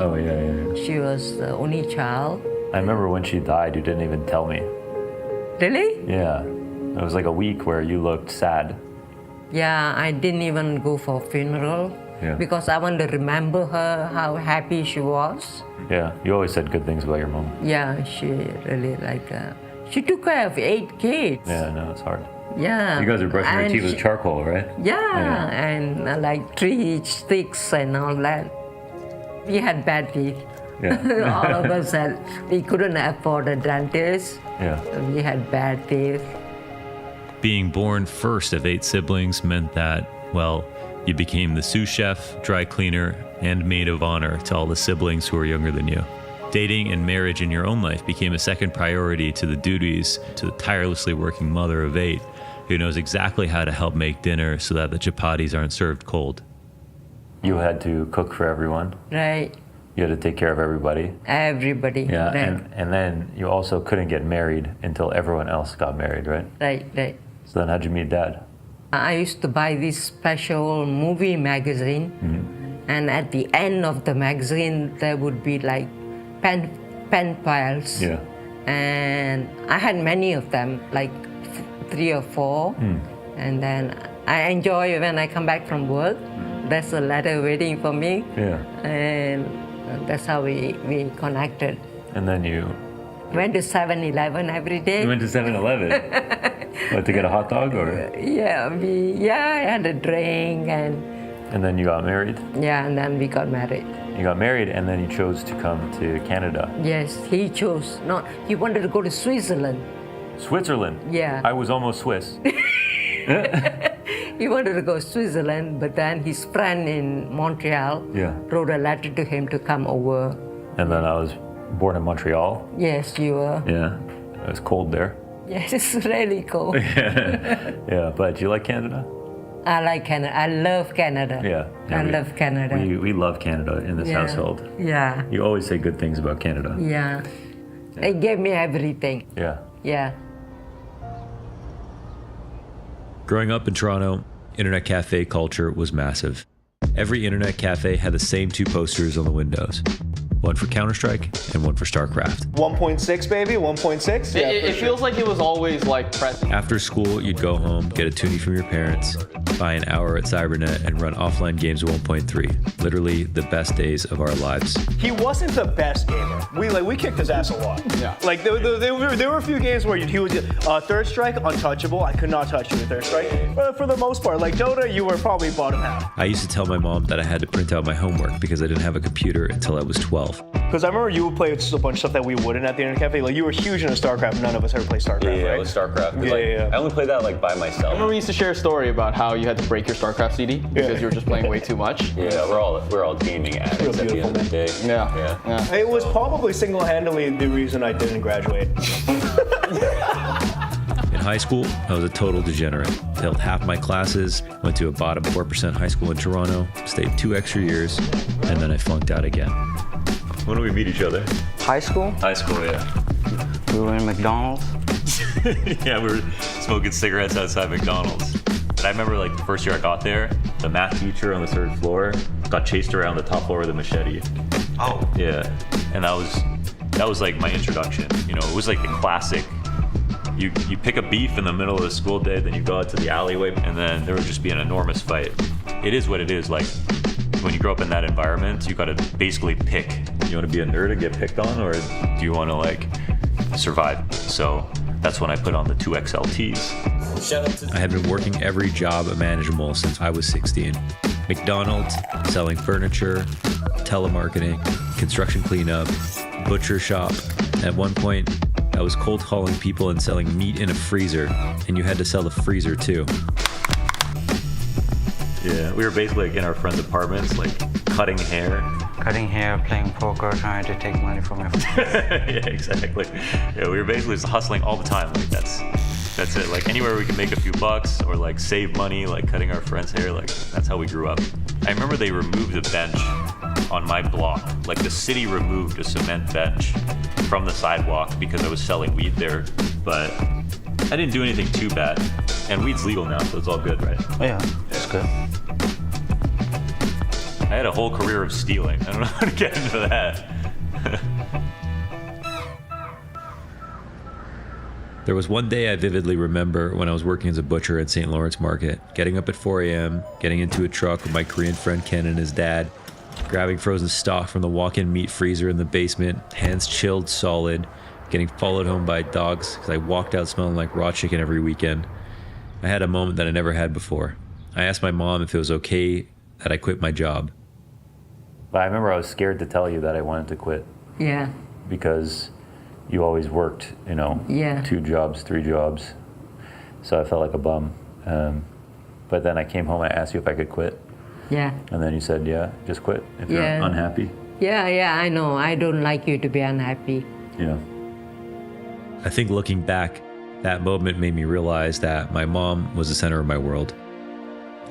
Oh, yeah. She was the only child. I remember when she died, you didn't even tell me. Really? Yeah. It was like a week where you looked sad. Yeah, I didn't even go for funeral because I want to remember her, how happy she was. Yeah, you always said good things about your mom. Yeah, she really she took care of 8 kids. Yeah, no, it's hard. Yeah. You guys are brushing your teeth with charcoal, right? Yeah, and like 3 sticks and all that. We had bad teeth. Yeah. All of us we couldn't afford a dentist. Yeah. We had bad teeth. Being born first of 8 siblings meant that, well, you became the sous chef, dry cleaner, and maid of honor to all the siblings who were younger than you. Dating and marriage in your own life became a second priority to the duties to the tirelessly working mother of 8 who knows exactly how to help make dinner so that the chapatis aren't served cold. You had to cook for everyone. Right. You had to take care of everybody. Everybody. Yeah, right. and then you also couldn't get married until everyone else got married, right? Right. So then how'd you meet Dad? I used to buy this special movie magazine, and at the end of the magazine there would be like pen pals. Yeah. And I had many of them, like 3 or 4. And then I enjoy when I come back from work. There's a letter waiting for me. Yeah. And that's how we connected. And then you went to 7-Eleven every day. You went to 7-Eleven? What, to get a hot dog or? Yeah, I had a drink And then you got married? Yeah, and then we got married. You got married and then you chose to come to Canada. Yes, he chose. No, he wanted to go to Switzerland. Switzerland? Yeah. I was almost Swiss. He wanted to go to Switzerland, but then his friend in Montreal wrote a letter to him to come over. And then I was born in Montreal. Yes, you were. Yeah, it was cold there. Yes, it's really cold. Yeah, but do you like Canada? I like Canada. I love Canada. Yeah. I love Canada. We love Canada in this household. Yeah. You always say good things about Canada. Yeah. They gave me everything. Yeah. Yeah. Growing up in Toronto, internet cafe culture was massive. Every internet cafe had the same 2 posters on the windows. One for Counter-Strike and one for StarCraft. 1.6, baby, 1.6? Yeah, it feels like it was always like present. After school, you'd go home, get a toonie from your parents, buy an hour at Cybernet, and run offline games 1.3. Literally the best days of our lives. He wasn't the best gamer. We kicked his ass a lot. Yeah. Like there were a few games where he was Third Strike, untouchable. I could not touch you with Third Strike. But for the most part, like Dota, you were probably bottom half. I used to tell my mom that I had to print out my homework because I didn't have a computer until I was 12. Because I remember you would play just a bunch of stuff that we wouldn't at the internet cafe. Like you were huge into StarCraft. None of us ever played StarCraft, yeah, right? It was StarCraft. Yeah. I only played that like by myself. I remember we used to share a story about how you had to break your StarCraft CD because you were just playing way too much. Yeah, we're all gaming addicts at the end of the day. Yeah. It was probably single-handedly the reason I didn't graduate. In high school, I was a total degenerate. Failed half my classes, went to a bottom 4% high school in Toronto, stayed 2 extra years, and then I flunked out again. When did we meet each other? High school? High school, yeah. We were in McDonald's. Yeah, we were smoking cigarettes outside McDonald's. And I remember like the first year I got there, the math teacher on the 3rd floor got chased around the top floor with a machete. Oh. Yeah, and that was like my introduction. You know, it was like the classic. You pick a beef in the middle of the school day, then you go out to the alleyway, and then there would just be an enormous fight. It is what it is. Like when you grow up in that environment, you gotta basically pick. You want to be a nerd and get picked on, or do you want to like survive? So that's when I put on the 2XLTs. I had been working every job imaginable since I was 16. McDonald's, selling furniture, telemarketing, construction cleanup, butcher shop. At one point, I was cold calling people and selling meat in a freezer, and you had to sell the freezer too. Yeah, we were basically like in our friends' apartments, like cutting hair. Cutting hair, playing poker, trying to take money from your friends. Yeah, exactly. Yeah, we were basically just hustling all the time. Like that's it. Like anywhere we could make a few bucks or like save money, like cutting our friends' hair, like that's how we grew up. I remember they removed the bench on my block. Like the city removed a cement bench from the sidewalk because I was selling weed there. But I didn't do anything too bad. And weed's legal now, so it's all good, right? Yeah, it's good. I had a whole career of stealing. I don't know how to get into that. There was one day I vividly remember when I was working as a butcher at St. Lawrence Market, getting up at 4 a.m., getting into a truck with my Korean friend Ken and his dad, grabbing frozen stock from the walk-in meat freezer in the basement, hands chilled solid, getting followed home by dogs because I walked out smelling like raw chicken every weekend. I had a moment that I never had before. I asked my mom if it was okay that I quit my job. But I remember I was scared to tell you that I wanted to quit Yeah. because you always worked, you know, Yeah. 2 jobs, 3 jobs. So I felt like a bum. But then I came home and I asked you if I could quit. Yeah. And then you said, yeah, just quit if you're Yeah. unhappy. Yeah, I know. I don't like you to be unhappy. Yeah. I think looking back, that moment made me realize that my mom was the center of my world.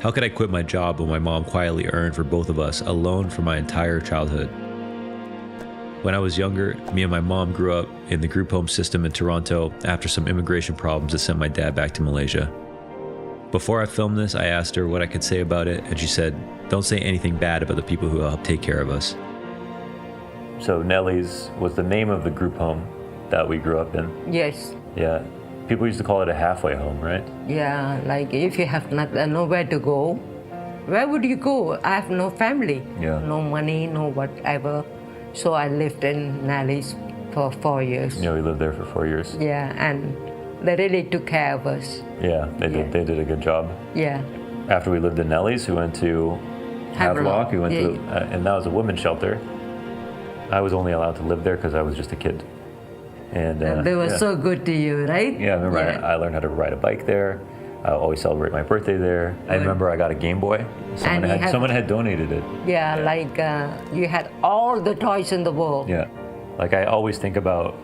How could I quit my job when my mom quietly earned for both of us alone for my entire childhood? When I was younger, me and my mom grew up in the group home system in Toronto after some immigration problems that sent my dad back to Malaysia. Before I filmed this, I asked her what I could say about it, and she said, "Don't say anything bad about the people who help take care of us." So Nellie's was the name of the group home that we grew up in. Yes. Yeah. People used to call it a halfway home, right? Yeah, like if you have nowhere to go, where would you go? I have no family, Yeah. no money, no whatever. So I lived in Nellie's for 4 years. You know, we lived there for 4 years. Yeah, and they really took care of us. Yeah, they did. Yeah. They did a good job. Yeah. After we lived in Nellie's, we went to Havelock. We went Yeah. to, and that was a women's shelter. I was only allowed to live there because I was just a kid. And They were yeah. so good to you, right? Yeah, I remember I learned how to ride a bike there. I always celebrate my birthday there. I remember I got a Game Boy. Someone had donated it. Yeah, like you had all the toys in the world. Yeah. Like I always think about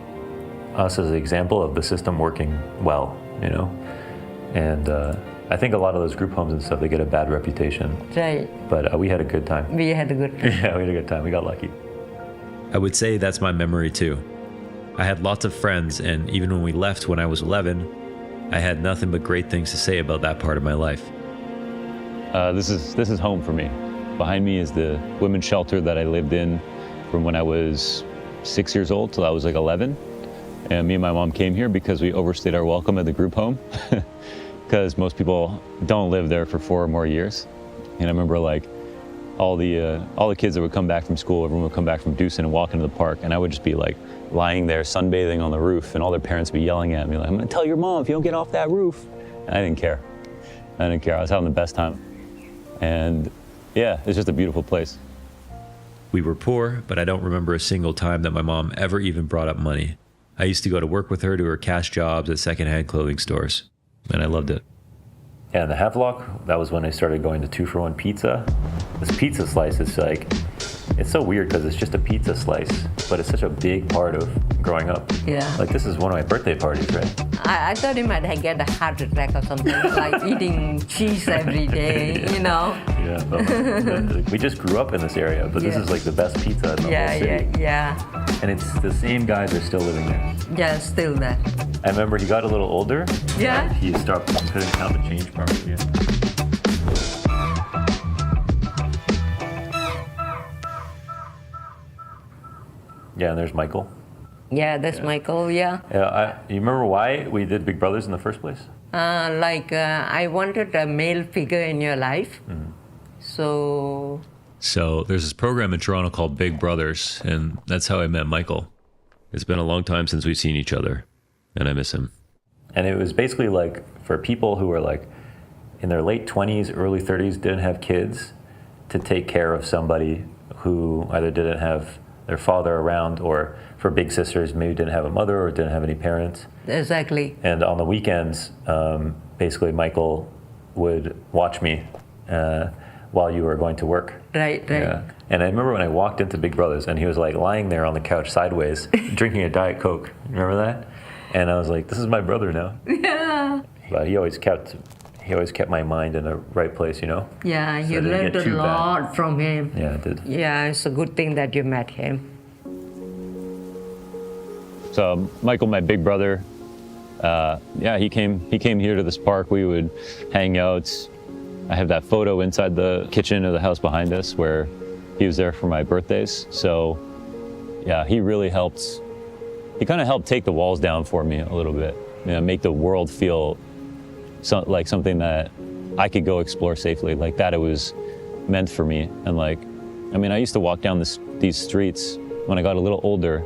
us as an example of the system working well, you know? And I think a lot of those group homes and stuff, they get a bad reputation. Right. But we had a good time. We had a good time. Yeah, we had a good time. We got lucky. I would say that's my memory too. I had lots of friends, and even when we left when I was 11, I had nothing but great things to say about that part of my life. This is home for me. Behind me is the women's shelter that I lived in from when I was 6 years old till I was like 11. And me and my mom came here because we overstayed our welcome at the group home. Because most people don't live there for 4 or more years. And I remember like all the kids that would come back from school, everyone would come back from Dewson and walk into the park, and I would just be like lying there sunbathing on the roof, and all their parents would be yelling at me like, "I'm gonna tell your mom if you don't get off that roof." And I didn't care. I was having the best time. And yeah, it's just a beautiful place. We were poor, but I don't remember a single time that my mom ever even brought up money. I used to go to work with her to her cash jobs at secondhand clothing stores, and I loved it. Yeah, in the Havelock, that was when I started going to 2-for-1 pizza. This pizza slice is like, it's so weird because it's just a pizza slice, but it's such a big part of growing up. Yeah. Like this is one of my birthday parties, right? I thought you might get a heart attack or something, like eating cheese every day, you know? Yeah. But we just grew up in this area, but this Yeah. is like the best pizza in the Yeah, whole city. yeah. And it's the same guys are still living there. Yeah, still there. I remember he got a little older. Yeah. He couldn't count the change properly. Yeah. Yeah, and there's Michael. Yeah, that's Michael, yeah. Yeah, you remember why we did Big Brothers in the first place? I wanted a male figure in your life. So, So there's this program in Toronto called Big Brothers, and that's how I met Michael. It's been a long time since we've seen each other, and I miss him. And it was basically like for people who were like in their late 20s, early 30s, didn't have kids, to take care of somebody who either didn't have their father around, or for big sisters, maybe didn't have a mother or didn't have any parents. exactly. And on the weekends, basically Michael would watch me while you were going to work. Right. Yeah. And I remember when I walked into Big Brothers and he was like lying there on the couch sideways, drinking a Diet Coke. Remember that? And I was like, this is my brother now. Yeah. But he always kept my mind in the right place, you know? Yeah, So you it didn't learned get a too bad. lot from him. Yeah, it did. Yeah, it's a good thing that you met him. So Michael, my big brother, he came here to this park. We would hang out. I have that photo inside the kitchen of the house behind us where He was there for my birthdays. So yeah, he really helped. He kind of helped take the walls down for me a little bit, make the world feel like something that I could go explore safely, like that it was meant for me. And like, I mean, I used to walk down these streets when I got a little older,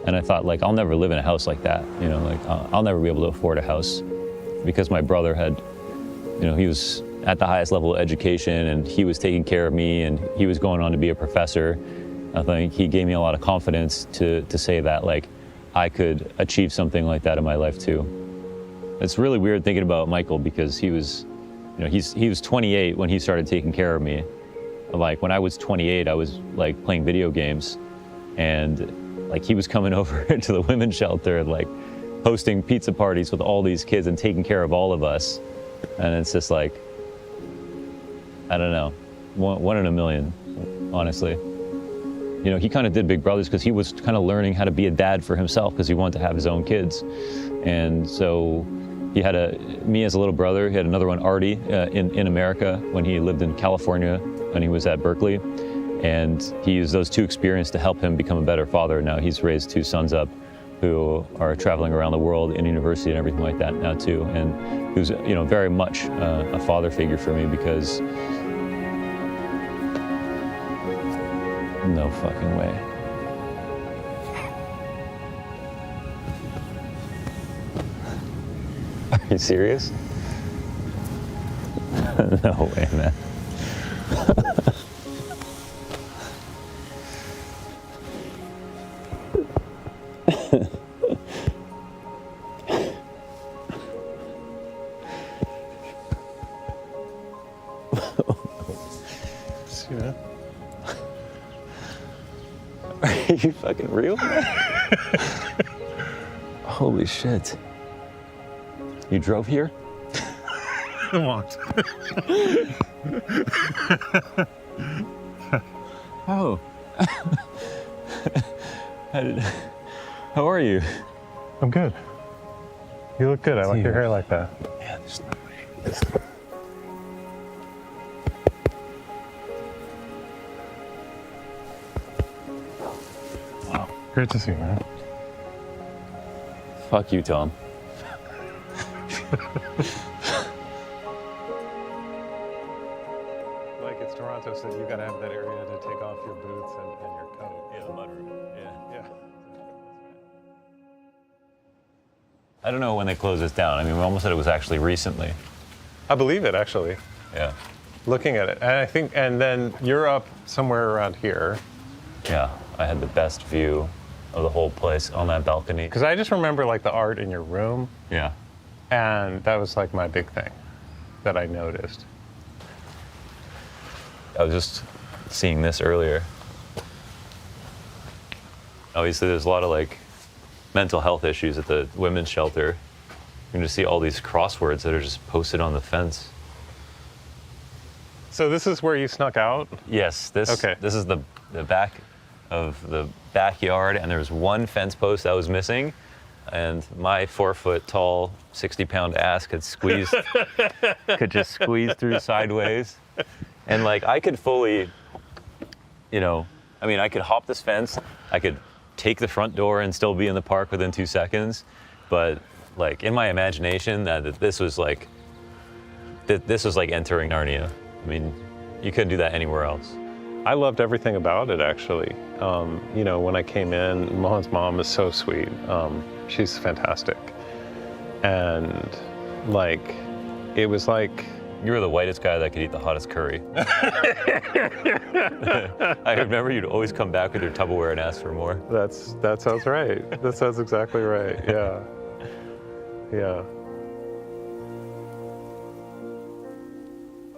and I thought, like, I'll never live in a house like that. Like I'll never be able to afford a house, because my brother had, he was at the highest level of education, and he was taking care of me, and he was going on to be a professor. I think he gave me a lot of confidence to say that, like, I could achieve something like that in my life too. It's really weird thinking about Michael, because he was 28 when he started taking care of me. Like when I was 28, I was like playing video games, and like he was coming over to the women's shelter and like hosting pizza parties with all these kids and taking care of all of us. And it's just like, I don't know, one in a million, honestly. He kind of did Big Brothers because he was kind of learning how to be a dad for himself, because he wanted to have his own kids. And so he had me as a little brother. He had another one, Artie, in America when he lived in California when he was at Berkeley. And he used those two experiences to help him become a better father. Now he's raised two sons up who are traveling around the world in university and everything like that now too. And he was, very much a father figure for me, because no fucking way. Are you serious? No way, man. See that? Are you fucking real? Holy shit. You drove here? I walked. Oh. How are you? I'm good. You look good. I like your hair like that. Yeah, there's no way. Wow. Great to see you, man. Fuck you, Tom. Like it's Toronto, so you gotta have that area to take off your boots and your coat. Yeah, the mudroom. Yeah. I don't know when they closed this down. I mean, we almost said it was actually recently. I believe it, actually. Yeah. Looking at it. And I think, and then you're up somewhere around here. Yeah. I had the best view of the whole place on that balcony. Because I just remember like the art in your room, Yeah. and that was like my big thing that I noticed. I was just seeing this earlier. Obviously, there's a lot of like mental health issues at the women's shelter. You can just see all these crosswords that are just posted on the fence. So this is where you snuck out? Yes, this Okay. This is the back of the backyard, and there was one fence post that was missing, and my 4-foot tall, 60-pound ass could just squeeze through sideways, and like I could fully, I could hop this fence, I could take the front door and still be in the park within 2 seconds, but like in my imagination that this was like entering Narnia. I mean, you couldn't do that anywhere else. I loved everything about it, actually. When I came in, Mohan's mom is so sweet. She's fantastic. And like, it was like, You were the whitest guy that could eat the hottest curry. I remember you'd always come back with your Tupperware and ask for more. that sounds right. That sounds exactly right. Yeah. Yeah.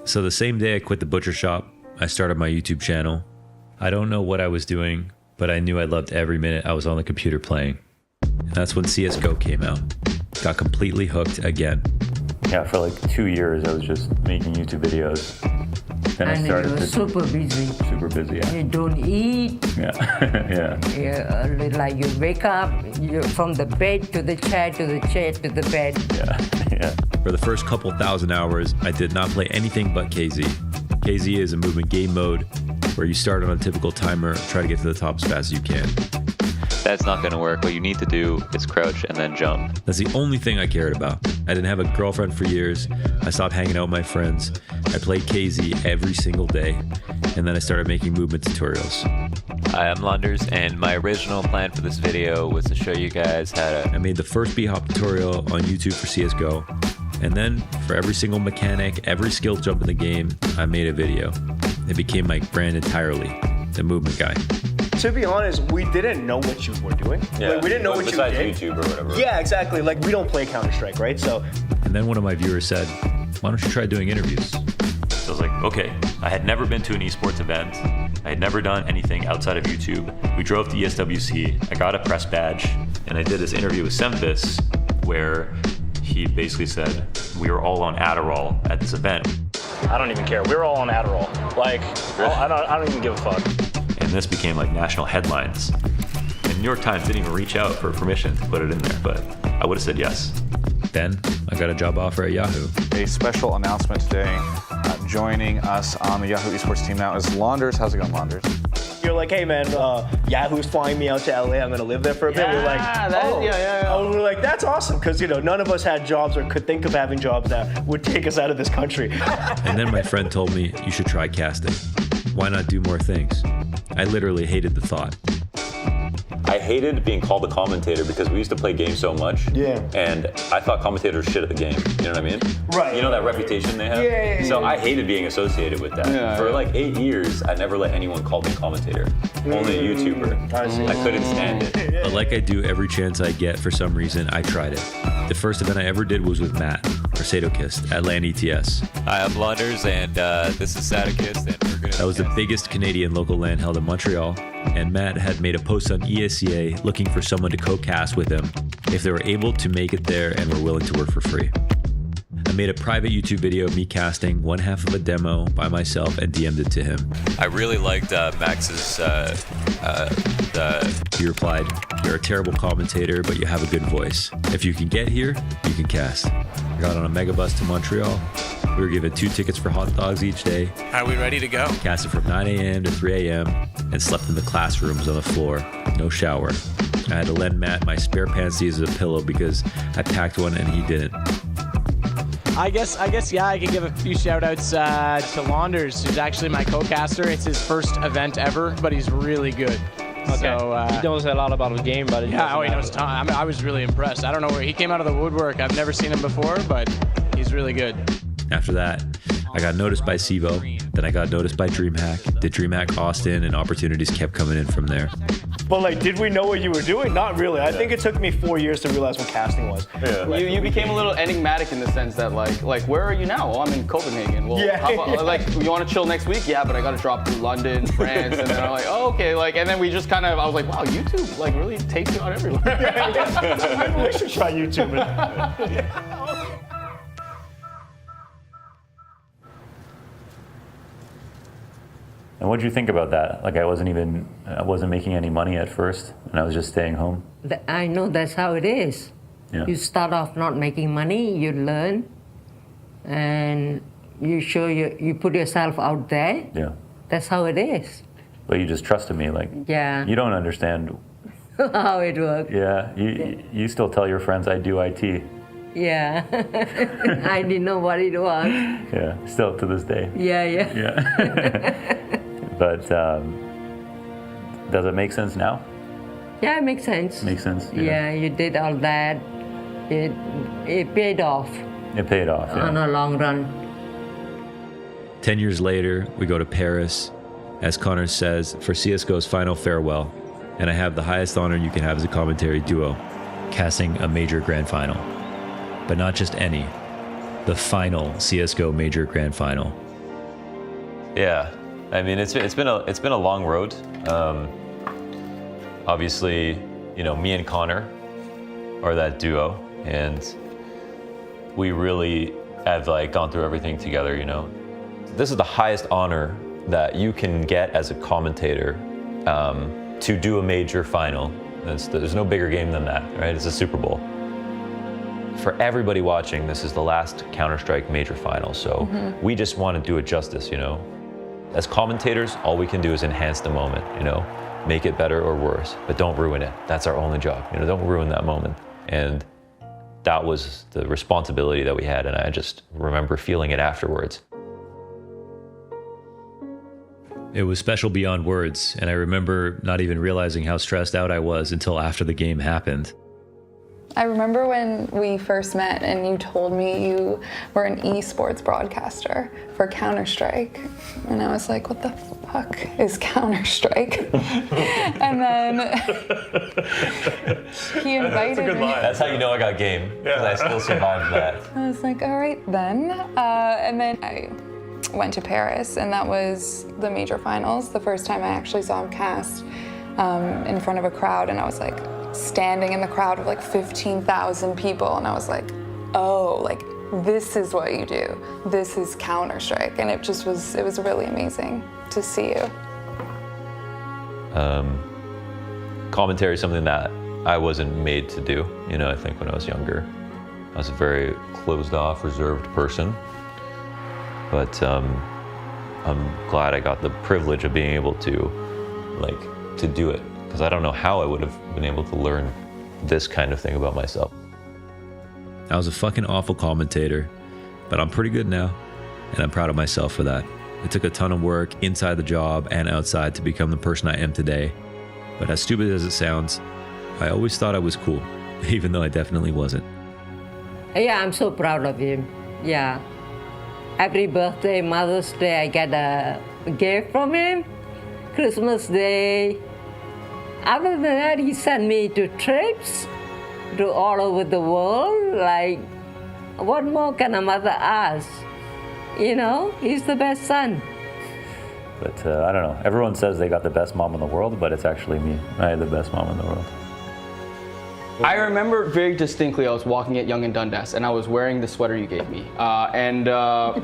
So the same day I quit the butcher shop, I started my YouTube channel. I don't know what I was doing, but I knew I loved every minute I was on the computer playing. And that's when CSGO came out. Got completely hooked again. Yeah, for like 2 years, I was just making YouTube videos. Then I And started you're to super busy. super busy. Yeah. You don't eat. Yeah. Yeah, like you wake up, you from the bed to the chair to the chair to the bed. Yeah. For the first couple thousand hours, I did not play anything but KZ. KZ is a movement game mode. where you start on a typical timer, try to get to the top as fast as you can. That's not going to work. What you need to do is crouch and then jump. That's the only thing I cared about. I didn't have a girlfriend for years. I stopped hanging out with my friends. I played KZ every single day. And then I started making movement tutorials. Hi, I'm Lunders, and my original plan for this video was to show you guys how to... I made the first B-hop tutorial on YouTube for CSGO. And then for every single mechanic, every skill jump in the game, I made a video. It became my brand entirely, the movement guy. To be honest, we didn't know what you were doing. Yeah. Like, we didn't know what you did. Besides YouTube or whatever. Yeah, exactly. Like, we don't play Counter-Strike, right? So. And then one of my viewers said, why don't you try doing interviews? So I was like, okay. I had never been to an esports event. I had never done anything outside of YouTube. We drove to ESWC. I got a press badge, and I did this interview with Semphis where he basically said we were all on Adderall at this event. I don't even care. We were all on Adderall. Like, I don't even give a fuck. And this became like national headlines. And New York Times didn't even reach out for permission to put it in there, but I would have said yes. Then I got a job offer at Yahoo. A special announcement today. Joining us on the Yahoo Esports team now is Londers. How's it going, Londers? You're like, hey man, Yahoo's flying me out to LA. I'm gonna live there for a bit. We're like, oh, we're like, that's awesome, because none of us had jobs or could think of having jobs that would take us out of this country. And then my friend told me you should try casting. Why not do more things? I literally hated the thought. I hated being called a commentator because we used to play games so much. Yeah. And I thought commentators were shit at the game. You know what I mean? Right. You know that reputation they have? Yeah. So I hated being associated with that. For like 8 years, I never let anyone call me commentator. Only a YouTuber. I see. I couldn't stand it. But like I do every chance I get, for some reason, I tried it. The first event I ever did was with Matt, or Sadokist, at LAN ETS. Hi, I'm Lunders, and this is Sadokist, and we're gonna... That was the biggest Canadian local LAN held in Montreal, and Matt had made a post on ESCA looking for someone to co-cast with him if they were able to make it there and were willing to work for free. I made a private YouTube video of me casting one half of a demo by myself and DM'd it to him. I really liked Max's... He replied, "You're a terrible commentator, but you have a good voice. If you can get here, you can cast." I got on a megabus to Montreal. We were given 2 tickets for hot dogs each day. Are we ready to go? Casted from 9 a.m. to 3 a.m. and slept in the classrooms on the floor. No shower. I had to lend Matt my spare panties as a pillow because I packed one and he didn't. I guess, yeah, I could give a few shout outs to Launders, who's actually my co-caster. It's his first event ever, but he's really good. Okay. So, he knows a lot about the game, but he knows ton. I mean, I was really impressed. I don't know where he came out of the woodwork. I've never seen him before, but he's really good. After that, I got noticed by Sivo. Then I got noticed by DreamHack. Did DreamHack Austin, and opportunities kept coming in from there. But like, did we know what you were doing? Not really. I think it took me 4 years to realize what casting was. Yeah. You became a little enigmatic in the sense that like where are you now? Well, I'm in Copenhagen. Well, how about, like, you want to chill next week? Yeah, but I got to drop through London, France, and then I'm like, oh, okay, like, and then we just I was like, wow, YouTube like really takes you out everywhere. Maybe we should try YouTube. And what did you think about that? Like I wasn't making any money at first, and I was just staying home. I know that's how it is. Yeah. You start off not making money, you learn, and you put yourself out there. Yeah. That's how it is. But you just trusted me, like. Yeah. You don't understand. How it works. Yeah. You still tell your friends I do IT. Yeah. I didn't know what it was. Yeah. Still to this day. Yeah. Yeah. But does it make sense now? Yeah, it makes sense. Makes sense. Yeah, you did all that. It paid off. It paid off. Yeah. On a long run. 10 years later, we go to Paris, as Connor says, for CSGO's final farewell. And I have the highest honor you can have as a commentary duo, casting a major grand final. But not just any, the final CSGO major grand final. Yeah, I mean it's been a long road. Obviously, me and Connor are that duo, and we really have gone through everything together. This is the highest honor that you can get as a commentator, to do a major final. There's no bigger game than that, right? It's a Super Bowl. For everybody watching, this is the last Counter-Strike major final, so we just want to do it justice, As commentators, all we can do is enhance the moment, make it better or worse, but don't ruin it. That's our only job, don't ruin that moment. And that was the responsibility that we had, and I just remember feeling it afterwards. It was special beyond words, and I remember not even realizing how stressed out I was until after the game happened. I remember when we first met and you told me you were an esports broadcaster for Counter-Strike. And I was like, what the fuck is Counter-Strike? And then he invited me. That's how you know I got game, because I still survived that. I was like, all right then. And then I went to Paris, and that was the major finals. The first time I actually saw him cast in front of a crowd, and I was like, standing in the crowd of like 15,000 people, and I was like, oh, like this is what you do. This is Counter-Strike, and it was really amazing to see you. Commentary is something that I wasn't made to do. I think when I was younger, I was a very closed off, reserved person. But I'm glad I got the privilege of being able to do it. Because I don't know how I would have been able to learn this kind of thing about myself. I was a fucking awful commentator, but I'm pretty good now, and I'm proud of myself for that. It took a ton of work inside the job and outside to become the person I am today. But as stupid as it sounds, I always thought I was cool, even though I definitely wasn't. Yeah, I'm so proud of him. Yeah. Every birthday, Mother's Day, I get a gift from him. Christmas Day. Other than that, he sent me to trips to all over the world. Like, what more can a mother ask? He's the best son. But I don't know. Everyone says they got the best mom in the world, but it's actually me. I had the best mom in the world. I remember very distinctly I was walking at Yonge and Dundas and I was wearing the sweater you gave me.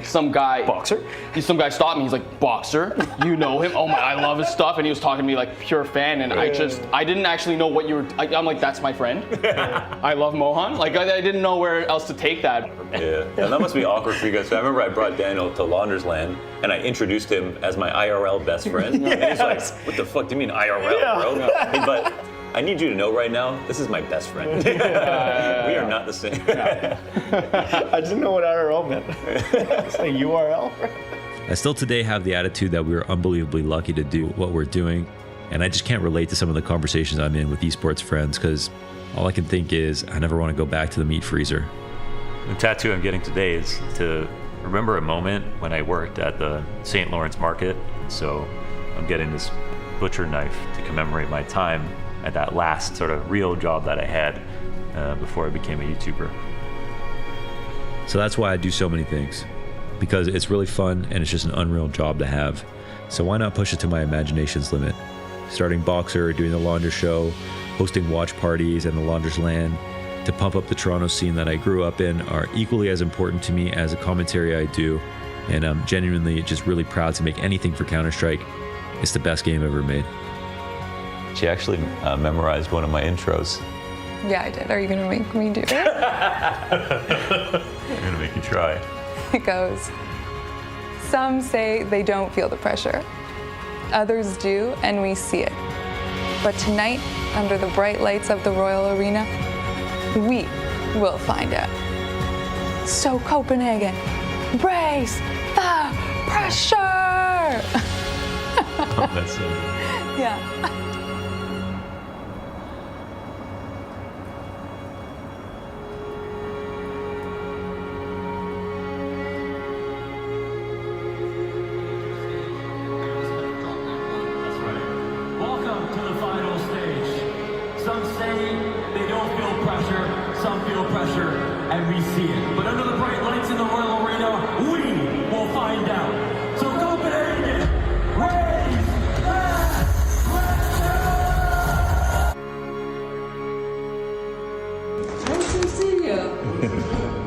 Some guy... Boxer? Some guy stopped me. He's like, Boxer? You know him? Oh my, I love his stuff. And he was talking to me like pure fan. And I didn't actually know what you were... I'm like, that's my friend. I love Mohan. Like, I didn't know where else to take that. Yeah, that must be awkward for you guys. I remember I brought Daniel to Laundersland and I introduced him as my IRL best friend. And he's like, what the fuck do you mean IRL, bro? But I need you to know right now, this is my best friend. We are not the same. I didn't know what IRL meant. It's like URL. I still today have the attitude that we are unbelievably lucky to do what we're doing. And I just can't relate to some of the conversations I'm in with esports friends because all I can think is I never want to go back to the meat freezer. The tattoo I'm getting today is to remember a moment when I worked at the St. Lawrence Market. So I'm getting this butcher knife to commemorate my time at that last sort of real job that I had before I became a YouTuber. So that's why I do so many things, because it's really fun and it's just an unreal job to have. So why not push it to my imagination's limit? Starting Boxer, doing the Launders show, hosting watch parties and the Launders Land to pump up the Toronto scene that I grew up in are equally as important to me as the commentary I do. And I'm genuinely just really proud to make anything for Counter-Strike. It's the best game ever made. She actually memorized one of my intros. Yeah, I did. Are you going to make me do it? I'm going to make you try. It goes, some say they don't feel the pressure. Others do, and we see it. But tonight, under the bright lights of the Royal Arena, we will find out. So Copenhagen, brace the pressure! Oh, that's so good. Yeah. And we see it. But under the bright lights in the Royal Arena, we will find out. So Copenhagen, raise that pressure! Nice to see you.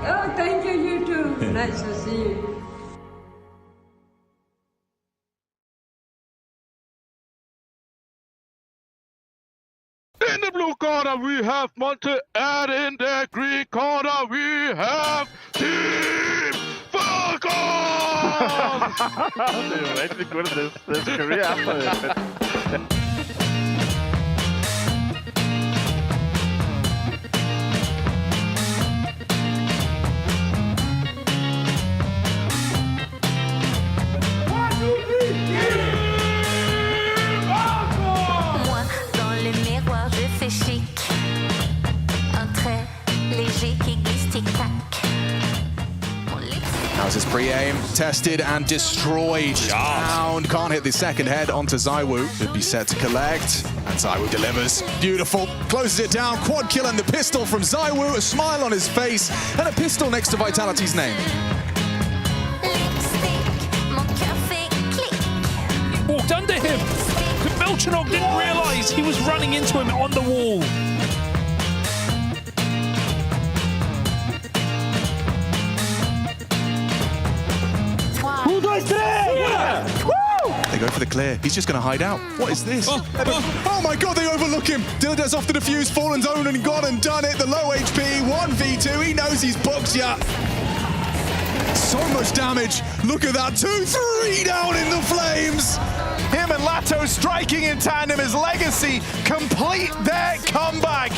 Oh, thank you, you too. Nice to see you. In the blue corner, we have Monte, and in the green corner, we have Team Falcons! Falcons! Rigtig good at this career. How's his pre-aim? Tested and destroyed. Round can't hit the second head onto ZywOo. Should be set to collect. And ZywOo delivers. Beautiful. Closes it down. Quad kill and the pistol from ZywOo. A smile on his face. And a pistol next to Vitality's name. Walked under him. Belchanov didn't realise he was running into him on the wall. They go for the clear. He's just going to hide out. What is this? Oh my god, they overlook him. Dilda's off the defuse. Fallen's own and gone and done it. The low HP. 1v2. He knows he's booked ya. So much damage. Look at that. 2-3 down in the flames. Him and Lato striking in tandem as Legacy complete their comeback.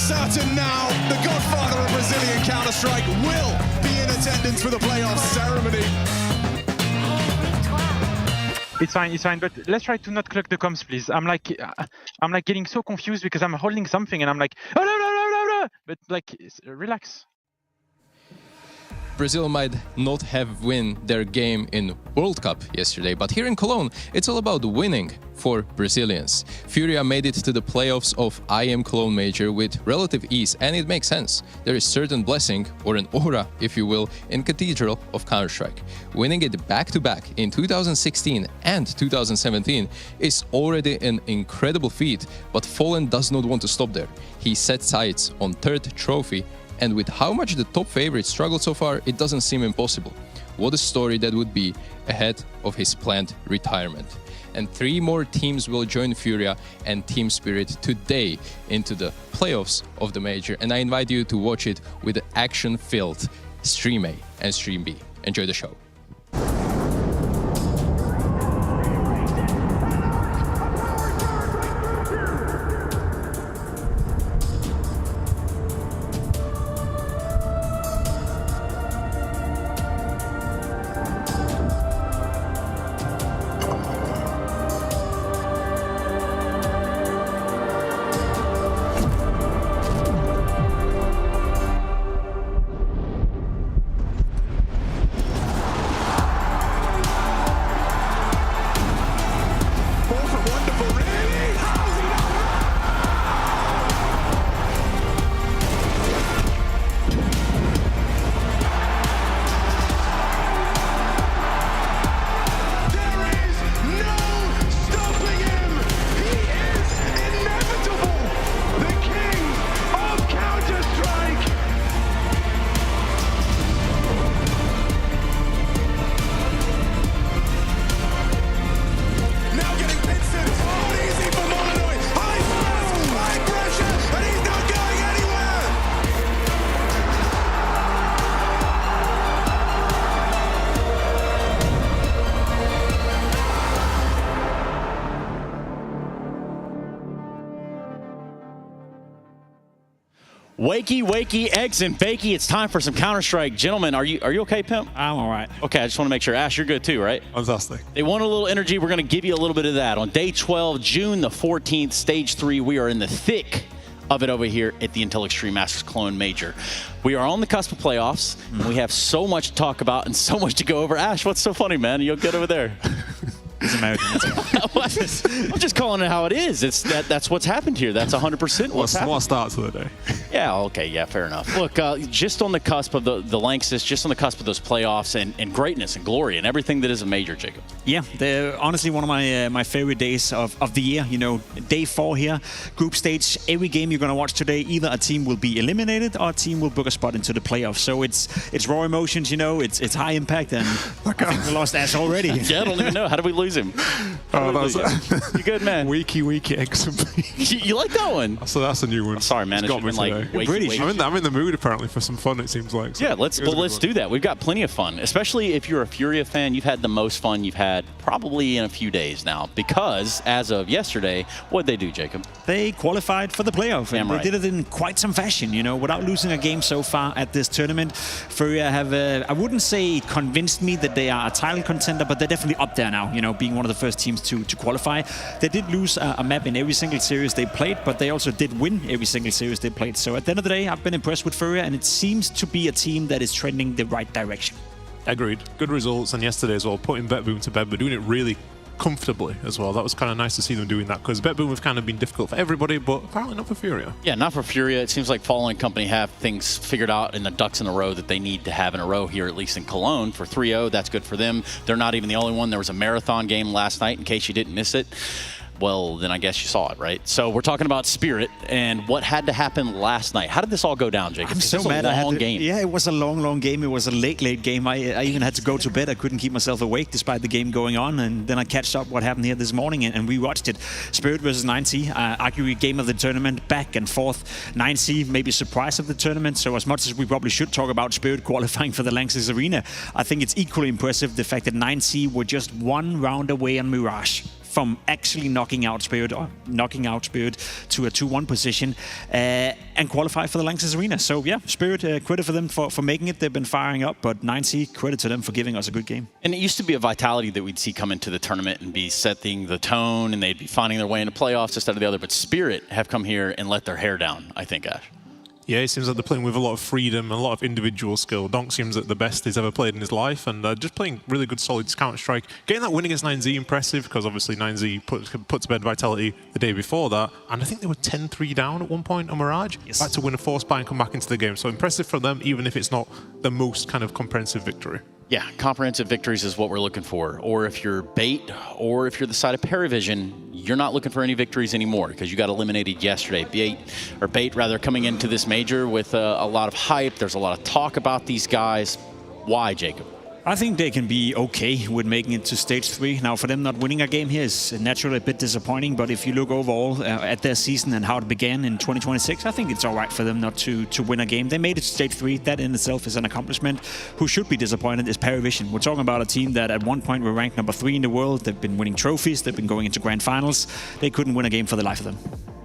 Certain now, the godfather of Brazilian Counter-Strike will be in attendance for the playoff ceremony. It's fine, but let's try to not clock the comms, please. I'm like getting so confused because I'm holding something and I'm like, oh no, but like, relax. Brazil might not have won their game in World Cup yesterday, but here in Cologne, it's all about winning for Brazilians. Furia made it to the playoffs of IEM Cologne Major with relative ease, and it makes sense. There is certain blessing, or an aura, if you will, in Cathedral of Counter-Strike. Winning it back-to-back in 2016 and 2017 is already an incredible feat, but Fallen does not want to stop there. He set sights on third trophy, and with how much the top favorite struggled so far, it doesn't seem impossible. What a story that would be ahead of his planned retirement. And 3 more teams will join Furia and Team Spirit today into the playoffs of the Major, and I invite you to watch it with the action-filled Stream A and Stream B. Enjoy the show. Wakey, eggs and bakey. It's time for some Counter-Strike. Gentlemen, are you okay, Pimp? I'm all right. Okay, I just want to make sure. Ash, you're good too, right? Fantastic. They want a little energy. We're going to give you a little bit of that. On day 12, June the 14th, stage 3, we are in the thick of it over here at the Intel Extreme Masters Cologne Major. We are on the cusp of playoffs, and we have so much to talk about and so much to go over. Ash, what's so funny, man? You good over there? He's American. I'm just calling it how it is. That's what's happened here. That's 100% what's happened. What start to the day? Yeah, okay, yeah, fair enough. Look, just on the cusp of the Lanxess, just on the cusp of those playoffs and greatness and glory and everything that is a major, Jacob. Yeah, they're honestly one of my favorite days of the year. You know, day 4 here, group stage. Every game you're going to watch today, either a team will be eliminated or a team will book a spot into the playoffs. So it's raw emotions, you know, it's high impact, and I think we lost Ash already. Yeah, I don't even know. How did we lose him? You good, man? Weaky eggs. You like that one? So that's a new one. Sorry, man. It's got me like British. I'm in the mood apparently for some fun. It seems like. So yeah, let's do that. We've got plenty of fun, especially if you're a Furia fan. You've had the most fun you've had probably in a few days now, because as of yesterday, what'd they do, Jacob? They qualified for the playoff, and Damn right. they did it in quite some fashion, you know, without losing a game so far at this tournament. Furia have, I wouldn't say convinced me that they are a title contender, but they're definitely up there now, you know, being one of the first teams to qualify. They did lose a map in every single series they played, but they also did win every single series they played. So at the end of the day, I've been impressed with Furia, and it seems to be a team that is trending the right direction. Agreed. Good results, and yesterday as well, putting BetBoom to bed, but doing it really comfortably as well. That was kind of nice to see them doing that, because BetBoom have kind of been difficult for everybody, but apparently not for Furia. Yeah, not for Furia. It seems like Fallen and company have things figured out and the ducks in a row that they need to have in a row here, at least in Cologne. For 3-0, that's good for them. They're not even the only one. There was a marathon game last night, in case you didn't miss it. Well, then I guess you saw it, right? So we're talking about Spirit and what had to happen last night. How did this all go down, Jacob? I'm so mad. Game. Yeah, it was a long game. It was a late game. I even had to go to bed. I couldn't keep myself awake despite the game going on. And then I catched up what happened here this morning, and we watched it. Spirit versus 9C, arguably game of the tournament, back and forth. 9C maybe surprise of the tournament. So as much as we probably should talk about Spirit qualifying for the Lanxess Arena, I think it's equally impressive the fact that 9C were just one round away on Mirage from actually knocking out Spirit to a 2-1 position and qualify for the Lanxess Arena. So yeah, Spirit, credit for them for making it. They've been firing up, but 9C, credit to them for giving us a good game. And it used to be a Vitality that we'd see come into the tournament and be setting the tone, and they'd be finding their way into playoffs instead of the other. But Spirit have come here and let their hair down, I think, Ash. Yeah, it seems like they're playing with a lot of freedom and a lot of individual skill. Donk seems like the best he's ever played in his life, and just playing really good, solid Counter-Strike. Getting that win against 9Z, impressive, because obviously 9Z put to bed Vitality the day before that, and I think they were 10-3 down at one point on Mirage. Yes. Back to win a force buy and come back into the game. So impressive for them, even if it's not the most kind of comprehensive victory. Yeah, comprehensive victories is what we're looking for. Or if you're Bait, or if you're the side of Paravision, you're not looking for any victories anymore, because you got eliminated yesterday. Bait coming into this major with a lot of hype. There's a lot of talk about these guys. Why, Jacob? I think they can be okay with making it to stage 3. Now, for them not winning a game here is naturally a bit disappointing, but if you look overall at their season and how it began in 2026, I think it's all right for them not to win a game. They made it to stage 3. That in itself is an accomplishment. Who should be disappointed is Paravision. We're talking about a team that at one point were ranked number 3 in the world. They've been winning trophies. They've been going into grand finals. They couldn't win a game for the life of them.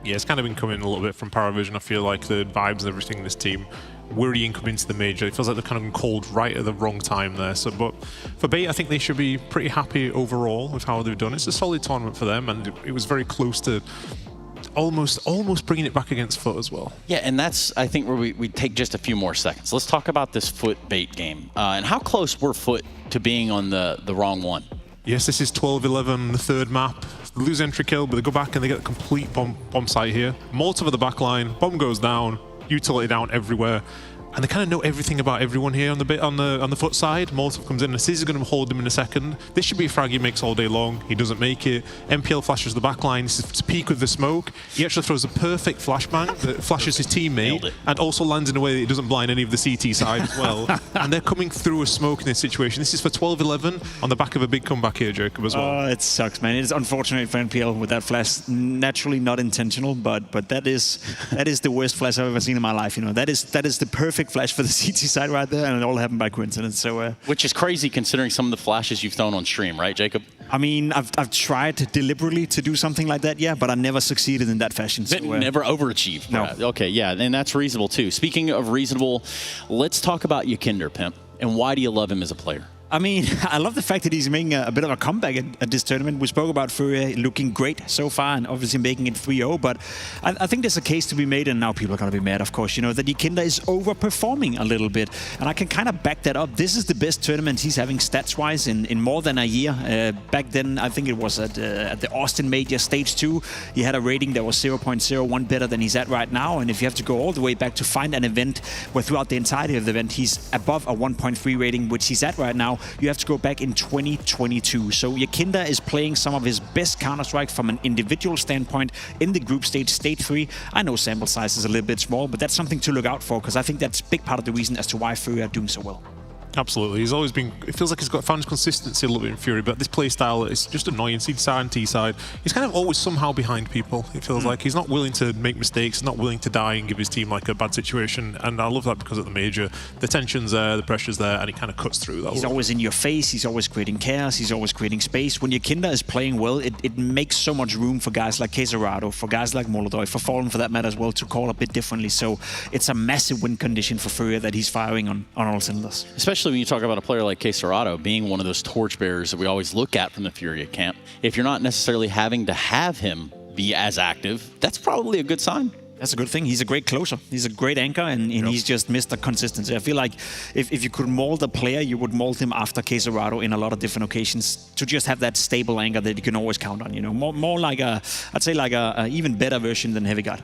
Yeah, it's kind of been coming a little bit from Paravision. I feel like the vibes and everything in this team worrying coming into the major. It feels like they're kind of been called right at the wrong time there. So, but for Bait, I think they should be pretty happy overall with how they've done. It's a solid tournament for them, and it was very close to almost bringing it back against Foot as well. Yeah, and that's, I think, where we take just a few more seconds. Let's talk about this Foot Bait game. And how close were Foot to being on the wrong one? Yes, this is 12-11, the third map. They lose entry kill, but they go back and they get a complete bomb site here. Molotov at the back line, bomb goes down, utility down everywhere. And they kind of know everything about everyone here on the Foot side. Molotov comes in, and Aziz is going to hold him in a second. This should be a frag he makes all day long. He doesn't make it. MPL flashes the back line to peek with the smoke. He actually throws a perfect flashbang that flashes his teammate and also lands in a way that it doesn't blind any of the CT side as well. And they're coming through a smoke in this situation. This is for 12-11 on the back of a big comeback here, Jacob, as well. Oh, it sucks, man. It's unfortunate for MPL with that flash. Naturally not intentional, but that is the worst flash I've ever seen in my life. You know, that is the perfect flash for the CT side right there, and it all happened by coincidence. So, which is crazy considering some of the flashes you've thrown on stream, right, Jacob? I mean, I've tried deliberately to do something like that, yeah, but I never succeeded in that fashion. So, never overachieved. No. Okay, yeah, and that's reasonable too. Speaking of reasonable, let's talk about Yakinder, Pimp, and why do you love him as a player? I mean, I love the fact that he's making a bit of a comeback at this tournament. We spoke about Furia looking great so far and obviously making it 3-0, but I think there's a case to be made, and now people are going to be mad, of course, that Yikinda is overperforming a little bit, and I can kind of back that up. This is the best tournament he's having stats-wise in more than a year. Back then, I think it was at the Austin Major Stage 2, he had a rating that was 0.01 better than he's at right now, and if you have to go all the way back to find an event where throughout the entirety of the event he's above a 1.3 rating, which he's at right now, you have to go back in 2022. So Yikinda is playing some of his best Counter-Strike from an individual standpoint in the group stage, Stage 3. I know sample size is a little bit small, but that's something to look out for, because I think that's a big part of the reason as to why Fury are doing so well. Absolutely. He's always been, it feels like he's found his consistency a little bit in Fury, but this play style is just annoying. C side and T side. He's kind of always somehow behind people. It feels like he's not willing to make mistakes, not willing to die and give his team like a bad situation. And I love that because at the major, the tension's there, the pressure's there, and he kind of cuts through that. He's always in your face, he's always creating chaos, he's always creating space. When Yikinda is playing well, it makes so much room for guys like Quesarado, for guys like Molodoi, for Fallen for that matter as well, to call a bit differently. So it's a massive win condition for Furia that he's firing on all cylinders. Especially when you talk about a player like Quesarado being one of those torchbearers that we always look at from the Furia camp. If you're not necessarily having to have him be as active, that's probably a good sign. That's a good thing. He's a great closer. He's a great anchor, and he's just missed the consistency. I feel like if you could mold a player, you would mold him after Quesarado in a lot of different occasions to just have that stable anchor that you can always count on. More like I'd say like a even better version than Heavy God.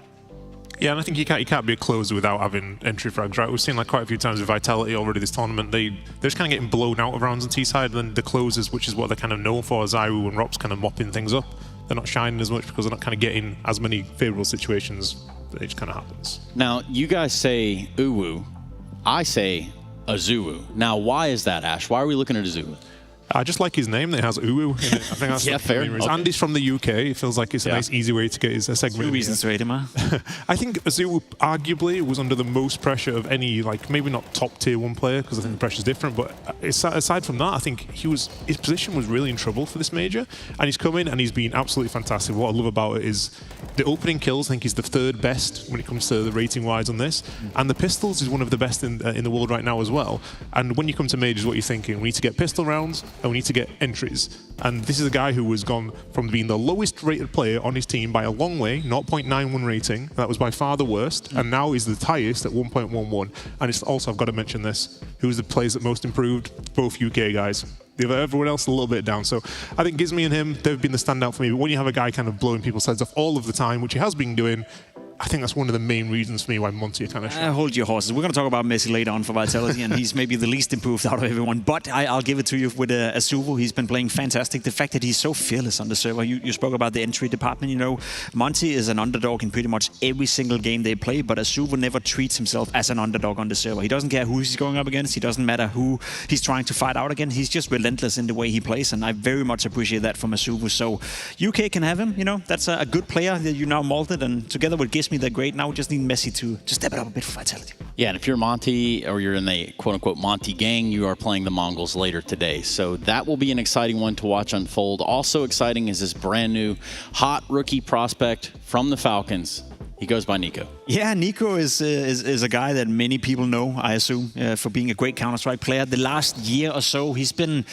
Yeah, and I think you can't be a closer without having entry frags, right? We've seen like quite a few times with Vitality already this tournament. They're just kind of getting blown out of rounds on T-side, and then the closers, which is what they're kind of known for, Zaiwu and Rops kind of mopping things up. They're not shining as much because they're not kind of getting as many favourable situations. It just kind of happens. Now, you guys say Uwu. I say Azuwu. Now, why is that, Ash? Why are we looking at Azuwu? I just like his name that has Uwu in it. I think that's yeah, fair. Okay. And he's from the UK. It feels like it's a nice, easy way to get his segment. Two reasons to hate him, huh? I think Azuwu arguably was under the most pressure of any, like maybe not top tier 1 player because I think the pressure's different. But aside from that, I think his position was really in trouble for this major, and he's come in and he's been absolutely fantastic. What I love about it is the opening kills. I think he's the 3rd best when it comes to the rating wise on this, and the pistols is one of the best in the world right now as well. And when you come to majors, what you're thinking, we need to get pistol rounds and we need to get entries. And this is a guy who has gone from being the lowest rated player on his team by a long way, 0.91 rating. That was by far the worst. And now he's the highest at 1.11. And it's also, I've got to mention this, who's the players that most improved? Both UK guys. Everyone else a little bit down. So I think Gizmy and him, they've been the standout for me. But when you have a guy kind of blowing people's heads off all of the time, which he has been doing, I think that's one of the main reasons for me why Monty kind of hold your horses. We're going to talk about Messi later on for Vitality, and he's maybe the least improved out of everyone. But I'll give it to you with Azuwu. He's been playing fantastic. The fact that he's so fearless on the server. You spoke about the entry department. Monty is an underdog in pretty much every single game they play, but Azuwu never treats himself as an underdog on the server. He doesn't care who he's going up against. He doesn't matter who he's trying to fight out against. He's just relentless in the way he plays, and I very much appreciate that from Azuwu. So UK can have him. That's a good player that you now molded, and together with Gizmy, they're great. Now we just need Messi to step it up a bit for Vitality. Yeah, and if you're Monty or you're in the quote-unquote Monty gang, you are playing the Mongols later today. So that will be an exciting one to watch unfold. Also exciting is this brand new hot rookie prospect from the Falcons. He goes by Nico. Yeah, Nico is a guy that many people know, I assume, for being a great Counter-Strike player. The last year or so, he's been...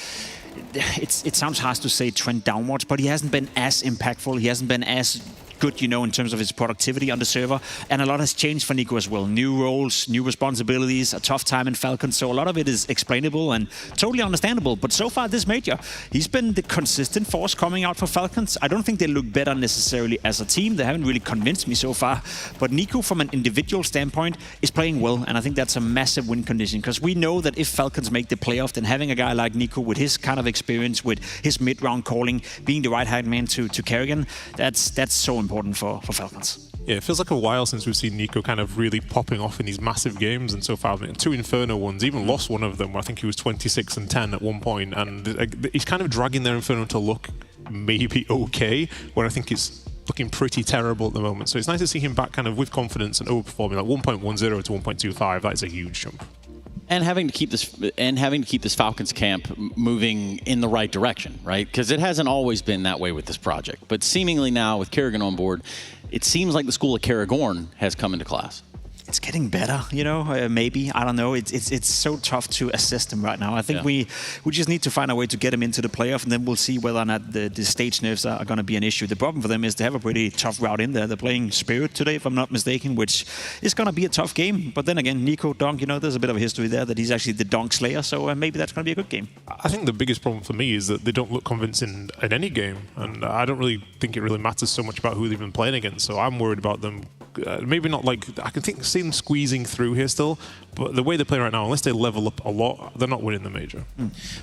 It sounds harsh to say trend downwards, but he hasn't been as impactful. He hasn't been as good, in terms of his productivity on the server. And a lot has changed for Nico as well. New roles, new responsibilities, a tough time in Falcons. So a lot of it is explainable and totally understandable. But so far this major, he's been the consistent force coming out for Falcons. I don't think they look better necessarily as a team. They haven't really convinced me so far. But Nico, from an individual standpoint, is playing well. And I think that's a massive win condition. Because we know that if Falcons make the playoff, then having a guy like Nico with his kind of experience, with his mid-round calling, being the right-hand man to Kerrigan, that's so important for Falcons. Yeah, it feels like a while since we've seen Nico kind of really popping off in these massive games, and so far 2 Inferno ones, even lost one of them where I think he was 26-10 at one point, and he's kind of dragging their Inferno to look maybe okay, where I think it's looking pretty terrible at the moment. So it's nice to see him back kind of with confidence and overperforming, like 1.10 to 1.25. That is a huge jump. And having to keep this Falcons camp moving in the right direction, right? Because it hasn't always been that way with this project. But seemingly now with Kerrigan on board, it seems like the school of Karagorn has come into class. it's getting better, you know, maybe. I don't know. It's so tough to assess them right now. I think we just need to find a way to get them into the playoff, and then we'll see whether or not the stage nerfs are going to be an issue. The problem for them is they have a pretty tough route in there. They're playing Spirit today, if I'm not mistaken, which is going to be a tough game. But then again, Nico Donk, you know, there's a bit of a history there that he's actually the Donk Slayer, so maybe that's going to be a good game. I think the biggest problem for me is that they don't look convincing in any game, and I don't really think it really matters so much about who they've been playing against, so I'm worried about them. Maybe not like, I can see them squeezing through here still, but the way they play right now, unless they level up a lot, they're not winning the major.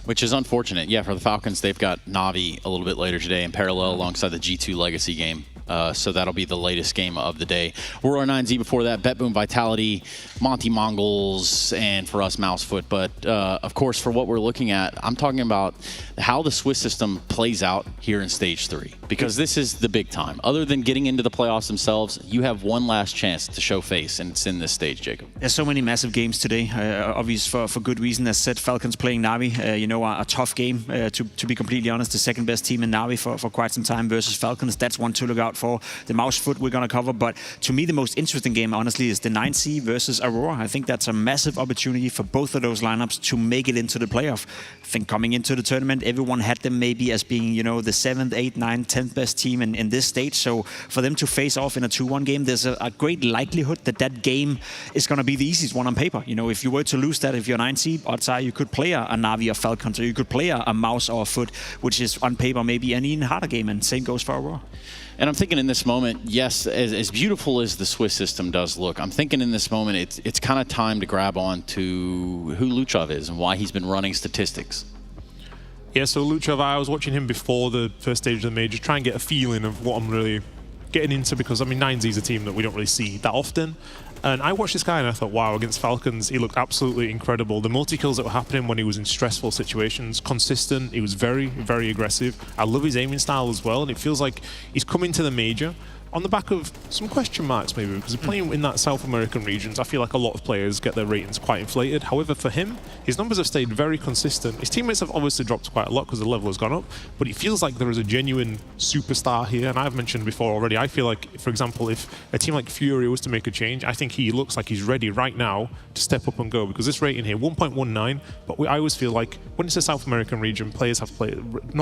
Which is unfortunate. Yeah, for the Falcons, they've got Navi a little bit later today in parallel alongside the G2 Legacy game. So that'll be the latest game of the day. Aurora 9Z before that, BetBoom, Vitality, Monty Mongols, and for us, Mousefoot. But of course, for what we're looking at, I'm talking about how the Swiss system plays out here in Stage 3. Because this is the big time. Other than getting into the playoffs themselves, you have one last chance to show face, and it's in this stage, Jacob. There's so many massive games today, obvious for good reason. As said, Falcons playing Navi, you know, a tough game, to be completely honest. The second best team in Navi for quite some time versus Falcons. That's one to look out for. The Mousefoot we're going to cover, but to me the most interesting game honestly is the 9C versus Aurora. I think that's a massive opportunity for both of those lineups to make it into the playoff. I think coming into the tournament everyone had them maybe as being, you know, the 7th, 8th, 9th, 10th best team in this stage, so for them to face off in a 2-1 game, there's a great likelihood that game is going to be the easiest one on paper. You know, if you were to lose that, if you're 9C, odds are you could play a Navi or Falcons, or you could play a MOUZ or a Foot, which is on paper maybe an even harder game, and same goes for Aurora. And I'm thinking in this moment, yes, as beautiful as the Swiss system does look, I'm thinking in this moment it's kind of time to grab on to who Luchov is and why he's been running statistics. Yeah, so Luchov, I was watching him before the first stage of the major, try and get a feeling of what I'm really getting into, because I mean 9Z is a team that we don't really see that often. And I watched this guy and I thought, wow, against Falcons, he looked absolutely incredible. The multi-kills that were happening when he was in stressful situations, consistent, he was very, very aggressive. I love his aiming style as well, and it feels like he's coming to the major on the back of some question marks maybe, because playing in that South American regions, I feel like a lot of players get their ratings quite inflated. However, for him, his numbers have stayed very consistent. His teammates have obviously dropped quite a lot because the level has gone up, but it feels like there is a genuine superstar here. And I've mentioned before already, I feel like, for example, if a team like Fury was to make a change, I think he looks like he's ready right now to step up and go, because this rating here, 1.19, but I always feel like when it's a South American region, players have played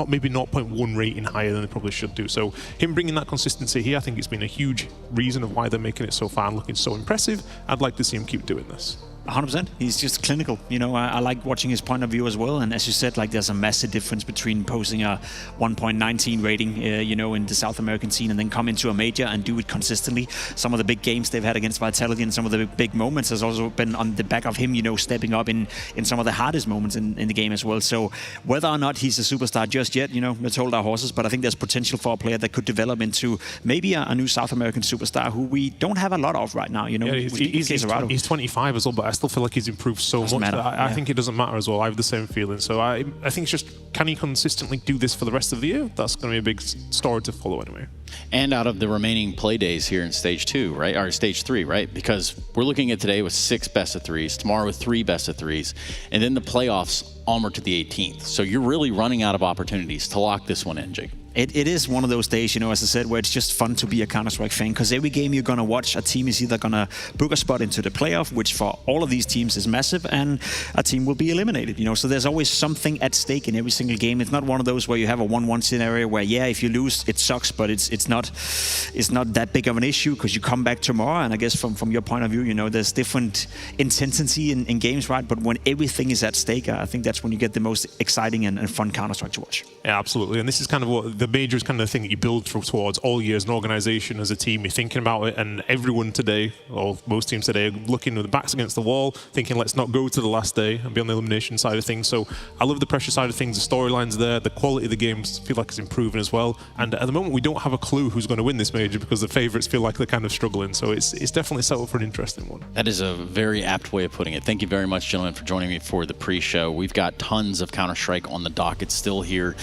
maybe 0.1 rating higher than they probably should do. So him bringing that consistency here, I think it's been a huge reason of why they're making it so far and looking so impressive. I'd like to see him keep doing this. 100%. He's just clinical. You know, I like watching his point of view as well. And as you said, like there's a massive difference between posting a 1.19 rating, you know, in the South American scene and then come into a major and do it consistently. Some of the big games they've had against Vitality and some of the big moments has also been on the back of him, you know, stepping up in some of the hardest moments in the game as well. So whether or not he's a superstar just yet, you know, let's hold our horses. But I think there's potential for a player that could develop into maybe a new South American superstar who we don't have a lot of right now. You know, yeah, he's 25 as well, but I still feel like he's improved so much that I think it doesn't matter as well. I have the same feeling. So I think it's just, can he consistently do this for the rest of the year? That's going to be a big story to follow anyway. And out of the remaining play days here in Stage 2, right? Or Stage 3, right? Because we're looking at today with 6 best of 3s, tomorrow with 3 best of 3s, and then the playoffs onward to the 18th. So you're really running out of opportunities to lock this one in, Jake. It is one of those days, you know, as I said, where it's just fun to be a Counter-Strike fan, because every game you're going to watch, a team is either going to book a spot into the playoff, which for all of these teams is massive, and a team will be eliminated, you know. So there's always something at stake in every single game. It's not one of those where you have a 1-1 scenario where, yeah, if you lose, it sucks, but it's not that big of an issue because you come back tomorrow. And I guess from your point of view, you know, there's different intensity in games, right? But when everything is at stake, I think that's when you get the most exciting and fun Counter-Strike to watch. Yeah, absolutely. And this is kind of what the major is, kind of the thing that you build towards all year as an organization, as a team. You're thinking about it, and everyone today, or most teams today, are looking with the backs against the wall, thinking let's not go to the last day and be on the elimination side of things. So I love the pressure side of things, the storylines there, the quality of the games feel like it's improving as well. And at the moment we don't have a clue who's going to win this major because the favorites feel like they're kind of struggling. So it's definitely set up for an interesting one. That is a very apt way of putting it. Thank you very much, gentlemen, for joining me for the pre-show. We've got tons of Counter-Strike on the docket still here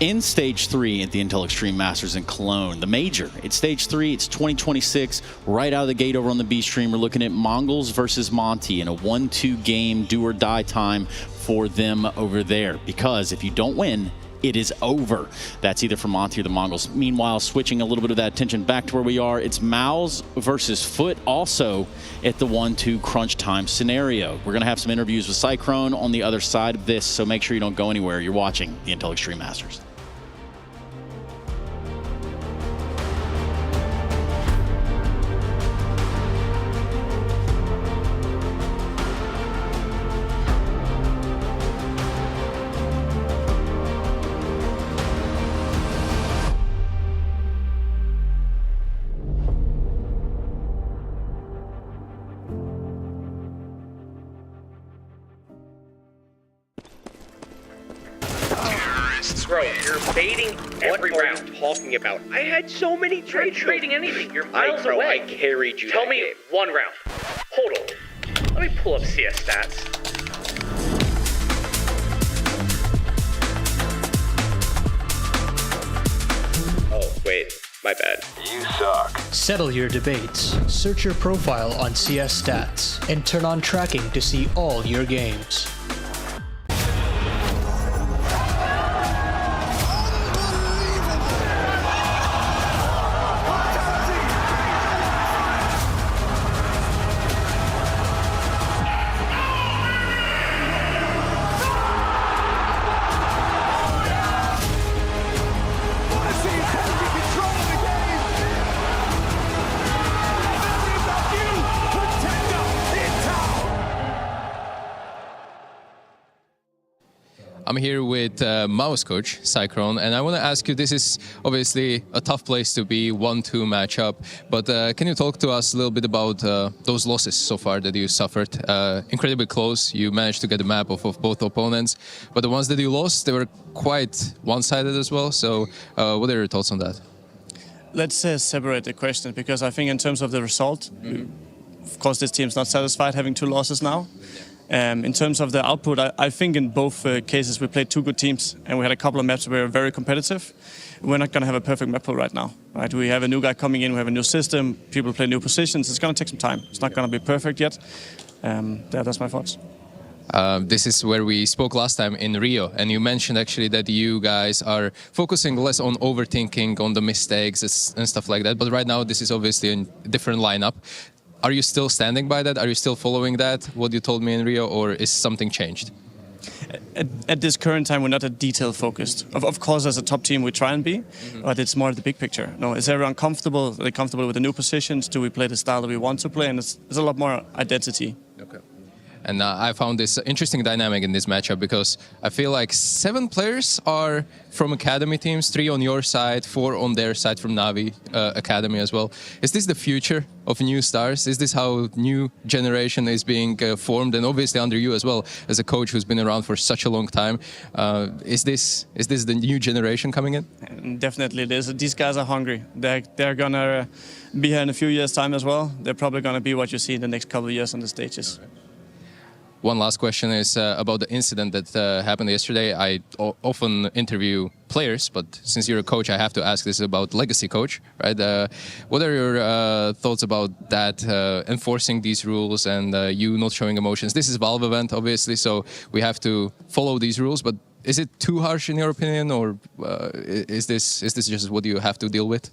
in Stage 3 at the Intel Extreme Masters in Cologne. The major, it's Stage 3, it's 2026. Right out of the gate over on the B stream, we're looking at Mongols versus Monty in a 1-2 game do or die time for them over there. Because if you don't win, it is over. That's either from Monty or the Mongols. Meanwhile, switching a little bit of that attention back to where we are, it's MOUZ versus Foot, also at the 1-2 crunch time scenario. We're going to have some interviews with Cyclone on the other side of this, so make sure you don't go anywhere. You're watching the Intel Extreme Masters. Bro, you're baiting every round. What are you talking about? I had so many trades. You're trading anything. You're miles away. I carried you. Tell me one round. Hold on. Let me pull up CS stats. Oh, wait. My bad. You suck. Settle your debates. Search your profile on CS Stats and turn on tracking to see all your games. I'm here with MOUZ coach, Cyclone, and I want to ask you, this is obviously a tough place to be, 1-2 matchup, but can you talk to us a little bit about those losses so far that you suffered? Incredibly close, you managed to get a map of both opponents, but the ones that you lost, they were quite one-sided as well, so what are your thoughts on that? Let's separate the question, because I think in terms of the result, of course this team's not satisfied having 2 losses now. In terms of the output, I think in both cases we played 2 good teams and we had a couple of maps where we were very competitive. We're not going to have a perfect map pool right now. Right? We have a new guy coming in, we have a new system, people play new positions. It's going to take some time. It's not going to be perfect yet. That's my thoughts. This is where we spoke last time in Rio, and you mentioned actually that you guys are focusing less on overthinking, on the mistakes and stuff like that. But right now, this is obviously a different lineup. Are you still standing by that? Are you still following that, what you told me in Rio, or is something changed? At this current time, we're not at detail focused. Of course, as a top team, we try and be, but it's more the big picture. No, is everyone comfortable? Are they comfortable with the new positions? Do we play the style that we want to play? And it's a lot more identity. Okay. And I found this interesting dynamic in this matchup because I feel like 7 players are from academy teams, 3 on your side, 4 on their side from Navi Academy as well. Is this the future of new stars? Is this how new generation is being formed? And obviously under you as well, as a coach who's been around for such a long time. Is this the new generation coming in? Definitely it is. These guys are hungry. They're going to be here in a few years' time as well. They're probably going to be what you see in the next couple of years on the stages. Right. One last question is about the incident that happened yesterday. I often interview players, but since you're a coach, I have to ask this about legacy coach, right? What are your thoughts about that, enforcing these rules and you not showing emotions? This is Valve event, obviously, so we have to follow these rules, but is it too harsh in your opinion, or is this just what you have to deal with?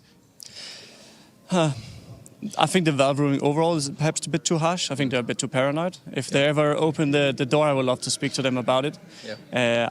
I think the Valve ruling overall is perhaps a bit too harsh. I think they're a bit too paranoid. If they ever open the door, I would love to speak to them about it. Yeah.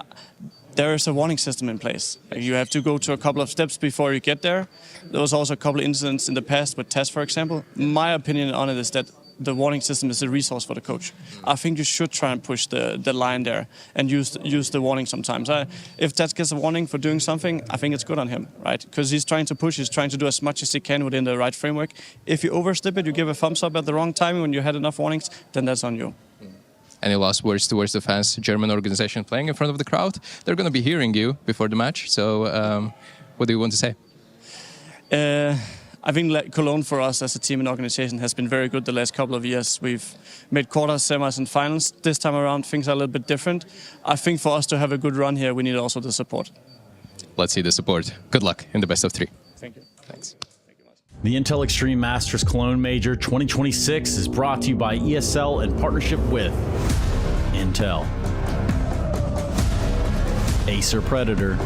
There is a warning system in place. You have to go to a couple of steps before you get there. There was also a couple of incidents in the past with Tess, for example. My opinion on it is that the warning system is a resource for the coach. I think you should try and push the line there and use the warning sometimes. If Ted gets a warning for doing something, I think it's good on him, right? Because he's trying to push, he's trying to do as much as he can within the right framework. If you overstep it, you give a thumbs up at the wrong time when you had enough warnings, then that's on you. Any last words towards the fans? German organization playing in front of the crowd. They're going to be hearing you before the match. So what do you want to say? I think Cologne for us as a team and organization has been very good the last couple of years. We've made quarters, semis and finals. This time around things are a little bit different. I think for us to have a good run here, we need also the support. Let's see the support. Good luck in the best of 3. Thank you. Thanks. The Intel Extreme Masters Cologne Major 2026 is brought to you by ESL in partnership with Intel. Acer Predator,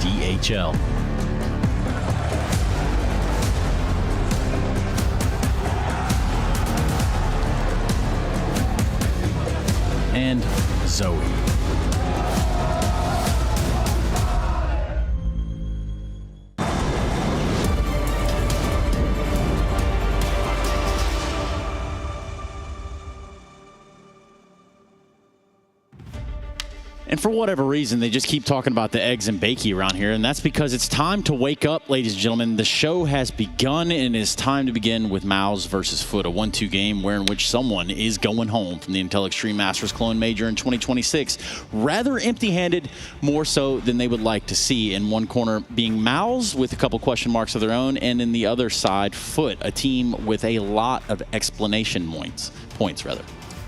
DHL. And Zoe. And for whatever reason, they just keep talking about the eggs and bakey around here, and that's because it's time to wake up, ladies and gentlemen. The show has begun, and it's time to begin with MOUZ versus Foot, a 1-2 game where in which someone is going home from the Intel Extreme Masters Cologne Major in 2026, rather empty-handed, more so than they would like to see. In one corner being MOUZ with a couple question marks of their own, and in the other side, Foot, a team with a lot of explanation points rather.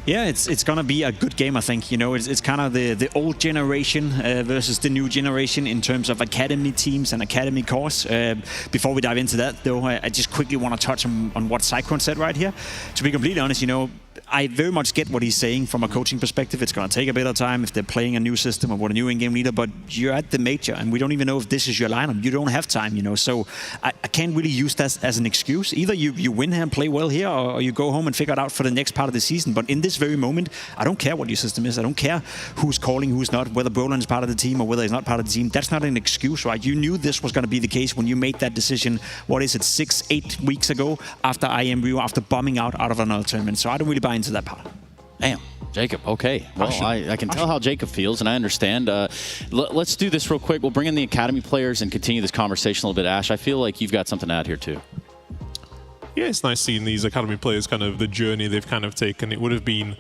Yeah, it's gonna be a good game, I think. You know, it's kind of the old generation versus the new generation in terms of academy teams and academy cores. Before we dive into that, though, I just quickly want to touch on what Cyclone said right here. To be completely honest, you know, I very much get what he's saying from a coaching perspective. It's going to take a bit of time if they're playing a new system or what a new in-game leader, but you're at the major, and we don't even know if this is your lineup. You don't have time, you know, so I can't really use that as an excuse. Either you win here and play well here, or you go home and figure it out for the next part of the season. But in this very moment, I don't care what your system is. I don't care who's calling, who's not, whether Brolan is part of the team or whether he's not part of the team. That's not an excuse, right? You knew this was going to be the case when you made that decision, what is it, 6-8 weeks ago after IEM Rio, after bombing out of another tournament. So I don't really buy into that part. Damn, Jacob. Okay. Well, I can tell how Jacob feels, and I understand. Let's do this real quick. We'll bring in the academy players and continue this conversation a little bit. Ash, I feel like you've got something to add here too. Yeah, it's nice seeing these academy players, kind of the journey they've kind of taken. It would have been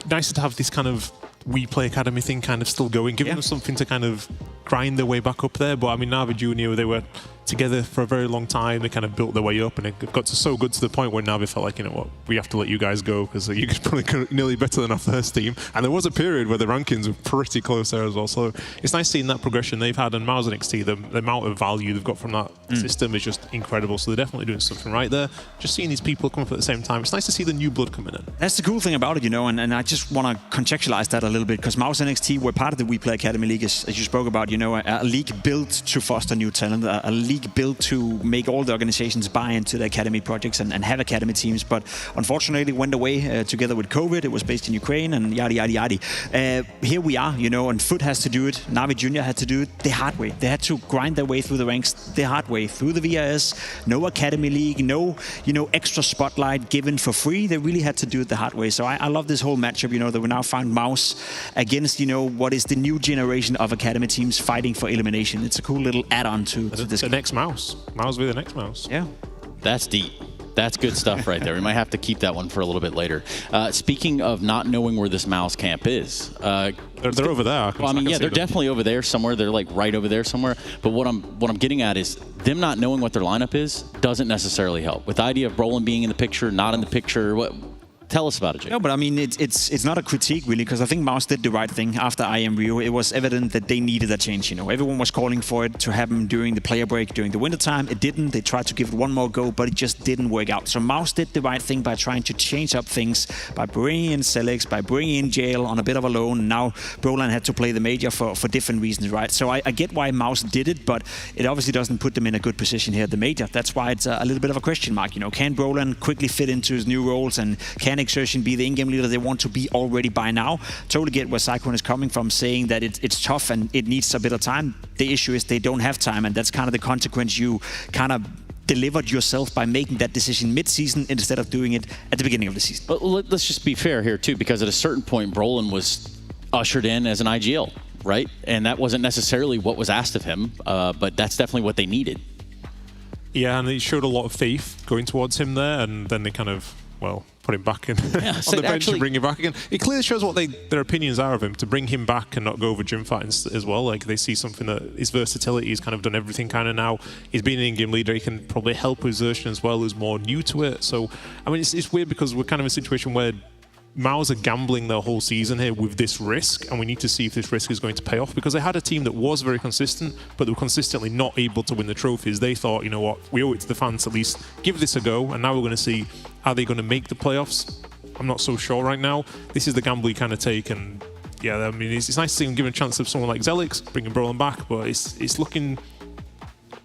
nice to have this kind of We Play Academy thing kind of still going, giving them something to kind of grind their way back up there. But I mean, Navi Junior, they were together for a very long time. They kind of built their way up, and it got so good to the point where Navi felt like, you know what, we have to let you guys go because you guys probably nearly better than our first team. And there was a period where the rankings were pretty close there as well. So it's nice seeing that progression they've had. And MOUZ and XT, the amount of value they've got from that system is just incredible. So they're definitely doing something right there. Just seeing these people come up at the same time, it's nice to see the new blood coming in. That's the cool thing about it, you know, and I just want to contextualize that a little bit, because MOUZ and XT were part of the We Play Academy League, as you spoke about, you know, a league built to foster new talent, a league built to make all the organizations buy into the academy projects and have academy teams. But unfortunately, it went away together with COVID. It was based in Ukraine and yada, yada, yada. Here we are, you know, and Foot has to do it. Navi Junior had to do it the hard way. They had to grind their way through the ranks the hard way, through the VRS, no academy league, no, you know, extra spotlight given for free. They really had to do it the hard way. So I love this whole matchup, you know, that we now found MOUZ against, you know, what is the new generation of academy teams fighting for elimination. It's a cool little add-on to this. The next MOUZ. MOUZ be the next MOUZ. Yeah. That's deep. That's good stuff right there. We might have to keep that one for a little bit later. Speaking of not knowing where this MOUZ camp is. They're over there. Well, I mean, yeah, they're definitely over there somewhere. They're like right over there somewhere. But what I'm getting at is them not knowing what their lineup is doesn't necessarily help. With the idea of Brolan being in the picture, not in the picture, what... Tell us about it, Jake. No, but I mean, it's not a critique, really, because I think MOUZ did the right thing after IEM Rio. It was evident that they needed a change, you know. Everyone was calling for it to happen during the player break, during the wintertime. It didn't. They tried to give it one more go, but it just didn't work out. So MOUZ did the right thing by trying to change up things, by bringing in Selix, by bringing in Jail on a bit of a loan. Now Brolan had to play the major for different reasons, right? So I get why MOUZ did it, but it obviously doesn't put them in a good position here at the major. That's why it's a little bit of a question mark, you know. Can Brolan quickly fit into his new roles, and can Exertion be the game leader they want to be already by now? Totally get where Cyclone is coming from, saying that it's tough and it needs a bit of time. The issue is they don't have time, and that's kind of the consequence you kind of delivered yourself by making that decision mid-season instead of doing it at the beginning of the season. But let's just be fair here too, because at a certain point Brolan was ushered in as an IGL, right? And that wasn't necessarily what was asked of him, but that's definitely what they needed. Yeah, and they showed a lot of faith going towards him there, and then they kind of, well, put him back in on the bench and bring him back again. It clearly shows what their opinions are of him, to bring him back and not go over gym fights as well. Like, they see something that his versatility, he's kind of done everything kind of now. He's been an in-game leader. He can probably help with Xertion as well, who's more new to it. So, I mean, it's weird because we're kind of in a situation where MOUZ are gambling their whole season here with this risk, and we need to see if this risk is going to pay off, because they had a team that was very consistent, but they were consistently not able to win the trophies. They thought, you know what, we owe it to the fans to at least give this a go, and now we're going to see, are they going to make the playoffs? I'm not so sure right now. This is the gamble you kind of take, and yeah, I mean, it's nice to see him given a chance of someone like Zelix, bringing Brolin back, but it's looking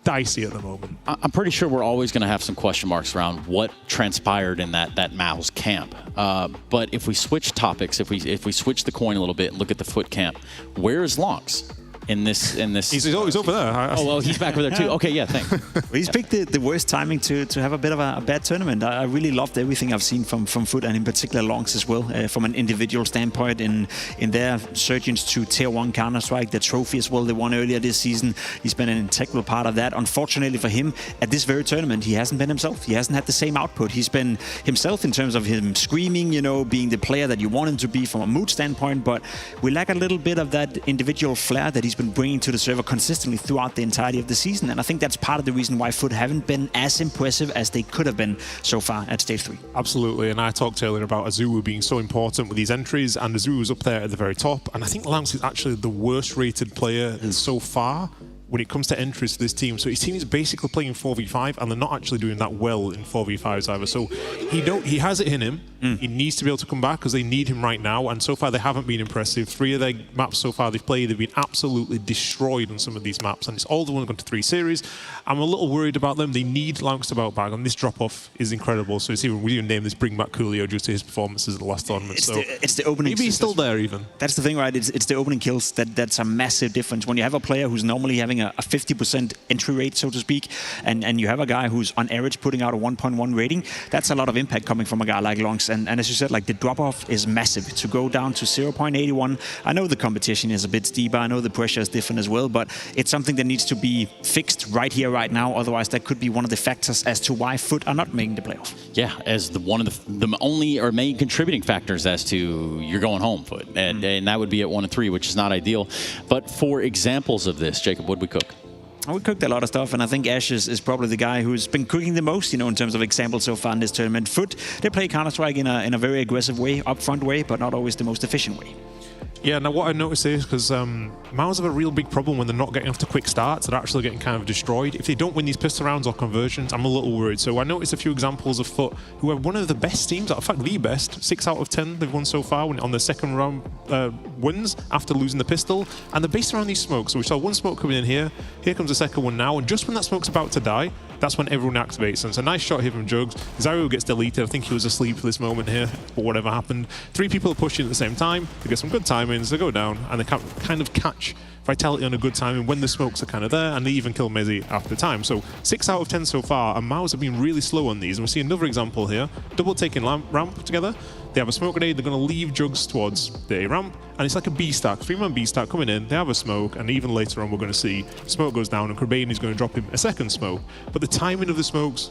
dicey at the moment. I'm pretty sure we're always going to have some question marks around what transpired in that MOUZ camp. But if we switch topics, if we switch the coin a little bit and look at the foot camp, where is Lonks in this? He's over there. Oh, well, he's back over there too. Okay, yeah, thanks. Well, he's picked the worst timing to have a bit of a bad tournament. I really loved everything I've seen from Foot, and in particular Lonks as well, from an individual standpoint in their surgeons to Tier 1 Counter-Strike, the trophy as well they won earlier this season. He's been an integral part of that. Unfortunately for him, at this very tournament, he hasn't been himself. He hasn't had the same output. He's been himself in terms of him screaming, being the player that you want him to be from a mood standpoint, but we lack a little bit of that individual flair that he's been bringing to the server consistently throughout the entirety of the season, and I think that's part of the reason why Foot haven't been as impressive as they could have been so far at Stage 3. Absolutely, and I talked earlier about Azuru being so important with these entries, and Azuru's up there at the very top, and I think Lonks is actually the worst rated player so far when it comes to entries to this team. So his team is basically playing 4v5, and they're not actually doing that well in 4v5s either. So he has it in him. He needs to be able to come back because they need him right now, and so far they haven't been impressive. 3 of their maps so far they've played, they've been absolutely destroyed on some of these maps, and it's all the ones gone to 3 series. I'm a little worried about them. They need Lonks to bounce back, and this drop-off is incredible. So it's even, we even named this Bring Back Coolio due to his performances at the last tournament. It's the opening. Maybe he's still there even. That's the thing, right? It's the opening kills that's a massive difference. When you have a player who's normally having a 50% entry rate, so to speak, and you have a guy who's on average putting out a 1.1 rating, that's a lot of impact coming from a guy like Lonks. And as you said, like, the drop-off is massive. To go down to 0.81, I know the competition is a bit steeper, I know the pressure is different as well, but it's something that needs to be fixed right here, right now. Otherwise, that could be one of the factors as to why Foot are not making the playoffs. Yeah, as one of the only or main contributing factors as to you're going home, Foot. And that would be at 1 and 3, which is not ideal. But for examples of this, Jacob, what would we cook? We cooked a lot of stuff, and I think Ash is probably the guy who's been cooking the most, in terms of examples so far in this tournament. Foot, they play Counter-Strike in a very aggressive way, upfront way, but not always the most efficient way. Yeah, now what I noticed is, because MOUZ have a real big problem when they're not getting off to quick starts, they're actually getting kind of destroyed. If they don't win these pistol rounds or conversions, I'm a little worried. So I noticed a few examples of Foot, who are one of the best teams, in fact the best, 6 out of 10 they've won so far on the second round wins after losing the pistol. And they're based around these smokes. So we saw one smoke coming in here comes the second one now, and just when that smoke's about to die, that's when everyone activates. And it's a nice shot here from Jugs. Zyro gets deleted. I think he was asleep for this moment here, or whatever happened. 3 people are pushing at the same time. They get some good timings, they go down, and they kind of catch Vitality on a good timing when the smokes are kind of there, and they even kill Mezzy after the time. So 6 out of 10 so far, and MOUZ have been really slow on these. And we see another example here. Double taking ramp together. They have a smoke grenade, they're going to leave Jugs towards the A ramp, and it's like a B stack, 3-man B stack coming in, they have a smoke, and even later on we're going to see smoke goes down and Cobain is going to drop him a second smoke. But the timing of the smokes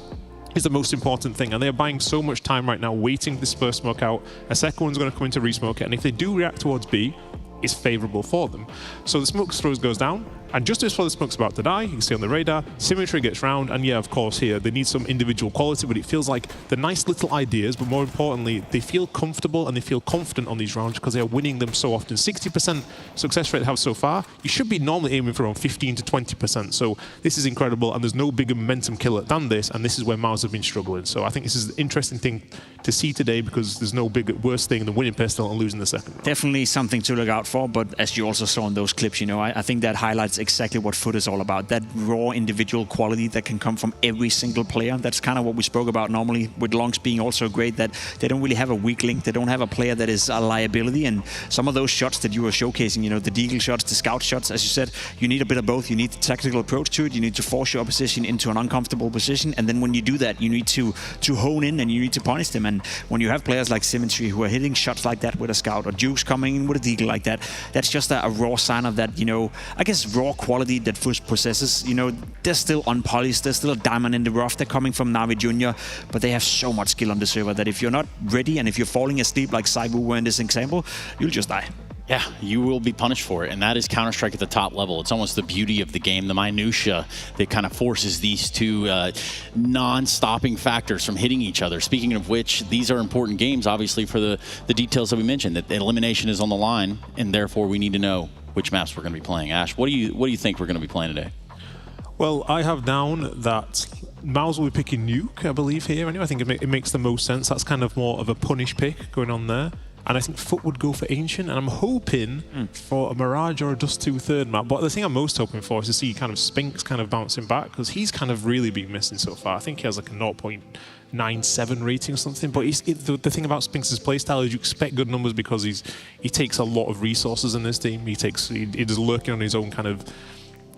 is the most important thing, and they are buying so much time right now waiting this first smoke out. A second one's going to come in to resmoke it, and if they do react towards B, it's favourable for them. So the smoke throws goes down, and just before the smoke's about to die, you can see on the radar, Symmetry gets round, and yeah, of course here, they need some individual quality, but it feels like the nice little ideas, but more importantly, they feel comfortable and they feel confident on these rounds because they are winning them so often. 60% success rate they have so far, you should be normally aiming for around 15 to 20%, so this is incredible, and there's no bigger momentum killer than this, and this is where MOUZ have been struggling. So I think this is an interesting thing to see today because there's no worse thing than winning pistol and losing the second round. Definitely something to look out for, but as you also saw in those clips, I think that highlights exactly what Foot is all about. That raw individual quality that can come from every single player. That's kind of what we spoke about normally with Lonks being also great, that they don't really have a weak link. They don't have a player that is a liability, and some of those shots that you were showcasing, the deagle shots, the scout shots, as you said, you need a bit of both. You need the tactical approach to it. You need to force your opposition into an uncomfortable position, and then when you do that, you need to hone in and you need to punish them. And when you have players like Symmetry who are hitting shots like that with a scout, or Jukes coming in with a deagle like that, that's just a raw sign of that, I guess raw quality that Foot possesses. They're still unpolished, they're still a diamond in the rough, they're coming from Navi Jr., but they have so much skill on the server that if you're not ready and if you're falling asleep like Saibu were in this example, you'll just die. Yeah, you will be punished for it, and that is Counter-Strike at the top level. It's almost the beauty of the game, the minutia that kind of forces these two non-stopping factors from hitting each other. Speaking of which, these are important games, obviously, for the details that we mentioned, that the elimination is on the line, and therefore we need to know which maps we're going to be playing. Ash, what do you think we're going to be playing today? Well, I have down that MOUZ will be picking Nuke, I believe, here. Anyway, I think it makes the most sense. That's kind of more of a punish pick going on there. And I think Foot would go for Ancient, and I'm hoping for a Mirage or a Dust 2 third map. But the thing I'm most hoping for is to see kind of Spinks kind of bouncing back, because he's kind of really been missing so far. I think he has like a 0.97 rating or something. But the thing about Spinks' playstyle is you expect good numbers because he takes a lot of resources in this team. He is lurking on his own kind of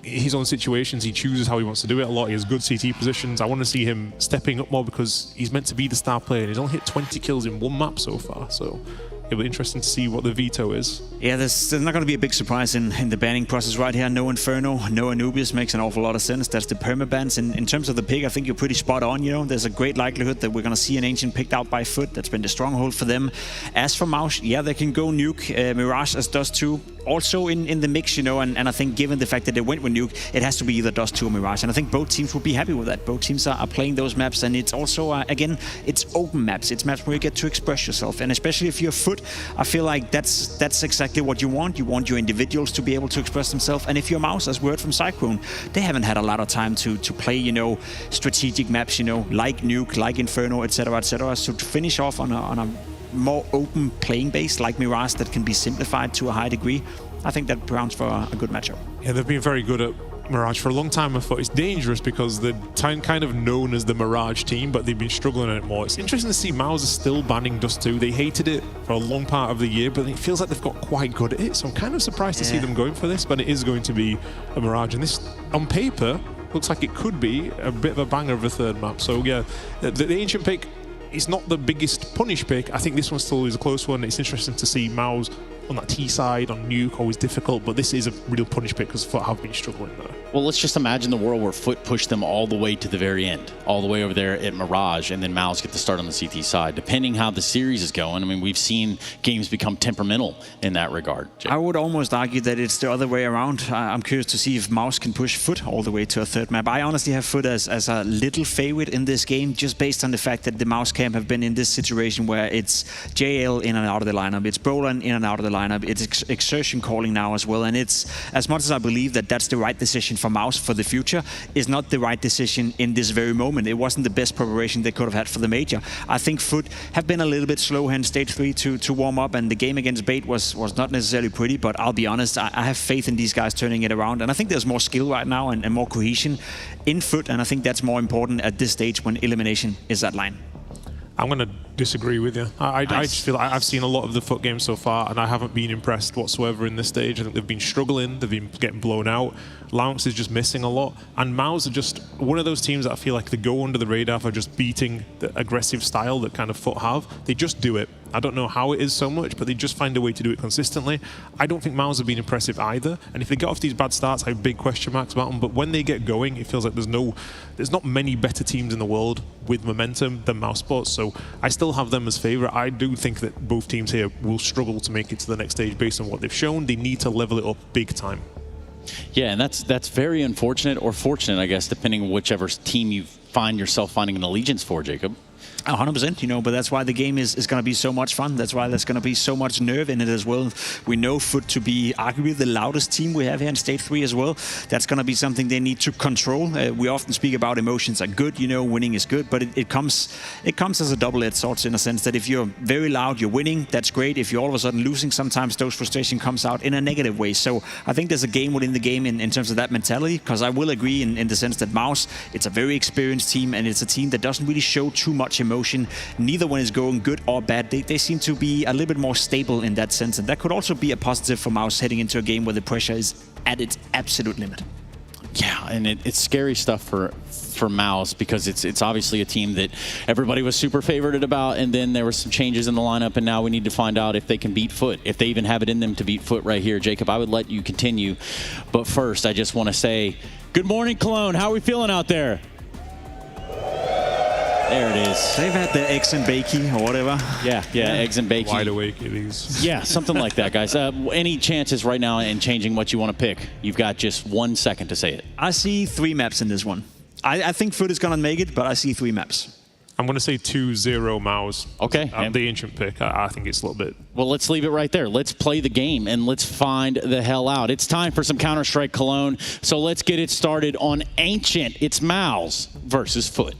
his own situations. He chooses how he wants to do it a lot. He has good CT positions. I want to see him stepping up more because he's meant to be the star player, and he's only hit 20 kills in one map so far. So it'll be interesting to see what the veto is. Yeah, there's not going to be a big surprise in the banning process right here. No Inferno, no Anubis makes an awful lot of sense. That's the permabans. In terms of the pick, I think you're pretty spot on. You know, there's a great likelihood that we're going to see an Ancient picked out by Foot. That's been the stronghold for them. As for MOUZ, yeah, they can go Nuke, Mirage as Dust 2. Also in the mix, you know, and I think given the fact that they went with Nuke, it has to be either Dust 2 or Mirage. And I think both teams will be happy with that. Both teams are playing those maps, and it's also, again, it's open maps. It's maps where you get to express yourself. And especially if you're Foot, I feel like that's exactly what you want. You want your individuals to be able to express themselves. And if you're MOUZ, as word from Cyclone, they haven't had a lot of time to play, you know, strategic maps, you know, like Nuke, like Inferno, etc., etc. So to finish off on a more open playing base like Mirage that can be simplified to a high degree, I think that grounds for a good matchup. Yeah, they've been very good at Mirage for a long time. I thought it's dangerous because they're kind of known as the Mirage team, but they've been struggling at it more. It's interesting to see MOUZ is still banning Dust 2. They hated it for a long part of the year, but it feels like they've got quite good at it. So I'm kind of surprised to see them going for this, but it is going to be a Mirage. And this, on paper, looks like it could be a bit of a banger of a third map. So yeah, the Ancient pick, it's not the biggest punish pick. I think this one still is a close one. It's interesting to see MOUZ on that T side, on Nuke, always difficult, but this is a real punish pick because Foot have been struggling there. Well, let's just imagine the world where Foot pushed them all the way to the very end, all the way over there at Mirage, and then MOUZ get the start on the CT side. Depending how the series is going, I mean, we've seen games become temperamental in that regard. I would almost argue that it's the other way around. I'm curious to see if MOUZ can push Foot all the way to a third map. I honestly have Foot as a little favorite in this game, just based on the fact that the MOUZ camp have been in this situation where it's JL in and out of the lineup, it's Brolan in and out of the lineup, it's Exertion calling now as well, and it's, as much as I believe that that's the right decision for MOUZ for the future, is not the right decision in this very moment. It wasn't the best preparation they could have had for the major. I think Foot have been a little bit slow in stage 3 to warm up, and the game against Bait was not necessarily pretty, but I'll be honest, I have faith in these guys turning it around, and I think there's more skill right now and more cohesion in Foot, and I think that's more important at this stage when elimination is at line. I'm going to disagree with you. I just feel like I've seen a lot of the Foot games so far, and I haven't been impressed whatsoever in this stage. I think they've been struggling, they've been getting blown out. Lance is just missing a lot, and MOUZ are just one of those teams that I feel like they go under the radar for just beating the aggressive style that kind of Foot have. They just do it. I don't know how it is so much, but they just find a way to do it consistently. I don't think MOUZ have been impressive either, and if they get off these bad starts, I have big question marks about them, but when they get going, it feels like there's not many better teams in the world with momentum than MOUZ Sports, so I still have them as favourite. I do think that both teams here will struggle to make it to the next stage based on what they've shown. They need to level it up big time. Yeah, and that's very unfortunate, or fortunate, I guess, depending on whichever team you find yourself finding an allegiance for, Jacob. 100%, you know, but that's why the game is going to be so much fun. That's why there's going to be so much nerve in it as well. We know Foot to be arguably the loudest team we have here in Stage 3 as well. That's going to be something they need to control. We often speak about emotions are good, you know, winning is good, but it comes as a double-edged sword in a sense that if you're very loud, you're winning, that's great. If you're all of a sudden losing, sometimes those frustration comes out in a negative way. So I think there's a game within the game in terms of that mentality, because I will agree in the sense that MOUZ, it's a very experienced team, and it's a team that doesn't really show too much emotion. Neither one is going good or bad. They seem to be a little bit more stable in that sense, and that could also be a positive for MOUZ heading into a game where the pressure is at its absolute limit. Yeah, and it's scary stuff for MOUZ, because it's obviously a team that everybody was super favorited about, and then there were some changes in the lineup, and now we need to find out if they can beat Foot, if they even have it in them to beat Foot right here. Jacob, I would let you continue, but first I just want to say good morning, Cologne. How are we feeling out there? There it is. They've had the eggs and bakey or whatever. Yeah, eggs and bakey. Wide awake it is. Yeah, something like that, guys. Any chances right now in changing what you want to pick? You've got just 1 second to say it. I see 3 maps in this one. I think Foot is going to make it, but I see 3 maps. I'm going to say 2-0 MOUZ. Okay. The Ancient pick. I think it's a little bit... Well, let's leave it right there. Let's play the game, and let's find the hell out. It's time for some Counter-Strike Cologne, so let's get it started on Ancient. It's MOUZ versus Foot.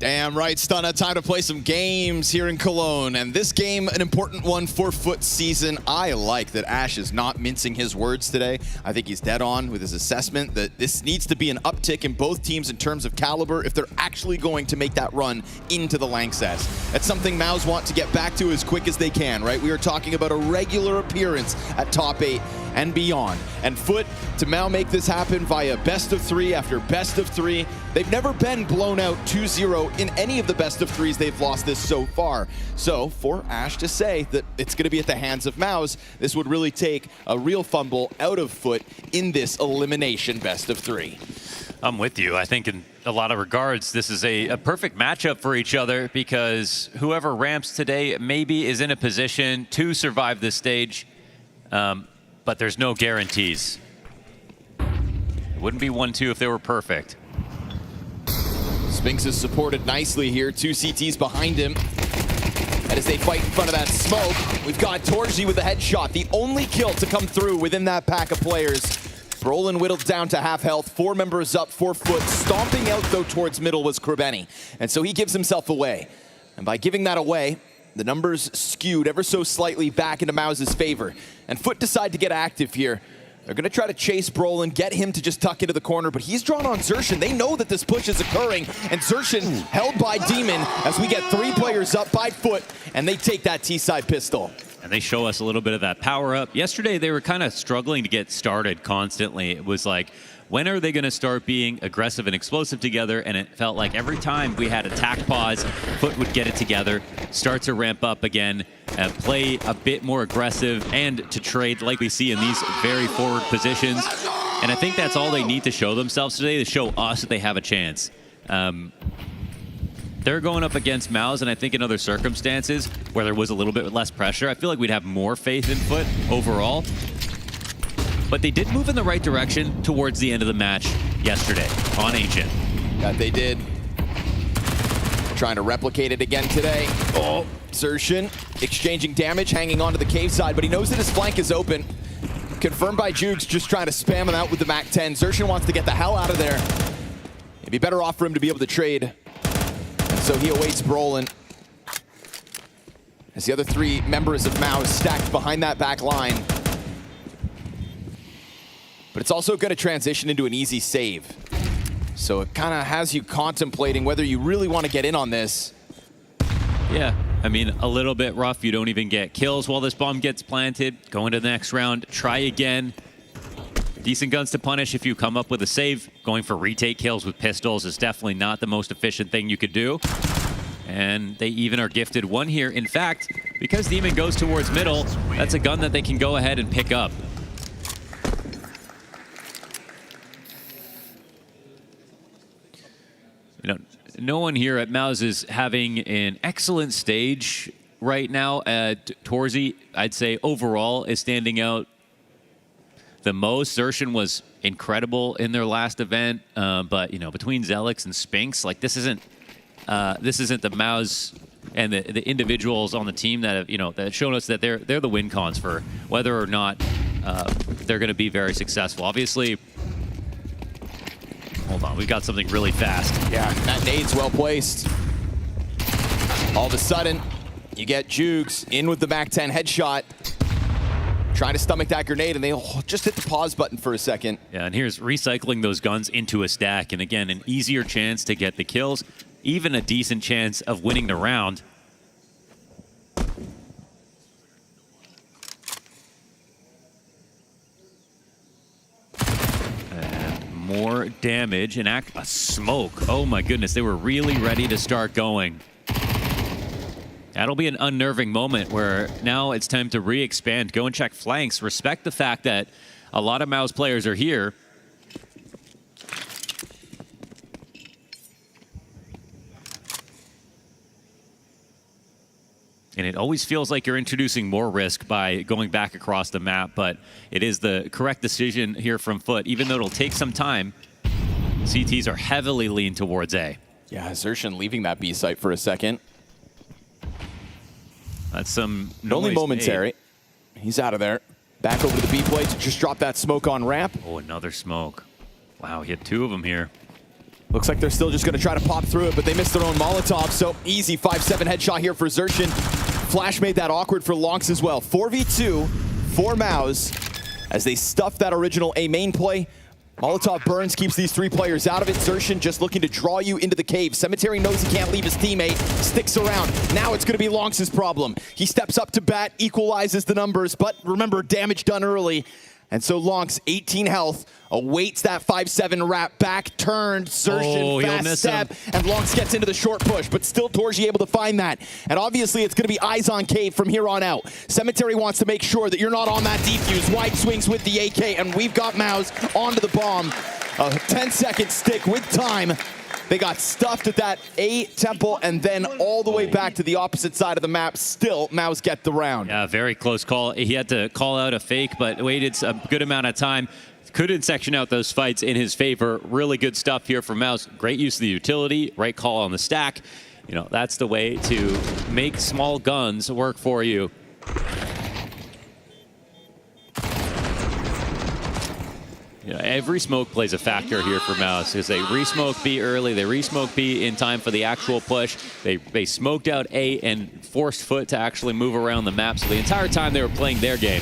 Damn right, Stunna. Time to play some games here in Cologne. And this game, an important one for Foot season. I like that Ash is not mincing his words today. I think he's dead on with his assessment that this needs to be an uptick in both teams in terms of caliber if they're actually going to make that run into the Lanxess. That's something MOUZ want to get back to as quick as they can, right? We are talking about a regular appearance at top 8 and beyond. And Foot to now make this happen via best of 3 after best of 3. They've never been blown out 2-0 in any of the best of 3s they've lost this so far. So for Ash to say that it's going to be at the hands of MOUZ, this would really take a real fumble out of Foot in this elimination best of 3. I'm with you. I think in a lot of regards, this is a perfect matchup for each other because whoever ramps today maybe is in a position to survive this stage, but there's no guarantees. It wouldn't be 1-2 if they were perfect. Spinks is supported nicely here. 2 CTs behind him. And as they fight in front of that smoke, we've got Torji with a headshot. The only kill to come through within that pack of players. Brolin whittled down to half health. 4 members up, 4 Foot. Stomping out, though, towards middle was Krabeni. And so he gives himself away. And by giving that away, the numbers skewed ever so slightly back into MOUZ's favor. And Foot decide to get active here. They're going to try to chase Brolin, get him to just tuck into the corner, but he's drawn on Xerxin. They know that this push is occurring, and Xerxin held by Demon as we get 3 players up by Foot, and they take that T-side pistol. And they show us a little bit of that power up. Yesterday, they were kind of struggling to get started constantly. It was like, when are they going to start being aggressive and explosive together? And it felt like every time we had attack pause, Foot would get it together, start to ramp up again, play a bit more aggressive, and to trade like we see in these very forward positions. And I think that's all they need to show themselves today, to show us that they have a chance. They're going up against MOUZ, and I think in other circumstances where there was a little bit less pressure, I feel like we'd have more faith in Foot overall. But they did move in the right direction towards the end of the match yesterday on Ancient. That they did. Trying to replicate it again today. Oh, Xerxin exchanging damage, hanging onto the cave side, but he knows that his flank is open. Confirmed by Jukes, just trying to spam him out with the MAC-10. Xerxin wants to get the hell out of there. It'd be better off for him to be able to trade. And so he awaits Brolin. As the other 3 members of MOUZ stacked behind that back line. But it's also going to transition into an easy save. So it kind of has you contemplating whether you really want to get in on this. Yeah, I mean, a little bit rough. You don't even get kills while this bomb gets planted. Go into the next round, try again. Decent guns to punish if you come up with a save. Going for retake kills with pistols is definitely not the most efficient thing you could do. And they even are gifted 1 here. In fact, because Demon goes towards middle, that's a gun that they can go ahead and pick up. You know, no one here at MOUZ is having an excellent stage right now. Torzi, I'd say overall, is standing out the most. Xerxin was incredible in their last event, but you know, between Zelix and Spinks, like this isn't the MOUZ and the individuals on the team that have, you know, that have shown us that they're the win cons for whether or not they're going to be very successful. Obviously. Hold on, we've got something really fast. Yeah, that nade's well placed. All of a sudden, you get Jukes in with the MAC-10 headshot. Trying to stomach that grenade, and they just hit the pause button for a second. Yeah, and here's recycling those guns into a stack. And again, an easier chance to get the kills, even a decent chance of winning the round. More damage and a smoke. Oh my goodness, they were really ready to start going. That'll be an unnerving moment where now it's time to re-expand, go and check flanks, respect the fact that a lot of MOUZ players are here. And it always feels like you're introducing more risk by going back across the map, but it is the correct decision here from Foot. Even though it'll take some time, CTs are heavily leaned towards A. Yeah, Xerxin leaving that B site for a second. That's some noise only momentary. Made. He's out of there. Back over to the B plate to just drop that smoke on ramp. Oh, another smoke. Wow, he had 2 of them here. Looks like they're still just going to try to pop through it, but they missed their own Molotov. So easy 5-7 headshot here for Xerxin. Flash made that awkward for Lonks as well. 4v2 for MOUZ as they stuff that original A main play. Molotov burns, keeps these 3 players out of it. Xerxin just looking to draw you into the cave. Cemetery knows he can't leave his teammate, sticks around. Now it's going to be Lonks' problem. He steps up to bat, equalizes the numbers, but remember, damage done early. And so Lonks, 18 health, awaits that 5-7 wrap, back turned, Xerxin, fast step, and Lonks gets into the short push, but still Torji able to find that. And obviously it's gonna be eyes on cave from here on out. Cemetery wants to make sure that you're not on that defuse. Wide swings with the AK, and we've got MOUZ onto the bomb. A 10-second stick with time. They got stuffed at that A temple and then all the way back to the opposite side of the map. Still, MOUZ get the round. Yeah, very close call. He had to call out a fake, but waited a good amount of time. Couldn't section out those fights in his favor. Really good stuff here from MOUZ. Great use of the utility, right call on the stack. You know, that's the way to make small guns work for you. You know, every smoke plays a factor here for MOUZ because they re-smoke B early, they re-smoke B in time for the actual push. They smoked out A and forced Foot to actually move around the map. So the entire time they were playing their game.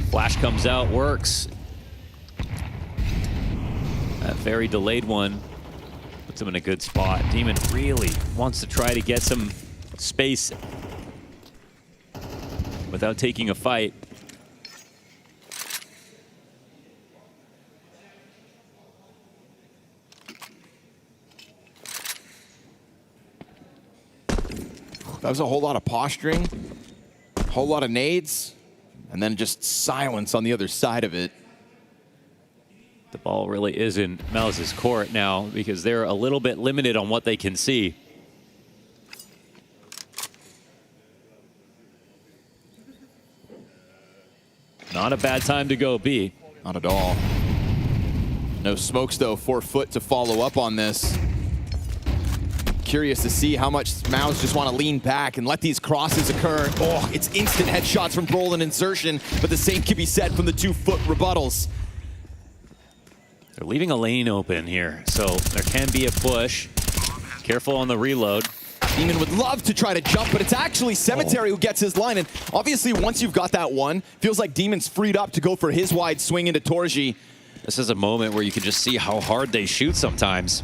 Flash comes out, works. That very delayed one puts him in a good spot. Demon really wants to try to get some space without taking a fight. That was a whole lot of posturing, a whole lot of nades, and then just silence on the other side of it. The ball really is in MOUZ's court now because they're a little bit limited on what they can see. Not a bad time to go B. Not at all. No smokes though for Foot to follow up on this. Curious to see how much MOUZ just want to lean back and let these crosses occur. Oh, it's instant headshots from Brolin and Xerxin, but the same can be said from the 2 Foot rebuttals. They're leaving a lane open here, so there can be a push. Careful on the reload. Demon would love to try to jump, but it's actually Cemetery who gets his line. And obviously, once you've got that one, feels like Demon's freed up to go for his wide swing into Torji. This is a moment where you can just see how hard they shoot sometimes.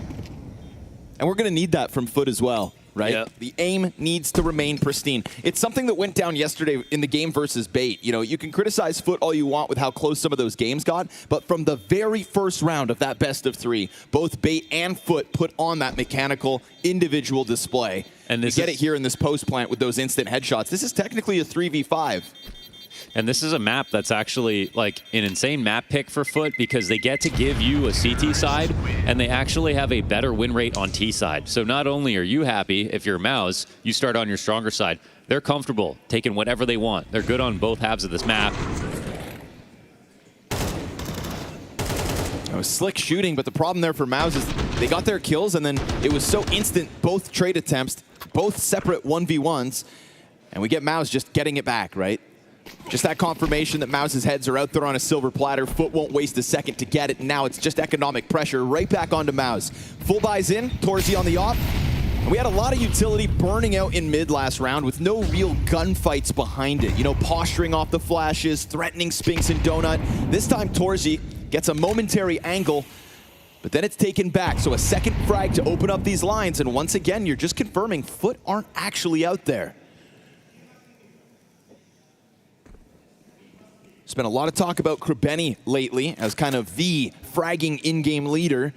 And we're going to need that from Foot as well, right? Yeah. The aim needs to remain pristine. It's something that went down yesterday in the game versus Bait. You know, you can criticize Foot all you want with how close some of those games got, but from the very first round of that best of 3, both Bait and Foot put on that mechanical individual display. And you get it here in this post plant with those instant headshots. This is technically a 3v5. And this is a map that's actually like an insane map pick for Foot because they get to give you a CT side and they actually have a better win rate on T side. So not only are you happy if you're MOUZ, you start on your stronger side. They're comfortable taking whatever they want. They're good on both halves of this map. It was slick shooting, but the problem there for MOUZ is they got their kills and then it was so instant, both trade attempts, both separate 1v1s, and we get MOUZ just getting it back, right? Just that confirmation that MOUZ's heads are out there on a silver platter. Foot won't waste a second to get it, and now it's just economic pressure right back onto MOUZ. Full buys in, Torzi on the op. And we had a lot of utility burning out in mid last round with no real gunfights behind it. You know, posturing off the flashes, threatening Spinks and Donut. This time Torzi gets a momentary angle, but then it's taken back. So a second frag to open up these lines, and once again, you're just confirming Foot aren't actually out there. There's been a lot of talk about Krabeni lately as kind of the fragging in-game leader.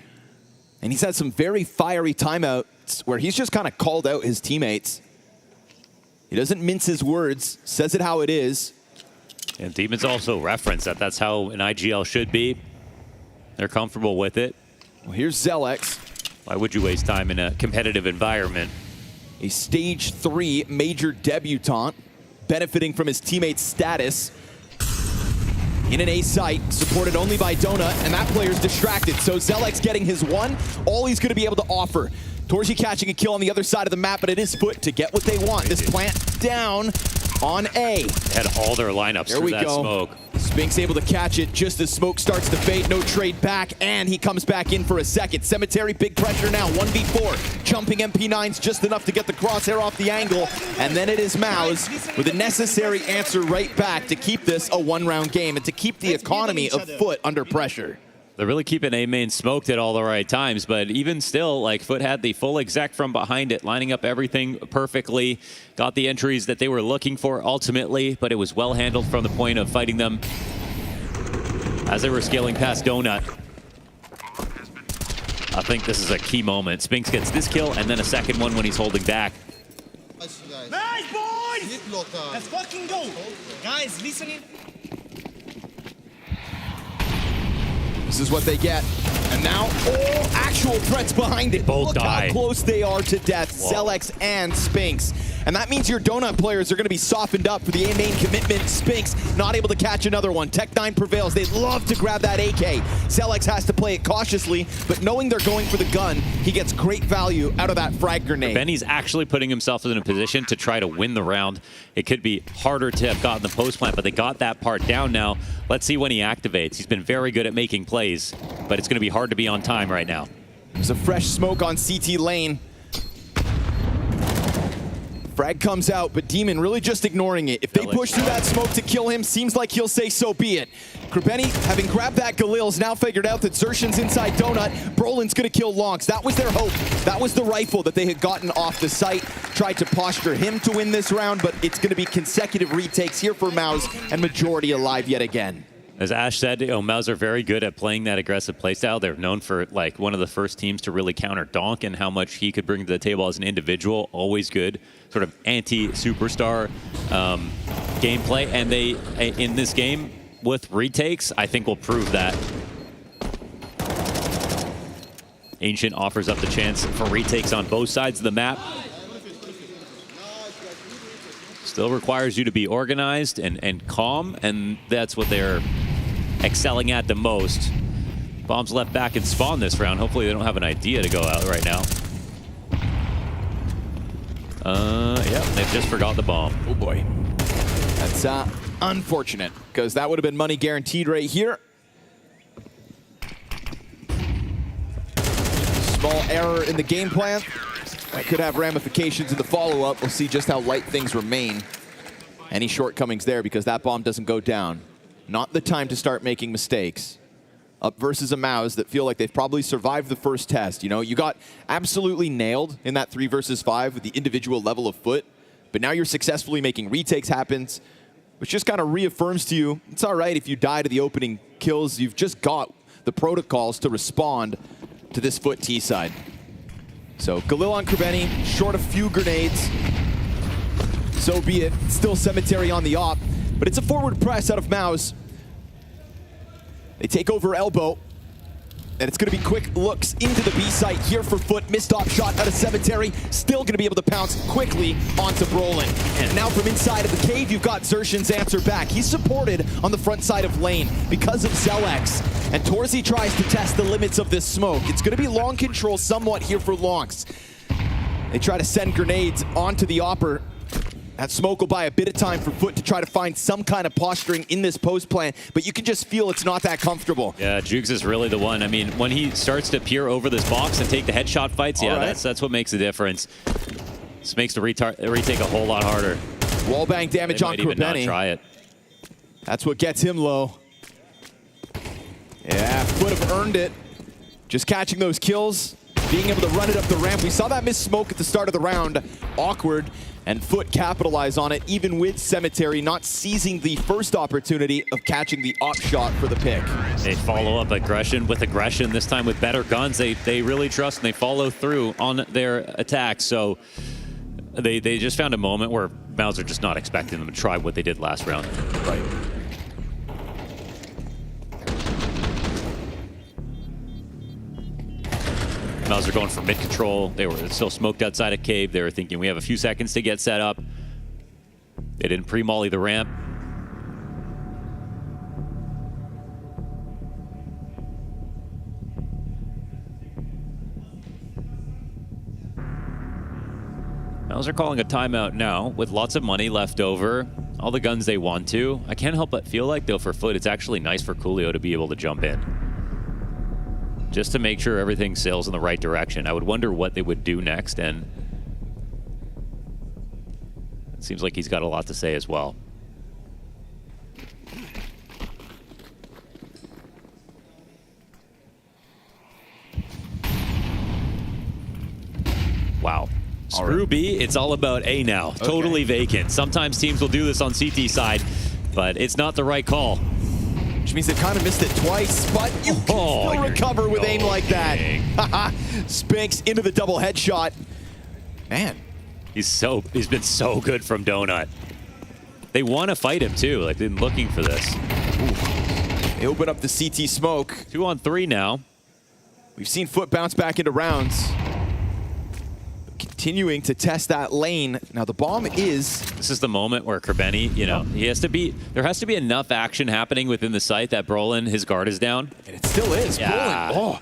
And he's had some very fiery timeouts where he's just kind of called out his teammates. He doesn't mince his words, says it how it is. And Demon's also referenced that that's how an IGL should be. They're comfortable with it. Well, here's Zelex. Why would you waste time in a competitive environment? A stage 3 major debutant, benefiting from his teammate's status. In an A site, supported only by Donut, and that player's distracted. So Zelex getting his one, all he's going to be able to offer. Torji catching a kill on the other side of the map, but it is Foot to get what they want. This plant down on A. They had all their lineups through that smoke. Spinks able to catch it just as smoke starts to fade. No trade back, and he comes back in for a second. Cemetery, big pressure now, 1v4. Jumping MP9s just enough to get the crosshair off the angle, and then it is MOUZ with a necessary answer right back to keep this a one-round game and to keep the economy of Foot under pressure. They're really keeping A-main smoked at all the right times, but even still, like, Foot had the full exec from behind it, lining up everything perfectly, got the entries that they were looking for ultimately, but it was well handled from the point of fighting them as they were scaling past Donut. I think this is a key moment. Spinks gets this kill and then a second one when he's holding back. Nice, boys! Let's fucking go! Guys, listening. This is what they get. And now all actual threats behind it. Both Look die. how close they are to death, Celex and Spinks. And that means your Donut players are going to be softened up for the A-main commitment. Spinks not able to catch another one. Tech9 prevails. They'd love to grab that AK. Celex has to play it cautiously, but knowing they're going for the gun, he gets great value out of that frag grenade. Benny's actually putting himself in a position to try to win the round. It could be harder to have gotten the post plant, but they got that part down now. Let's see when he activates. He's been very good at making plays, but it's going to be hard to be on time right now. There's a fresh smoke on CT lane. Frag comes out, but Demon really just ignoring it. If they push through that smoke to kill him, seems like he'll say so be it. Krabeni, having grabbed that Galil's, now figured out that Xerxion's inside Donut. Brolin's gonna kill Lonks. That was their hope. That was the rifle that they had gotten off the site. Tried to posture him to win this round, but it's gonna be consecutive retakes here for MOUZ, and majority alive yet again. As Ash said, MOUZ are very good at playing that aggressive playstyle. They're known for, like, one of the first teams to really counter Donk and how much he could bring to the table as an individual. Always good, sort of anti-superstar gameplay. And they, in this game, with retakes, I think will prove that. Ancient offers up the chance for retakes on both sides of the map. Still requires you to be organized and calm, and that's what they're excelling at the most. Bombs left back and spawn this round. Hopefully they don't have an idea to go out right now. Yeah, they've just forgot the bomb. Oh boy. That's unfortunate, because that would have been money guaranteed right here. Small error in the game plan. That could have ramifications in the follow-up. We'll see just how light things remain. Any shortcomings there, because that bomb doesn't go down. Not the time to start making mistakes. Up versus a MOUZ that feel like they've probably survived the first test. You know, you got absolutely nailed in that 3 versus 5 with the individual level of Foot, but now you're successfully making retakes happen, which just kind of reaffirms to you, it's all right if you die to the opening kills. You've just got the protocols to respond to this Foot T side. So Galil on Krabeni, short a few grenades. So be it. Still Cemetery on the op, but it's a forward press out of MOUZ. They take over elbow, and it's going to be quick looks into the B site here for Foot. Missed off shot out of Cemetery, still going to be able to pounce quickly onto Brolin. And now from inside of the cave, you've got Xerxion's answer back. He's supported on the front side of lane because of Celex. And Torzi tries to test the limits of this smoke. It's going to be long control somewhat here for Lonks. They try to send grenades onto the Opper. That smoke will buy a bit of time for Foot to try to find some kind of posturing in this post plan, but you can just feel it's not that comfortable. Yeah, Jukes is really the one. I mean, when he starts to peer over this box and take the headshot fights, yeah, right. that's what makes the difference. This makes the retake a whole lot harder. Wallbang damage on Krabeni. Even not try it. That's what gets him low. Yeah, Foot have earned it. Just catching those kills, being able to run it up the ramp. We saw that miss smoke at the start of the round. Awkward. And Foot capitalize on it, even with Cemetery not seizing the first opportunity of catching the op shot for the pick. They follow up aggression with aggression, this time with better guns. They really trust and they follow through on their attacks. So they just found a moment where MOUZ are just not expecting them to try what they did last round. Right. MOUZ are going for mid control. They were still smoked outside a cave. They were thinking we have a few seconds to get set up. They didn't pre-molly the ramp. MOUZ are calling a timeout now with lots of money left over. all the guns they want to. I can't help but feel like, though, for Foot, it's actually nice for Coolio to be able to jump in. Just to make sure everything sails in the right direction. I would wonder what they would do next, and it seems like he's got a lot to say as well. Wow. Screw B, it's all about A now. Okay. Totally vacant. Sometimes teams will do this on CT side, but it's not the right call. Which means they kind of missed it twice, but you can still recover with aim like that. Spinks into the double headshot. Man. He's been so good from Donut. They want to fight him too, like they're looking for this. Ooh. They open up the CT smoke. 2 on 3 now. We've seen Foot bounce back into rounds. Continuing to test that lane. Now the bomb is... This is the moment where Kerbeni, you know, there has to be enough action happening within the site that Brolin, his guard is down. And it still is. Yeah. Brolin,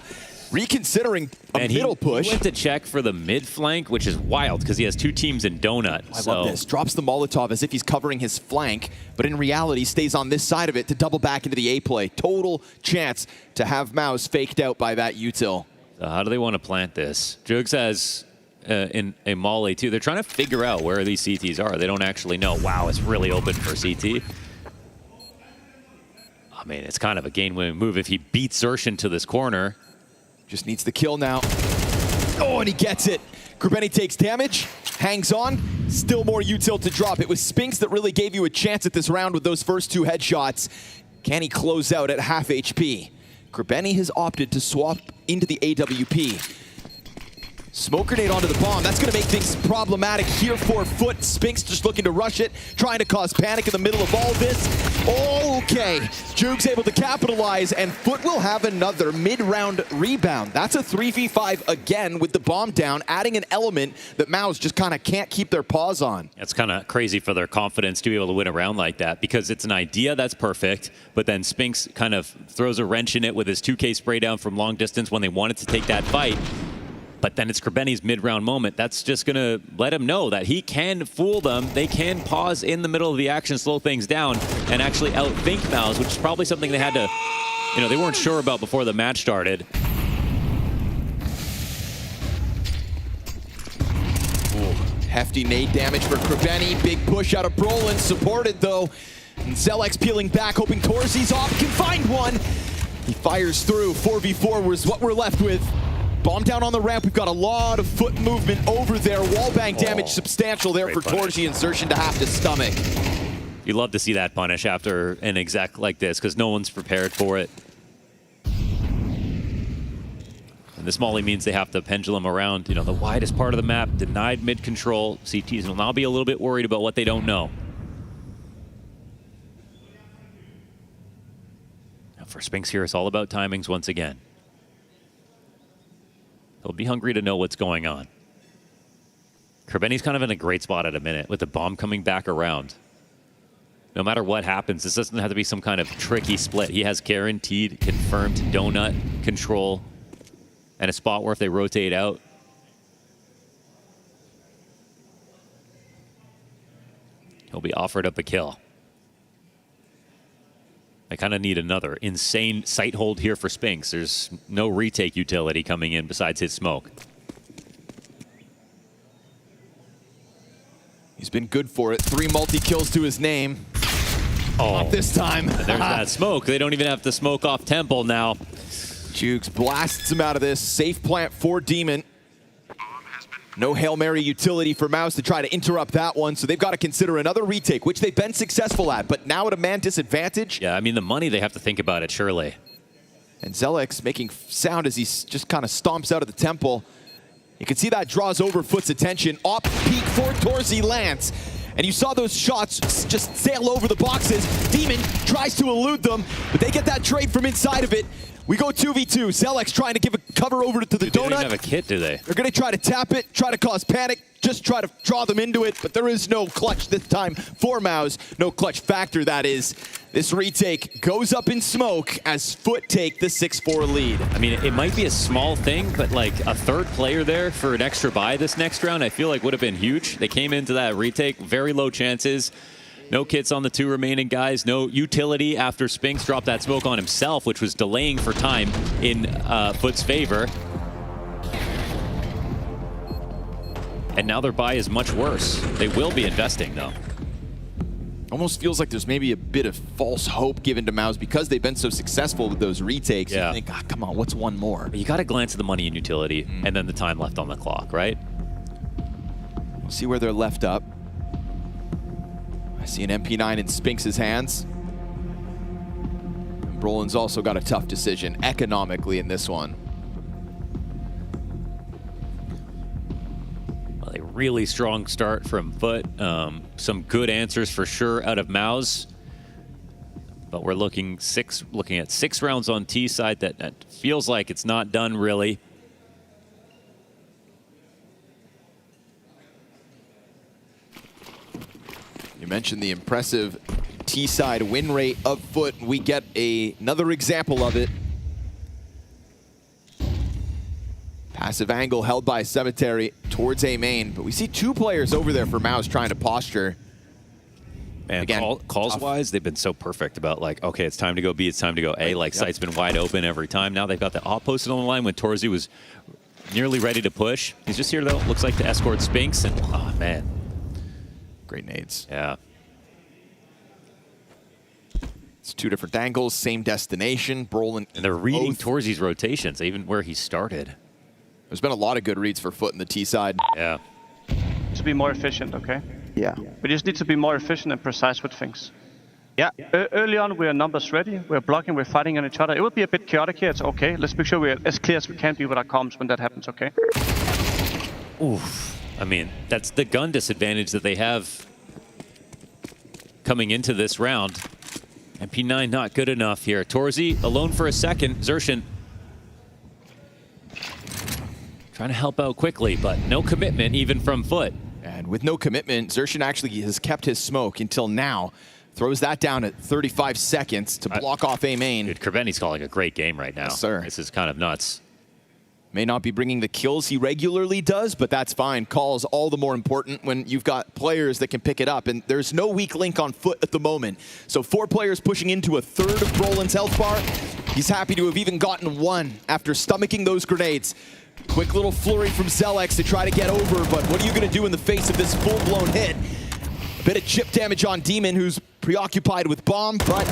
reconsidering a middle push. He went to check for the mid flank, which is wild because he has 2 teams in Donut. I love this. Drops the Molotov as if he's covering his flank, but in reality stays on this side of it to double back into the A play. Total chance to have MOUZ faked out by that util. So how do they want to plant this? Jugs has... in a Molly too. They're trying to figure out where these CTs are. They don't actually know. Wow, it's really open for CT. I mean, it's kind of a game-winning move if he beats Zershin to this corner. Just needs the kill now. Oh, and he gets it. Kerbeni takes damage, hangs on. Still more util to drop. It was Spinks that really gave you a chance at this round with those first 2 headshots. Can he close out at half HP? Kerbeni has opted to swap into the AWP. Smoke grenade onto the bomb. That's going to make things problematic here for Foot. Spinks just looking to rush it, trying to cause panic in the middle of all this. Okay, Juke's able to capitalize, and Foot will have another mid-round rebound. That's a 3v5 again with the bomb down, adding an element that MOUZ just kind of can't keep their paws on. It's kind of crazy for their confidence to be able to win a round like that because it's an idea that's perfect, but then Spinks kind of throws a wrench in it with his 2K spray down from long distance when they wanted to take that fight. But then it's Kerbeni's mid-round moment. That's just going to let him know that he can fool them. They can pause in the middle of the action, slow things down, and actually outthink MOUZ, which is probably something they had to, you know, they weren't sure about before the match started. Ooh, hefty nade damage for Kerbeni. Big push out of Brolin, supported though. And Zelex peeling back, hoping Torzi's off, can find one. He fires through. 4v4 was what we're left with. Bomb down on the ramp. We've got a lot of foot movement over there. Wallbang damage substantial there for Torzi and Zershin to have to stomach. You love to see that punish after an exec like this because no one's prepared for it. And this molly means they have to pendulum around, you know, the widest part of the map, denied mid-control. CTs will now be a little bit worried about what they don't know. Now for Spinks here, it's all about timings once again. They'll be hungry to know what's going on. Kerbeni's kind of in a great spot at a minute with the bomb coming back around. No matter what happens, this doesn't have to be some kind of tricky split. He has guaranteed, confirmed donut control and a spot where if they rotate out, he'll be offered up a kill. I kind of need another insane sight hold here for Spinks. There's no retake utility coming in besides his smoke. He's been good for it. 3 multi-kills to his name. Oh, not this time. There's that smoke. They don't even have to smoke off Temple now. Jukes blasts him out of this. Safe plant for Demon. No Hail Mary utility for MOUZ to try to interrupt that one, so they've got to consider another retake, which they've been successful at, but now at a man disadvantage. Yeah, I mean, the money, they have to think about it, surely. And Zelex making sound as he just kind of stomps out of the temple. You can see that draws over Foot's attention. Op peek for Torzi lands. And you saw those shots just sail over the boxes. Demon tries to elude them, but they get that trade from inside of it. We go 2v2. Zelex trying to give a cover over to the donut. They don't even have a kit, do they? They're going to try to tap it, try to cause panic, just try to draw them into it, but there is no clutch this time for MOUZ. No clutch factor, that is. This retake goes up in smoke as Foot take the 6-4 lead. I mean, it might be a small thing, but like a third player there for an extra buy this next round, I feel like would have been huge. They came into that retake, very low chances. No kits on the 2 remaining guys. No utility after Spinks dropped that smoke on himself, which was delaying for time in Foot's favor. And now their buy is much worse. They will be investing, though. Almost feels like there's maybe a bit of false hope given to MOUZ because they've been so successful with those retakes. Yeah. You think, ah, come on, what's one more? You got to glance at the money and utility and then the time left on the clock, right? We'll see where they're left up. I see an MP9 in Spinks' hands. And Brolin's also got a tough decision economically in this one. Well, a really strong start from Foot. Some good answers for sure out of MOUZ. But we're looking at 6 rounds on T side. That feels like it's not done really. You mentioned the impressive T-side win rate of Foot. We get another example of it. Passive angle held by Cemetery towards A main, but we see 2 players over there for MOUZ trying to posture. And again, calls-wise, they've been so perfect about like, okay, it's time to go B, it's time to go A. Like, site's been wide open every time. Now they've got the op posted on the line when Torzy was nearly ready to push. He's just here, though. Looks like to escort Spinks, and oh, man. Great nades. Yeah. It's 2 different angles, same destination. Brolin. And they're reading Torzy's rotations, even where he started. There's been a lot of good reads for Foot in the T side. Yeah. To be more efficient, okay? Yeah. We just need to be more efficient and precise with things. Yeah. Early on, we are numbers ready. We're blocking, we're fighting on each other. It will be a bit chaotic here. It's okay. Let's make sure we're as clear as we can be with our comms when that happens, okay? Oof. I mean, that's the gun disadvantage that they have coming into this round. MP9 not good enough here. Torzy alone for a second. Xerxin trying to help out quickly, but no commitment even from Foot. And with no commitment, Xerxin actually has kept his smoke until now. Throws that down at 35 seconds to block off A main. Dude, Krabeni's calling a great game right now. Yes, sir. This is kind of nuts. May not be bringing the kills he regularly does, but that's fine. Calls all the more important when you've got players that can pick it up, and there's no weak link on Foot at the moment. So 4 players pushing into a third of Brolin's health bar. He's happy to have even gotten 1 after stomaching those grenades. Quick little flurry from Zelex to try to get over, but what are you going to do in the face of this full-blown hit? A bit of chip damage on Demon, who's preoccupied with bomb, but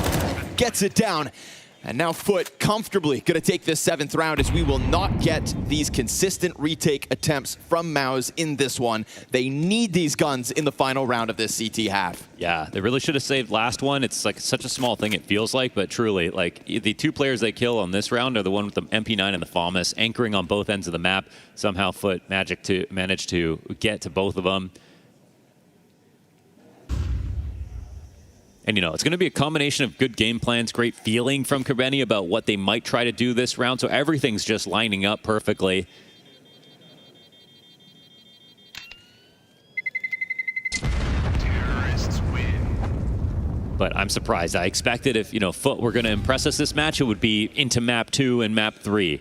gets it down. And now Foot comfortably going to take this 7th round, as we will not get these consistent retake attempts from MOUZ in this one. They need these guns in the final round of this CT half. Yeah, they really should have saved last one. It's like such a small thing it feels like, but truly, like the 2 players they kill on this round are the one with the MP9 and the FAMAS, anchoring on both ends of the map. Somehow Foot managed to get to both of them. And, you know, it's going to be a combination of good game plans, great feeling from Krabeni about what they might try to do this round. So everything's just lining up perfectly. Terrorists win. But I'm surprised. I expected if, you know, Foot were going to impress us this match, it would be into map 2 and map 3.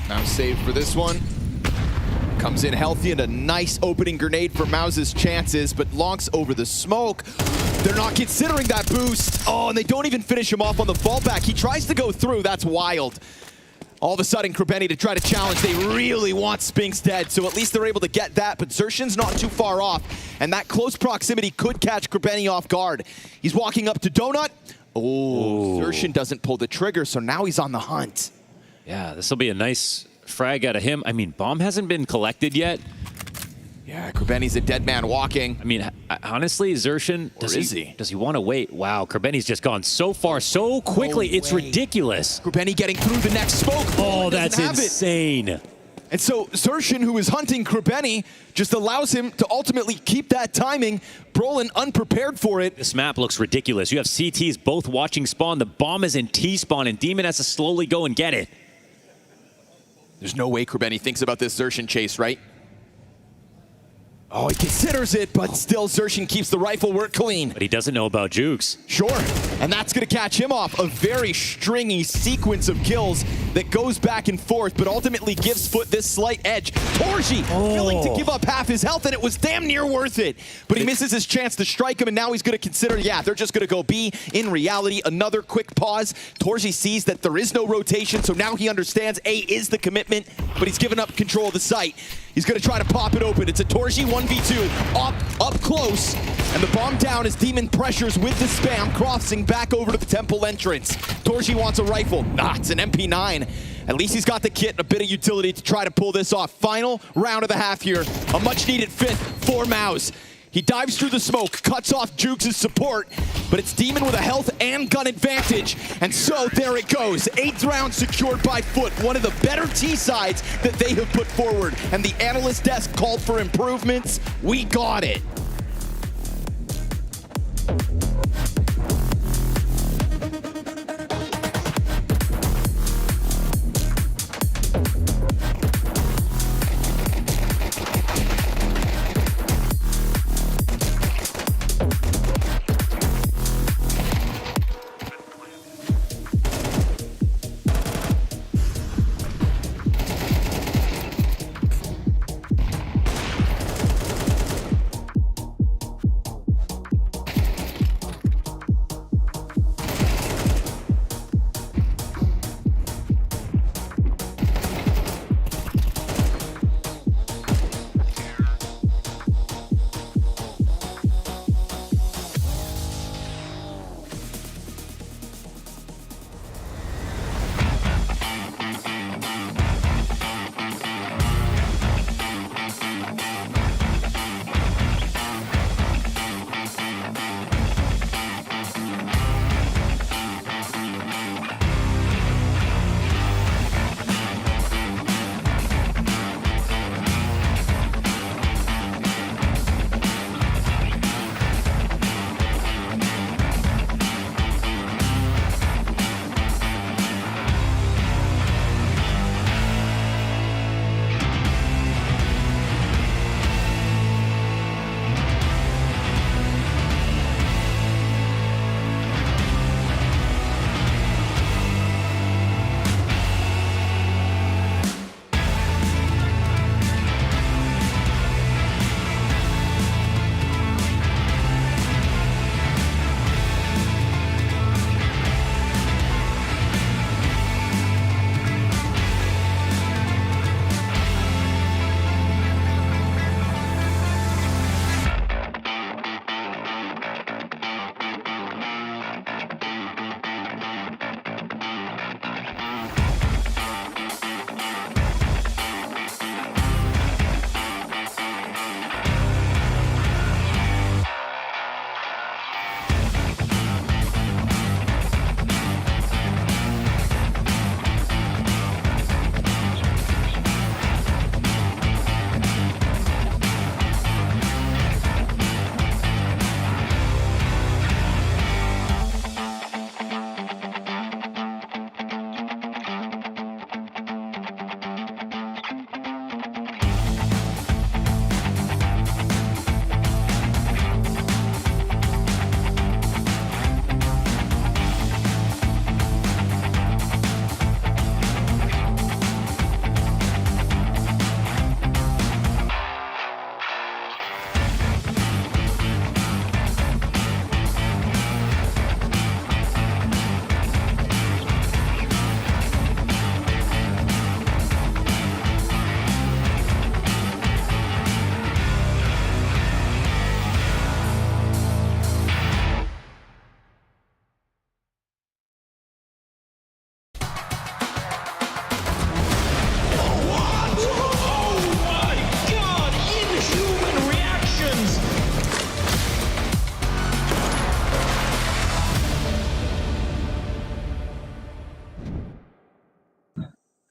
Now saved for this one. Comes in healthy and a nice opening grenade for MOUZ's chances, but Lonks over the smoke. They're not considering that boost. Oh, and they don't even finish him off on the fallback. He tries to go through. That's wild. All of a sudden, Krabeni to try to challenge. They really want Spinks dead, so at least they're able to get that, but Xerxin's not too far off, and that close proximity could catch Krabeni off guard. He's walking up to Donut. Oh, Xerxin doesn't pull the trigger, so now he's on the hunt. Yeah, this will be a nice frag out of him. I mean, bomb hasn't been collected yet. Yeah, Krabeni's a dead man walking. I mean, honestly, Xerxin, does he want to wait? Wow, Krabeni's just gone so far so quickly. It's ridiculous. Krabeni getting through the next smoke. Oh, that's insane. And so Zershin, who is hunting Krabeni, just allows him to ultimately keep that timing. Brolin unprepared for it. This map looks ridiculous. You have CTs both watching spawn. The bomb is in T-spawn, and Demon has to slowly go and get it. There's no way Krabeni thinks about this Zershin chase, right? Oh, he considers it, but still Zershin keeps the rifle work clean. But he doesn't know about Jukes. Sure, and that's going to catch him off. A very stringy sequence of kills that goes back and forth, but ultimately gives Foot this slight edge. Torji willing to give up half his health, and it was damn near worth it. But he misses his chance to strike him, and now he's going to consider, yeah, they're just going to go B. In reality, another quick pause. Torji sees that there is no rotation, so now he understands A is the commitment, but he's given up control of the site. He's going to try to pop it open. It's a Torji 1v2, up close, and the bomb down as Demon pressures with the spam, crossing back over to the temple entrance. Torji wants a rifle. Nah, it's an MP9. At least he's got the kit and a bit of utility to try to pull this off. Final round of the half here. A much-needed fifth for MOUZ. He dives through the smoke, cuts off Jukes' support, but it's Demon with a health and gun advantage. And so there it goes. 8th round secured by Foot, one of the better T-sides that they have put forward. And the analyst desk called for improvements. We got it.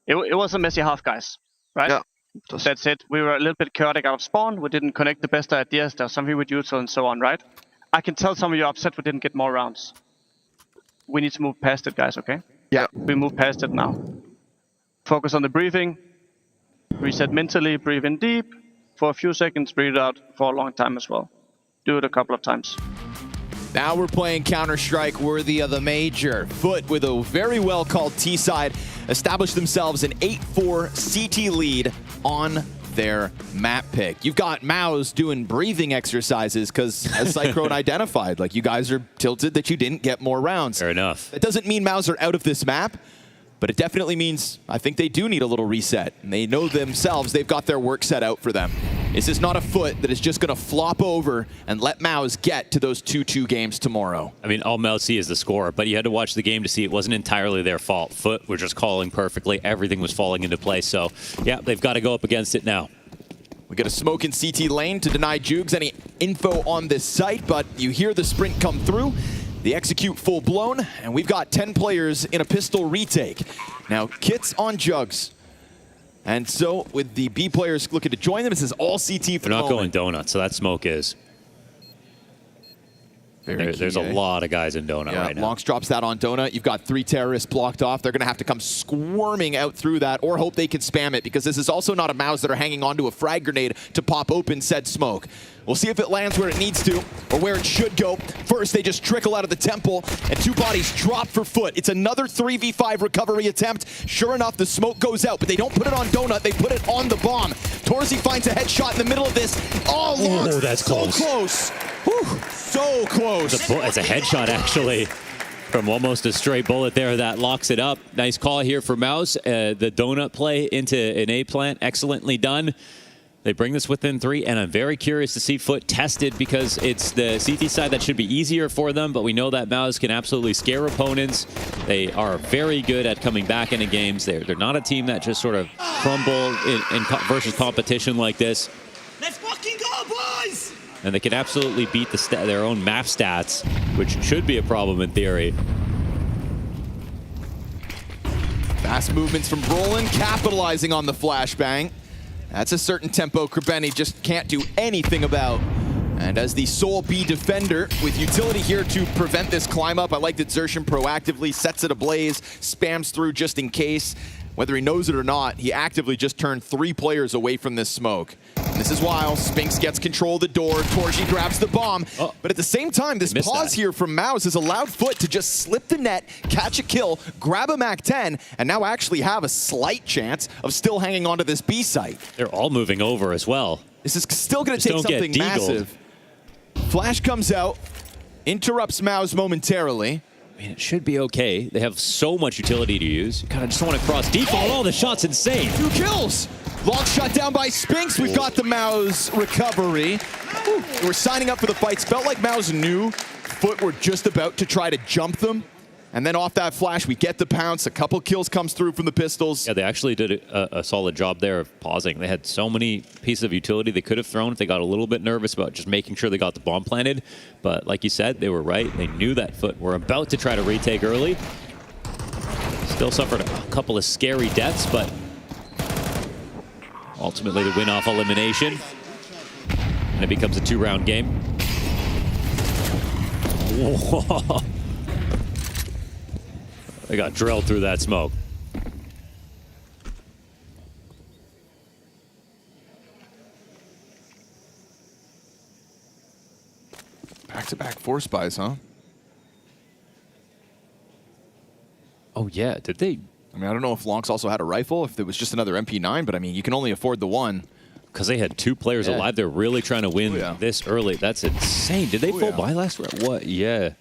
It was a messy half, guys. right? Yeah. That's it. We were a little bit chaotic out of spawn. We didn't connect the best ideas. There's something with util and so on, right? I can tell some of you are upset we didn't get more rounds. We need to move past it, guys, okay? Yeah. We move past it now. Focus on the breathing. Reset mentally, breathe in deep. For a few seconds, breathe out for a long time as well. Do it a couple of times. Now we're playing Counter-Strike worthy of the major. Foot with a very well-called T-side established themselves an 8-4 CT lead on their map pick. You've got MOUZ doing breathing exercises because, as Cyclone identified, like you guys are tilted that you didn't get more rounds. Fair enough. That doesn't mean MOUZ are out of this map, but it definitely means I think they do need a little reset. And they know themselves they've got their work set out for them. This is not a Foot that is just going to flop over and let MOUZ get to those 2-2 games tomorrow. I mean, all MOUZ see is the score, but you had to watch the game to see it wasn't entirely their fault. Foot were just calling perfectly. Everything was falling into place. So, yeah, they've got to go up against it now. We got a smoke in CT lane to deny Jugs any info on this site, but you hear the sprint come through. The execute full blown, and we've got 10 players in a pistol retake. Now, Kits on Jugs. And so, with the B players looking to join them, this is all CT for They're not going donut, so that smoke is. There's a lot of guys in donut right now. Lonks drops that on donut. You've got 3 terrorists blocked off. They're going to have to come squirming out through that or hope they can spam it because this is also not a MOUZ that are hanging onto a frag grenade to pop open said smoke. We'll see if it lands where it needs to or where it should go. First, they just trickle out of the temple and 2 bodies drop for Foot. It's another 3v5 recovery attempt. Sure enough, the smoke goes out, but they don't put it on donut. They put it on the bomb. Torzi finds a headshot in the middle of this. Oh, Lonks, that's so close. Whew, so close. It's a headshot, actually, from almost a straight bullet there. That locks it up. Nice call here for MOUZ. The donut play into an A plant, excellently done. They bring this within 3, and I'm very curious to see Foot tested because it's the CT side that should be easier for them, but we know that MOUZ can absolutely scare opponents. They are very good at coming back into games. They're not a team that just sort of crumble versus competition like this. Let's fucking go, boys! And they can absolutely beat their own map stats, which should be a problem in theory. Fast movements from Brolin, capitalizing on the flashbang. That's a certain tempo Krebeni just can't do anything about. And as the sole B defender, with utility here to prevent this climb up, I like that Xerxin proactively sets it ablaze, spams through just in case. Whether he knows it or not, he actively just turned 3 players away from this smoke. And this is while Spinks gets control of the door, Torji grabs the bomb. But at the same time, this pause here from MOUZ has allowed Foot to just slip the net, catch a kill, grab a MAC-10, and now actually have a slight chance of still hanging onto this B site. They're all moving over as well. This is still going to take something massive. Flash comes out, interrupts MOUZ momentarily. I mean, it should be okay. They have so much utility to use. You kind of just want to cross default. Oh, the shot's insane. 2 kills. Long shot down by Spinks. We've got the MOUZ recovery. We're signing up for the fights. Felt like MOUZ knew Foot were just about to try to jump them. And then off that flash, we get the pounce. A couple kills comes through from the pistols. Yeah, they actually did a solid job there of pausing. They had so many pieces of utility they could have thrown if they got a little bit nervous about just making sure they got the bomb planted. But like you said, they were right. They knew that Foot were about to try to retake early. Still suffered a couple of scary deaths, but ultimately the win off elimination. And it becomes a 2-round game. Whoa. They got drilled through that smoke. Back-to-back 4 spies, huh? Oh, yeah. Did they? I mean, I don't know if Lonks also had a rifle, if it was just another MP9, but I mean, you can only afford the one. Because they had 2 players alive. They're really trying to win this early. That's insane. Did they full buy last round? What? Yeah.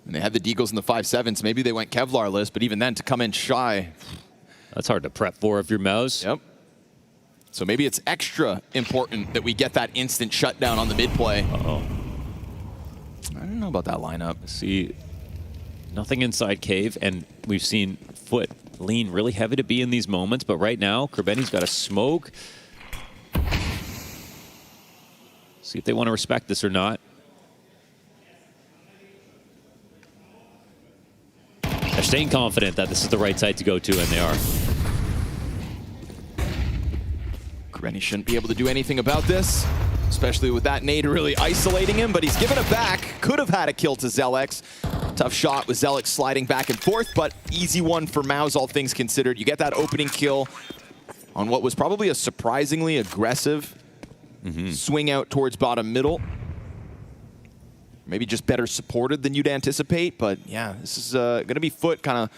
And they had the Deagles and the 5.7s. Maybe they went Kevlar list, but even then, to come in shy. That's hard to prep for if you're MOUZ. Yep. So maybe it's extra important that we get that instant shutdown on the mid play. Uh-oh. I don't know about that lineup. See, nothing inside cave, and we've seen Foot lean really heavy to be in these moments, but right now, Krebeni's got a smoke. See if they want to respect this or not. They're staying confident that this is the right side to go to, and they are. Rennie shouldn't be able to do anything about this, especially with that nade really isolating him, but he's given it back. Could have had a kill to Zelix. Tough shot with Zelix sliding back and forth, but easy one for MOUZ, all things considered. You get that opening kill on what was probably a surprisingly aggressive swing out towards bottom middle. Maybe just better supported than you'd anticipate, but yeah, this is going to be Foot kind of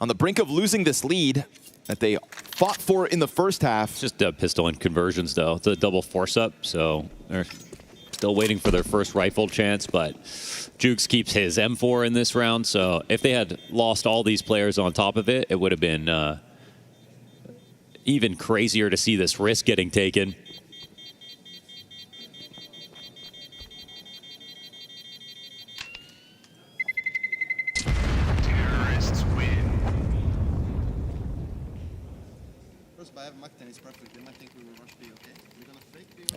on the brink of losing this lead that they fought for in the first half. It's just pistol and conversions, though. It's a double force-up, so they're still waiting for their first rifle chance, but Jukes keeps his M4 in this round, so if they had lost all these players on top of it, it would have been even crazier to see this risk getting taken.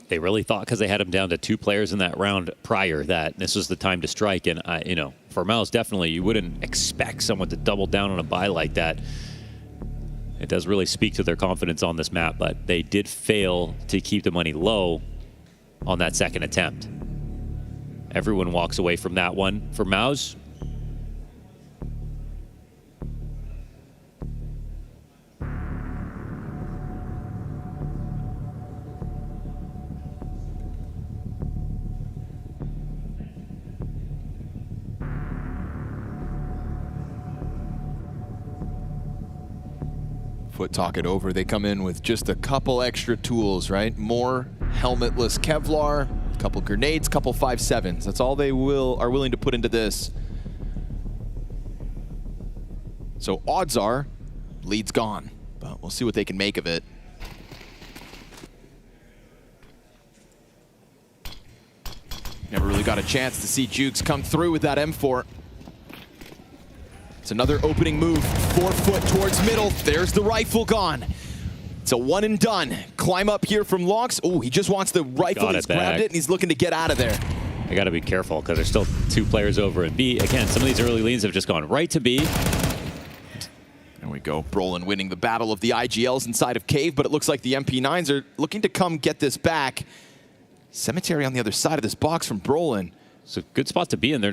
They really thought, because they had him down to 2 players in that round prior, that this was the time to strike. And, you know, for MOUZ, definitely, you wouldn't expect someone to double down on a buy like that. It does really speak to their confidence on this map, but they did fail to keep the money low on that second attempt. Everyone walks away from that one. For MOUZ, Foot talk it over. They come in with just a couple extra tools, right? More helmetless Kevlar, a couple grenades, couple 5.7s. That's all they are willing to put into this. So odds are, lead's gone, but we'll see what they can make of it. Never really got a chance to see Jukes come through with that M4. It's another opening move, 4 Foot towards middle. There's the rifle gone. It's a one and done. Climb up here from Locks. Oh, he just wants the rifle. He's grabbed it and he's looking to get out of there. I got to be careful because there's still 2 players over in B. Again, some of these early leads have just gone right to B. There we go. Brolin winning the battle of the IGLs inside of Cave, but it looks like the MP9s are looking to come get this back. Cemetery on the other side of this box from Brolin. It's a good spot to be in. They're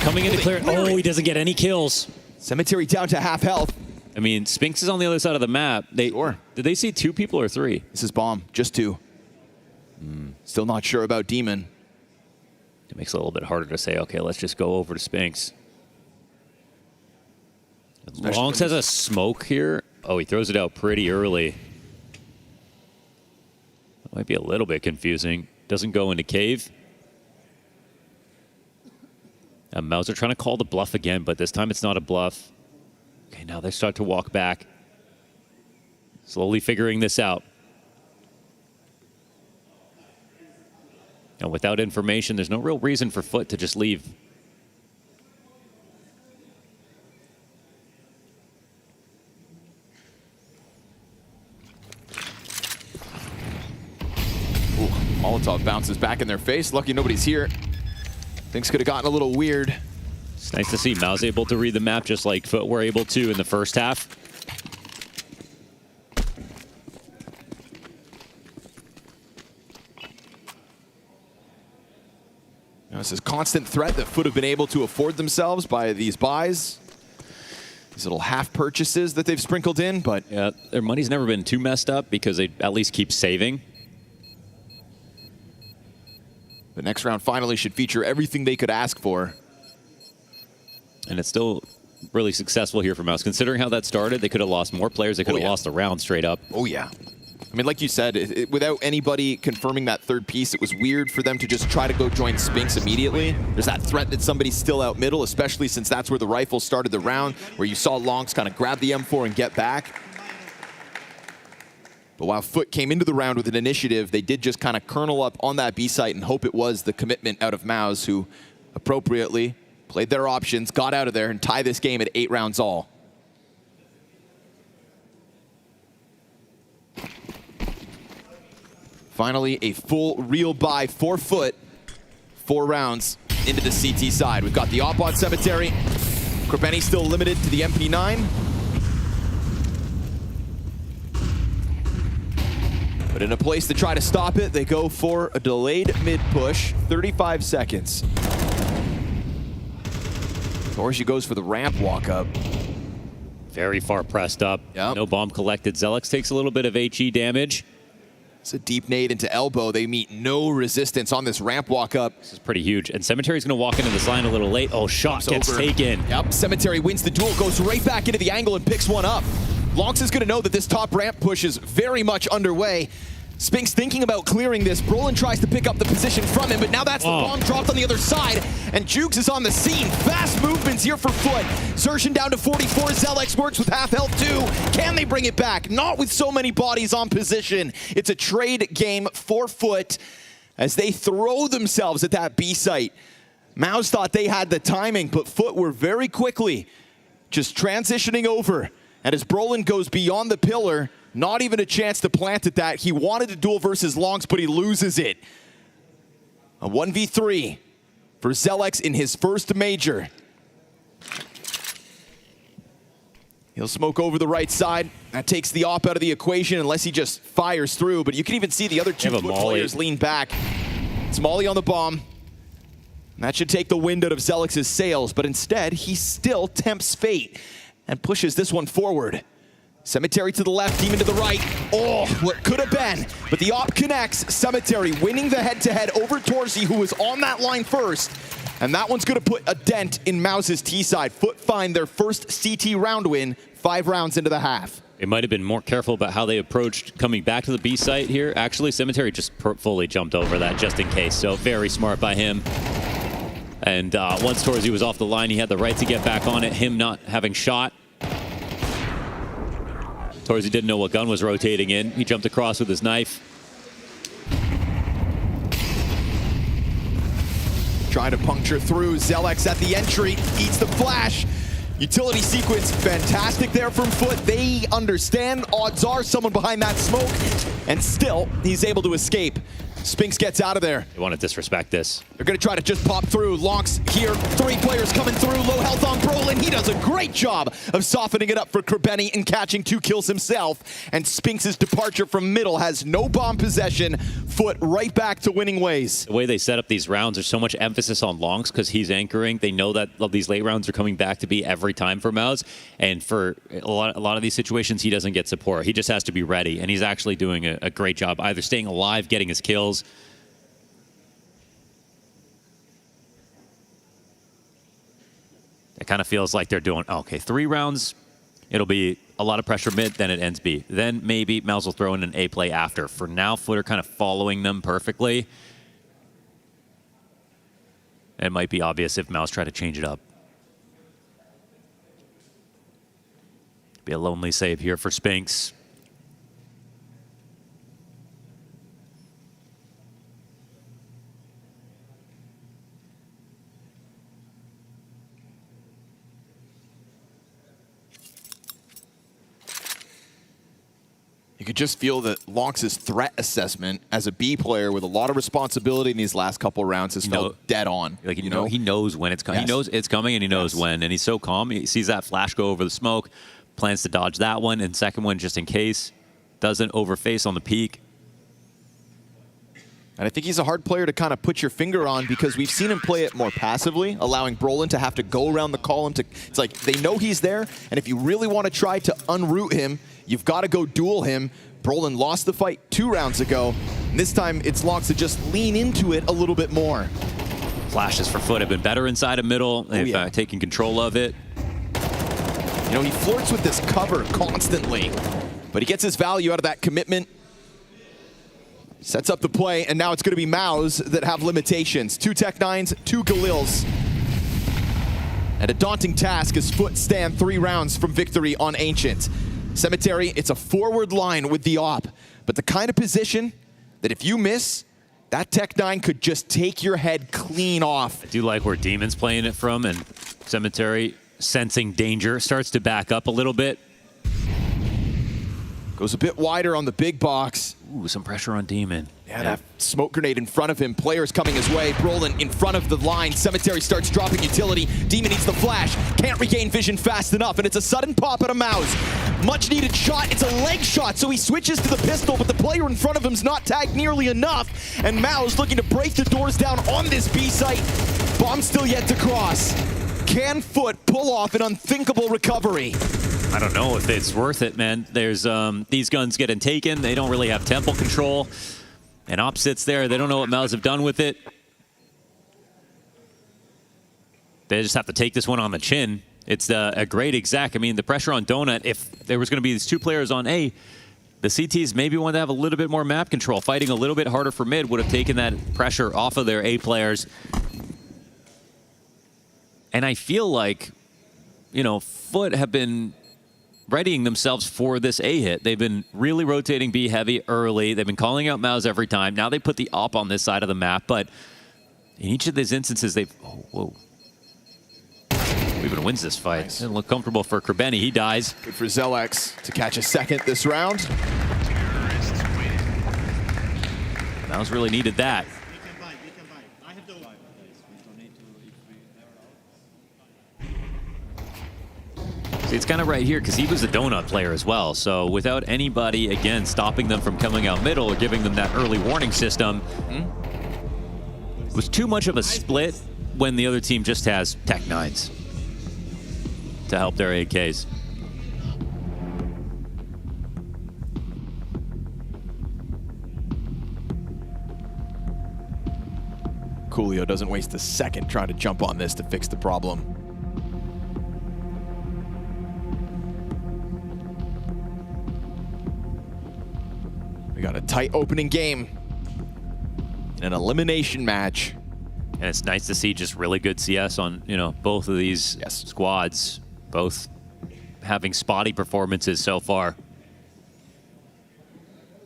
coming in to clear it. Oh, he doesn't get any kills. Cemetery down to half health. I mean, Spinks is on the other side of the map. Did they see 2 people or 3? This is Bomb, just 2. Still not sure about Demon. It makes it a little bit harder to say, okay, let's just go over to Spinks. Longs has a smoke here. Oh, he throws it out pretty early. That might be a little bit confusing. Doesn't go into Cave. MOUZ are trying to call the bluff again, but this time it's not a bluff. Okay, now they start to walk back. Slowly figuring this out. And without information, there's no real reason for Foot to just leave. Ooh, Molotov bounces back in their face. Lucky nobody's here. Things could have gotten a little weird. It's nice to see MOUZ able to read the map just like Foot were able to in the first half. Now, this is constant threat that Foot have been able to afford themselves by these buys. These little half purchases that they've sprinkled in, but yeah, their money's never been too messed up because they at least keep saving. The next round finally should feature everything they could ask for. And it's still really successful here for MOUZ. Considering how that started, they could have lost more players. They could have lost the round straight up. Oh, yeah. I mean, like you said, without anybody confirming that third piece, it was weird for them to just try to go join Spinks immediately. There's that threat that somebody's still out middle, especially since that's where the rifle started the round, where you saw Longs kind of grab the M4 and get back. But while Foot came into the round with an initiative, they did just kind of kernel up on that B site and hope it was the commitment out of MOUZ, who appropriately played their options, got out of there, and tie this game at 8 rounds all. Finally, a full real buy for Foot. 4 rounds into the CT side. We've got the op on Cemetery. Krapeni still limited to the MP9. But But in a place to try to stop it, they go for a delayed mid-push, 35 seconds. Torsi goes for the ramp walk-up. Very far pressed up. Yep. No bomb collected. Zelix takes a little bit of HE damage. It's a deep nade into elbow. They meet no resistance on this ramp walk-up. This is pretty huge. And Cemetary's going to walk into this line a little late. Oh, shot gets taken. Yep, Cemetery wins the duel, goes right back into the angle and picks one up. Lonks is going to know that this top ramp push is very much underway. Spinks thinking about clearing this. Brolin tries to pick up the position from him, but now that's the bomb dropped on the other side, and Jukes is on the scene. Fast movements here for Foot. Zertian down to 44. Zelix works with half health too. Can they bring it back? Not with so many bodies on position. It's a trade game for Foot as they throw themselves at that B site. MOUZ thought they had the timing, but Foot were very quickly just transitioning over. And as Brolin goes beyond the pillar, not even a chance to plant at that. He wanted to duel versus Lonks, but he loses it. A 1v3 for Zelix in his first major. He'll smoke over the right side. That takes the op out of the equation unless he just fires through. But you can even see the other two players lean back. It's Molly on the bomb. That should take the wind out of Zelix's sails, but instead he still tempts fate and pushes this one forward. Cemetery to the left, Demon to the right. Oh, what could have been. But the op connects. Cemetery winning the head-to-head over Torsi, who was on that line first. And that one's going to put a dent in MOUZ's T-side. Foot find their first CT round win, 5 rounds into the half. They might have been more careful about how they approached coming back to the B site here. Actually, Cemetery just fully jumped over that just in case. So very smart by him. And once Torsi was off the line, he had the right to get back on it. Him not having shot. Torsi didn't know what gun was rotating in. He jumped across with his knife. Trying to puncture through. Zelix at the entry, eats the flash. Utility sequence, fantastic there from Foot. They understand odds are someone behind that smoke, and still he's able to escape. Spinks gets out of there. They want to disrespect this. They're going to try to just pop through. Lonks here. 3 players coming through. Low health on Brolin. He does a great job of softening it up for Kerbeni and catching 2 kills himself. And Spinks' departure from middle has no bomb possession. Foot right back to winning ways. The way they set up these rounds, there's so much emphasis on Lonks because he's anchoring. They know that these late rounds are coming back to be every time for MOUZ. And for a lot of these situations, he doesn't get support. He just has to be ready. And he's actually doing a great job either staying alive, getting his kills. It kind of feels like they're doing, okay, 3 rounds, it'll be a lot of pressure mid, then it ends B. Then maybe MOUZ will throw in an A play after. For now, Foot are kind of following them perfectly. It might be obvious if MOUZ try to change it up. Be a lonely save here for Spinks. You could just feel that Lonks' threat assessment as a B player with a lot of responsibility in these last couple rounds has felt dead on. Like he knows when it's coming. Yes. He knows it's coming and he knows when. And he's so calm. He sees that flash go over the smoke, plans to dodge that one, and second one just in case. Doesn't overface on the peak. And I think he's a hard player to kind of put your finger on because we've seen him play it more passively, allowing Brolin to have to go around the column. It's like they know he's there, and if you really want to try to unroot him, you've got to go duel him. Brolin lost the fight 2 rounds ago, and this time it's Lonks to just lean into it a little bit more. Flashes for Foot have been better inside of middle. They've taken control of it. You know, he flirts with this cover constantly, but he gets his value out of that commitment. Sets up the play, and now it's going to be MOUZ that have limitations. 2 Tech-9s, 2 Galils. And a daunting task as Foot stand 3 rounds from victory on Ancient. Cemetery, it's a forward line with the op, but the kind of position that if you miss, that Tech-9 could just take your head clean off. I do like where Demon's playing it from, and Cemetery, sensing danger, starts to back up a little bit. Goes a bit wider on the big box. Ooh, some pressure on Demon. Yeah, that smoke grenade in front of him. Players coming his way. Brolin in front of the line. Cemetery starts dropping utility. Demon needs the flash. Can't regain vision fast enough, and it's a sudden pop at a MOUZ. Much needed shot. It's a leg shot, so he switches to the pistol, but the player in front of him's not tagged nearly enough. And MOUZ looking to break the doors down on this B site. Bomb still yet to cross. Can Foot pull off an unthinkable recovery? I don't know if it's worth it, man. There's these guns getting taken. They don't really have temple control. And Op sits there. They don't know what MOUZ have done with it. They just have to take this one on the chin. It's a great exec. I mean, the pressure on Donut, if there was going to be these two players on A, the CTs maybe wanted to have a little bit more map control. Fighting a little bit harder for mid would have taken that pressure off of their A players. And I feel like, you know, Foot have been readying themselves for this A hit. They've been really rotating B heavy early. They've been calling out MOUZ every time. Now they put the op on this side of the map, but in each of these instances, they've... Oh, whoa. Who even wins this fight? Nice. Doesn't look comfortable for Krebeni. He dies. Good for Zelex to catch a second this round. MOUZ really needed that. It's kind of right here because he was a donut player as well. So without anybody, again, stopping them from coming out middle or giving them that early warning system, it was too much of a split when the other team just has Tech 9s to help their AKs. Coolio doesn't waste a second trying to jump on this to fix the problem. We got a tight opening game in an elimination match. And it's nice to see just really good CS on, you know, both of these squads, both having spotty performances so far.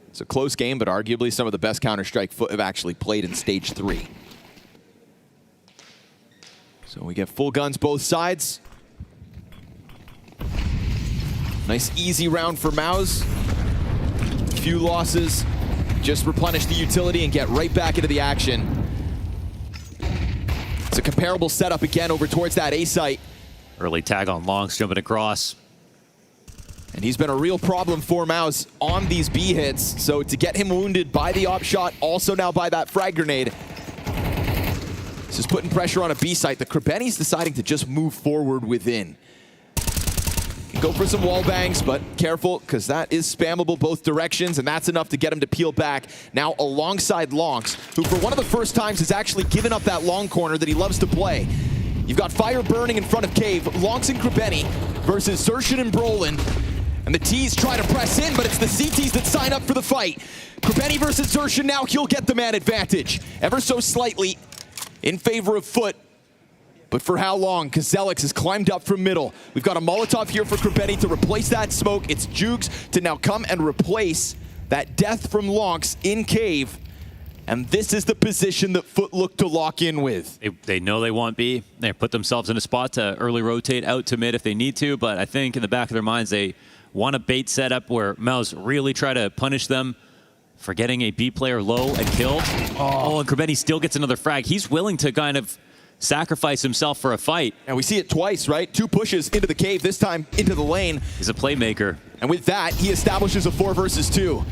It's a close game, but arguably some of the best Counter-Strike Foot have actually played in Stage 3. So we get full guns both sides. Nice easy round for MOUZ. Few losses, just replenish the utility and get right back into the action. It's a comparable setup again over towards that A site. Early tag on Longs jumping across. And he's been a real problem for MOUZ on these B hits. So to get him wounded by the op shot, also now by that frag grenade. This is putting pressure on a B site. The Krebeni's deciding to just move forward within. Go for some wall bangs, but careful, because that is spammable both directions, and that's enough to get him to peel back. Now alongside Longs, who for one of the first times has actually given up that long corner that he loves to play. You've got fire burning in front of Cave. Longs and Krebeni versus Zershin and Brolin. And the T's try to press in, but it's the CTs that sign up for the fight. Krebeni versus Zershin now, he'll get the man advantage. Ever so slightly in favor of Foot. But for how long? Because Zelex has climbed up from middle. We've got a Molotov here for Krebeni to replace that smoke. It's Jukes to now come and replace that death from Lonks in Cave. And this is the position that Foot looked to lock in with. They know they want B. They put themselves in a spot to early rotate out to mid if they need to. But I think in the back of their minds, they want a bait setup where MOUZ really try to punish them for getting a B player low and killed. Oh, and Krebeni still gets another frag. He's willing to kind of sacrifice himself for a fight. And we see it twice, right? 2 pushes into the cave, this time into the lane. He's a playmaker. And with that, he establishes a 4 versus 2.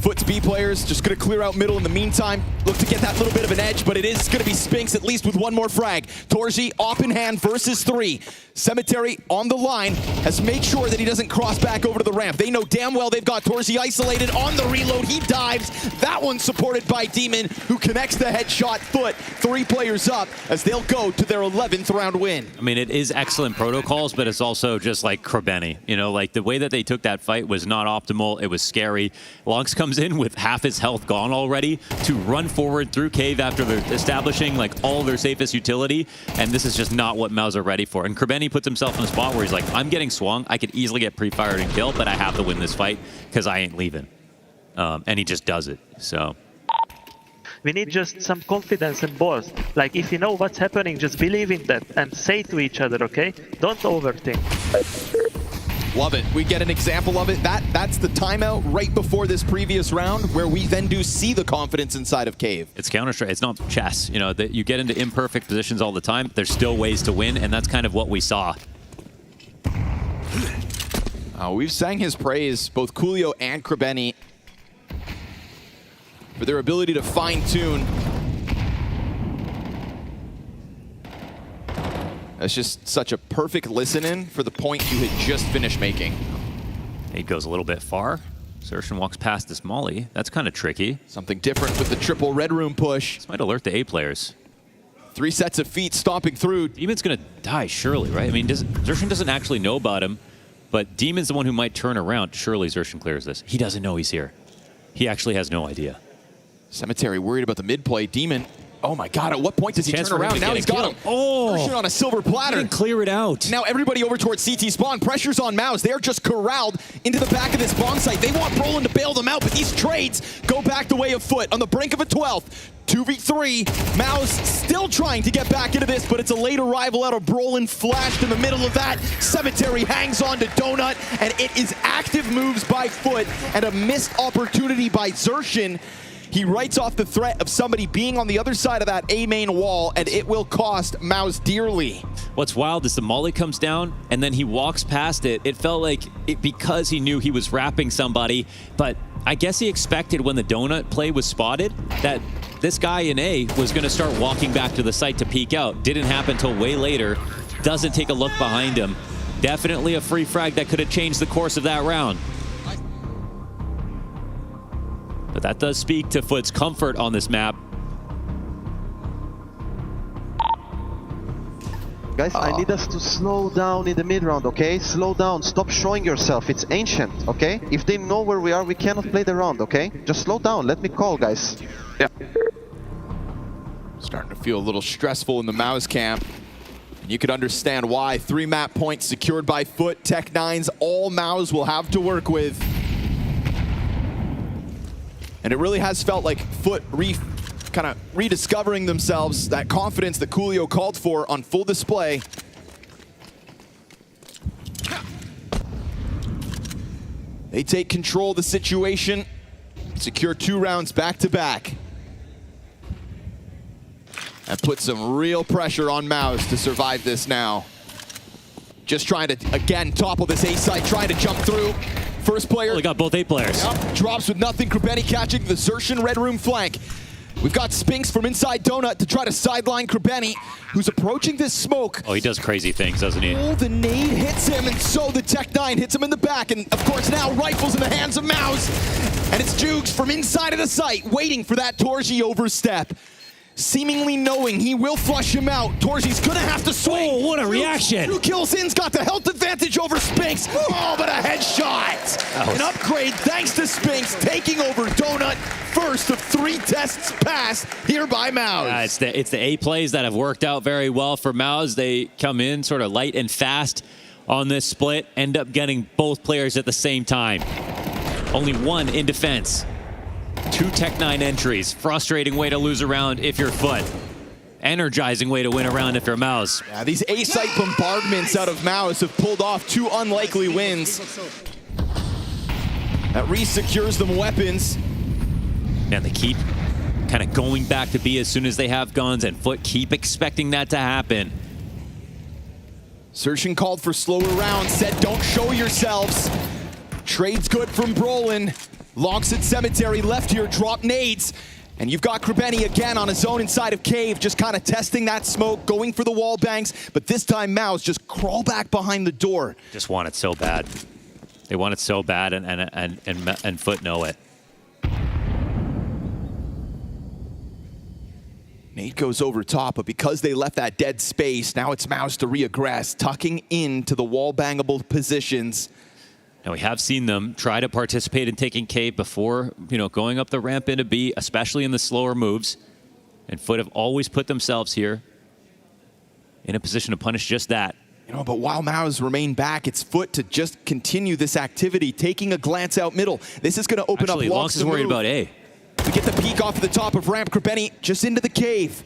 Foot's B players just gonna clear out middle in the meantime. Look to get that little bit of an edge, but it is gonna be Spinks at least with one more frag. Torji, op in hand versus 3. Cemetery on the line has made sure that he doesn't cross back over to the ramp. They know damn well they've got Torji isolated on the reload. He dives. That one supported by Demon, who connects the headshot. Foot, 3 players up as they'll go to their 11th round win. I mean, it is excellent protocols, but it's also just like Krebeni. You know, like the way that they took that fight was not optimal. It was scary. Longs comes in with half his health gone already to run forward through Cave after they're establishing like all their safest utility, and this is just not what MOUZ are ready for. And Krebeni puts himself in a spot where he's like, I'm getting swung, I could easily get pre-fired and killed, but I have to win this fight because I ain't leaving. And he just does it, so. We need just some confidence in both. Like, if you know what's happening, just believe in that and say to each other, okay? Don't overthink. Love it. We get an example of it. That's the timeout right before this previous round where we then do see the confidence inside of Cave. It's Counter-Strike. It's not chess. You know, that you get into imperfect positions all the time. There's still ways to win, and that's kind of what we saw. We've sang his praise, both Coolio and Krebeni, for their ability to fine-tune. That's just such a perfect listen-in for the point you had just finished making. Nate goes a little bit far. Xerxin walks past this molly. That's kind of tricky. Something different with the triple red room push. This might alert the A players. 3 sets of feet stomping through. Demon's gonna die, surely, right? I mean, Xerxin doesn't actually know about him, but Demon's the one who might turn around. Surely Xerxin clears this. He doesn't know he's here. He actually has no idea. Cemetery worried about the mid-play. Demon, oh my god, at what point does he turn around? Now he's got him. Oh! Xerxin on a silver platter. He didn't clear it out. Now everybody over towards CT spawn. Pressure's on MOUZ. They're just corralled into the back of this bomb site. They want Brolin to bail them out, but these trades go back the way of Foot on the brink of a 12th. 2v3. MOUZ still trying to get back into this, but it's a late arrival out of Brolin, flashed in the middle of that. Cemetery hangs on to Donut, and it is active moves by Foot and a missed opportunity by Xerxin. He writes off the threat of somebody being on the other side of that A main wall, and it will cost MOUZ dearly. What's wild is the molly comes down, and then he walks past it. It felt like it because he knew he was wrapping somebody, but I guess he expected when the donut play was spotted that this guy in A was going to start walking back to the site to peek out. Didn't happen until way later. Doesn't take a look behind him. Definitely a free frag that could have changed the course of that round. But that does speak to Foot's comfort on this map. Guys, I need us to slow down in the mid-round, okay? Slow down, stop showing yourself, it's ancient, okay? If they know where we are, we cannot play the round, okay? Just slow down, let me call, guys. Yeah. Starting to feel a little stressful in the MOUZ camp. And you could understand why. 3 map points secured by Foot, Tech9's all MOUZ will have to work with. And it really has felt like Foot kind of rediscovering themselves, that confidence that Coolio called for on full display. They take control of the situation, secure 2 rounds back-to-back. That puts some real pressure on MOUZ to survive this now. Just trying to, again, topple this A site, trying to jump through. First player. Well, they got both A players. Yep, drops with nothing. Krebeni catching the Xerxin red room flank. We've got Spinks from inside Donut to try to sideline Krebeni, who's approaching this smoke. Oh, he does crazy things, doesn't he? Oh, the nade hits him, and so the Tech9 hits him in the back. And of course now rifles in the hands of MOUZ. And it's Jukes from inside of the site, waiting for that Torji overstep. Seemingly knowing he will flush him out. Torji's gonna have to swing. Oh, what a reaction. 2 kills in's got the health advantage over Spinks. Oh, but a headshot. An upgrade thanks to Spinks, taking over Donut. First of 3 tests passed here by MOUZ. Yeah, it's the A plays that have worked out very well for MOUZ. They come in sort of light and fast on this split, end up getting both players at the same time. Only 1 in defense. 2 Tech9 entries. Frustrating way to lose a round if you're Foot. Energizing way to win a round if you're MOUZ. Yeah, these A-site bombardments out of MOUZ have pulled off 2 unlikely wins. That re-secures them weapons. And they keep kind of going back to B as soon as they have guns, and Foot keep expecting that to happen. Xerxin called for slower rounds, said don't show yourselves. Trade's good from Brolin. Locks at Cemetery, left here, drop nades. And you've got Krebeni again on his own inside of Cave, just kind of testing that smoke, going for the wall bangs. But this time MOUZ just crawl back behind the door. Just want it so bad. They want it so bad, and Foot know it. Nate goes over top, but because they left that dead space, now it's MOUZ to reaggress, tucking into the wall bangable positions. Now, we have seen them try to participate in taking Cave before, going up the ramp into B, especially in the slower moves. And Foot have always put themselves here in a position to punish just that. But while MOUZ remain back, it's Foot to just continue this activity, taking a glance out middle. This is going to open up blocks. Lonx is worried about A. We get the peek off of the top of ramp. Krebeni just into the cave.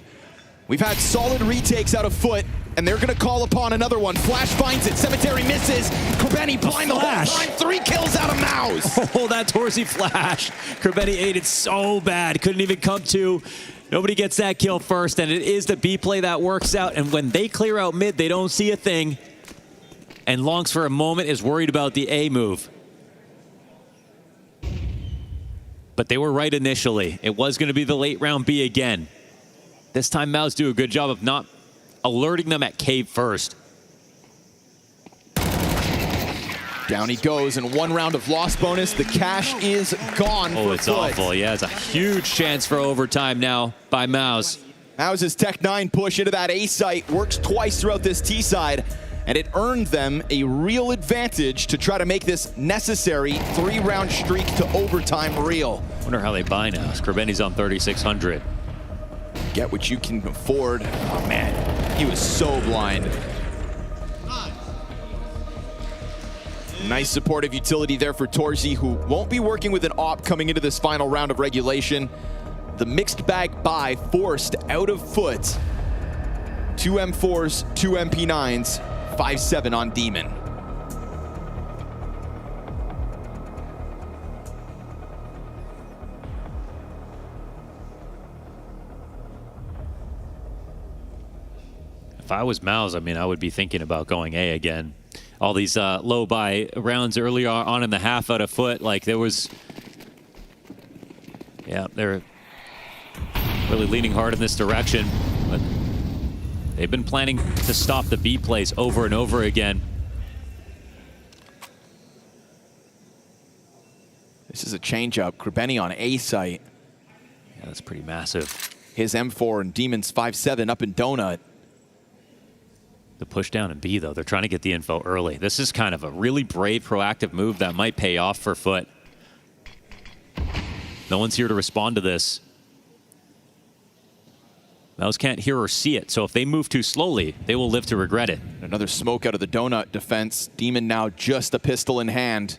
We've had solid retakes out of Foot and they're going to call upon another one. Flash finds it. Cemetery misses. Krebeni blind the whole time. 3 kills out of MOUZ. Oh, that Torsey flash. Krebeni ate it so bad. Couldn't even come to. Nobody gets that kill first, and it is the B play that works out. And when they clear out mid, they don't see a thing. And Longs for a moment is worried about the A move. But they were right initially. It was going to be the late round B again. This time MOUZ do a good job of not alerting them at cave first. Down he goes, and 1 round of loss bonus. The cash is gone. Oh, it's awful. Yeah, it's a huge chance for overtime now by MOUZ. MOUZ's Tech 9 push into that A site works twice throughout this T side, and it earned them a real advantage to try to make this necessary 3-round streak to overtime real. Wonder how they buy now. Krebeni's on 3,600. Get what you can afford. Oh man, he was so blind. Nice supportive utility there for Torsey, who won't be working with an AWP coming into this final round of regulation. The mixed bag buy forced out of foot. 2 M4s, 2 MP9s, 5-7 on Demon. If I was MOUZ, I mean, I would be thinking about going A again. All these low buy rounds earlier on in the half out of foot, like there was, yeah, they're really leaning hard in this direction, but they've been planning to stop the B plays over and over again. This is a change-up. Krebeni on A site. Yeah, that's pretty massive. His M4 and Demon's 5-7 up in Donut. The push down in B, though, they're trying to get the info early. This is kind of a really brave, proactive move that might pay off for Foot. No one's here to respond to this. MOUZ can't hear or see it, so if they move too slowly, they will live to regret it. Another smoke out of the Donut defense. Demon now just a pistol in hand.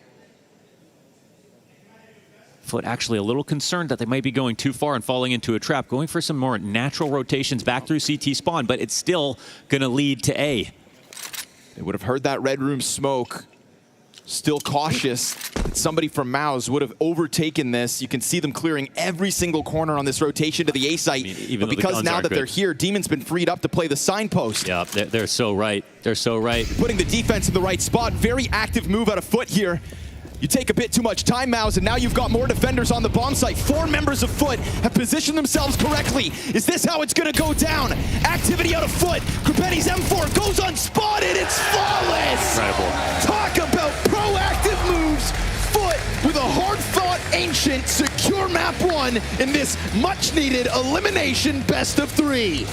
Foot actually a little concerned that they might be going too far and falling into a trap, going for some more natural rotations back through CT spawn, but it's still going to lead to A. They would have heard that red room smoke. Still cautious that somebody from MOUZ would have overtaken this. You can see them clearing every single corner on this rotation to the A site. But because now that they're here, Demon's been freed up to play the signpost. Yeah, they're so right. They're so right. Putting the defense in the right spot. Very active move out of Foot here. You take a bit too much time, MOUZ, and now you've got more defenders on the bomb site. 4 members of Foot have positioned themselves correctly. Is this how it's going to go down? Activity out of Foot. Krebeni's M4 goes unspotted. It's flawless. Incredible. Talk about proactive moves. Foot with a hard-fought Ancient secure map 1 in this much-needed elimination best of 3.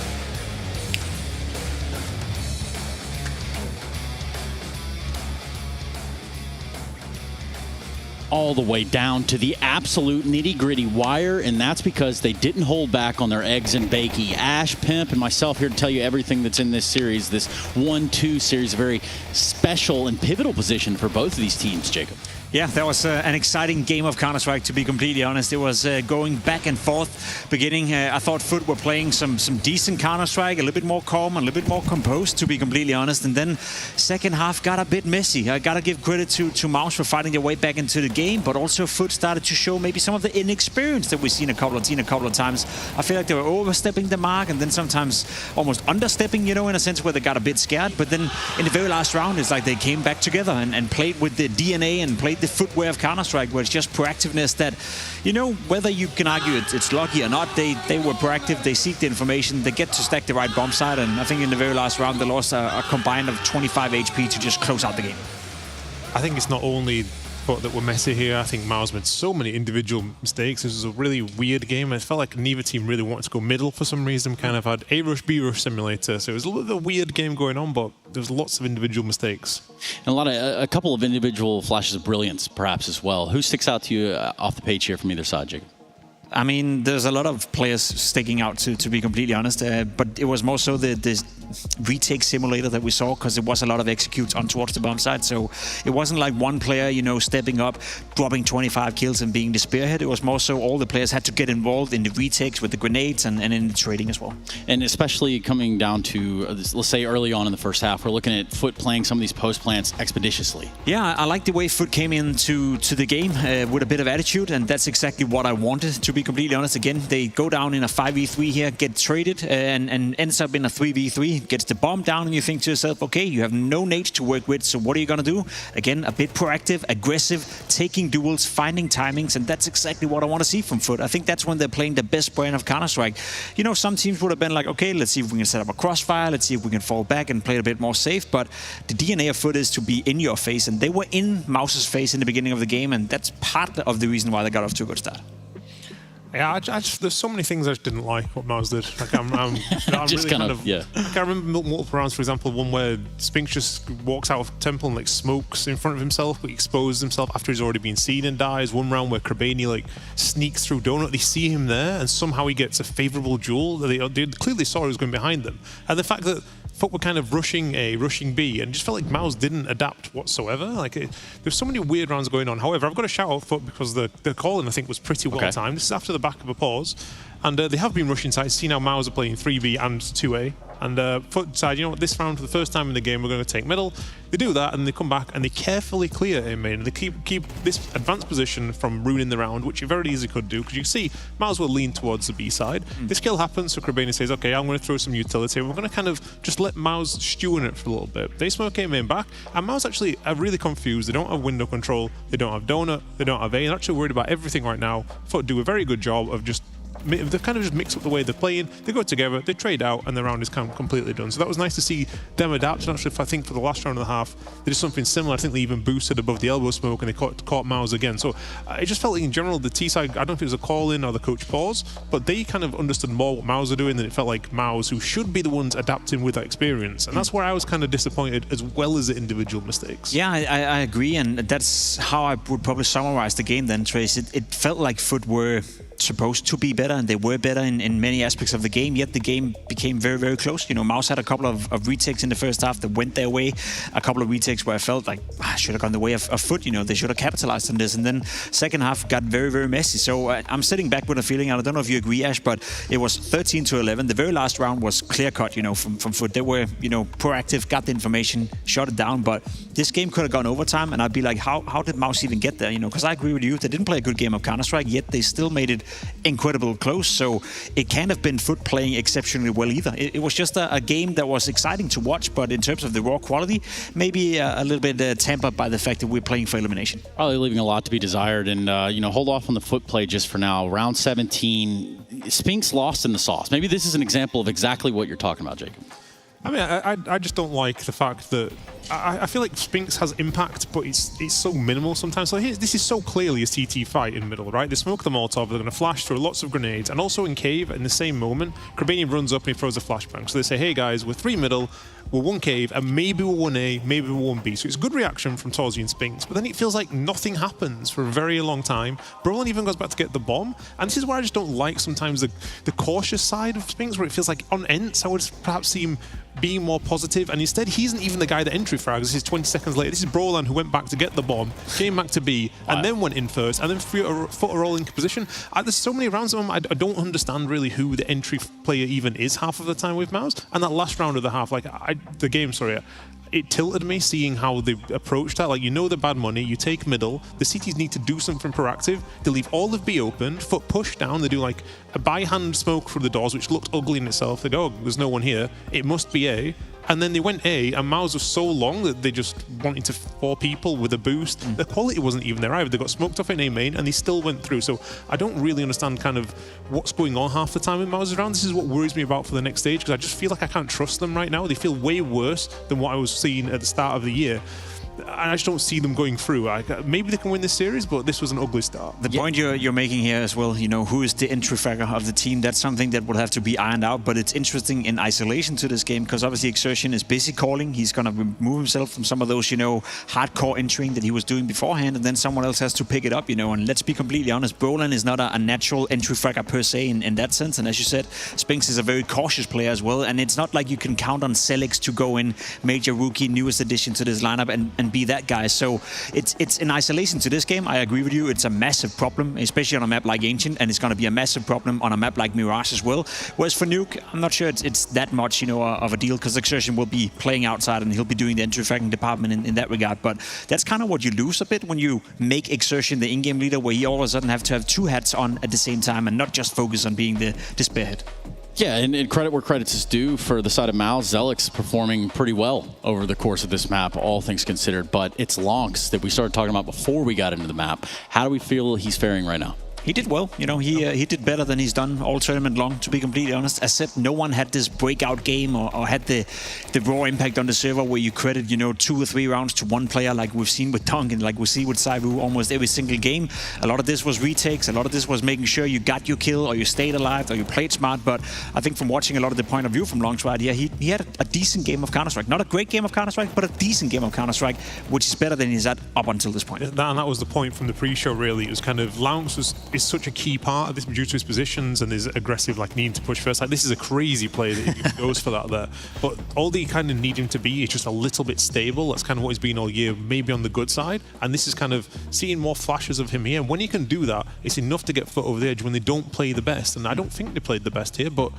All the way down to the absolute nitty-gritty wire, and that's because they didn't hold back on their eggs and bakey. Ash, Pimp, and myself here to tell you everything that's in this series. This 1-2 series, a very special and pivotal position for both of these teams, Jacob. Yeah, that was an exciting game of Counter-Strike, to be completely honest. It was going back and forth. Beginning, I thought Foot were playing some decent Counter-Strike, a little bit more calm, a little bit more composed, to be completely honest. And then second half got a bit messy. I got to give credit to MOUZ for fighting their way back into the game, but also Foot started to show maybe some of the inexperience that we've seen a couple of times. I feel like they were overstepping the mark and then sometimes almost understepping, you know, in a sense where they got a bit scared. But then in the very last round, it's like they came back together and played with the DNA and played the footwear of Counter-Strike, where it's just proactiveness that, you know, whether you can argue it's lucky or not, they were proactive, they seek the information, they get to stack the right bomb site, and I think in the very last round they lost a combined of 25 HP to just close out the game. I think it's not only Foot that were messy here. I think MOUZ made so many individual mistakes. This was a really weird game. It felt like neither team really wanted to go middle for some reason. Kind of had A rush, B rush simulator. So it was a little bit of a weird game going on, but there was lots of individual mistakes. And a couple of individual flashes of brilliance, perhaps, as well. Who sticks out to you off the page here from either side, Jacob? I mean, there's a lot of players sticking out, to be completely honest, but it was more so the retake simulator that we saw, because it was a lot of executes on towards the bomb side. So it wasn't like one player, stepping up, dropping 25 kills and being the spearhead. It was more so all the players had to get involved in the retakes with the grenades and in the trading as well. And especially coming down to, let's say early on in the first half, we're looking at Foot playing some of these post plants expeditiously. Yeah, I like the way Foot came into the game with a bit of attitude, and that's exactly what I wanted, to be completely honest. Again, they go down in a 5v3 here, get traded, and ends up in a 3v3, gets the bomb down, and you think to yourself, okay, you have no nades to work with, so what are you going to do? Again, a bit proactive, aggressive, taking duels, finding timings, and that's exactly what I want to see from Foot. I think that's when they're playing the best brand of Counter-Strike. Some teams would have been like, okay, let's see if we can set up a crossfire, let's see if we can fall back and play it a bit more safe, but the DNA of Foot is to be in your face, and they were in MOUZ's face in the beginning of the game, and that's part of the reason why they got off to a good start. Yeah, there's so many things I just didn't like what MOUZ did. Like, I'm just really kind of yeah. Like, I remember multiple rounds, for example, one where Spinks just walks out of Temple and like smokes in front of himself, but he exposes himself after he's already been seen and dies. One round where Krabani like sneaks through Donut, they see him there, and somehow he gets a favourable duel. They clearly saw he was going behind them, and the fact that Foot were kind of rushing A, rushing B, and just felt like MOUZ didn't adapt whatsoever. Like, there's so many weird rounds going on. However, I've got to shout out Foot because the call-in, I think, was pretty well timed. This is after the back of a pause, and they have been rushing sides. See now MOUZ are playing 3B and 2A, and Foot decide, this round, for the first time in the game, we're going to take middle. They do that, and they come back, and they carefully clear A main, and they keep this advanced position from ruining the round, which you very easily could do, because you see MOUZ will lean towards the B side. This kill happens, so Krabani says, okay, I'm going to throw some utility, and we're going to kind of just let MOUZ stew in it for a little bit. They smoke A main back, and MOUZ actually are really confused. They don't have window control, they don't have Donut, they don't have A, and they're actually worried about everything right now. Foot do a very good job of just they've kind of just mixed up the way they're playing. They go together, they trade out, and the round is kind of completely done. So that was nice to see them adapt. And actually, I think for the last round and a half, they did something similar. I think they even boosted above the elbow smoke, and they caught MOUZ again. So it just felt like, in general, the T side, I don't know if it was a call-in or the coach pause, but they kind of understood more what MOUZ are doing than it felt like MOUZ, who should be the ones adapting with that experience. And that's where I was kind of disappointed, as well as the individual mistakes. Yeah, I agree, and that's how I would probably summarize the game then, Trace. It felt like Foot were supposed to be better, and they were better in many aspects of the game, yet the game became very, very close. MOUZ had a couple of retakes in the first half that went their way, a couple of retakes where I felt like I should have gone the way of Foot. They should have capitalized on this, and then second half got very, very messy. So I'm sitting back with a feeling, and I don't know if you agree, Ash, but it was 13-11. The very last round was clear-cut, from Foot. They were, proactive, got the information, shut it down, but this game could have gone overtime, and I'd be like, how did MOUZ even get there? Because I agree with you, they didn't play a good game of Counter-Strike, yet they still made it incredible close. So it can't have been Foot playing exceptionally well either. It was just a game that was exciting to watch, but in terms of the raw quality, maybe a little bit tempered by the fact that we're playing for elimination. Probably leaving a lot to be desired, and hold off on the Foot play just for now. Round 17, Spinks lost in the sauce. Maybe this is an example of exactly what you're talking about, Jacob. I mean, I just don't like the fact that I feel like Spinks has impact, but it's so minimal sometimes. So this is so clearly a CT fight in the middle, right? They smoke the Molotov, they're going to flash through lots of grenades, and also in Cave, in the same moment, Krabani runs up and he throws a flashbang. So they say, hey guys, we're 3 middle, we're 1 Cave, and maybe we're 1 A, maybe we're 1 B. So it's a good reaction from Torzi and Spinks, but then it feels like nothing happens for a very long time. Brolin even goes back to get the bomb, and this is where I just don't like sometimes the cautious side of Spinks, where it feels like on Ents, I would perhaps see him being more positive, and instead he isn't even the guy that entry frags. This is 20 seconds later. This is Brolan, who went back to get the bomb, came back to B, and then went in first, and then Foot a rolling position. There's so many rounds of them, I don't understand really who the entry player even is half of the time with MOUZ. And that last round of the half, it tilted me seeing how they approached that. Like, the bad money, you take middle, the CTs need to do something proactive, they leave all of B open, Foot push down, they do like a by-hand smoke through the doors, which looked ugly in itself. They go, oh, there's no one here, it must be A. And then they went A, and MOUZ was so long that they just wanted to 4 people with a boost. The quality wasn't even there either. They got smoked off in A main, and they still went through. So I don't really understand kind of what's going on half the time in MOUZ's round. This is what worries me about for the next stage, because I just feel like I can't trust them right now. They feel way worse than what I was seeing at the start of the year. I just don't see them going through. Maybe they can win this series, but this was an ugly start. The point you're making here as well, who is the entry factor of the team, that's something that will have to be ironed out, but it's interesting in isolation to this game, because obviously Exertion is busy calling. He's going to remove himself from some of those, hardcore entering that he was doing beforehand, and then someone else has to pick it up, and let's be completely honest, Brolin is not a natural entry fragger per se in that sense, and as you said, Spinks is a very cautious player as well, and it's not like you can count on Celix to go in, major rookie, newest addition to this lineup, and be that guy. So it's in isolation to this game. I agree with you. It's a massive problem, especially on a map like Ancient, and it's going to be a massive problem on a map like Mirage as well. Whereas for Nuke, I'm not sure it's that much, of a deal, because Exertion will be playing outside and he'll be doing the entry fragging department in that regard. But that's kind of what you lose a bit when you make Exertion the in-game leader, where you all of a sudden have to have two hats on at the same time and not just focus on being the spearhead. Yeah, and credit where credits is due for the side of MOUZ. Zelix performing pretty well over the course of this map, all things considered. But it's Lonks that we started talking about before we got into the map. How do we feel he's faring right now? He did well. He did better than he's done all tournament long, to be completely honest. Except no one had this breakout game or had the raw impact on the server where you credit, 2 or 3 rounds to one player, like we've seen with Tonk and like we see with Saivu almost every single game. A lot of this was retakes. A lot of this was making sure you got your kill or you stayed alive or you played smart. But I think from watching a lot of the point of view from Longstride, he had a decent game of Counter-Strike. Not a great game of Counter-Strike, but a decent game of Counter-Strike, which is better than he's had up until this point. And that was the point from the pre-show, really. It was kind of Lounge is such a key part of this due to his positions and his aggressive, needing to push first. This is a crazy play that he goes for that there. But all that you kind of need him to be is just a little bit stable. That's kind of what he's been all year, maybe on the good side. And this is kind of seeing more flashes of him here. And when he can do that, it's enough to get foot over the edge when they don't play the best. And I don't think they played the best here, but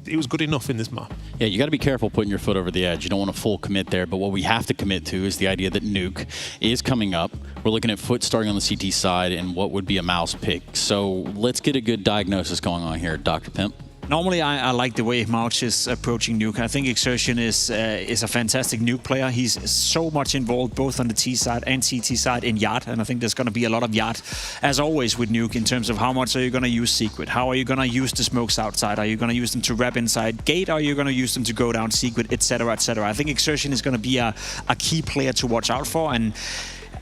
it was good enough in this map. Yeah, you got to be careful putting your foot over the edge. You don't want to full commit there, but what we have to commit to is the idea that Nuke is coming up. We're looking at Foot starting on the CT side and what would be a MOUZ pick. So let's get a good diagnosis going on here, Dr. Pimp. Normally, I like the way MOUZ is approaching Nuke. I think Exertion is a fantastic Nuke player. He's so much involved both on the T side and CT side in Yard, and I think there's going to be a lot of Yard, as always with Nuke, in terms of how much are you going to use Secret? How are you going to use the smokes outside? Are you going to use them to wrap inside Gate? Are you going to use them to go down Secret, etc., etc.? I think Exertion is going to be a key player to watch out for, and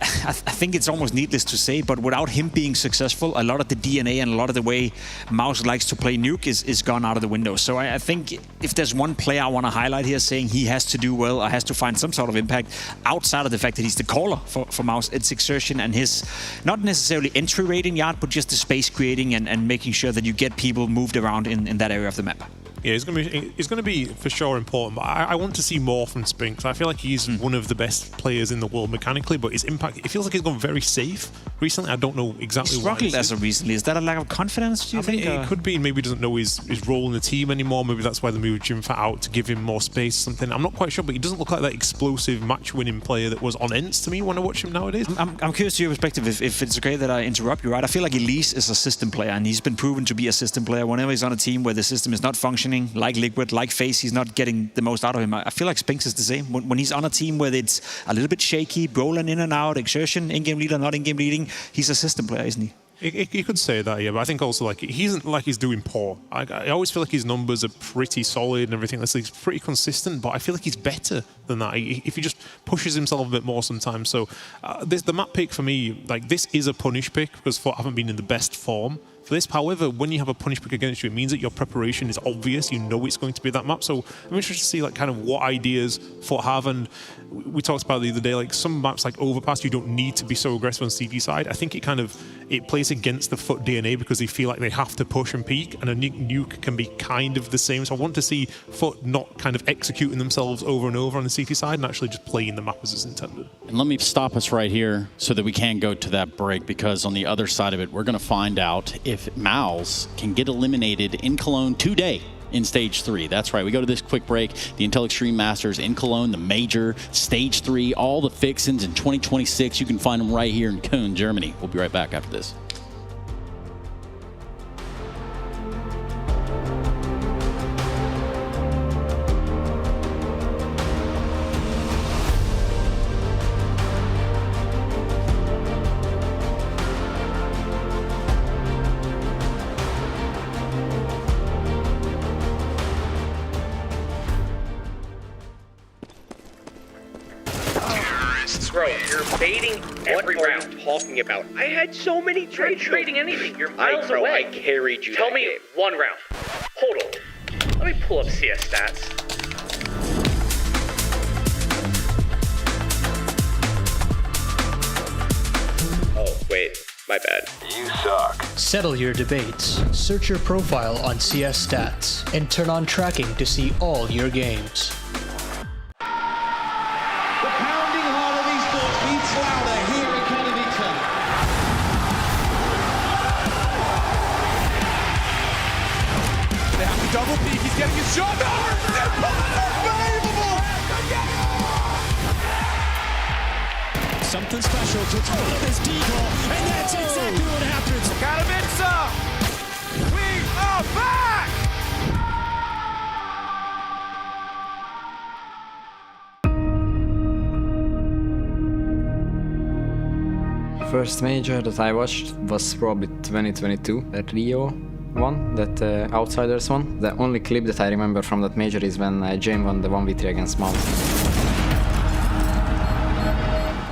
I think it's almost needless to say, but without him being successful, a lot of the DNA and a lot of the way MOUZ likes to play Nuke is gone out of the window. So I think if there's one player I want to highlight here saying he has to do well or has to find some sort of impact outside of the fact that he's the caller for MOUZ, it's Exertion and his, not necessarily entry rate in Yard, but just the space creating and making sure that you get people moved around in that area of the map. Yeah, it's going to be for sure important, but I want to see more from Spinks. I feel like he's one of the best players in the world mechanically, but his impact, it feels like he's gone very safe recently. I don't know exactly why. Struggled as of recently. Is that a lack of confidence, do you think? It could be. Maybe he doesn't know his role in the team anymore. Maybe that's why they moved Jim Fat out to give him more space or something. I'm not quite sure, but he doesn't look like that explosive match-winning player that was on Ents to me when I watch him nowadays. I'm curious to your perspective, if it's okay that I interrupt you, right? I feel like Elise is a system player, and he's been proven to be a system player. Whenever he's on a team where the system is not functioning, like Liquid, like FaZe, he's not getting the most out of him. I feel like Spinks is the same. When he's on a team where it's a little bit shaky, Brolin in and out, Exertion, in-game leader, not in-game leading, he's a system player, isn't he? You could say that, yeah, but I think also he isn't like he's doing poor. I always feel like his numbers are pretty solid and everything. He's pretty consistent, but I feel like he's better than that if he just pushes himself a bit more sometimes. So the map pick for me, this is a punish pick because Foot haven't been in the best form for this. However, when you have a punish pick against you, it means that your preparation is obvious. You know it's going to be that map. So I'm interested to see kind of what ideas Foot have. And we talked about the other day, some maps like Overpass, you don't need to be so aggressive on CT side. I think it plays against the Foot DNA because they feel like they have to push and peak, and a Nuke can be kind of the same. So I want to see Foot not kind of executing themselves over and over on the CT side and actually just playing the map as it's intended. And let me stop us right here so that we can go to that break, because on the other side of it, we're going to find out if MOUZ can get eliminated in Cologne today in Stage 3. That's right. We go to this quick break. The Intel Extreme Masters in Cologne, the major, Stage 3, all the fixins in 2026. You can find them right here in Cologne, Germany. We'll be right back after this. Bro, you're baiting every round talking about. I had so many trades. Trading anything. You're miles away. I carried you. Tell me one round. Hold on. Let me pull up CS stats. Oh, wait. My bad. You suck. Settle your debates. Search your profile on CS Stats and turn on tracking to see all your games. The pounding heart of esports beats louder here in Cologne. They have to double peek. He's getting his shot. Unbelievable! Something special to pull up his deagle, and that's exactly what happens. Katowice! We are back! First major that I watched was probably 2022, that Rio one, that Outsiders one. The only clip that I remember from that major is when Jane won the 1v3 against MOUZ.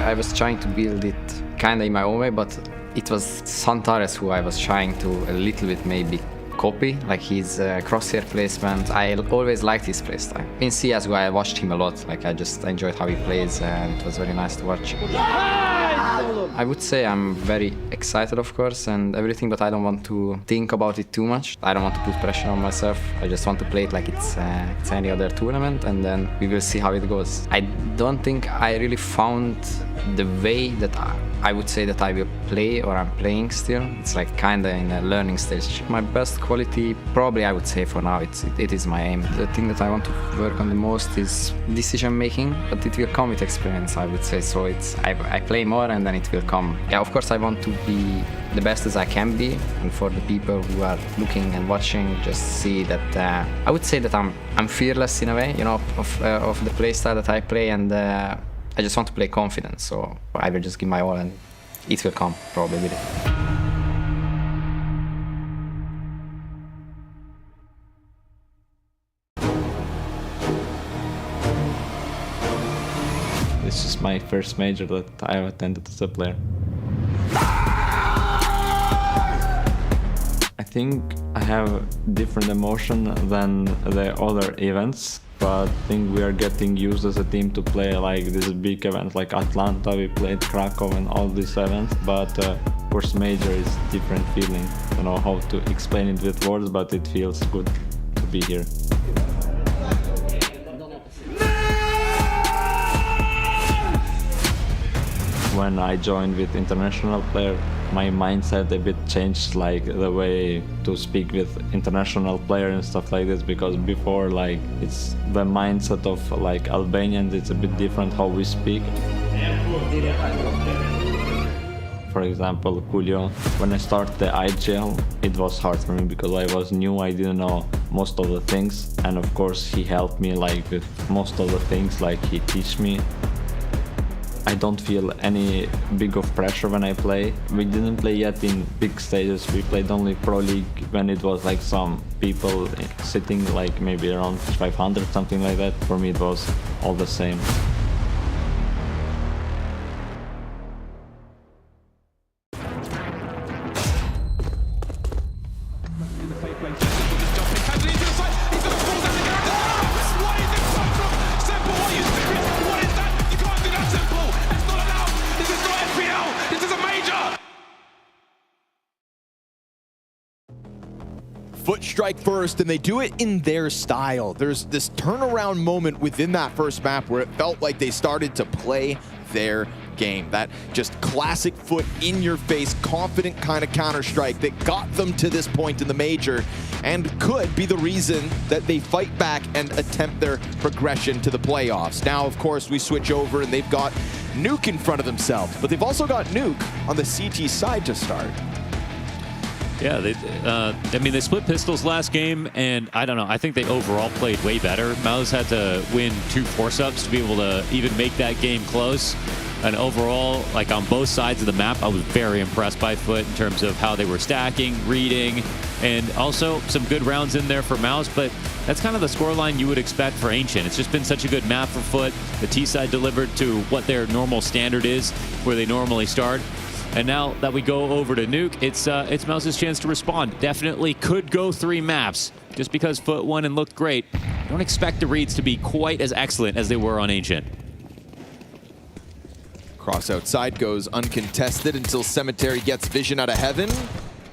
I was trying to build it kinda in my own way, but it was Santares who I was trying to a little bit maybe copy, like his crosshair placement. I always liked his playstyle. In CSGO I watched him a lot, like I just enjoyed how he plays and it was very nice to watch. I would say I'm very excited, of course, and everything, but I don't want to think about it too much. I don't want to put pressure on myself. I just want to play it like it's any other tournament, and then we will see how it goes. I don't think I really found the way that I would say that I will play or I'm playing still. It's like kinda in a learning stage. My best quality, probably I would say for now, it is my aim. The thing that I want to work on the most is decision making, but it will come with experience, I would say. So I play more and then it will come. Yeah, of course I want to be the best as I can be, and for the people who are looking and watching, just see that I would say that I'm fearless in a way, you know, of the playstyle that I play, and I just want to play confident, so I will just give my all and it will come, probably, with it. This is my first major that I have attended as a player. I think I have different emotion than the other events. But I think we are getting used as a team to play like these big events like Atlanta, we played Krakow and all these events, but first major is different feeling. I don't know how to explain it with words, but it feels good to be here. When I joined with international player, my mindset a bit changed, like the way to speak with international player and stuff like this, because before, like, it's the mindset of like Albanians, it's a bit different how we speak. For example, Julio, when I started the IGL, it was hard for me because I was new, I didn't know most of the things, and of course he helped me like with most of the things, like he teach me. I don't feel any big of pressure when I play. We didn't play yet in big stages, we played only Pro League when it was like some people sitting like maybe around 500, something like that. For me it was all the same. Foot strike first, and they do it in their style. There's this turnaround moment within that first map where it felt like they started to play their game. That just classic foot in your face, confident kind of counter-strike that got them to this point in the major and could be the reason that they fight back and attempt their progression to the playoffs. Now, of course, we switch over and they've got Nuke in front of themselves, but they've also got Nuke on the CT side to start. Yeah, I mean, they split pistols last game, and I don't know. I think they overall played way better. MOUZ had to win 2 force-ups to be able to even make that game close. And overall, like on both sides of the map, I was very impressed by Foot in terms of how they were stacking, reading, and also some good rounds in there for MOUZ, but that's kind of the scoreline you would expect for Ancient. It's just been such a good map for Foot. The T-side delivered to what their normal standard is, where they normally start. And now that we go over to Nuke, it's MOUZ's chance to respond. Definitely could go 3 maps. Just because Foot won and looked great, don't expect the reads to be quite as excellent as they were on Ancient. Cross outside goes uncontested until Cemetery gets vision out of heaven.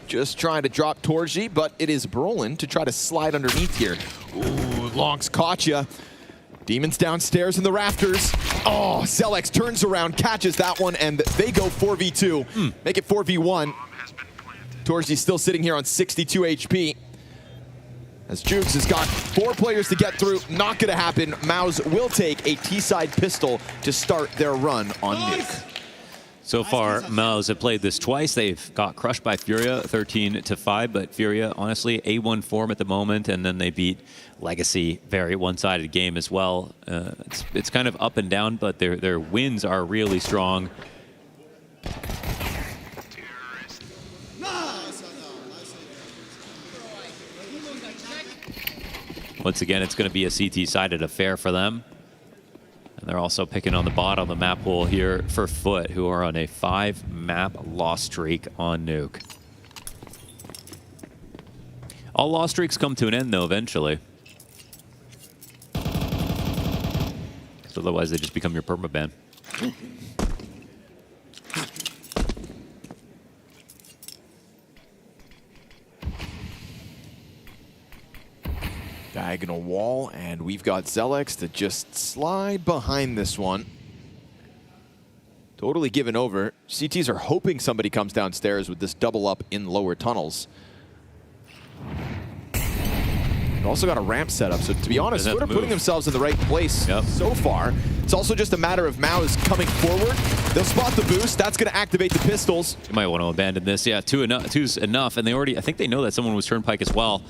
Just trying to drop Torji, but it is Brolin to try to slide underneath here. Ooh, Longs caught ya. Demons downstairs in the rafters. Oh, Zelex turns around, catches that one, and they go 4v2. Make it 4v1. Torji still sitting here on 62 HP. As Jukes has got 4 players to get through, not gonna happen. MOUZ will take a T-side pistol to start their run on Nuke. So far, MOUZ have played this twice. They've got crushed by Furia 13-5, but Furia, honestly, A1 form at the moment, and then they beat Legacy, very one-sided game as well. It's kind of up and down, but their wins are really strong. Once again, it's going to be a CT-sided affair for them. And they're also picking on the bottom of the map pool here for Foot, who are on a 5-map loss streak on Nuke. All loss streaks come to an end, though, eventually. So otherwise, they just become your permaban. Diagonal wall, and we've got Zelex to just slide behind this one. Totally given over. CTs are hoping somebody comes downstairs with this double up in lower tunnels. They've also got a ramp set up, so to be honest, Foot are putting themselves in the right place so far. It's also just a matter of MOUZ coming forward. They'll spot the boost. That's going to activate the pistols. You might want to abandon this. Yeah, two's enough, and they already, I think they know that someone was Turnpike as well.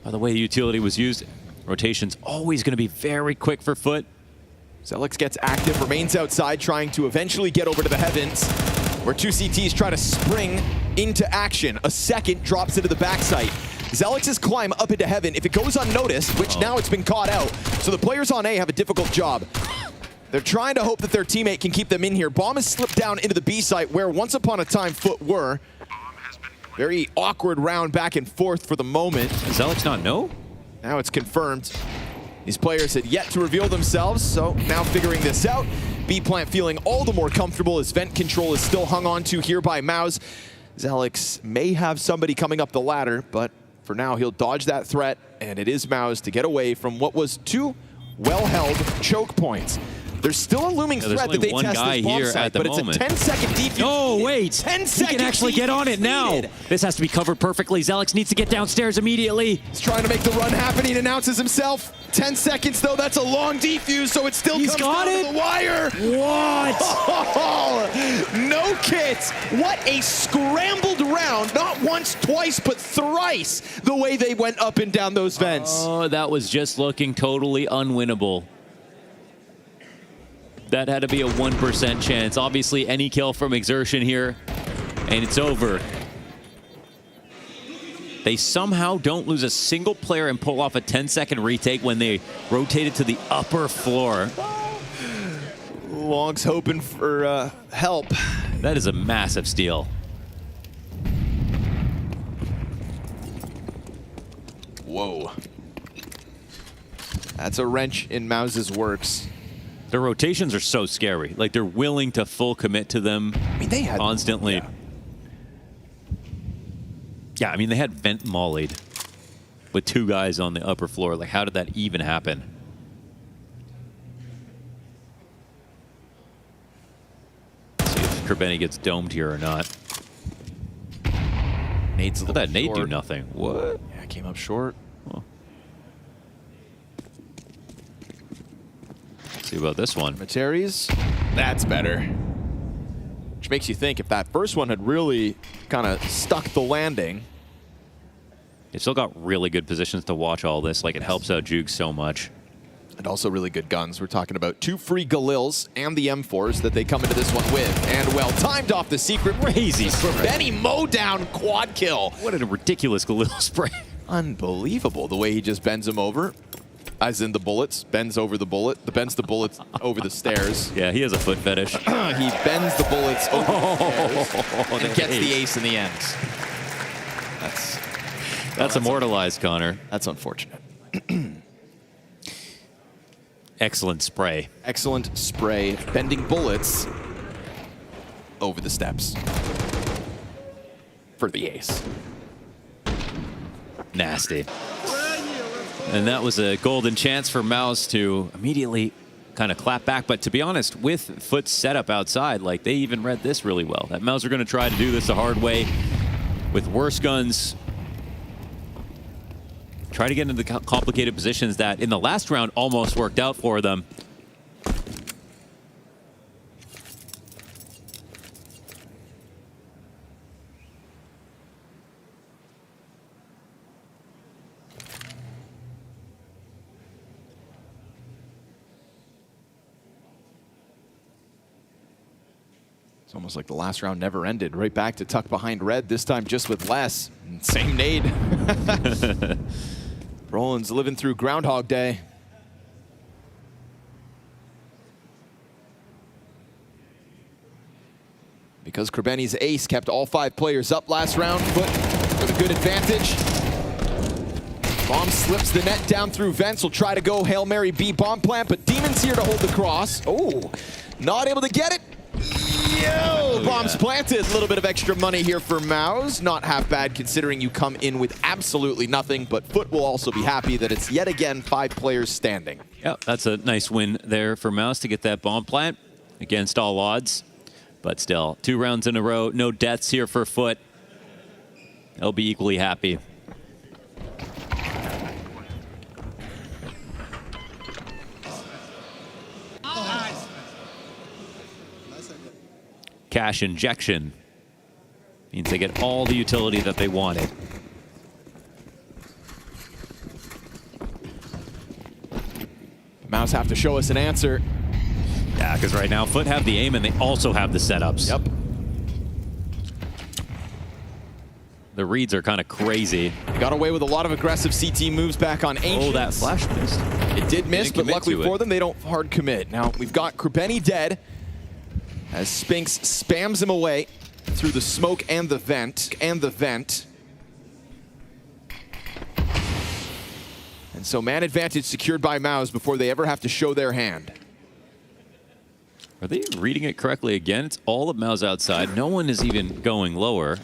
By the way, the utility was used. Rotation's always going to be very quick for Foot. Zelex gets active, remains outside, trying to eventually get over to the heavens, where 2 CTs try to spring into action. A second drops into the backside. Zelex's climb up into heaven, if it goes unnoticed, which now it's been caught out, so the players on A have a difficult job. They're trying to hope that their teammate can keep them in here. Bomb has slipped down into the B site, where once upon a time Foot were. Very awkward round back and forth for the moment. Does Zelex not know? Now it's confirmed. These players had yet to reveal themselves, so now figuring this out. B-Plant feeling all the more comfortable as vent control is still hung on to here by MOUZ. Zelex may have somebody coming up the ladder, but for now he'll dodge that threat, and it is MOUZ to get away from what was 2 well-held choke points. There's still a looming threat that they test this bomb site, but it's a 10-second defuse. No, wait. 10 he seconds. can actually get on it now. This has to be covered perfectly. Zelex needs to get downstairs immediately. He's trying to make the run happen. He announces himself. 10 seconds, though. That's a long defuse, so it still comes down to the wire. What? Oh, no kits. What a scrambled round. Not once, twice, but thrice the way they went up and down those vents. Oh, that was just looking totally unwinnable. That had to be a 1% chance. Obviously, any kill from Exertion here, and it's over. They somehow don't lose a single player and pull off a 10-second retake when they rotated to the upper floor. Long's hoping for help. That is a massive steal. Whoa. That's a wrench in MOUZ's works. Their rotations are so scary. Like, they're willing to full commit to them they had, constantly. Yeah, I mean, they had vent mollied with 2 guys on the upper floor. Like, how did that even happen? Let's see if Kerbeni gets domed here or not. Nate's Did that nade do nothing? What? Yeah, came up short. Well. See about this one. Materies, that's better. Which makes you think if that first one had really kind of stuck the landing. They still got really good positions to watch all this. Like, it helps out Juke so much. And also really good guns. We're talking about 2 free Galils and the M4s that they come into this one with. And well timed off the secret. Crazy spray. Benny mow down quad kill. What a ridiculous Galil spray. Unbelievable the way he just bends him over. As in the bullets, bends over the bullet, bends the bullets over the stairs. Yeah, he has a foot fetish. He bends the bullets over the stairs and gets the ace in the end. That's immortalized, Connor. That's unfortunate. Excellent spray. Excellent spray, bending bullets over the steps for the ace. Nasty. And that was a golden chance for MOUZ to immediately kind of clap back. But to be honest, with Foot's setup outside, like they even read this really well. That MOUZ are going to try to do this the hard way with worse guns. Try to get into the complicated positions that in the last round almost worked out for them. It's almost like the last round never ended. Right back to tuck behind red, this time just with less. Same nade. Roland's living through Groundhog Day. Because Krebeni's ace kept all 5 players up last round, Foot with a good advantage. Bomb slips the net down through vents. Will try to go Hail Mary B bomb plant, but Demon's here to hold the cross. Oh, not able to get it. Yo, bombs planted. A little bit of extra money here for MOUZ. Not half bad considering you come in with absolutely nothing, but Foot will also be happy that it's yet again 5 players standing. Yep, that's a nice win there for MOUZ to get that bomb plant against all odds. But still, 2 rounds in a row, no deaths here for Foot. They'll be equally happy. Cash injection means they get all the utility that they wanted. MOUZ have to show us an answer. Yeah, because right now Foot have the aim and they also have the setups. Yep. The reads are kind of crazy. Got away with a lot of aggressive CT moves back on Ancients. Oh, that flash missed. It did miss, but luckily for them, they don't hard commit. Now, we've got Krebeni dead as Spinks spams him away through the smoke and the vent. And so man advantage secured by MOUZ before they ever have to show their hand. Are they reading it correctly again? It's all of MOUZ outside. No one is even going lower.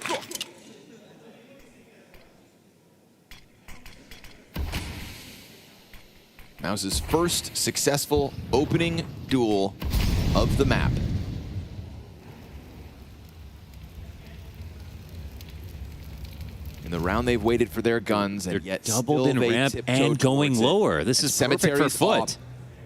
MOUZ's first successful opening duel of the map. In the round, they've waited for their guns, and yet doubled in ramp and going lower. This is perfect for Foot.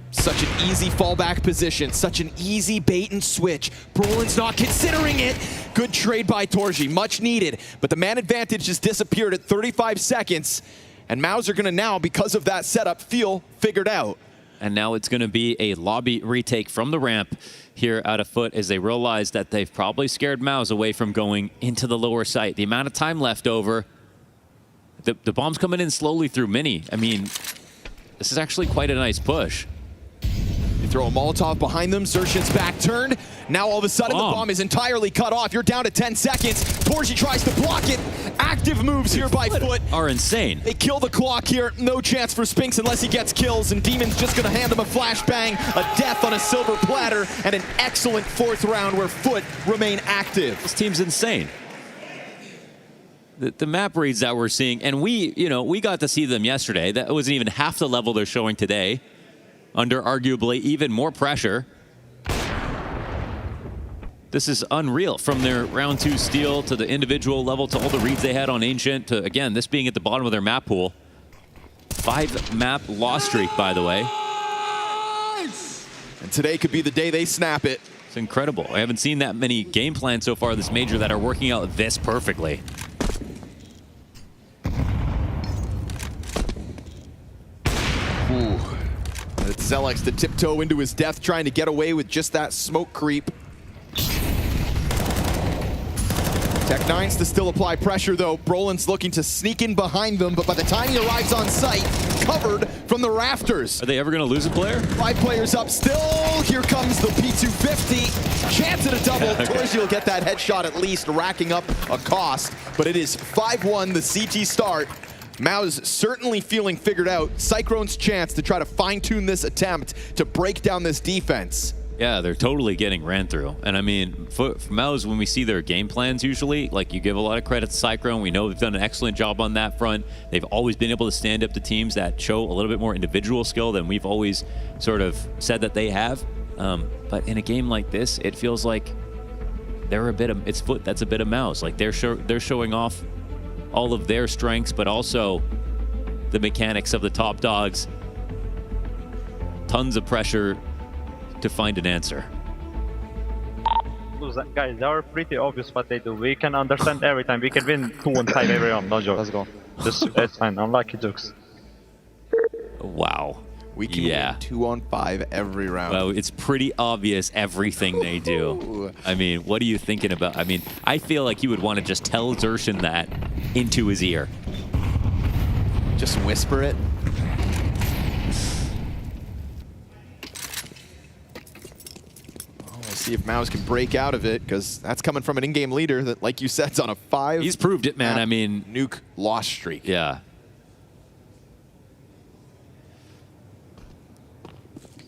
Such an easy fallback position, such an easy bait and switch. Brolin's not considering it. Good trade by Torji, much needed. But the man advantage just disappeared at 35 seconds. And MOUZ are gonna now, because of that setup, feel figured out. And now it's gonna be a lobby retake from the ramp here out of Foot as they realize that they've probably scared MOUZ away from going into the lower site. The amount of time left over, the bomb's coming in slowly through Mini. I mean, this is actually quite a nice push. They throw a Molotov behind them, Xerxion's back turned. Now all of a sudden the bomb is entirely cut off. You're down to 10 seconds. Torji tries to block it. Active moves here by Foot. Are insane. They kill the clock here. No chance for Spinks unless he gets kills, and Demon's just gonna hand him a flashbang, a death on a silver platter, and an excellent 4th round where Foot remain active. This team's insane. The map reads that we're seeing, and we got to see them yesterday. That wasn't even half the level they're showing today, under arguably even more pressure. This is unreal, from their round 2 steal to the individual level to all the reads they had on Ancient to, again, this being at the bottom of their map pool. 5 map loss streak, by the way. And today could be the day they snap it. It's incredible. I haven't seen that many game plans so far this major that are working out this perfectly. Ooh. It's Zelex to tiptoe into his death, trying to get away with just that smoke creep. Tech9's to still apply pressure, though. Brolin's looking to sneak in behind them, but by the time he arrives on site, covered from the rafters. Are they ever going to lose a player? 5 players up still. Here comes the P250. Chance at a double. Torji will get that headshot at least, racking up a cost. But it is 5-1, the CT start. MOUZ certainly feeling figured out. Cyclone's chance to try to fine-tune this attempt to break down this defense. Yeah, they're totally getting ran through. And I mean, for MOUZ, when we see their game plans usually, like you give a lot of credit to Cyclone. We know they've done an excellent job on that front. They've always been able to stand up to teams that show a little bit more individual skill than we've always sort of said that they have. But in a game like this, it feels like they're a bit of, that's a bit of MOUZ. Like they're showing off all of their strengths, but also the mechanics of the top dogs. Tons of pressure to find an answer. Guys, they are pretty obvious what they do. We can understand every time. We can win 2-on-5 every round, no joke. Let's go. It's fine. Unlucky jokes. Wow. We can win 2-on-5 every round. Well, it's pretty obvious everything they do. I mean, what are you thinking about? I mean, I feel like you would want to just tell Zershin that into his ear. Just whisper it. See if MOUZ can break out of it, because that's coming from an in-game leader that, like you said, is on a 5. He's proved it, man. I mean, Nuke loss streak. Yeah.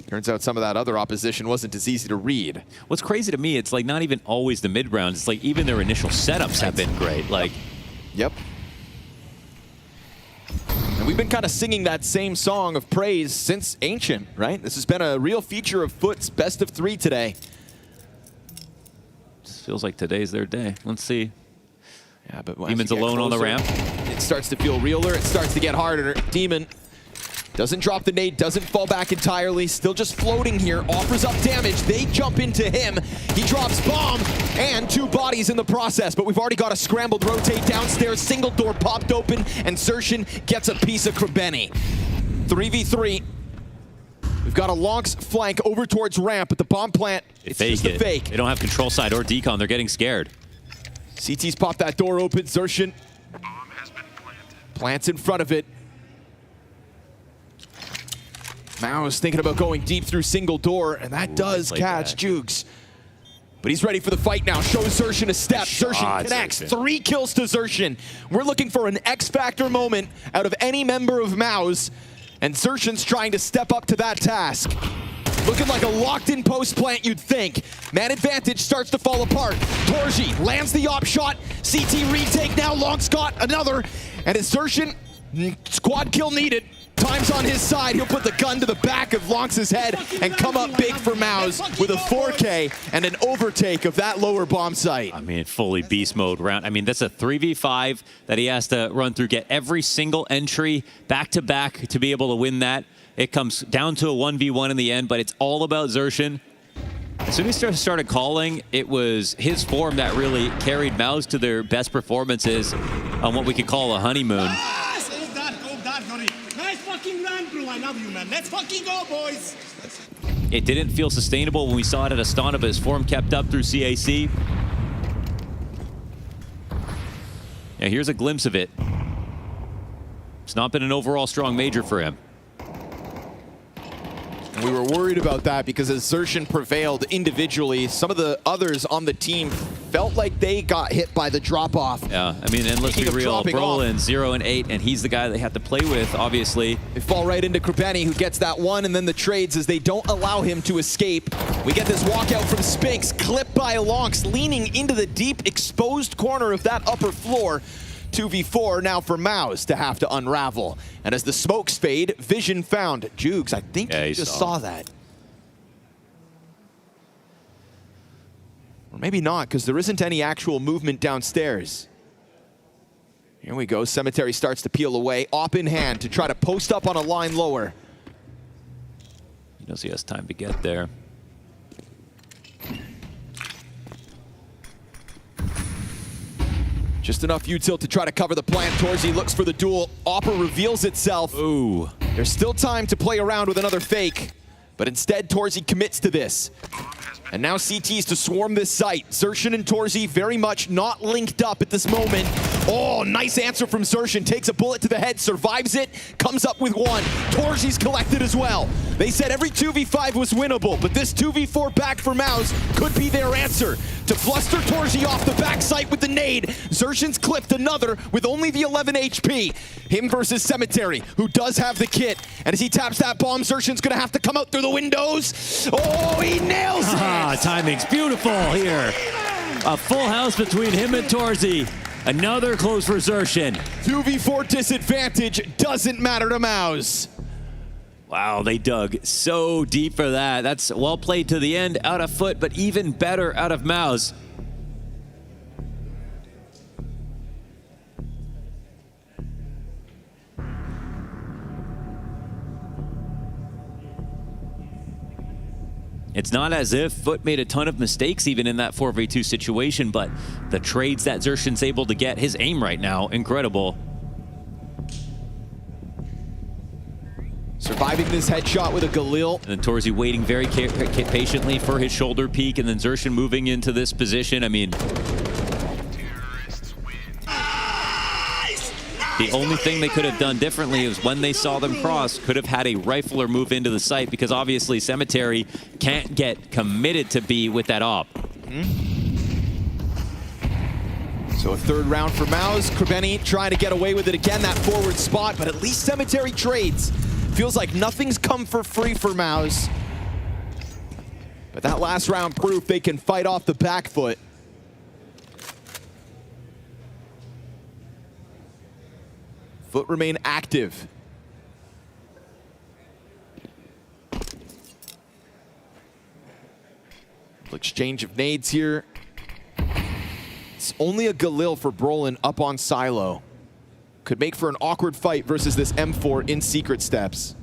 Turns out some of that other opposition wasn't as easy to read. What's crazy to me, it's like not even always the mid rounds. It's like even their initial setups have been great. Like, yep. And we've been kind of singing that same song of praise since Ancient, right? This has been a real feature of Foot's best of 3 today. Feels like today's their day. Let's see. Yeah, but Demon's alone on the ramp. It starts to feel realer. It starts to get harder. Demon doesn't drop the nade, doesn't fall back entirely. Still just floating here. Offers up damage. They jump into him. He drops bomb and 2 bodies in the process. But we've already got a scrambled rotate downstairs. Single door popped open, and Zershin gets a piece of Krabeni. 3v3. We've got a Lonks flank over towards ramp, but the bomb plant, it's just a fake. They don't have control side or decon. They're getting scared. CT's popped that door open. Zershin plants in front of it. MOUZ thinking about going deep through single door, and that does catch Jukes. But he's ready for the fight now. Shows Zershin a step. Zershin connects. 3 kills to Zershin. We're looking for an X-Factor moment out of any member of MOUZ. And Zershin's trying to step up to that task. Looking like a locked-in post plant, you'd think. Man advantage starts to fall apart. Torji lands the op shot. CT retake now. Lonks got another. And it's Zershin. Squad kill needed. Time's on his side. He'll put the gun to the back of Lonks' head and come up big for MOUZ with a 4K and an overtake of that lower bomb site. I mean, fully beast mode round. I mean, that's a 3v5 that he has to run through, get every single entry back-to-back to be able to win that. It comes down to a 1v1 in the end, but it's all about Zershin. As soon as he started calling, it was his form that really carried MOUZ to their best performances on what we could call a honeymoon. Nice fucking run, bro. I love you, man. Let's fucking go, boys. It didn't feel sustainable when we saw it at Astana, but his form kept up through CAC. Yeah, here's a glimpse of it. It's not been an overall strong major for him. We were worried about that because as Zershin prevailed individually, some of the others on the team felt like they got hit by the drop-off. Yeah, I mean, and let's be real, Brolin 0 and 8, and he's the guy they have to play with, obviously. They fall right into Krabeni, who gets that one, and then the trades as they don't allow him to escape. We get this walkout from Spinks, clipped by Lonks, leaning into the deep exposed corner of that upper floor. 2v4 now for MOUZ to have to unravel. And as the smokes fade, vision found. Jugs, I think he just saw that. Or maybe not, because there isn't any actual movement downstairs. Here we go. Cemetery starts to peel away. Op in hand to try to post up on a line lower. He knows he has time to get there. Just enough util to try to cover the plant. Torzi looks for the duel. Opper reveals itself. Ooh. There's still time to play around with another fake. But instead, Torzy commits to this. And now CT's to swarm this site. Xerxin and Torzy very much not linked up at this moment. Oh, nice answer from Xerxin. Takes a bullet to the head, survives it, comes up with one. Torzy's collected as well. They said every 2v5 was winnable, but this 2v4 back for MOUZ could be their answer. To fluster Torzy off the backside with the nade, Xerxin's clipped another with only the 11 HP. Him versus Cemetery, who does have the kit. And as he taps that bomb, Xerxin's gonna have to come out through the windows. Oh, he nails it! Timing's beautiful here. A full house between him and Torzy. Another close for Xerxin. 2v4 disadvantage doesn't matter to MOUZ. Wow, they dug so deep for that. That's well played to the end, out of foot, but even better out of MOUZ. It's not as if Foot made a ton of mistakes even in that 4v2 situation, but the trades that Xerxin's able to get, his aim right now, incredible. Surviving this headshot with a Galil. And then Torzy waiting very patiently for his shoulder peek, and then Xerxin moving into this position. I mean, the only thing they could have done differently is when they saw them cross, could have had a rifler move into the site, because obviously Cemetery can't get committed to B with that op. So a third round for MOUZ. Krebeni trying to get away with it again, that forward spot, but at least Cemetery trades. Feels like nothing's come for free for MOUZ. But that last round proof they can fight off the back foot. Foot remain active. Exchange of nades here. It's only a Galil for Brolin up on Silo. Could make for an awkward fight versus this M4 in secret steps.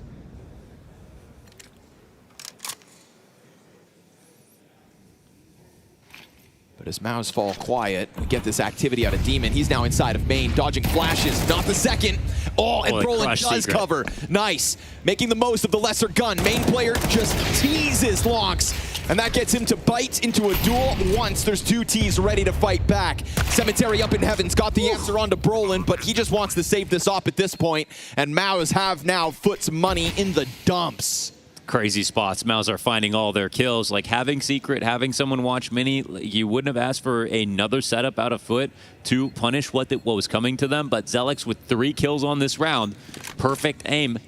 But as MOUZ fall quiet, we get this activity out of Demon. He's now inside of main, dodging flashes. Not the second. Oh, and Brolin does cover. Nice. Making the most of the lesser gun. Main player just teases Lonks. And that gets him to bite into a duel once. There's two Ts ready to fight back. Cemetery up in heaven's got the answer onto Brolin, but he just wants to save this op at this point. And MOUZ have now Foot's money in the dumps. Crazy spots. MOUZ are finding all their kills. Like having Secret, having someone watch Mini, you wouldn't have asked for another setup out of Foot to punish what was coming to them. But Zelix with 3 kills on this round. Perfect aim.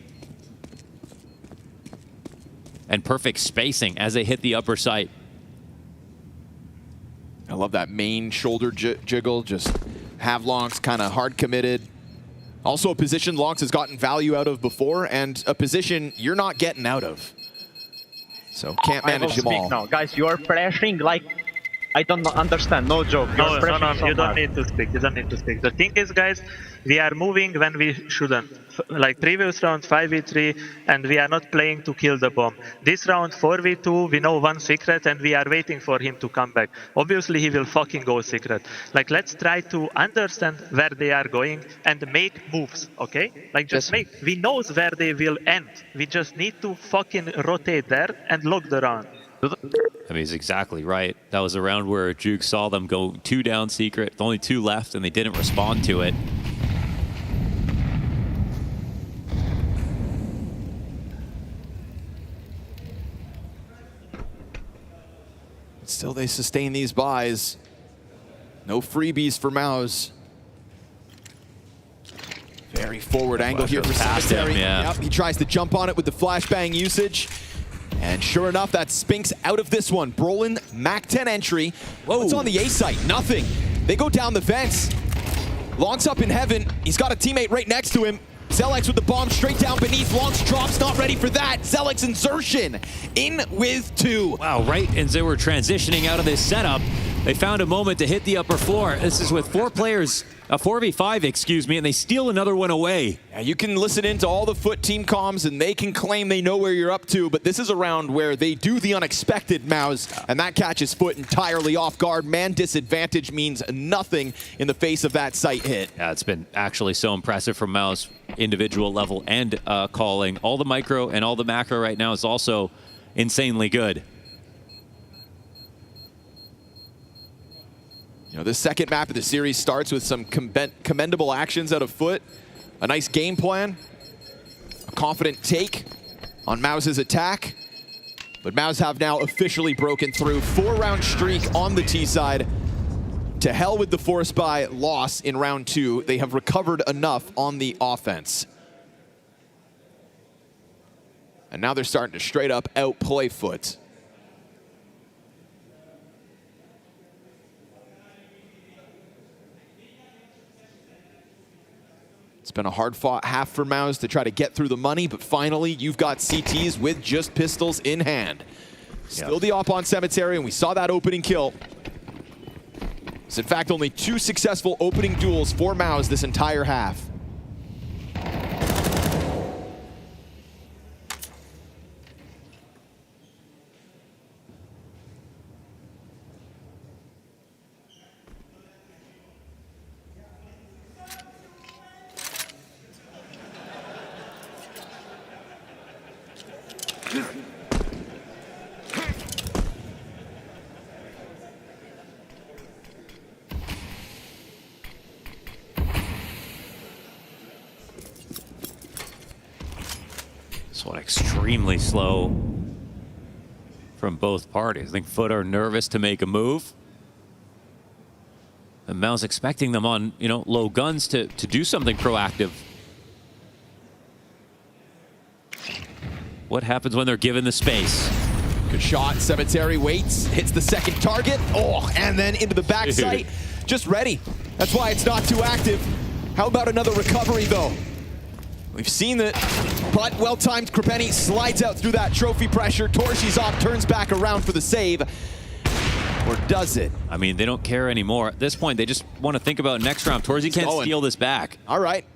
And perfect spacing as they hit the upper site. I love that main shoulder jiggle. Just have Lonks kind of hard committed. Also a position Lonks has gotten value out of before, and a position you're not getting out of. So can't manage them all. Now. Guys, you are flashing like I don't understand. No joke. No, you don't need to speak. You don't need to speak. The thing is, guys, we are moving when we shouldn't. Like previous round 5v3, and we are not playing to kill the bomb. This round 4v2, we know one secret, and we are waiting for him to come back. Obviously, he will fucking go secret. Like, let's try to understand where they are going and make moves, okay? Like, just make. We know where they will end. We just need to fucking rotate there and lock the round. I mean, he's exactly right. That was a round where Juke saw them go 2 down secret, only 2 left, and they didn't respond to it. Still, they sustain these buys. No freebies for MOUZ. Very forward angle here for Cemetery. Yep, he tries to jump on it with the flashbang usage. And sure enough, that Spinks out of this one. Brolin, Mac 10 entry. What's on the A site? Nothing. They go down the fence. Lonks up in heaven. He's got a teammate right next to him. Zelix with the bomb straight down beneath. Lonks drops, not ready for that. Zelix and Xerxin in with 2. Wow, right as they were transitioning out of this setup, they found a moment to hit the upper floor. This is with 4 players, a 4v5, excuse me, and they steal another one away. Yeah, you can listen into all the Foot team comms and they can claim they know where you're up to, but this is a round where they do the unexpected, MOUZ, and that catches Foot entirely off guard. Man disadvantage means nothing in the face of that site hit. Yeah, it's been actually so impressive from MOUZ, individual level and calling. All the micro and all the macro right now is also insanely good. You know, this second map of the series starts with some commendable actions out of Foot, a nice game plan, a confident take on MOUZ's attack. But MOUZ have now officially broken through. 4-round streak on the T side. To hell with the force buy loss in round 2. They have recovered enough on the offense. And now they're starting to straight up outplay Foot. It's been a hard-fought half for MOUZ to try to get through the money, but finally, you've got CTs with just pistols in hand. Still the op on Cemetery, and we saw that opening kill. It's in fact only 2 successful opening duels for MOUZ this entire half. This one extremely slow from both parties. I think Foot are nervous to make a move. And MOUZ expecting them on, low guns to do something proactive. What happens when they're given the space? Good shot. Cemetery waits, hits the second target. Oh, and then into the back sight. Just ready. That's why it's not too active. How about another recovery, though? We've seen it, but well-timed. Krepeni slides out through that trophy pressure. Torshi's off, turns back around for the save. Or does it? I mean, they don't care anymore. At this point, they just want to think about next round. Torsy can't steal this back. All right.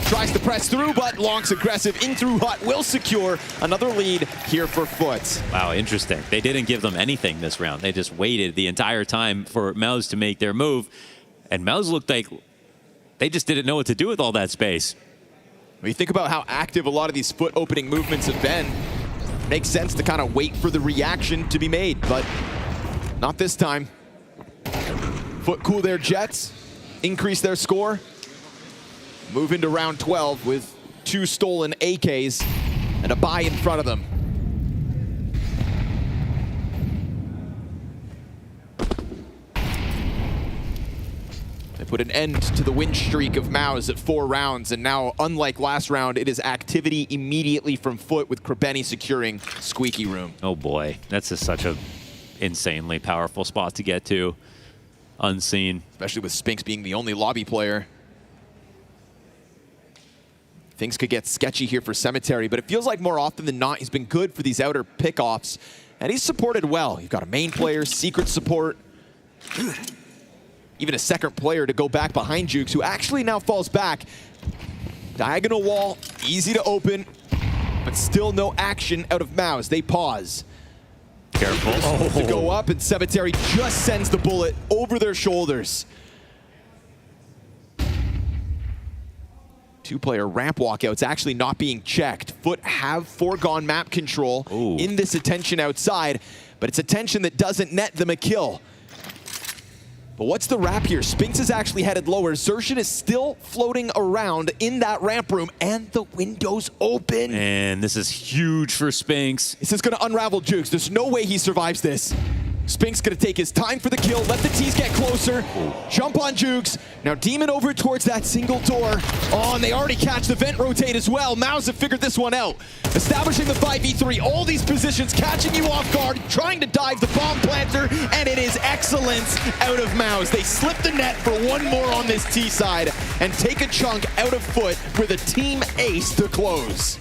Tries to press through, but Long's aggressive in through hut will secure another lead here for Foot. Wow, interesting. They didn't give them anything this round. They just waited the entire time for MOUZ to make their move. And MOUZ looked like they just didn't know what to do with all that space. When you think about how active a lot of these Foot opening movements have been, it makes sense to kind of wait for the reaction to be made, but not this time. Foot cool their jets, increase their score, move into round 12 with 2 stolen AKs and a buy in front of them. They put an end to the win streak of MOUZ at 4 rounds, and now, unlike last round, it is activity immediately from Foot with Krepeni securing Squeaky Room. Oh boy, that's just such a insanely powerful spot to get to, unseen. Especially with Spinks being the only lobby player. Things could get sketchy here for Cemetery, but it feels like more often than not, he's been good for these outer pickoffs, and he's supported well. You've got a main player, secret support, even a second player to go back behind Jukes, who actually now falls back. Diagonal wall, easy to open, but still no action out of MOUZ. They pause. Careful. To go up, and Cemetery just sends the bullet over their shoulders. 2-player ramp walkout's actually not being checked. Foot have foregone map control in this attention outside, but it's attention that doesn't net them a kill. But what's the wrap here? Spinks is actually headed lower. Xertion is still floating around in that ramp room, and the window's open. And this is huge for Spinks. This is going to unravel Jukes. There's no way he survives this. Spinks going to take his time for the kill, let the T's get closer, jump on Jukes. Now Demon over towards that single door. Oh, and they already catch the vent rotate as well. MOUZ have figured this one out. Establishing the 5v3, all these positions catching you off guard, trying to dive the bomb planter, and it is excellence out of MOUZ. They slip the net for one more on this T side and take a chunk out of Foot for the team ace to close.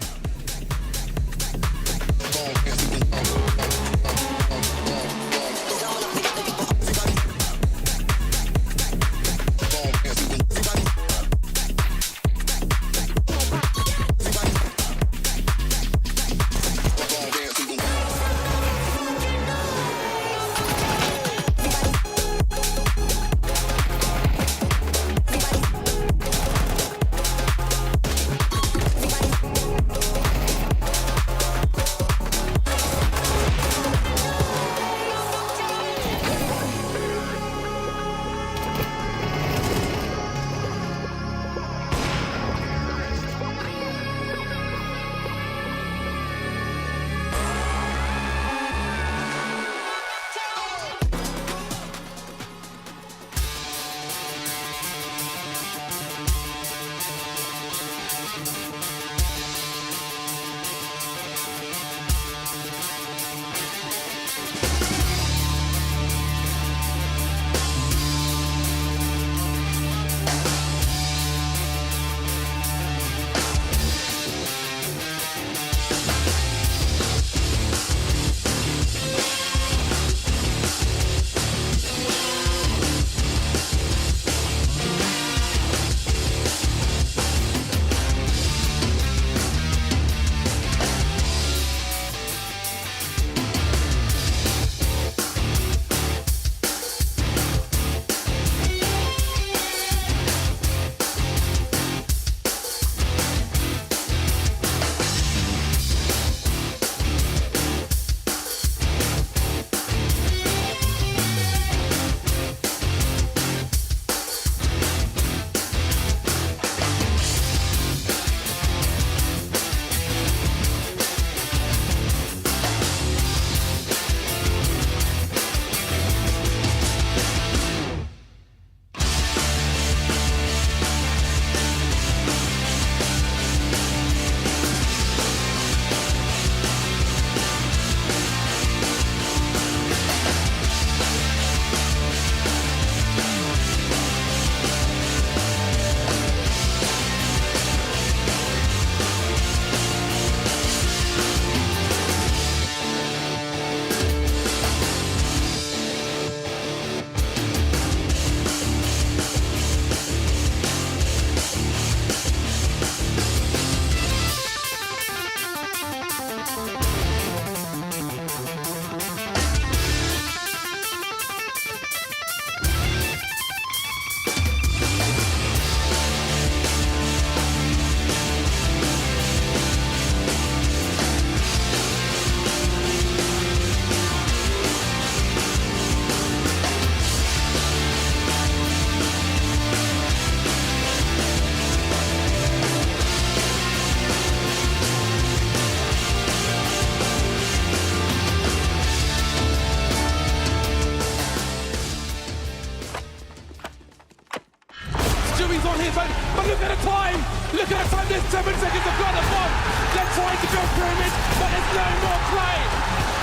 Louis on his own, but look at the time! Look at the time, there's 7 seconds of got the bomb! They're trying to go pyramid, but there's no more play!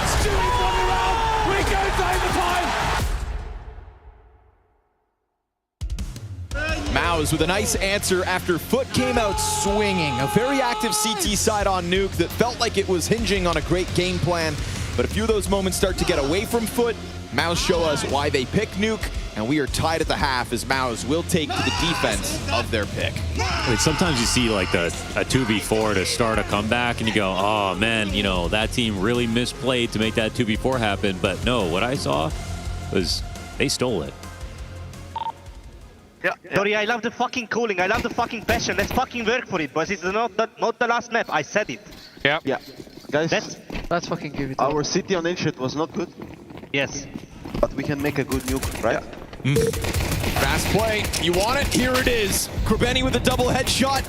Stewie's on the round, we go to overtime! MOUZ with a nice answer after Foot came out swinging. A very active CT side on Nuke that felt like it was hinging on a great game plan. But a few of those moments start to get away from Foot. MOUZ show us why they picked Nuke, and we are tied at the half as MOUZ will take to the defense of their pick. I mean, sometimes you see like a 2v4 to start a comeback and you go, oh man, you know, that team really misplayed to make that 2v4 happen. But no, what I saw was they stole it. Yeah. Sorry, I love the fucking cooling. I love the fucking passion. Let's fucking work for it, but it's not the last map. I said it. Yeah. Yeah. Guys, let's fucking give it. Our city on Ancient was not good. Yes. But we can make a good nuke, right? Fast play. You want it? Here it is. Krebeni with a double headshot.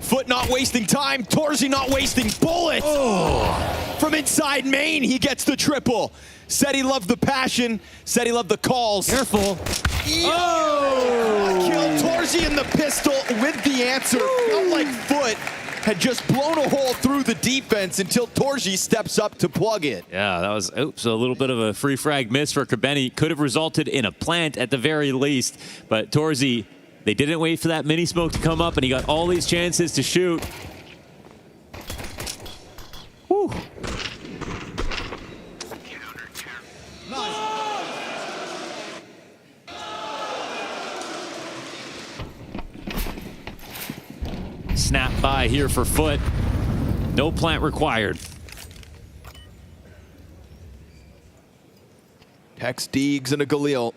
Foot not wasting time. Torzi not wasting bullets. Oh. From inside main, he gets the triple. Said he loved the passion. Said he loved the calls. Careful. Oh! Killed Torzi in the pistol with the answer. Felt like Foot had just blown a hole through the defense until Torzi steps up to plug it. Yeah, that was, oops, a little bit of a free frag miss for Krebeni. Could have resulted in a plant at the very least. But Torzi, they didn't wait for that mini smoke to come up, and he got all these chances to shoot. Whew. Snap by here for Foot. No plant required. Hex, Deegs, and a Galil.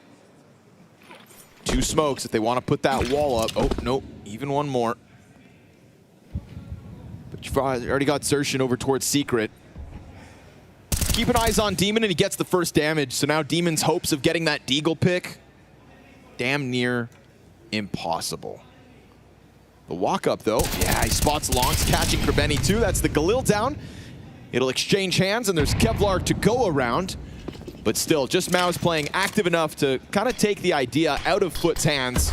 2 smokes if they want to put that wall up. Oh, nope, even one more. But you've already got Zershin over towards Secret. Keeping eyes on Demon, and he gets the first damage. So now Demon's hopes of getting that Deagle pick, damn near impossible. The walk up though, yeah, he spots Longs catching Krebeni too. That's the Galil down. It'll exchange hands, and there's Kevlar to go around. But still, just MOUZ playing active enough to kind of take the idea out of Foot's hands.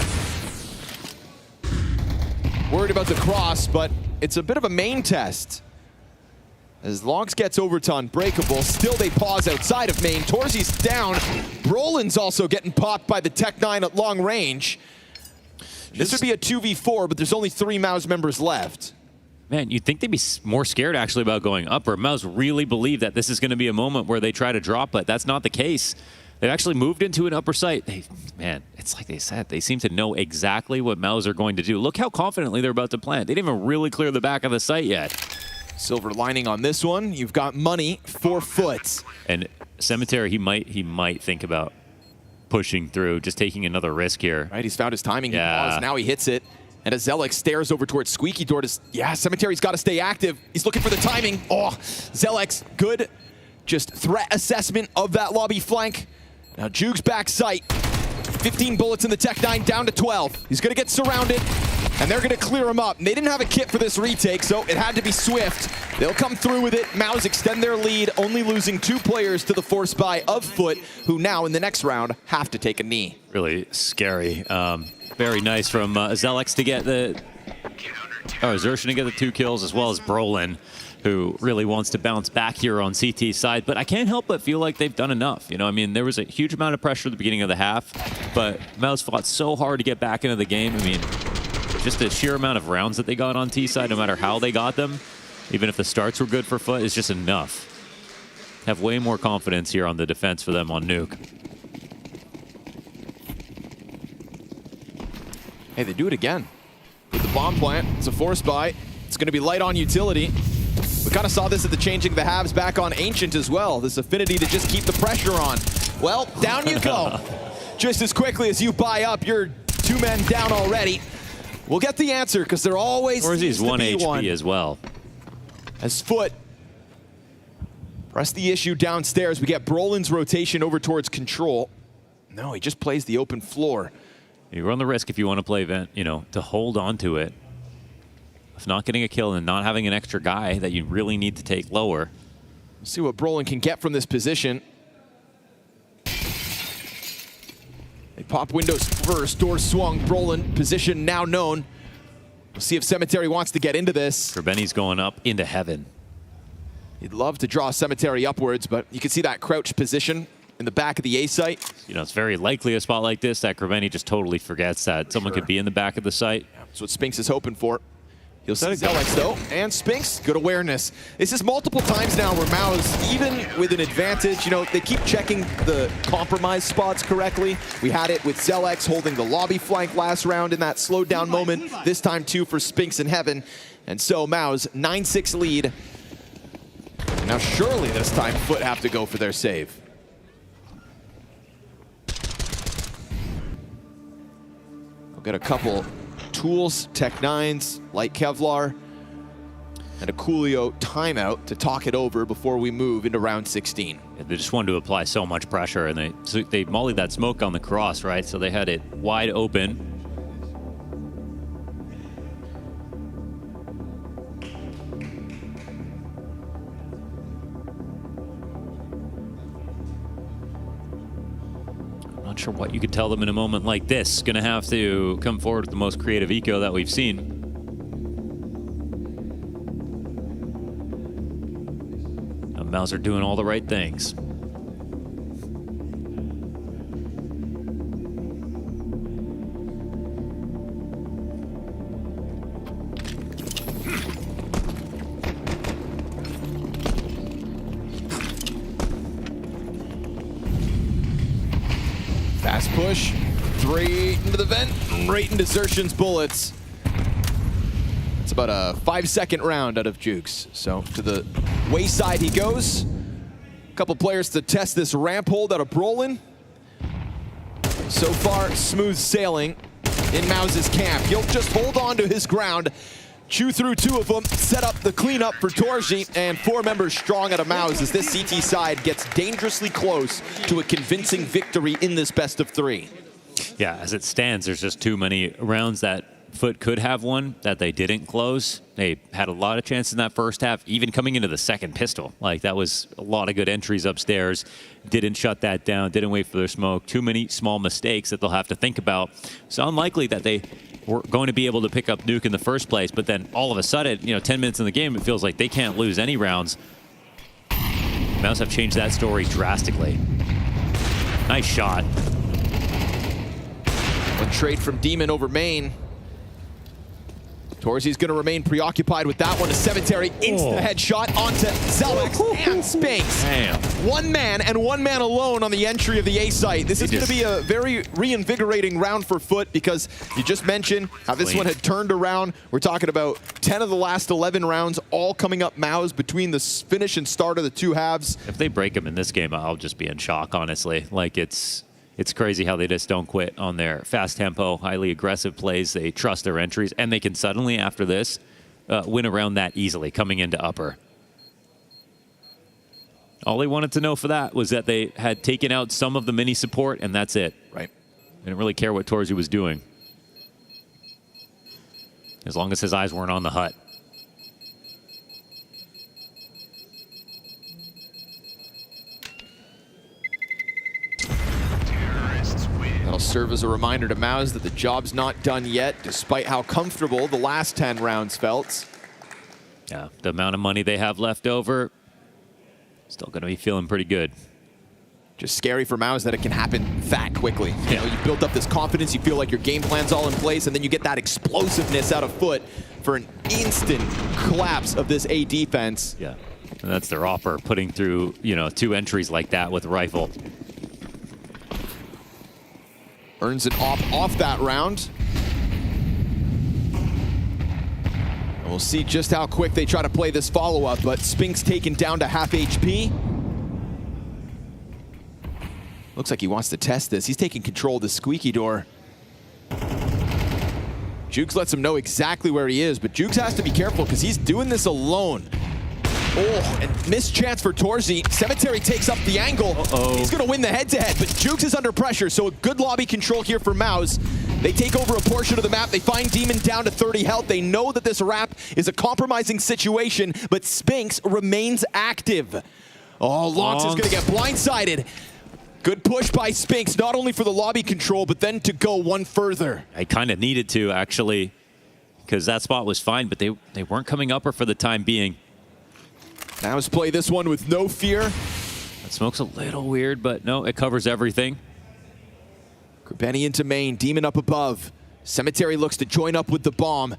Worried about the cross, but it's a bit of a main test. As Longs gets over to Unbreakable, still they pause outside of main. Torzi's down. Brolin's also getting popped by the Tech-9 at long range. This would be a 2v4, but there's only 3 MOUZ members left. Man, you'd think they'd be more scared actually about going up, or MOUZ really believe that this is going to be a moment where they try to drop, but that's not the case. They've actually moved into an upper site. Man, it's like they said, they seem to know exactly what MOUZ are going to do. Look how confidently they're about to plant. They didn't even really clear the back of the site yet. Silver lining on this one, you've got money for Foot. And Cemetery, he might think about pushing through, just taking another risk here. Right, he's found his timing. Yeah. He paused, now he hits it. And as Zelek stares over towards Squeaky Door, yeah, Cemetery's got to stay active. He's looking for the timing. Oh, Zelek's good. Just threat assessment of that lobby flank. Now Juke's back sight. 15 bullets in the Tech-9, down to 12. He's going to get surrounded, and they're going to clear him up. And they didn't have a kit for this retake, so it had to be swift. They'll come through with it. MOUZ extend their lead, only losing 2 players to the force buy of Foot, who now in the next round have to take a knee. Really scary. Very nice from Zelex to get Zershin to get the 2 kills, as well as Brolin, who really wants to bounce back here on CT's side. But I can't help but feel like they've done enough. You know, I mean, there was a huge amount of pressure at the beginning of the half, but MOUZ fought so hard to get back into the game. I mean, just the sheer amount of rounds that they got on T side, no matter how they got them, even if the starts were good for Foot, is just enough. Have way more confidence here on the defense for them on Nuke. Hey, they do it again. With the bomb plant, it's a force buy. It's going to be light on utility. We kind of saw this at the changing the halves back on Ancient as well. This affinity to just keep the pressure on. Well, down you go. Just as quickly as you buy up, you're 2 men down already. We'll get the answer, because there always Torzi's 1 HP as well. As Foot press the issue downstairs, we get Brolin's rotation over towards Control. No, he just plays the open floor. You run the risk if you want to play event, you know, to hold on to it. If not getting a kill and not having an extra guy that you really need to take lower. Let's see what Brolin can get from this position. They pop windows first, doors swung, Brolin position now known. We'll see if Cemetery wants to get into this. Benny's going up into heaven. He'd love to draw Cemetery upwards, but you can see that crouch position in the back of the A site. You know, it's very likely a spot like this that Krabeni just totally forgets that someone could be in the back of the site. That's what Spinks is hoping for. He'll see Zelex though, and Spinks, good awareness. This is multiple times now where MOUZ, even with an advantage, you know, they keep checking the compromise spots correctly. We had it with Zelex holding the lobby flank last round in that slowed down moment. This time too for Spinks in heaven. And so MOUZ, 9-6 lead. Now surely this time Foot have to go for their save. I'll get a couple tools, Tech-9s, light Kevlar, and a Coolio timeout to talk it over before we move into round 16. Yeah, they just wanted to apply so much pressure, and they mollied that smoke on the cross, right? So they had it wide open. Not sure what you could tell them in a moment like this. Gonna have to come forward with the most creative eco that we've seen. MOUZ are doing all the right things. Fast push, 3 into the vent, right into Xertion's bullets. It's about a 5-second round out of Jukes. So to the wayside he goes. A couple players to test this ramp hold out of Brolin. So far, smooth sailing in MOUZ's camp. He'll just hold on to his ground, chew through 2 of them, set up the cleanup for Torji, and 4 members strong out of MOUZ as this CT side gets dangerously close to a convincing victory in this best of 3. Yeah, as it stands, there's just too many rounds that Foot could have won that they didn't close. They had a lot of chances in that first half, even coming into the second pistol. Like, that was a lot of good entries upstairs. Didn't shut that down, didn't wait for their smoke. Too many small mistakes that they'll have to think about. It's unlikely that they were going to be able to pick up Nuke in the first place, but then all of a sudden, you know, 10 minutes in the game, it feels like they can't lose any rounds. MOUZ have changed that story drastically. Nice shot. A trade from Demon over main. Torzi's going to remain preoccupied with that one. A Cemetery insta-headshot onto Zelex and Spinks. Damn. 1 man and 1 man alone on the entry of the A site. This is going to be a very reinvigorating round for Foot because you just mentioned how this one had turned around. We're talking about 10 of the last 11 rounds all coming up MOUZ between the finish and start of the 2 halves. If they break them in this game, I'll just be in shock, honestly. Like, it's crazy how they just don't quit on their fast tempo, highly aggressive plays. They trust their entries, and they can suddenly, after this, win around that easily, coming into upper. All they wanted to know for that was that they had taken out some of the mini support, and that's it. Right. They didn't really care what Torzi was doing, as long as his eyes weren't on the hut. That'll serve as a reminder to MOUZ that the job's not done yet, despite how comfortable the last 10 rounds felt. Yeah, the amount of money they have left over, still going to be feeling pretty good. Just scary for MOUZ that it can happen that quickly. You know, you built up this confidence, you feel like your game plan's all in place, and then you get that explosiveness out of Foot for an instant collapse of this A defense. Yeah, and that's their offer, putting through, you know, 2 entries like that with rifle. Earns an off that round. And we'll see just how quick they try to play this follow-up, but Spinks taken down to half HP. Looks like he wants to test this. He's taking control of the squeaky door. Jukes lets him know exactly where he is, but Jukes has to be careful because he's doing this alone. Oh, and missed chance for Torzi. Cemetery takes up the angle. He's going to win the head-to-head, but Jukes is under pressure, so a good lobby control here for MOUZ. They take over a portion of the map. They find Demon down to 30 health. They know that this wrap is a compromising situation, but Spinks remains active. Oh, Lonx is going to get blindsided. Good push by Spinks, not only for the lobby control, but then to go one further. I kind of needed to, actually, because that spot was fine, but they weren't coming upper for the time being. MOUZ play this one with no fear. That smoke's a little weird, but no, it covers everything. Benny into main, Demon up above. Cemetery looks to join up with the bomb.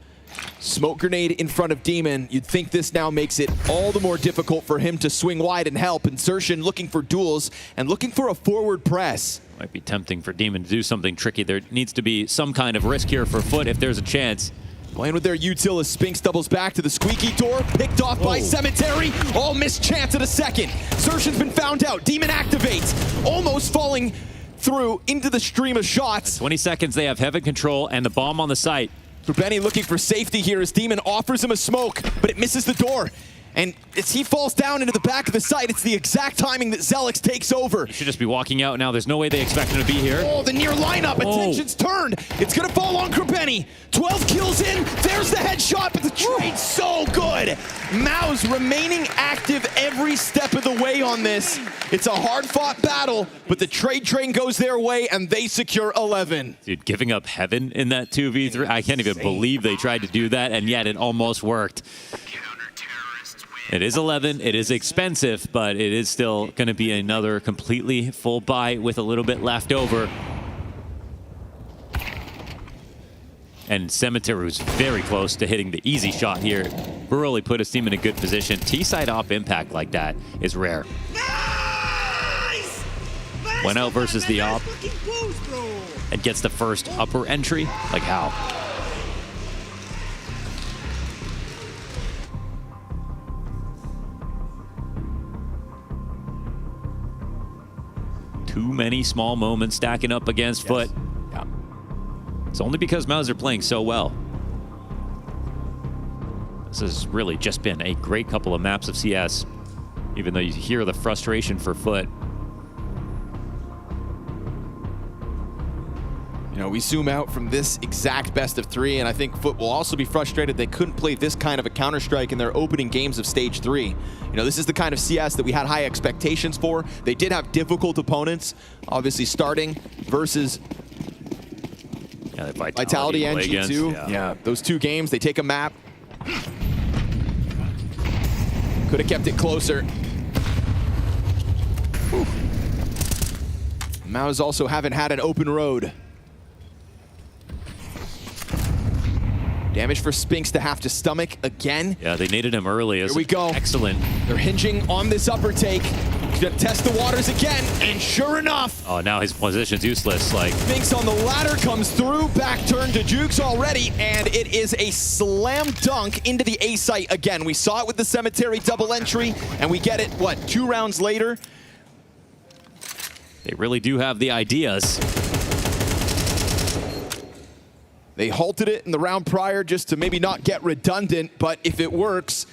Smoke grenade in front of Demon. You'd think this now makes it all the more difficult for him to swing wide and help. Insertion looking for duels and looking for a forward press. Might be tempting for Demon to do something tricky. There needs to be some kind of risk here for Foot if there's a chance. Playing with their util as Spinks doubles back to the squeaky door. Picked off by Cemetery. All missed chance at a second. Insertion's been found out. Demon activates. Almost falling through into the stream of shots. At 20 seconds, they have heaven control and the bomb on the site. Benny looking for safety here as Demon offers him a smoke, but it misses the door. And as he falls down into the back of the site, it's the exact timing that Zelix takes over. He should just be walking out now. There's no way they expect him to be here. Oh, the near lineup. Attention's turned. It's going to fall on Krabeni. 12 kills in. There's the headshot, but the trade's so good. MOUZ remaining active every step of the way on this. It's a hard-fought battle, but the trade train goes their way, and they secure 11. Dude, giving up heaven in that 2v3, I can't even believe they tried to do that, and yet it almost worked. It is 11, it is expensive, but it is still going to be another completely full buy with a little bit left over. And Cemetery was very close to hitting the easy shot here. Really put his team in a good position. T-side op impact like that is rare. Nice! Went out versus the op and gets the first upper entry. Like how? Too many small moments stacking up against Foot. Yeah. It's only because MOUZ are playing so well. This has really just been a great couple of maps of CS, even though you hear the frustration for Foot. You know, we zoom out from this exact best of 3, and I think Foot will also be frustrated they couldn't play this kind of a Counter-Strike in their opening games of Stage 3. You know, this is the kind of CS that we had high expectations for. They did have difficult opponents, obviously starting versus Vitality and G2. Yeah, those 2 games, they take a map. Could have kept it closer. MOUZ also haven't had an open road. Damage for Spinks to have to stomach again. Yeah, they needed him early. Here we go. Excellent. They're hinging on this upper take. Gonna test the waters again, and sure enough. Oh, now his position's useless. Like Spinks on the ladder comes through, back turn to Jukes already, and it is a slam dunk into the A site again. We saw it with the Cemetery double entry, and we get it, what, 2 rounds later? They really do have the ideas. They halted it in the round prior just to maybe not get redundant, but if it works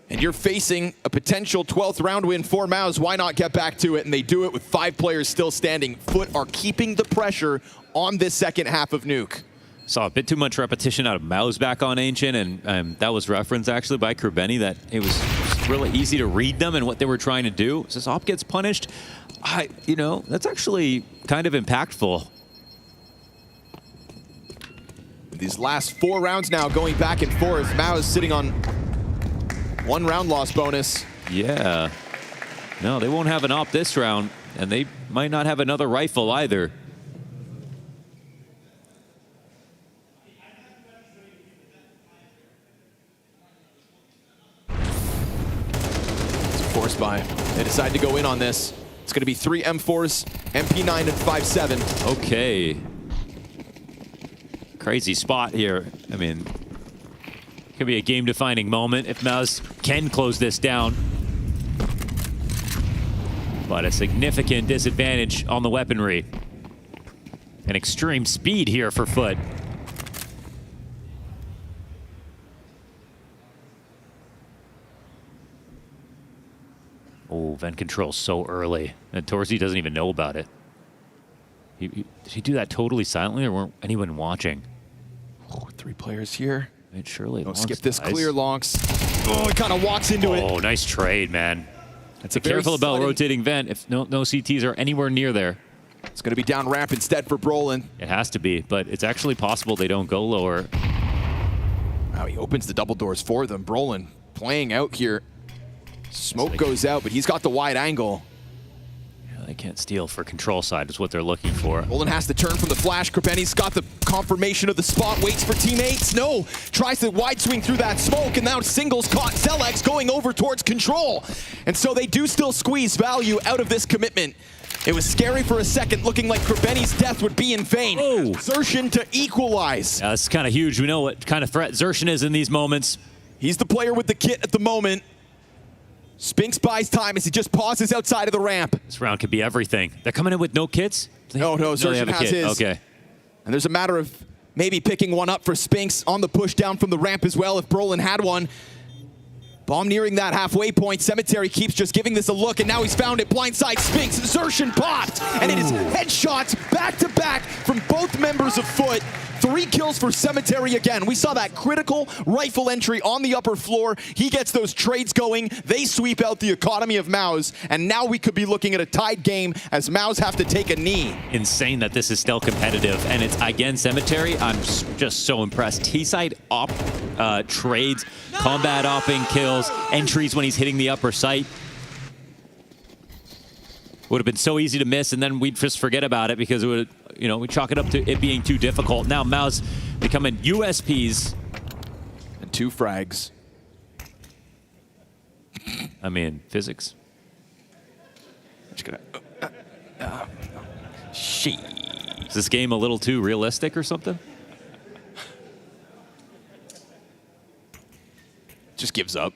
and you're facing a potential 12th round win for MOUZ, why not get back to it? And they do it with 5 players still standing. Foot are keeping the pressure on this second half of Nuke. Saw a bit too much repetition out of MOUZ back on Ancient, and that was referenced actually by Krabeni that it was really easy to read them and what they were trying to do. So this op gets punished. You know, that's actually kind of impactful. These last 4 rounds now going back and forth. MOUZ sitting on 1 round loss bonus. Yeah. No, they won't have an op this round, and they might not have another rifle either. It's a force buy. They decide to go in on this. It's going to be 3 M4s, MP9 and 5.7. Okay. Crazy spot here. I mean, it could be a game-defining moment if MOUZ can close this down. But a significant disadvantage on the weaponry. An extreme speed here for Foot. Oh, vent control so early. And Torsi doesn't even know about it. Did he do that totally silently, or weren't anyone watching? Oh, 3 players here. It surely don't skip this clear, Lonks. Oh, he kind of walks into it. Oh, nice trade, man. It's Be careful about rotating vent if no CTs are anywhere near there. It's going to be down ramp instead for Brolin. It has to be, but it's actually possible they don't go lower. Wow, he opens the double doors for them. Brolin playing out here. Smoke goes out, but he's got the wide angle. Yeah, they can't steal for control side is what they're looking for. Brolin has to turn from the flash. Krabeni's got the confirmation of the spot, waits for teammates. No, tries to wide swing through that smoke, and now singles caught Zelex going over towards control. And so they do still squeeze value out of this commitment. It was scary for a second, looking like Krabeni's death would be in vain. Oh. Xerxin to equalize. Yeah, that's kind of huge. We know what kind of threat Xerxin is in these moments. He's the player with the kit at the moment. Spinks buys time as he just pauses outside of the ramp. This round could be everything. They're coming in with no kits? No, Xerxin has his. Okay. And there's a matter of maybe picking one up for Spinks on the push down from the ramp as well if Brolin had one. Bomb nearing that halfway point. Cemetery keeps just giving this a look, and now he's found it. Blindside Spinks. Xerxin popped, and it is headshots back-to-back from both members of Foot. 3 kills for Cemetery again. We saw that critical rifle entry on the upper floor. He gets those trades going. They sweep out the economy of MOUZ, and now we could be looking at a tied game as MOUZ have to take a knee. Insane that this is still competitive, and it's again Cemetery. I'm just so impressed. T-side op trades, combat opping kills, entries when he's hitting the upper sight. Would have been so easy to miss, and then we'd just forget about it because it would, you know, we chalk it up to it being too difficult. Now MOUZ becoming USPs. And 2 frags. I mean, physics. Just gonna. Is this game a little too realistic or something? Just gives up.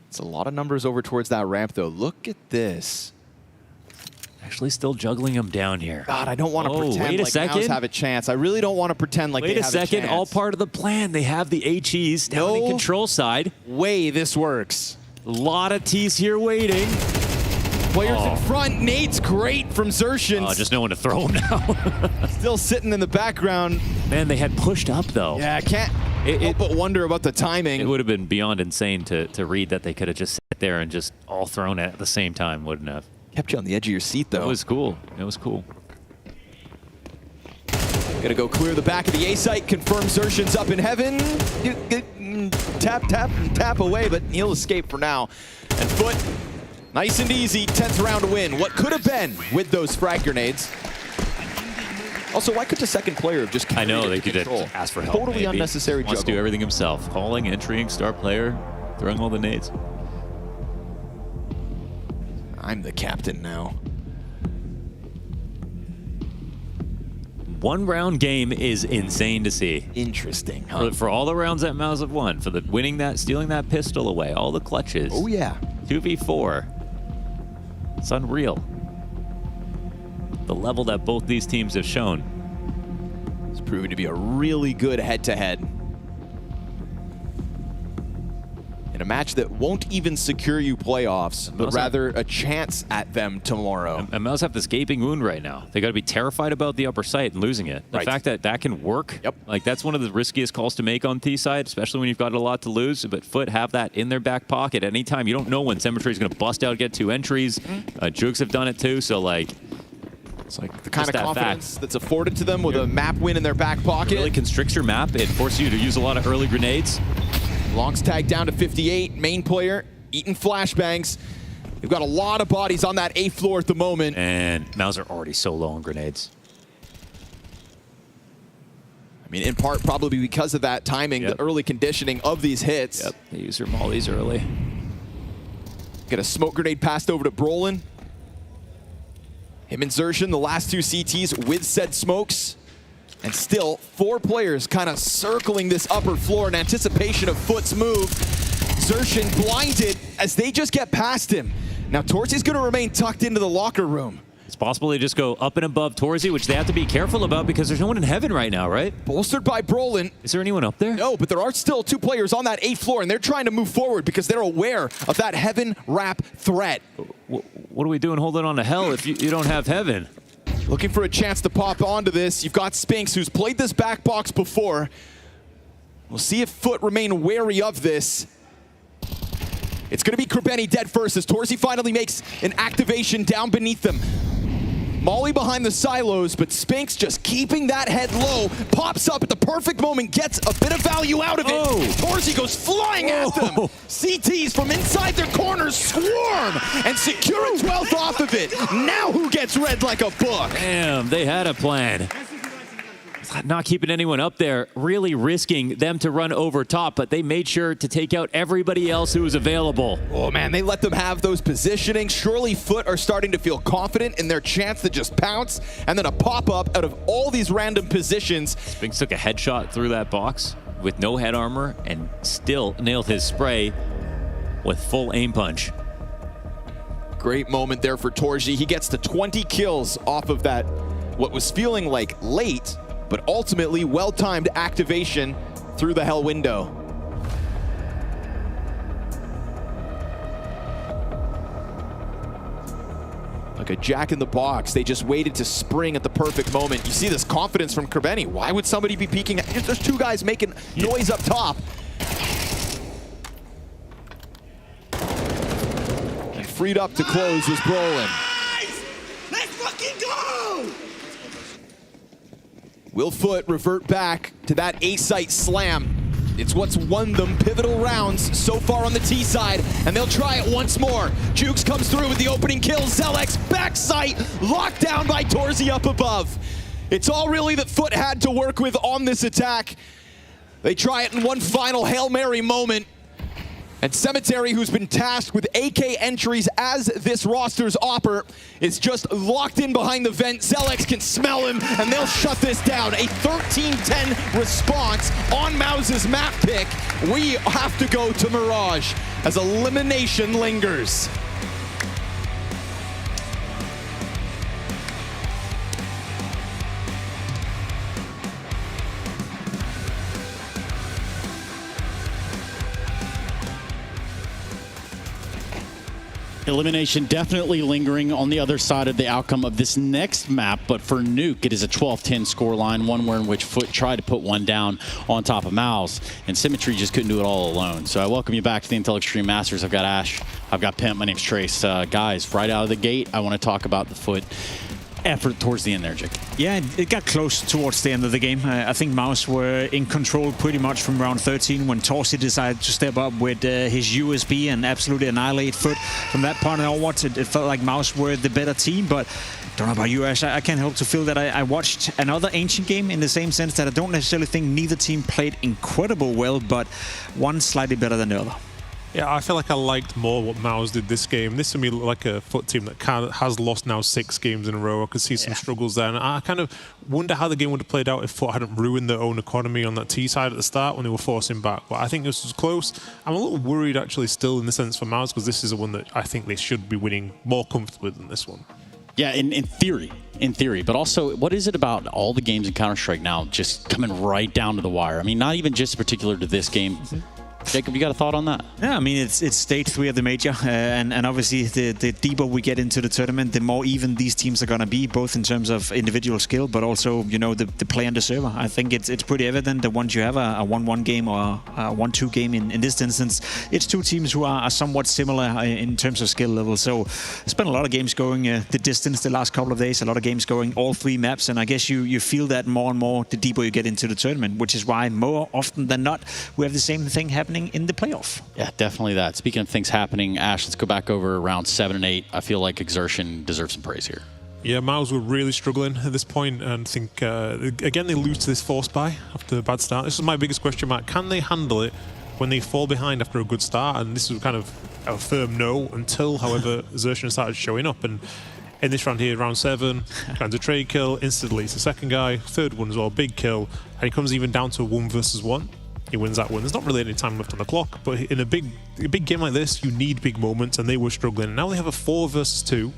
It's a lot of numbers over towards that ramp, though. Look at this. Actually still juggling them down here. God, I don't want to pretend like MOUZ have a chance. I really don't want to pretend like they have a chance. Wait a second, all part of the plan. They have the HEs down in control side. Way this works. A lot of T's here waiting. Players in front. Nate's great from Xerxin. Oh, just no one to throw him now. Still sitting in the background. Man, they had pushed up, though. Yeah, I can't help but wonder about the timing. It would have been beyond insane to read that they could have just sat there and just all thrown it at the same time, wouldn't have. Kept you on the edge of your seat, though. It was cool. It was cool. Gonna go clear the back of the A site, confirm Xerxin's up in heaven. Tap away, but he'll escape for now. And Foot, nice and easy, 10th round to win. What could have been with those frag grenades. Also, why could the second player have just I know, they could control? have asked for help. Totally maybe. unnecessary Wants to do juggle. everything himself. Calling, entering, star player, throwing all the nades. I'm the captain now. 1 round game is insane to see. Interesting, huh? For all the rounds that MOUZ have won, for the winning that, stealing that pistol away, all the clutches. Oh yeah. 2v4. It's unreal. The level that both these teams have shown. It's proving to be a really good head-to-head. In a match that won't even secure you playoffs, but rather a chance at them tomorrow. And MOUZ have this gaping wound right now. They got to be terrified about the upper site and losing it. The fact that that can work, like that's one of the riskiest calls to make on T side, especially when you've got a lot to lose. But Foot have that in their back pocket at any time. You don't know when Cemetery is going to bust out, get 2 entries. Jukes have done it too, so like. It's like the kind of confidence that's afforded to them with a map win in their back pocket. It really constricts your map. It forces you to use a lot of early grenades. Long's tag down to 58. Main player eating flashbangs. We've got a lot of bodies on that A floor at the moment. And MOUZ are already so low on grenades. I mean, in part probably because of that timing, the early conditioning of these hits. Yep, they use their mollies early. Get a smoke grenade passed over to Brolin. Him and Xerxin, the last 2 CTs with said smokes. And still, 4 players kind of circling this upper floor in anticipation of Foot's move. Xerxin blinded as they just get past him. Now, Torzy's going to remain tucked into the locker room. It's possible they just go up and above Torzy, which they have to be careful about because there's no one in heaven right now, right? Bolstered by Brolin. Is there anyone up there? No, but there are still 2 players on that 8th floor, and they're trying to move forward because they're aware of that heaven wrap threat. What are we doing holding on to hell if you don't have heaven? Looking for a chance to pop onto this. You've got Spinks, who's played this back box before. We'll see if Foot remain wary of this. It's going to be Krebeni dead first as Torzy finally makes an activation down beneath them. Molly behind the silos, but Spinks just keeping that head low, pops up at the perfect moment, gets a bit of value out of it. Torzy goes flying at them. CTs from inside their corners swarm and secure a 12th off of it. Now who gets read like a book? Damn, they had a plan. Not keeping anyone up there, really risking them to run over top, but they made sure to take out everybody else who was available. Oh man, they let them have those positioning. Surely Foot are starting to feel confident in their chance to just pounce, and then a pop-up out of all these random positions. Spinks took a headshot through that box with no head armor and still nailed his spray with full aim punch. Great moment there for Torzy. He gets to 20 kills off of that, what was feeling like late, but ultimately well-timed activation through the hell window. Like a jack in the box, they just waited to spring at the perfect moment. You see this confidence from Krebeni. Why would somebody be peeking? There's two guys making noise up top. And freed up to close was Brolin. Let's fucking go! Will Foot revert back to that A-site slam? It's what's won them pivotal rounds so far on the T side, and they'll try it once more. Jukes comes through with the opening kill. Zelex back sight, locked down by Torzy up above. It's all really that Foot had to work with on this attack. They try it in one final Hail Mary moment. And Cemetery, who's been tasked with AK entries as this roster's opper, is just locked in behind the vent. Zelex can smell him, and they'll shut this down. A 13-10 response on MOUZ's map pick. We have to go to Mirage as elimination lingers. Elimination definitely lingering on the other side of the outcome of this next map, but for Nuke, it is a 12-10 scoreline, one where in which Foot tried to put one down on top of MOUZ, and Symmetry just couldn't do it all alone. So I welcome you back to the Intel Extreme Masters. I've got Ash, I've got Pimp, my name's Trace. Guys, right out of the gate, I want to talk about the Foot effort towards the end there, Jake. Yeah, it got close towards the end of the game. I think MOUZ were in control pretty much from round 13 when Torzy decided to step up with his USB and absolutely annihilate Foot. From that point onwards, it felt like MOUZ were the better team, but don't know about you, Ash. I can't help to feel that I watched another Ancient game in the same sense that I don't necessarily think neither team played incredible well, but one slightly better than the other. Yeah, I feel like I liked more what MOUZ did this game. This to me looked like a Foot team that has lost now 6 games in a row. I could see some struggles there, and I kind of wonder how the game would have played out if Foot hadn't ruined their own economy on that T side at the start when they were forcing back. But I think this was close. I'm a little worried actually still in the sense for MOUZ, because this is the one that I think they should be winning more comfortably than this one. Yeah, in theory, but also what is it about all the games in Counter-Strike now just coming right down to the wire? I mean, not even just particular to this game. Jacob, you got a thought on that? Yeah, I mean, it's stage 3 of the major, and obviously the deeper we get into the tournament, the more even these teams are going to be, both in terms of individual skill, but also, you know, the play on the server. I think it's pretty evident that once you have a 1-1 game or a 1-2 game in this instance, it's two teams who are somewhat similar in terms of skill level. So there's been a lot of games going the distance the last couple of days, a lot of games going all 3 maps, and I guess you feel that more and more the deeper you get into the tournament, which is why more often than not, we have the same thing happening in the playoff. Yeah, definitely that. Speaking of things happening, Ash, let's go back over round 7 and 8. I feel like Exertion deserves some praise here. Yeah, MOUZ were really struggling at this point, and I think, again, they lose to this force buy after a bad start. This is my biggest question mark. Can they handle it when they fall behind after a good start? And this was kind of a firm no until, however, Exertion started showing up. And in this round here, round 7, finds a trade kill, instantly it's the second guy, third one as well, big kill, and he comes even down to a 1 versus 1. He wins that one. There's not really any time left on the clock, but in a big game like this, you need big moments, and they were struggling. Now they have a 4 versus 2,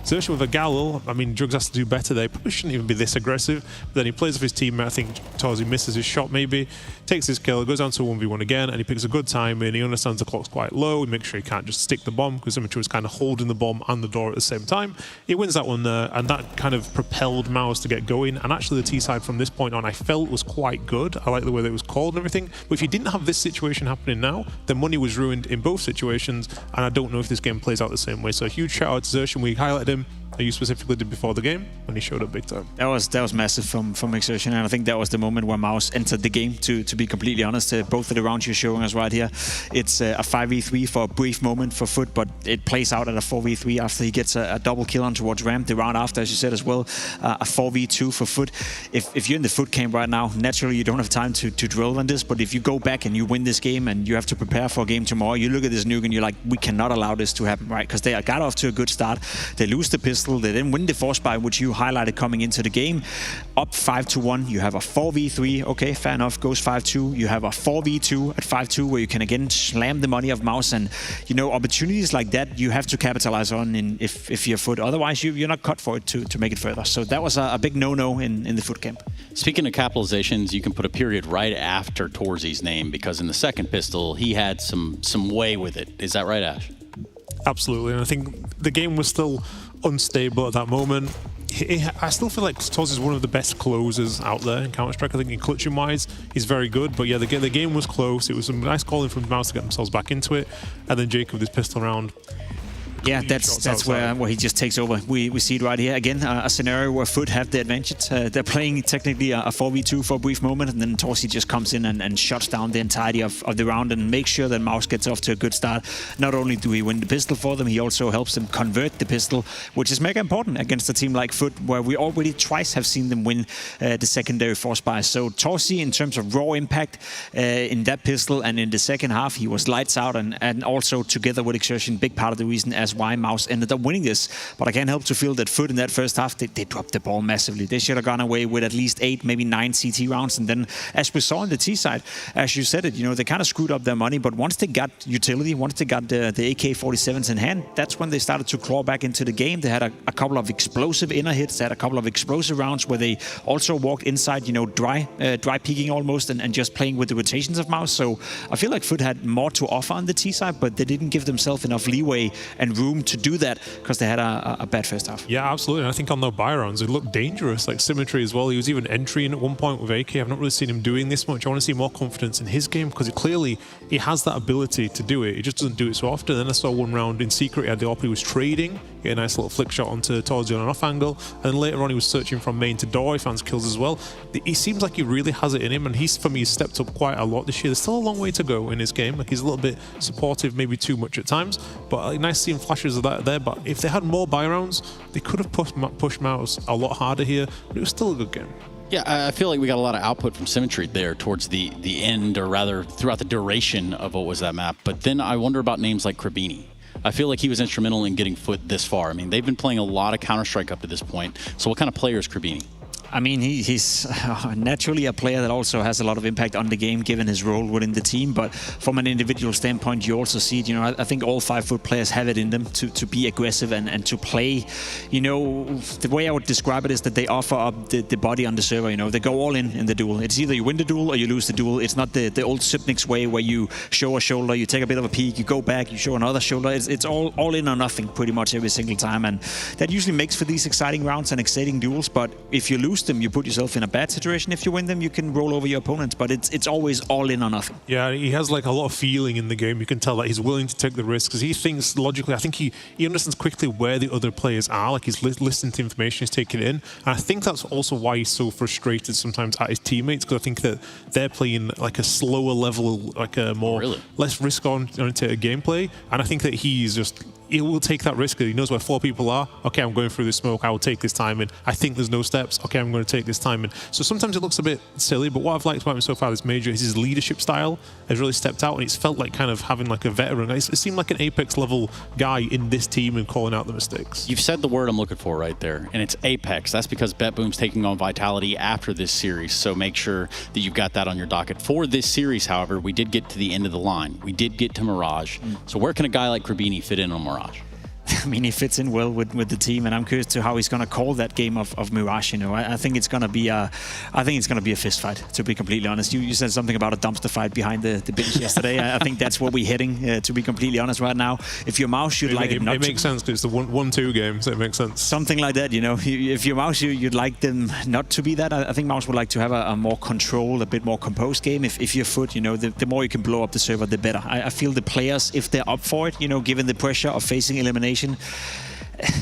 Xerxes with a Galil, I mean, Drugs has to do better there. Probably shouldn't even be this aggressive. But then he plays with his teammate. I think Torzi misses his shot maybe, takes his kill, goes down to 1v1 again, and he picks a good time in. He understands the clock's quite low. He makes sure he can't just stick the bomb, because Symmetry was kind of holding the bomb and the door at the same time. He wins that one there, and that kind of propelled MOUZ to get going. And actually the T side from this point on I felt was quite good. I like the way that it was called and everything. But if you didn't have this situation happening now, then money was ruined in both situations, and I don't know if this game plays out the same way. So a huge shout out to Xerxes. We highlighted him. You specifically did before the game when he showed up big time. That was massive from Exertion, and I think that was the moment where MOUZ entered the game. To be completely honest, both of the rounds you're showing us right here, it's a 5v3 for a brief moment for Foot, but it plays out at a 4v3 after he gets a double kill on towards Ramp. The round after, as you said as well, a 4v2 for Foot. If you're in the Foot camp right now, naturally you don't have time to drill on this, but if you go back and you win this game and you have to prepare for a game tomorrow, you look at this Nuke and you're like, we cannot allow this to happen, right? Because they got off to a good start. They lose the pistol. They then win the force buy, which you highlighted coming into the game. Up 5-1, you have a 4v3. Okay, fair enough, goes 5-2. You have a 4v2 at 5-2, where you can again slam the money of MOUZ. And, you know, opportunities like that you have to capitalize on if you're Foot. Otherwise, you're not cut for it to make it further. So that was a big no-no in the Foot camp. Speaking of capitalizations, you can put a period right after Torzi's name, because in the second pistol, he had some way with it. Is that right, Ash? Absolutely, and I think the game was still unstable at that moment. I still feel like Toz is one of the best closers out there in Counter-Strike. I think in clutching wise, he's very good. But yeah, the game was close. It was some nice calling from MOUZ to get themselves back into it. And then Jacob with his pistol round. Yeah, that's where he just takes over. We see it right here again, a scenario where Foot have the advantage. They're playing technically a 4v2 for a brief moment, and then Torzi just comes in and shuts down the entirety of the round and makes sure that MOUZ gets off to a good start. Not only do he win the pistol for them, he also helps them convert the pistol, which is mega important against a team like Foot, where we already twice have seen them win the secondary force buy. So Torzi, in terms of raw impact in that pistol and in the second half, he was lights out, and also together with Exertion, big part of the reason as why MOUZ ended up winning this. But I can't help to feel that Foot in that first half, they dropped the ball massively. They should have gone away with at least 8, maybe 9 CT rounds. And then, as we saw on the T side, as you said it, you know, they kind of screwed up their money. But once they got utility, once they got the AK-47s in hand, that's when they started to claw back into the game. They had a couple of explosive inner hits. They had a couple of explosive rounds where they also walked inside, you know, dry peeking almost, and just playing with the rotations of MOUZ. So I feel like Foot had more to offer on the T side, but they didn't give themselves enough leeway and room to do that because they had a bad first half. Yeah, absolutely. And I think on the buy rounds, it looked dangerous. Like Symmetry as well. He was even entering at one point with AK. I've not really seen him doing this much. I want to see more confidence in his game because clearly he has that ability to do it. He just doesn't do it so often. Then I saw one round in secret. He had the op. He was trading. He had a nice little flick shot onto Torzi on an off angle. And then later on, he was searching from main to door. He found kills as well. He seems like he really has it in him. And he's, for me, stepped up quite a lot this year. There's still a long way to go in his game. Like he's a little bit supportive, maybe too much at times. But nice seeing flashes of that there. But if they had more buy rounds, they could have pushed MOUZ a lot harder here. But it was still a good game. Yeah, I feel like we got a lot of output from Symmetry there towards the end, or rather throughout the duration of what was that map. But then I wonder about names like Krabini. I feel like he was instrumental in getting Foot this far. I mean, they've been playing a lot of Counter-Strike up to this point. So what kind of player is Krabini? I mean, he's naturally a player that also has a lot of impact on the game, given his role within the team. But from an individual standpoint, you also see it. You know, I think all 5 Foot players have it in them to be aggressive and to play. You know, the way I would describe it is that they offer up the body on the server. You know, they go all in the duel. It's either you win the duel or you lose the duel. It's not the old Sipnick's way where you show a shoulder, you take a bit of a peek, you go back, you show another shoulder. It's all in or nothing pretty much every single time. And that usually makes for these exciting rounds and exciting duels. But if you lose them, you put yourself in a bad situation. If you win them, you can roll over your opponents, but it's always all in or nothing. Yeah, he has like a lot of feeling in the game. You can tell that he's willing to take the risk because he thinks logically. I think he understands quickly where the other players are. Like he's listening to information, he's taking it in. And I think that's also why he's so frustrated sometimes at his teammates, because I think that they're playing like a slower level, like a more less risk-oriented gameplay. And I think that he will take that risk. He knows where 4 people are. Okay, I'm going through this smoke. I will take this time in. I think there's no steps. Okay, I'm going to take this time in. So sometimes it looks a bit silly, but what I've liked about him so far this major is his leadership style has really stepped out, and it's felt like kind of having like a veteran. It seemed like an Apex level guy in this team and calling out the mistakes. You've said the word I'm looking for right there, and it's Apex. That's because BetBoom's taking on Vitality after this series, so make sure that you've got that on your docket. For this series, however, we did get to the end of the line. We did get to Mirage. So where can a guy like Krabini fit in on Mirage? I mean, he fits in well with the team, and I'm curious to how he's going to call that game of Mirage. You know, I think it's going to be a fist fight. To be completely honest, you said something about a dumpster fight behind the bench yesterday. I think that's what we're hitting. To be completely honest, right now, if you're MOUZ, you'd like it not. It makes sense because it's the 1-2 game, so it makes sense. Something like that, you know. If you're MOUZ, you'd like them not to be that. I think MOUZ would like to have a more controlled, a bit more composed game. If you're Foot, you know, the more you can blow up the server, the better. I feel the players, if they're up for it, you know, given the pressure of facing elimination,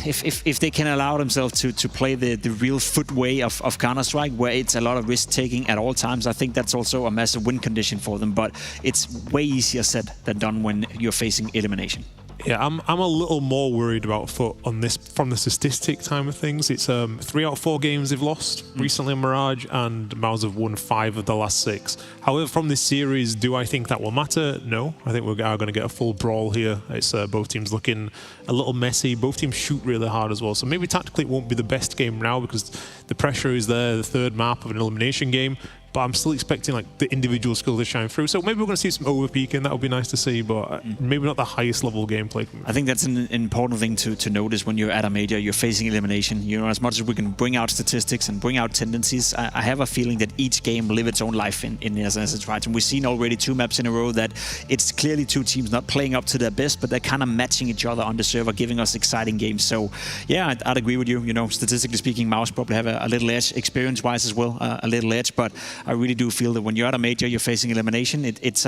if they can allow themselves to play the real Foot way of Counter-Strike, where it's a lot of risk-taking at all times, I think that's also a massive win condition for them. But it's way easier said than done when you're facing elimination. Yeah, I'm a little more worried about Foot on this from the statistic time of things. It's 3 out of 4 games they've lost recently on Mirage, and MOUZ have won 5 of the last 6. However, from this series, do I think that will matter? No. I think we are going to get a full brawl here. It's both teams looking a little messy. Both teams shoot really hard as well. So maybe tactically it won't be the best game now because the pressure is there, the third map of an elimination game. But I'm still expecting like the individual skills to shine through. So maybe we're going to see some overpeaking. That would be nice to see, but maybe not the highest level gameplay. I think that's an important thing to notice when you're at a major. You're facing elimination. You know, as much as we can bring out statistics and bring out tendencies, I have a feeling that each game live its own life in as it's right. And we've seen already 2 maps in a row that it's clearly 2 teams not playing up to their best, but they're kind of matching each other on the server, giving us exciting games. So yeah, I'd agree with you. You know, statistically speaking, MOUZ probably have a little edge, experience-wise as well, a little edge. But I really do feel that when you're at a major, you're facing elimination. It is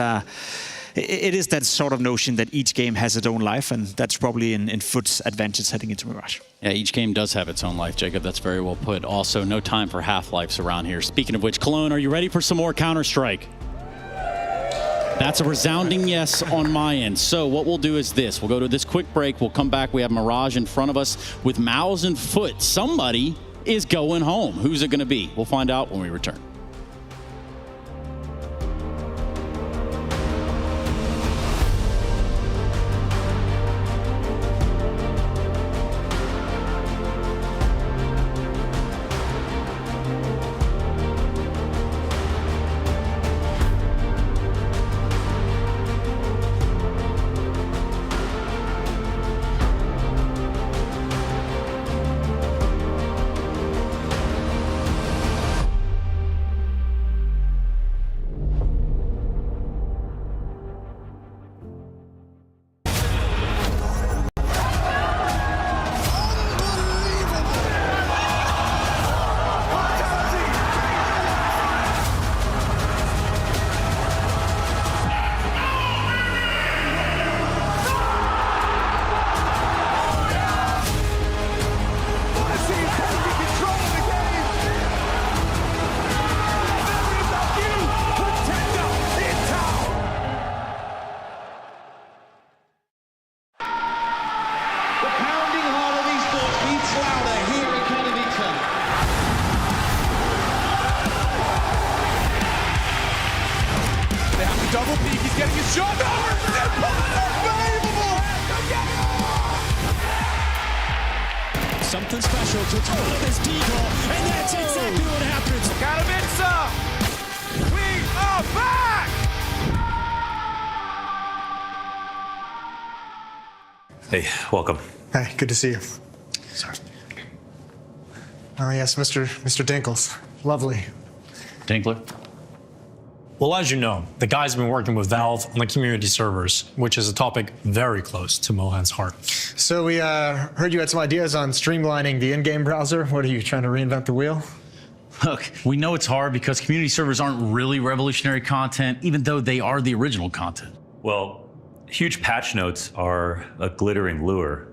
that sort of notion that each game has its own life, and that's probably in Foot's advantage heading into Mirage. Yeah, each game does have its own life, Jacob. That's very well put. Also, no time for half-lives around here. Speaking of which, Cologne, are you ready for some more Counter-Strike? That's a resounding yes on my end. So what we'll do is this. We'll go to this quick break. We'll come back. We have Mirage in front of us with MOUZ and Foot. Somebody is going home. Who's it going to be? We'll find out when we return. Double peek, he's getting his shot. Unbelievable! Something special to pull this deagle, and that's exactly what happens. Katowice! We are back! Hey, welcome. Hey, good to see you. Sorry. Oh yes, Mr. Dinkles. Lovely. Dinkler? Well, as you know, the guys have been working with Valve on the community servers, which is a topic very close to Mohan's heart. So we heard you had some ideas on streamlining the in-game browser. What are you trying to reinvent the wheel? Look, we know it's hard because community servers aren't really revolutionary content, even though they are the original content. Well, huge patch notes are a glittering lure.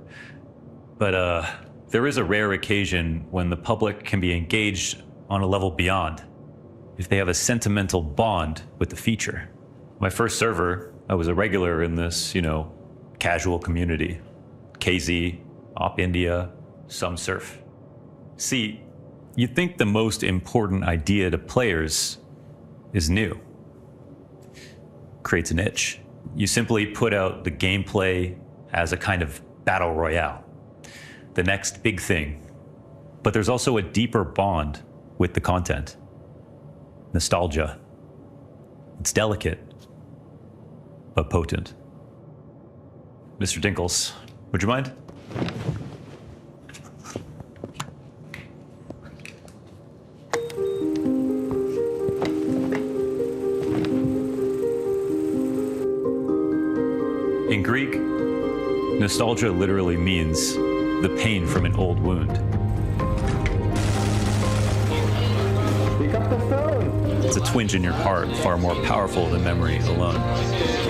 But there is a rare occasion when the public can be engaged on a level beyond, if they have a sentimental bond with the feature. My first server, I was a regular in this, casual community. KZ, Op India, some surf. See, you'd think the most important idea to players is new. Creates an itch. You simply put out the gameplay as a kind of battle royale. The next big thing. But there's also a deeper bond with the content. Nostalgia. It's delicate, but potent. Mr. Dinkles, would you mind? Nostalgia literally means the pain from an old wound. Pick up the phone. It's a twinge in your heart, far more powerful than memory alone.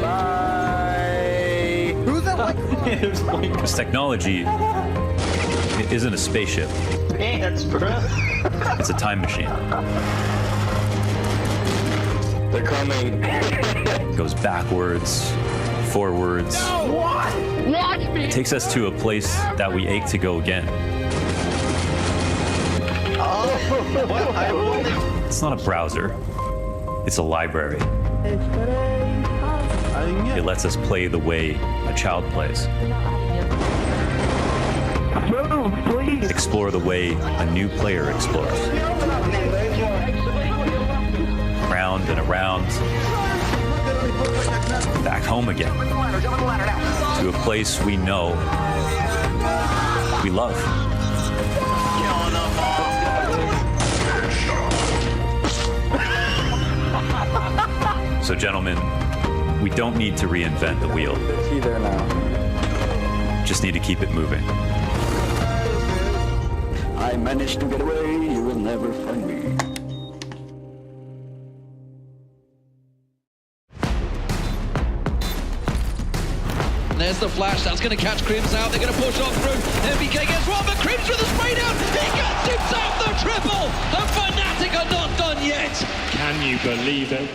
Bye. Who's that like? This technology isn't a spaceship. Pants, bro. It's a time machine. They're coming. It goes backwards, forwards. No, what? Watch me. It takes us to a place that we ache to go again. Oh, It's not a browser. It's a library. It lets us play the way a child plays. Move, please. Explore the way a new player explores. Round and around. Back home again. To a place we know we love. So gentlemen, we don't need to reinvent the wheel. See there now. Just need to keep it moving. I managed to get away. You will never find me. There's the flash, that's going to catch Crims out, they're going to push on through, MBK gets one, but Crims with the spray down, he gets himself the triple, and Fnatic are not done yet. Can you believe it?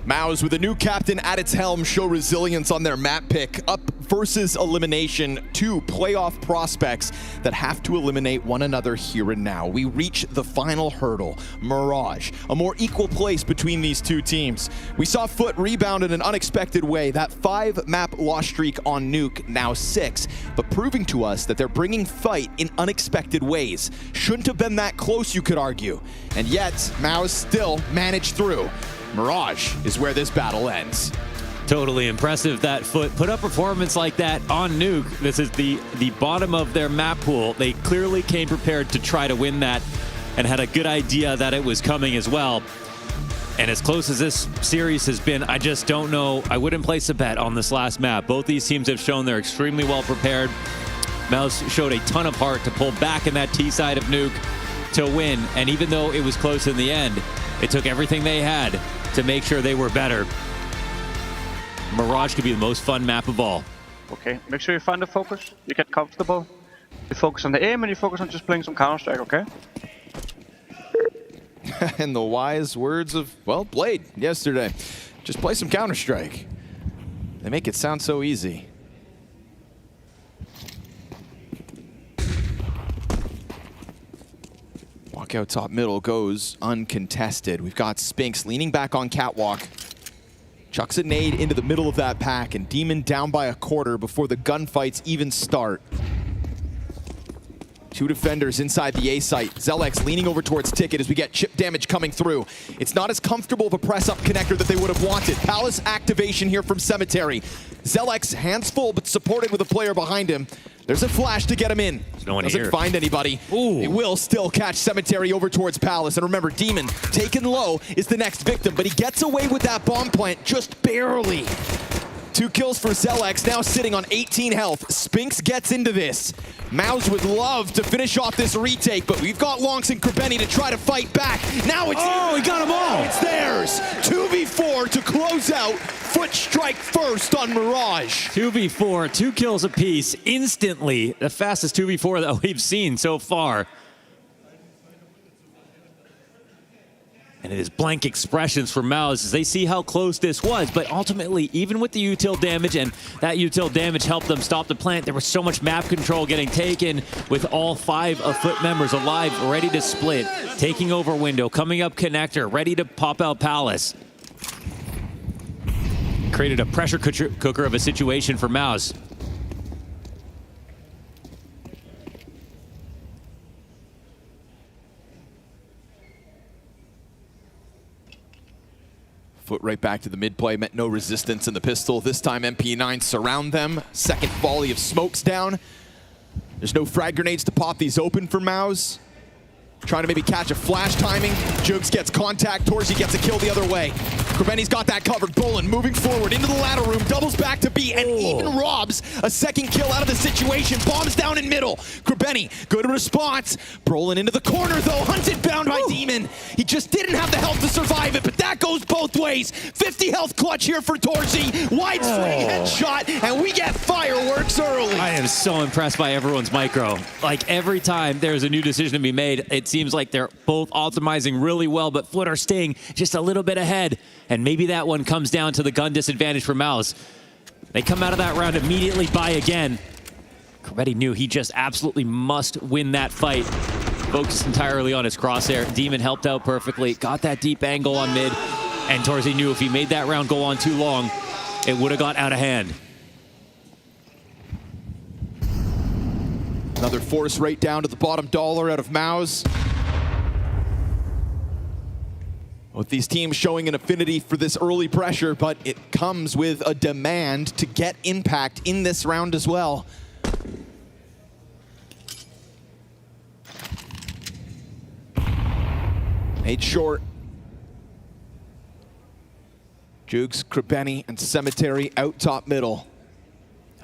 MOUZ with a new captain at its helm show resilience on their map pick. Up versus elimination, two playoff prospects that have to eliminate one another here and now. We reach the final hurdle, Mirage, a more equal place between these two teams. We saw Foot rebound in an unexpected way. That 5-map loss streak on Nuke, now 6, but proving to us that they're bringing fight in unexpected ways. Shouldn't have been that close, you could argue. And yet, MOUZ still managed through. Mirage is where this battle ends. Totally impressive that Foot put up performance like that on Nuke. This is the bottom of their map pool. They clearly came prepared to try to win that and had a good idea that it was coming as well. And as close as this series has been, I just don't know. I wouldn't place a bet on this last map. Both these teams have shown they're extremely well prepared. MOUZ showed a ton of heart to pull back in that T side of Nuke to win. And even though it was close in the end, it took everything they had to make sure they were better. Mirage could be the most fun map of all. Okay, make sure you find the focus, you get comfortable. You focus on the aim and you focus on just playing some Counter-Strike, okay? And the wise words of, well, Blade yesterday. Just play some Counter-Strike. They make it sound so easy. Walkout top middle goes uncontested. We've got Spinks leaning back on catwalk. Chucks a nade into the middle of that pack, and Demon down by a quarter before the gunfights even start. Two defenders inside the A site. Zelex leaning over towards Ticket as we get chip damage coming through. It's not as comfortable of a press-up connector that they would have wanted. Palace activation here from Cemetery. Zelex hands full, but supported with a player behind him. There's a flash to get him in. No one Doesn't here. find anybody. Ooh. They will still catch Cemetery over towards Palace. And remember, Demon, taken low, is the next victim, but he gets away with that bomb plant just barely. 2 kills for Zelex, now sitting on 18 health. Spinks gets into this. MOUZ would love to finish off this retake, but we've got Lonks and Krabeni to try to fight back. Now it's he got them all. It's theirs. 2v4 to close out. Foot strike first on Mirage. 2v4, 2 kills apiece instantly. The fastest 2v4 that we've seen so far. And it is blank expressions for MOUZ as they see how close this was. But ultimately, even with the util damage, and that util damage helped them stop the plant, there was so much map control getting taken with all 5 of Foot members alive, ready to split. Taking over window, coming up connector, ready to pop out Palace. Created a pressure cooker of a situation for MOUZ. Foot right back to the mid play, met no resistance in the pistol. This time MP9 surround them. Second volley of smokes down. There's no frag grenades to pop these open for MOUZ. trying to maybe catch a flash timing. Jugs gets contact. Torzi gets a kill the other way. Krabeni's got that covered. Bolin moving forward into the ladder room, doubles back to B, and even robs a second kill out of the situation. Bombs down in middle. Krabeni, good response. Brolin into the corner, though. Hunted down by Demon. He just didn't have the health to survive it, but that goes both ways. 50 health clutch here for Torzi. Wide swing headshot, and we get fireworks early. I am so impressed by everyone's micro. Like, every time there's a new decision to be made, it seems like they're both optimizing really well, but Foot are staying just a little bit ahead. And maybe that one comes down to the gun disadvantage for MOUZ. They come out of that round immediately by again. Krabeni knew he just absolutely must win that fight. Focused entirely on his crosshair. Demon helped out perfectly. Got that deep angle on mid. And Torzi knew if he made that round go on too long, it would have got out of hand. Another force right down to the bottom dollar out of MOUZ. Both these teams showing an affinity for this early pressure, but it comes with a demand to get impact in this round as well. Made short. Jukes, Krabeni, and Cemetery out top middle.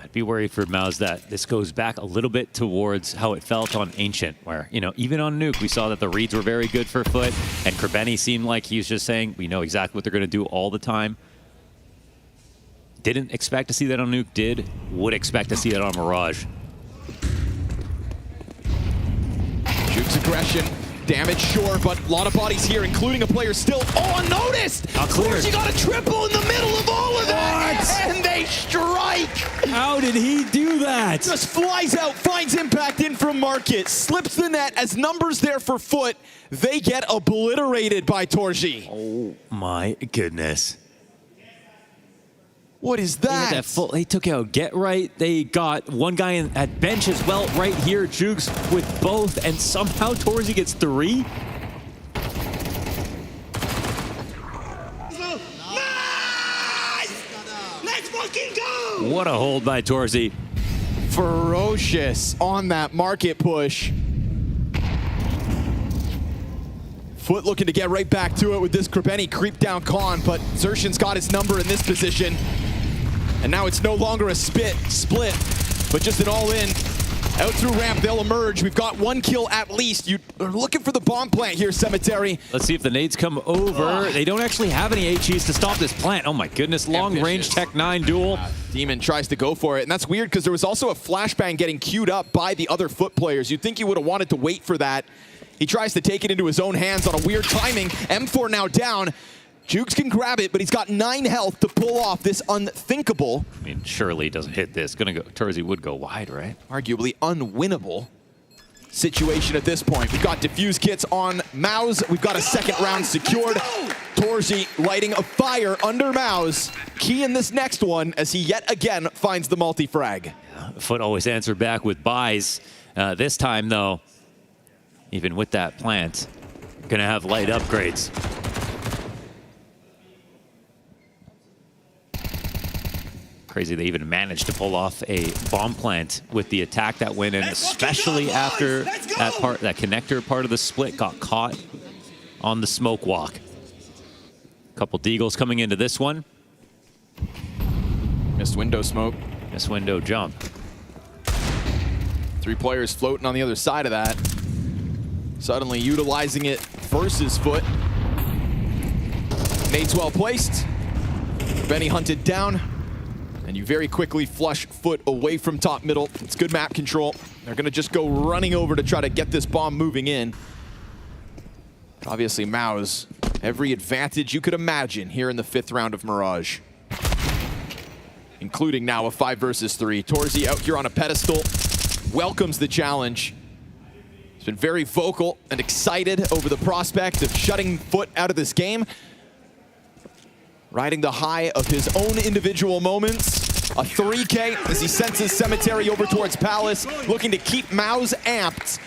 I'd be worried for MOUZ that this goes back a little bit towards how it felt on Ancient, where, you know, even on Nuke, we saw that the reads were very good for Foot, and Krabeni seemed like he was just saying, we know exactly what they're going to do all the time. Didn't expect to see that on Nuke, would expect to see that on Mirage. Juke's aggression. Damage, sure, but a lot of bodies here, including a player still unnoticed. Not cleared. He got a triple in the middle of all of that, and they strike. How did he do that? Just flies out, finds impact in from Market, slips the net as numbers there for Foot. They get obliterated by Torzi. Oh my goodness. What is that? They took out Get Right. They got one guy at bench as well right here. Jukes with both, and somehow Torzi gets 3. Let's fucking go! What a hold by Torzi. Ferocious on that Market push. Foot looking to get right back to it with this Krabeni creep down con, but Xertion's got his number in this position. And now it's no longer a split, but just an all-in. Out through ramp, they'll emerge. We've got 1 kill at least. You are looking for the bomb plant here, Cemetery. Let's see if the nades come over. They don't actually have any HEs to stop this plant. Oh my goodness, long-range Tech 9 duel. Demon tries to go for it, and that's weird because there was also a flashbang getting queued up by the other Foot players. You'd think he would have wanted to wait for that. He tries to take it into his own hands on a weird timing. M4 now down. Jukes can grab it, but he's got 9 health to pull off this unthinkable. I mean, surely he doesn't hit this. Torzi would go wide, right? Arguably unwinnable situation at this point. We've got defuse kits on MOUZ. We've got a second round secured. Torzi lighting a fire under MOUZ. Key in this next one as he yet again finds the multi-frag. Yeah, Foot always answered back with buys. This time, though, even with that plant, gonna have light upgrades. Crazy they even managed to pull off a bomb plant with the attack that went in, especially after that connector part of the split got caught on the smoke walk. Couple deagles coming into this one. Missed window smoke. Missed window jump. 3 players floating on the other side of that. Suddenly utilizing it versus Foot. Nate's well placed. Benny hunted down. And you very quickly flush Foot away from top middle. It's good map control. They're going to just go running over to try to get this bomb moving in. Obviously, MOUZ, every advantage you could imagine here in the 5th round of Mirage. Including now a 5 versus 3. Torzi out here on a pedestal. Welcomes the challenge. He's been very vocal and excited over the prospect of shutting Foot out of this game. Riding the high of his own individual moments. A 3K as he senses Cemetery over towards Palace, looking to keep MOUZ amped.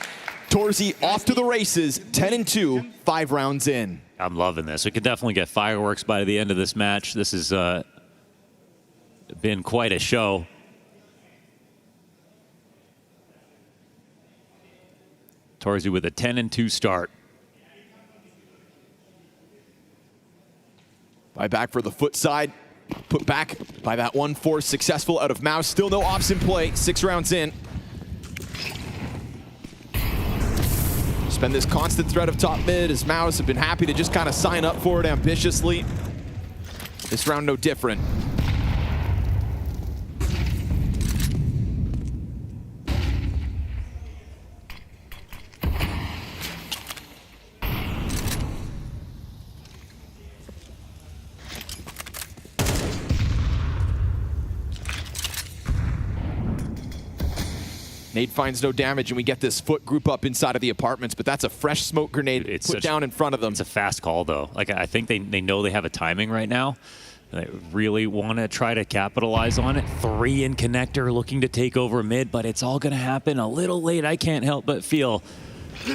Torzi off to the races, 10-2, 5 rounds in. I'm loving this. We could definitely get fireworks by the end of this match. This has been quite a show. Torzi with a 10-2 start. By back for the foot side. Put back by that 1-4 successful out of MOUZ. Still no ops in play. 6 rounds in. Spend this constant threat of top mid as MOUZ have been happy to just kind of sign up for it ambitiously. This round no different. Nade finds no damage, and we get this foot group up inside of the apartments, but that's a fresh smoke grenade put down in front of them. It's a fast call, though. Like, I think they know they have a timing right now. They really want to try to capitalize on it. 3 in connector looking to take over mid, but it's all going to happen a little late, I can't help but feel.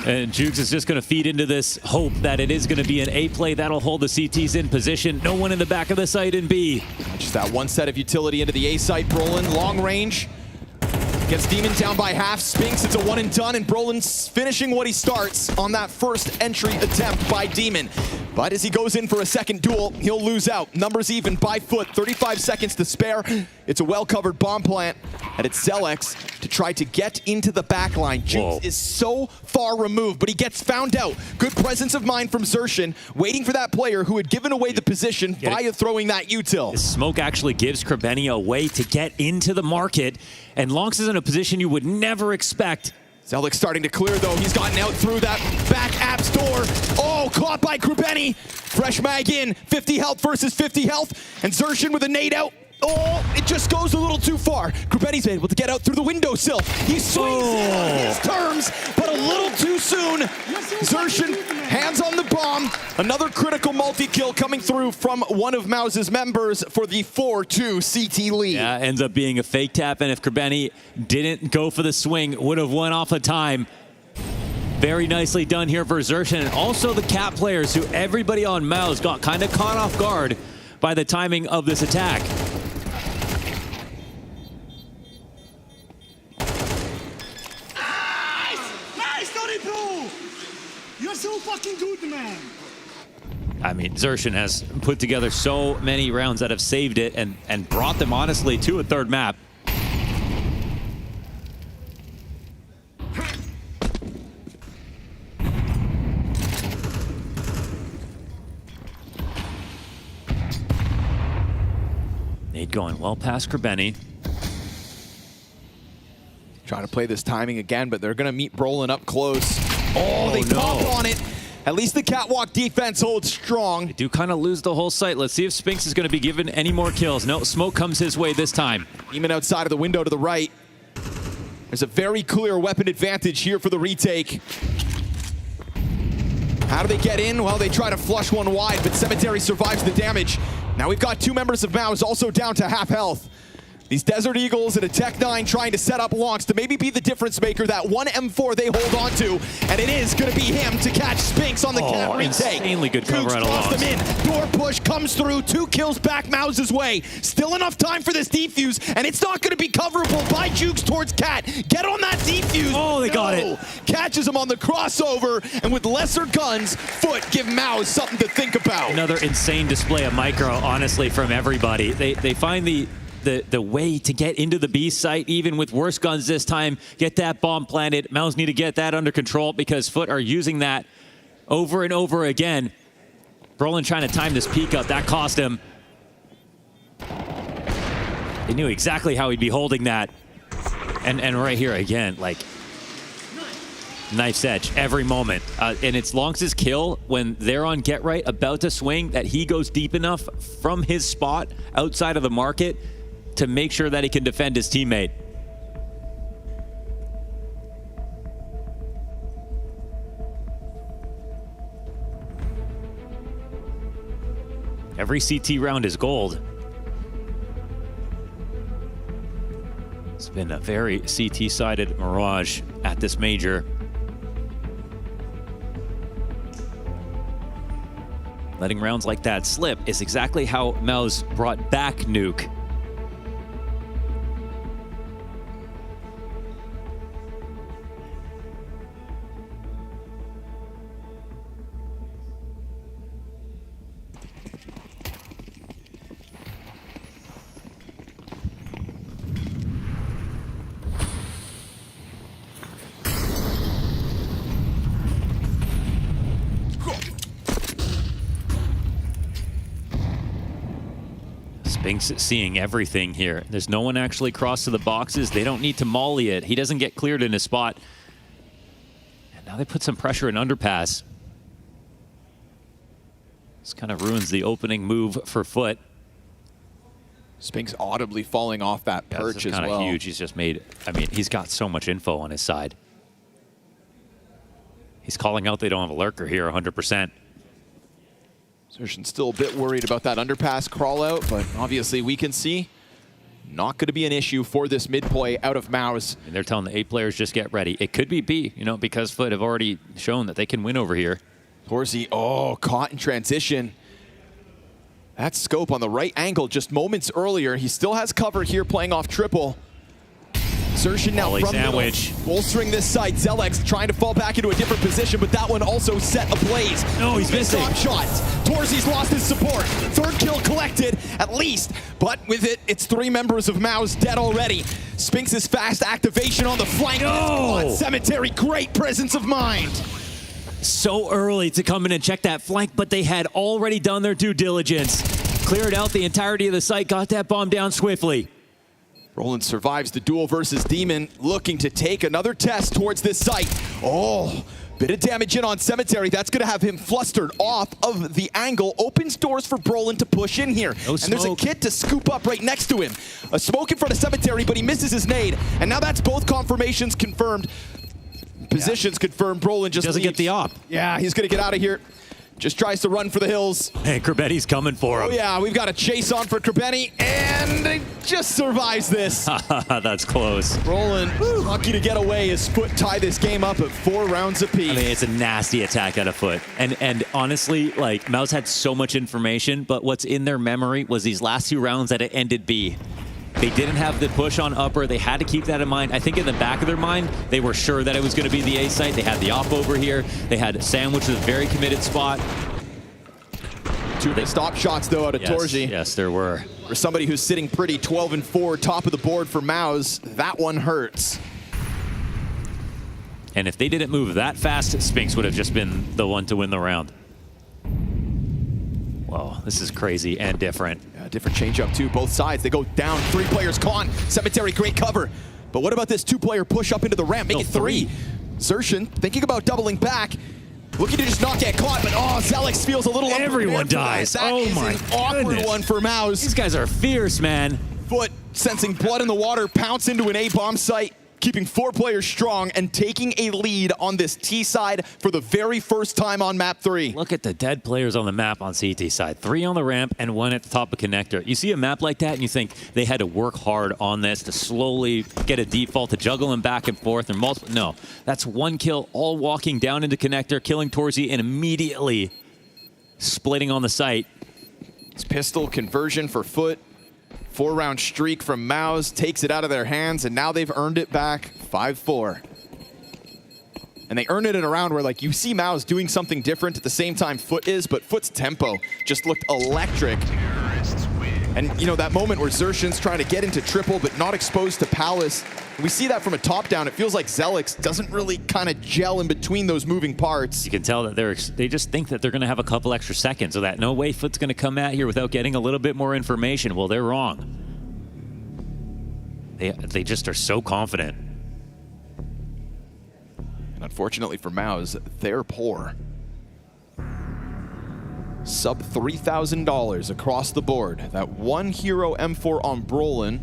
And Jukes is just going to feed into this hope that it is going to be an A play that'll hold the CTs in position. No one in the back of the site in B. Just that one set of utility into the A site. Brolin, long range. Gets Demon down by half. Spinks, it's a one and done, and Brolin's finishing what he starts on that first entry attempt by Demon. But as he goes in for a second duel, he'll lose out. Numbers even by foot, 35 seconds to spare. It's a well-covered bomb plant, and it's Zelex to try to get into the back line. Jukes is so far removed, but he gets found out. Good presence of mind from Xerxin, waiting for that player who had given away the position via throwing that util. The smoke actually gives Krebeni a way to get into the market, and Lonks is in a position you would never expect. Zelex starting to clear, though. He's gotten out through that back apps door. Oh, caught by Krebeni. Fresh mag in, 50 health versus 50 health, and Xerxin with a nade out. Oh, it just goes a little too far. Krebeni's able to get out through the windowsill. He swings in on his terms, but a little too soon. Xerxin, hands on the bomb. Another critical multi-kill coming through from one of MOUZ's members for the 4-2 CT lead. Yeah, ends up being a fake tap, and if Krebeni didn't go for the swing, would have won off a time. Very nicely done here for Xerxin, and also the Cat players, who everybody on MOUZ got kind of caught off guard by the timing of this attack. You're so fucking good, man. I mean, Xerxin has put together so many rounds that have saved it and brought them, honestly, to a third map. Nade going well past Krebeni. Trying to play this timing again, but they're going to meet Brolin up close. Oh, they pop on it. At least the catwalk defense holds strong. They do kind of lose the whole site. Let's see if Spinks is going to be given any more kills. No, smoke comes his way this time. Demon outside of the window to the right. There's a very clear weapon advantage here for the retake. How do they get in? Well, they try to flush one wide, but Cemetery survives the damage. Now we've got 2 members of MOUZ also down to half health. These Desert Eagles and a Tech 9 trying to set up Lonks to maybe be the difference maker. That one M4 they hold on to, and it is going to be him to catch Spinks on the cat retake. Insanely good cover out of Lonks. Them in. Door push comes through. 2 kills back MOUZ's way. Still enough time for this defuse, and it's not going to be coverable by Jukes towards Cat. Get on that defuse. Oh, they got it. Catches him on the crossover, and with lesser guns, Foot give MOUZ something to think about. Another insane display of micro, honestly, from everybody. They find the way to get into the B site, even with worse guns this time, get that bomb planted. MOUZ need to get that under control because Foot are using that over and over again. Brolin trying to time this peek up. That cost him. He knew exactly how he'd be holding that. And right here again, like, knife's edge every moment. And it's Lonks' kill when they're on get right, about to swing, that he goes deep enough from his spot outside of the market to make sure that he can defend his teammate. Every CT round is gold. It's been a very CT-sided Mirage at this major. Letting rounds like that slip is exactly how MOUZ brought back Nuke. Spinks seeing everything here. There's no one actually crossed to the boxes. They don't need to molly it. He doesn't get cleared in his spot. And now they put some pressure in underpass. This kind of ruins the opening move for Foot. Spinks audibly falling off that perch as well. Kind of huge. He's just made, I mean, he's got so much info on his side. He's calling out they don't have a lurker here 100%. Zertian's still a bit worried about that underpass crawl out, but obviously we can see not going to be an issue for this mid play out of MOUZ. And they're telling the A players just get ready. It could be B, you know, because Foot have already shown that they can win over here. Torzy, caught in transition. That scope on the right angle just moments earlier. He still has cover here playing off triple. Zertian now from sandwich. Middle, bolstering this side. Zelex trying to fall back into a different position, but that one also set ablaze. No, he's missing. Top shots. Torzy's lost his support. Third kill collected, at least. But with it, it's 3 members of MOUZ dead already. Spinks' fast activation on the flank. No! Cemetery, great presence of mind. So early to come in and check that flank, but they had already done their due diligence. Cleared out the entirety of the site, got that bomb down swiftly. Roland survives the duel versus Demon, looking to take another test towards this site. Bit of damage in on Cemetery. That's going to have him flustered off of the angle. Opens doors for Brolin to push in here. No and there's a kid to scoop up right next to him. A smoke in front of Cemetery, but he misses his nade. And now that's both confirmations confirmed. Positions confirmed. Brolin just doesn't leaves. get the op. Yeah, he's going to get out of here. Just tries to run for the hills. Hey, Kerbetti's coming for him. Oh yeah, we've got a chase on for Kerbetti, and he just survives this. That's close. Roland, lucky to get away. His Foot tie this game up at 4 rounds apiece. I mean, it's a nasty attack out of Foot. And honestly, like, MOUZ had so much information, but what's in their memory was these last 2 rounds that it ended B. They didn't have the push on upper. They had to keep that in mind. I think in the back of their mind, they were sure that it was going to be the A site. They had the op over here. They had Sandwich with a very committed spot. 2 stop shots, though, out of Torzy. Yes, there were. For somebody who's sitting pretty 12-4, top of the board for MOUZ, that one hurts. And if they didn't move that fast, Spinks would have just been the one to win the round. Whoa, this is crazy and different. Yeah, different change-up, too. Both sides, they go down. 3 players gone. Cemetery, great cover. But what about this 2-player push up into the ramp? Make it 3. Zertian thinking about doubling back. Looking to just not get caught, but Zelex feels a little Everyone dies. That is my an awkward one for MOUZ. These guys are fierce, man. Foot sensing blood in the water, pounce into an A-bomb site, keeping 4 players strong and taking a lead on this T side for the very first time on map 3. Look at the dead players on the map on CT side. 3 on the ramp and 1 at the top of connector. You see a map like that and you think they had to work hard on this to slowly get a default, to juggle them back and forth and multiple. No, that's 1 kill, all walking down into connector, killing Torzy and immediately splitting on the site. It's pistol conversion for Foot. 4-round streak from MOUZ takes it out of their hands, and now they've earned it back 5-4. And they earn it in a round where, like, you see MOUZ doing something different at the same time Foot is, but Foot's tempo just looked electric. And, you know, that moment where Zertian's trying to get into triple but not exposed to Palace, we see that from a top down. It feels like Zelex doesn't really kind of gel in between those moving parts. You can tell that they just think that they're going to have a couple extra seconds, so that no way Foot's going to come out here without getting a little bit more information. Well, they're wrong. They just are so confident. And unfortunately for MOUZ, they're poor. Sub $3,000 across the board. That 1 hero M4 on Brolin.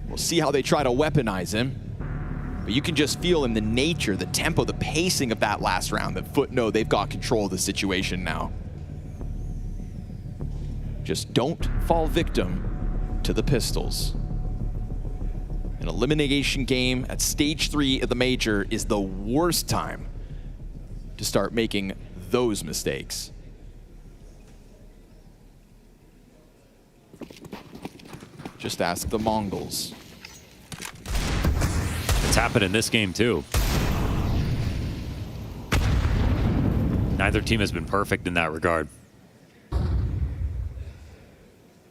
We'll see how they try to weaponize him. But you can just feel in the nature, the tempo, the pacing of that last round that Foot know they've got control of the situation now. Just don't fall victim to the pistols. An elimination game at stage 3 of the major is the worst time to start making those mistakes. Just ask the Mongols. It's happened in this game too. Neither team has been perfect in that regard.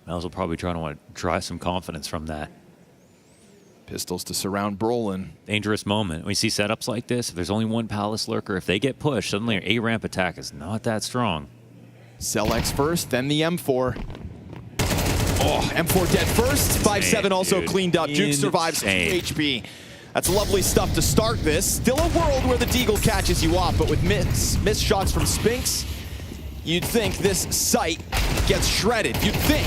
MOUZ will probably try to want to draw some confidence from that. Pistols to surround Brolin. Dangerous moment. We see setups like this. If there's only 1 Palace lurker, if they get pushed, suddenly an A-ramp attack is not that strong. Zelex first, then the M4. Oh, M4 dead first. 5-7 also dude. cleaned up. Juke survives 2 HP. That's lovely stuff to start this. Still a world where the Deagle catches you off, but with missed shots from Spinks, you'd think this site gets shredded. You'd think.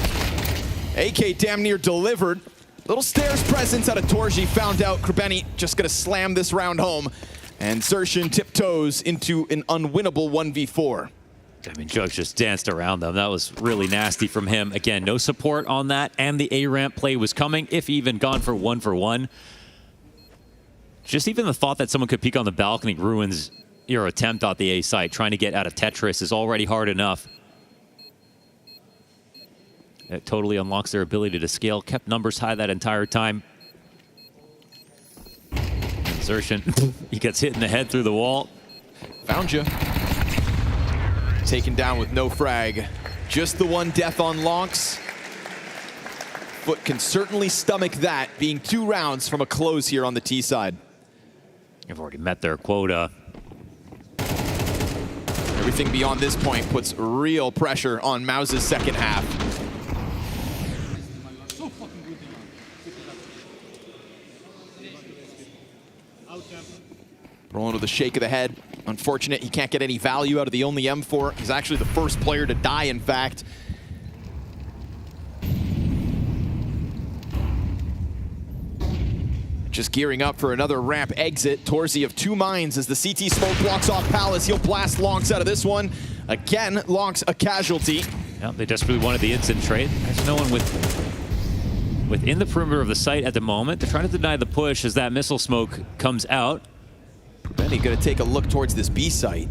AK damn near delivered. Little stairs presence out of Torji, found out Krebeni just gonna slam this round home. And Sershin tiptoes into an unwinnable 1v4. I mean, Jugs just danced around them. That was really nasty from him. Again, no support on that, and the A-ramp play was coming, if even gone for 1-for-1. Just even the thought that someone could peek on the balcony ruins your attempt at the A site. Trying to get out of Tetris is already hard enough. It totally unlocks their ability to scale. Kept numbers high that entire time. Insertion. He gets hit in the head through the wall. Found you. Taken down with no frag. Just the one death on Lonks. Foot can certainly stomach that, being 2 rounds from a close here on the T side. They've already met their quota. Everything beyond this point puts real pressure on MOUZ's second half. Rolling with a shake of the head. Unfortunate he can't get any value out of the only M4. He's actually the first player to die, in fact. Just gearing up for another ramp exit. Torzi of 2 mines as the CT smoke blocks off Palace. He'll blast Lonks out of this one. Again, Lonks a casualty. Yeah, they desperately wanted the instant trade. There's no one within the perimeter of the site at the moment. They're trying to deny the push as that missile smoke comes out. Benny gonna take a look towards this B site.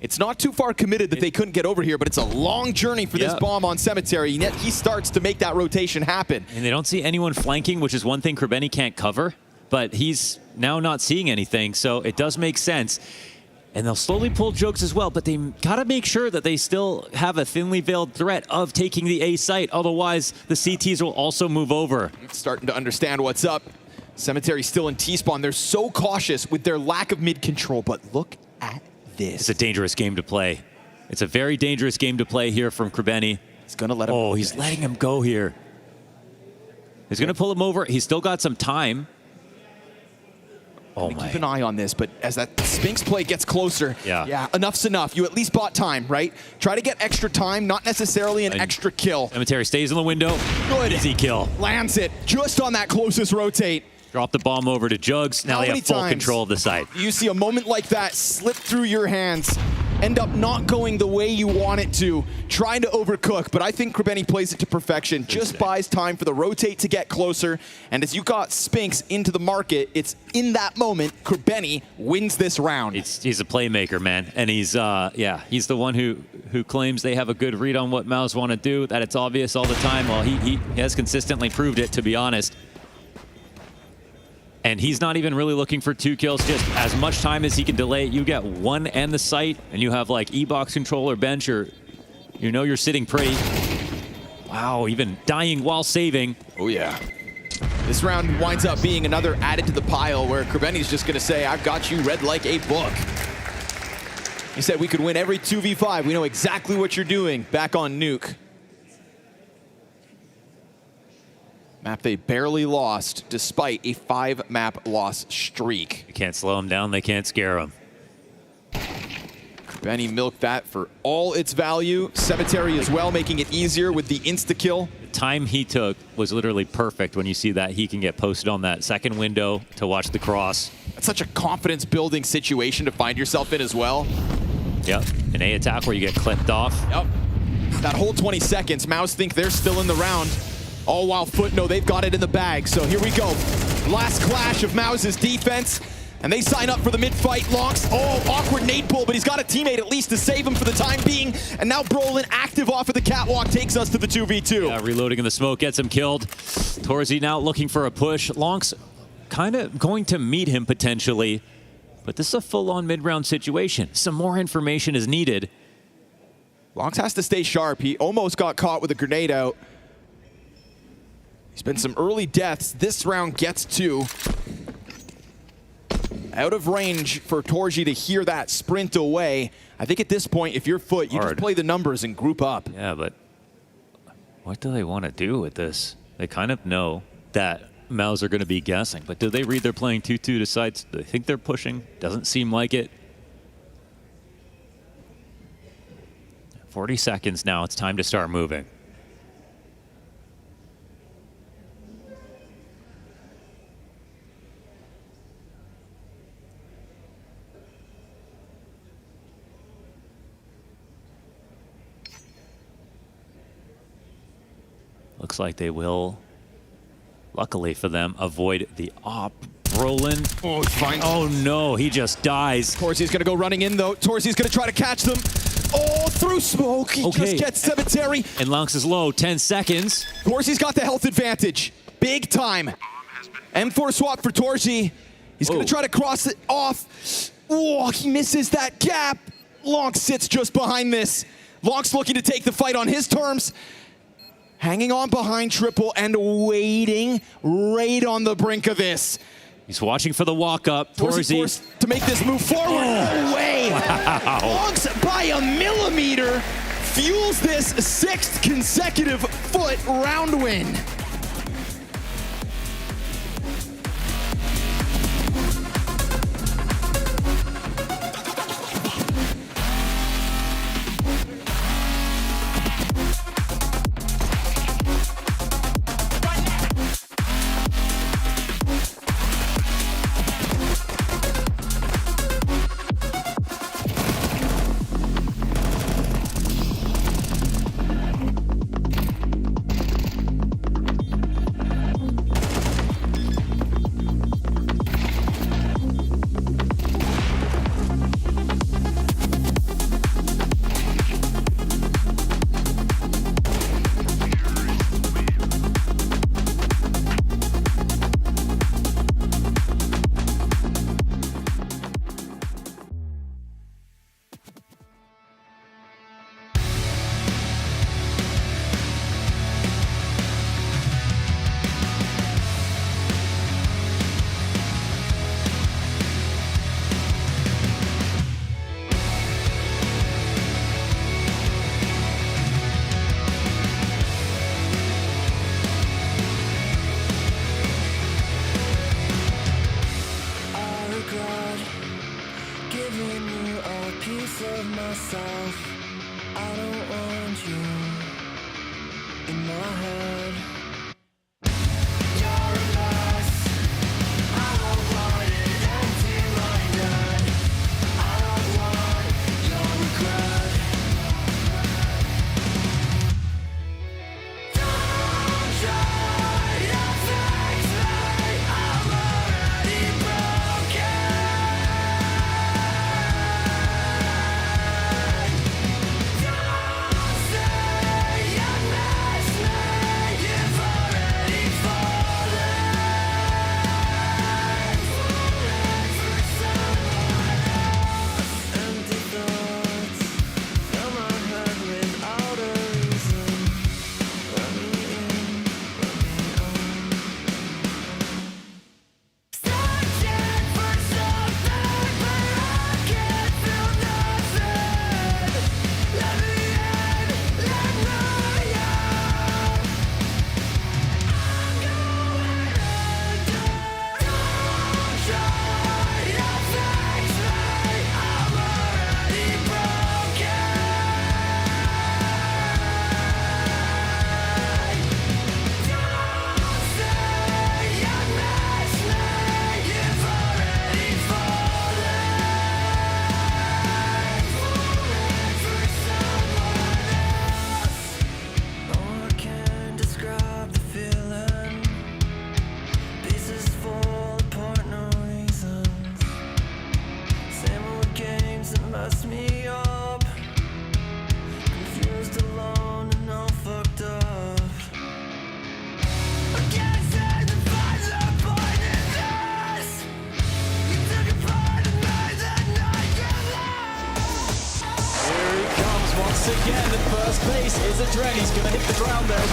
It's not too far committed that they couldn't get over here, but it's a long journey for this bomb on Cemetery, and yet he starts to make that rotation happen. And they don't see anyone flanking, which is one thing Krebeni can't cover, but he's now not seeing anything, so it does make sense. And they'll slowly pull Jokes as well, but they gotta make sure that they still have a thinly veiled threat of taking the A site, otherwise the CTs will also move over. Starting to understand what's up. Cemetery still in T-spawn. They're so cautious with their lack of mid control, but look at this. It's a dangerous game to play. It's a very dangerous game to play here from Krebeni. He's gonna let him go. He's letting him go here. He's gonna pull him over. He's still got some time. Oh my. Keep an eye on this, but as that Spinks play gets closer, yeah, enough's enough. You at least bought time, right? Try to get extra time, not necessarily an extra kill. Cemetery stays in the window. Good. Easy kill. Lands it just on that closest rotate. Drop the bomb over to Jugs. Now they have full control of the site. You see a moment like that slip through your hands, end up not going the way you want it to, trying to overcook, but I think Krebeni plays it to perfection, just buys time for the rotate to get closer, and as you got Spinks into the market, it's in that moment Krebeni wins this round. He's a playmaker, man, and he's he's the one who claims they have a good read on what MOUZ want to do, that it's obvious all the time. Well, he has consistently proved it, to be honest. And he's not even really looking for 2 kills, just as much time as he can delay. You get 1 and the site, and you have like E-box control or bench, or you know you're sitting pretty. Wow, even dying while saving. Oh yeah. This round winds up being another added to the pile where Krebeni's just gonna say, I've got you read like a book. He said we could win every 2v5. We know exactly what you're doing back on Nuke. Map they barely lost despite a 5-map loss streak. You can't slow them down, they can't scare them. Benny milked that for all its value. Cemetery as well, making it easier with the insta-kill. The time he took was literally perfect when you see that he can get posted on that second window to watch the cross. That's such a confidence-building situation to find yourself in as well. Yep, an A attack where you get clipped off. Yep. That whole 20 seconds, MOUZ think they're still in the round. All while Foot know they've got it in the bag. So here we go. Last clash of MOUZ's defense. And they sign up for the mid-fight. Lonks, awkward nade pull, but he's got a teammate at least to save him for the time being. And now Brolin, active off of the catwalk, takes us to the 2v2. Yeah, reloading in the smoke, gets him killed. Torzi now looking for a push. Lonks kind of going to meet him potentially. But this is a full-on mid-round situation. Some more information is needed. Lonks has to stay sharp. He almost got caught with a grenade out. There's been some early deaths. This round gets 2. Out of range for Torji to hear that sprint away. I think at this point, if you're Foot, you just play the numbers and group up. Yeah, but What do they want to do with this? They kind of know that MOUZ are going to be guessing, but do they read they're playing 2-2 to sides? Do they think they're pushing? Doesn't seem like it. 40 seconds now. It's time to start moving. Looks like they will, luckily for them, avoid the op. Roland. Oh, it's fine. Oh no, he just dies. Torzy's gonna go running in though. Torzy's gonna try to catch them. Oh, through smoke. He just gets Cemetery. And Lux is low, 10 seconds. Torzy's got the health advantage. Big time. M4 swap for Torzy. He's gonna try to cross it off. Oh, he misses that gap. Lonx sits just behind this. Lonx looking to take the fight on his terms. Hanging on behind Triple and waiting right on the brink of this. He's watching for the walk-up. Torzy forced to make this move forward. No way! Wow. Lonx by a millimeter fuels this 6th consecutive FUT round win. Again, at first base is a Dren. He's going to hit the ground there. Oh,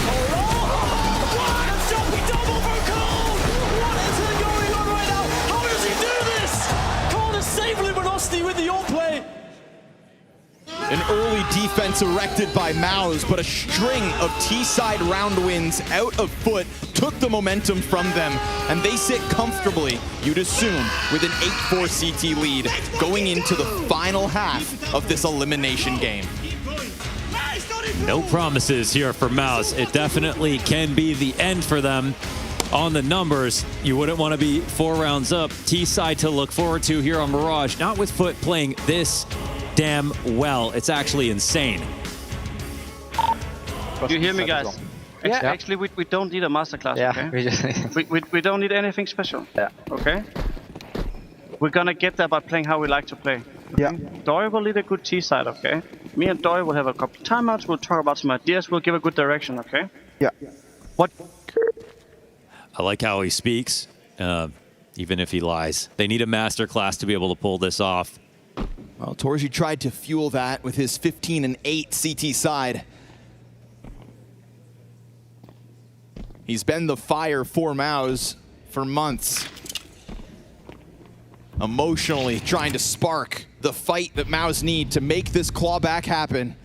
what a jumping double from Cole! What is going on right now? How does he do this? Cole is save luminosity with the on play. An early defense erected by MOUZ, but a string of T-side round wins out of Foot took the momentum from them, and they sit comfortably, you'd assume, with an 8-4 CT lead going into the final half of this elimination game. No promises here for MOUZ. It definitely can be the end for them. On the numbers, you wouldn't want to be 4 rounds up. T-side to look forward to here on Mirage, not with Foot playing this damn well. It's actually insane. You hear me, guys? Yeah. Actually, we don't need a masterclass, Yeah, okay? we just we don't need anything special. Yeah. Okay? We're gonna get there by playing how we like to play. Yeah. Dory will lead a good T side, okay? Me and Dory will have a couple timeouts, we'll talk about some ideas, we'll give a good direction, okay? Yeah. What? I like how he speaks, even if he lies. They need a masterclass to be able to pull this off. Well, Torji tried to fuel that with his 15-8 CT side. He's been the fire for MOUZ for months. Emotionally trying to spark the fight that MOUZ need to make this clawback happen.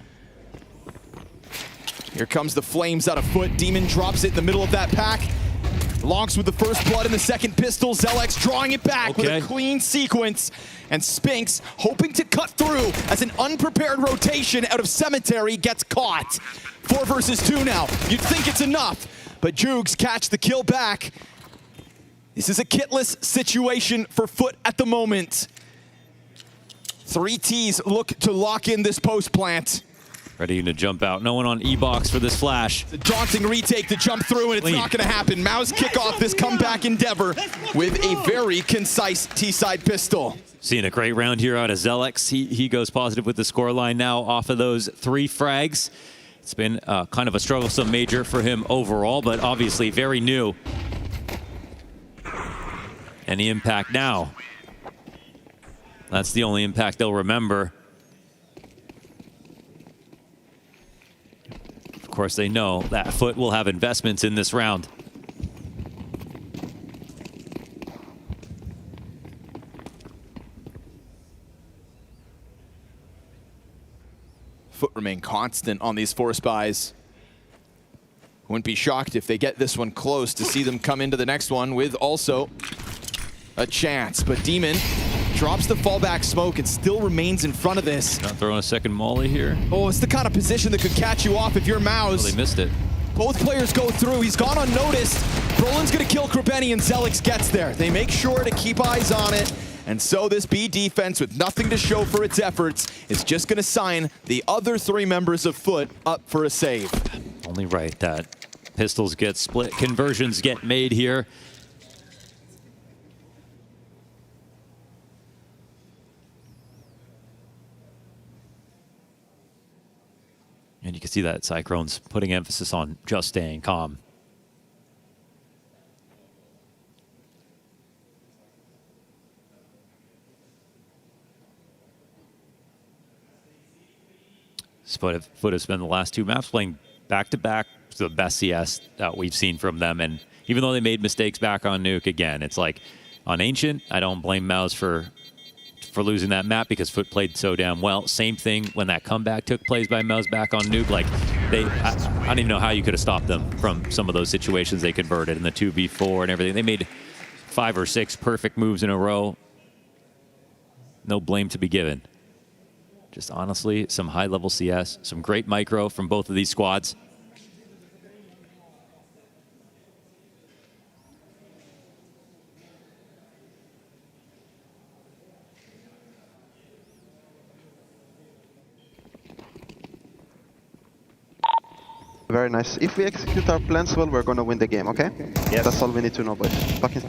Here comes the flames out of Foot. Demon drops it in the middle of that pack. Lonks with the first blood in the second pistol. Zelx drawing it back with a clean sequence. And Spinks hoping to cut through as an unprepared rotation out of Cemetery gets caught. 4 versus 2 now. You'd think it's enough, but Joogs catch the kill back. This is a kitless situation for Foot at the moment. 3 Ts look to lock in this post plant. Ready to jump out. No one on E-box for this flash. The daunting retake to jump through, and it's not going to happen. MOUZ kick off this comeback endeavor with a very concise T-side pistol. Seeing a great round here out of Zelx. He goes positive with the scoreline now off of those 3 frags. It's been kind of a strugglesome major for him overall, but obviously very new. Any impact now? That's the only impact they'll remember. Of course, they know that Foot will have investments in this round. Foot remain constant on these force buys. Wouldn't be shocked if they get this one close to see them come into the next one with also a chance. But Demon drops the fallback smoke and still remains in front of this. Not throwing a second molly here. Oh, it's the kind of position that could catch you off if you're MOUZ. Oh, they missed it. Both players go through. He's gone unnoticed. Brolin's going to kill Krabeni and Zelix gets there. They make sure to keep eyes on it. And so this B defense, with nothing to show for its efforts, is just going to sign the other 3 members of Foot up for a save. Only right that pistols get split, conversions get made here. And you can see that Cyclone's putting emphasis on just staying calm. Foot has spent the last 2 maps playing back-to-back, the best CS that we've seen from them. And even though they made mistakes back on Nuke, again, it's like on Ancient, I don't blame MOUZ for losing that map because Foot played so damn well. Same thing when that comeback took place by MOUZ back on Nuke. Like, I don't even know how you could have stopped them from some of those situations they converted in the 2v4 and everything. They made 5 or 6 perfect moves in a row. No blame to be given. Just honestly, some high-level CS, some great micro from both of these squads. Very nice. If we execute our plans well, we're gonna win the game, okay? Yes. That's all we need to know, boys. Fucking...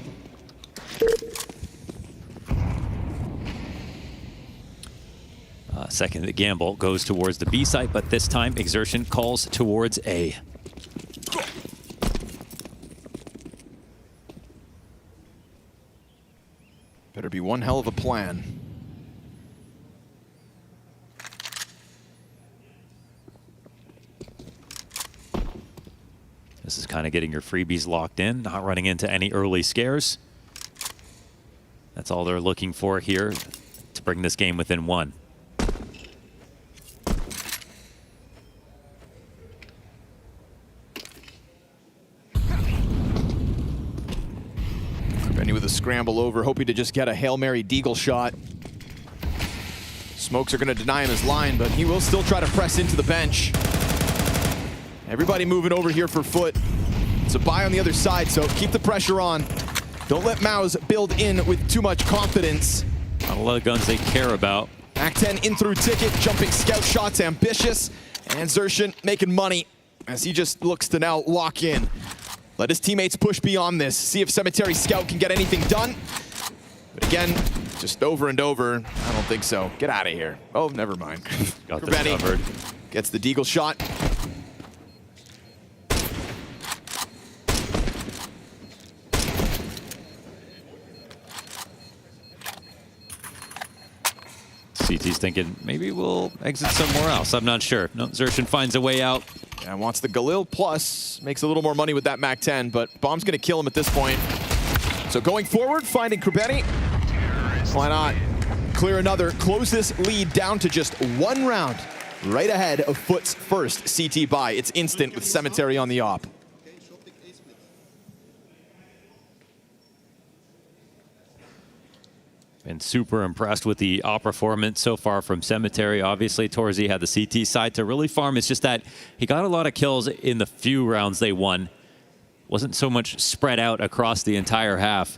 Second, the gamble goes towards the B site, but this time Exertion calls towards A. Better be one hell of a plan. This is kind of getting your freebies locked in, not running into any early scares. That's all they're looking for here to bring this game within 1. the scramble over, hoping to just get a Hail Mary Deagle shot. Smokes are going to deny him his line, but he will still try to press into the bench. Everybody moving over here for Foot. It's a buy on the other side, so keep the pressure on. Don't let MOUZ build in with too much confidence. Not a lot of guns they care about. Act-10 in through ticket, jumping scout shots, ambitious. And Xerxin making money as he just looks to now lock in. Let his teammates push beyond this. See if Cemetery Scout can get anything done. But again, just over and over. I don't think so. Get out of here. Oh, never mind. Got this covered. Gets the Deagle shot. CT's thinking maybe we'll exit somewhere else. I'm not sure. No, Xerxin finds a way out. Yeah, wants the Galil plus. Makes a little more money with that MAC-10, but Bomb's going to kill him at this point. So going forward, finding Krubeni. Why not clear another, close this lead down to just 1 round. Right ahead of Foot's first CT buy. It's instant with Cemetery on the op. Been super impressed with the op performance so far from Cemetery. Obviously, Torzy had the CT side to really farm. It's just that he got a lot of kills in the few rounds they won. Wasn't so much spread out across the entire half.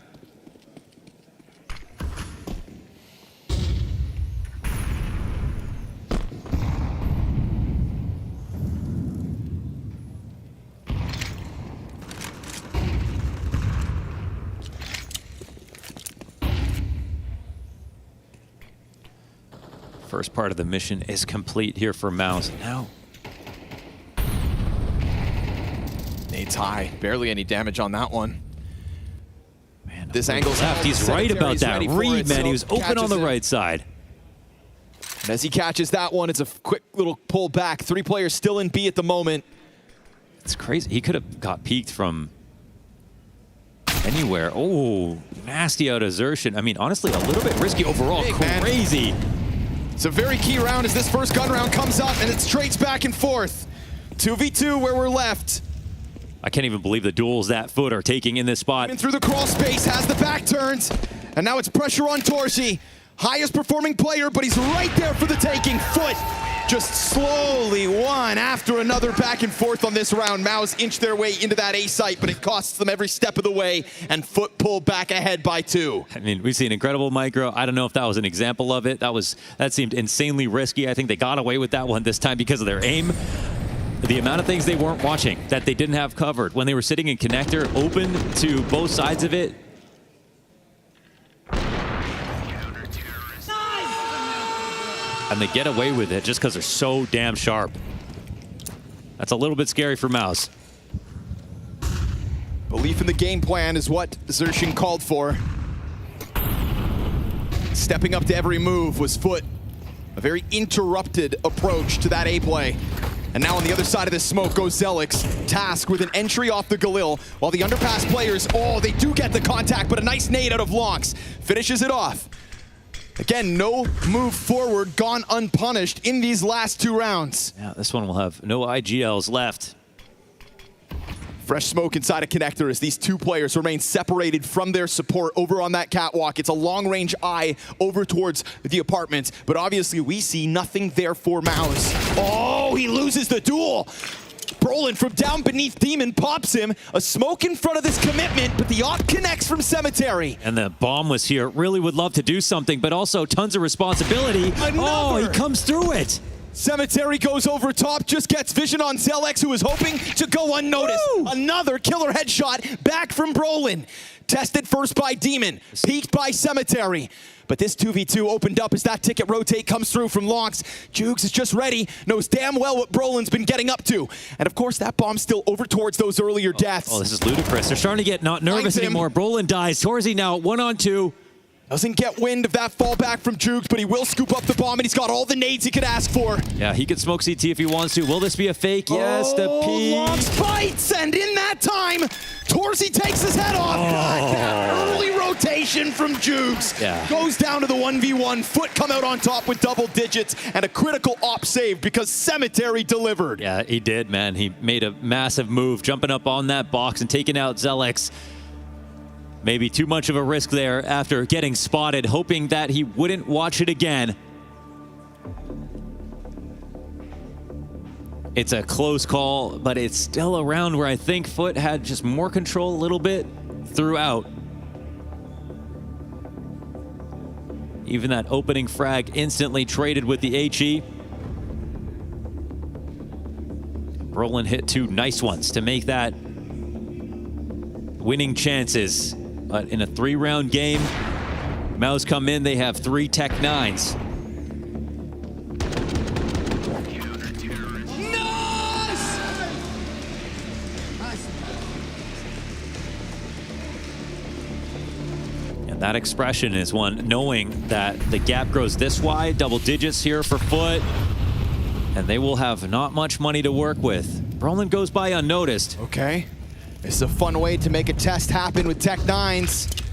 First part of the mission is complete here for MOUZ. Now, Nate's high. Barely any damage on that one. Man, this angle's left. He's right about that read, man. He was open on the right side. And as he catches that one, it's a quick little pull back. 3 players still in B at the moment. It's crazy. He could have got peeked from anywhere. Oh, nasty out of Xerxin. I mean, honestly, a little bit risky overall. Big, crazy. Man. It's a very key round as this first gun round comes up and it's trades back and forth. 2v2 where we're left. I can't even believe the duels that Foot are taking in this spot. In through the crawl space, has the back turns, and now it's pressure on Torzy. Highest performing player, but he's right there for the taking. Foot just slowly one after another back and forth on this round. MOUZ inch their way into that A site, but it costs them every step of the way, and Foot pulled back ahead by 2. I mean, we've seen incredible micro. I don't know if that was an example of it. That seemed insanely risky. I think they got away with that one this time because of their aim. The amount of things they weren't watching that they didn't have covered when they were sitting in connector, open to both sides of it. And they get away with it just because they're so damn sharp. That's a little bit scary for MOUZ. Belief in the game plan is what Xerxin called for. Stepping up to every move was Foot. A very interrupted approach to that A play. And now on the other side of this smoke goes Zelix, tasked with an entry off the Galil, while the underpass players, oh, they do get the contact, but a nice nade out of Lonks. Finishes it off. Again, no move forward gone unpunished in these last 2 rounds. Yeah, this one will have no IGLs left. Fresh smoke inside a connector as these 2 players remain separated from their support over on that catwalk. It's a long-range eye over towards the apartments, but obviously we see nothing there for MOUZ. Oh, he loses the duel. Brolin from down beneath Demon pops him. A smoke in front of this commitment, but the op connects from Cemetery. And the bomb was here. Really would love to do something, but also tons of responsibility. Oh, he comes through it. Cemetery goes over top, just gets vision on Zelix, who is hoping to go unnoticed. Woo! Another killer headshot back from Brolin. Tested first by Demon, peeked by Cemetery. But this 2v2 opened up as that ticket rotate comes through from Lonks. Jukes is just ready, knows damn well what Brolin's been getting up to. And of course, that bomb's still over towards those earlier deaths. Oh, this is ludicrous. They're starting to get not nervous anymore. Brolin dies. Torzy now 1-on-2. Doesn't get wind of that fallback from Jukes, but he will scoop up the bomb, and he's got all the nades he could ask for. Yeah, he could smoke CT if he wants to. Will this be a fake? Yes, the peek. Lonks bites, and in that time, Torzy takes his head off. God, that early rotation from Jukes goes down to the 1v1. Foot come out on top with double digits, and a critical op save because Cemetery delivered. Yeah, he did, man. He made a massive move, jumping up on that box and taking out Zelix. Maybe too much of a risk there after getting spotted, hoping that he wouldn't watch it again. It's a close call, but it's still a round where I think Foot had just more control a little bit throughout. Even that opening frag instantly traded with the HE. Brolin hit 2 nice ones to make that winning chances. But in a 3-round game, MOUZ come in, they have 3 Tech 9s. And that expression is one knowing that the gap grows this wide, double digits here for Foot, and they will have not much money to work with. Brolin goes by unnoticed. Okay. This is a fun way to make a test happen with Tech 9s.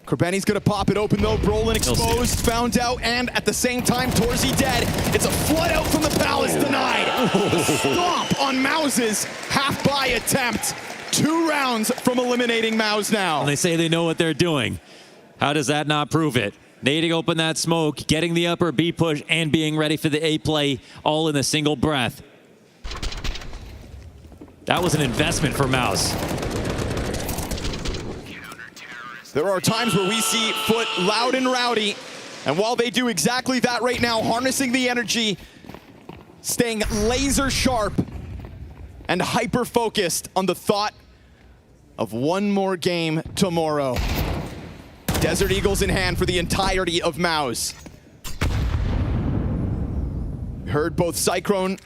Krebeni's gonna pop it open though. Brolin exposed, found out, and at the same time, Torzy dead. It's a flood out from the Palace, denied. Stomp on MOUZ's half-buy attempt. 2 rounds from eliminating MOUZ now. And they say they know what they're doing. How does that not prove it? Nading open that smoke, getting the upper B push, and being ready for the A play all in a single breath. That was an investment for MOUZ. There are times where we see Foot loud and rowdy, and while they do exactly that right now, harnessing the energy, staying laser sharp, and hyper-focused on the thought of one more game tomorrow. Desert Eagles in hand for the entirety of MOUZ. Heard both Cyclone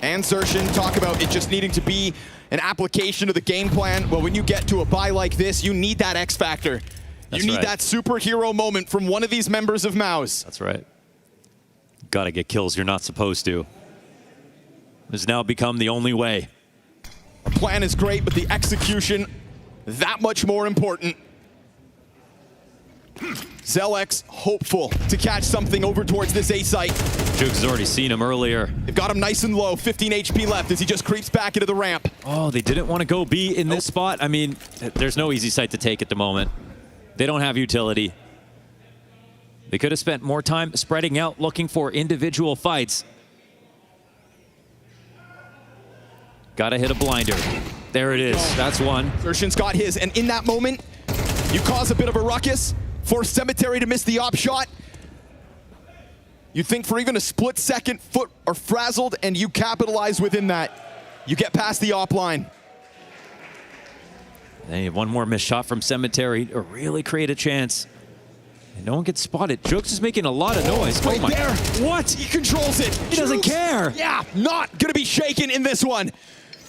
and Xerxin talk about it just needing to be an application of the game plan. Well, when you get to a bye like this, you need that X factor. You need that superhero moment from one of these members of MOUZ. That's right. Gotta get kills you're not supposed to. Has now become the only way. The plan is great, but the execution, that much more important. Zelex hopeful to catch something over towards this A site. Jukes has already seen him earlier. They've got him nice and low, 15 HP left as he just creeps back into the ramp. Oh, they didn't want to go B in this spot. I mean, there's no easy site to take at the moment. They don't have utility. They could have spent more time spreading out, looking for individual fights. Gotta hit a blinder. There it is. That's one. Xerxin's got his, and in that moment, you cause a bit of a ruckus, force Cemetery to miss the op shot. You think for even a split second, Foot are frazzled, and you capitalize within that. You get past the op line. They have one more missed shot from Cemetery to really create a chance. And no one gets spotted. Jukes is making a lot of noise. Right my. there. What? He controls it. He doesn't care. Yeah, not gonna be shaken in this one.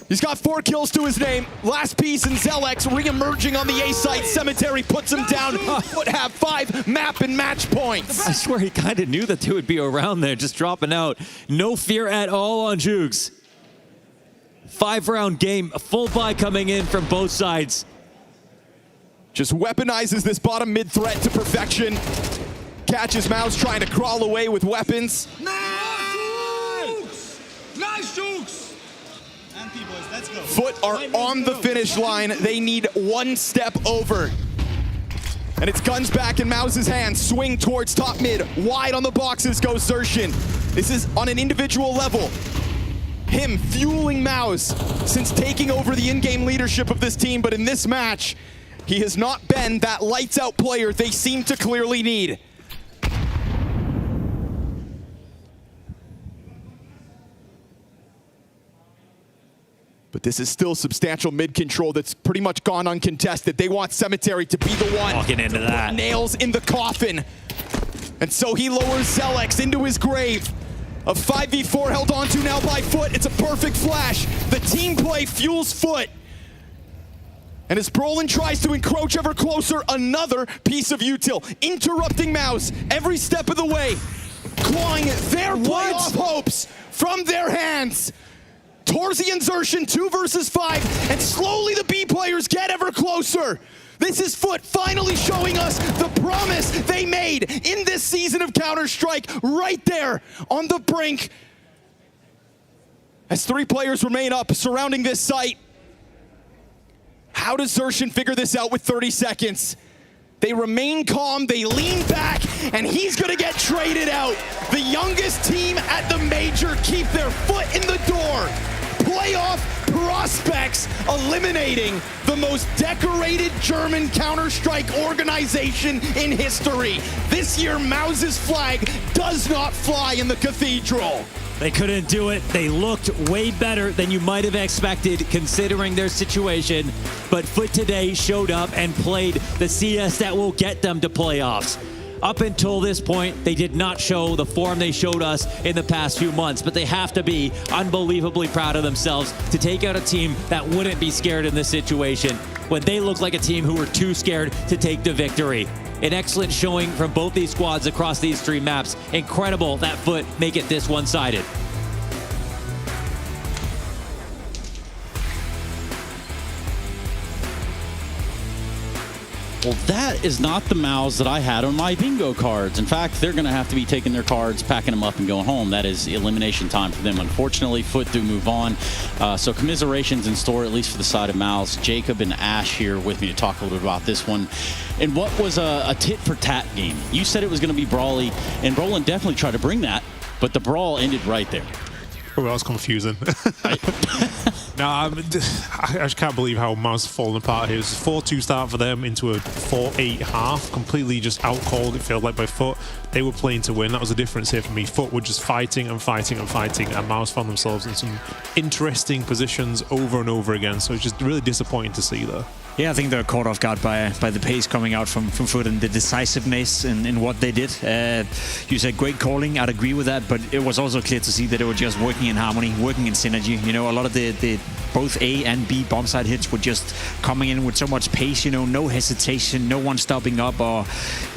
He's got 4 kills to his name. Last piece and Zelex re-emerging on the A site. Cemetery puts him down. Would have 5 map and match points. I swear he kind of knew that they would be around there, just dropping out. No fear at all on Jukes. 5-round game, a full buy coming in from both sides. Just weaponizes this bottom mid threat to perfection. Catches MOUZ trying to crawl away with weapons. Nice Jukes! Let's go. Foot are on the finish line. They need 1 step over. And it's guns back in MOUZ's hands. Swing towards top mid. Wide on the boxes goes Xerxin. This is on an individual level. Him fueling MOUZ since taking over the in-game leadership of this team. But in this match, he has not been that lights-out player they seem to clearly need. But this is still substantial mid control that's pretty much gone uncontested. They want Cemetery to be the one walking into that. Nails in the coffin. And so he lowers Zelex into his grave. A 5v4 held onto now by Foot. It's a perfect flash. The team play fuels Foot. And as Brolin tries to encroach ever closer, another piece of util, interrupting MOUZ every step of the way, clawing their playoff hopes from their hands. Torzy and Xerxin, 2 versus 5, and slowly the B players get ever closer. This is Foot finally showing us the promise they made in this season of Counter-Strike, right there on the brink. As 3 players remain up surrounding this site. How does Xerxen figure this out with 30 seconds? They remain calm, they lean back, and he's gonna get traded out. The youngest team at the major keep their foot in the door. Playoff prospects eliminating the most decorated German Counter-Strike organization in history. This year, MOUZ's flag does not fly in the cathedral. They couldn't do it. They looked way better than you might have expected considering their situation. But Foot today showed up and played the CS that will get them to playoffs. Up until this point, they did not show the form they showed us in the past few months, but they have to be unbelievably proud of themselves to take out a team that wouldn't be scared in this situation when they looked like a team who were too scared to take the victory. An excellent showing from both these squads across these 3 maps. Incredible that Foot make it this one-sided. Well, that is not the MOUZ that I had on my bingo cards. In fact, they're going to have to be taking their cards, packing them up, and going home. That is elimination time for them. Unfortunately, Foot do move on. So commiserations in store, at least for the side of MOUZ. Jacob and Ash here with me to talk a little bit about this one. And what was a tit-for-tat game. You said it was going to be brawly, and Brolin definitely tried to bring that, but the brawl ended right there. Oh, that was confusing. No, I just can't believe how MOUZ fallen apart here. It was a 4-2 start for them into a 4-8 half. Completely just outcalled, it felt like, by Foot. They were playing to win. That was the difference here for me. Foot were just fighting and fighting and fighting, and MOUZ found themselves in some interesting positions over and over again. So it's just really disappointing to see there. Yeah, I think they're caught off guard by the pace coming out from Foot and the decisiveness in what they did. You said great calling, I'd agree with that, but it was also clear to see that they were just working in harmony, working in synergy. You know, a lot of the both A and B bomb side hits were just coming in with so much pace, you know, no hesitation, no one stopping up or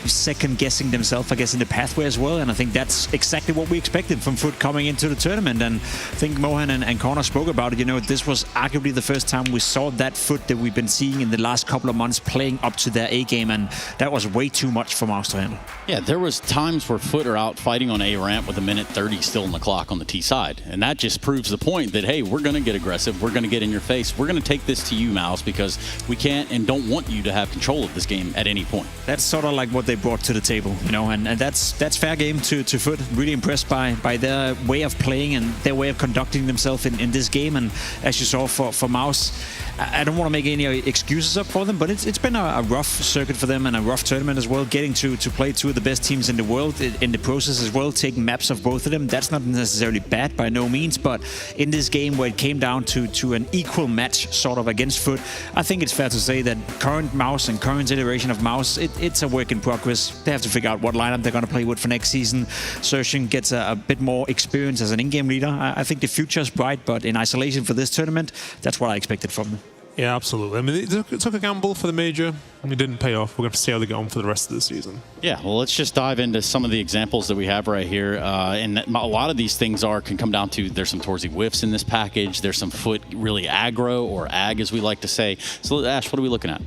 second guessing themselves, I guess, in the pathway as well. And I think that's exactly what we expected from Foot coming into the tournament. And I think Mohan and Connor spoke about it. You know, this was arguably the first time we saw that Foot that we've been seeing in the last couple of months playing up to their A game, and that was way too much for MOUZ to handle. Yeah, there was times where Foot are out fighting on A ramp with 1:30 still on the clock on the T side, and that just proves the point that, hey, we're going to get aggressive, we're going to get in your face, we're going to take this to you, MOUZ, because we can't and don't want you to have control of this game at any point. That's sort of like what they brought to the table, you know, and that's fair game to Foot. Really impressed by their way of playing and their way of conducting themselves in this game. And as you saw for MOUZ, I don't want to make any excuses up for them, but it's been a rough circuit for them and a rough tournament as well, getting to play 2 of the best teams in the world in the process as well, taking maps of both of them. That's not necessarily bad by no means, but in this game where it came down to an equal match sort of against Foot, I think it's fair to say that current MOUZ and current iteration of MOUZ, it's a work in progress. They have to figure out what lineup they're going to play with for next season. Xerxen gets a bit more experience as an in-game leader. I think the future is bright, but in isolation for this tournament, that's what I expected from them. Yeah, absolutely. I mean, it took a gamble for the major, and it didn't pay off. We're going to see how they get on for the rest of the season. Yeah, well, let's just dive into some of the examples that we have right here. And a lot of these things can come down to, there's some Torzy whiffs in this package. There's some Foot really aggro, or ag as we like to say. So, Ash, what are we looking at?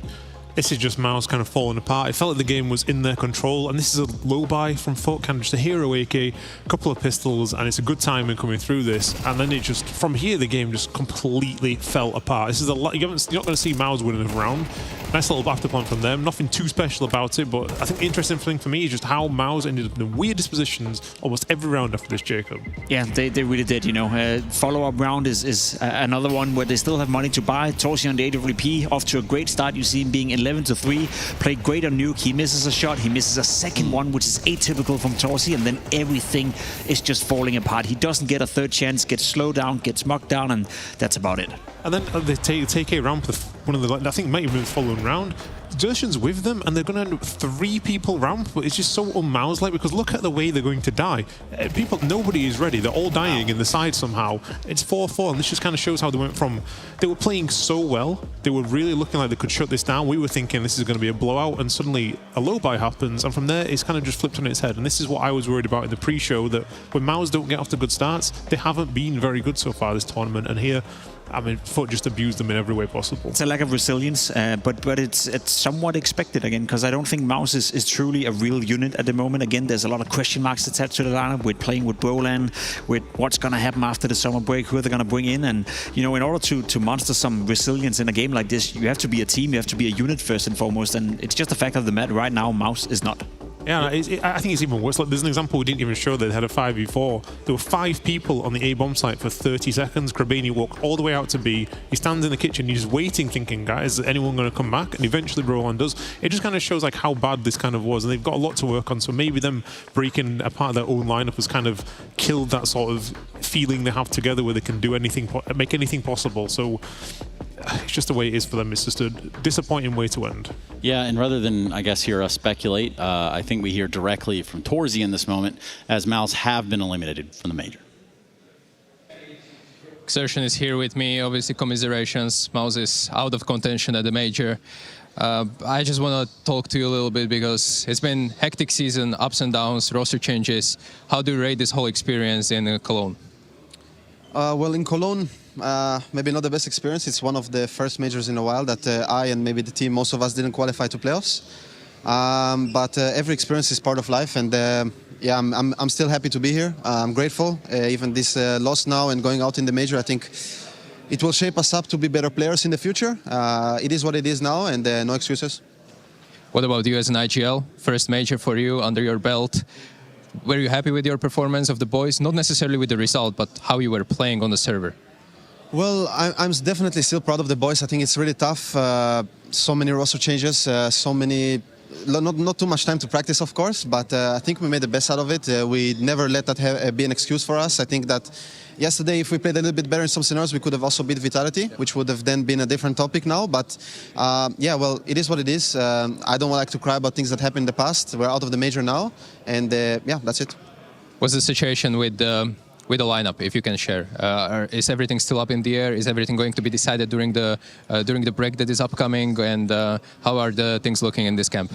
This is just MOUZ kind of falling apart. It felt like the game was in their control, and this is a low buy from Foot, kind of just a hero AK, a couple of pistols, and it's a good timing coming through this. And then it just, from here, the game just completely fell apart. This is you're not going to see MOUZ winning a round. Nice little after point from them. Nothing too special about it, but I think the interesting thing for me is just how MOUZ ended up in the weirdest positions almost every round after this, Jacob. Yeah, they really did, you know. Follow-up round is another one where they still have money to buy. Torzy on the AWP, off to a great start. You see him being 11-3, played great on Nuke. He misses a shot, he misses a second one, which is atypical from Torzy, and then everything is just falling apart. He doesn't get a third chance, gets slowed down, gets mucked down, and that's about it. And then they take a ramp with one of the, I think, might have been the following round. Xerxen's with them, and they're going to end up 3 people ramp, but it's just so un-MOUZ-like, because look at the way they're going to die. Nobody is ready. They're all dying in the side somehow. It's 4-4, and this just kind of shows how they went from, they were playing so well, they were really looking like they could shut this down. We were thinking this is going to be a blowout, and suddenly a low buy happens, and from there it's kind of just flipped on its head. And this is what I was worried about in the pre-show, that when MOUZ don't get off to good starts, they haven't been very good so far this tournament, and here I mean, Foot just abused them in every way possible. It's a lack of resilience, but it's somewhat expected again, because I don't think MOUZ is truly a real unit at the moment. Again, there's a lot of question marks attached to the lineup with playing with Brolan, with what's going to happen after the summer break, who are they going to bring in, and in order to muster some resilience in a game like this, you have to be a team, you have to be a unit first and foremost, and it's just a fact of the matter. Right now, MOUZ is not. Yeah, I think it's even worse. Like, there's an example we didn't even show that they had a 5v4. There were 5 people on the A bomb site for 30 seconds. Krabini walked all the way out to B. He stands in the kitchen. He's waiting, thinking, guys, is anyone going to come back? And eventually Brolan does. It just kind of shows like how bad this kind of was. And they've got a lot to work on. So maybe them breaking apart their own lineup has kind of killed that sort of feeling they have together where they can do anything, make anything possible. So it's just the way it is for them. It's just a disappointing way to end. Yeah, and rather than, I guess, hear us speculate, I think we hear directly from Torzy in this moment, as MOUZ have been eliminated from the major. Xertion is here with me. Obviously, commiserations. MOUZ is out of contention at the major. I just want to talk to you a little bit because it's been a hectic season, ups and downs, roster changes. How do you rate this whole experience in Cologne? Well, in Cologne, maybe not the best experience. It's one of the first majors in a while that I and maybe the team, most of us didn't qualify to playoffs. But every experience is part of life, and yeah, I'm still happy to be here. I'm grateful. Even this loss now and going out in the major, I think it will shape us up to be better players in the future. It is what it is now, and no excuses. What about you as an IGL? First major for you under your belt. Were you happy with your performance of the boys? Not necessarily with the result, but how you were playing on the server. Well, I'm definitely still proud of the boys. I think it's really tough. So many roster changes, so many... Not too much time to practice, of course, but I think we made the best out of it. We never let that be an excuse for us. I think that yesterday, if we played a little bit better in some scenarios, we could have also beat Vitality, which would have then been a different topic now. But yeah, well, it is what it is. I don't like to cry about things that happened in the past. We're out of the major now, and yeah, that's it. What's the situation with the lineup, if you can share? Is everything still up in the air? Is everything going to be decided during the break that is upcoming? And how are the things looking in this camp?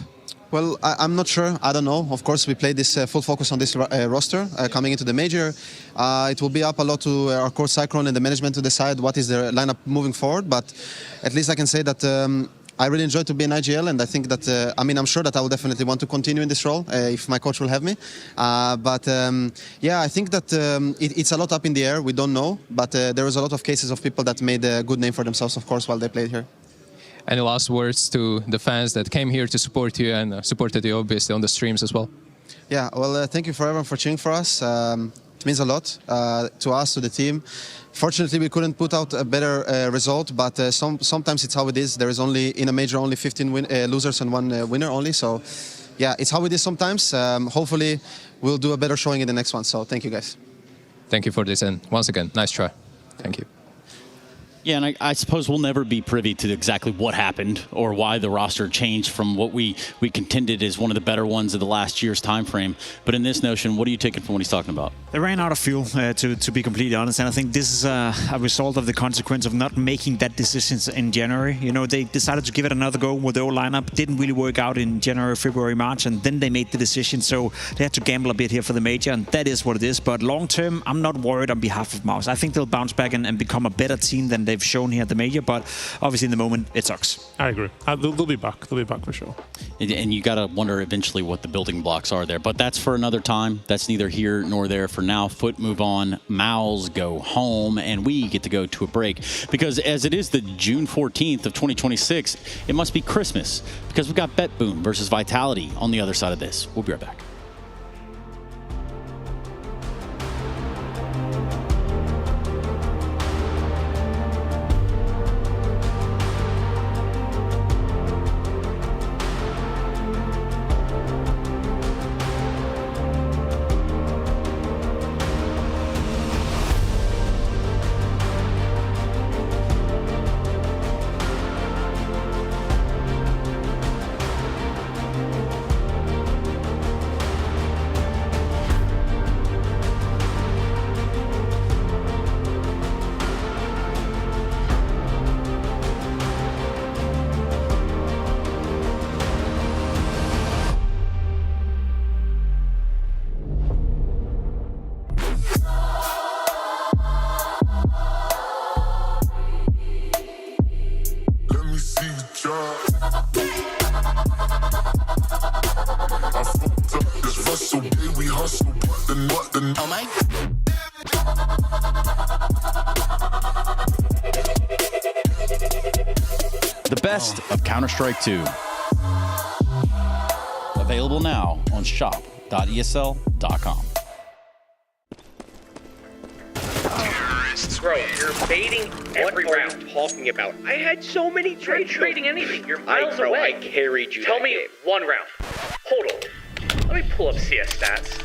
Well, I'm not sure. I don't know. Of course, we played this full focus on this roster coming into the major. It will be up a lot to our coach Cyclone and the management to decide what is the lineup moving forward. But at least I can say that I really enjoy to be in IGL, and I think that, I mean, I'm sure that I will definitely want to continue in this role if my coach will have me. But yeah, I think that it's a lot up in the air. We don't know, but there is a lot of cases of people that made a good name for themselves, of course, while they played here. Any last words to the fans that came here to support you and supported you, obviously, on the streams as well? Yeah, well, thank you for everyone for cheering for us. It means a lot to us, to the team. Fortunately, we couldn't put out a better result, but sometimes it's how it is. There is only, in a major, only 15 losers and 1 winner only. So, yeah, it's how it is sometimes. Hopefully, we'll do a better showing in the next one. So, thank you, guys. Thank you for this, and once again, nice try. Thank you. Yeah, and I suppose we'll never be privy to exactly what happened or why the roster changed from what we contended as one of the better ones of the last year's time frame. But in this notion, what are you taking from what he's talking about? They ran out of fuel, to be completely honest, and I think this is a result of the consequence of not making that decision in January. You know, they decided to give it another go with the old lineup. Didn't really work out in January, February, March, and then they made the decision. So they had to gamble a bit here for the major, and that is what it is. But long term, I'm not worried on behalf of MOUZ. I think they'll bounce back and become a better team than they've shown here at the major, but obviously in the moment it sucks. I agree. They'll be back. They'll be back for sure. And you got to wonder eventually what the building blocks are there, but that's for another time. That's neither here nor there for now. Foot move on, MOUZ go home, and we get to go to a break because as it is the June 14th of 2026, it must be Christmas because we've got BetBoom versus Vitality on the other side of this. We'll be right back. Oh my. The best of Counter-Strike 2. Available now on shop.esl.com. Bro, you're baiting every round. Talking about? I had so many trades. Trading anything. You're miles away. I carried you. Tell me game. One round. Hold on. Let me pull up CS stats.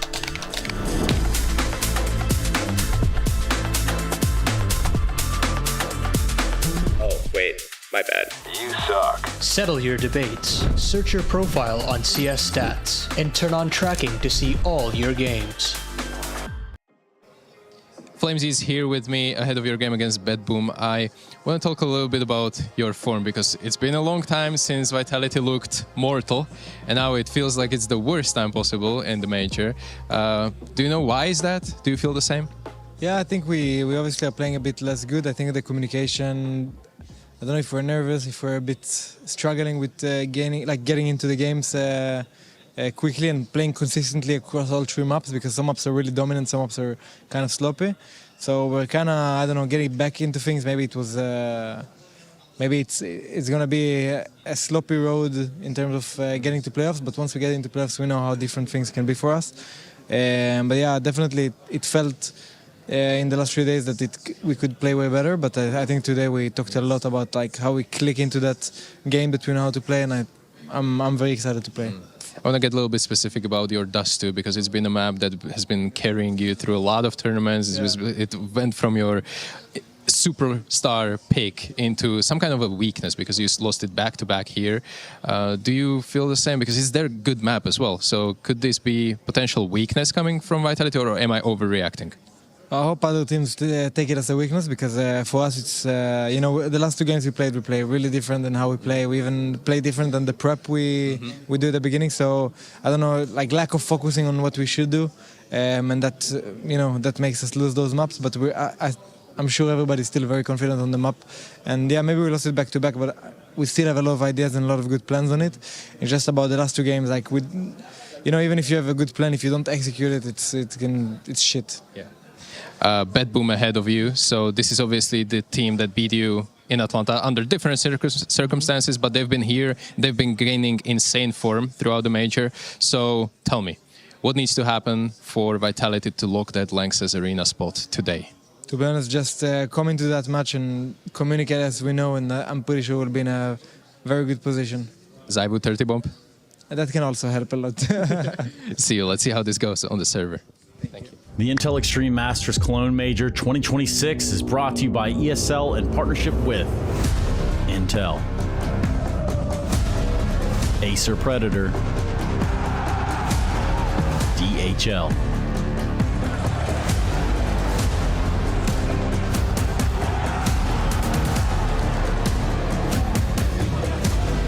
Oh, wait. My bad. You suck. Settle your debates. Search your profile on CS Stats and turn on tracking to see all your games. Flamesy is here with me ahead of your game against BetBoom. I want to talk a little bit about your form because it's been a long time since Vitality looked mortal, and now it feels like it's the worst time possible in the major. Do you know why is that? Do you feel the same? Yeah, I think we obviously are playing a bit less good. I think the communication, I don't know if we're nervous, if we're a bit struggling with getting into the games quickly and playing consistently across all 3 maps, because some maps are really dominant, some maps are kind of sloppy. So we're kind of, I don't know, getting back into things. Maybe it was, maybe it's gonna be a sloppy road in terms of getting to playoffs. But once we get into playoffs, we know how different things can be for us. But yeah, definitely it felt in the last 3 days that we could play way better. But I think today we talked a lot about like how we click into that game that we know how to play, and I'm very excited to play. I want to get a little bit specific about your Dust 2, because it's been a map that has been carrying you through a lot of tournaments. It went from your superstar pick into some kind of a weakness because you lost it back-to-back here. Do you feel the same? Because it's their good map as well. So could this be potential weakness coming from Vitality, or am I overreacting? I hope other teams take it as a weakness, because for us it's, you know, the last 2 games we play really different than how we play. We even play different than the prep we do at the beginning. So I don't know, like lack of focusing on what we should do, and that, you know, that makes us lose those maps. But I'm sure everybody's still very confident on the map. And yeah, maybe we lost it back to back, but we still have a lot of ideas and a lot of good plans on it. It's just about the last 2 games, like you know, even if you have a good plan, if you don't execute it, it's shit. Yeah. BetBoom ahead of you, so this is obviously the team that beat you in Atlanta under different circumstances, but they've been here, they've been gaining insane form throughout the major. So tell me, what needs to happen for Vitality to lock that LANXESS arena spot today? To be honest, just come into that match and communicate as we know, and I'm pretty sure we'll be in a very good position. ZywOo 30 bomb? That can also help a lot. See you, let's see how this goes on the server. Thank you. The Intel Extreme Masters Cologne Major 2026 is brought to you by ESL in partnership with Intel, Acer Predator, DHL,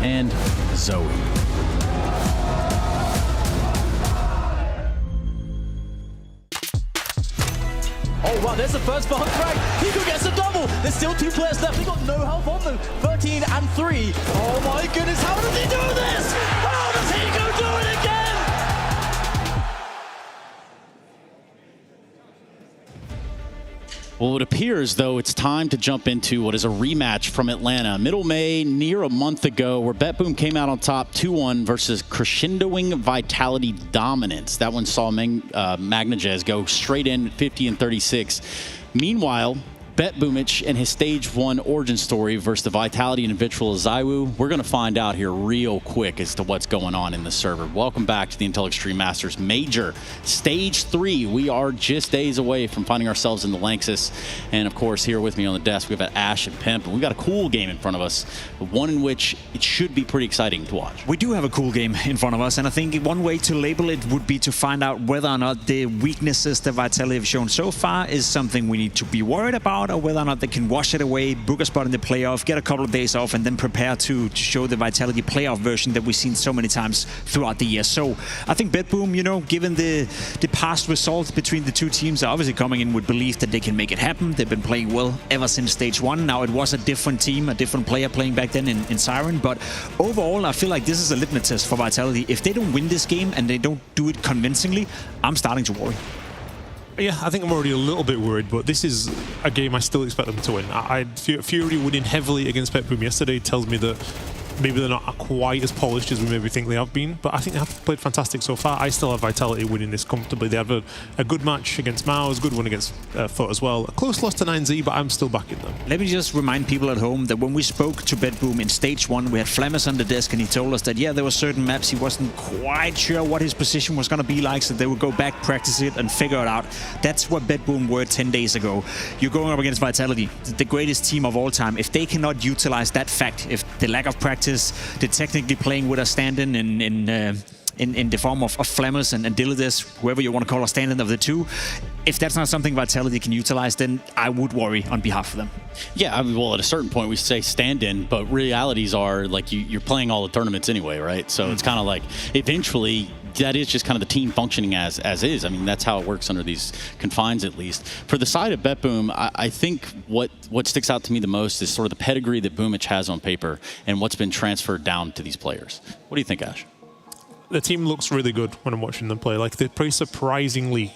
and Zoe. Oh wow, there's the first bomb frag. Hiko gets a double. There's still 2 players left. They got no health on them. 13 and 3. Oh my goodness, how does he do this? How does Hiko do it again? Well, it appears, though, it's time to jump into what is a rematch from Atlanta. Middle May, near a month ago, where BetBoom came out on top 2-1 versus crescendoing Vitality dominance. That one saw Magnajez go straight in 50 and 36. Meanwhile, BetBoomich and his Stage 1 origin story versus the Vitality and Vitriol ZywOo. We're going to find out here real quick as to what's going on in the server. Welcome back to the Intel Extreme Masters Major Stage 3. We are just days away from finding ourselves in the LANXESS. And of course, here with me on the desk, we've got Ash and Pimp. And we've got a cool game in front of us, one in which it should be pretty exciting to watch. We do have a cool game in front of us, and I think one way to label it would be to find out whether or not the weaknesses that Vitality have shown so far is something we need to be worried about, or whether or not they can wash it away, book a spot in the playoff, get a couple of days off, and then prepare to show the Vitality playoff version that we've seen so many times throughout the year. So I think BetBoom, you know, given the past results between the 2 teams, are obviously coming in with belief that they can make it happen. They've been playing well ever since Stage 1. Now it was a different team, a different player playing back then in Siren, but overall I feel like this is a litmus test for Vitality. If they don't win this game and they don't do it convincingly, I'm starting to worry. Yeah, I think I'm already a little bit worried, but this is a game I still expect them to win. Fury winning heavily against BetBoom yesterday tells me that maybe they're not quite as polished as we maybe think they have been, but I think they have played fantastic so far. I still have Vitality winning this comfortably. They have a good match against MOUZ, good one against Foot as well. A close loss to 9Z, but I'm still backing them. Let me just remind people at home that when we spoke to BetBoom in stage 1, we had Flammers on the desk and he told us that, yeah, there were certain maps he wasn't quite sure what his position was going to be like, so they would go back, practice it, and figure it out. That's what BetBoom were 10 days ago. You're going up against Vitality, the greatest team of all time. If they cannot utilize that fact, if the lack of practice, they're technically playing with a stand-in in the form of Flammers and Dillides, whoever you want to call a stand-in of the two. If that's not something Vitality can utilize, then I would worry on behalf of them. Yeah, I mean, well, at a certain point we say stand-in, but realities are like you're playing all the tournaments anyway, right? So it's kind of like eventually that is just kind of the team functioning as is. I mean, that's how it works under these confines, at least. For the side of BetBoom, I think what sticks out to me the most is sort of the pedigree that Boomich has on paper and what's been transferred down to these players. What do you think, Ash? The team looks really good when I'm watching them play. Like, they play surprisingly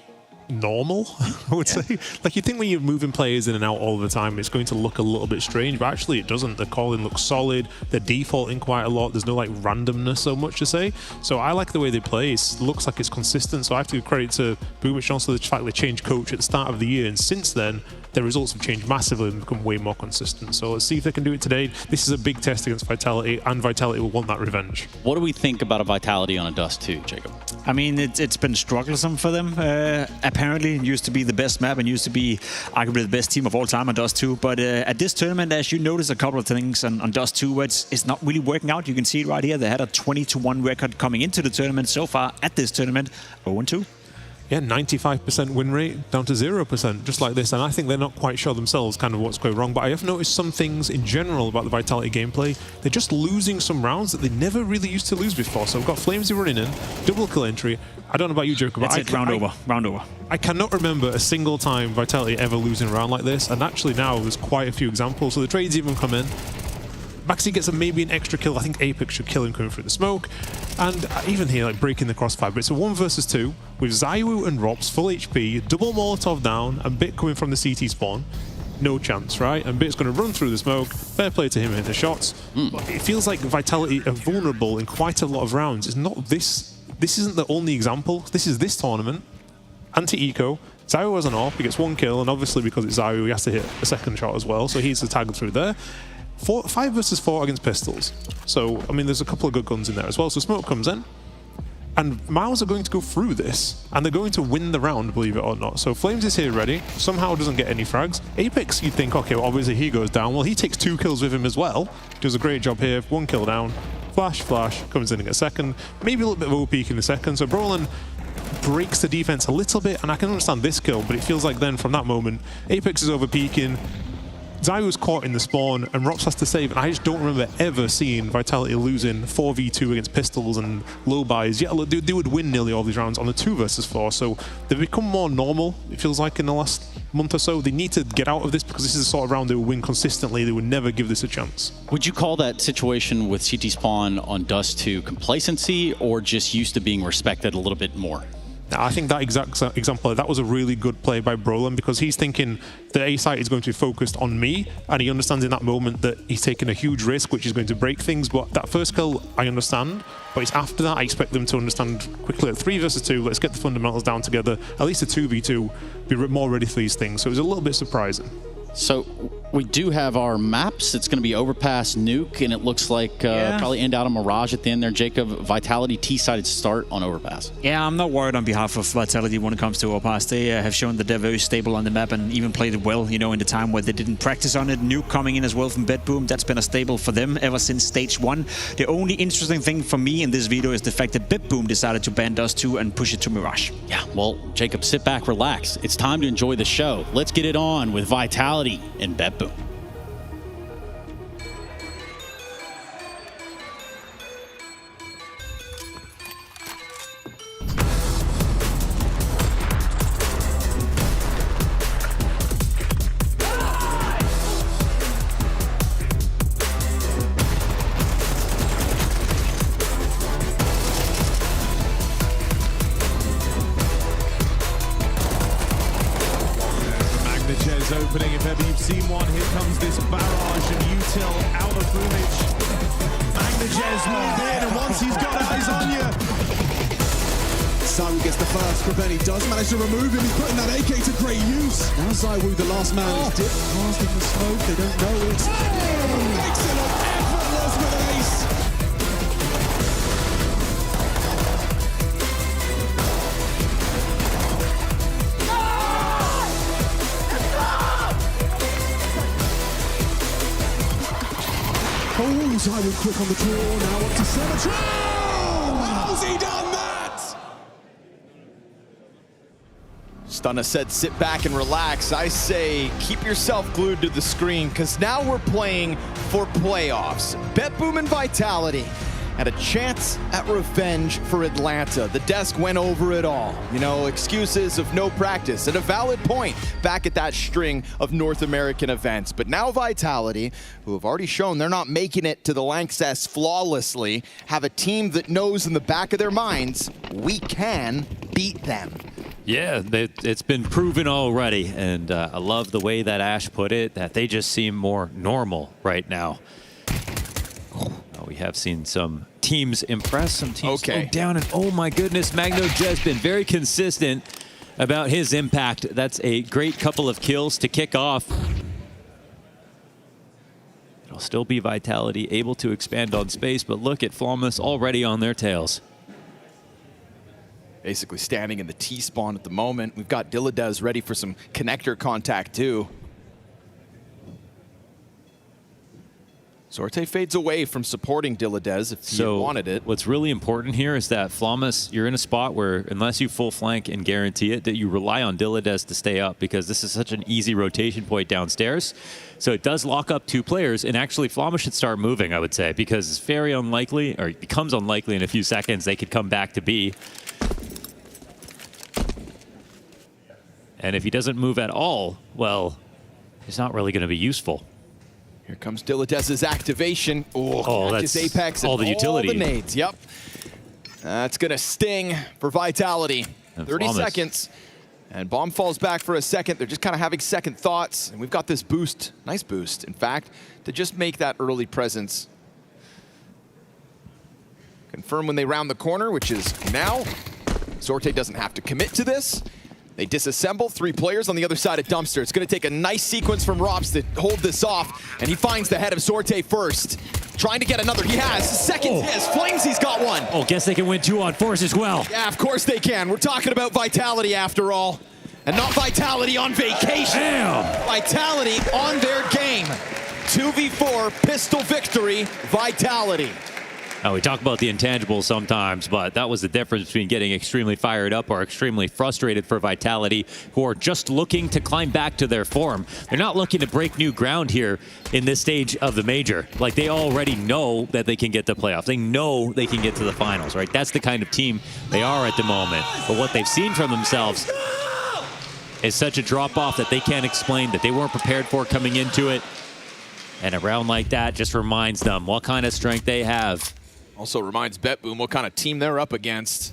normal, I would say. Like, you think when you're moving players in and out all the time, it's going to look a little bit strange, but actually it doesn't. The calling looks solid. They're defaulting quite a lot. There's no, like, randomness so much to say. So I like the way they play. It looks like it's consistent. So I have to give credit to Boomich also the fact they changed coach at the start of the year, and since then, their results have changed massively and become way more consistent. So let's see if they can do it today. This is a big test against Vitality, and Vitality will want that revenge. What do we think about a Vitality on a Dust 2, Jacob? I mean, it's been strugglesome for them. Apparently, it used to be the best map and used to be arguably the best team of all time on Dust 2. But at this tournament, as you notice a couple of things on Dust 2, where it's not really working out. You can see it right here. They had a 20-1 record coming into the tournament. So far, at this tournament, 0-2. Yeah, 95% win rate down to 0%, just like this. And I think they're not quite sure themselves kind of what's going wrong. But I have noticed some things in general about the Vitality gameplay. They're just losing some rounds that they never really used to lose before. So we've got Flamesy running in, double kill entry. I don't know about you, Jacob, but round over. I cannot remember a single time Vitality ever losing a round like this. And actually now there's quite a few examples. So the trades even come in. Maxi gets maybe an extra kill. I think Apex should kill him coming through the smoke. And even here, like, breaking the crossfire. But it's a 1 versus 2 with Zywoo and Rops full HP, double Molotov down, and Bit coming from the CT spawn. No chance, right? And Bit's going to run through the smoke. Fair play to him hitting the shots. But it feels like Vitality are vulnerable in quite a lot of rounds. It's not this. This isn't the only example. This is this tournament. Anti-eco. Zywoo was an AWP. He gets 1 kill, and obviously because it's Zywoo, he has to hit a second shot as well. So he's the tag through there. 5 versus 4 against pistols. So, I mean, there's a couple of good guns in there as well. So smoke comes in, and MOUZ are going to go through this, and they're going to win the round, believe it or not. So Flames is here ready, somehow doesn't get any frags. Apex, you'd think, okay, well, obviously he goes down. Well, he takes 2 kills with him as well. Does a great job here, 1 kill down. Flash, comes in and gets second. Maybe a little bit of OP in the second. So Brolin breaks the defense a little bit, and I can understand this kill, but it feels like then from that moment, Apex is over peaking. Zywoo's caught in the spawn, and Rops has to save, and I just don't remember ever seeing Vitality losing 4v2 against pistols and low buys. Yeah, they would win nearly all these rounds on the 2 versus 4, so they've become more normal, it feels like, in the last month or so. They need to get out of this because this is the sort of round they will win consistently. They would never give this a chance. Would you call that situation with CT Spawn on Dust 2 complacency, or just used to being respected a little bit more? I think that exact example, that was a really good play by Brolin, because he's thinking the A site is going to be focused on me, and he understands in that moment that he's taking a huge risk, which is going to break things. But that first kill, I understand, but it's after that I expect them to understand quickly at 3 versus 2, let's get the fundamentals down together, at least a 2v2, be more ready for these things. So it was a little bit surprising. So we do have our maps. It's going to be Overpass, Nuke, and it looks like probably end out of Mirage at the end there. Jacob, Vitality T-sided start on Overpass. Yeah, I'm not worried on behalf of Vitality when it comes to Overpass. They have shown that they're very stable on the map and even played it well, you know, in the time where they didn't practice on it. Nuke coming in as well from BetBoom. That's been a stable for them ever since stage 1. The only interesting thing for me in this video is the fact that BetBoom decided to ban Dust 2 and push it to Mirage. Yeah, well, Jacob, sit back, relax. It's time to enjoy the show. Let's get it on with Vitality and BetBoom. Magnagez opening, if ever you've seen one. Here comes this barrage and Util out of boomage. Magnagez moved in, and once he's got out, he's on you. Zywoo gets the first. Preveni does manage to remove him. He's putting that AK to great use. Now Zywoo, the last man, is dipped past in the smoke. They don't know it. Makes it look effortless with an ace. Oh, Zywoo quick on the draw. Now up to Symmetry. How's he done that? Stunna said sit back and relax. I say keep yourself glued to the screen, because now we're playing for playoffs. BetBoom and Vitality had a chance at revenge for Atlanta. The desk went over it all. You know, excuses of no practice and a valid point back at that string of North American events. But now Vitality, who have already shown they're not making it to the Lanxess flawlessly, have a team that knows in the back of their minds, we can beat them. Yeah, it's been proven already, and I love the way that Ash put it, that they just seem more normal right now. We have seen some teams impress, some teams go down, and oh my goodness, Magnagez been very consistent about his impact. That's a great couple of kills to kick off. It'll still be Vitality able to expand on space, but look at Flawless already on their tails. Basically standing in the T-spawn at the moment. We've got Dilladez ready for some connector contact too. Sorte fades away from supporting Dilladez if he wanted it. What's really important here is that Flawless, you're in a spot where unless you full flank and guarantee it, that you rely on Dilladez to stay up, because this is such an easy rotation point downstairs. So it does lock up two players, and actually Flawless should start moving, I would say, because it's very unlikely, or it becomes unlikely in a few seconds they could come back to B. And if he doesn't move at all, well, it's not really going to be useful. Here comes Dilladez's activation. Oh, that's Apex all the utility. All the nades, yep. That's going to sting for Vitality. And 30 Flawless. seconds. And Bomb falls back for a second. They're just kind of having second thoughts. And we've got this boost, nice boost, in fact, to just make that early presence. Confirm when they round the corner, which is now. Sorte doesn't have to commit to this. They disassemble 3 players on the other side of Dumpster. It's going to take a nice sequence from Robs to hold this off, and he finds the head of Sorte first. Trying to get another. He has. Second his. Flames, he's got one. Oh, guess they can win 2 on 4s as well. Yeah, of course they can. We're talking about Vitality after all. And not Vitality on vacation. Damn. Vitality on their game. 2v4, pistol victory, Vitality. Now, we talk about the intangibles sometimes, but that was the difference between getting extremely fired up or extremely frustrated for Vitality, who are just looking to climb back to their form. They're not looking to break new ground here in this stage of the major. Like, they already know that they can get to playoffs. They know they can get to the finals, right? That's the kind of team they are at the moment. But what they've seen from themselves is such a drop-off that they can't explain, that they weren't prepared for coming into it. And a round like that just reminds them what kind of strength they have. Also reminds BetBoom what kind of team they're up against.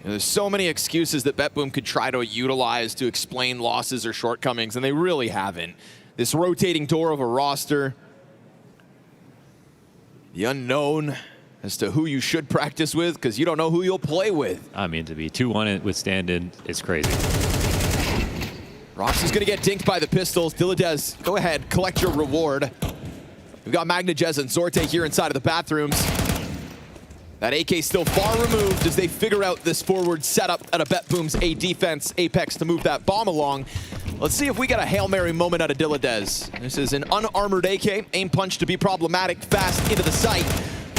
There's so many excuses that BetBoom could try to utilize to explain losses or shortcomings, and they really haven't. This rotating door of a roster, the unknown as to who you should practice with, because you don't know who you'll play with. I mean, to be 2-1 with stand-in is crazy. Rox is going to get dinked by the pistols. Dilladez, go ahead, collect your reward. We've got Magnagez and Sorte here inside of the bathrooms. That AK still far removed as they figure out this forward setup at a BetBoom's A defense Apex to move that bomb along. Let's see if we get a Hail Mary moment out of Dilladez. This is an unarmored AK. Aim punch to be problematic, fast into the sight.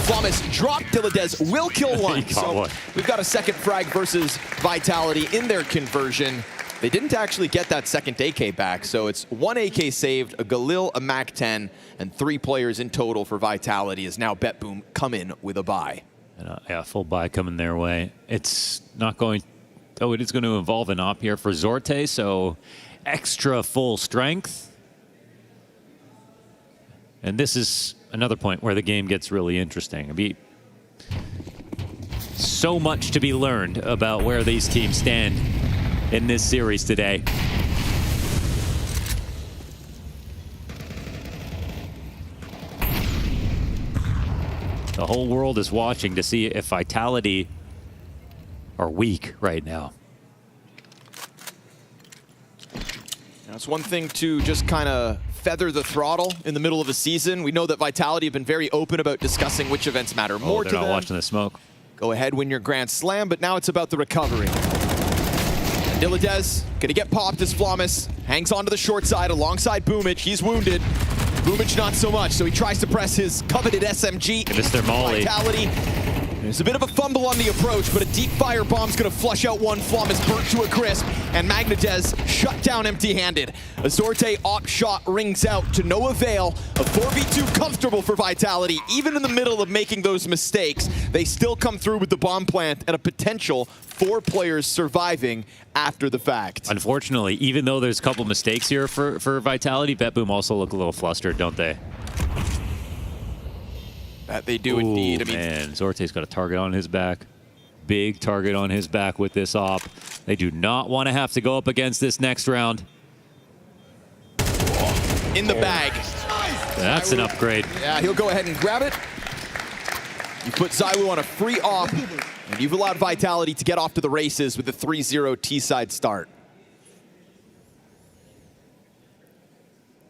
Flawless drop. Dilladez will kill one. So we've got a second frag versus Vitality in their conversion. They didn't actually get that second AK back, so it's 1 AK saved, a Galil, a MAC-10, and 3 players in total for Vitality as now BetBoom come in with a bye. Yeah, full buy coming their way. It's not going... Oh, it is going to involve an op here for Sorte, so extra full strength. And this is another point where the game gets really interesting. I mean, so much to be learned about where these teams stand in this series today. The whole world is watching to see if Vitality are weak right now. Now, it's one thing to just kind of feather the throttle in the middle of a season. We know that Vitality have been very open about discussing which events matter more to them. They're not watching the smoke. Go ahead, win your Grand Slam, but now it's about the recovery. Dilladez gonna get popped as Flawless hangs onto the short side alongside Boomich. He's wounded. Boomich not so much, so he tries to press his coveted SMG. Missed their molly. Vitality. There's a bit of a fumble on the approach, but a deep fire bomb's gonna flush out one. Flawless burnt to a crisp, and Magnadez shut down empty-handed. A Zorte op shot rings out to no avail. A 4v2 comfortable for Vitality. Even in the middle of making those mistakes, they still come through with the bomb plant and a potential 4 players surviving after the fact. Unfortunately, even though there's a couple mistakes here for Vitality, BetBoom also look a little flustered, don't they? That they do indeed. I mean, man, Zorte's got a target on his back. Big target on his back with this op. They do not want to have to go up against this next round. In the bag. That's an upgrade. Yeah, he'll go ahead and grab it. You put ZywOo on a free op, and you've allowed Vitality to get off to the races with a 3-0 T-side start.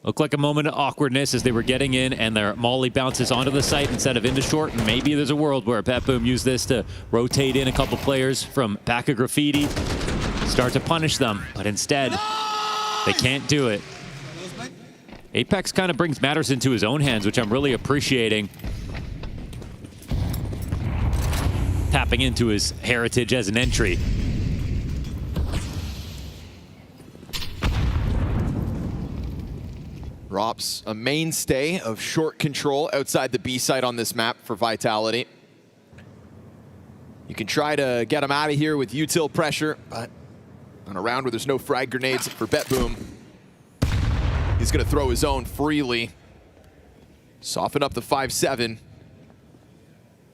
Looked like a moment of awkwardness as they were getting in, and their molly bounces onto the site instead of into short. And maybe there's a world where BetBoom used this to rotate in a couple players from back of graffiti, start to punish them, but instead, they can't do it. Apex kind of brings matters into his own hands, which I'm really appreciating. Tapping into his heritage as an entry. Rops, a mainstay of short control outside the B site on this map for Vitality. You can try to get him out of here with util pressure, but on a round where there's no frag grenades for BetBoom, he's going to throw his own freely. Soften up the 5-7.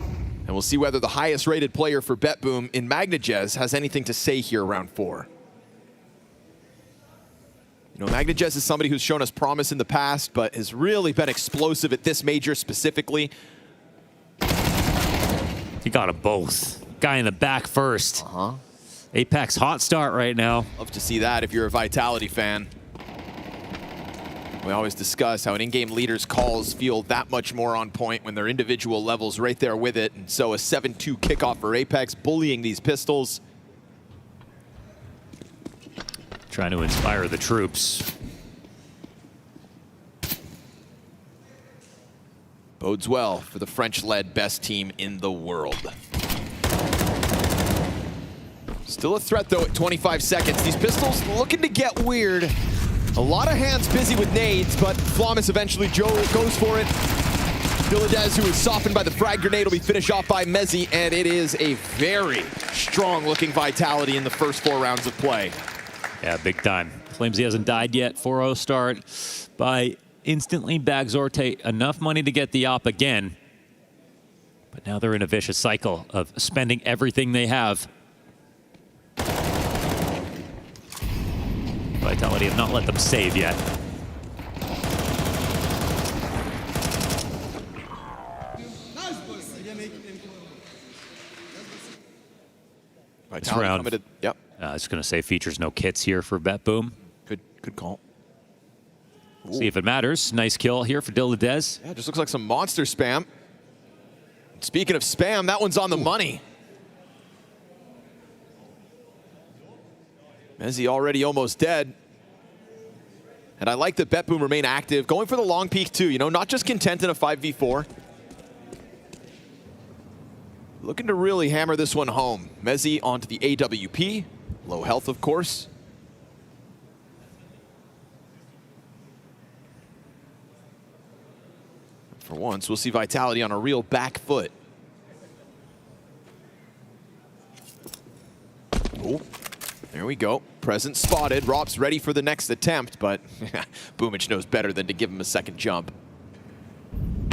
And we'll see whether the highest rated player for BetBoom in Magnadez has anything to say here round 4. You know, Magnadez is somebody who's shown us promise in the past, but has really been explosive at this major specifically. He got them both. Guy in the back first. Apex hot start right now. Love to see that if you're a Vitality fan. We always discuss how an in-game leader's calls feel that much more on point when their individual level's right there with it. And so a 7-2 kickoff for Apex, bullying these pistols. Trying to inspire the troops. Bodes well for the French-led best team in the world. Still a threat, though, at 25 seconds. These pistols looking to get weird. A lot of hands busy with nades, but Flawless eventually goes for it. Dilladez, who is softened by the frag grenade, will be finished off by Mezzi, and it is a very strong-looking Vitality in the first 4 rounds of play. Yeah, big time. Claims he hasn't died yet. 4-0 start by instantly bag Zorte enough money to get the op again. But now they're in a vicious cycle of spending everything they have. Vitality have not let them save yet. This round, yep. I was going to say features no kits here for BetBoom. Good call. See if it matters. Nice kill here for Dilladez. Yeah, just looks like some monster spam. Speaking of spam, that one's on the money. Mezzi already almost dead. And I like that BetBoom remain active, going for the long peek too, you know, not just content in a 5v4. Looking to really hammer this one home. Mezzi onto the AWP. Low health, of course. For once, we'll see Vitality on a real back foot. Oh, there we go. Present spotted. Rop's ready for the next attempt, but Boomich knows better than to give him a second jump.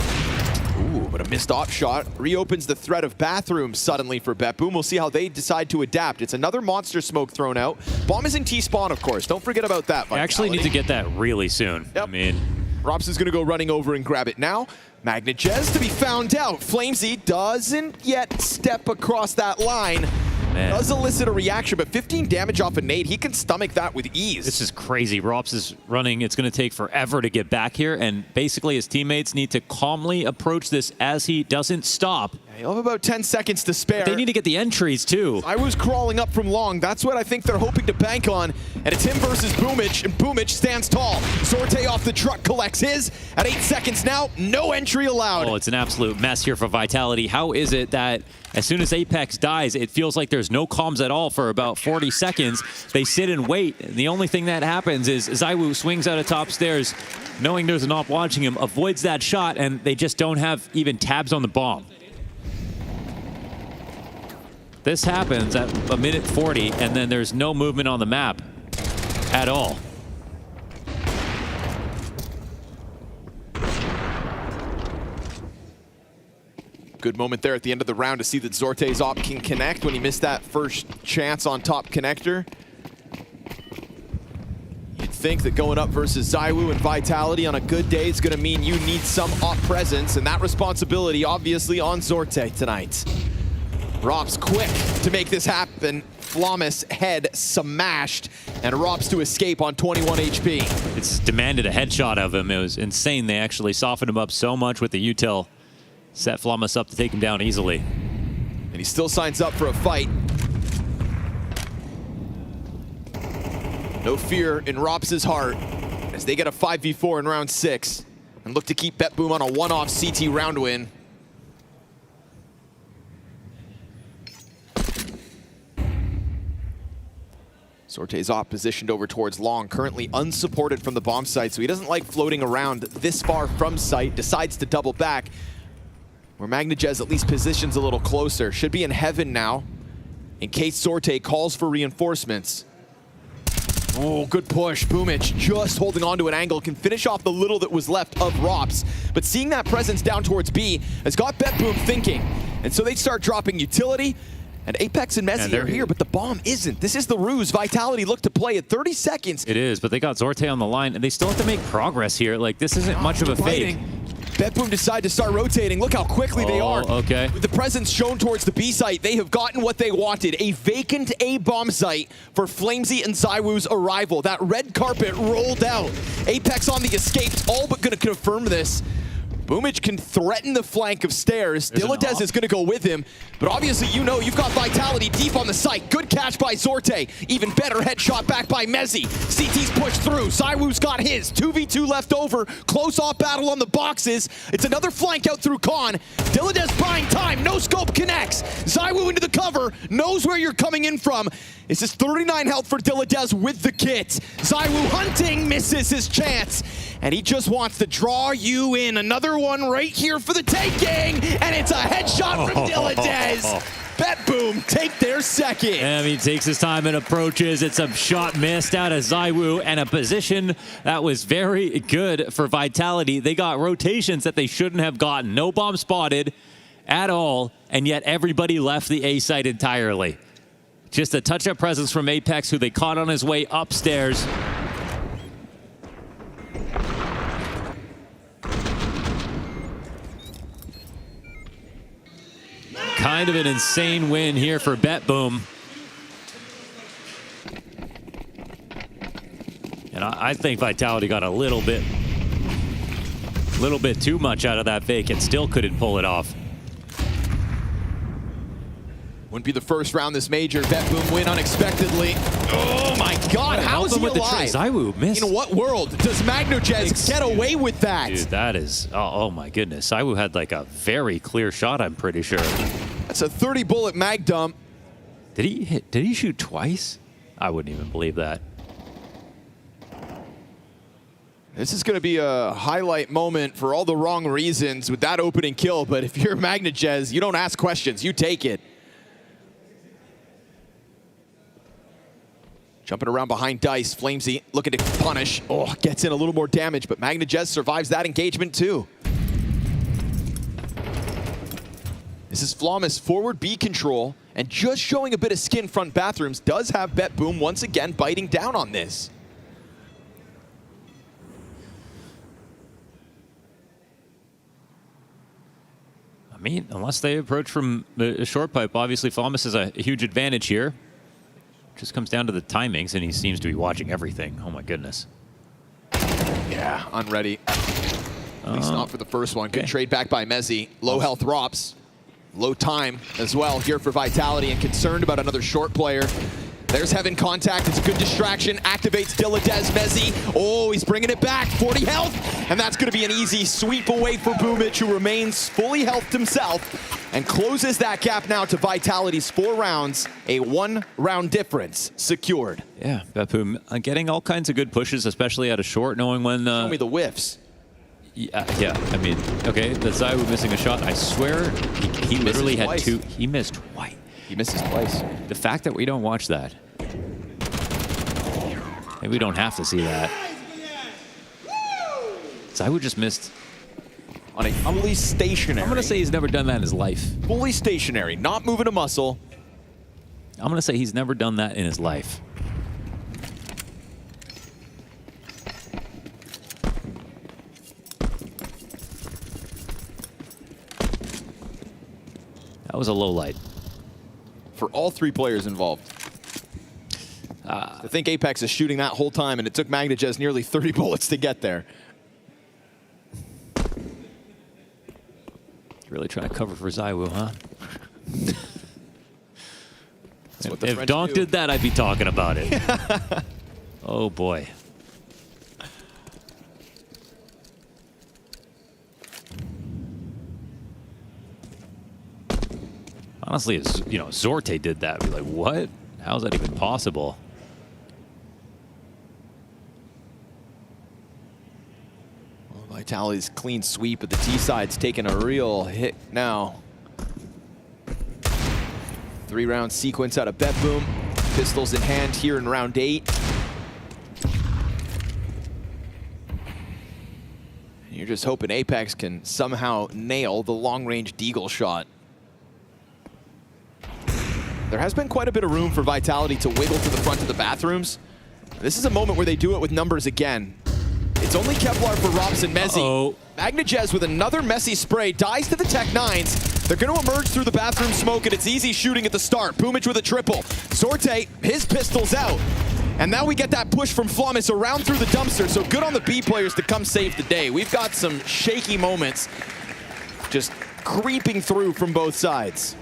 Ooh, but But a missed op shot reopens the threat of bathrooms suddenly for BetBoom. We'll see how they decide to adapt. It's another monster smoke thrown out. Bomb is in T-spawn, of course. Don't forget about that. I actually need to get that really soon. Yep. I mean, Rops is going to go running over and grab it now. MagnaJez to be found out. Flamesy doesn't yet step across that line. Man. Does elicit a reaction, but 15 damage off a nade. He can stomach that with ease. This is crazy. Rops is running. It's going to take forever to get back here, and basically his teammates need to calmly approach this as he doesn't stop. You'll have about 10 seconds to spare. They need to get the entries, too. I was crawling up from long. That's what I think they're hoping to bank on. And it's him versus Boomich, and Boomich stands tall. Zorte off the truck collects his. At 8 seconds now, no entry allowed. Oh, it's an absolute mess here for Vitality. How is it that as soon as Apex dies, it feels like there's no comms at all for about 40 seconds? They sit and wait. And the only thing that happens is ZywOo swings out of top stairs, knowing there's an op watching him, avoids that shot, and they just don't have even tabs on the bomb. This happens at a minute 40, and then there's no movement on the map at all. Good moment there at the end of the round to see that Zorte's op can connect when he missed that first chance on top connector. You'd think that going up versus ZywOo and Vitality on a good day is going to mean you need some op presence, and that responsibility obviously on Zorte tonight. Rops quick to make this happen. Flamus head smashed, and Rops to escape on 21 HP. It's demanded a headshot of him. It was insane. They actually softened him up so much with the util. Set Flamus up to take him down easily. And he still signs up for a fight. No fear in Rops' heart as they get a 5v4 in round 6 and look to keep BetBoom on a one-off CT round win. Zorte's op positioned over towards long, currently unsupported from the bomb site, so he doesn't like floating around this far from site, decides to double back, where MagnaJez at least positions a little closer. Should be in heaven now, in case Zorte calls for reinforcements. Oh, good push. Boomich just holding on to an angle, can finish off the little that was left of Rops, but seeing that presence down towards B has got BetBoom thinking, and so they start dropping utility. And Apex and Mezzi are here, but the bomb isn't. This is the ruse Vitality look to play at 30 seconds. It is, but they got Zorte on the line, and they still have to make progress here. Like, this isn't much of a fake. BetBoom decide to start rotating. Look how quickly they are. Okay. With the presence shown towards the B site, they have gotten what they wanted. A vacant A bomb site for Flamesy and ZywOo's arrival. That red carpet rolled out. Apex on the escapes, all but going to confirm this. Boomich can threaten the flank of stairs. Diladez is going to go with him, but obviously you know you've got Vitality deep on the site. Good catch by Zorte. Even better headshot back by Mezzi. CT's pushed through. ZywOo's got his. 2v2 left over. Close off battle on the boxes. It's another flank out through Con. Diladez buying time. No scope connects. ZywOo into the cover. Knows where you're coming in from. This is 39 health for Diladez with the kit. ZywOo hunting, misses his chance. And he just wants to draw you in. Another one right here for the taking. And it's a headshot from Diladez. BetBoom take their second. And he takes his time and approaches. It's a shot missed out of ZywOo, and a position that was very good for Vitality. They got rotations that they shouldn't have gotten. No bomb spotted at all, and yet everybody left the A site entirely. Just a touch-up presence from Apex, who they caught on his way upstairs. Kind of an insane win here for BetBoom. And I think Vitality got a little bit too much out of that fake and still couldn't pull it off. Wouldn't be the first round this major. BetBoom win unexpectedly. Oh my God, how is he alive? ZywOo missed. In what world does MagnaJez get away with that? Dude, that is, oh my goodness. ZywOo had like a very clear shot, I'm pretty sure. That's a 30 bullet mag dump. Did he shoot twice? I wouldn't even believe that. This is going to be a highlight moment for all the wrong reasons with that opening kill, but if you're MagnaJez, you don't ask questions, you take it. Jumping around behind Dice, Flamesy looking to punish. Oh, gets in a little more damage, but MagnaJez survives that engagement too. This is Flawless forward B control, and just showing a bit of skin front bathrooms does have BetBoom once again biting down on this. I mean, unless they approach from the short pipe, obviously Flawless has a huge advantage here. Just comes down to the timings, and he seems to be watching everything. Oh my goodness. Yeah, unready. At least not for the first one. Good trade back by Mezzi. Low health Rops. Low time as well here for Vitality, and concerned about another short player. There's Heaven contact. It's a good distraction. Activates Diladez Mezzi. Oh, he's bringing it back. 40 health. And that's going to be an easy sweep away for Boomich, who remains fully healthed himself and closes that gap now to Vitality's 4 rounds. A 1-round difference secured. Yeah, BetBoom getting all kinds of good pushes, especially out of short, knowing when... Show me the whiffs. Yeah, I mean, okay, the Zywoo missing a shot. I swear he literally had twice. 2. He missed twice. He misses twice. The fact that we don't watch that. Maybe we don't have to see that. Zywoo just missed. On a fully stationary. I'm going to say he's never done that in his life. Fully stationary, not moving a muscle. I'm going to say he's never done that in his life. That was a low light. For all 3 players involved. I think Apex is shooting that whole time, and it took Magnajez nearly 30 bullets to get there. Really trying to cover for Zywoo, huh? If Donk did that, I'd be talking about it. Oh, boy. Honestly, if Zorte did that, I'd be like, what? How is that even possible? Well, Vitality's clean sweep, but the T side's taking a real hit now. 3-round sequence out of BetBoom. Pistols in hand here in round 8. You're just hoping Apex can somehow nail the long-range Deagle shot. There has been quite a bit of room for Vitality to wiggle to the front of the bathrooms. This is a moment where they do it with numbers again. It's only Kevlar for Robs and Mezzi. Magnajez with another messy spray, dies to the Tech 9s. They're going to emerge through the bathroom smoke, and it's easy shooting at the start. Boomich with a triple. Zorte, his pistol's out. And now we get that push from Flawless around through the dumpster, so good on the B players to come save the day. We've got some shaky moments just creeping through from both sides.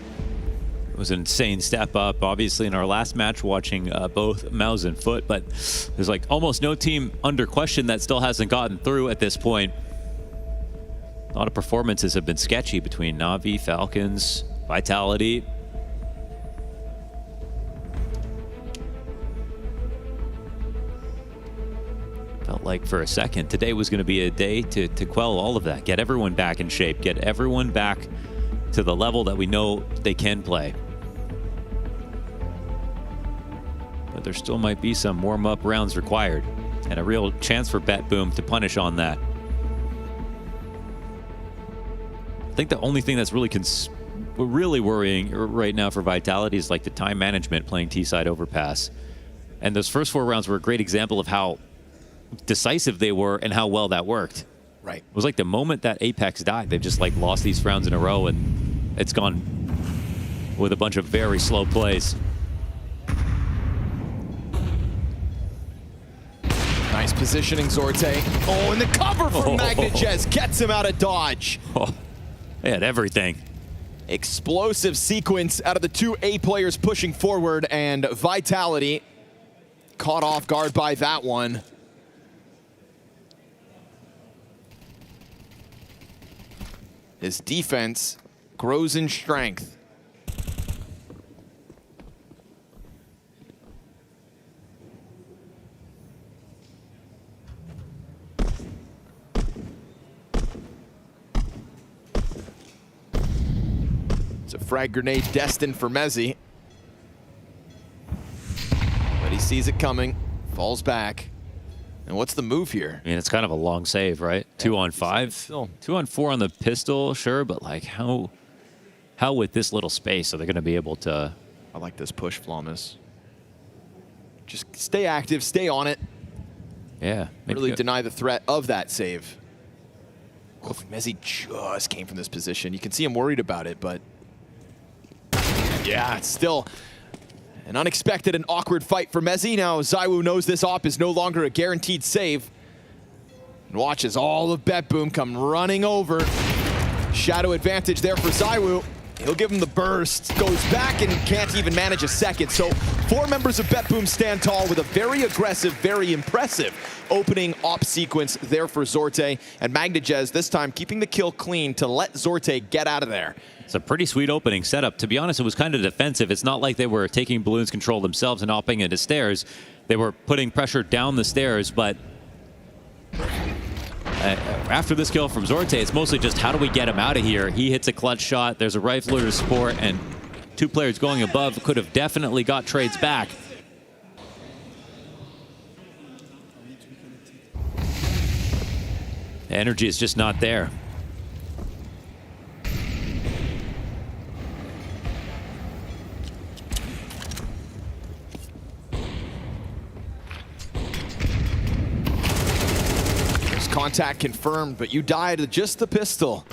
It was an insane step up. Obviously, in our last match, watching both MOUZ and Foot, but there's like almost no team under question that still hasn't gotten through at this point. A lot of performances have been sketchy between Na'Vi, Falcons, Vitality. Felt like for a second today was going to be a day to quell all of that, get everyone back in shape, get everyone back to the level that we know they can play. But there still might be some warm-up rounds required and a real chance for BetBoom to punish on that. I think the only thing that's really worrying right now for Vitality is like the time management playing T-side Overpass. And those first 4 rounds were a great example of how decisive they were and how well that worked. Right. It was like the moment that Apex died, they've just like lost these rounds in a row, and it's gone with a bunch of very slow plays. Nice positioning, Zorte. Oh, and the cover from Magnajez gets him out of dodge. Oh, they had everything. Explosive sequence out of the 2 A players pushing forward, and Vitality caught off guard by that one. His defense grows in strength. It's a frag grenade destined for Mezzi. But he sees it coming, falls back. And what's the move here? I mean, it's kind of a long save, right? 2 on 5. 2 on 4 on the pistol, sure, but like how how with this little space are they going to be able to... I like this push, Flawless. Just stay active, stay on it. Yeah. Really deny the threat of that save. Oh, Mezzi just came from this position. You can see him worried about it, but yeah, it's still an unexpected and awkward fight for Mezzi. Now ZywOo knows this op is no longer a guaranteed save. And watches all of BetBoom come running over. Shadow advantage there for ZywOo. He'll give him the burst, goes back and can't even manage a second. So 4 members of BetBoom stand tall with a very aggressive, very impressive opening op sequence there for Zorte. And Magnajez this time keeping the kill clean to let Zorte get out of there. It's a pretty sweet opening setup. To be honest, it was kind of defensive. It's not like they were taking Balloon's control themselves and opping into stairs. They were putting pressure down the stairs, but after this kill from Zorte, it's mostly just how do we get him out of here? He hits a clutch shot. There's a rifler to support, and 2 players going above could have definitely got trades back. The energy is just not there. Contact confirmed, but you died to just the pistol.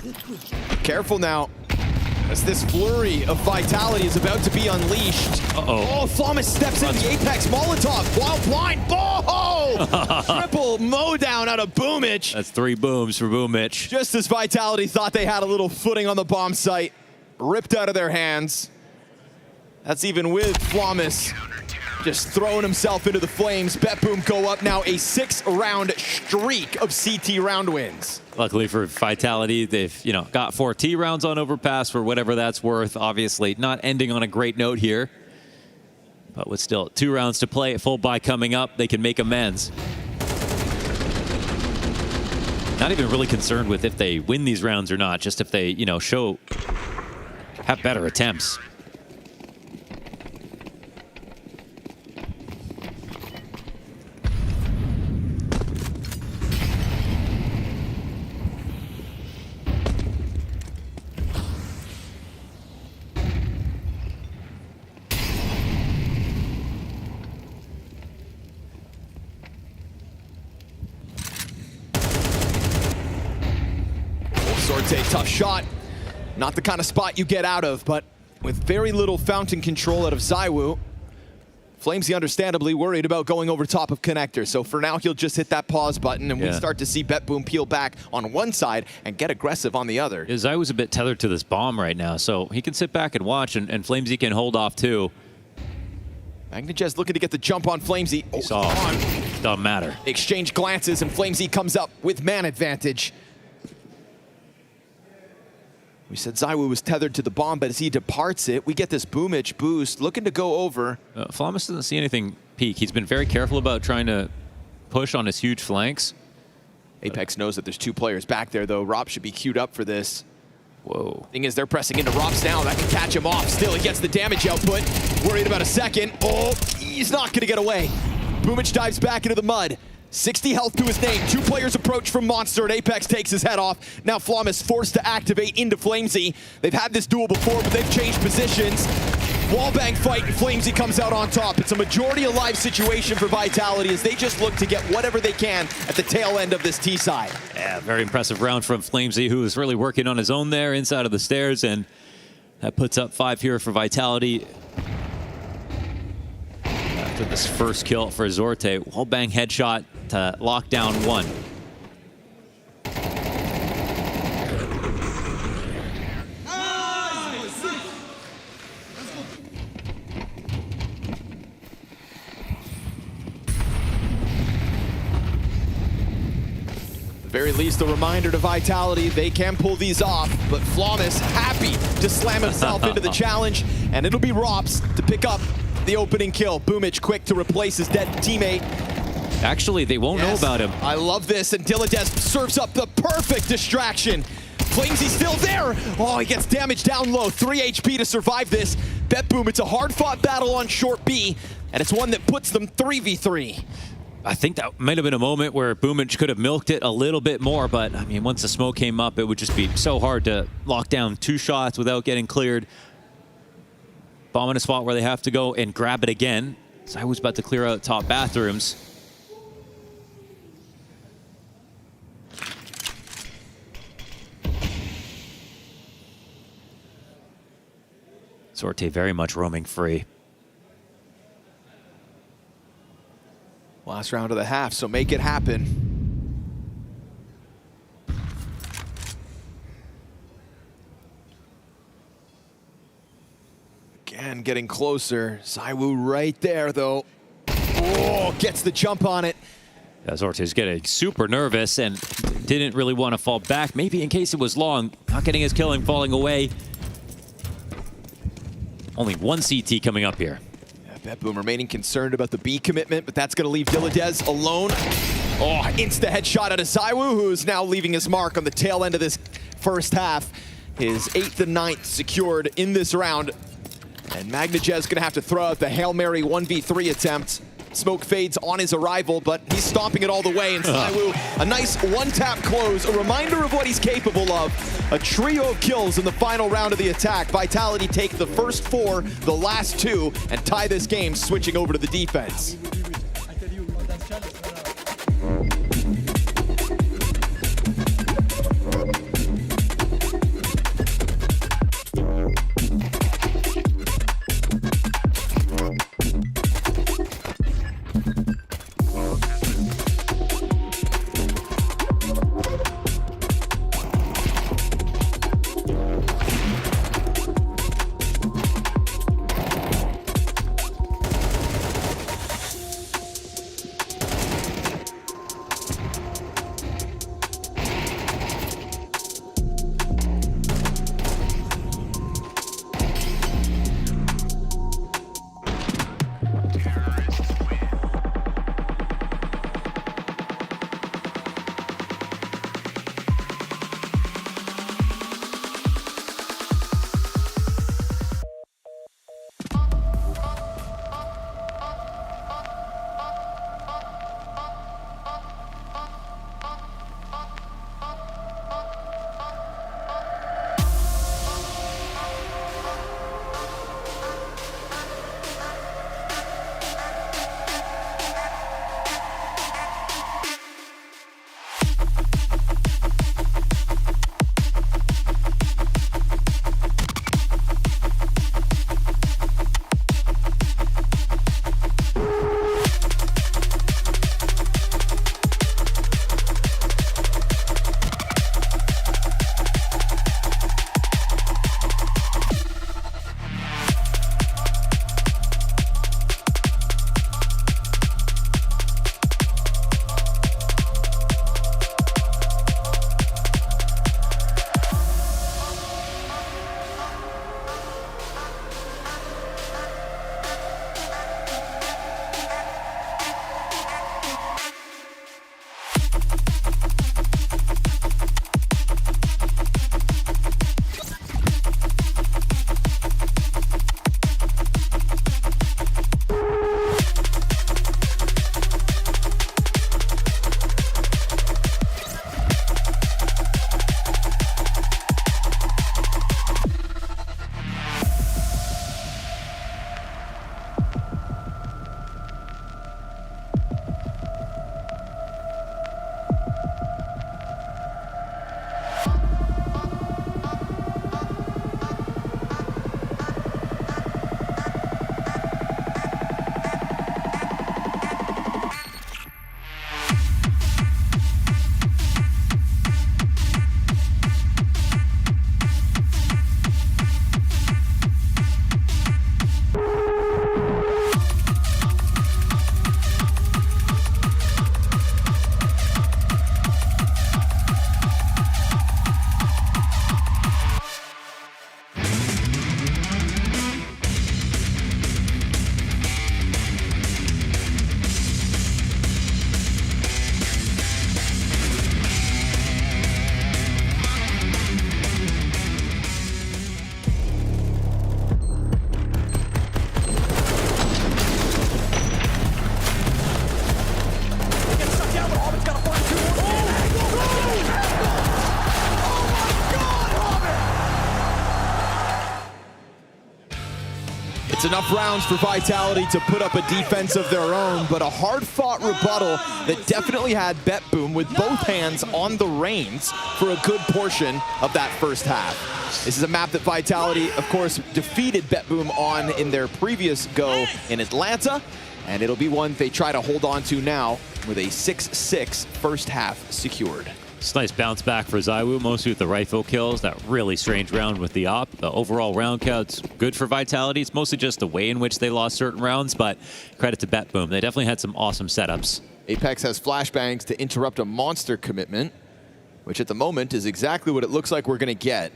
Careful now, as this flurry of vitality is about to be unleashed. Oh, Flawless steps in the Apex Molotov while blind. Triple mow down out of Boomich. That's 3 booms for Boomich. Just as Vitality thought they had a little footing on the bomb site, ripped out of their hands. That's even with Flawless just throwing himself into the flames. BetBoom go up now, a 6-round streak of CT round wins. Luckily for Vitality, they've got 4 T rounds on Overpass for whatever that's worth. Obviously, not ending on a great note here, but with still 2 rounds to play, full buy coming up, they can make amends. Not even really concerned with if they win these rounds or not, just if they have better attempts. Zorte, tough shot. Not the kind of spot you get out of, but with very little fountain control out of ZywOo, Flamesy understandably worried about going over top of Connector. So for now, he'll just hit that pause button, and we start to see BetBoom peel back on one side and get aggressive on the other. ZywOo's a bit tethered to this bomb right now, so he can sit back and watch, and Flamesy can hold off too. Magnajez looking to get the jump on Flamesy. Doesn't matter. Exchange glances, and Flamesy comes up with man advantage. We said ZywOo was tethered to the bomb, but as he departs it, we get this Boomich boost, looking to go over. Flawless doesn't see anything peak. He's been very careful about trying to push on his huge flanks. Apex knows that there's 2 players back there, though. Rop should be queued up for this. Whoa. Thing is, they're pressing into Rop's now. That can catch him off. Still, he gets the damage output. Worried about a second. Oh, he's not going to get away. Boomich dives back into the mud. 60 health to his name. 2 players approach from Monster, and Apex takes his head off. Now Flawless forced to activate into Flamesy. They've had this duel before, but they've changed positions. Wallbang fight, and Flamesy comes out on top. It's a majority alive situation for Vitality as they just look to get whatever they can at the tail end of this T side. Yeah, very impressive round from Flamesy, who is really working on his own there inside of the stairs, and that puts up 5 here for Vitality. After this first kill for Zorte, Wallbang headshot to lock down 1. At the very least, a reminder to Vitality, they can pull these off, but Flawless happy to slam himself into the challenge, and it'll be Rops to pick up the opening kill. Boomich quick to replace his dead teammate. Actually, they won't know about him. I love this, and Dilladez serves up the perfect distraction. Flamesy still there. Oh, he gets damaged down low. 3 HP to survive this. BetBoom, it's a hard-fought battle on short B, and it's one that puts them 3v3. I think that might have been a moment where Boomich could have milked it a little bit more, but I mean, once the smoke came up, it would just be so hard to lock down 2 shots without getting cleared. Bomb in a spot where they have to go and grab it again. So I was about to clear out top bathrooms. Sorte very much roaming free. Last round of the half, so make it happen. Again, getting closer. ZywOo right there, though. Oh, gets the jump on it. As Ortiz getting super nervous and didn't really want to fall back, maybe in case it was long. Not getting his killing, falling away. Only 1 CT coming up here. BetBoom remaining concerned about the B commitment, but that's going to leave Dilladez alone. Oh, insta headshot out of ZywOo, who's now leaving his mark on the tail end of this first half. His 8th and 9th secured in this round. And Magnajez going to have to throw out the Hail Mary 1v3 attempt. Smoke fades on his arrival, but he's stomping it all the way. And ZywOo, a nice one-tap close, a reminder of what he's capable of. A trio of kills in the final round of the attack. Vitality take the first 4, the last 2, and tie this game, switching over to the defense. It's enough rounds for Vitality to put up a defense of their own, but a hard-fought rebuttal that definitely had BetBoom with both hands on the reins for a good portion of that first half. This is a map that Vitality, of course, defeated BetBoom on in their previous go in Atlanta, and it'll be one they try to hold on to now with a 6-6 first half secured. It's a nice bounce back for ZywOo, mostly with the rifle kills. That really strange round with the op. The overall round count's good for Vitality. It's mostly just the way in which they lost certain rounds, but credit to BetBoom. They definitely had some awesome setups. Apex has flashbangs to interrupt a monster commitment, which at the moment is exactly what it looks like we're going to get.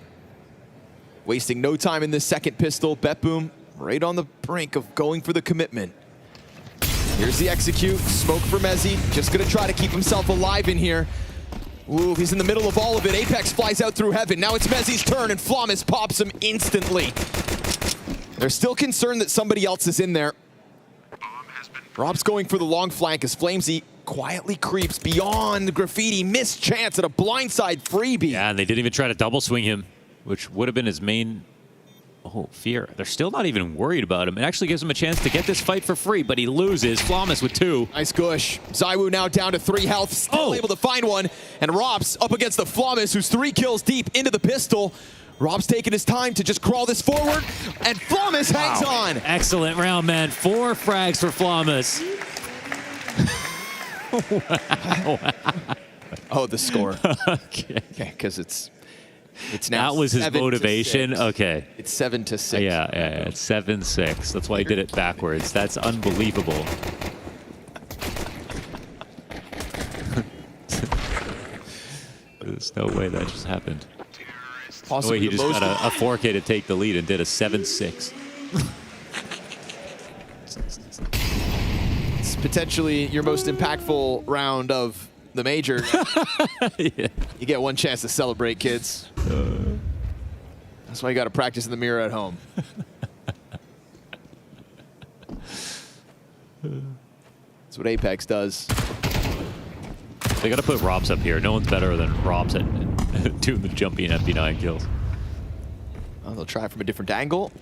Wasting no time in this second pistol, BetBoom right on the brink of going for the commitment. Here's the execute, smoke for Mezzi, just going to try to keep himself alive in here. Ooh, he's in the middle of all of it. Apex flies out through heaven. Now it's Mezzi's turn, and Flamus pops him instantly. They're still concerned that somebody else is in there. Rob's going for the long flank as Flamesy quietly creeps beyond the graffiti. Missed chance at a blindside freebie. Yeah, and they didn't even try to double swing him, which would have been his main fear. They're still not even worried about him. It actually gives him a chance to get this fight for free, but he loses. Flamus with 2. Nice gush. ZywOo now down to 3 health, still able to find one. And Rob's up against the Flamus, who's 3 kills deep into the pistol. Rob's taking his time to just crawl this forward, and Flamus hangs on. Excellent round, man. 4 frags for Flamus. Wow. Oh, the score. Okay, because it's now that was his motivation. Okay. It's 7-6. Yeah, it's 7-6. That's why he did it backwards. That's unbelievable. There's no way that just happened. No way he just got a 4K to take the lead and did a 7-6. It's potentially your most impactful round of the major. Yeah. You get one chance to celebrate, kids. That's why you got to practice in the mirror at home. That's what Apex does. They got to put Robs up here. No one's better than Robs at doing the jumpy and MP9 kills. Well, they'll try from a different angle.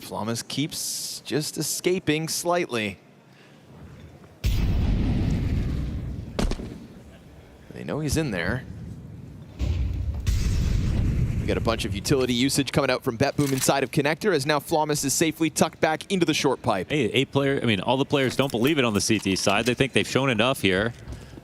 Flamus keeps just escaping slightly. They know he's in there. We got a bunch of utility usage coming out from BetBoom inside of Connector, as now Flamus is safely tucked back into the short pipe. Hey, all the players don't believe it on the CT side. They think they've shown enough here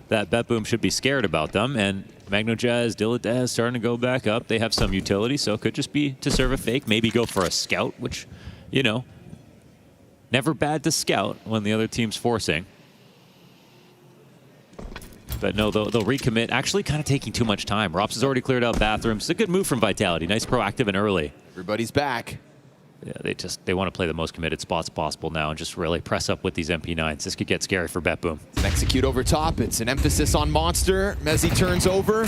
that BetBoom should be scared about them. And MagnoJazz, Dilladaz starting to go back up. They have some utility, so it could just be to serve a fake. Maybe go for a scout, which, you know, never bad to scout when the other team's forcing. But no, they'll recommit. Actually kind of taking too much time. Rops has already cleared out bathrooms. It's a good move from Vitality. Nice proactive and early. Everybody's back. Yeah, they want to play the most committed spots possible now and just really press up with these MP9s. This could get scary for BetBoom. Execute over top. It's an emphasis on Monster. Mezzi turns over,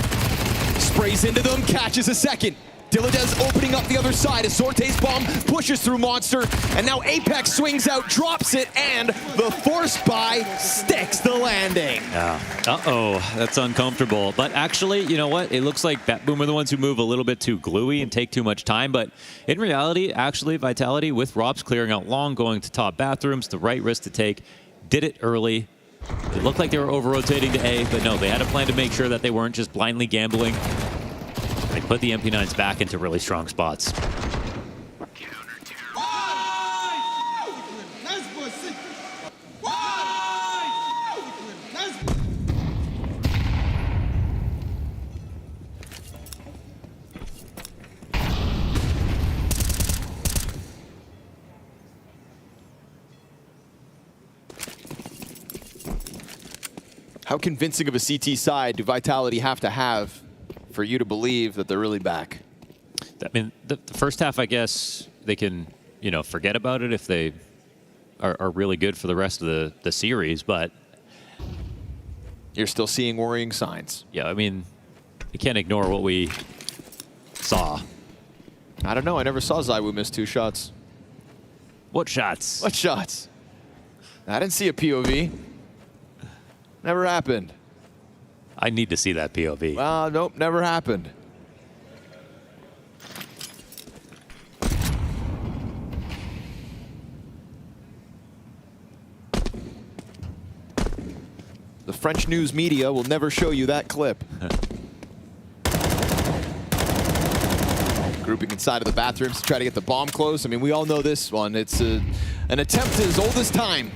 sprays into them, catches a second. Dilladez opening up the other side as Sorte's bomb pushes through Monster, and now Apex swings out, drops it, and the force buy sticks the landing. Yeah. Uh-oh, that's uncomfortable. But actually, you know what? It looks like BetBoom are the ones who move a little bit too gluey and take too much time. But in reality, actually, Vitality, with Robs clearing out long, going to top bathrooms, the right risk to take, did it early. It looked like they were over-rotating to A, but no, they had a plan to make sure that they weren't just blindly gambling. They put the MP9s back into really strong spots. How convincing of a CT side do Vitality have to have for you to believe that they're really back? I mean, the first half, I guess, they can, you know, forget about it if they are really good for the rest of the series, but you're still seeing worrying signs. Yeah, I mean, you can't ignore what we saw. I don't know. I never saw ZywOo miss 2 shots. What shots? What shots? I didn't see a POV. Never happened. I need to see that POV. Well, nope, never happened. The French news media will never show you that clip. Grouping inside of the bathrooms to try to get the bomb close. I mean, we all know this one. It's an attempt as old as time.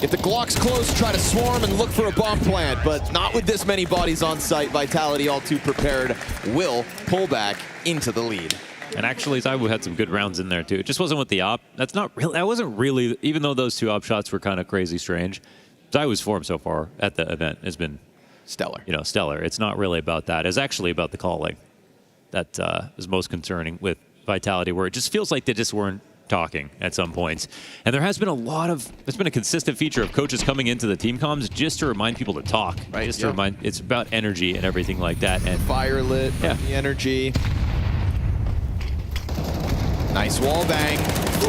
Get the Glocks close, try to swarm and look for a bomb plant, but not with this many bodies on site. Vitality all too prepared will pull back into the lead. And actually, ZywOo had some good rounds in there, too. It just wasn't with the op. That wasn't really, even though those 2 op shots were kind of crazy strange, ZywOo's form so far at the event has been stellar. You know, stellar. It's not really about that. It's actually about the calling that is most concerning with Vitality, where it just feels like they just weren't talking at some points. And there has been there's been a consistent feature of coaches coming into the team comms just to remind people to talk. Right. Just to remind, it's about energy and everything like that. And fire lit, the energy. Nice wall bang.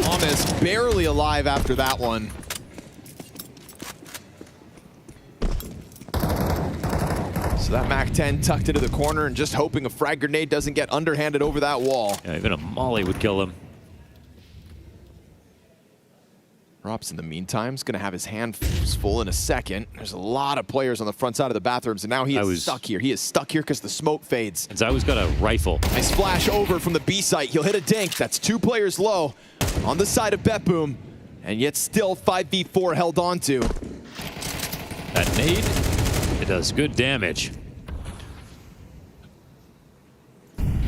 Thomas barely alive after that one. So that MAC-10 tucked into the corner and just hoping a frag grenade doesn't get underhanded over that wall. Yeah, even a molly would kill him. Rops, in the meantime, is going to have his hands full in a second. There's a lot of players on the front side of the bathrooms, and now he is stuck here. He is stuck here because the smoke fades. And ZywOo's got a rifle. Nice flash over from the B site. He'll hit a dink. That's 2 players low on the side of BetBoom, and yet still 5v4 held onto. That nade, it does good damage.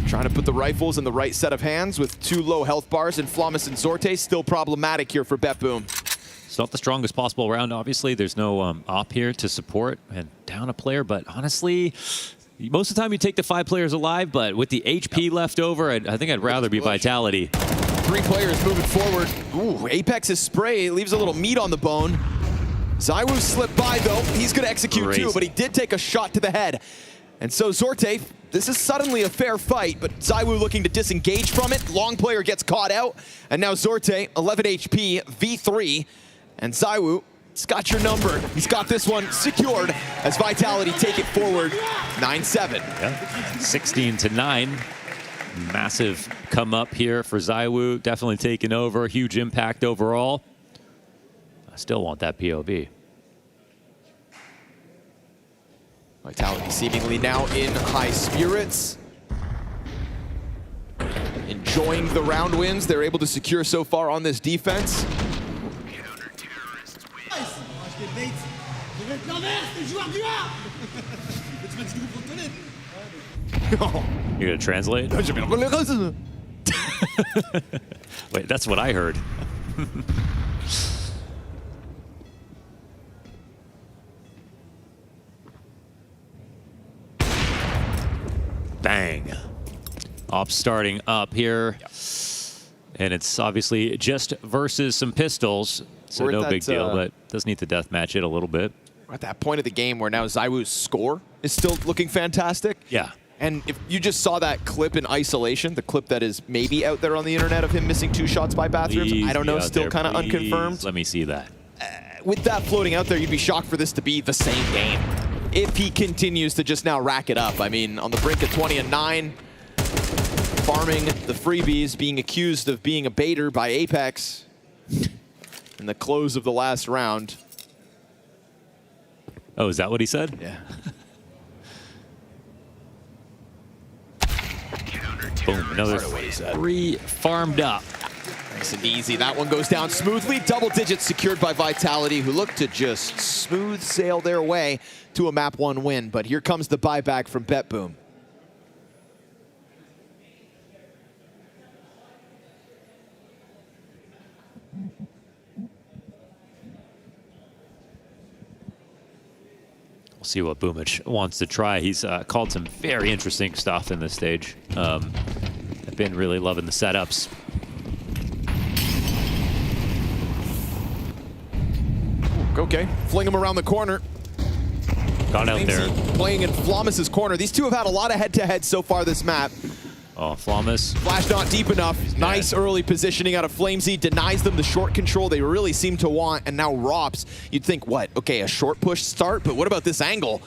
Trying to put the rifles in the right set of hands with 2 low health bars, and Flamus and Zorte still problematic here for BetBoom. It's not the strongest possible round, obviously. There's no op here to support and down a player, but honestly, most of the time you take the 5 players alive, but with the HP left over, I think I'd rather be Vitality. 3 players moving forward. Ooh, Apex's spray leaves a little meat on the bone. ZywOo slipped by, though. He's going to execute too, but he did take a shot to the head. And so Zorte, this is suddenly a fair fight, but ZywOo looking to disengage from it. Long player gets caught out, and now Zorte, 11 HP, V3, and ZywOo, he's got your number. He's got this one secured as Vitality take it forward, 9-7. Yeah, 16-9. Massive come up here for ZywOo, definitely taking over, huge impact overall. I still want that POV. Vitality seemingly now in high spirits. Enjoying the round wins they're able to secure so far on this defense. You gonna translate? Wait, that's what I heard. Bang. Op starting up here. Yep. And it's obviously just versus some pistols. So no big deal, but does need to deathmatch it a little bit. We're at that point of the game where now ZywOo's score is still looking fantastic. Yeah. And if you just saw that clip in isolation, the clip that is maybe out there on the internet of him missing 2 shots by bathrooms, I don't know, still kind of unconfirmed. Let me see that. With that floating out there, you'd be shocked for this to be the same game if he continues to just now rack it up. I mean, on the brink of 20-9, farming the freebies, being accused of being a baiter by Apex in the close of the last round. Oh, is that what he said? Yeah. Boom, another 3 farmed up. Nice and easy. That one goes down smoothly. Double digits secured by Vitality, who look to just smooth sail their way to a map 1 win. But here comes the buyback from BetBoom. We'll see what Boomich wants to try. He's called some very interesting stuff in this stage. I've been really loving the setups. Okay, fling him around the corner. Got out there. Playing in Flamus's corner. These two have had a lot of head-to-head so far this map. Oh, Flamus. Flash not deep enough. Nice early positioning out of Flamesy. Denies them the short control they really seem to want. And now Rops, you'd think, what? Okay, a short push start, but what about this angle?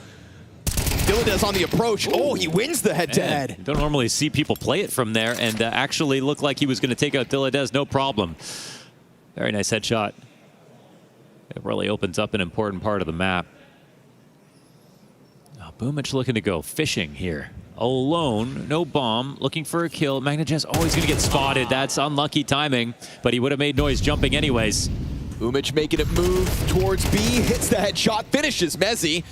Dilladez on the approach. Oh, he wins the head-to-head. You don't normally see people play it from there, and actually looked like he was going to take out Dilladez, no problem. Very nice headshot. It really opens up an important part of the map. Boomich looking to go fishing here. Alone, no bomb, looking for a kill. MagnaJez always going to get spotted. That's unlucky timing, but he would have made noise jumping anyways. Boomich making it move towards B, hits the headshot, finishes Mezzi.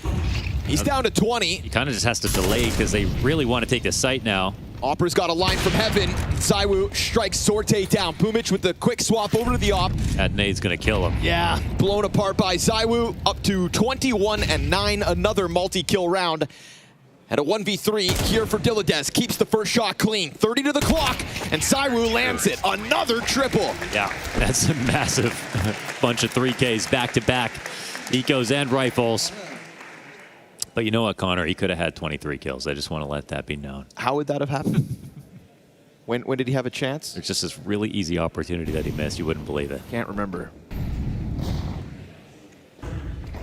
He's down to 20. He kind of just has to delay because they really want to take the site now. Opera's got a line from heaven. ZywOo strikes Sorte down. Boomich with the quick swap over to the op. That nade's going to kill him. Yeah, blown apart by ZywOo, up to 21-9, another multi-kill round. And a 1v3 here for Dilladez. Keeps the first shot clean. 30 to the clock, and ZywOo lands it. Another triple. Yeah, that's a massive bunch of 3Ks back-to-back. Ecos and rifles. But you know what, Connor? He could have had 23 kills. I just want to let that be known. How would that have happened? When did he have a chance? There's just this really easy opportunity that he missed. You wouldn't believe it. Can't remember.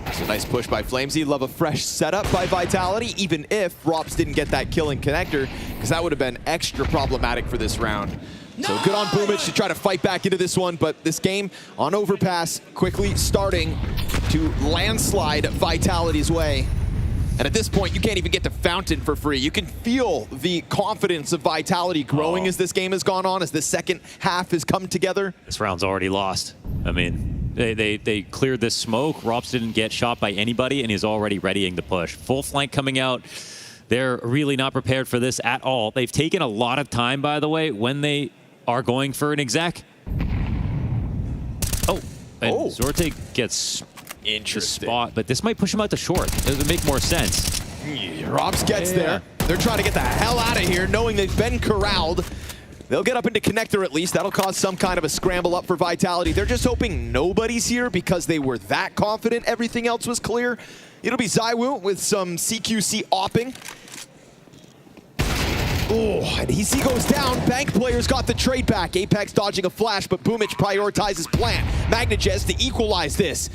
It's a nice push by Flamesy. Love a fresh setup by Vitality, even if Rops didn't get that kill in connector, because that would have been extra problematic for this round. So good on Boomich to try to fight back into this one, but this game on Overpass quickly starting to landslide Vitality's way. And at this point, you can't even get to Fountain for free. You can feel the confidence of Vitality growing as this game has gone on, as the second half has come together. This round's already lost. I mean, they cleared this smoke. Rops didn't get shot by anybody, and he's already readying the push. Full flank coming out. They're really not prepared for this at all. They've taken a lot of time, by the way, when they are going for an exec. Oh, and Sorte gets the spot, but this might push him out to short. It would make more sense. Rops gets there. They're trying to get the hell out of here, knowing they've been corralled. They'll get up into connector at least. That'll cause some kind of a scramble up for Vitality. They're just hoping nobody's here because they were that confident everything else was clear. It'll be ZywOo with some CQC opping. Oh, and he goes down. Bank players got the trade back. Apex dodging a flash, but Boomich prioritizes plant. MagnaJez to equalize this.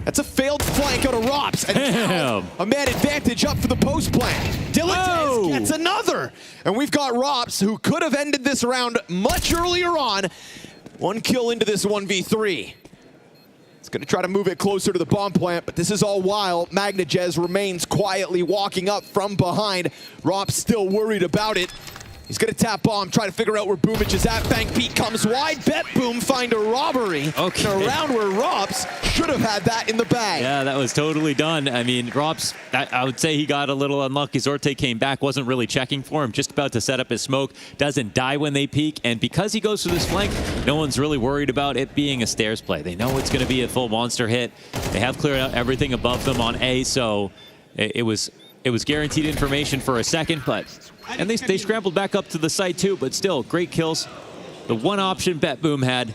That's a failed flank out of Rops. And now a man advantage up for the post plant. Dilladez gets another. And we've got Rops, who could have ended this round much earlier on. One kill into this 1v3. It's going to try to move it closer to the bomb plant, but this is all while MagnaJez remains quietly walking up from behind. Rops still worried about it. He's going to tap bomb, try to figure out where Boomich is at. Bank Pete comes wide. BetBoom find a robbery in a round where Rops should have had that in the bag. Yeah, that was totally done. I mean, Rops, I would say he got a little unlucky. Sorte came back, wasn't really checking for him, just about to set up his smoke. Doesn't die when they peek, and because he goes through this flank, no one's really worried about it being a stairs play. They know it's going to be a full monster hit. They have cleared out everything above them on A, so it was guaranteed information for a second, and they scrambled back up to the site too, but still, great kills. The one option BetBoom had,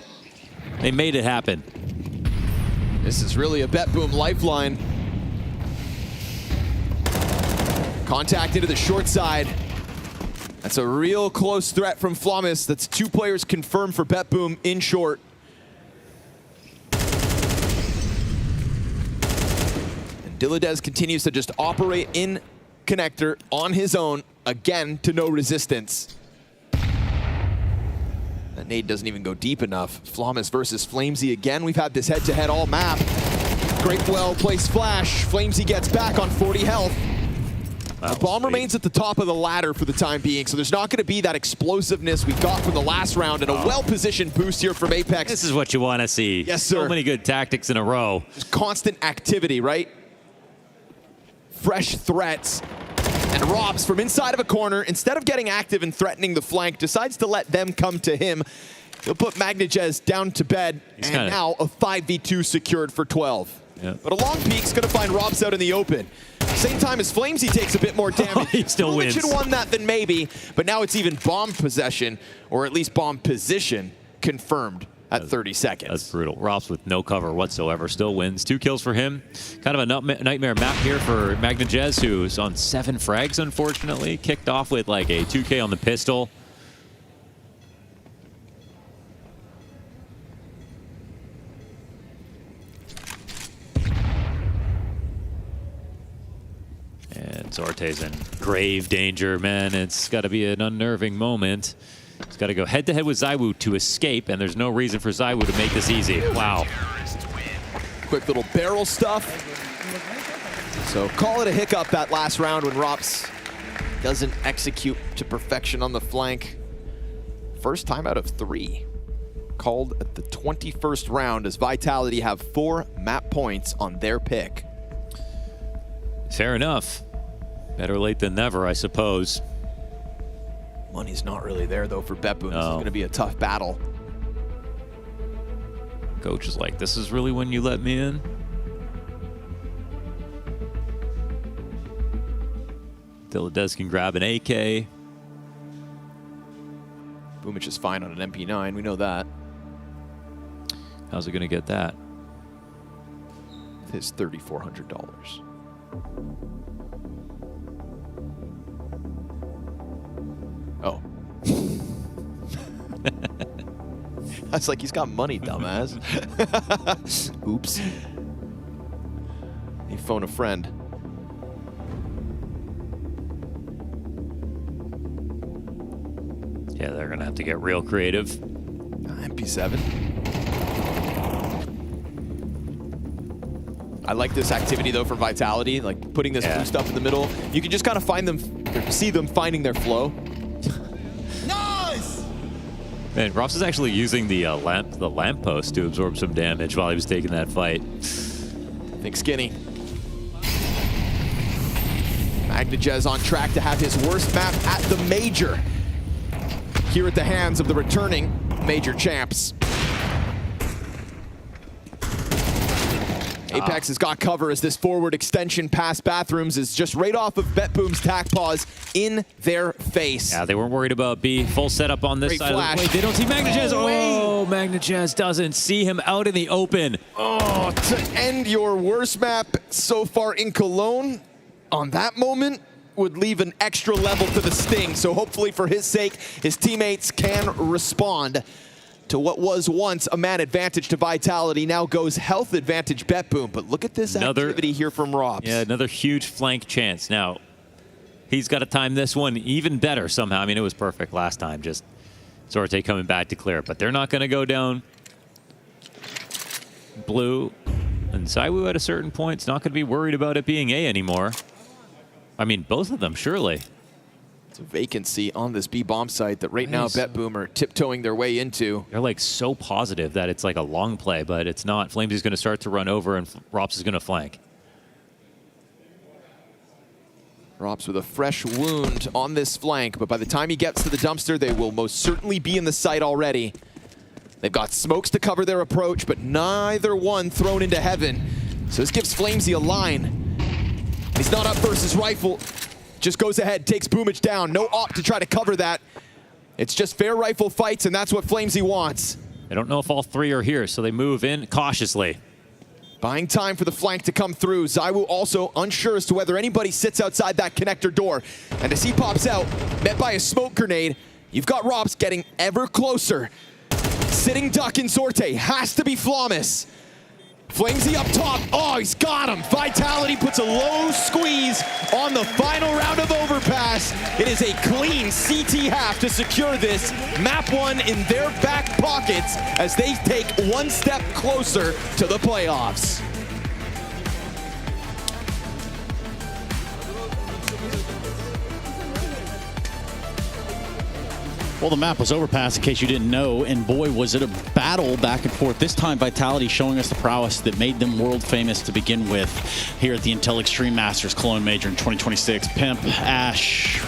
they made it happen. This is really a BetBoom lifeline. Contact into the short side. That's a real close threat from Flommis. That's 2 players confirmed for BetBoom in short. Dilladez continues to just operate in connector on his own, again to no resistance. That nade doesn't even go deep enough. Flommis versus Flamesy again. We've had this head-to-head all map. Great well-placed flash. Flamesy gets back on 40 health. The bomb remains at the top of the ladder for the time being, so there's not going to be that explosiveness we got from the last round, and a well-positioned boost here from Apex. This is what you want to see. Yes, sir. So many good tactics in a row. Just constant activity, right? Fresh threats. And Robs from inside of a corner, instead of getting active and threatening the flank, decides to let them come to him. He'll put MagnaJez down to bed, and now a 5v2 secured for 12. Yeah. But a long peek's going to find Robs out in the open. Same time as Flamesy takes a bit more damage. He still wins. Should have won that then maybe, but now it's even bomb possession, or at least bomb position, confirmed at 30 seconds. That's brutal. Rops with no cover whatsoever still wins. 2 kills for him. Kind of a nightmare map here for MagnaJez, who's on 7 frags, unfortunately. Kicked off with like a 2K on the pistol. And Sorte's in grave danger, man. It's got to be an unnerving moment. He's got to go head-to-head with ZywOo to escape, and there's no reason for ZywOo to make this easy. Wow. Quick little barrel stuff. So call it a hiccup that last round when Rops doesn't execute to perfection on the flank. First time out of 3. Called at the 21st round as Vitality have 4 map points on their pick. Fair enough. Better late than never, I suppose. Money's not really there though for BetBoom. This is going to be a tough battle. Coach is like, this is really when you let me in? Dilladez can grab an AK. Boomich is fine on an MP9, we know that. How's it going to get that? His $3,400. Oh. I was like, he's got money, dumbass. Oops. He phoned a friend. Yeah, they're going to have to get real creative. MP7. I like this activity though for Vitality, like putting this blue stuff in the middle. You can just kind of find them, see them finding their flow. Nice! Man, Rops is actually using the lamppost to absorb some damage while he was taking that fight. Think skinny. Magnajez on track to have his worst map at the Major. Here at the hands of the returning Major champs. Apex has got cover as this forward extension past bathrooms is just right off of BetBoom's tack paws in their face. Yeah, they weren't worried about B. Full setup on this side flash. of the plate. They don't see Magnajez. Oh, Magnajez doesn't see him out in the open. Oh, to end your worst map so far in Cologne on that moment would leave an extra level to the sting. So hopefully for his sake, his teammates can respond to what was once a man advantage to Vitality, now goes health advantage BetBoom. But look at this activity here from Rops. Yeah, another huge flank chance. Now, he's got to time this one even better somehow. I mean, it was perfect last time, just Sorte coming back to clear. But they're not going to go down. Blue and Zywoo at a certain point is not going to be worried about it being A anymore. I mean, both of them, surely. It's a vacancy on this B bomb site that right now BetBoom are tiptoeing their way into. They're like so positive that it's like a long play, but it's not. Flames is going to start to run over and Rops is going to flank. Rops with a fresh wound on this flank, but by the time he gets to the dumpster, they will most certainly be in the site already. They've got smokes to cover their approach, but neither one thrown into heaven. So this gives Flamesy a line. He's not up versus rifle. Just goes ahead, takes Boomich down. No op to try to cover that. It's just fair rifle fights, and that's what Flamesy wants. I don't know if all 3 are here, so they move in cautiously. Buying time for the flank to come through. Zywoo also unsure as to whether anybody sits outside that connector door. And as he pops out, met by a smoke grenade, you've got Rops getting ever closer. Sitting duck in Sorte has to be Flawless. Flamesy up top. Oh, he's got him. Vitality puts a low squeeze on the final round of Overpass. It is a clean CT half to secure this. Map 1 in their back pockets as they take one step closer to the playoffs. Well, the map was Overpass, in case you didn't know, and boy, was it a battle back and forth. This time, Vitality showing us the prowess that made them world famous to begin with here at the Intel Extreme Masters Cologne Major in 2026. Pimp, Ash,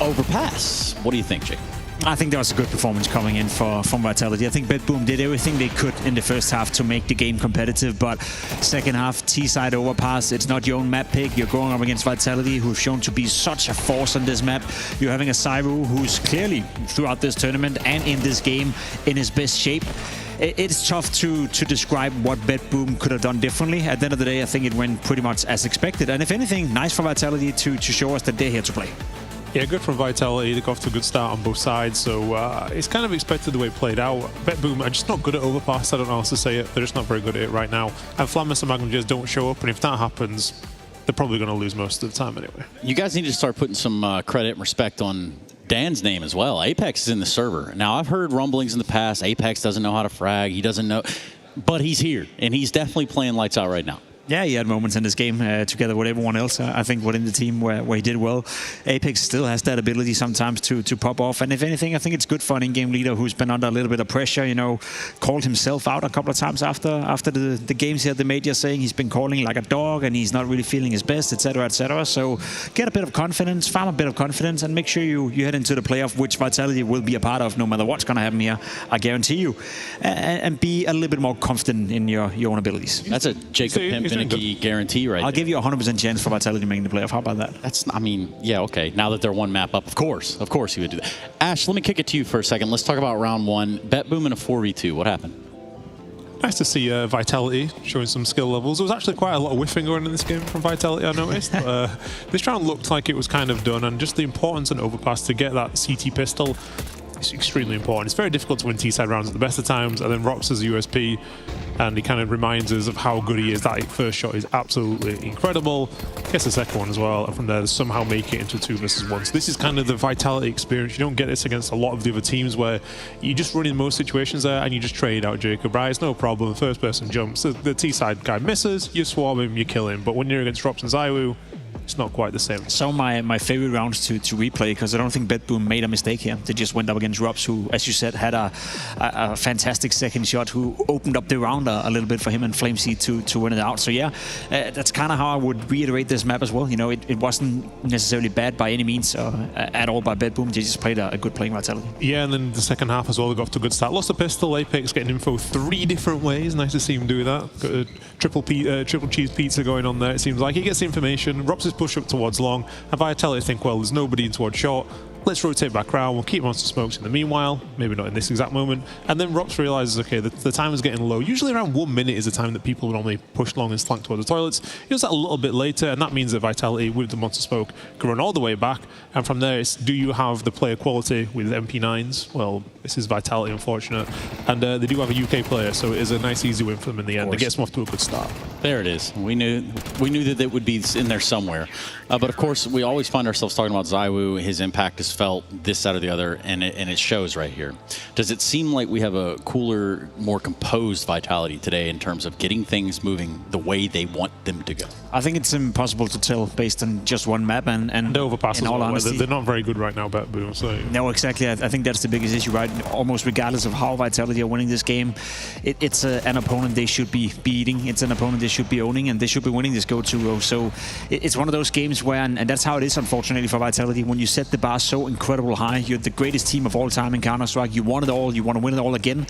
Overpass. What do you think, Jake? I think that was a good performance coming in from Vitality. I think BetBoom did everything they could in the first half to make the game competitive, but second half, T-side Overpass, it's not your own map pick. You're going up against Vitality, who've shown to be such a force on this map. You're having a Zywoo who's clearly, throughout this tournament and in this game, in his best shape. It's tough to describe what BetBoom could have done differently. At the end of the day, I think it went pretty much as expected. And if anything, nice for Vitality to show us that they're here to play. Yeah, good from Vitality. They got off to a good start on both sides, so it's kind of expected the way it played out. BetBoom are just not good at Overpass. I don't know how else to say it. They're just not very good at it right now. And Flammus and Magnajez don't show up, and if that happens, they're probably going to lose most of the time anyway. You guys need to start putting some credit and respect on Dan's name as well. Apex is in the server. Now, I've heard rumblings in the past. Apex doesn't know how to frag. He doesn't know. But he's here, and he's definitely playing lights out right now. Yeah, he had moments in this game together with everyone else, I think, within the team where he did well. Apex still has that ability sometimes to pop off. And if anything, I think it's good for an in-game leader who's been under a little bit of pressure, you know, called himself out a couple of times after the games here at the major, saying he's been calling like a dog and he's not really feeling his best, etc., etc. So get a bit of confidence, farm a bit of confidence, and make sure you head into the playoff, which Vitality will be a part of no matter what's going to happen here, I guarantee you. And be a little bit more confident in your own abilities. That's a Jacob Pimp guarantee right I'll give you a 100% chance for Vitality making the playoff. How about that? That's, I mean, yeah, okay. Now that they're one map up, of course he would do that. Ash, let me kick it to you for a second. Let's talk about round one. BetBoom in a 4v2. What happened? Nice to see Vitality showing some skill levels. There was actually quite a lot of whiffing going in this game from Vitality, I noticed. This round looked like it was kind of done, and just the importance in Overpass to get that CT pistol is extremely important. It's very difficult to win T-side rounds at the best of times, and then Rops as a USP, and he kind of reminds us of how good he is. That first shot is absolutely incredible. Gets the second one as well, and from there they somehow make it into 2 versus 1. So this is kind of the Vitality experience. You don't get this against a lot of the other teams where you just run in most situations there and you just trade out Jacob, right? It's no problem. First person jumps, the T-side guy misses, you swarm him, you kill him. But when you're against Rops and ZywOo, it's not quite the same. So my favorite rounds to replay, because I don't think BetBoom made a mistake here. They just went up against Robs, who, as you said, had a fantastic second shot, who opened up the round a little bit for him and Flameseed to win it out. So yeah, that's kind of how I would reiterate this map as well. You know, it wasn't necessarily bad by any means at all by BetBoom. They just played a good playing Vitality. Yeah, and then the second half as well, they got off to a good start. Lost the pistol, Apex getting info 3 different ways. Nice to see him do that. Got a triple cheese pizza going on there, it seems like. He gets the information. Robs is push up towards long, and Vitality think, well, there's nobody in towards short, let's rotate back around, we'll keep monster smokes in the meanwhile, maybe not in this exact moment. And then Rops realizes, okay, the time is getting low. Usually around 1 minute is the time that people normally push long and slank towards the toilets. He does that a little bit later, and that means that Vitality with the monster smoke can run all the way back, and from there it's, do you have the player quality with MP9s? Well, this is Vitality, unfortunate, and they do have a UK player, so it is a nice easy win for them in the end. It gets them off to a good start. There it is. We knew that it would be in there somewhere. But of course, we always find ourselves talking about ZywOo. His impact is felt this side or the other, and it shows right here. Does it seem like we have a cooler, more composed Vitality today in terms of getting things moving the way they want them to go? I think it's impossible to tell based on just one map, and the Overpass as well. They're not very good right now, BetBoom. So no, exactly. I think that's the biggest issue, right? Almost regardless of how Vitality are winning this game, it's an opponent they should be beating. It's an opponent they should be owning, and they should be winning this go 2-0. So it's one of those games where, and that's how it is, unfortunately, for Vitality. When you set the bar so incredible high, you're the greatest team of all time in Counter-Strike. You want it all. You want to win it all again.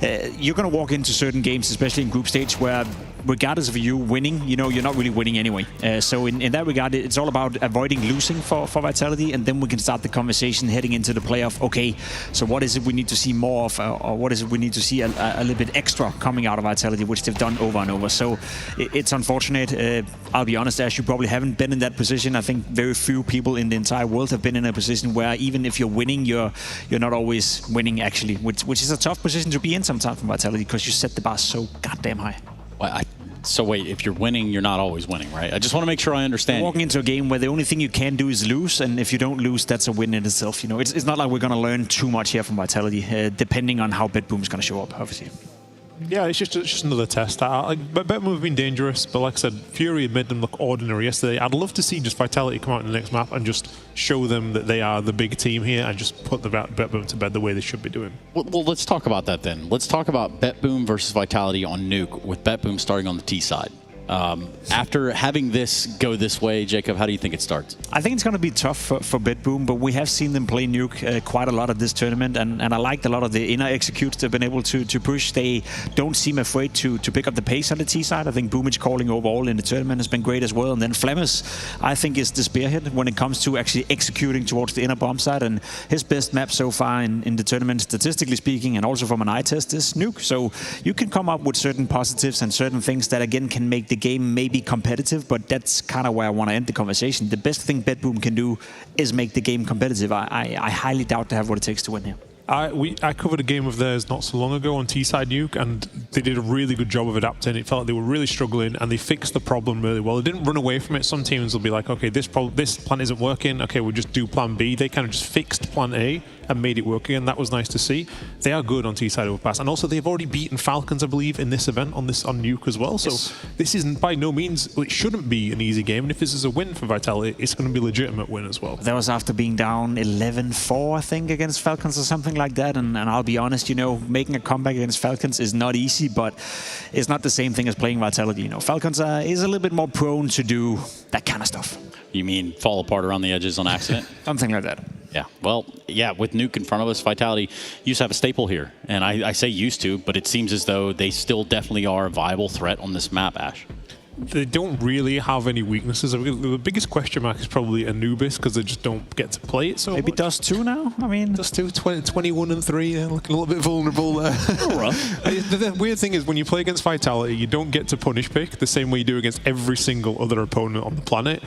You're going to walk into certain games, especially in group stage, where regardless of you winning, you know, you're not really winning anyway. So in that regard, it's all about avoiding losing for Vitality, and then we can start the conversation heading into the playoff. Okay, so what is it we need to see more of, or what is it we need to see a little bit extra coming out of Vitality, which they've done over and over. So it's unfortunate. I'll be honest, Ash, you probably haven't been in that position. I think very few people in the entire world have been in a position where even if you're winning, you're not always winning, actually, which is a tough position to be in sometimes from Vitality, because you set the bar so goddamn high. Well, so wait, if you're winning, you're not always winning, right? I just want to make sure I understand. You're walking into a game where the only thing you can do is lose, and if you don't lose, that's a win in itself. You know, it's not like we're going to learn too much here from Vitality, depending on how BetBoom is going to show up, obviously. Yeah, it's just another test. BetBoom have been dangerous, but like I said, Fury made them look ordinary yesterday. I'd love to see just Vitality come out in the next map and just show them that they are the big team here and just put the BetBoom to bed the way they should be doing. Well, let's talk about that then. Let's talk about BetBoom versus Vitality on Nuke, with BetBoom starting on the T side. After having this go this way, Jacob, how do you think it starts? I think it's going to be tough for BetBoom, but we have seen them play Nuke quite a lot at this tournament, and I liked a lot of the inner executes they've been able to push. They don't seem afraid to pick up the pace on the T side. I think Boomage calling overall in the tournament has been great as well, and then Flemmis, I think, is the spearhead when it comes to actually executing towards the inner bomb side, and his best map so far in the tournament, statistically speaking, and also from an eye test, is Nuke. So you can come up with certain positives and certain things that, again, can make the game may be competitive, but that's kind of where I want to end the conversation. The best thing BetBoom can do is make the game competitive. I highly doubt they have what it takes to win here. I covered a game of theirs not so long ago on T-side Nuke, and they did a really good job of adapting. It felt like they were really struggling, and they fixed the problem really well. They didn't run away from it. Some teams will be like, okay, this plan isn't working. Okay, we'll just do plan B. They kind of just fixed plan A and made it work again. That was nice to see. They are good on T-side Overpass, and also they've already beaten Falcons, I believe, in this event on Nuke as well. So this isn't by no means. Well, it shouldn't be an easy game, and if this is a win for Vitality, it's going to be a legitimate win as well. That was after being down 11-4, I think, against Falcons or something like that. And I'll be honest, making a comeback against Falcons is not easy, but it's not the same thing as playing Vitality. Falcons is a little bit more prone to do that kind of stuff. You mean fall apart around the edges on accident? Something like that. Yeah, well, yeah, with Nuke in front of us, Vitality used to have a staple here. And I say used to, but it seems as though they still definitely are a viable threat on this map, Ash. They don't really have any weaknesses. The biggest question mark is probably Anubis, because they just don't get to play it so Maybe much. Dust 2 now? I mean... Dust 2, 21-3, they're looking a little bit vulnerable there. The weird thing is, when you play against Vitality, you don't get to punish pick the same way you do against every single other opponent on the planet,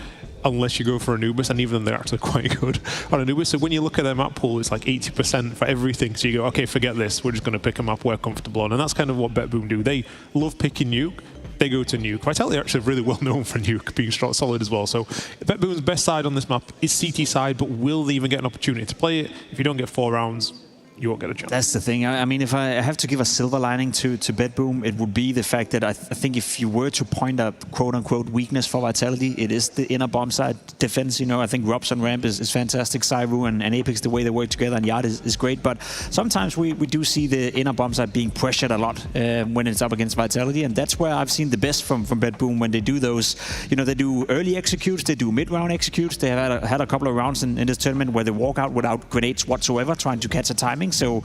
unless you go for Anubis, and even then they're actually quite good on Anubis. So when you look at their map pool, it's like 80% for everything. So you go, okay, forget this. We're just going to pick a map we're comfortable on. And that's kind of what BetBoom do. They love picking Nuke. They go to Nuke. Vitality are actually really well known for Nuke being solid as well. So BetBoom's best side on this map is CT side, but will they even get an opportunity to play it? If you don't get 4 rounds, you won't get a chance. That's the thing. I mean, if I have to give a silver lining to BetBoom, it would be the fact that I think if you were to point a quote-unquote weakness for Vitality, it is the inner bomb side defense. I think Robs on ramp is fantastic. Cyru and Apex, the way they work together, and Yard is great. But sometimes we do see the inner bomb side being pressured a lot when it's up against Vitality, and that's where I've seen the best from BetBoom when they do those. They do early executes, they do mid-round executes. They have had a couple of rounds in this tournament where they walk out without grenades whatsoever, trying to catch a timing. So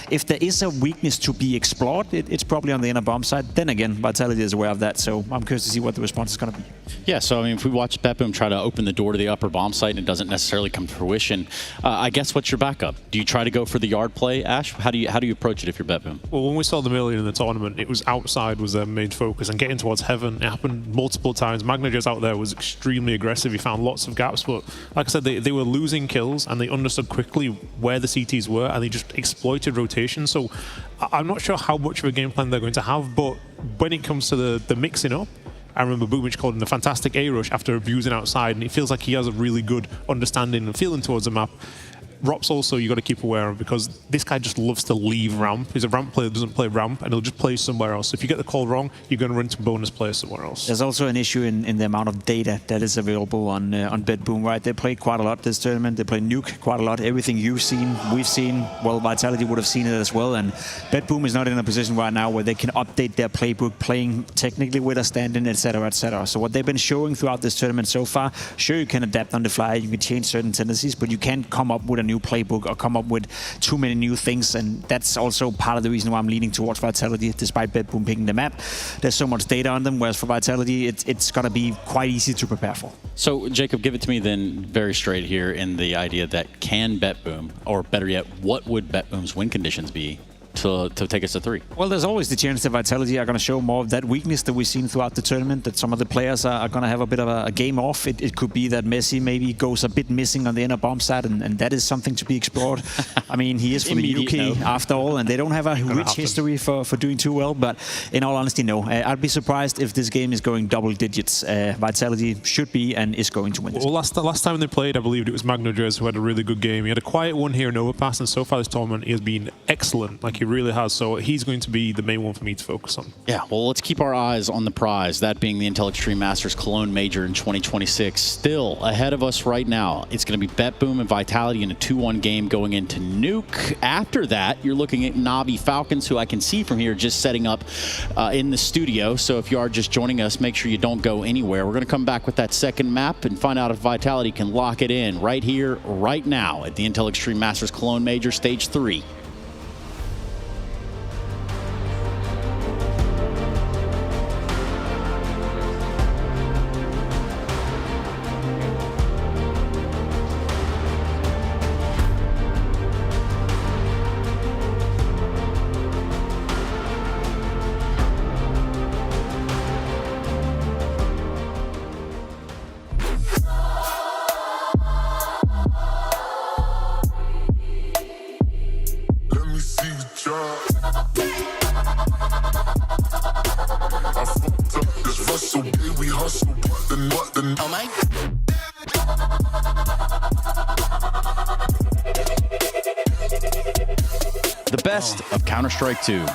if there is a weakness to be explored, it's probably on the inner bomb side. Then again, Vitality is aware of that, so I'm curious to see what the response is going to be. Yeah, so I mean, if we watch BetBoom try to open the door to the upper bomb site and it doesn't necessarily come to fruition, I guess what's your backup? Do you try to go for the yard play, Ash? How do you approach it if you're BetBoom? Well, when we saw them earlier in the tournament, it was outside was their main focus, and getting towards heaven. It happened multiple times. Magnagers out there was extremely aggressive. He found lots of gaps, but like I said, they were losing kills, and they understood quickly where the CTs were, and they just exploited rotation. So I'm not sure how much of a game plan they're going to have, but when it comes to the mixing up, I remember Boomich called him the fantastic A-rush after abusing outside, and it feels like he has a really good understanding and feeling towards the map. Rops also you got to keep aware of, because this guy just loves to leave ramp. He's a ramp player, doesn't play ramp, and he'll just play somewhere else. If you get the call wrong, you're going to run to bonus players somewhere else. There's also an issue in the amount of data that is available on BetBoom, right? They play quite a lot this tournament. They play Nuke quite a lot. Everything you've seen, we've seen. Well, Vitality would have seen it as well. And BetBoom is not in a position right now where they can update their playbook, playing technically with a stand-in, etc., etc. So what they've been showing throughout this tournament so far, sure, you can adapt on the fly, you can change certain tendencies, but you can't come up with a new playbook or come up with too many new things, and that's also part of the reason why I'm leaning towards Vitality, despite BetBoom picking the map. There's so much data on them, whereas for Vitality, it's going to be quite easy to prepare for. So, Jacob, give it to me then very straight here in the idea that can BetBoom, or better yet, what would BetBoom's win conditions be to take us to 3? Well, there's always the chance that Vitality are going to show more of that weakness that we've seen throughout the tournament, that some of the players are going to have a bit of a game off. It could be that Messi maybe goes a bit missing on the inner bomb side, and that is something to be explored. I mean, he is from the UK after all, and they don't have a rich history for doing too well, but in all honesty, no. I'd be surprised if this game is going double digits. Vitality should be and is going to win this. Well, last time they played, I believe it was Magnagers who had a really good game. He had a quiet one here in Overpass, and so far this tournament he has been excellent. Like, he really has. So he's going to be the main one for me to focus on. Yeah, well, let's keep our eyes on the prize, that being the Intel Extreme Masters Cologne Major in 2026. Still ahead of us right now, it's going to be BetBoom and Vitality in a 2-1 game going into Nuke. After that, you're looking at Navi Falcons, who I can see from here just setting up in the studio. So if you are just joining us, make sure you don't go anywhere. We're going to come back with that second map and find out if Vitality can lock it in right here, right now at the Intel Extreme Masters Cologne Major Stage 3. day we hustle, but then. Oh my. The best of Counter-Strike 2.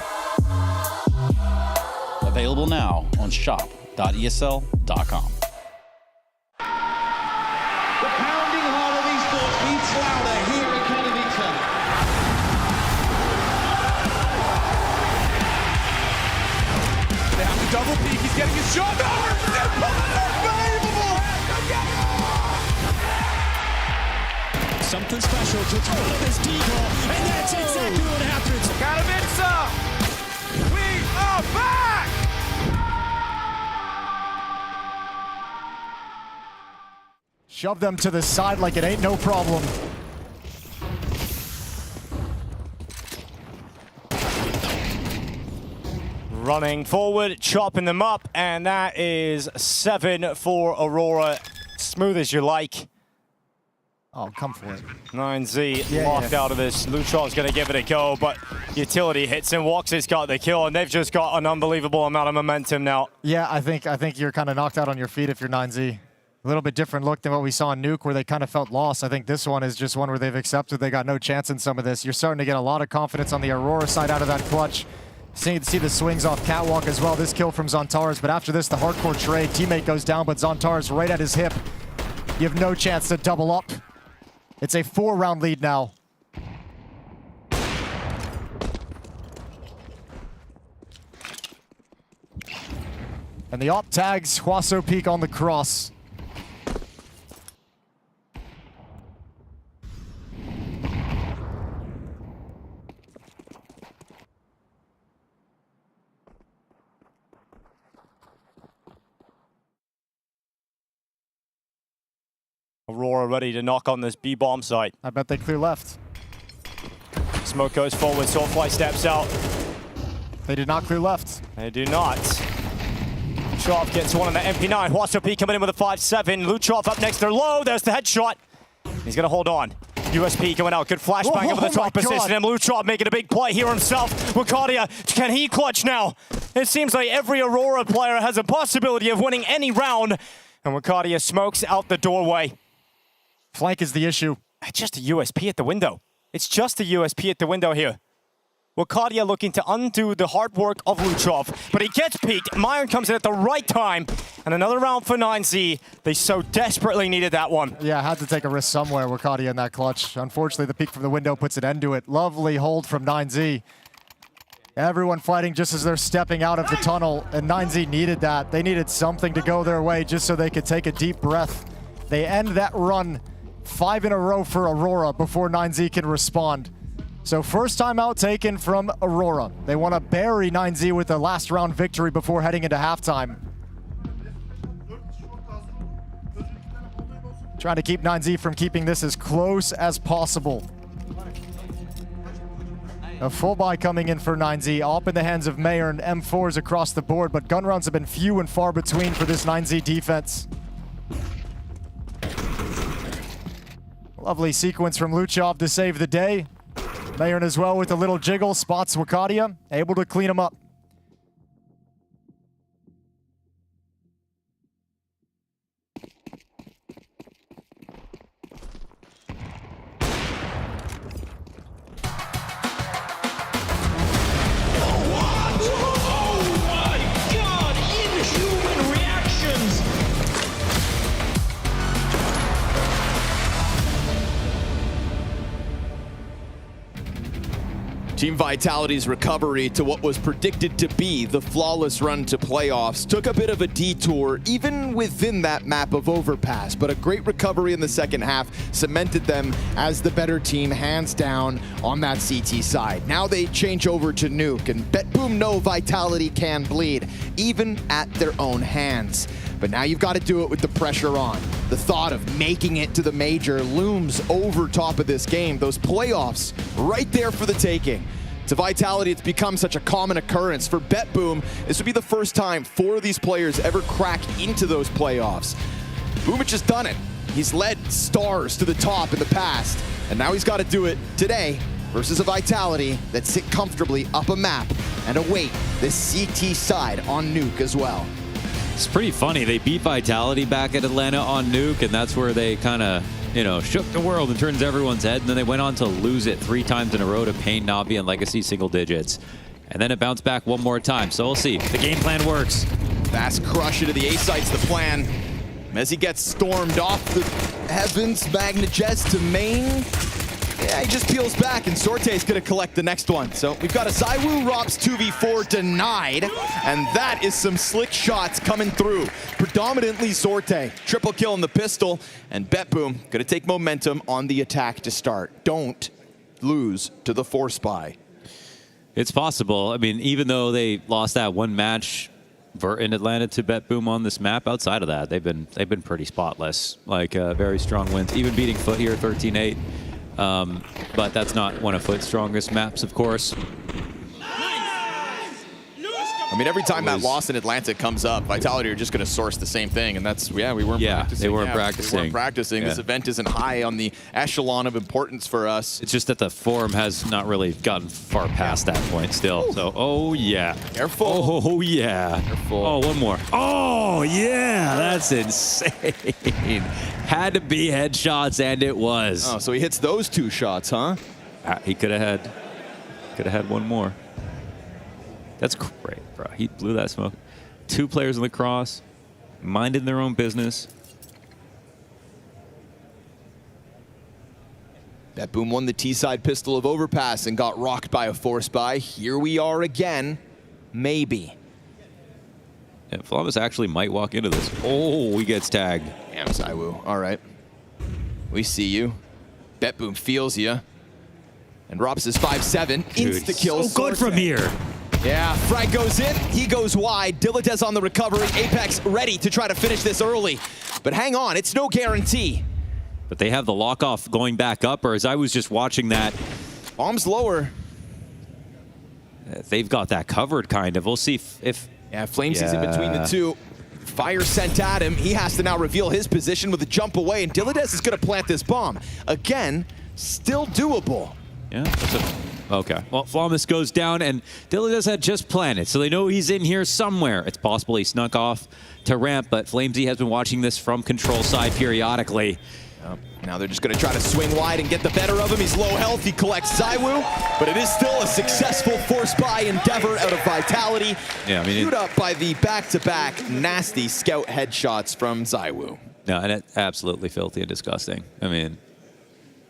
Available now on shop.esl.com. The pounding heart of esports beats louder here in Katowice. They have to double peek. He's getting his shot. Unbelievable! Something special to throw this deagle, and that's exactly what happens. Katowice! We are back! Shove them to the side like it ain't no problem. Running forward, chopping them up, and that is 7 for Aurora. Smooth as you like. Oh, come for it. 9Z locked out of this. Lutrov's going to give it a go, but utility hits him. Wox's got the kill, and they've just got an unbelievable amount of momentum now. Yeah, I think you're kind of knocked out on your feet if you're 9Z. A little bit different look than what we saw in Nuke, where they kind of felt lost. I think this one is just one where they've accepted they got no chance in some of this. You're starting to get a lot of confidence on the Aurora side out of that clutch. See the swings off Catwalk as well. This kill from Zontaras, but after this, the hardcore trade. Teammate goes down, but Zontaras right at his hip. You have no chance to double up. It's a 4-round lead now. And the op tags Huaso Peak on the cross. Aurora ready to knock on this B-bomb site. I bet they clear left. Smoke goes forward, Soulfly steps out. They did not clear left. They do not. Lutrov gets one on the MP9. Huaso P coming in with a 5-7. Lutrov up next, they're low. There's the headshot. He's gonna hold on. USP coming out, good flashbang over the top position, and Lutrov making a big play here himself. Wakadia, can he clutch now? It seems like every Aurora player has a possibility of winning any round, and Wakadia smokes out the doorway. Flank is the issue. It's just a USP at the window. It's just a USP at the window here. Wakadia looking to undo the hard work of Lutrov, but he gets peeked. Myron comes in at the right time, and another round for 9Z. They so desperately needed that one. Yeah, had to take a risk somewhere, Wakadia in that clutch. Unfortunately, the peek from the window puts an end to it. Lovely hold from 9Z. Everyone fighting just as they're stepping out of the tunnel, and 9Z needed that. They needed something to go their way just so they could take a deep breath. They end that run 5 in a row for Aurora before 9Z can respond. So first time out taken from Aurora. They want to bury 9Z with a last round victory before heading into halftime. Trying to keep 9Z from keeping this as close as possible. A full buy coming in for 9Z, up in the hands of Mayer and M4s across the board, but gun rounds have been few and far between for this 9Z defense. Lovely sequence from Luchov to save the day. Mayon as well with a little jiggle, spots Wakadia, able to clean him up. Team Vitality's recovery to what was predicted to be the flawless run to playoffs took a bit of a detour even within that map of Overpass, but a great recovery in the second half cemented them as the better team hands down on that CT side. Now they change over to Nuke, and BetBoom know Vitality can bleed, even at their own hands. But now you've got to do it with the pressure on. The thought of making it to the major looms over top of this game. Those playoffs right there for the taking. To Vitality, it's become such a common occurrence. For BetBoom, this would be the first time 4 of these players ever crack into those playoffs. Boomich has done it. He's led stars to the top in the past, and now he's got to do it today versus a Vitality that sit comfortably up a map and await this CT side on Nuke as well. It's pretty funny. They beat Vitality back at Atlanta on Nuke, and that's where they kind of, you know, shook the world and turns everyone's head. And then they went on to lose it 3 times in a row to Pain, Navi, and Legacy single digits. And then it bounced back one more time. So we'll see. The game plan works. Fast crush into the A site's the plan. Messi gets stormed off the heavens. Magnajez to main. Yeah, he just peels back, and Sorte's going to collect the next one. So we've got a ZywOo Rops 2v4 denied, and that is some slick shots coming through. Predominantly Sorte. Triple kill in the pistol, and BetBoom going to take momentum on the attack to start. Don't lose to the Force Spy. It's possible. I mean, even though they lost that one match in Atlanta to BetBoom on this map, outside of that, they've been pretty spotless. Like very strong wins, even beating Foot here 13-8. But that's not one of Foot's strongest maps, of course. I mean, every time that loss in Atlanta comes up, Vitality are just going to source the same thing, and that's, we weren't practicing. They weren't practicing. We weren't practicing. This event isn't high on the echelon of importance for us. It's just that the form has not really gotten far past that point still. Ooh. So, oh yeah. Careful. Oh yeah. Careful. Oh, one more. Oh yeah, that's insane. Had to be headshots, and it was. Oh, so he hits those 2 shots, huh? He could have had one more. That's great, bro. He blew that smoke. 2 players in the cross, minding their own business. BetBoom won the T-side pistol of Overpass and got rocked by a Force Spy. Here we are again. Maybe. Yeah, Flawless actually might walk into this. Oh, he gets tagged. Damn, ZywOo. All right. We see you. BetBoom feels you. And Rops is 5-7. Insta-kill. So good from here. Yeah, frag goes in, he goes wide. Dilatez on the recovery. Apex ready to try to finish this early. But hang on, it's no guarantee. But they have the lock-off going back up, or as I was just watching that. Bomb's lower. They've got that covered, kind of. We'll see if yeah, Flamesy's in between the 2. Fire sent at him. He has to now reveal his position with a jump away, and Dilatez is going to plant this bomb. Again, still doable. Yeah, okay. Well, Flawless goes down, and Dilatez had just planted, so they know he's in here somewhere. It's possible he snuck off to ramp, but Flamesy has been watching this from control side periodically. Now they're just going to try to swing wide and get the better of him. He's low health. He collects ZywOo, but it is still a successful Force Spy endeavor out of Vitality. Yeah, I mean, queued up by the back-to-back nasty scout headshots from ZywOo. No, and it's absolutely filthy and disgusting. I mean,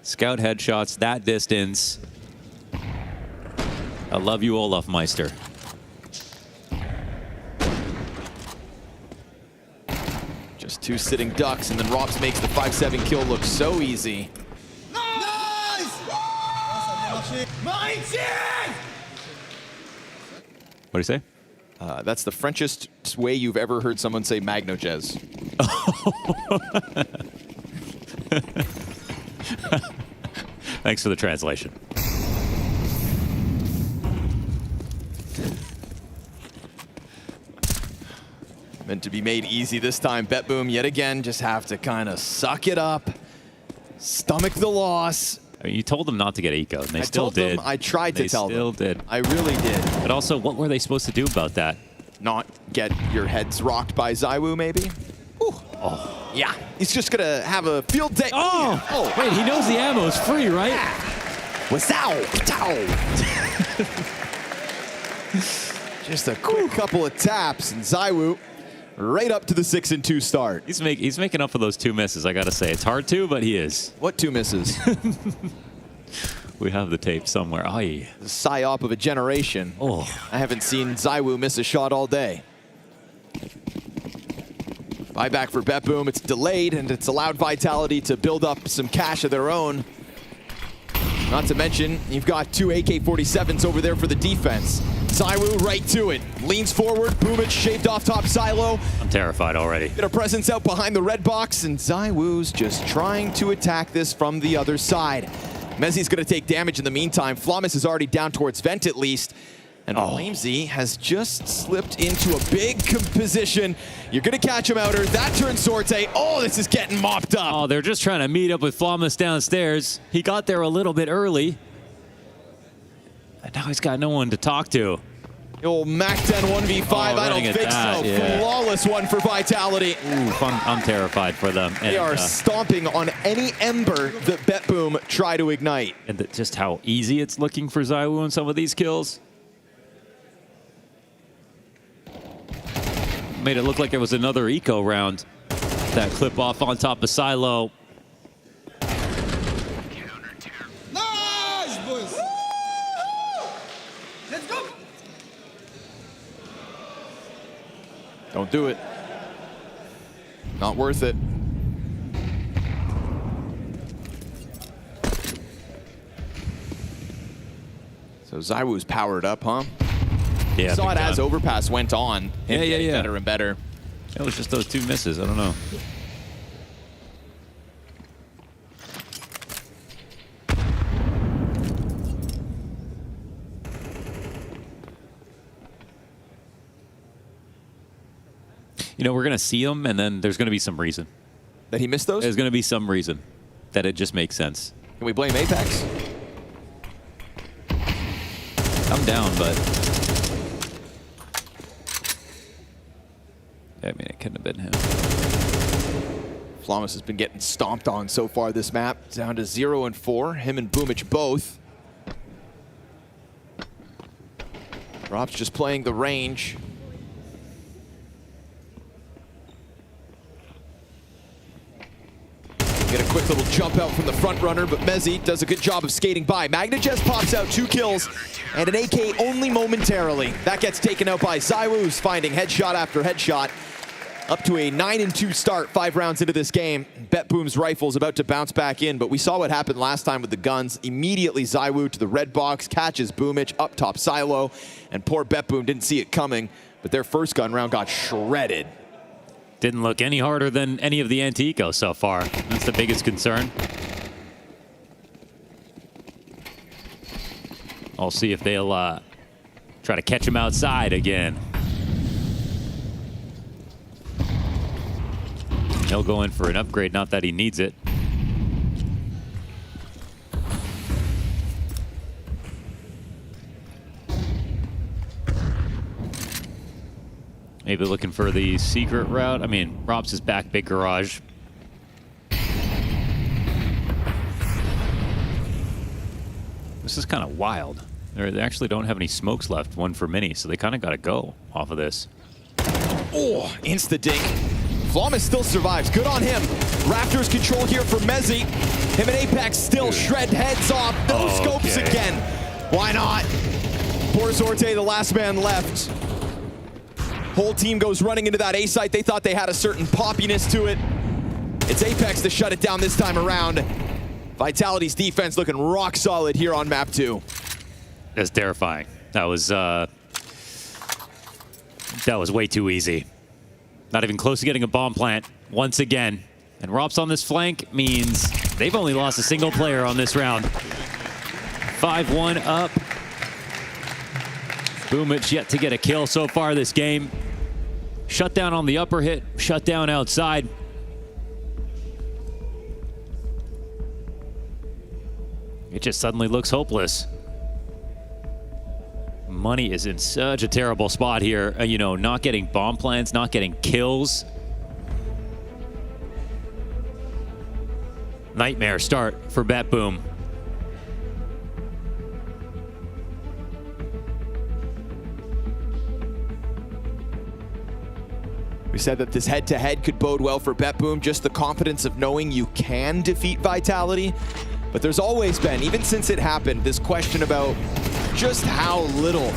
scout headshots that distance. I love you, Olafmeister. Just 2 sitting ducks, and then Rops makes the 5-7 kill look so easy. Nice! What do you say? That's the Frenchest way you've ever heard someone say Magnajez. Thanks for the translation. Meant to be made easy this time. BetBoom yet again just have to kind of suck it up, stomach the loss. I mean, you told them not to get eco, and they still did. I tried to tell them. They still did. I really did. But also, what were they supposed to do about that? Not get your heads rocked by ZywOo, maybe? Ooh. Oh. Yeah, he's just going to have a field day. Oh, wait, he knows the ammo's free, right? Yeah. Wazow! Just a quick couple of taps, and ZywOo right up to the 6-2 start. He's making up for those 2 misses, I gotta say. It's hard to, but he is. What 2 misses? We have the tape somewhere. Aye. The psyop of a generation. Oh. I haven't seen ZywOo miss a shot all day. Buyback for BetBoom. It's delayed, and it's allowed Vitality to build up some cash of their own. Not to mention, you've got 2 AK-47s over there for the defense. ZywOo right to it. Leans forward, Boomich shaved off top silo. I'm terrified already. Bit of presence out behind the red box, and ZywOo's just trying to attack this from the other side. Mezzi's going to take damage in the meantime. Flamis is already down towards Vent at least. And Flamesy has just slipped into a big position. You're going to catch him outer. That turns Sorte. Oh, this is getting mopped up. Oh, they're just trying to meet up with Flamis downstairs. He got there a little bit early. And now he's got no one to talk to. Oh, Mac 10 1v5. I don't think so. Yeah. Flawless one for Vitality. Ooh, I'm terrified for them. They are stomping on any ember that BetBoom try to ignite. And just how easy it's looking for ZywOo on some of these kills. Made it look like it was another eco round. That clip off on top of Silo. Nice, boys. Let's go. Don't do it. Not worth it. So ZywOo's powered up, huh? Yeah. Saw it as Overpass went on. Yeah. Better and better. It was just those 2 misses. I don't know. You know, we're going to see him, and then there's going to be some reason. That he missed those? There's going to be some reason that it just makes sense. Can we blame Apex? I'm down, but... I mean, it couldn't have been him. Flawless has been getting stomped on so far this map. Down to 0 and 4. Him and Boomich both. Rob's just playing the range. Get a quick little jump out from the front runner, but Mezzi does a good job of skating by. Magnajez pops out 2 kills and an AK only momentarily. That gets taken out by ZywOo's finding headshot after headshot. Up to a 9-2 start 5 rounds into this game. BetBoom's rifle's about to bounce back in, but we saw what happened last time with the guns. Immediately ZywOo to the red box, catches Boomich up top Silo, and poor BetBoom didn't see it coming, but their first gun round got shredded. Didn't look any harder than any of the anti-eco so far. That's the biggest concern. I'll see if they'll try to catch him outside again. He'll go in for an upgrade, not that he needs it. Maybe looking for the secret route. I mean, Robs is back, big garage. This is kind of wild. They actually don't have any smokes left, one for mini, so they kind of got to go off of this. Oh, insta-dink. Flawless still survives. Good on him. Raptors control here for Mezzi. Him and Apex still shred heads off. No scopes again. Why not? Poor Zorte, the last man left. Whole team goes running into that A site. They thought they had a certain poppiness to it. It's Apex to shut it down this time around. Vitality's defense looking rock solid here on map 2. That's terrifying. That was way too easy. Not even close to getting a bomb plant once again. And Rops on this flank means they've only lost a single player on this round. 5-1 up. Boomich yet to get a kill so far this game. Shut down on the upper hit, shut down outside. It just suddenly looks hopeless. Money is in such a terrible spot here. You know, not getting bomb plants, not getting kills. Nightmare start for BetBoom. We said that this head-to-head could bode well for BetBoom, just the confidence of knowing you can defeat Vitality. But there's always been, even since it happened, this question about just how little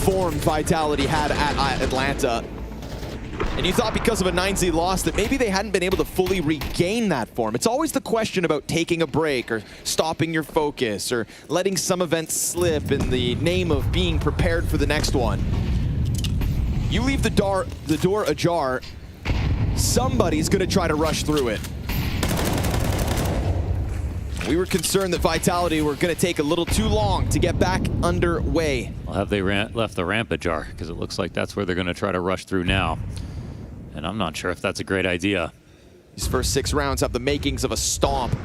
form Vitality had at Atlanta. And you thought because of a 9Z loss that maybe they hadn't been able to fully regain that form. It's always the question about taking a break or stopping your focus or letting some events slip in the name of being prepared for the next one. You leave the door ajar, somebody's gonna try to rush through it. We were concerned that Vitality were gonna take a little too long to get back underway. Well, have they left the ramp ajar? Because it looks like that's where they're gonna try to rush through now. And I'm not sure if that's a great idea. These first 6 rounds have the makings of a stomp.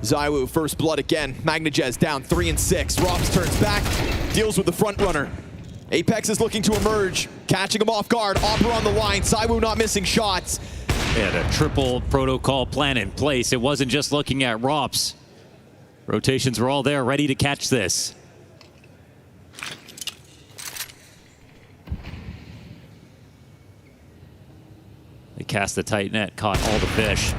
ZywOo, first blood again. Magnajez down 3 and 6. Robs turns back, deals with the front runner. Apex is looking to emerge, catching him off guard. Opera on the line, ZywOo not missing shots. They had a triple protocol plan in place. It wasn't just looking at ROPS. Rotations were all there, ready to catch this. They cast the tight net, caught all the fish.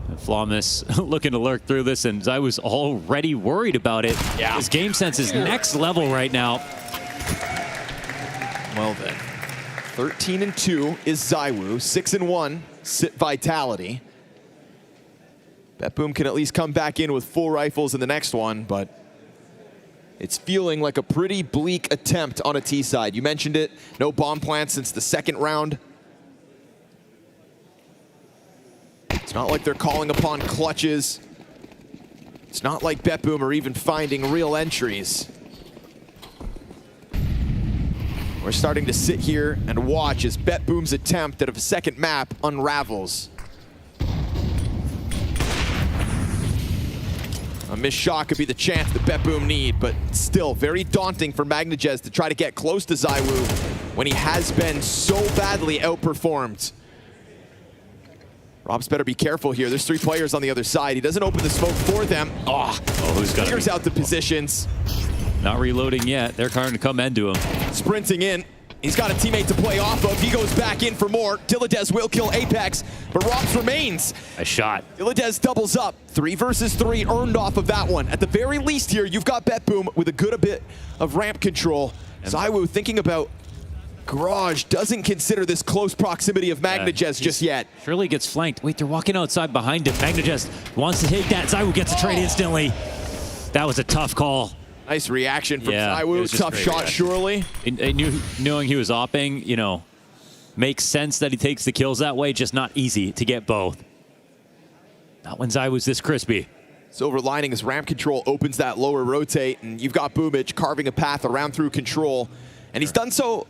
And Flawless looking to lurk through this, and I was already worried about it. Yeah. His game sense is next level right now. Well then, 13-2 is ZywOo, 6-1 Sit Vitality. BetBoom can at least come back in with full rifles in the next one, but it's feeling like a pretty bleak attempt on a T side. You mentioned it, no bomb plants since the second round. It's not like they're calling upon clutches. It's not like BetBoom are even finding real entries. We're starting to sit here and watch as BetBoom's attempt at a second map unravels. A missed shot could be the chance that BetBoom need, but still very daunting for Magnajez to try to get close to ZywOo when he has been so badly outperformed. Rob's better be careful here. There's 3 players on the other side. He doesn't open the smoke for them. Who's got figures out the positions. Not reloading yet. They're trying to come into him. Sprinting in. He's got a teammate to play off of. He goes back in for more. Diladez will kill Apex, but Robs remains. A shot. Diladez doubles up. 3 versus 3 earned off of that one. At the very least here, you've got BetBoom with a good bit of ramp control. ZywOo thinking about Garage, doesn't consider this close proximity of Magnajez just yet. Surely gets flanked. Wait, they're walking outside behind him. Magnajez wants to take that. ZywOo gets a trade instantly. That was a tough call. Nice reaction from ZywOo. Tough shot, surely. Knowing he was opping, you know, makes sense that he takes the kills that way. Just not easy to get both. Not when ZywOo's this crispy. Silver lining is ramp control opens that lower rotate, and you've got Boomich carving a path around through control. And he's done so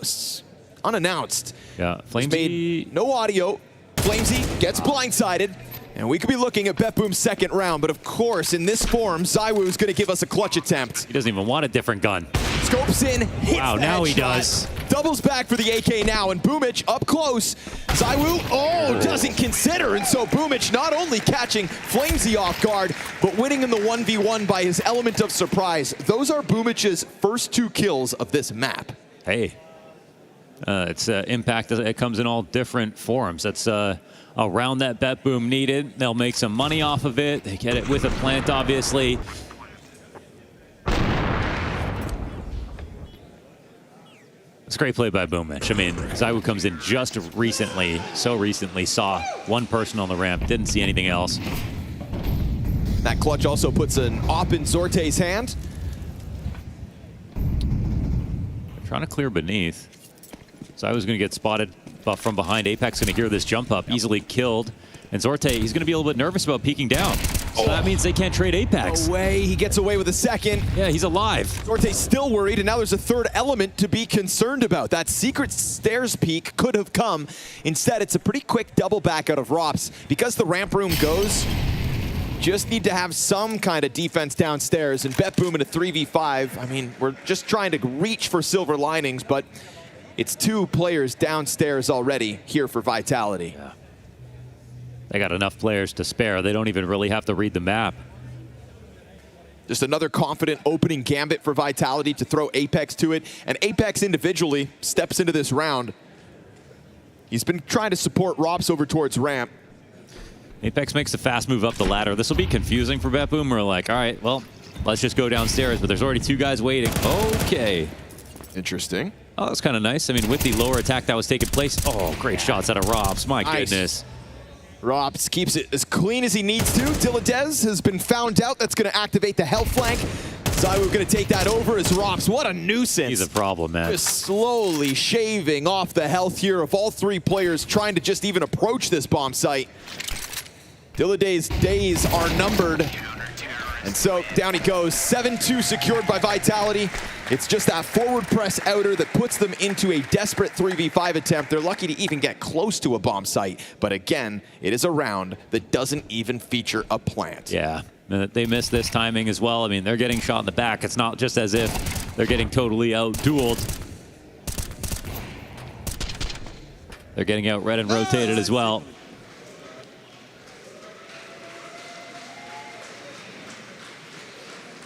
unannounced. Yeah, Flamesy made no audio. Flamesy gets blindsided. And we could be looking at BetBoom's second round, but of course, in this form, ZywOo's going to give us a clutch attempt. He doesn't even want a different gun. Scopes in, hits wow, now he does. Doubles back for the AK now, and Boomich up close. ZywOo, doesn't consider, and so Boomich not only catching Flamesy off guard, but winning in the 1v1 by his element of surprise. Those are Boomich's first 2 kills of this map. Hey, it's impact. It comes in all different forms. That's a round that BetBoom needed. They'll make some money off of it. They get it with a plant, obviously. It's a great play by Boomich. I mean, ZywOo comes in just recently, so recently, saw one person on the ramp, didn't see anything else. That clutch also puts an op in Zorte's hand. Trying to clear beneath. ZywOo's going to get spotted from behind. Apex going to hear this jump up, easily killed. And Zorte, he's going to be a little bit nervous about peeking down. So that means they can't trade Apex. No way, he gets away with a second. Yeah, he's alive. Zorte's still worried, and now there's a third element to be concerned about. That secret stairs peek could have come. Instead, it's a pretty quick double back out of Rops. Because the ramp room goes, just need to have some kind of defense downstairs, and BetBoom in a 3v5. I mean, we're just trying to reach for silver linings, but it's 2 players downstairs already here for Vitality. Yeah. They got enough players to spare. They don't even really have to read the map. Just another confident opening gambit for Vitality to throw Apex to it, and Apex individually steps into this round. He's been trying to support Rops over towards ramp. Apex makes a fast move up the ladder. This will be confusing for BetBoom. We're like, all right, well, let's just go downstairs, but there's already 2 guys waiting. Okay. Interesting. Oh, that's kind of nice. I mean, with the lower attack that was taking place. Oh, great shots out of Robs. My goodness. Robs keeps it as clean as he needs to. Diladez has been found out. That's going to activate the health flank. ZywOo going to take that over as Robs. What a nuisance. He's a problem, man. Just slowly shaving off the health here of all 3 players trying to just even approach this bomb site. Diladez's days are numbered. And so down he goes. 7-2 secured by Vitality. It's just that forward press outer that puts them into a desperate 3v5 attempt. They're lucky to even get close to a bomb site. But again, it is a round that doesn't even feature a plant. Yeah, they missed this timing as well. I mean, they're getting shot in the back. It's not just as if they're getting totally out-dueled. They're getting out red and rotated as well.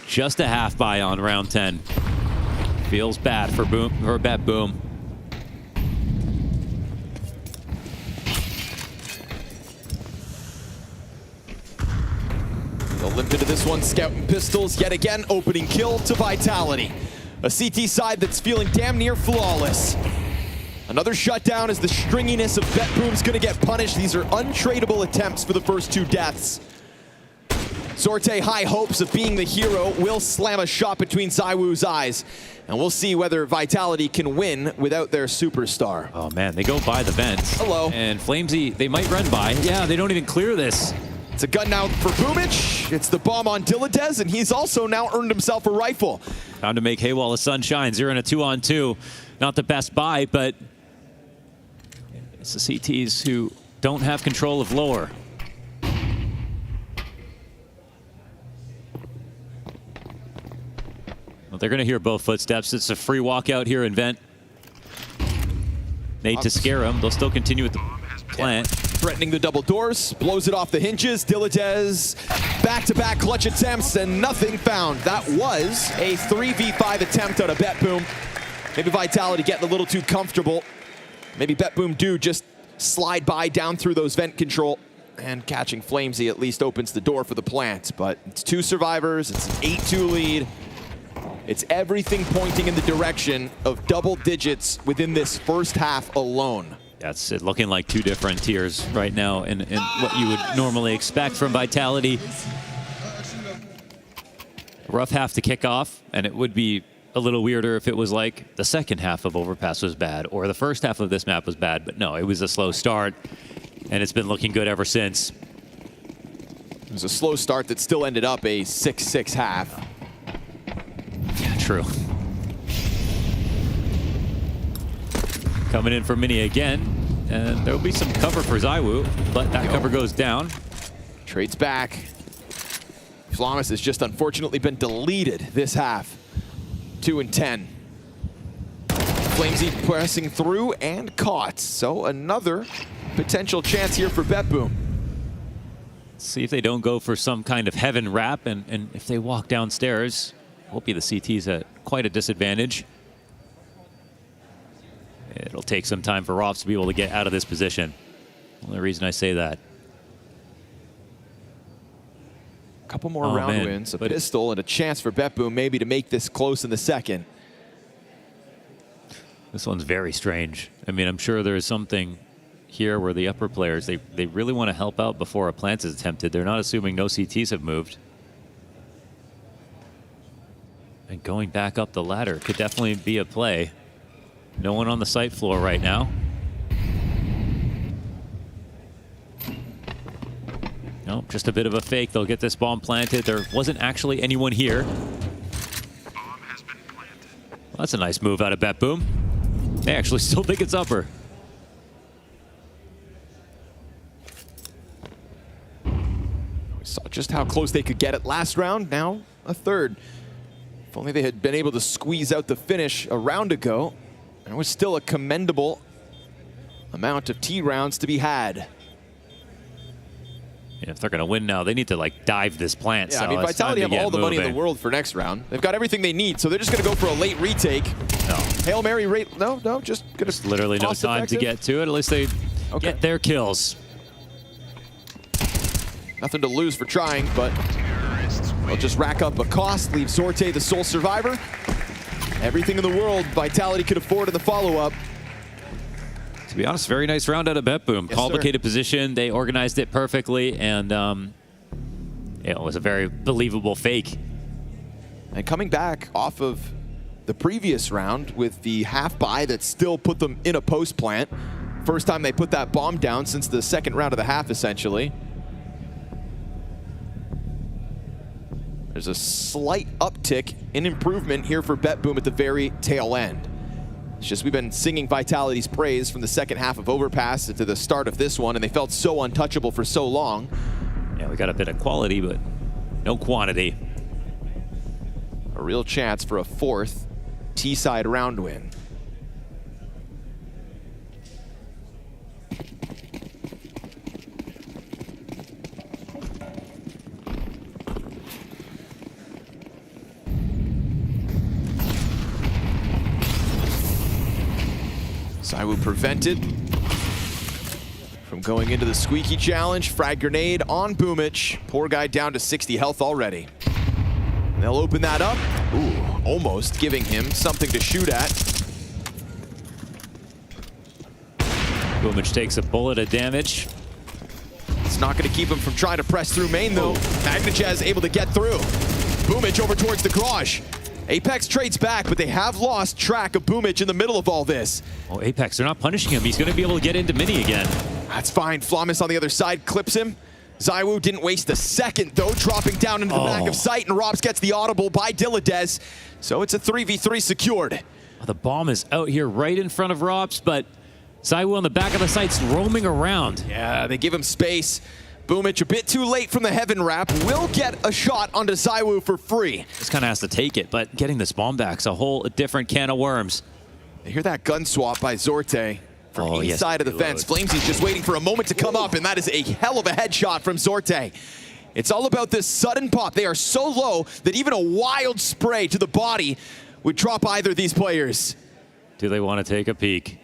Just a half buy on round 10. Feels bad for BetBoom. They'll limp into this one. Scouting pistols yet again. Opening kill to Vitality. A CT side that's feeling damn near flawless. Another shutdown as the stringiness of BetBoom's going to get punished. These are untradeable attempts for the first 2 deaths. Sorte, high hopes of being the hero, will slam a shot between ZywOo's eyes. And we'll see whether Vitality can win without their superstar. Oh man, they go by the vents. Hello. And Flamesy, they might run by. Yeah, they don't even clear this. It's a gun now for Boomich. It's the bomb on Diladez, and he's also now earned himself a rifle. Time to make hay while the sun shines. You're in a 2-on-2. Not the best buy, but it's the CTs who don't have control of lower. Well, they're going to hear both footsteps. It's a free walkout here in vent. Nate to scare them. They'll still continue with the plant. Threatening the double doors, blows it off the hinges. Diladez, back-to-back clutch attempts, and nothing found. That was a 3v5 attempt out of BetBoom. Maybe Vitality getting a little too comfortable. Maybe BetBoom do just slide by down through those vent control, and catching Flamesy at least opens the door for the plant. But it's 2 survivors, it's an 8-2 lead. It's everything pointing in the direction of double digits within this first half alone. That's it, looking like 2 different tiers right now in what you would normally expect from Vitality. Rough half to kick off, and it would be a little weirder if it was like the second half of Overpass was bad or the first half of this map was bad, but no, it was a slow start, and it's been looking good ever since. It was a slow start that still ended up a 6-6 half. Yeah, true. Coming in for Mini again, and there'll be some cover for ZywOo, but that cover goes down. Trades back. Flamus has just unfortunately been deleted this half. 2 and 10. Flamesy pressing through and caught. So another potential chance here for BetBoom. See if they don't go for some kind of heaven wrap, and if they walk downstairs, will be the CTs at quite a disadvantage. It'll take some time for Roths to be able to get out of this position. Only reason I say that. A couple more round wins, a pistol, and a chance for BetBoom maybe to make this close in the second. This one's very strange. I mean, I'm sure there's something here where the upper players, they really want to help out before a plant is attempted. They're not assuming no CTs have moved. And going back up the ladder could definitely be a play. No one on the site floor right now. No, just a bit of a fake. They'll get this bomb planted. There wasn't actually anyone here. Well, that's a nice move out of BetBoom. They actually still think it's upper. We saw just how close they could get it last round. Now a third. If only they had been able to squeeze out the finish a round ago. There was still a commendable amount of T rounds to be had. Yeah, if they're going to win now, they need to like dive this plant. Yeah, so I mean, Vitality have all the money in the world for next round. They've got everything they need, so they're just going to go for a late retake. No. Hail Mary rate. No, just going to. Literally no time to get to it. At least they get their kills. Nothing to lose for trying, but they'll just rack up a cost, leave Sorte the sole survivor. Everything in the world Vitality could afford in the follow-up. To be honest, very nice round out of BetBoom. Yes, complicated position. They organized it perfectly, and it was a very believable fake. And coming back off of the previous round with the half buy that still put them in a post plant. First time they put that bomb down since the second round of the half, essentially. There's a slight uptick in improvement here for BetBoom at the very tail end. It's just we've been singing Vitality's praise from the second half of Overpass to the start of this one, and they felt so untouchable for so long. Yeah, we got a bit of quality, but no quantity. A real chance for a fourth T-side round win. ZywOo prevented from going into the squeaky challenge. Frag grenade on Boomich. Poor guy down to 60 health already. And they'll open that up. Ooh, almost giving him something to shoot at. Boomich takes a bullet of damage. It's not going to keep him from trying to press through main, though. Magnajez able to get through. Boomich over towards the garage. Apex trades back, but they have lost track of Boomich in the middle of all this. Oh, Apex, they're not punishing him. He's going to be able to get into mini again. That's fine. Flamis on the other side clips him. ZywOo didn't waste a second, though, dropping down into the back of sight, and Robs gets the audible by Dilladez. So it's a 3v3 secured. Oh, the bomb is out here right in front of Robs, but ZywOo on the back of the sights roaming around. Yeah, they give him space. Boomich a bit too late from the heaven wrap. Will get a shot onto ZywOo for free. Just kind of has to take it, but getting this bomb back's a whole different can of worms. You hear that gun swap by Zorte from inside of the fence. Flamesy's just waiting for a moment to come up, and that is a hell of a headshot from Zorte. It's all about this sudden pop. They are so low that even a wild spray to the body would drop either of these players. Do they want to take a peek?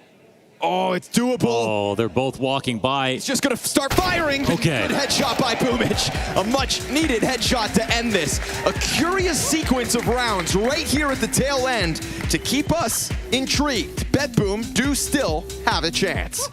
Oh, it's doable. Oh, they're both walking by. He's just going to start firing. Okay. Good headshot by Boomich. A much-needed headshot to end this. A curious sequence of rounds right here at the tail end to keep us intrigued. BetBoom do still have a chance.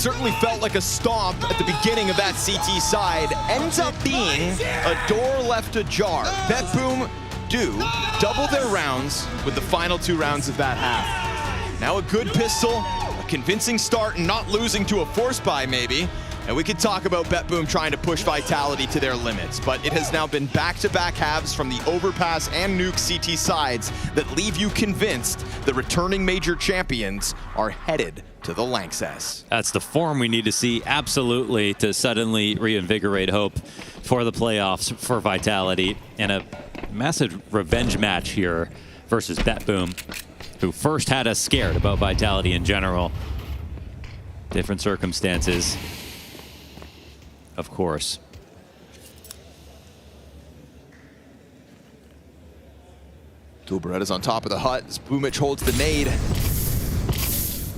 certainly felt like a stomp at the beginning of that CT side. Ends up being a door left ajar. BetBoom do double their rounds with the final 2 rounds of that half. Now a good pistol, a convincing start, and not losing to a force buy maybe. And we could talk about BetBoom trying to push Vitality to their limits, but it has now been back-to-back halves from the Overpass and Nuke CT sides that leave you convinced the returning major champions are headed to the Lanxess. That's the form we need to see, absolutely, to suddenly reinvigorate hope for the playoffs for Vitality. And a massive revenge match here versus BetBoom, who first had us scared about Vitality in general. Different circumstances, of course. Dual Beretta's on top of the hut as Boomich holds the nade.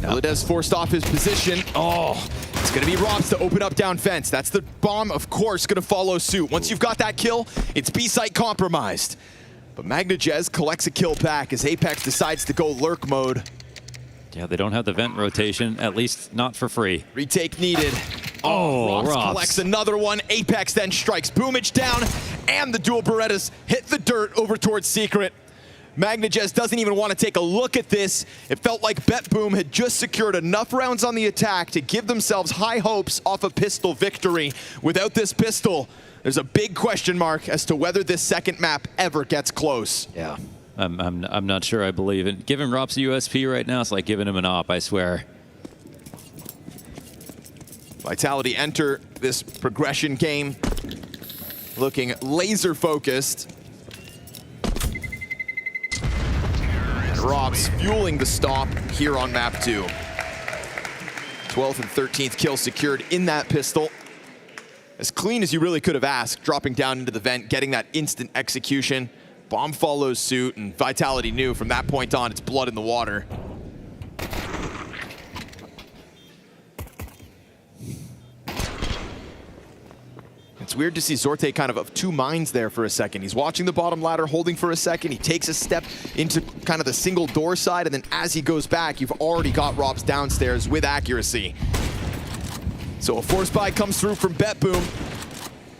Deladez forced off his position. Oh, it's gonna be Robs to open up down fence. That's the bomb, of course, gonna follow suit. Once you've got that kill, it's B-site compromised. But Magnajez collects a kill back as Apex decides to go lurk mode. Yeah, they don't have the vent rotation, at least not for free. Retake needed. Oh, Robs Robs collects another one. Apex then strikes Boomich down, and the dual Berettas hit the dirt over towards Secret. Magnajez doesn't even want to take a look at this. It felt like BetBoom had just secured enough rounds on the attack to give themselves high hopes off a pistol victory. Without this pistol, there's a big question mark as to whether this second map ever gets close. Yeah, I'm not sure I believe it. Giving Robs a USP right now, it's like giving him an op, I swear. Vitality enter this progression game looking laser focused. And Robs fueling the stop here on map 2. 12th and 13th kill secured in that pistol. As clean as you really could have asked, dropping down into the vent, getting that instant execution. Bomb follows suit, and Vitality knew from that point on it's blood in the water. It's weird to see Zorte kind of 2 minds there for a second. He's watching the bottom ladder, holding for a second. He takes a step into kind of the single door side, and then as he goes back, you've already got Robs downstairs with accuracy. So a force buy comes through from BetBoom.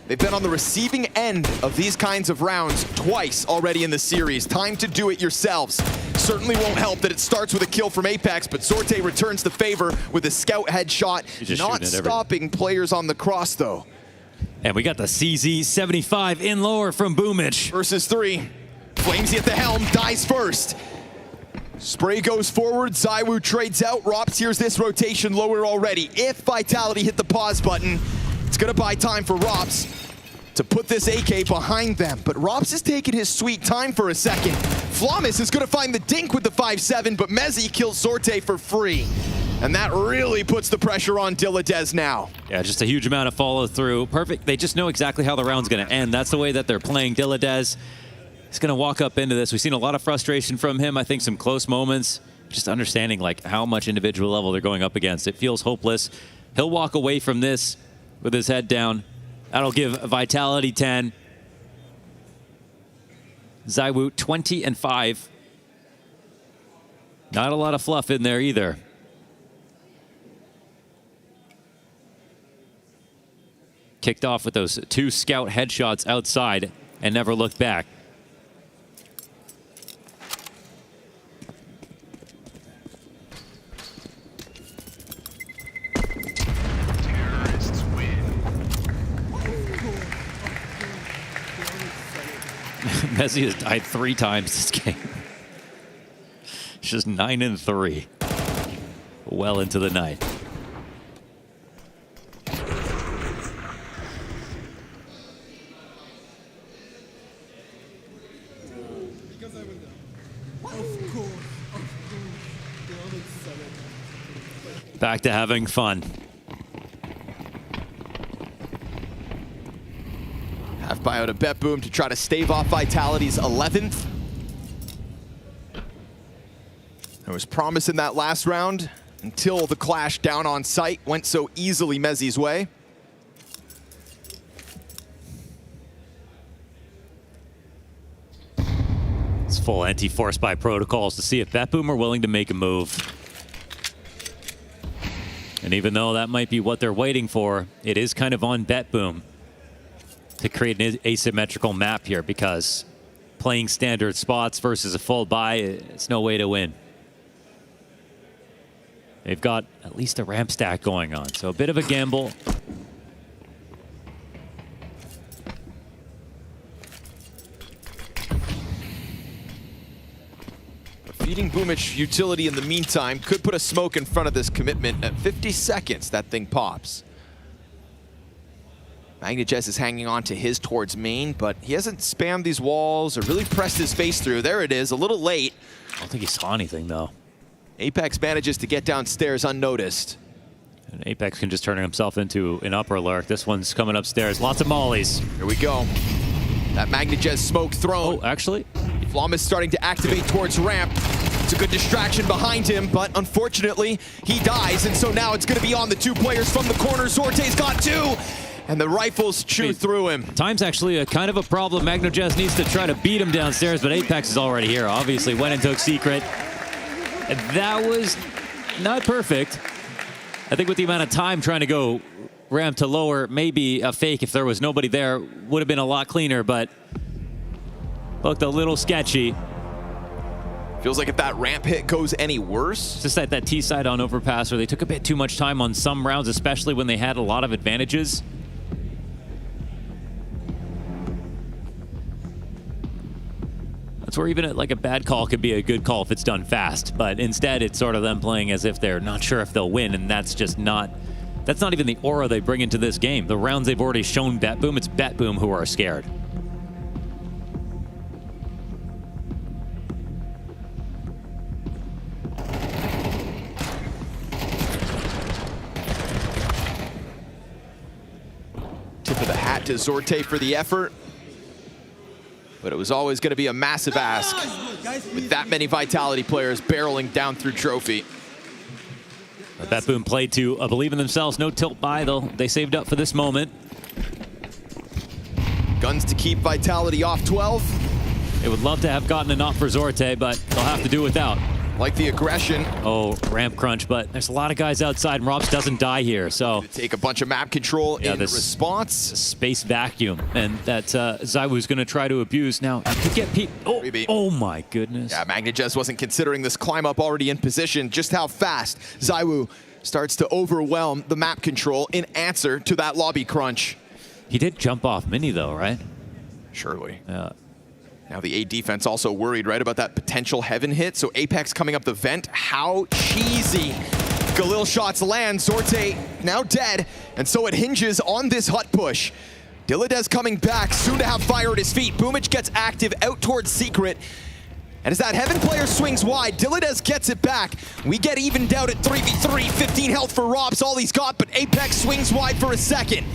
They've been on the receiving end of these kinds of rounds twice already in the series. Time to do it yourselves. Certainly won't help that it starts with a kill from Apex, but Zorte returns the favor with a scout headshot, not stopping players on the cross though. And we got the CZ75 in lower from Boomich. Versus 3. Flamesy at the helm, dies first. Spray goes forward, ZywOo trades out. Robs hears this rotation lower already. If Vitality hit the pause button, it's gonna buy time for Robs to put this AK behind them. But Robs is taking his sweet time for a second. Flamis is gonna find the dink with the 5-7, but Mezzy kills Zorte for free. And that really puts the pressure on Deladez now. Yeah, just a huge amount of follow through. Perfect. They just know exactly how the round's going to end. That's the way that they're playing. Deladez is going to walk up into this. We've seen a lot of frustration from him. I think some close moments. Just understanding like how much individual level they're going up against. It feels hopeless. He'll walk away from this with his head down. That'll give Vitality 10. ZywOo 20 and 5. Not a lot of fluff in there either. Kicked off with those 2 scout headshots outside and never looked back. Mezzy has died 3 times this game. It's just 9 and 3. Well into the night. Back to having fun. Half buyout of BetBoom to try to stave off Vitality's 11th. There was promise in that last round until the clash down on site went so easily Mezzy's way. It's full anti-force by protocols to see if BetBoom are willing to make a move. And even though that might be what they're waiting for, it is kind of on BetBoom to create an asymmetrical map here, because playing standard spots versus a full buy, it's no way to win. They've got at least a ramp stack going on, so a bit of a gamble. Feeding Boomich utility in the meantime could put a smoke in front of this commitment. At 50 seconds, that thing pops. Magnajez is hanging on to his towards main, but he hasn't spammed these walls or really pressed his face through. There it is, a little late. I don't think he saw anything, though. Apex manages to get downstairs unnoticed. And Apex can just turn himself into an upper lurk. This one's coming upstairs. Lots of mollies. Here we go. That Magnajez smoke thrown. Oh, actually? Flom starting to activate towards ramp. It's a good distraction behind him, but unfortunately, he dies. And so now it's going to be on the 2 players from the corner. Zorte's got 2. And the rifles chew through him. Time's actually a kind of a problem. Magnajez needs to try to beat him downstairs, but Apex is already here. Obviously went and took secret. And that was not perfect. I think with the amount of time trying to go ramp to lower, maybe a fake if there was nobody there would have been a lot cleaner, but looked a little sketchy. Feels like if that ramp hit goes any worse. It's just that T side on Overpass where they took a bit too much time on some rounds, especially when they had a lot of advantages. That's where even like a bad call could be a good call if it's done fast. But instead, it's sort of them playing as if they're not sure if they'll win, and that's just not... That's not even the aura they bring into this game. The rounds they've already shown BetBoom, it's BetBoom who are scared. Tip of the hat to Zorte for the effort. But it was always going to be a massive ask with that many Vitality players barreling down through Trophy. BetBoom played to believe in themselves. No tilt buy, though. They saved up for this moment. Guns to keep Vitality off 12. They would love to have gotten enough for Zorte, but they'll have to do without. Like the aggression. Oh, ramp crunch, but there's a lot of guys outside, and Robs doesn't die here, so... Take a bunch of map control in response. Space vacuum, and that Zywoo's going to try to abuse. Now, he could get Pete... Oh my goodness. Yeah, Magnajez wasn't considering this climb up already in position. Just how fast Zywoo starts to overwhelm the map control in answer to that lobby crunch. He did jump off Mini, though, right? Surely. Yeah. Now the A defense also worried, right, about that potential heaven hit. So Apex coming up the vent. How cheesy. Galil shots land. Zorte now dead. And so it hinges on this hut push. Dilladez coming back, soon to have fire at his feet. Boomich gets active out towards Secret. And as that heaven player swings wide, Dilladez gets it back. We get evened out at 3v3. 15 health for Robs, all he's got, but Apex swings wide for a second.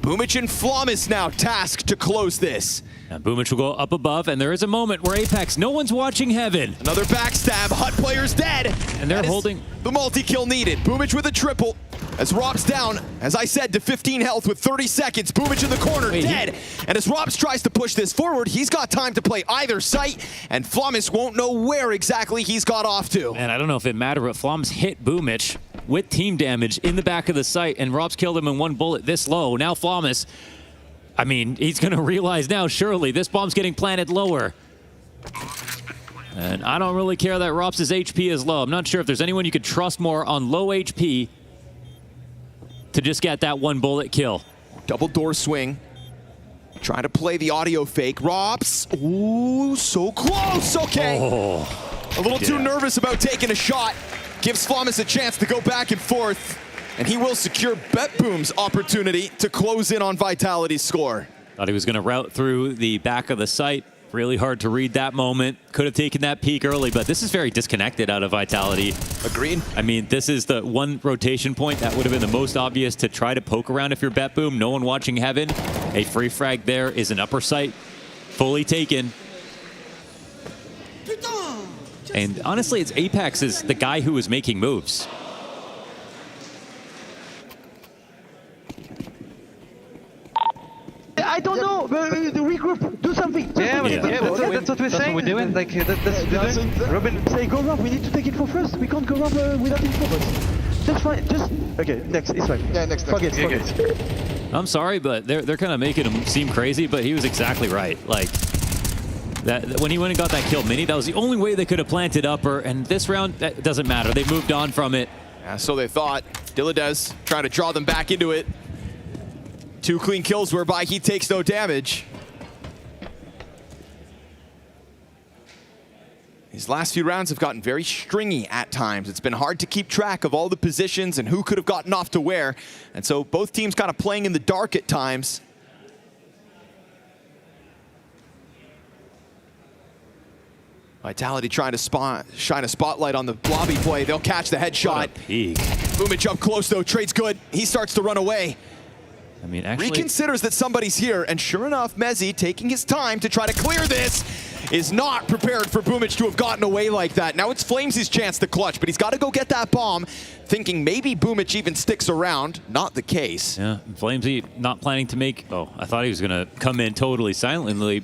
Boomich and Flawless now tasked to close this. And Boomich will go up above, and there is a moment where Apex, no one's watching heaven. Another backstab, Hut player's dead. And they're holding the multi-kill needed. Boomich with a triple. As Rob's down, as I said, to 15 health with 30 seconds. Boomich in the corner, dead. And as Robs tries to push this forward, he's got time to play either site, and Flawless won't know where exactly he's got off to. And I don't know if it mattered, but Flawless hit Boomich with team damage in the back of the site, and Robs killed him in one bullet this low. Now Flawless, I mean, he's going to realize now, surely, this bomb's getting planted lower. And I don't really care that Robs' HP is low. I'm not sure if there's anyone you could trust more on low HP to just get that one bullet kill. Double door swing. Trying to play the audio fake. Robs, ooh, so close, okay. Oh, a little too nervous about taking a shot. Gives Flawless a chance to go back and forth. And he will secure BetBoom's opportunity to close in on Vitality's score. Thought he was going to route through the back of the site. Really hard to read that moment. Could have taken that peek early, but this is very disconnected out of Vitality. Agreed. I mean, this is the one rotation point that would have been the most obvious to try to poke around if you're BetBoom. No one watching heaven. A free frag there is an upper site. Fully taken. And honestly, it's Apex is the guy who is making moves. I don't know. Regroup. Do something. Yeah, that's what we're saying. What we're doing. Like, Robin, say go Rob. We need to take info first. We can't go Rob without info. Just fine. Just okay. Next, it's fine. Yeah, next. Fuck it. I'm sorry, but they're kind of making him seem crazy, but he was exactly right. Like, that when he went and got that kill mini, that was the only way they could have planted upper, and this round, that doesn't matter. They moved on from it. Yeah, so they thought. Diladez trying to draw them back into it. 2 clean kills whereby he takes no damage. These last few rounds have gotten very stringy at times. It's been hard to keep track of all the positions and who could have gotten off to where. And so both teams kind of playing in the dark at times. Vitality trying to shine a spotlight on the lobby play. They'll catch the headshot. Boomage up close though, trade's good. He starts to run away. I mean, actually, reconsiders that somebody's here, and sure enough, MOUZ, taking his time to try to clear this, is not prepared for Boomage to have gotten away like that. Now it's Flames' chance to clutch, but he's got to go get that bomb, thinking maybe Boomage even sticks around. Not the case. Yeah, Flamesy not planning to make... Oh, I thought he was going to come in totally silently.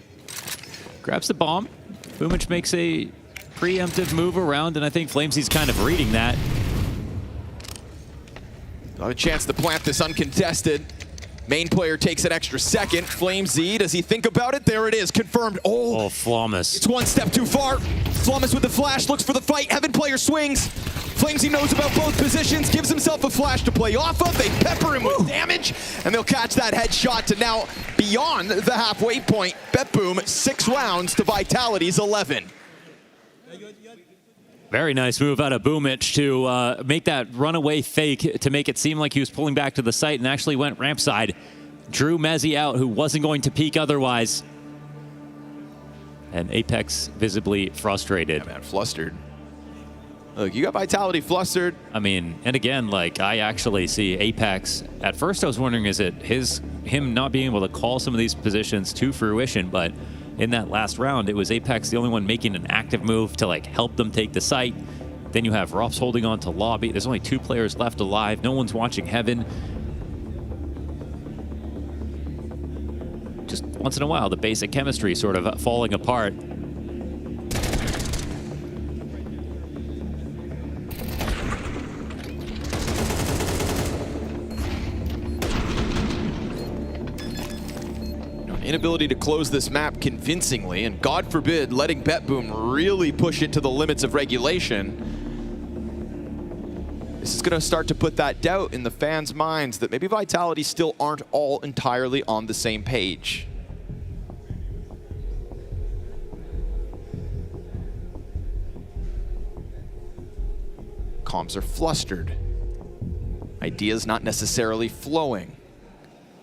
Grabs the bomb. Boomage makes a preemptive move around, and I think Flamesy's kind of reading that. Not a chance to plant this uncontested. Main player takes an extra second. Flamesy, does he think about it? There it is, confirmed. Oh, Flawless. It's one step too far. Flawless with the flash, looks for the fight. Heaven player swings. Flamesy knows about both positions, gives himself a flash to play off of. They pepper him with damage, and they'll catch that headshot to now beyond the halfway point. BetBoom, 6 rounds to Vitality's 11. Very nice move out of Boomage to make that runaway fake to make it seem like he was pulling back to the site and actually went ramp side. Drew Mezzi out, who wasn't going to peek otherwise. And Apex visibly frustrated. Yeah, man, flustered. Look, you got Vitality flustered. I mean, and again, like, I actually see Apex. At first I was wondering, is it him not being able to call some of these positions to fruition, but in that last round, it was Apex the only one making an active move to like help them take the site. Then you have Ruffs holding on to lobby. There's only 2 players left alive. No one's watching Heaven. Just once in a while, the basic chemistry sort of falling apart. Inability to close this map convincingly, and God forbid letting BetBoom really push it to the limits of regulation. This is going to start to put that doubt in the fans' minds that maybe Vitality still aren't all entirely on the same page. Comms are flustered. Ideas not necessarily flowing.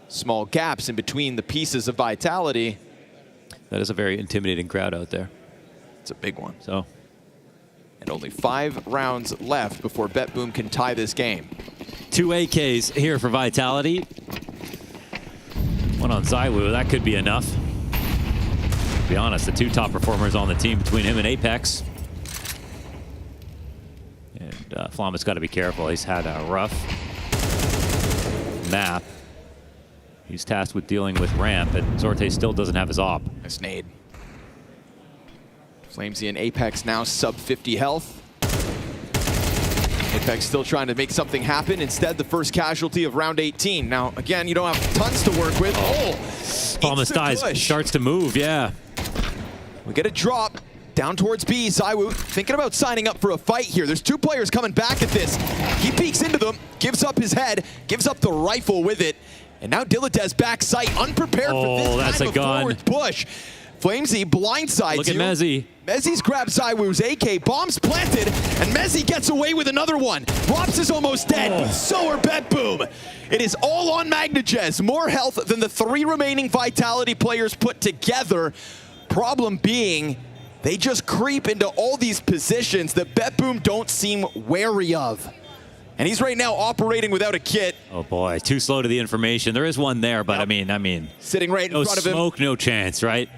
Small gaps in between the pieces of Vitality. That is a very intimidating crowd out there. It's a big one. So, and only 5 rounds left before BetBoom can tie this game. 2 AKs here for Vitality. One on ZywOo, that could be enough. To be honest, the 2 top performers on the team between him and Apex. And Flama's got to be careful. He's had a rough map. He's tasked with dealing with ramp, and Zorte still doesn't have his op. Nice nade. Flamesy and Apex now sub 50 health. Apex still trying to make something happen. Instead, the first casualty of round 18. Now, again, you don't have tons to work with. Thomas dies, starts to move, yeah. We get a drop down towards B. ZywOo thinking about signing up for a fight here. There's 2 players coming back at this. He peeks into them, gives up his head, gives up the rifle with it. And now Diladez back sight, unprepared for this kind of forward push. Flamesy blindsides Look at Mezzi. Mezzi's grabbed ZywOo's AK, bombs planted, and Mezzi gets away with another one. Rops is almost dead, but so are BetBoom. It is all on Magnagez, more health than the 3 remaining Vitality players put together. Problem being, they just creep into all these positions that BetBoom don't seem wary of. And he's right now operating without a kit. Oh boy, too slow to the information. There is one there, but I mean, sitting right in front of him. No smoke, no chance, right?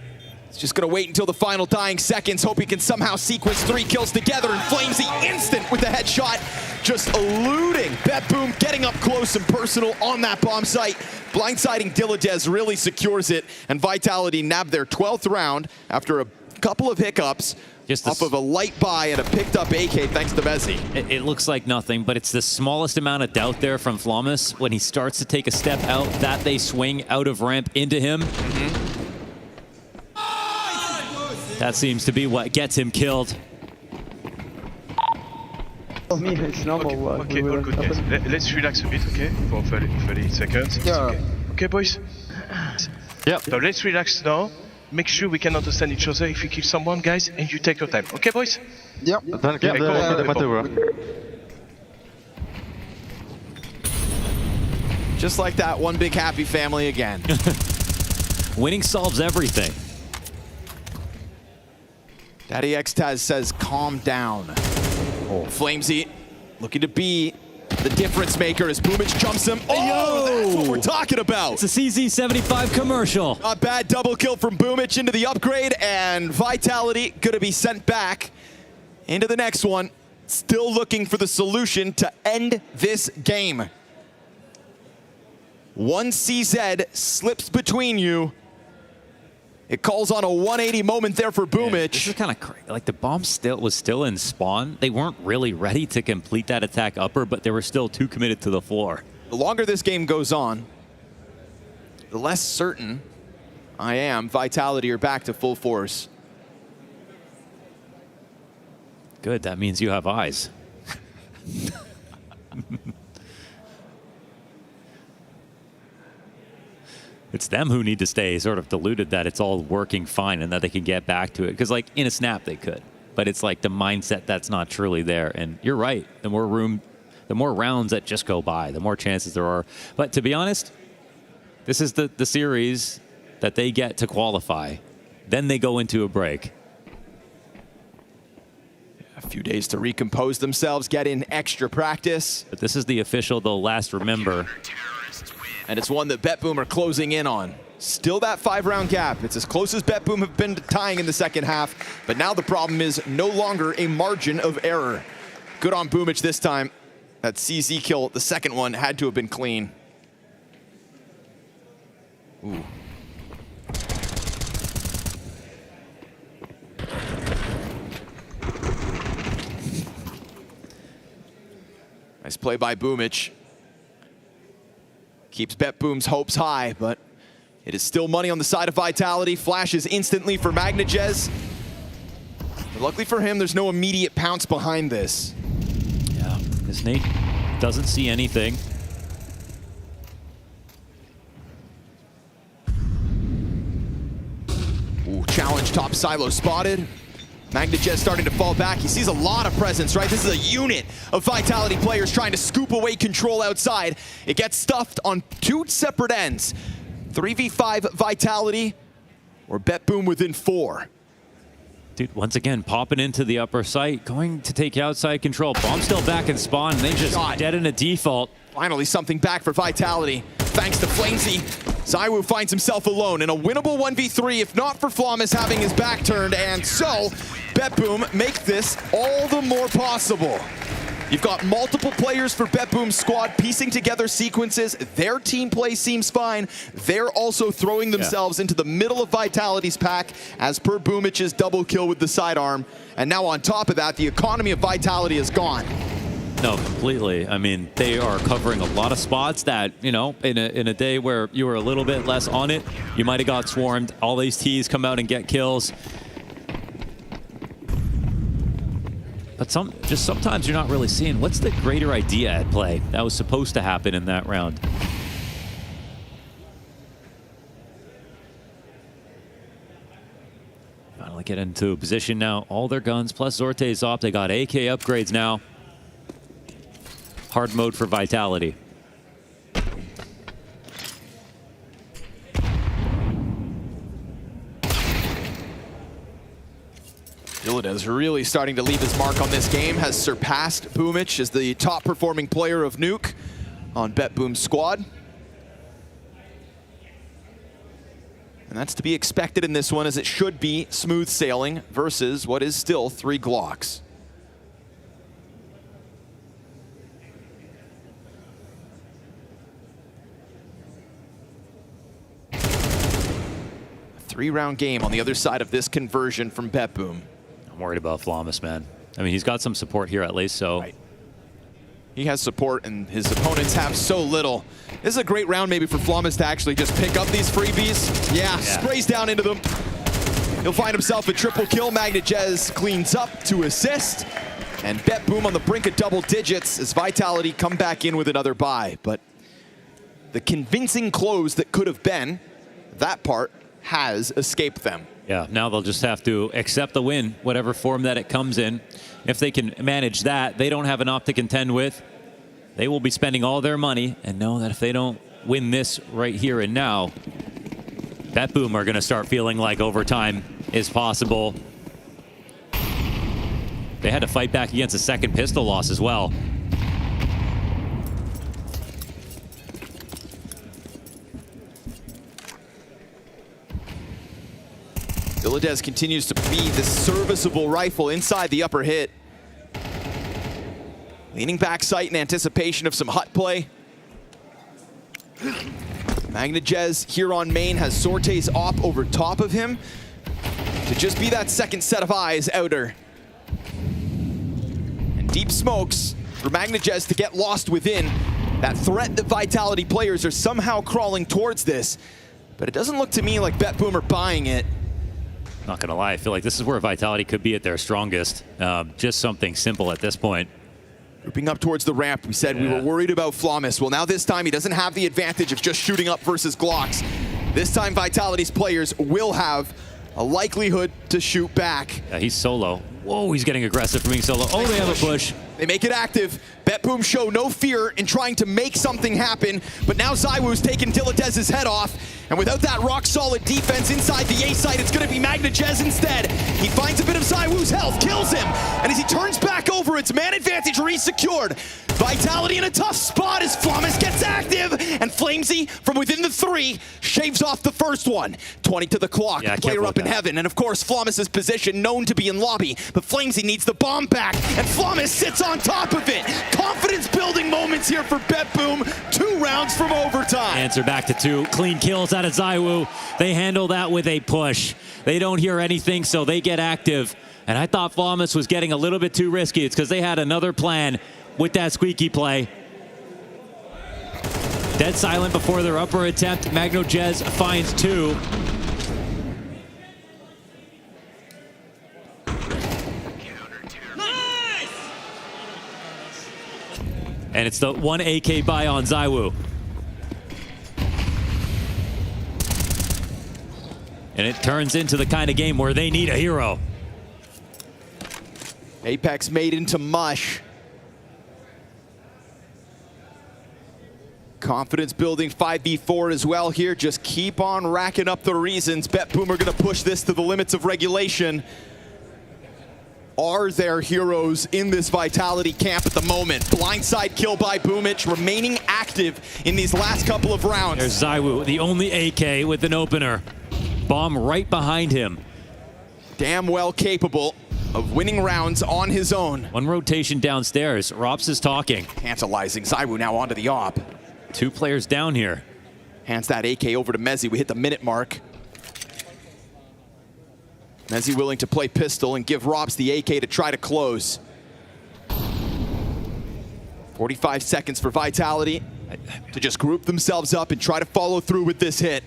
He's just gonna wait until the final dying seconds, hope he can somehow sequence 3 kills together, and Flames the instant with the headshot, just eluding BetBoom, getting up close and personal on that bomb site. Blindsiding Diladez really secures it, and Vitality nabbed their 12th round after a couple of hiccups. Just off of a light buy and a picked up AK thanks to Mezzi. It looks like nothing, but it's the smallest amount of doubt there from Flawless when he starts to take a step out, that they swing out of ramp into him. That seems to be what gets him killed. Me, it's normal. Okay, all good, guys. Let's relax a bit, okay? For 30 seconds. Yeah. Okay, boys? Yeah. So let's relax now. Make sure we can understand each other if you kill someone, guys, and you take your time. Okay, boys? Yeah. Just like that, one big happy family again. Winning solves everything. Daddy Xtaz says, calm down. Flamesy looking to be the difference maker as Boomich jumps him. Oh, that's what we're talking about. It's a CZ75 commercial. A bad double kill from Boomich into the upgrade, and Vitality gonna be sent back into the next one. Still looking for the solution to end this game. One CZ slips between you. It calls on a 180 moment there for Boomich. Yeah, this is kind of crazy. Like the bomb was still in spawn. They weren't really ready to complete that attack upper, but they were still too committed to the floor. The longer this game goes on, the less certain I am Vitality are back to full force. Good, that means you have eyes. It's them who need to stay sort of deluded that it's all working fine and that they can get back to it. Because, like, in a snap they could. But it's like the mindset that's not truly there. And you're right. The more rounds that just go by, the more chances there are. But to be honest, this is the series that they get to qualify. Then they go into a break. A few days to recompose themselves, get in extra practice. But this is the official they'll last remember. And it's one that BetBoom are closing in on. Still that 5-round gap. It's as close as BetBoom have been to tying in the second half, but now the problem is no longer a margin of error. Good on Boomich this time. That CZ kill, the second one, had to have been clean. Ooh. Nice play by Boomich. Keeps BetBoom's hopes high, but it is still money on the side of Vitality. Flashes instantly for Magnajez. But luckily for him, there's no immediate pounce behind this. Yeah, this Nate doesn't see anything. Ooh, challenge top silo spotted. Magnajez starting to fall back. He sees a lot of presence, right? This is a unit of Vitality players trying to scoop away control outside. It gets stuffed on two separate ends. 3v5 Vitality or BetBoom within 4. Dude, once again, popping into the upper site, going to take outside control. Bomb still back in spawn, and they just dead in a default. Finally, something back for Vitality. Thanks to Flamesy, ZywOo finds himself alone in a winnable 1v3, if not for Flawless having his back turned, and so BetBoom make this all the more possible. You've got multiple players for BetBoom's squad piecing together sequences. Their team play seems fine. They're also throwing themselves into the middle of Vitality's pack as per Boomich's double kill with the sidearm. And now on top of that, the economy of Vitality is gone. No, completely. I mean, they are covering a lot of spots that, you know, in a day where you were a little bit less on it, you might have got swarmed. All these T's come out and get kills. But just sometimes you're not really seeing what's the greater idea at play that was supposed to happen in that round. Finally get into a position now. All their guns plus Zorte's op. They got AK upgrades now. Hard mode for Vitality. Illida's really starting to leave his mark on this game, has surpassed Boomich as the top performing player of Nuke on BetBoom's squad. And that's to be expected in this one, as it should be smooth sailing versus what is still 3 Glocks. A 3-round game on the other side of this conversion from BetBoom. I'm worried about Flawless, man. I mean, he's got some support here at least, so. Right. He has support, and his opponents have so little. This is a great round maybe for Flawless to actually just pick up these freebies. Yeah, sprays down into them. He'll find himself a triple kill. MagnaJez cleans up to assist. And BetBoom on the brink of double digits as Vitality come back in with another buy. But the convincing close that could have been, that part has escaped them. Yeah, now they'll just have to accept the win, whatever form that it comes in. If they can manage that, they don't have enough to contend with. They will be spending all their money and know that if they don't win this right here and now, BetBoom are going to start feeling like overtime is possible. They had to fight back against a second pistol loss as well. Villadez continues to be the serviceable rifle inside the upper hit. Leaning back sight in anticipation of some hut play. MagnaJez here on main has Sorte's op over top of him to just be that second set of eyes outer. And deep smokes for MagnaJez to get lost within. That threat that Vitality players are somehow crawling towards this. But it doesn't look to me like BetBoom are buying it. Not gonna lie, I feel like this is where Vitality could be at their strongest. Just something simple at this point. Grouping up towards the ramp, we said we were worried about Flawless. Well, now this time he doesn't have the advantage of just shooting up versus Glocks. This time Vitality's players will have a likelihood to shoot back. Yeah, he's solo. Whoa, he's getting aggressive for being solo. Oh, they have a push. They make it active. BetBoom show no fear in trying to make something happen, but now ZywOo's taking Villadez's head off, and without that rock-solid defense inside the A site, it's going to be MagnaJez instead. He finds a bit of ZywOo's health, kills him, and as he turns back over, it's man advantage re-secured. Vitality in a tough spot as Flawless gets active, and Flamesy from within the 3 shaves off the first one. 20 to the clock, player up in heaven, and of course Flawless's position known to be in lobby, but Flamesy needs the bomb back, and Flawless sits on top of it. Confidence building moments here for BetBoom. 2 rounds from overtime. Answer back to 2. Clean kills out of ZywOo. They handle that with a push. They don't hear anything, so they get active. And I thought Flawless was getting a little bit too risky. It's because they had another plan with that squeaky play. Dead silent before their upper attempt. MagnaJez finds 2. And it's the 1 AK buy on ZywOo. And it turns into the kind of game where they need a hero. Apex made into mush. Confidence building 5v4 as well here. Just keep on racking up the reasons. BetBoom are going to push this to the limits of regulation. Are there heroes in this Vitality camp at the moment? Blindside kill by Boomich, remaining active in these last couple of rounds. There's ZywOo, the only AK with an opener. Bomb right behind him. Damn well capable of winning rounds on his own. 1 rotation downstairs. Rops is talking. Tantalizing. ZywOo now onto the op. 2 players down here. Hands that AK over to Mezzy. We hit the minute mark. Mezzy willing to play pistol and give Robs the AK to try to close. 45 seconds for Vitality to just group themselves up and try to follow through with this hit.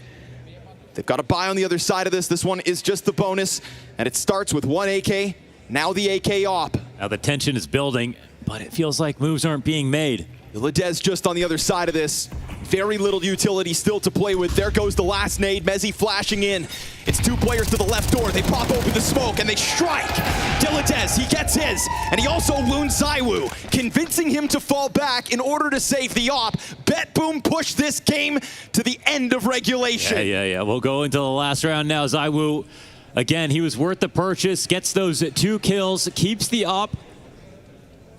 They've got a buy on the other side of this. This one is just the bonus, and it starts with 1 AK, now the AK op. Now the tension is building, but it feels like moves aren't being made. Villadez just on the other side of this. Very little utility still to play with. There goes the last nade. Mezzy flashing in. It's 2 players to the left door. They pop open the smoke and they strike. Villadez, he gets his. And he also wounds ZywOo, convincing him to fall back in order to save the op. BetBoom push this game to the end of regulation. Yeah. We'll go into the last round now. ZywOo, again, he was worth the purchase. Gets those 2 kills, keeps the op.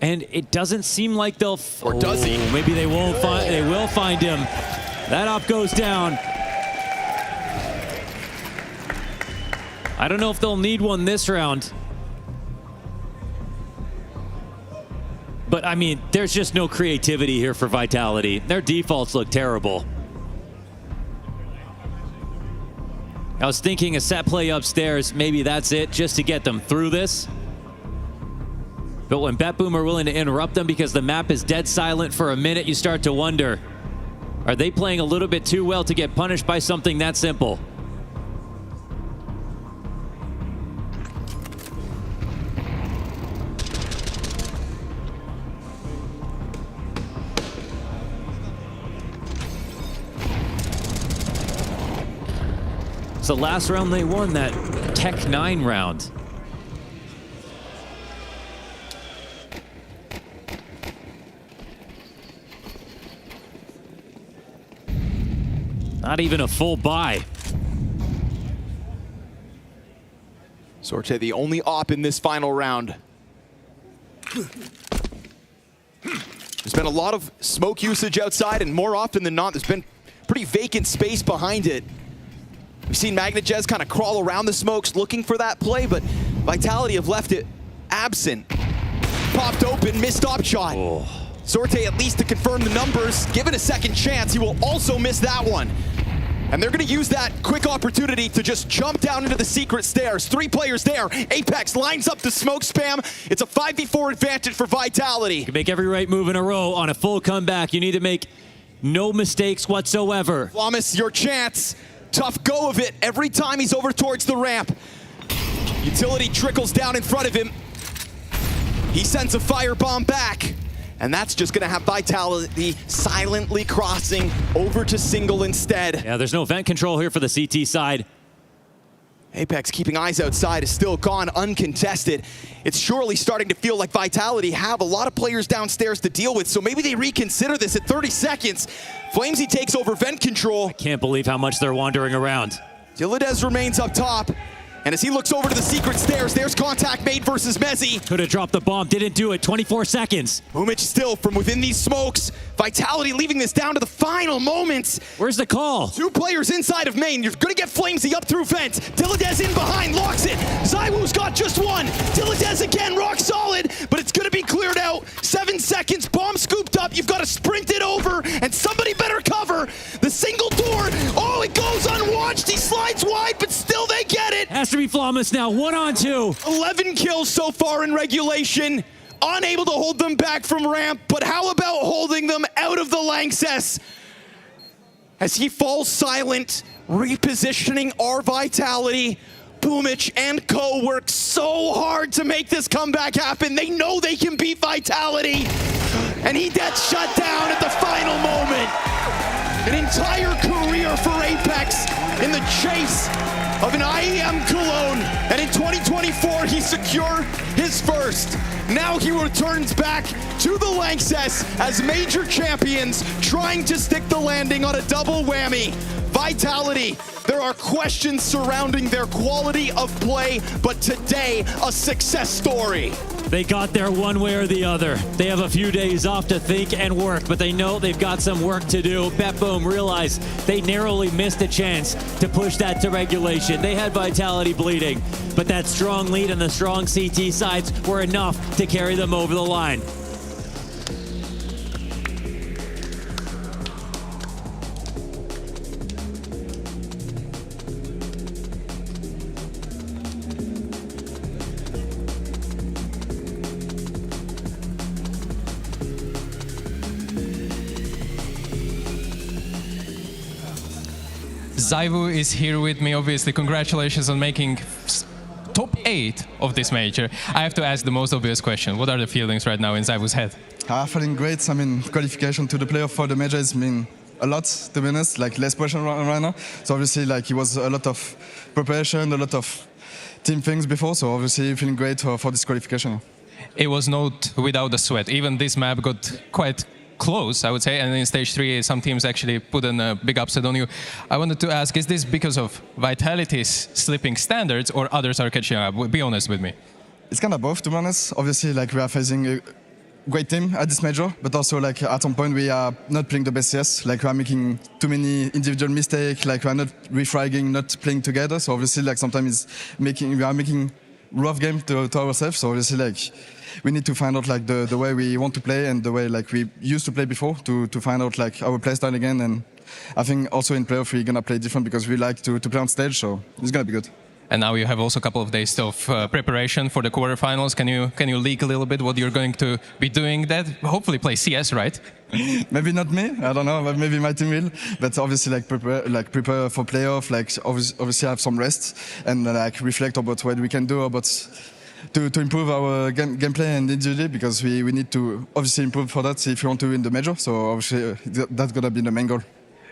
And it doesn't seem like they'll... Or does he? Maybe they won't find... They will find him. That op goes down. I don't know if they'll need one this round. But, I mean, there's just no creativity here for Vitality. Their defaults look terrible. I was thinking a set play upstairs, maybe that's it, just to get them through this. But when BetBoom are willing to interrupt them because the map is dead silent for a minute, you start to wonder, are they playing a little bit too well to get punished by something that simple? It's the last round they won, that Tech 9 round. Not even a full buy. Sorte the only op in this final round. There's been a lot of smoke usage outside, and more often than not, there's been pretty vacant space behind it. We've seen MagnaJez kind of crawl around the smokes looking for that play, but Vitality have left it absent. Popped open, missed op shot. Oh. Sorte, at least to confirm the numbers, given a second chance, he will also miss that one. And they're going to use that quick opportunity to just jump down into the secret stairs. 3 players there. Apex lines up the smoke spam. It's a 5v4 advantage for Vitality. You can make every right move in a row on a full comeback. You need to make no mistakes whatsoever. Flamus, your chance. Tough go of it every time he's over towards the ramp. Utility trickles down in front of him. He sends a firebomb back. And that's just going to have Vitality silently crossing over to single instead. Yeah, there's no vent control here for the CT side. Apex keeping eyes outside is still gone uncontested. It's surely starting to feel like Vitality have a lot of players downstairs to deal with, so maybe they reconsider this at 30 seconds. Flamesy takes over vent control. I can't believe how much they're wandering around. Diladez remains up top. And as he looks over to the secret stairs, there's contact made versus Mezzi. Could have dropped the bomb, didn't do it. 24 seconds. Umich still from within these smokes. Vitality leaving this down to the final moments. Where's the call? 2 players inside of main. You're going to get Flamesy up through vent. Diladez in behind, locks it. ZywOo's got just one. Diladez again, rock solid, but it's going to be cleared out. 7 seconds, bomb scooped up. You've got to sprint it over, and somebody better cover. The single door. Oh, it goes unwatched. He slides wide, but still they get it. Has to be Flamus now, 1-on-2. 11 kills so far in regulation. Unable to hold them back from ramp, but how about holding them out of the Lanxess? As he falls silent, repositioning our Vitality. Boomich and co work so hard to make this comeback happen. They know they can beat Vitality. And he gets shut down at the final moment. An entire career for Apex in the chase of an IEM Cologne, and in 2024 he secured his first. Now he returns back to the Lanxess as major champions, trying to stick the landing on a double whammy. Vitality, there are questions surrounding their quality of play, but today, a success story. They got there one way or the other. They have a few days off to think and work, but they know they've got some work to do. BetBoom realized they narrowly missed a chance to push that to regulation. They had Vitality bleeding, but that strong lead and the strong CT sides were enough to carry them over the line. ZywOo is here with me, obviously. Congratulations on making top 8 of this major. I have to ask the most obvious question. What are the feelings right now in ZywOo's head? Feeling great. I mean, qualification to the playoff for the major has been a lot, to be honest, like less pressure right now. So obviously, like it was a lot of preparation, a lot of team things before. So obviously, feeling great for this qualification. It was not without the sweat. Even this map got quite close, I would say, and in stage 3 some teams actually put in a big upset on you. I wanted to ask, is this because of Vitality's slipping standards or others are catching up? Be honest with me. It's kind of both, to be honest. Obviously, like we are facing a great team at this major, but also like at some point we are not playing the best CS. Like we are making too many individual mistakes, like we are not refragging, not playing together. So obviously like sometimes we are making rough game to ourselves. So obviously like we need to find out like the way we want to play and the way like we used to play before to find out like our play style again. And I think also in playoff we're gonna play different because we like to play on stage, so it's gonna be good. and now you have also a couple of days of preparation for the quarterfinals. Can you leak a little bit what you're going to be doing? That hopefully play CS, right? Maybe not me, I don't know, but maybe my team will. But obviously, prepare for playoff. Obviously have some rest and reflect about what we can do to improve our gameplay and individually, because we need to obviously improve for that if you want to win the major. So obviously that's gonna be the main goal.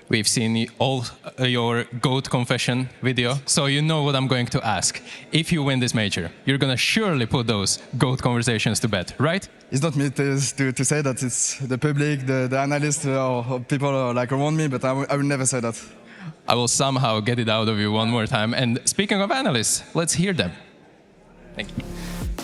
We've seen all your GOAT confession video, so you know what I'm going to ask. If you win this major, you're gonna surely put those GOAT conversations to bed, right? It's not me to say that. It's the public, the analysts, or people around me, but I will never say that. I will somehow get it out of you one more time. And speaking of analysts, let's hear them. Thank you.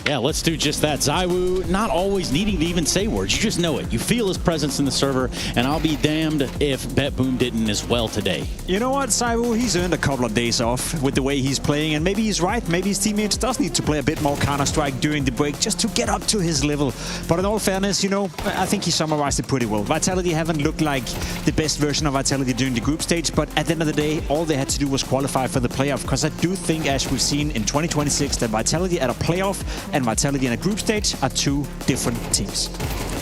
Yeah, let's do just that. ZywOo not always needing to even say words. You just know it. You feel his presence in the server, and I'll be damned if BetBoom didn't as well today. You know what, ZywOo, he's earned a couple of days off with the way he's playing, and maybe he's right. Maybe his teammates does need to play a bit more Counter-Strike during the break just to get up to his level. But in all fairness, you know, I think he summarized it pretty well. Vitality haven't looked like the best version of Vitality during the group stage, but at the end of the day, all they had to do was qualify for the playoff, because I do think, as we've seen in 2026, that Vitality at a playoff and Vitality in a group stage are two different teams.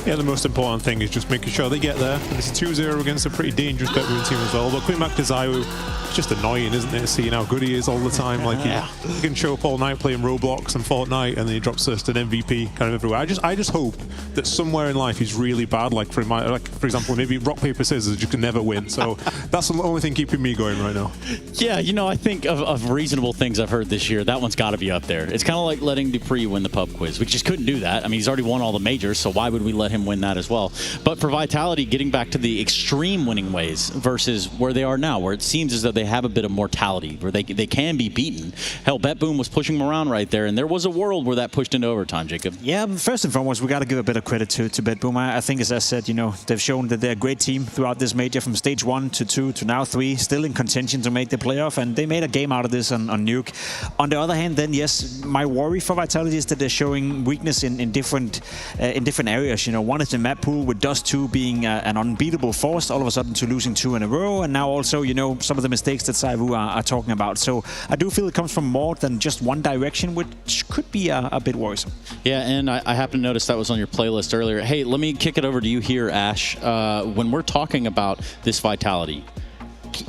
Yeah, the most important thing is just making sure they get there. And it's 2-0 against a pretty dangerous BetBoom team as well. But coming back to ZywOo, it's just annoying, isn't it, seeing how good he is all the time. Like he can show up all night playing Roblox and Fortnite, and then he drops first an MVP kind of everywhere. I just hope that somewhere in life he's really bad. Like for example, maybe rock paper scissors, you can never win. So that's the only thing keeping me going right now. Yeah, you know, I think of reasonable things I've heard this year, that one's got to be up there. It's kind of like letting Dupree win the pub quiz. We just couldn't do that. I mean, he's already won all the majors, so why would we let him win that as well? But for Vitality, getting back to the extreme winning ways versus where they are now, where it seems as though they have a bit of mortality, where they can be beaten. Hell, BetBoom was pushing them around right there, and there was a world where that pushed into overtime, Jacob. Yeah, first and foremost, we got to give a bit of credit to BetBoom. I think, as I said, you know, they've shown that they're a great team throughout this major, from stage 1 to 2 to now 3, still in contention to make the playoff, and they made a game out of this on Nuke. On the other hand, then, yes, my worry for Vitality is that they're showing weakness in different areas. You know, one is the map pool, with Dust 2 being an unbeatable force, all of a sudden to losing 2 in a row, and now also, you know, some of the mistakes that ZywOo are talking about. So I do feel it comes from more than just one direction, which could be a bit worrisome. Yeah, and I happened to notice that was on your playlist earlier. Hey, let me kick it over to you here, Ash. When we're talking about this Vitality,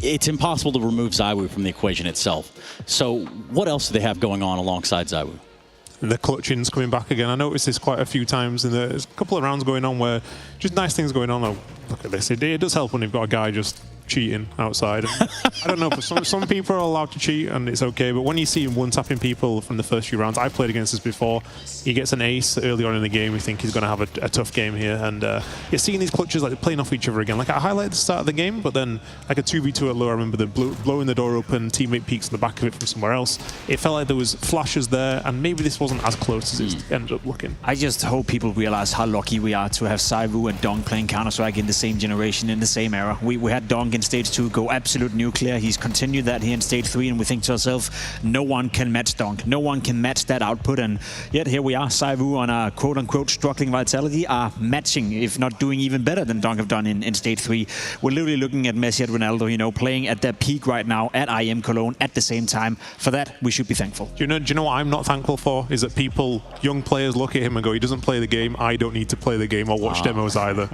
it's impossible to remove ZywOo from the equation itself. So what else do they have going on alongside ZywOo? The clutching's coming back again. I noticed this quite a few times, and there's a couple of rounds going on where just nice things going on. Oh, look at this. It does help when you've got a guy just cheating outside. I don't know, but some people are allowed to cheat and it's okay, but when you see him one-tapping people from the first few rounds, I've played against this before, he gets an ace early on in the game, we think he's going to have a tough game here, and you're seeing these clutches like playing off each other again. Like I highlighted the start of the game, but then like a 2v2 at low, I remember the blowing the door open, teammate peeks in the back of it from somewhere else. It felt like there was flashes there, and maybe this wasn't as close as it ended up looking. I just hope people realize how lucky we are to have ZywOo and Donk playing Counter-Strike in the same generation, in the same era. We had Donk in stage 2 go absolute nuclear. He's continued that here in stage 3, and we think to ourselves, no one can match Donk. No one can match that output, and yet here we are, ZywOo on a quote-unquote struggling Vitality are matching, if not doing even better than Donk have done in stage 3. We're literally looking at Messi and Ronaldo, you know, playing at their peak right now at IEM Cologne at the same time. For that, we should be thankful. Do you know what I'm not thankful for? Is that people, young players, look at him and go, he doesn't play the game, I don't need to play the game or watch demos either.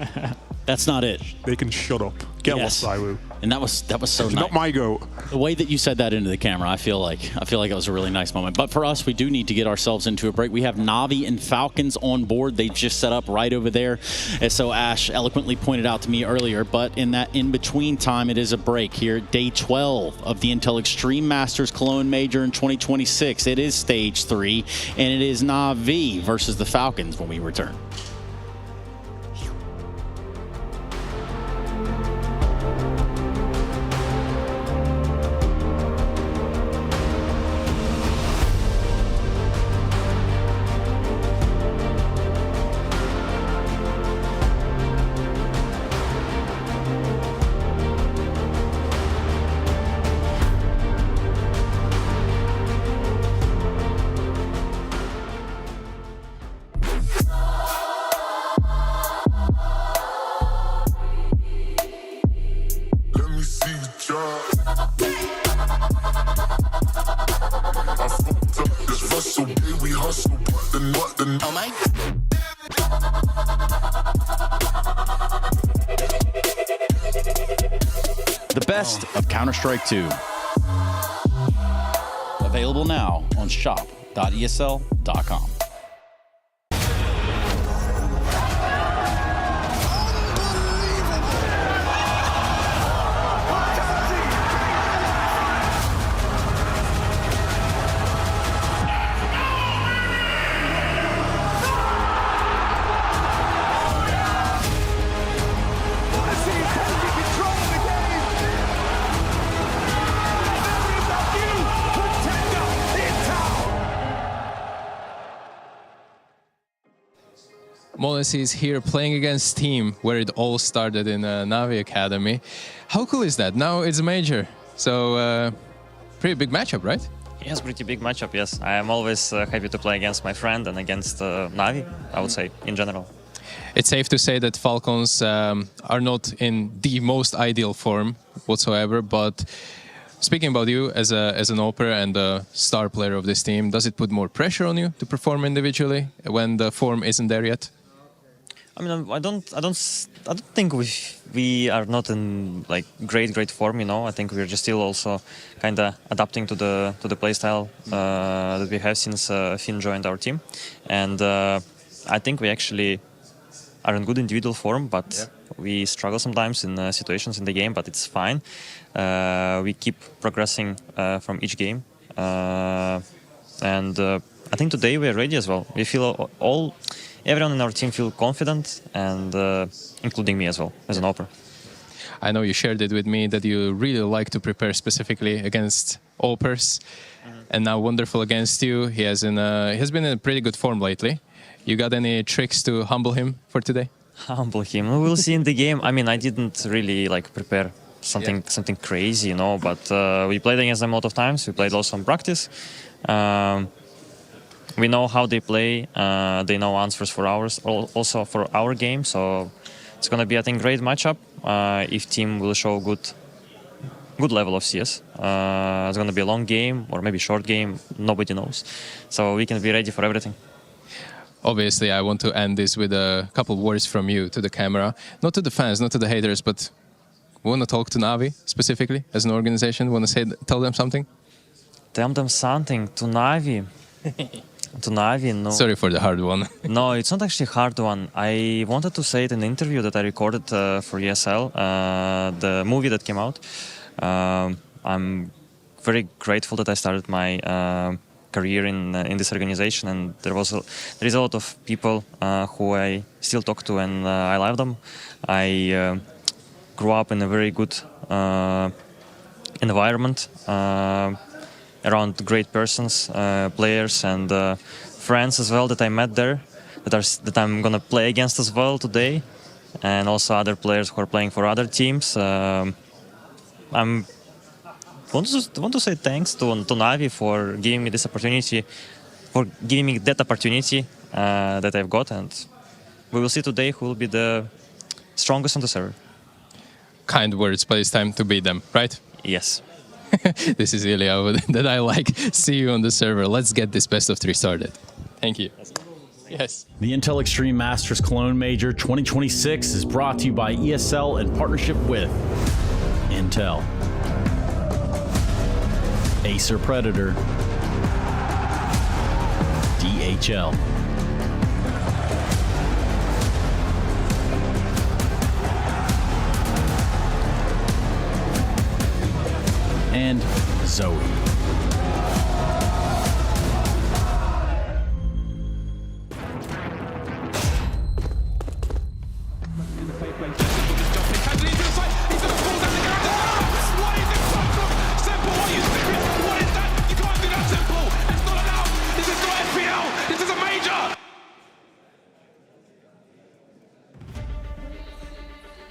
That's not it. They can shut up. Get lost, ZywOo. And that was so nice. Not my goat. The way that you said that into the camera, I feel like it was a really nice moment. But for us, we do need to get ourselves into a break. We have Navi and Falcons on board. They just set up right over there. And so Ash eloquently pointed out to me earlier, but in that in-between time, it is a break here. Day 12 of the Intel Extreme Masters Cologne Major in 2026. It is stage 3, and it is Navi versus the Falcons when we return. Oh my. The best of Counter-Strike 2. Available now on shop.esl.com. MOUZ is here playing against Team, where it all started in Navi Academy. How cool is that? Now it's a major, so pretty big matchup, right? Yes, pretty big matchup, yes. I am always happy to play against my friend and against Navi, I would say, in general. It's safe to say that Falcons are not in the most ideal form whatsoever, but speaking about you as an opera and a star player of this team, does it put more pressure on you to perform individually when the form isn't there yet? I mean, I don't think we are not in like great form, you know. I think we're just still also kind of adapting to the playstyle that we have since Finn joined our team, and I think we actually are in good individual form, but we struggle sometimes in situations in the game, but it's fine. We keep progressing from each game, and I think today we are ready as well. We feel everyone in our team feel confident, and including me as well, as an opera. I know you shared it with me that you really like to prepare specifically against Opers, and now Wonderful against you. He has been in a pretty good form lately. You got any tricks to humble him for today? Humble him? We'll see in the game. I mean, I didn't really like prepare something crazy, you know, but we played against them a lot of times. We played also in practice. We know how they play. They know answers for ours, also for our game. So it's going to be, I think, great matchup. If team will show good level of CS. It's going to be a long game or maybe short game. Nobody knows. So we can be ready for everything. Obviously, I want to end this with a couple of words from you to the camera. Not to the fans, not to the haters, but want to talk to Navi specifically as an organization? Want to tell them something? Tell them something to Navi. To Navi, no. Sorry for the hard one. No, it's not actually a hard one. I wanted to say it in an interview that I recorded for ESL, the movie that came out. I'm very grateful that I started my career in this organization, and there is a lot of people who I still talk to, and I love them. I grew up in a very good environment. Around great persons, players, and friends as well that I met there, that I'm gonna play against as well today, and also other players who are playing for other teams. I want to say thanks to Navi for giving me this opportunity, that I've got, and we will see today who will be the strongest on the server. Kind words, but it's time to beat them, right? Yes. This is Ilya that I like. See you on the server. Let's get this best of 3 started. Thank you. Yes. The Intel Extreme Masters Cologne Major 2026 is brought to you by ESL in partnership with Intel, Acer Predator, DHL, and Zoe.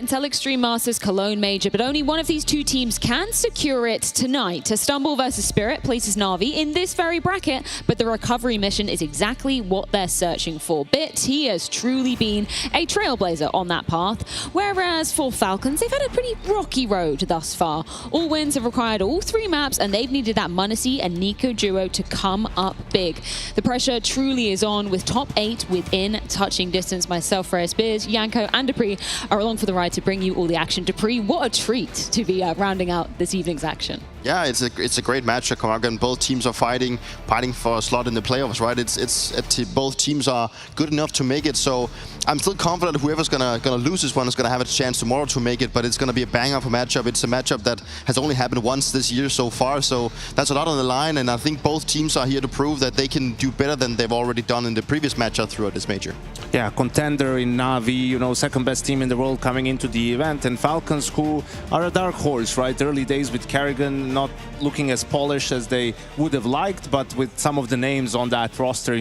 Intel Extreme Masters Cologne Major, but only one of these two teams can secure it tonight. Stumble versus Spirit places Na'Vi in this very bracket, but the recovery mission is exactly what they're searching for. Bit, he has truly been a trailblazer on that path, whereas for Falcons, they've had a pretty rocky road thus far. All wins have required all 3 maps, and they've needed that m0NESY and Nico duo to come up big. The pressure truly is on, with top 8 within touching distance. Myself, Freya Spears, Yanko, and Dupree are along for the ride to bring you all the action. Dupree, what a treat to be rounding out this evening's action. Yeah, it's a great match. And both teams are fighting for a slot in the playoffs, right? Both teams are good enough to make it. So I'm still confident whoever's gonna lose this one is gonna have a chance tomorrow to make it. But it's gonna be a bang of a matchup. It's a matchup that has only happened once this year so far. So that's a lot on the line. And I think both teams are here to prove that they can do better than they've already done in the previous matchup throughout this major. Yeah, contender in Na'Vi, second best team in the world coming into the event, and Falcons, who are a dark horse, right? Early days with Kerrigan, not looking as polished as they would have liked, but with some of the names on that roster,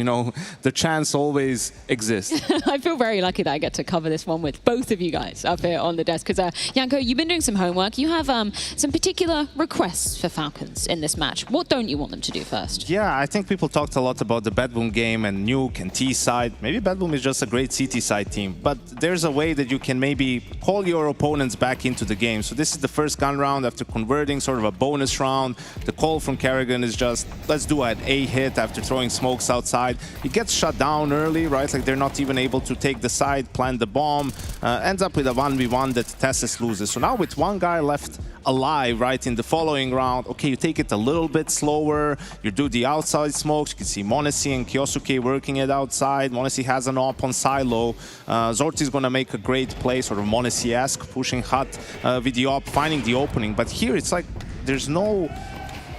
the chance always exists. I feel very lucky that I get to cover this one with both of you guys up here on the desk, because Yanko, you've been doing some homework. You have some particular requests for Falcons in this match. What don't you want them to do first? Yeah, I think people talked a lot about the BetBoom game and Nuke and T-side. Maybe BetBoom is just a great CT side team, but there's a way that you can maybe call your opponents back into the game. So this is the first gun round after converting, sort of a bonus round. The call from Kerrigan is just, let's do an A hit after throwing smokes outside. It gets shut down early, right? Like they're not even able to take the side, plant the bomb, ends up with a 1v1 that Tessus loses. So now with one guy left alive, right, in the following round, okay, you take it a little bit slower, you do the outside smokes, you can see m0NESY and Kyosuke working it outside. m0NESY has an op on silo. Zorti is going to make a great play, sort of m0NESY-esque, pushing hot with the op, finding the opening. But here it's like there's no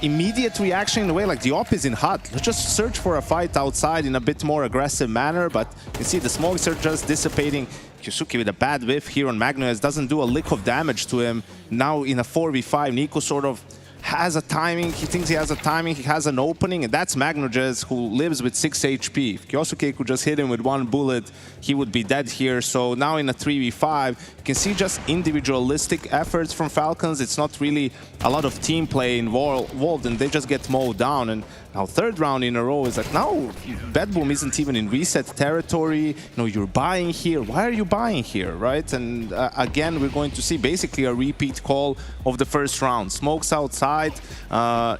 immediate reaction in a way, like the op is in hot. Let's just search for a fight outside in a bit more aggressive manner, but you see the smokes are just dissipating. Kyosuke with a bad whiff here on Magnus doesn't do a lick of damage to him. Now in a 4v5, Nico sort of has a timing, he thinks he has a timing, he has an opening, and that's Magnus, who lives with 6 HP. If Kyosuke could just hit him with 1 bullet, he would be dead here. So now in a 3v5, you can see just individualistic efforts from Falcons. It's not really a lot of team play involved, and they just get mowed down. And now third round in a row is like, now BetBoom isn't even in reset territory. You're buying here. Why are you buying here, right? And again, we're going to see basically a repeat call of the first round. Smokes outside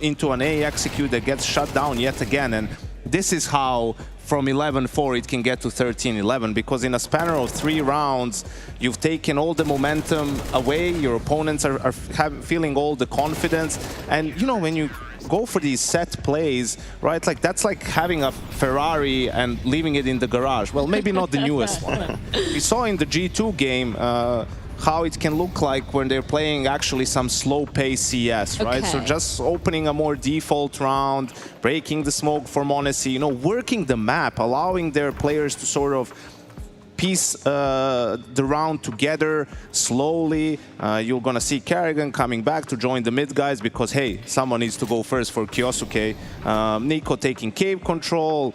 into an A execute that gets shut down yet again. And this is how from 11-4 it can get to 13-11, because in a spanner of 3 rounds, you've taken all the momentum away. Your opponents are feeling all the confidence. And, when you go for these set plays, right, like that's like having a Ferrari and leaving it in the garage. Well, maybe not the newest one. We saw in the G2 game how it can look like when they're playing actually some slow pace CS, right? So just opening a more default round, breaking the smoke for m0NESY, working the map, allowing their players to sort of piece the round together slowly. You're gonna see Kerrigan coming back to join the mid guys because, hey, someone needs to go first for Kyosuke. Nico taking cave control.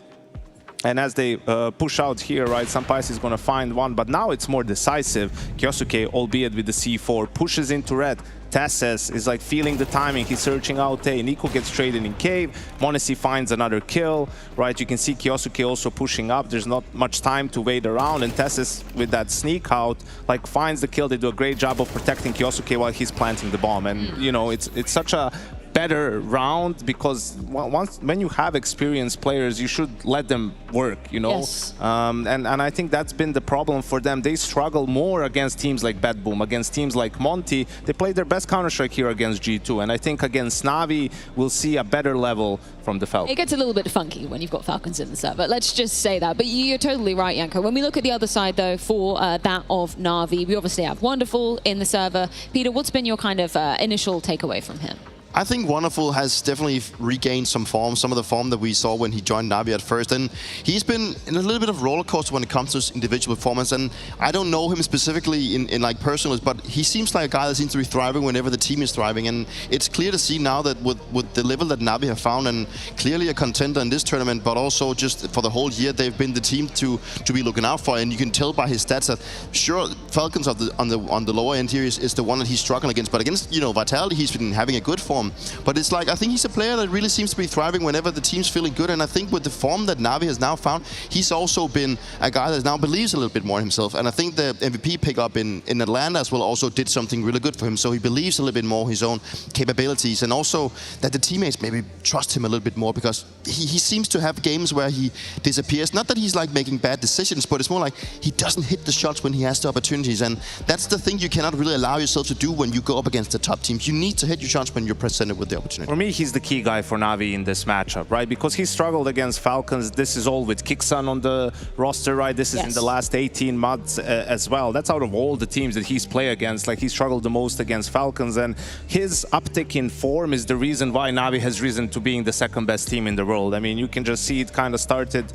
And as they push out here, right, Sampais is going to find one, but now it's more decisive. Kyosuke, albeit with the C4, pushes into red. Tessus is like feeling the timing. He's searching out A. Nico gets traded in cave. m0NESY finds another kill, right? You can see Kyosuke also pushing up. There's not much time to wait around, and Tessus with that sneak out, like finds the kill. They do a great job of protecting Kyosuke while he's planting the bomb. And, it's such a better round because when you have experienced players, you should let them work, Yes. And I think that's been the problem for them. They struggle more against teams like BetBoom, against teams like Monty. They play their best Counter-Strike here against G2, and I think against Na'Vi, we'll see a better level from the Falcons. It gets a little bit funky when you've got Falcons in the server. Let's just say that. But you're totally right, Yanko. When we look at the other side, though, for that of Na'Vi, we obviously have Wonderful in the server. Peter, what's been your kind of initial takeaway from him? I think Wonderful has definitely regained some form, some of the form that we saw when he joined Navi at first. And he's been in a little bit of roller coaster when it comes to his individual performance. And I don't know him specifically in like personals, but he seems like a guy that seems to be thriving whenever the team is thriving. And it's clear to see now that with the level that Navi have found, and clearly a contender in this tournament, but also just for the whole year, they've been the team to be looking out for. And you can tell by his stats that sure, Falcons on the lower end here is the one that he's struggling against. But against, you know, Vitality, he's been having a good form. But it's like, I think he's a player that really seems to be thriving whenever the team's feeling good. And I think with the form that Navi has now found, he's also been a guy that now believes a little bit more in himself. And I think the MVP pickup in Atlanta as well also did something really good for him. So he believes a little bit more his own capabilities, and also that the teammates maybe trust him a little bit more, because he seems to have games where he disappears. Not that he's like making bad decisions, but it's more like he doesn't hit the shots when he has the opportunities. And that's the thing you cannot really allow yourself to do when you go up against the top teams. You need to hit your shots when you're presented with the opportunity. For me, he's the key guy for Navi in this matchup, right? Because he struggled against Falcons. This is all with Kixan on the roster, right? This is in the last 18 months as well. That's out of all the teams that he's played against. Like, he struggled the most against Falcons, and his uptick in form is the reason why Navi has risen to being the second best team in the world. I mean, you can just see it kind of started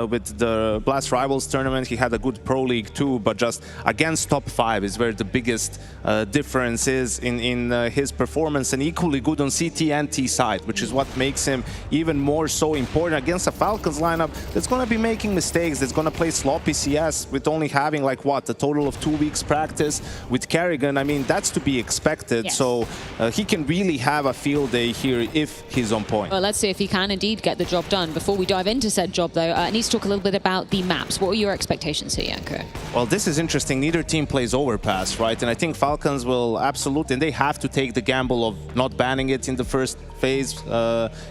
with the Blast Rivals tournament. He had a good Pro League too, but just against top 5 is where the biggest difference is in his performance, and equally good on CT and T side, which is what makes him even more so important against a Falcons lineup that's going to be making mistakes, that's going to play sloppy CS with only having like what, a total of 2 weeks practice with Kerrigan. I mean, that's to be expected. So he can really have a field day here if he's on point. Well, let's see if he can indeed get the job done. Before we dive into said job though, I need to talk a little bit about the maps. What are your expectations here, Yanko? Well, this is interesting. Neither team plays Overpass, right? And I think Falcons will absolutely, and they have to take the gamble of not banning it in the first phase,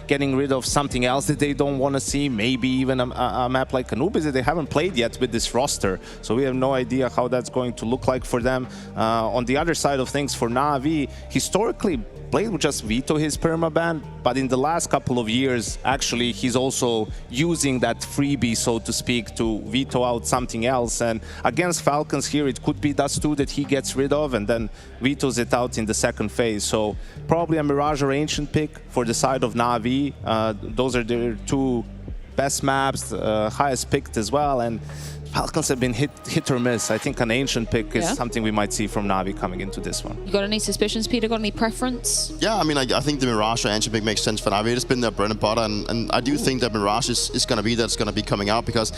getting rid of something else that they don't want to see, maybe even a map like Anubis that they haven't played yet with this roster. So we have no idea how that's going to look like for them. On the other side of things, for Navi, historically played with just Vito his permaban, but in the last couple of years, actually, he's also using that freebie, so to speak, to veto out something else. And against Falcons here, it could be Dust2 that he gets rid of and then vetoes it out in the second phase. So probably a Mirage or Ancient pick for the side of Navi. Those are their 2 best maps, highest picked as well. And Falcons have been hit or miss. I think an Ancient pick is something we might see from Navi coming into this one. You got any suspicions, Peter? Got any preference? Yeah, I mean, I think the Mirage or Ancient pick makes sense for Navi. It's been their bread and butter, and I do think that Mirage is going to be that's going to be coming out, because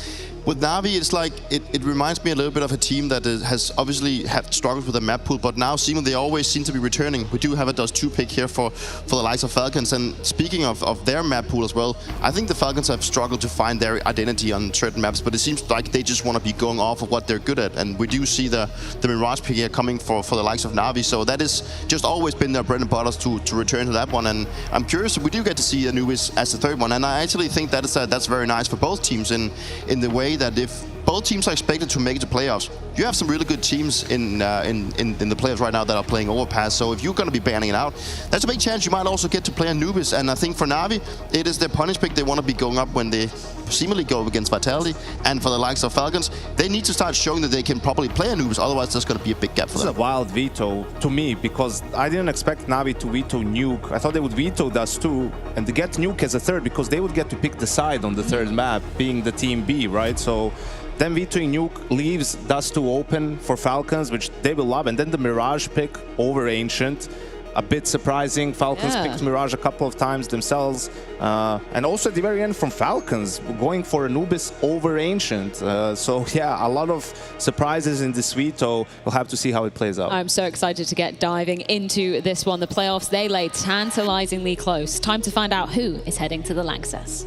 with Navi, it's like, it reminds me a little bit of a team that has obviously had struggles with the map pool, but now seemingly they always seem to be returning. We do have a Dust2 pick here for the likes of Falcons, and speaking of their map pool as well, I think the Falcons have struggled to find their identity on certain maps, but it seems like they just want to be going off of what they're good at, and we do see the Mirage pick here coming for the likes of Navi, so that is just always been their bread and butter to return to that one. And I'm curious, we do get to see Anubis as the third one, and I actually think that that's very nice for both teams in the way that if both teams are expected to make it to playoffs, you have some really good teams in the playoffs right now that are playing Overpass. So if you're going to be banning it out, that's a big chance you might also get to play Anubis. And I think for Navi, it is their punish pick. They want to be going up when they seemingly go against Vitality. And for the likes of Falcons, they need to start showing that they can properly play Anubis. Otherwise, there's going to be a big gap for them. This is a wild veto to me, because I didn't expect Navi to veto Nuke. I thought they would veto Dust2 and to get Nuke as a third, because they would get to pick the side on the third map, being the team B, right? So then vetoing Nuke leaves Dust2 open for Falcons, which they will love. And then the Mirage pick over Ancient. A bit surprising. Falcons picked Mirage a couple of times themselves. And also at the very end from Falcons, going for Anubis over Ancient. So yeah, a lot of surprises in this veto. We'll have to see how it plays out. I'm so excited to get diving into this one. The playoffs, they lay tantalizingly close. Time to find out who is heading to the Lanxess.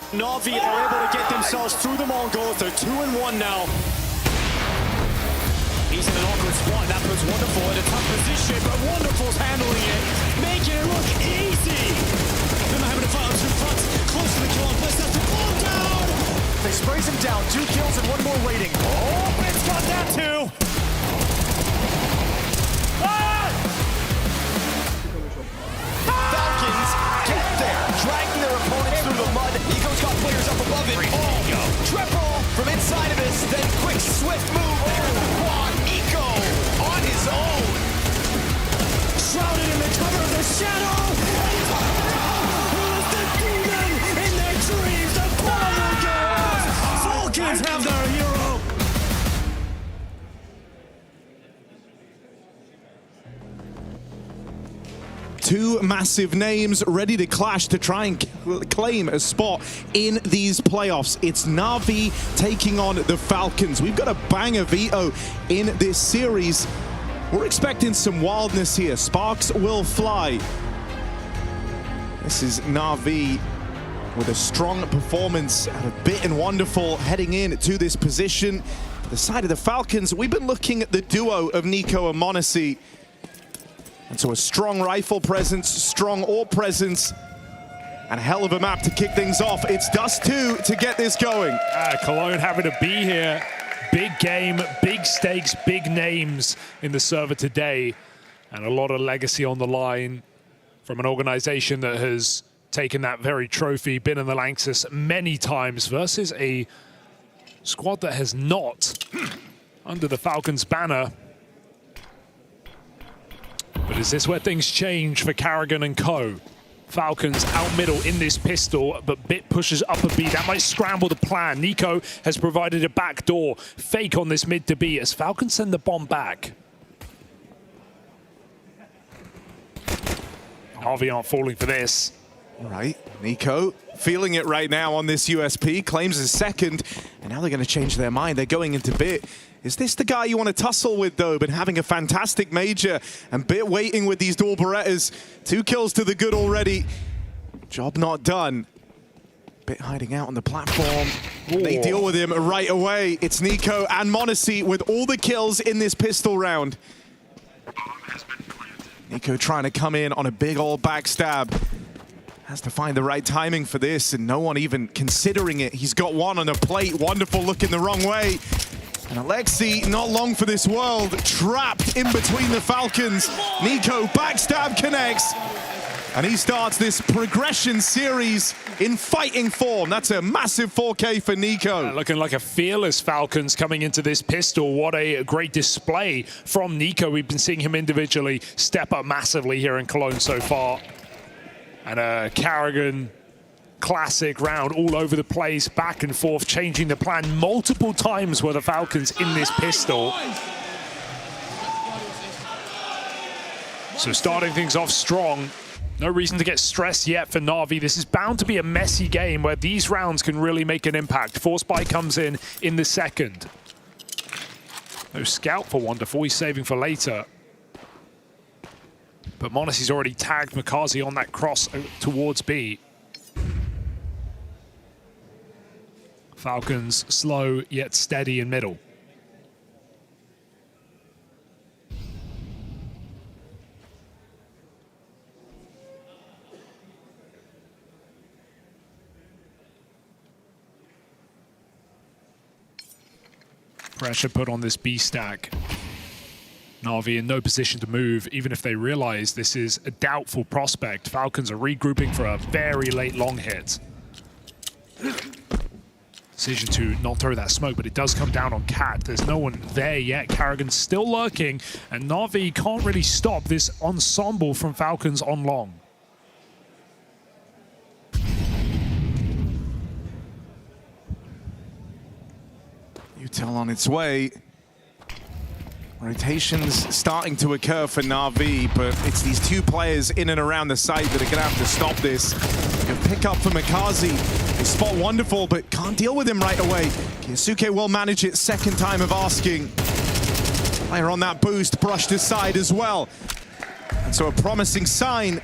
Navi are able to get themselves through the Mongols. They're 2-1 now. He's in an awkward spot, and that puts Wonderful in a tough position, but Wonderful's handling it, making it look easy. Then they're having to fight on 2 fronts, close to the kill on Bliss, that's the ball down! They sprays him down, 2 kills and 1 more waiting. Oh, Bliss got that too! Falcons get there, dragging their opponents through the mud. Eco's got players up above it. Triple from inside of this, then quick, swift move. There's the quad. Eco shadow. Who's the demon in their dreams? The Apollo girls. Falcons have their hero. Two massive names ready to clash to try and claim a spot in these playoffs. It's Na'Vi taking on the Falcons. We've got a banger veto in this series. We're expecting some wildness here. Sparks will fly. This is Na'Vi with a strong performance and a bit and wonderful heading in to this position. The side of the Falcons, we've been looking at the duo of Nico and m0NESY. And so a strong rifle presence, strong AWP presence, and a hell of a map to kick things off. It's Dust 2 to get this going. Cologne having to be here. Big game, big stakes, big names in the server today. And a lot of legacy on the line from an organization that has taken that very trophy, been in the Lanxess many times versus a squad that has not under the Falcons banner. But is this where things change for Carrigan and co? Falcons out middle in this pistol, but Bit pushes up a B. That might scramble the plan. Nico has provided a backdoor fake on this mid to B as Falcons send the bomb back. Harvey aren't falling for this. All right, Nico feeling it right now on this USP, claims his second, and now they're going to change their mind. They're going into Bit. Is this the guy you want to tussle with, though? Been having a fantastic major, and Bit waiting with these dual Berettas. 2 kills to the good already. Job not done. Bit hiding out on the platform. Ooh. They deal with him right away. It's Nico and m0NESY with all the kills in this pistol round. Nico trying to come in on a big old backstab. Has to find the right timing for this, and no one even considering it. He's got one on a plate. Wonderful looking the wrong way. And Alexi, not long for this world, trapped in between the Falcons. Nico, backstab connects. And he starts this progression series in fighting form. That's a massive 4K for Nico. Looking like a fearless Falcons coming into this pistol. What a great display from Nico. We've been seeing him individually step up massively here in Cologne so far. And a Carrigan classic round all over the place, back and forth, changing the plan multiple times were the Falcons in this pistol. So starting things off strong. No reason to get stressed yet for Na'Vi. This is bound to be a messy game where these rounds can really make an impact. Force Buy comes in the second. No scout for Wonderful, he's saving for later. But m0NESY's already tagged makazi on that cross towards B. Falcons slow yet steady in middle. Pressure put on this B stack. Na'Vi in no position to move, even if they realize this is a doubtful prospect. Falcons are regrouping for a very late long hit. Decision to not throw that smoke, but it does come down on Cat. There's no one there yet. Carrigan's still lurking, and Na'Vi can't really stop this ensemble from Falcons on long. Utel on its way. Rotations starting to occur for Na'Vi, but it's these 2 players in and around the site that are going to have to stop this. Good pick up for makazi. They spot Wonderful, but can't deal with him right away. Kyosuke will manage it, second time of asking. Player on that boost, brushed aside as well. And so a promising sign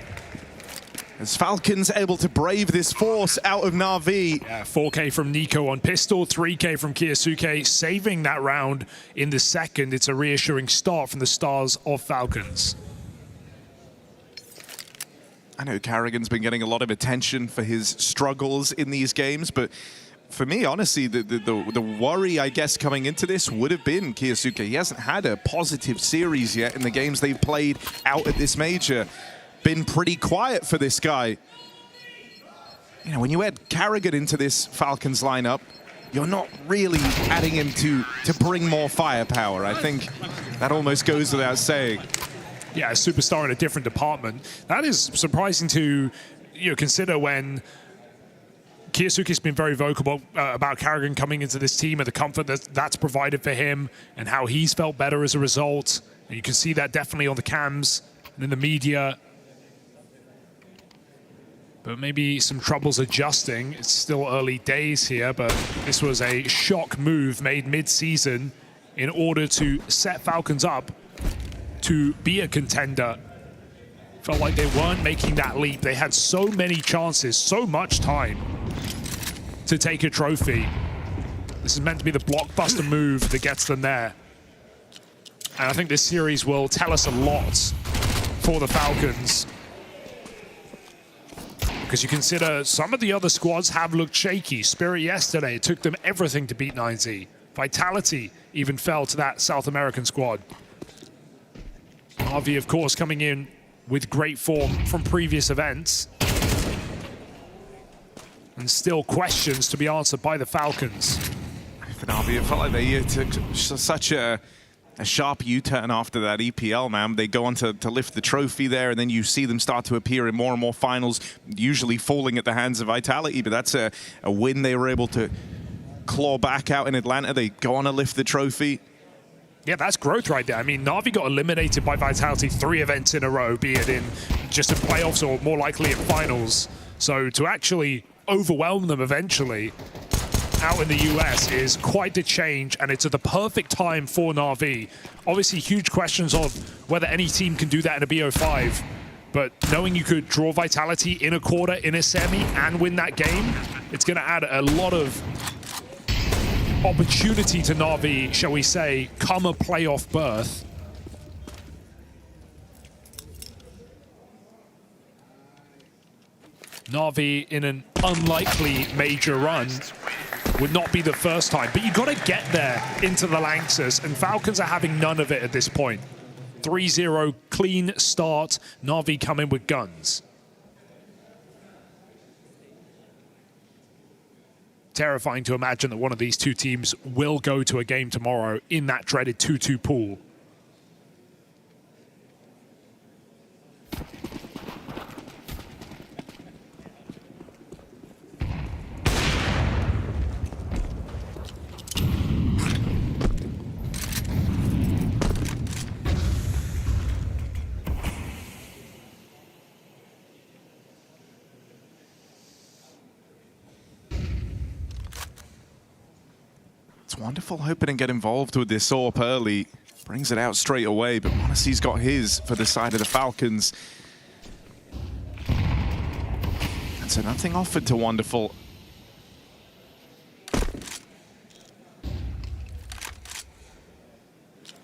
as Falcons able to brave this force out of Na'Vi. Yeah, 4K from Nico on pistol, 3K from Kyosuke, saving that round in the second. It's a reassuring start from the stars of Falcons. I know Carrigan's been getting a lot of attention for his struggles in these games, but for me, honestly, the worry, I guess, coming into this would have been Kyosuke. He hasn't had a positive series yet in the games they've played out at this major. Been pretty quiet for this guy. You know, when you add Carrigan into this Falcons lineup, you're not really adding him to bring more firepower. I think that almost goes without saying. yeah, a superstar in a different department. That is surprising to consider when Kiyosuke's been very vocal about Karrigan coming into this team and the comfort that's provided for him and how he's felt better as a result. And you can see that definitely on the cams and in the media. But maybe some troubles adjusting. It's still early days here, but this was a shock move made mid-season in order to set Falcons up to be a contender. Felt like they weren't making that leap. They had so many chances, so much time to take a trophy. This is meant to be the blockbuster move that gets them there. And I think this series will tell us a lot for the Falcons. Because you consider some of the other squads have looked shaky. Spirit yesterday, it took them everything to beat 9Z. Vitality even fell to that South American squad. Navi, of course, coming in with great form from previous events. And still questions to be answered by the Falcons. For Navi, it felt like they took such a sharp U-turn after that EPL, man. They go on to lift the trophy there, and then you see them start to appear in more and more finals, usually falling at the hands of Vitality, but that's a win they were able to claw back out in Atlanta. They go on to lift the trophy. Yeah, that's growth right there. I mean, Navi got eliminated by Vitality 3 events in a row, be it in just in playoffs or more likely in finals. So to actually overwhelm them eventually out in the US is quite the change, and it's at the perfect time for Navi. Obviously, huge questions of whether any team can do that in a BO5, but knowing you could draw Vitality in a quarter, in a semi, and win that game, it's going to add a lot of opportunity to Navi, shall we say, come a playoff berth. Navi in an unlikely major run would not be the first time, but you got to get there into the Lanxess, and Falcons are having none of it at this point. 3-0 clean start. Navi come in with guns. Terrifying to imagine that one of these two teams will go to a game tomorrow in that dreaded 2-2 pool. It's wonderful hoping and get involved with this AWP early. Brings it out straight away, but Monesi's got his for the side of the Falcons. And so nothing offered to Wonderful.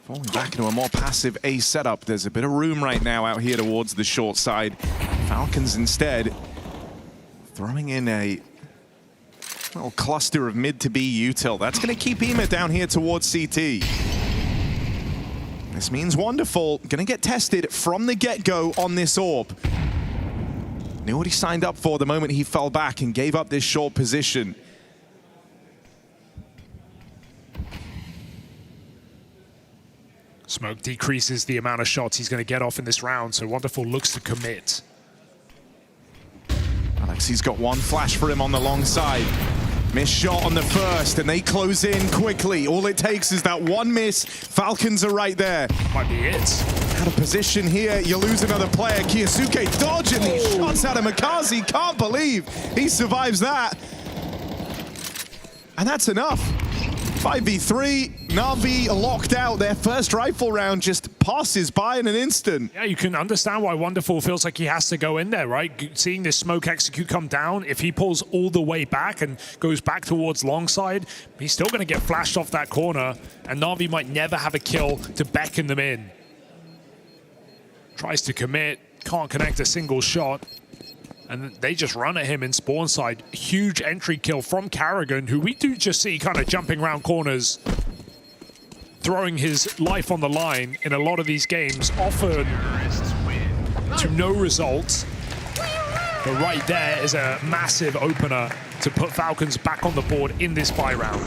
Falling back into a more passive A setup. There's a bit of room right now out here towards the short side. Falcons instead throwing in a little cluster of mid to B util. That's going to keep Ema down here towards CT. This means Wonderful going to get tested from the get-go on this AWP. Knew what he signed up for the moment he fell back and gave up this short position. Smoke decreases the amount of shots he's going to get off in this round, so Wonderful looks to commit. Alexi's got one flash for him on the long side. Missed shot on the first, and they close in quickly. All it takes is that one miss. Falcons are right there. Might be it. Out of position here, you lose another player. Kiyosuke dodging these shots out of Makazi. Can't believe he survives that. And that's enough. 5v3, Navi locked out. Their first rifle round just passes by in an instant. Yeah, you can understand why Wonderful feels like he has to go in there, right? Seeing this smoke execute come down, if he pulls all the way back and goes back towards long side, he's still going to get flashed off that corner, and Navi might never have a kill to beckon them in. Tries to commit, can't connect a single shot. And they just run at him in spawn side. Huge entry kill from Karrigan, who we do just see kind of jumping around corners, throwing his life on the line in a lot of these games, often to no result. But right there is a massive opener to put Falcons back on the board in this bye round.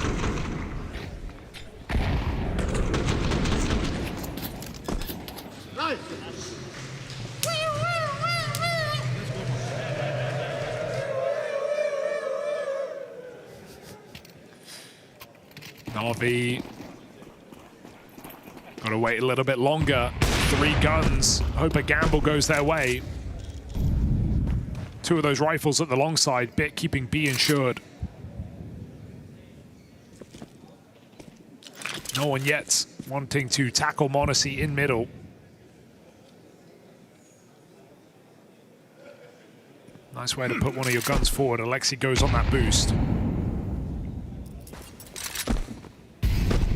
Na'Vi gotta wait a little bit longer. 3 guns. Hope a gamble goes their way. 2 of those rifles at the long side. Bit keeping B insured. No one yet wanting to tackle m0NESY in middle. Nice way to put one of your guns forward. Alexi goes on that boost.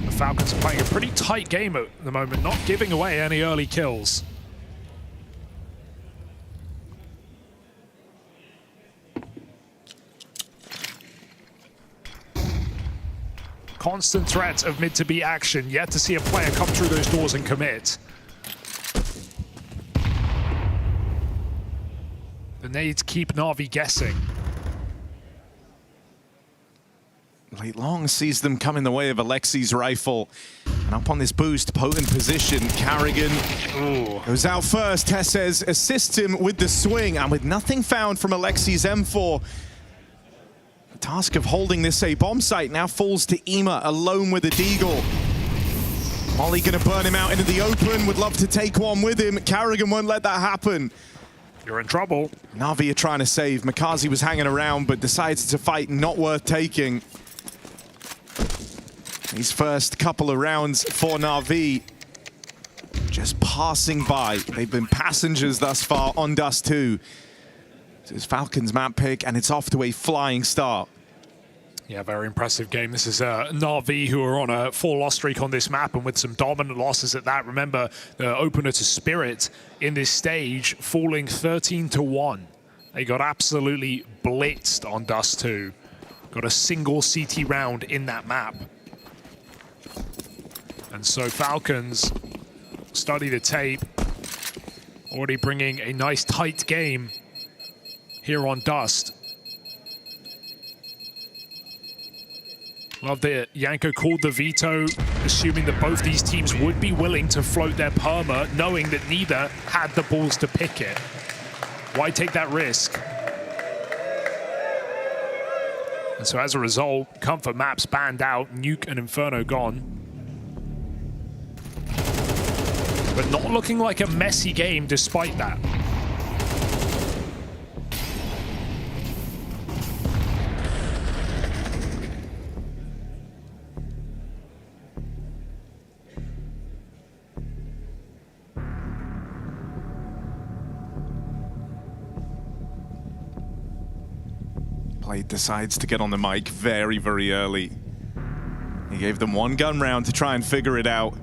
The Falcons are playing a pretty tight game at the moment, not giving away any early kills. Constant threat of mid to B action, yet to see a player come through those doors and commit. The nades keep Na'Vi guessing. Late Long sees them come in the way of Alexi's rifle. And up on this boost, potent position, Carrigan goes out first. Tesses assists him with the swing, and with nothing found from Alexi's M4, the task of holding this A bomb site now falls to Ema alone with a Deagle. Molly gonna burn him out into the open, would love to take one with him. Carrigan won't let that happen. You're in trouble. Na'Vi are trying to save. Makazi was hanging around, but decides to fight, not worth taking. These first couple of rounds for Na'Vi just passing by. They've been passengers thus far on Dust 2. This is Falcons map pick, and it's off to a flying start. Yeah, very impressive game. This is Na'Vi, who are on a 4-loss streak on this map, and with some dominant losses at that. Remember, the opener to Spirit in this stage, falling 13-1. They got absolutely blitzed on Dust 2. Got a single CT round in that map. And so Falcons study the tape, already bringing a nice tight game here on Dust. Love that Yanko called the veto, assuming that both these teams would be willing to float their perma, knowing that neither had the balls to pick it. Why take that risk? And so as a result, Comfort maps banned out, Nuke and Inferno gone. But not looking like a messy game despite that. Blade decides to get on the mic very, very early. He gave them 1 gun round to try and figure it out.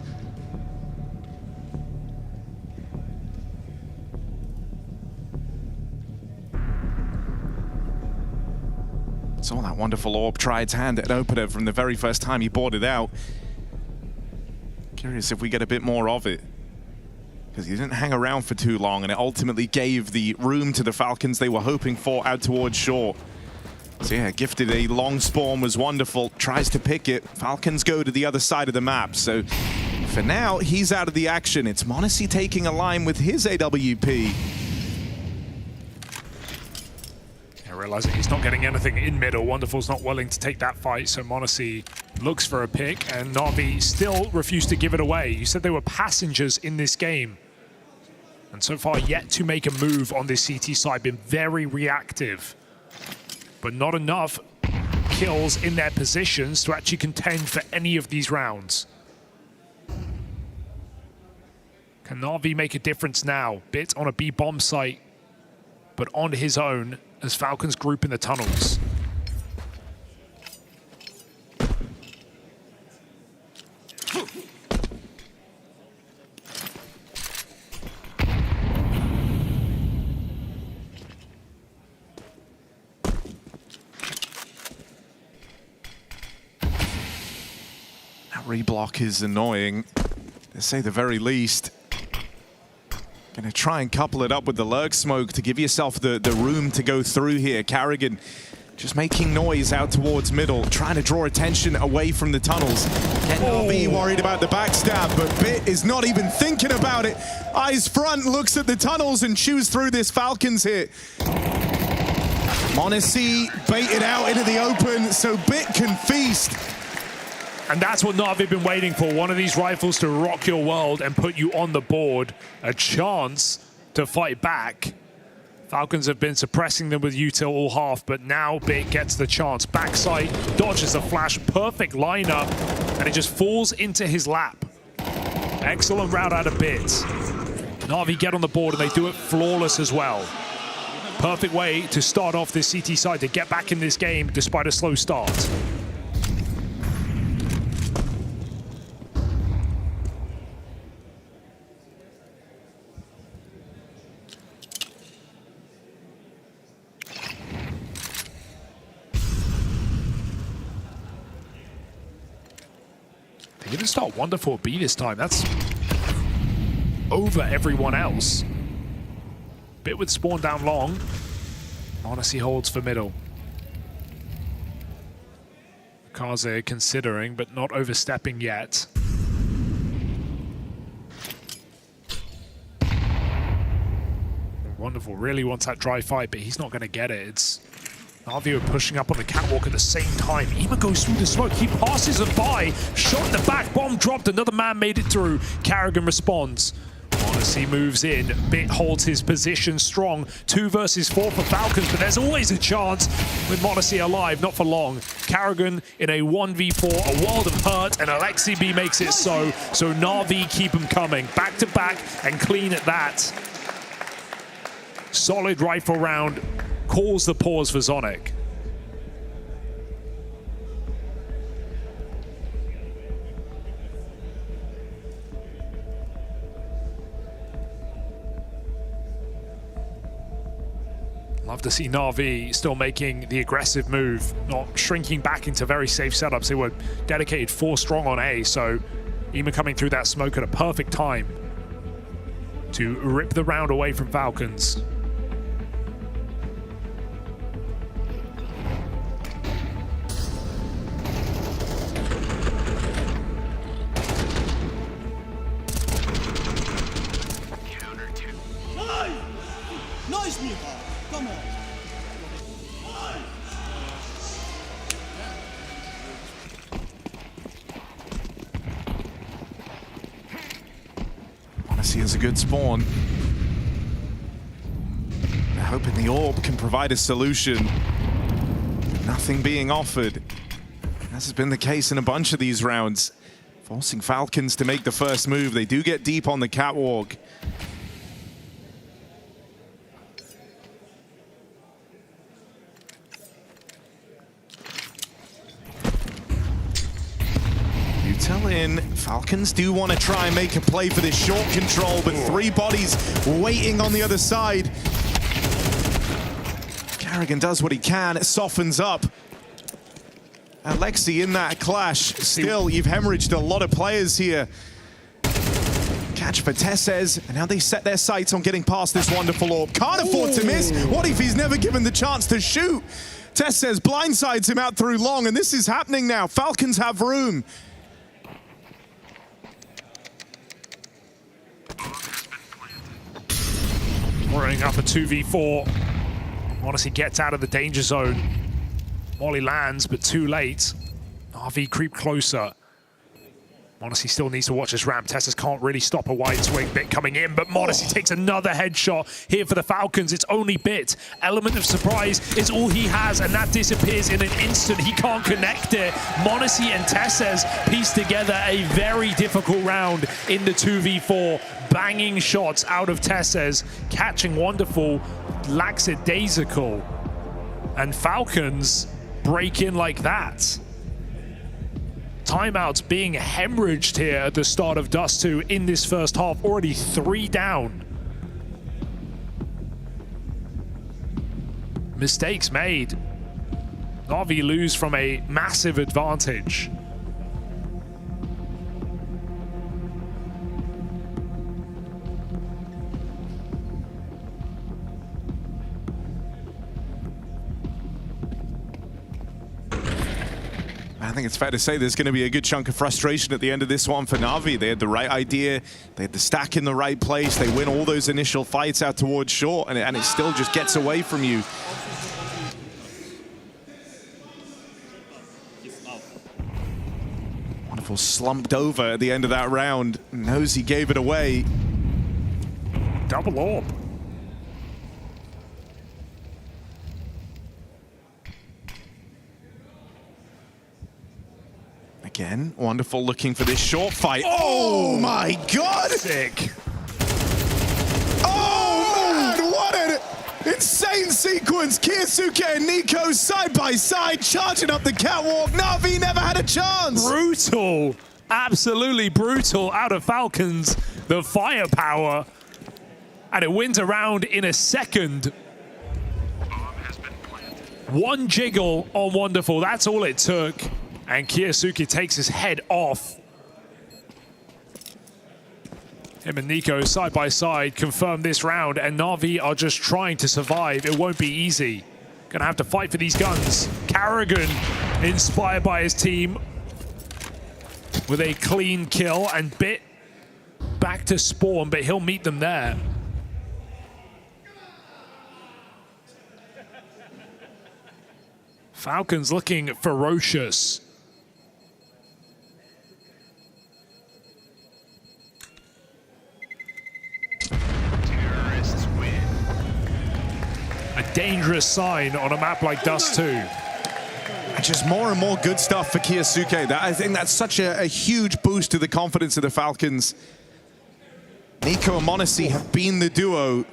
Saw that wonderful orb try its hand at opener from the very first time he bought it out. Curious if we get a bit more of it, because he didn't hang around for too long, and it ultimately gave the room to the Falcons they were hoping for out towards shore. So yeah, gifted a long spawn, was wonderful, tries to pick it. Falcons go to the other side of the map, so for now, he's out of the action. It's m0NESY taking a line with his AWP. Realizing he's not getting anything in middle. Wonderful's not willing to take that fight, so m0NESY looks for a pick, and Na'Vi still refused to give it away. You said they were passengers in this game, and so far yet to make a move on this CT side. Been very reactive, but not enough kills in their positions to actually contend for any of these rounds. Can Na'Vi make a difference now? Bit on a B bomb site, but on his own as Falcons group in the tunnels. That reblock is annoying, to say the very least. Gonna try and couple it up with the lurk smoke to give yourself the room to go through here. Carrigan just making noise out towards middle, trying to draw attention away from the tunnels. Cannot be worried about the backstab, but Bit is not even thinking about it. Eyes front, looks at the tunnels and chews through this Falcons hit. m0NESY baited out into the open, so Bit can feast. And that's what Na'Vi have been waiting for. One of these rifles to rock your world and put you on the board. A chance to fight back. Falcons have been suppressing them with util all half, but now Bit gets the chance. Backside, dodges a flash, perfect lineup, and it just falls into his lap. Excellent route out of Bit. Na'Vi get on the board, and they do it flawless as well. Perfect way to start off this CT side, to get back in this game despite a slow start. They didn't start wonderful B this time. That's over everyone else. Bit with spawn down long. Odyssey holds for middle. Kaze considering, but not overstepping yet. Wonderful, really wants that dry fight, but he's not going to get it. It's Na'Vi are pushing up on the catwalk at the same time. Ema goes through the smoke. He passes them by. Shot in the back. Bomb dropped. Another man made it through. Carrigan responds. Odyssey moves in. Bit holds his position strong. 2 versus 4 for Falcons, but there's always a chance with Odyssey alive. Not for long. Carrigan in a 1v4. A world of hurt, and Alexi B makes it so. So Na'Vi keep him coming. Back to back and clean at that. Solid rifle round. Calls the pause for Zonic. Love to see Na'Vi still making the aggressive move, not shrinking back into very safe setups. They were dedicated 4 strong on A, so Ema coming through that smoke at a perfect time to rip the round away from Falcons. Nice, Mirage. Come on. Odyssey is a good spawn. They're hoping the orb can provide a solution. Nothing being offered. As has been the case in a bunch of these rounds. Forcing Falcons to make the first move. They do get deep on the catwalk. Util in. Falcons do want to try and make a play for this short control, but 3 bodies waiting on the other side. Carrigan does what he can. It softens up. Alexi in that clash. Still, you've hemorrhaged a lot of players here. Catch for Tesses, and now they set their sights on getting past this wonderful orb. Can't afford to miss. What if he's never given the chance to shoot? Tesses blindsides him out through long, and this is happening now. Falcons have room. Running up a 2v4. Odyssey gets out of the danger zone. Molly lands, but too late. RV creep closer. Odyssey still needs to watch this ramp. Tessus can't really stop a wide swing. Bit coming in, but Odyssey takes another headshot here for the Falcons. It's only Bit. Element of surprise is all he has, and that disappears in an instant. He can't connect it. Odyssey and Tessus piece together a very difficult round in the 2v4. Banging shots out of Tessus, catching wonderful, lackadaisical. And Falcons break in like that. Timeouts being hemorrhaged here at the start of Dust 2 in this first half. Already 3 down. Mistakes made. Na'Vi lose from a massive advantage. I think it's fair to say there's going to be a good chunk of frustration at the end of this one for Na'Vi. They had the right idea, they had the stack in the right place, they win all those initial fights out towards short, and it still just gets away from you. Wonderful slumped over at the end of that round. Knows he gave it away. Double orb. Again, Wonderful looking for this short fight. Oh my God! Sick. Oh man, what an insane sequence. Kyosuke and Nico side by side, charging up the catwalk. Na'Vi never had a chance. Brutal. Absolutely brutal out of Falcons. The firepower. And it wins a round in a second. One jiggle on Wonderful. That's all it took. And Kyosuke takes his head off. Him and Nico side by side confirm this round, and Na'Vi are just trying to survive. It won't be easy. Gonna have to fight for these guns. Carrigan, inspired by his team, with a clean kill, and Bit back to spawn, but he'll meet them there. Falcons looking ferocious. A dangerous sign on a map like Dust 2. And just more and more good stuff for Kyosuke. I think that's such a huge boost to the confidence of the Falcons. Nico and Monacy have been the duo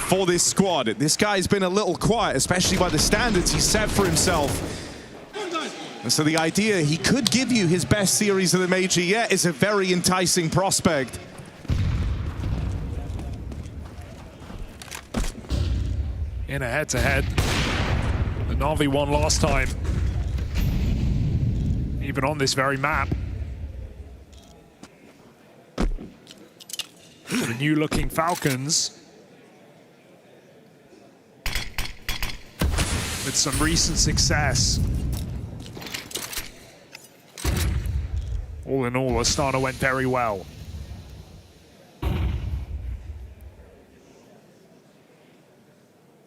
for this squad. This guy's been a little quiet, especially by the standards he set for himself. And so the idea he could give you his best series of the major yet is a very enticing prospect. In a head-to-head. The Na'Vi won last time. Even on this very map. The new-looking Falcons. With some recent success. All in all, Astana went very well.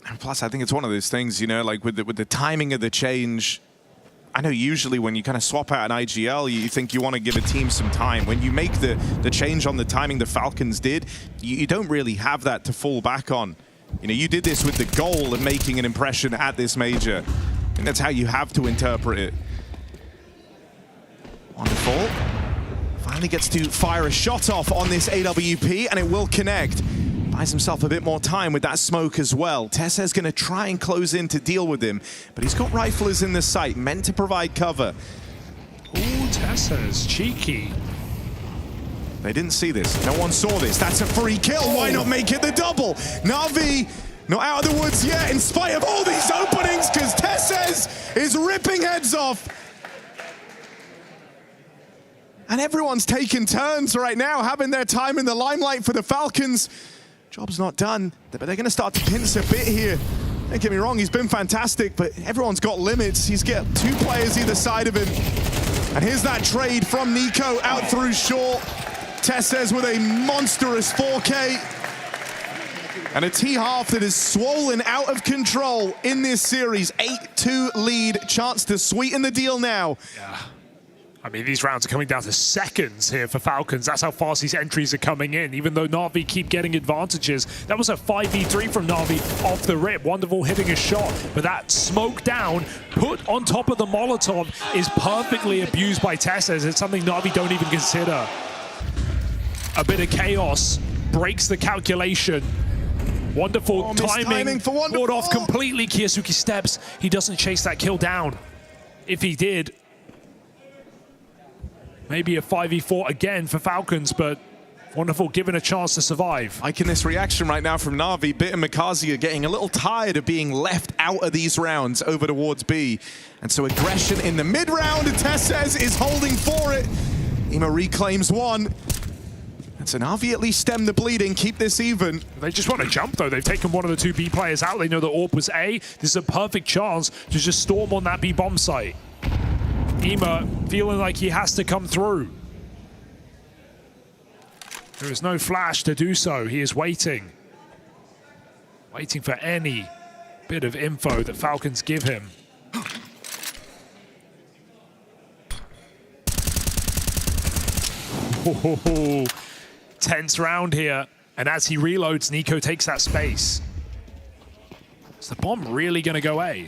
And plus, I think it's one of those things, you know, like with the timing of the change. I know usually when you kind of swap out an IGL, you think you want to give a team some time. When you make the change on the timing the Falcons did, you don't really have that to fall back on. You know, you did this with the goal of making an impression at this major. And that's how you have to interpret it. Wonderful. Finally gets to fire a shot off on this AWP, and it will connect. Buys himself a bit more time with that smoke as well. Tesse's going to try and close in to deal with him, but he's got riflers in the sight, meant to provide cover. Ooh, Tesse's cheeky. They didn't see this. No one saw this. That's a free kill. Why not make it the double? Na'Vi not out of the woods yet, in spite of all these openings, because Tesse's is ripping heads off. And everyone's taking turns right now, having their time in the limelight for the Falcons. Job's not done, but they're going to start to pinch a bit here. Don't get me wrong, he's been fantastic, but everyone's got limits. He's got two players either side of him. And here's that trade from Nico out through short. Tesses with a monstrous 4K. And a T-half that is swollen out of control in this series. 8-2 lead, chance to sweeten the deal now. Yeah. I mean, these rounds are coming down to seconds here for Falcons. That's how fast these entries are coming in, even though Na'Vi keep getting advantages. That was a 5v3 from Na'Vi off the rip. Wonderful hitting a shot, but that smoke down, put on top of the Molotov, is perfectly abused by Tesses. It's something Na'Vi don't even consider. A bit of chaos breaks the calculation. Wonderful timing for Wonderful. Fought off completely. Kyosuke steps. He doesn't chase that kill down. If he did, maybe a 5v4 again for Falcons, but Wonderful given a chance to survive. Liking this reaction right now from Na'Vi. Bit and Mikazi are getting a little tired of being left out of these rounds over towards B. And so aggression in the mid-round, and Tesses is holding for it. Ema reclaims one. And so Na'Vi at least stem the bleeding, keep this even. They just want to jump, though. They've taken one of the two B players out. They know the AWP was A. This is a perfect chance to just storm on that B bomb site. Ema feeling like he has to come through. There is no flash to do so. He is waiting. Waiting for any bit of info that Falcons give him. Oh, tense round here. And as he reloads, Nico takes that space. Is the bomb really going to go A?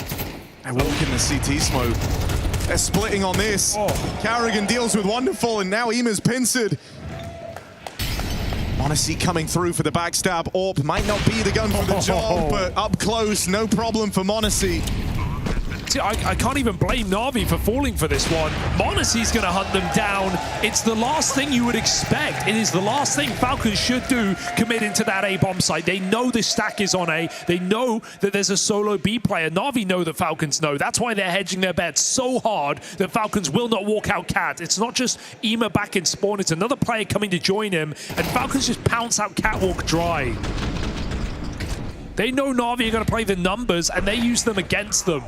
They're walking the CT smoke. They're splitting on this. Carrigan deals with Wonderful, and now Ima's pincered. m0NESY coming through for the backstab. AWP might not be the gun for the job, but up close, no problem for m0NESY. See, I can't even blame Na'Vi for falling for this one. m0NESY's going to hunt them down. It's the last thing you would expect. It is the last thing Falcons should do, commit into that A bomb site. They know the stack is on A. They know that there's a solo B player. Na'Vi know that Falcons know. That's why they're hedging their bets so hard that Falcons will not walk out Cat. It's not just Ima back in spawn. It's another player coming to join him. And Falcons just pounce out Catwalk dry. They know Na'Vi are going to play the numbers, and they use them against them.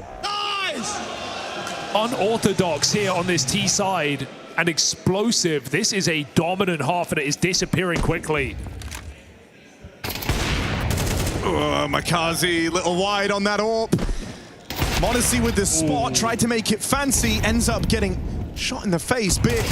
Unorthodox here on this T side and explosive. This is a dominant half and it is disappearing quickly. Makazi, little wide on that AWP. m0NESY with the spot, tried to make it fancy, ends up getting shot in the face. Big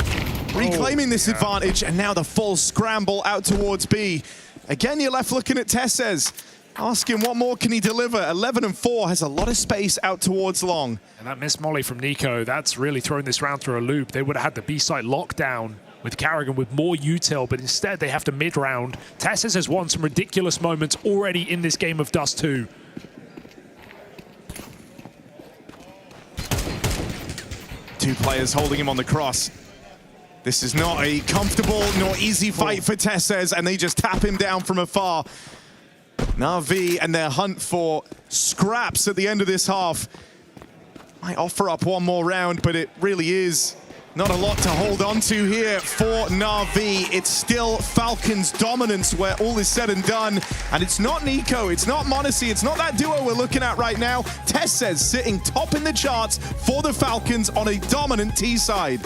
reclaiming this advantage, and now the full scramble out towards B. Again, you're left looking at Tesses. Asking what more can he deliver. 11-4 has a lot of space out towards long. And that missed molly from Nico, that's really thrown this round through a loop. They would have had the B site locked down with Carrigan with more util, but instead they have to mid-round. Tesses has won some ridiculous moments already in this game of Dust 2. Two players holding him on the cross. This is not a comfortable nor easy fight for Tesses, and they just tap him down from afar. Na'Vi and their hunt for scraps at the end of this half might offer up one more round, but it really is not a lot to hold on to here for Na'Vi. It's still Falcons dominance where all is said and done, and it's not Nico, it's not m0NESY, it's not that duo we're looking at right now. Tesses sitting top in the charts for the Falcons on a dominant T side.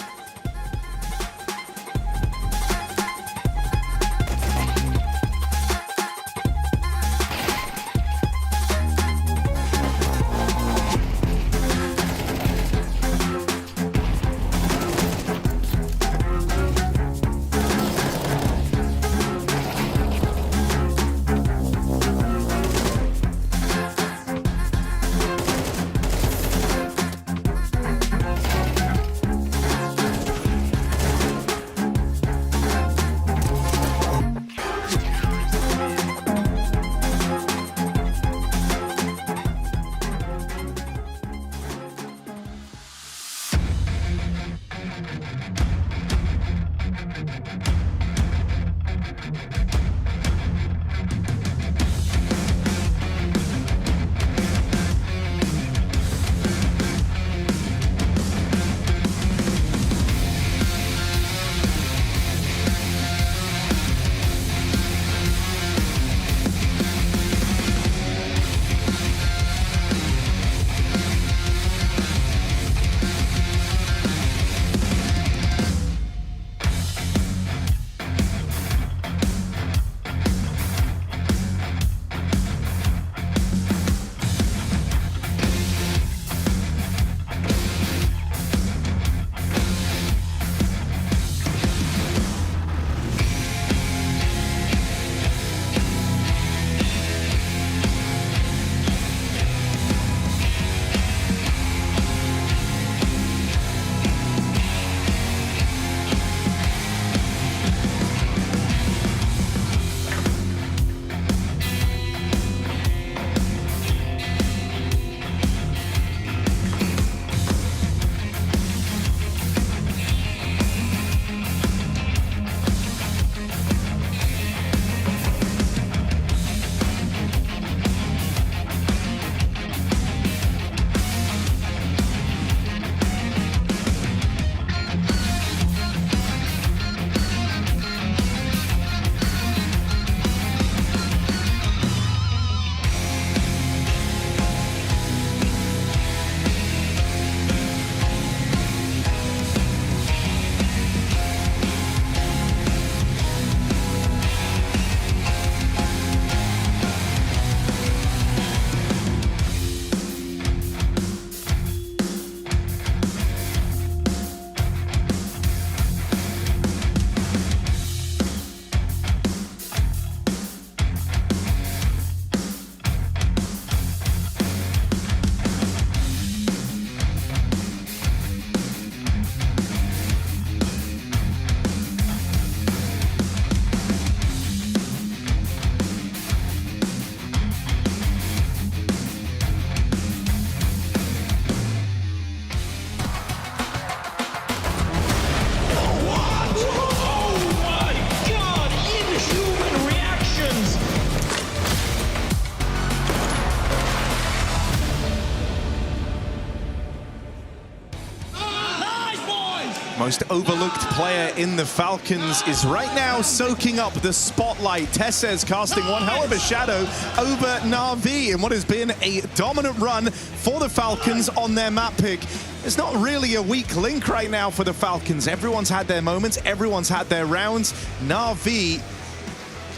Most overlooked player in the Falcons is right now soaking up the spotlight. Tessez casting one hell of a shadow over Na'Vi in what has been a dominant run for the Falcons on their map pick. It's not really a weak link right now for the Falcons. Everyone's had their moments, everyone's had their rounds. Na'Vi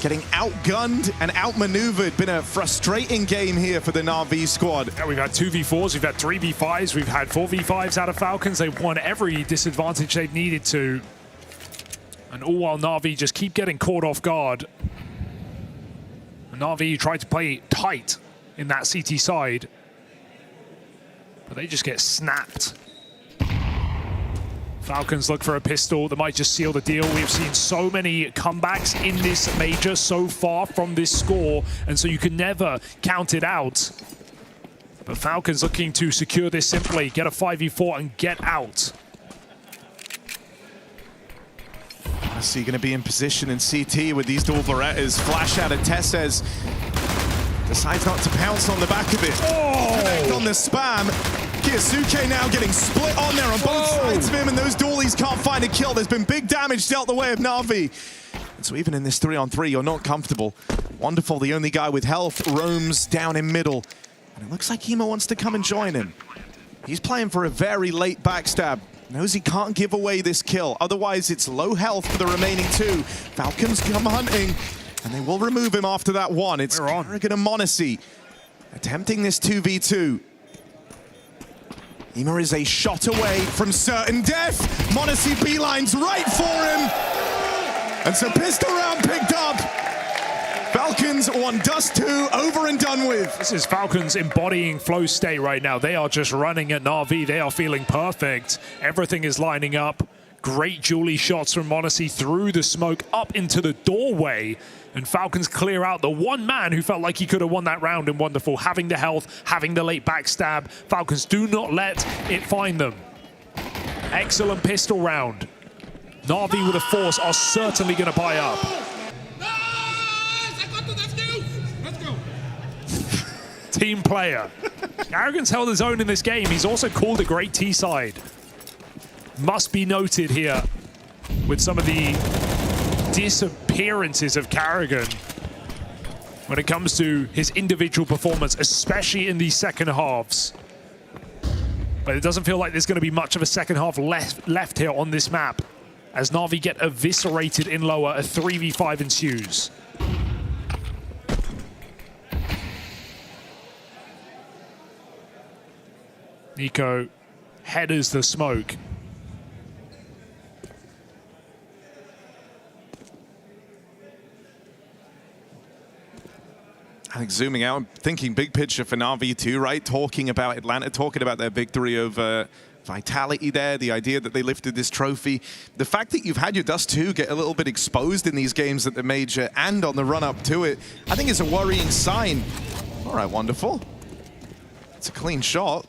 getting outgunned and outmaneuvered. Been a frustrating game here for the Na'Vi squad. Yeah, we've had 2v4s, we've had 3v5s, we've had 4v5s out of Falcons. They've won every disadvantage they've needed to. And all while Na'Vi just keep getting caught off guard. And Na'Vi tried to play tight in that CT side, but they just get snapped. Falcons look for a pistol that might just seal the deal. We've seen so many comebacks in this major so far from this score, and so you can never count it out. But Falcons looking to secure this simply, get a 5v4 and get out. So you're going to be in position in CT with these dual Berettas. Flash out of Tessez. Decides not to pounce on the back of it. Connect on the spam. Kiyasuke now getting split on there on both sides of him, and those dualies can't find a kill. There's been big damage dealt the way of Na'Vi. And so even in this 3-on-3, you're not comfortable. Wonderful, the only guy with health, roams down in middle. And it looks like Emo wants to come and join him. He's playing for a very late backstab. Knows he can't give away this kill. Otherwise, it's low health for the remaining two. Falcons come hunting, and they will remove him after that one. It's Carrigan and m0NESY attempting this 2v2. Ema is a shot away from certain death. m0NESY beelines right for him. And so pistol round picked up. Falcons won Dust 2, over and done with. This is Falcons embodying flow state right now. They are just running at Na'Vi. They are feeling perfect. Everything is lining up. Great Julie shots from m0NESY through the smoke up into the doorway. And Falcons clear out the one man who felt like he could have won that round in Wonderful, having the health, having the late backstab. Falcons do not let it find them. Excellent pistol round. Na'Vi with a force are certainly going to buy up. Team player. Carrigan's held his own in this game. He's also called a great T-side. Must be noted here with some of the disappearances of Carrigan when it comes to his individual performance, especially in these second halves. But it doesn't feel like there's going to be much of a second half left here on this map as Na'Vi get eviscerated in lower. A 3v5 ensues. Nico headers the smoke. I think zooming out, thinking big picture for Na'Vi too, right? Talking about Atlanta, talking about their victory over Vitality there, the idea that they lifted this trophy. The fact that you've had your Dust 2 get a little bit exposed in these games at the major and on the run-up to it, I think is a worrying sign. All right, Wonderful. It's a clean shot.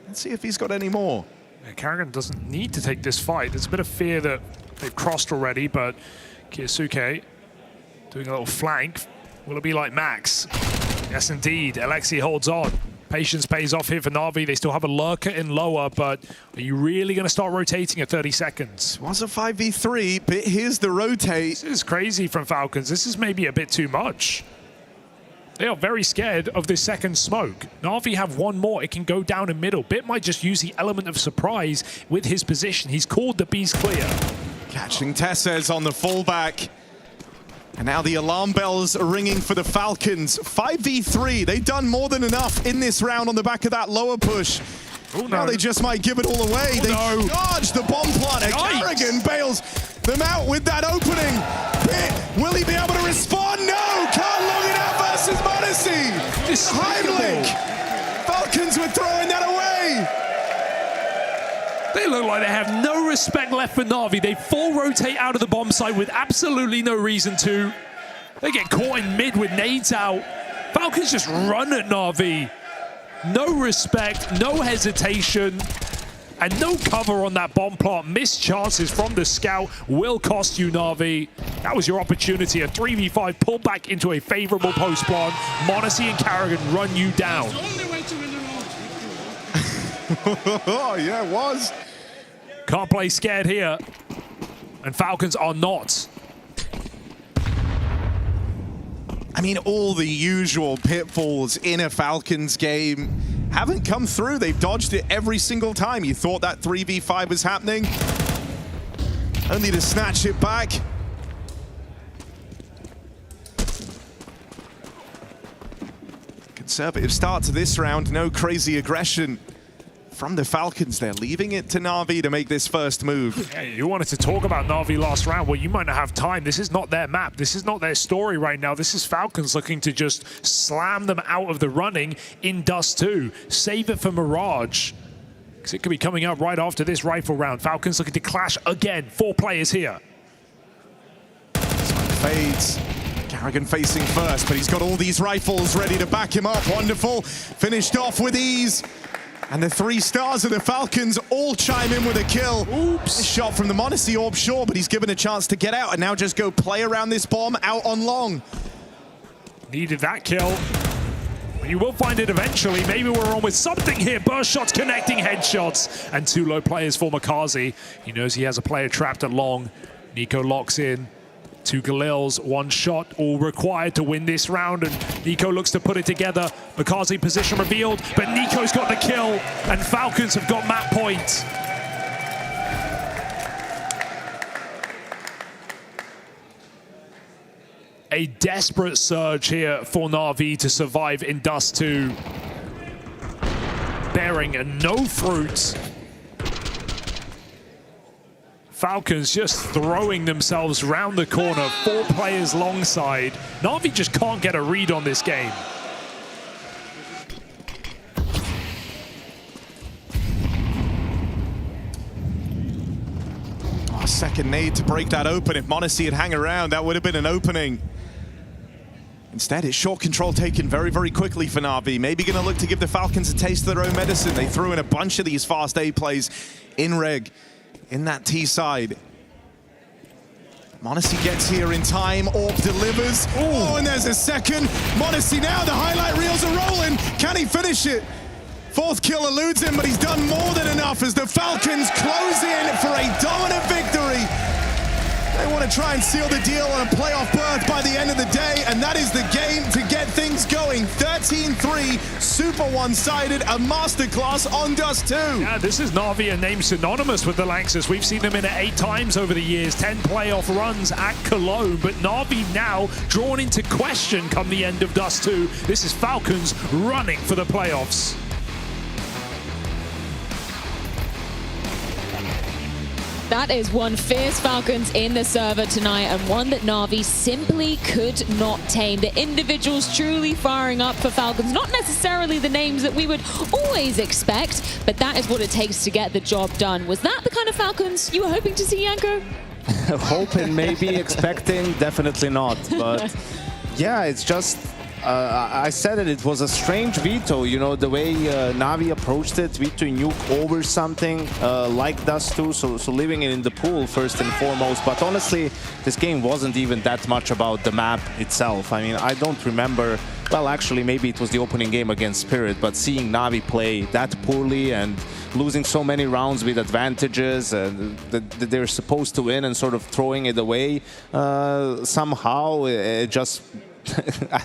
Let's see if he's got any more. Yeah, Carrigan doesn't need to take this fight. There's a bit of fear that they've crossed already, but Kiyasuke doing a little flank. Will it be like Max? Yes, indeed. Alexi holds on. Patience pays off here for Na'Vi. They still have a lurker in lower, but are you really going to start rotating at 30 seconds? It was a 5v3, but here's the rotate. This is crazy from Falcons. This is maybe a bit too much. They are very scared of this second smoke. Na'Vi have one more. It can go down in middle. Bit might just use the element of surprise with his position. He's called the B's clear. Catching Tessez on the fullback. And now the alarm bells are ringing for the Falcons. 5v3. They've done more than enough in this round on the back of that lower push. Oh, no. Now they just might give it all away. They charge the bomb planter. Carrigan bails them out with that opening. Will he be able to respond? No! Can't long it out versus m0NESY. Heimlich. Falcons were throwing that away. They look like they have no respect left for Na'Vi. They full rotate out of the bomb site with absolutely no reason to. They get caught in mid with nades out. Falcons just run at Na'Vi. No respect, no hesitation, and no cover on that bomb plant. Missed chances from the scout will cost you, Na'Vi. That was your opportunity. A 3v5 pulled back into a favorable post plant. m0NESY and Carrigan run you down. Oh, yeah, it was. Can't play scared here. And Falcons are not. I mean, all the usual pitfalls in a Falcons game haven't come through. They've dodged it every single time. You thought that 3v5 was happening, only to snatch it back. Conservative start to this round, no crazy aggression from the Falcons. They're leaving it to Na'Vi to make this first move. Yeah, you wanted to talk about Na'Vi last round. Well, you might not have time. This is not their map. This is not their story right now. This is Falcons looking to just slam them out of the running in Dust 2. Save it for Mirage, because it could be coming up right after this rifle round. Falcons looking to clash again. 4 players here. Fades. Carrigan facing first, but he's got all these rifles ready to back him up. Wonderful. Finished off with ease. And the 3 stars of the Falcons all chime in with a kill. Oops. A shot from the m0NESY Orb, sure, but he's given a chance to get out and now just go play around this bomb out on long. Needed that kill. You will find it eventually. Maybe we're on with something here. Burst shots connecting headshots. And 2 low players for makazi. He knows he has a player trapped at long. Nico locks in. 2 Galils, 1 shot, all required to win this round, and Nico looks to put it together. makazi position revealed, but Nico's got the kill, and Falcons have got map point. A desperate surge here for Na'Vi to survive in Dust 2. Bearing no fruit. Falcons just throwing themselves round the corner, 4 players long side. Na'Vi just can't get a read on this game. Oh, second nade to break that open. If m0NESY had hung around, that would have been an opening. Instead, it's short control taken very, very quickly for Na'Vi. Maybe going to look to give the Falcons a taste of their own medicine. They threw in a bunch of these fast A plays in reg. In that T side. m0NESY gets here in time. Orb delivers. Oh, and there's a second. m0NESY now, the highlight reels are rolling. Can he finish it? 4th kill eludes him, but he's done more than enough as the Falcons close in for a dominant victory. They want to try and seal the deal on a playoff berth by the end of the day, and that is the game to get things going. 13-3, super one-sided, a masterclass on Dust 2. Yeah, this is Na'Vi, a name synonymous with the Lanxess. We've seen them in it 8 times over the years, 10 playoff runs at Cologne, but Na'Vi now drawn into question come the end of Dust 2. This is Falcons running for the playoffs. That is one fierce Falcons in the server tonight, and one that Na'Vi simply could not tame. The individuals truly firing up for Falcons. Not necessarily the names that we would always expect, but that is what it takes to get the job done. Was that the kind of Falcons you were hoping to see, Yanko? Hoping, maybe, expecting, definitely not. But yeah, it's just... I said it was a strange veto, you know, the way Na'Vi approached it, vetoing Nuke over something like Dust 2, so leaving it in the pool first and foremost. But honestly, this game wasn't even that much about the map itself. I mean, I don't remember, well, actually, maybe it was the opening game against Spirit, but seeing Na'Vi play that poorly and losing so many rounds with advantages that they're supposed to win and sort of throwing it away, somehow it just...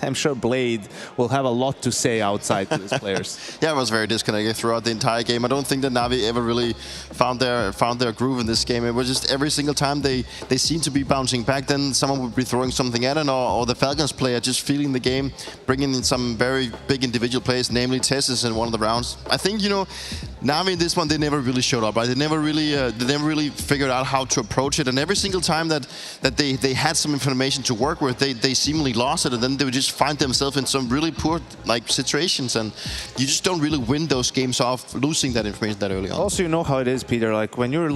I'm sure Blade will have a lot to say outside to his players. Yeah, it was very disconnected throughout the entire game. I don't think that Na'Vi ever really found their groove in this game. It was just every single time they seemed to be bouncing back, then someone would be throwing something at it, or the Falcons player just feeling the game, bringing in some very big individual plays, namely Tessus in one of the rounds. I think, you know, Na'Vi in this one, they never really showed up, right? They never really figured out how to approach it, and every single time that they had some information to work with, they seemingly lost it, and then they would just find themselves in some really poor situations, and you just don't really win those games off losing that information that early on. Also, you know how it is, Peter, like when you're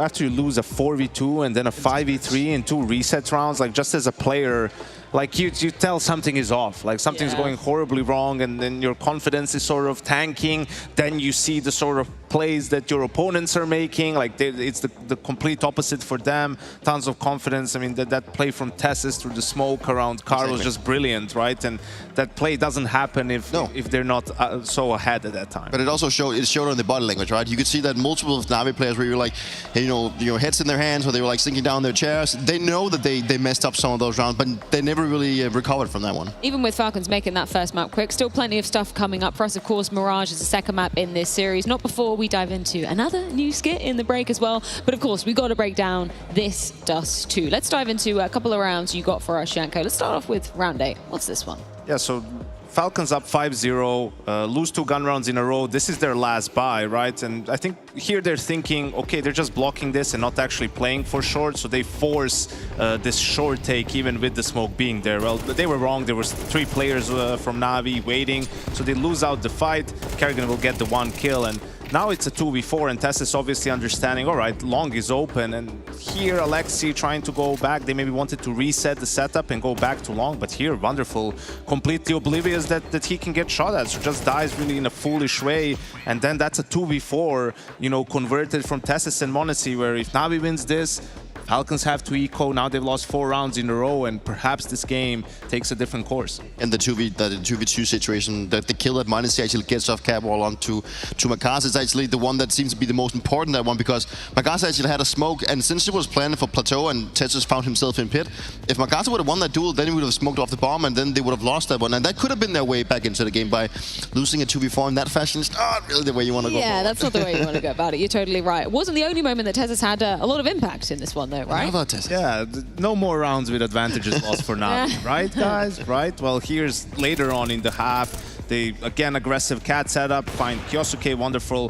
after you lose a 4v2 and then a 5v3 in 2 reset rounds, like just as a player, like you tell something is off, like something's going horribly wrong, and then your confidence is sort of tanking. Then you see the sort of plays that your opponents are making. Like it's the complete opposite for them. Tons of confidence. I mean, that play from Tessus through the smoke around Car was just brilliant, right? And that play doesn't happen if they're not so ahead at that time. But it also showed on the body language, right? You could see that multiple of Navi players where you're like, hey, your heads in their hands, or they were like sinking down their chairs. They know that they messed up some of those rounds, but they never really recovered from that one. Even with Falcons making that first map quick, still plenty of stuff coming up for us. Of course, Mirage is the second map in this series. Not before we dive into another new skit in the break as well. But of course, we got to break down this Dust 2. Let's dive into a couple of rounds you got for us, Shanko. Let's start off with round 8. What's this one? Yeah, so Falcons up 5-0, lose 2 gun rounds in a row. This is their last buy, right? And I think here they're thinking, okay, they're just blocking this and not actually playing for short, so they force this short take even with the smoke being there. Well, they were wrong. There was 3 players from Navi waiting, so they lose out the fight. Kerrigan will get the 1 kill, and now it's a 2v4, and Tess is obviously understanding, all right, long is open, and here Alexi trying to go back. They maybe wanted to reset the setup and go back to long, but here, Wonderful, completely oblivious that he can get shot at, so just dies really in a foolish way, and then that's a 2v4, you know, converted from Tessus and Monacy, where if Navi wins this, Falcons have to eco. Now they've lost 4 rounds in a row, and perhaps this game takes a different course. In the 2v2 situation, the kill that Monacy actually gets off Catwall onto Makas is actually the one that seems to be the most important, that one, because Makas actually had a smoke, and since he was planning for Plateau and Tetris found himself in pit, if Makas would have won that duel, then he would have smoked off the bomb, and then they would have lost that one, and that could have been their way back into the game by losing a 2v4 in that fashion. It's not really the way you want to go. Yeah, that's not the way you want to go about it. You're totally right. It wasn't the only moment that Tessus had a lot of impact in this one, though, right? Yeah, no more rounds with advantages lost for now, right, guys? Right? Well, here's later on in the half. They, again, aggressive cat setup, find Kyosuke, Wonderful,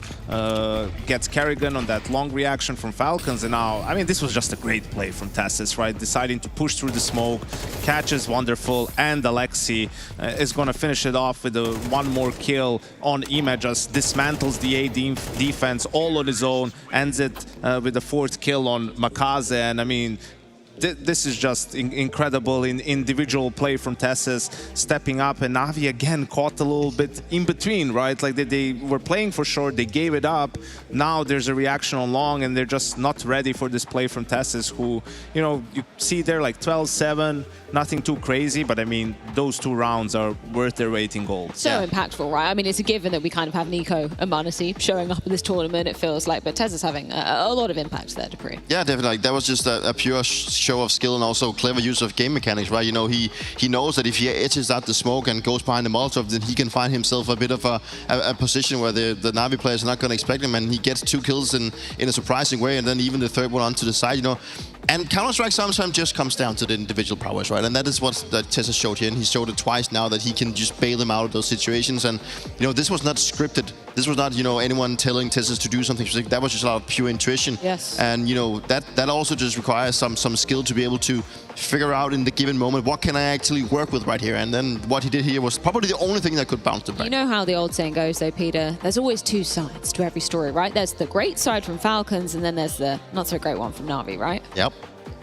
gets Kerrigan on that long reaction from Falcons, and now, I mean, this was just a great play from Tessus, right? Deciding to push through the smoke, catches Wonderful, and Alexi is going to finish it off with a 1 more kill on Ima, just dismantles the A defense all on his own, ends it with a 4th kill on Makaze, and I mean, this is just incredible in individual play from Tessus, stepping up, and Navi again caught a little bit in between, right? Like they were playing for short, they gave it up. Now there's a reaction on long, and they're just not ready for this play from Tessus, who, you know, you see they're like 12-7, nothing too crazy, but I mean, those 2 rounds are worth their weight in gold. So impactful, right? I mean, it's a given that we kind of have Nico and Monacy showing up in this tournament, it feels like, but Tessus having a lot of impact there, Dupree. Yeah, definitely. Like, that was just a pure show of skill and also clever use of game mechanics, right? You know, he knows that if he edges out the smoke and goes behind the Molotov, then he can find himself a bit of a position where the Navi players are not going to expect him, and he gets 2 kills in a surprising way, and then even the 3rd one onto the side, you know. And Counter-Strike sometimes just comes down to the individual prowess, right? And that is what Tessus showed here, and he showed it twice now, that he can just bail them out of those situations. And, you know, this was not scripted. This was not, you know, anyone telling Tessus to do something specific. That was just a lot of pure intuition. Yes. And, you know, that also just requires some skill to be able to figure out in the given moment, what can I actually work with right here? And then what he did here was probably the only thing that could bounce them back. You know how the old saying goes, though, Peter, there's always 2 sides to every story, right? There's the great side from Falcons, and then there's the not so great one from Navi, right? Yep.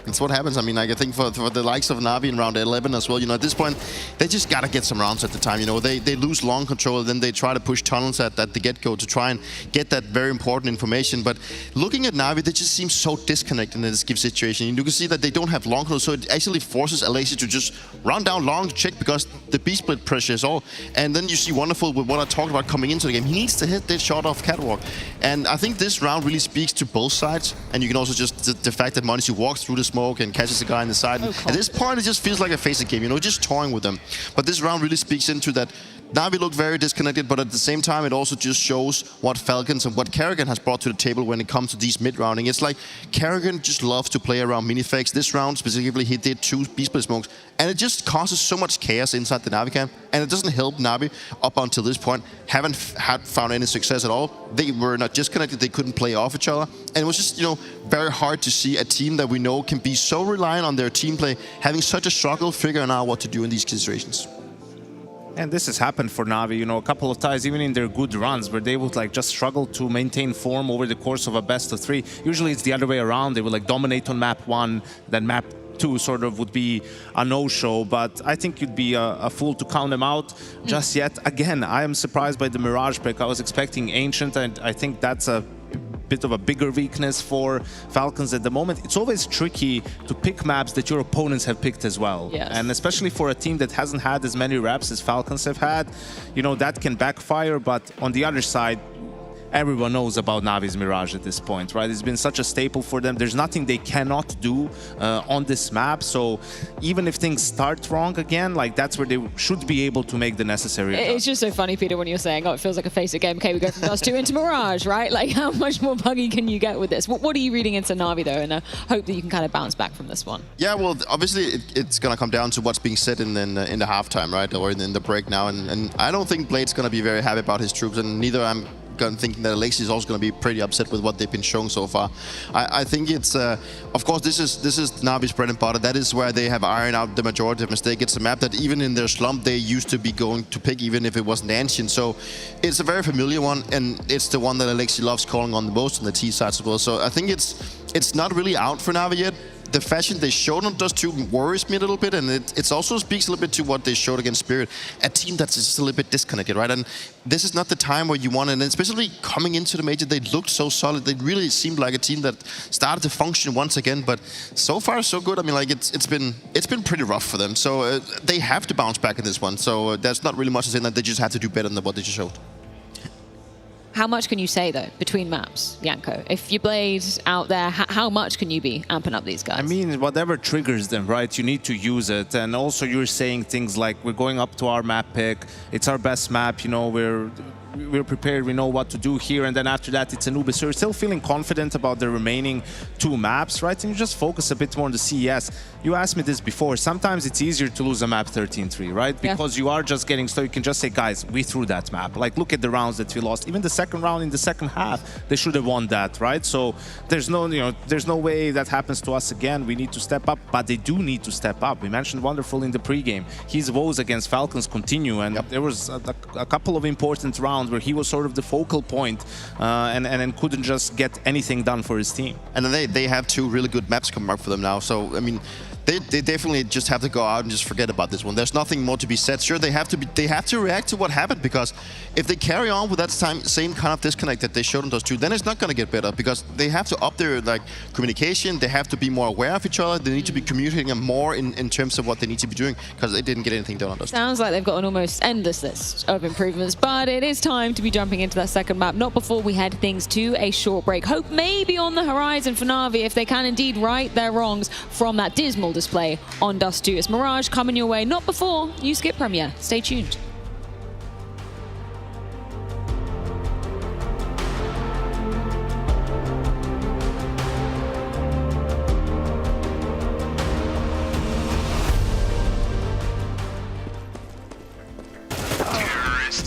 That's what happens. I mean, like, I think for the likes of Navi in round 11 as well, you know, at this point, they just got to get some rounds at the time. You know, they lose long control, then they try to push tunnels at the get-go to try and get that very important information. But looking at Navi, they just seem so disconnected in this give situation. You can see that they don't have long control, so it actually forces Alexi to just run down long to check, because the B-split pressure is all. And then you see Wonderful with what I talked about coming into the game. He needs to hit that shot off Catwalk. And I think this round really speaks to both sides. And you can also just, the fact that Monacy walks through the smoke and catches a guy in the side. At this point, it just feels like a facing game, you know, just toying with them. But this round really speaks into that. Navi looked very disconnected, but at the same time, it also just shows what Falcons and what Kerrigan has brought to the table when it comes to these mid-rounding. It's like Kerrigan just loves to play around mini-fakes. This round specifically, he did 2 B-split smokes, and it just causes so much chaos inside the Navi camp, and it doesn't help Navi up until this point. Haven't found any success at all. They were not disconnected, they couldn't play off each other, and it was just, you know, very hard to see a team that we know can be so reliant on their team play having such a struggle figuring out what to do in these situations. And this has happened for Navi, you know, a couple of times, even in their good runs, where they would like just struggle to maintain form over the course of a best of 3. Usually it's the other way around. They would like dominate on map 1, then map 2 sort of would be a no-show, but I think you'd be a fool to count them out just yet. Again, I am surprised by the Mirage pick. I was expecting Ancient, and I think that's a bit of a bigger weakness for Falcons at the moment. It's always tricky to pick maps that your opponents have picked as well. Yes. And especially for a team that hasn't had as many reps as Falcons have had, you know, that can backfire. But on the other side, everyone knows about Navi's Mirage at this point, right? It's been such a staple for them. There's nothing they cannot do on this map. So even if things start wrong again, like that's where they should be able to make the necessary adjustments. It's just so funny, Peter, when you're saying, oh, it feels like a face-it game. Okay, we go from Dust 2 into Mirage, right? Like, how much more buggy can you get with this? What are you reading into Navi, though, and I hope that you can kind of bounce back from this one? Yeah, well, obviously it's going to come down to what's being said in the halftime, right? Or in the break now. And I don't think Blade's going to be very happy about his troops, and neither I'm thinking that Alexi is also going to be pretty upset with what they've been showing so far. I think it's, of course, this is Navi's bread and butter. That is where they have ironed out the majority of mistakes. It's a map that even in their slump they used to be going to pick, even if it wasn't Ancient. So it's a very familiar one, and it's the one that Alexi loves calling on the most on the T side as well. So I think it's not really out for Navi yet. The fashion they showed on Dust 2 worries me a little bit, and it also speaks a little bit to what they showed against Spirit, a team that's just a little bit disconnected, right? And this is not the time where you want it, and especially coming into the major, they looked so solid. They really seemed like a team that started to function once again, but so far so good. I mean, like it's been pretty rough for them, so they have to bounce back in this one. So there's not really much to say that they just have to do better than what they just showed. How much can you say, though, between maps, Janko? If you Blade out there, how much can you be amping up these guys? I mean, whatever triggers them, right? You need to use it. And also you're saying things like, we're going up to our map pick. It's our best map, you know, we're prepared, we know what to do here, and then after that it's Anubis. So you're still feeling confident about the remaining 2 maps, right? And you just focus a bit more on the CES. You asked me this before, sometimes it's easier to lose a map 13-3, right? Because you are just getting started. You can just say, guys, we threw that map. Like, look at the rounds that we lost. Even the second round in the second half, they should have won that, right? So there's no, you know, there's no way that happens to us again. We need to step up, but they do need to step up. We mentioned Wonderful in the pregame. His woes against Falcons continue, and there was a couple of important rounds where he was sort of the focal point and couldn't just get anything done for his team. And they have 2 really good maps coming up for them now. So, I mean, they definitely just have to go out and just forget about this one. There's nothing more to be said. Sure, they have to react to what happened, because if they carry on with that same kind of disconnect that they showed on those 2, then it's not going to get better, because they have to up their communication. They have to be more aware of each other. They need to be communicating more in terms of what they need to be doing, because they didn't get anything done on those 2. Sounds like they've got an almost endless list of improvements, but it is time to be jumping into that second map, not before we head things to a short break. Hope may be on the horizon for Navi if they can indeed right their wrongs from that dismal display on Dust 2. It's Mirage coming your way, not before you skip Premiere. Stay tuned.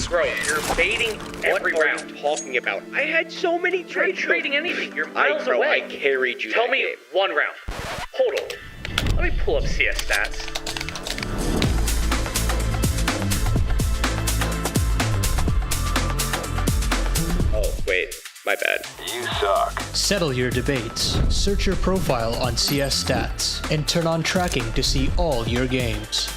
Bro, you're baiting every round. Talking about? I had so many trades. You're trading anything. You're miles away. I carried you. Tell me one round. Hold on. Let me pull up CS stats. Oh, wait. My bad. You suck. Settle your debates. Search your profile on CS Stats and turn on tracking to see all your games.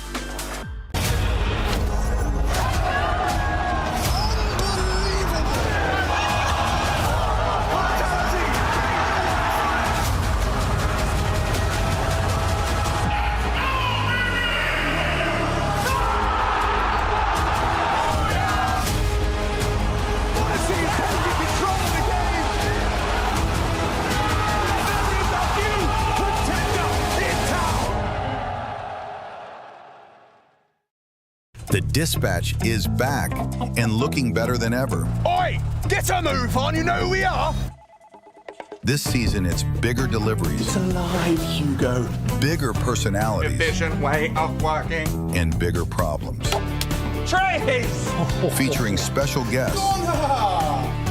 The Dispatch is back and looking better than ever. Oi! Get a move on, you know who we are! This season, it's bigger deliveries. It's alive, Hugo. Bigger personalities. Efficient way of working. And bigger problems. Trace! Featuring special guests.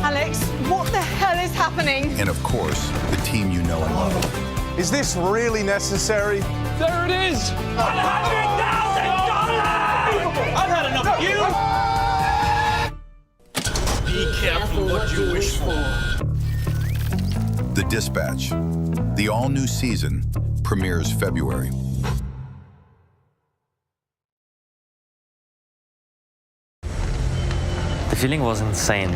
Alex, what the hell is happening? And of course, the team you know and love. Is this really necessary? There it is! $100,000! I've had enough of you! Be careful what you wish for. The Dispatch. The all-new season premieres February. The feeling was insane.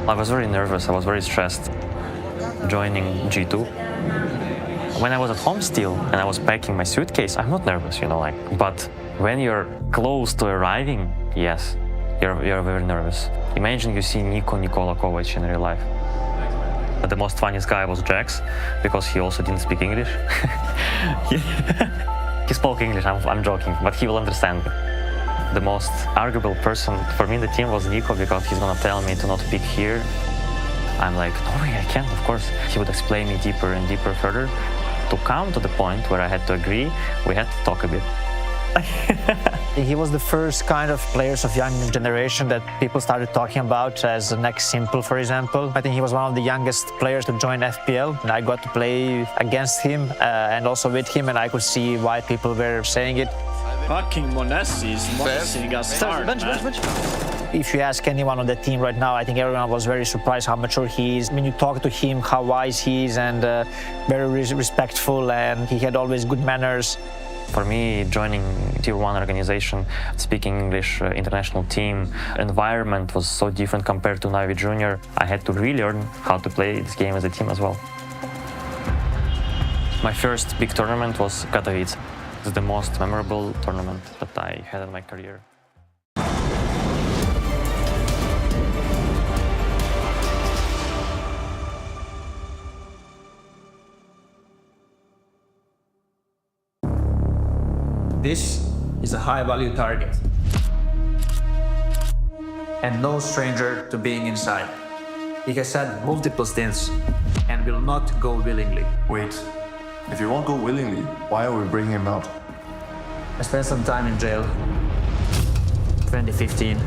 I was very nervous, I was very stressed joining G2. When I was at home still and I was packing my suitcase, I'm not nervous, you know, like, but when you're close to arriving, yes, you're very nervous. Imagine you see Nikola Kovac in real life. But the most funniest guy was Jax, because he also didn't speak English. He spoke English, I'm joking, but he will understand. The most arguable person for me in the team was Nico, because he's gonna tell me to not pick here. I'm like, no way, I can, of course. He would explain me deeper and deeper further. To come to the point where I had to agree, we had to talk a bit. He was the first kind of players of young generation that people started talking about as the next Simple, for example. I think he was one of the youngest players to join FPL, and I got to play against him and also with him, and I could see why people were saying it. Fucking Monesi is monessing us hard, If you ask anyone on the team right now, I think everyone was very surprised how mature he is. When you talk to him, how wise he is, and very respectful, and he had always good manners. For me, joining Tier 1 organization, speaking English, international team, environment was so different compared to Navi Junior. I had to relearn how to play this game as a team as well. My first big tournament was Katowice. It's the most memorable tournament that I had in my career. This is a high-value target, and no stranger to being inside. He has had multiple stints and will not go willingly. Wait, if you won't go willingly, why are we bringing him out? I spent some time in jail. 2015.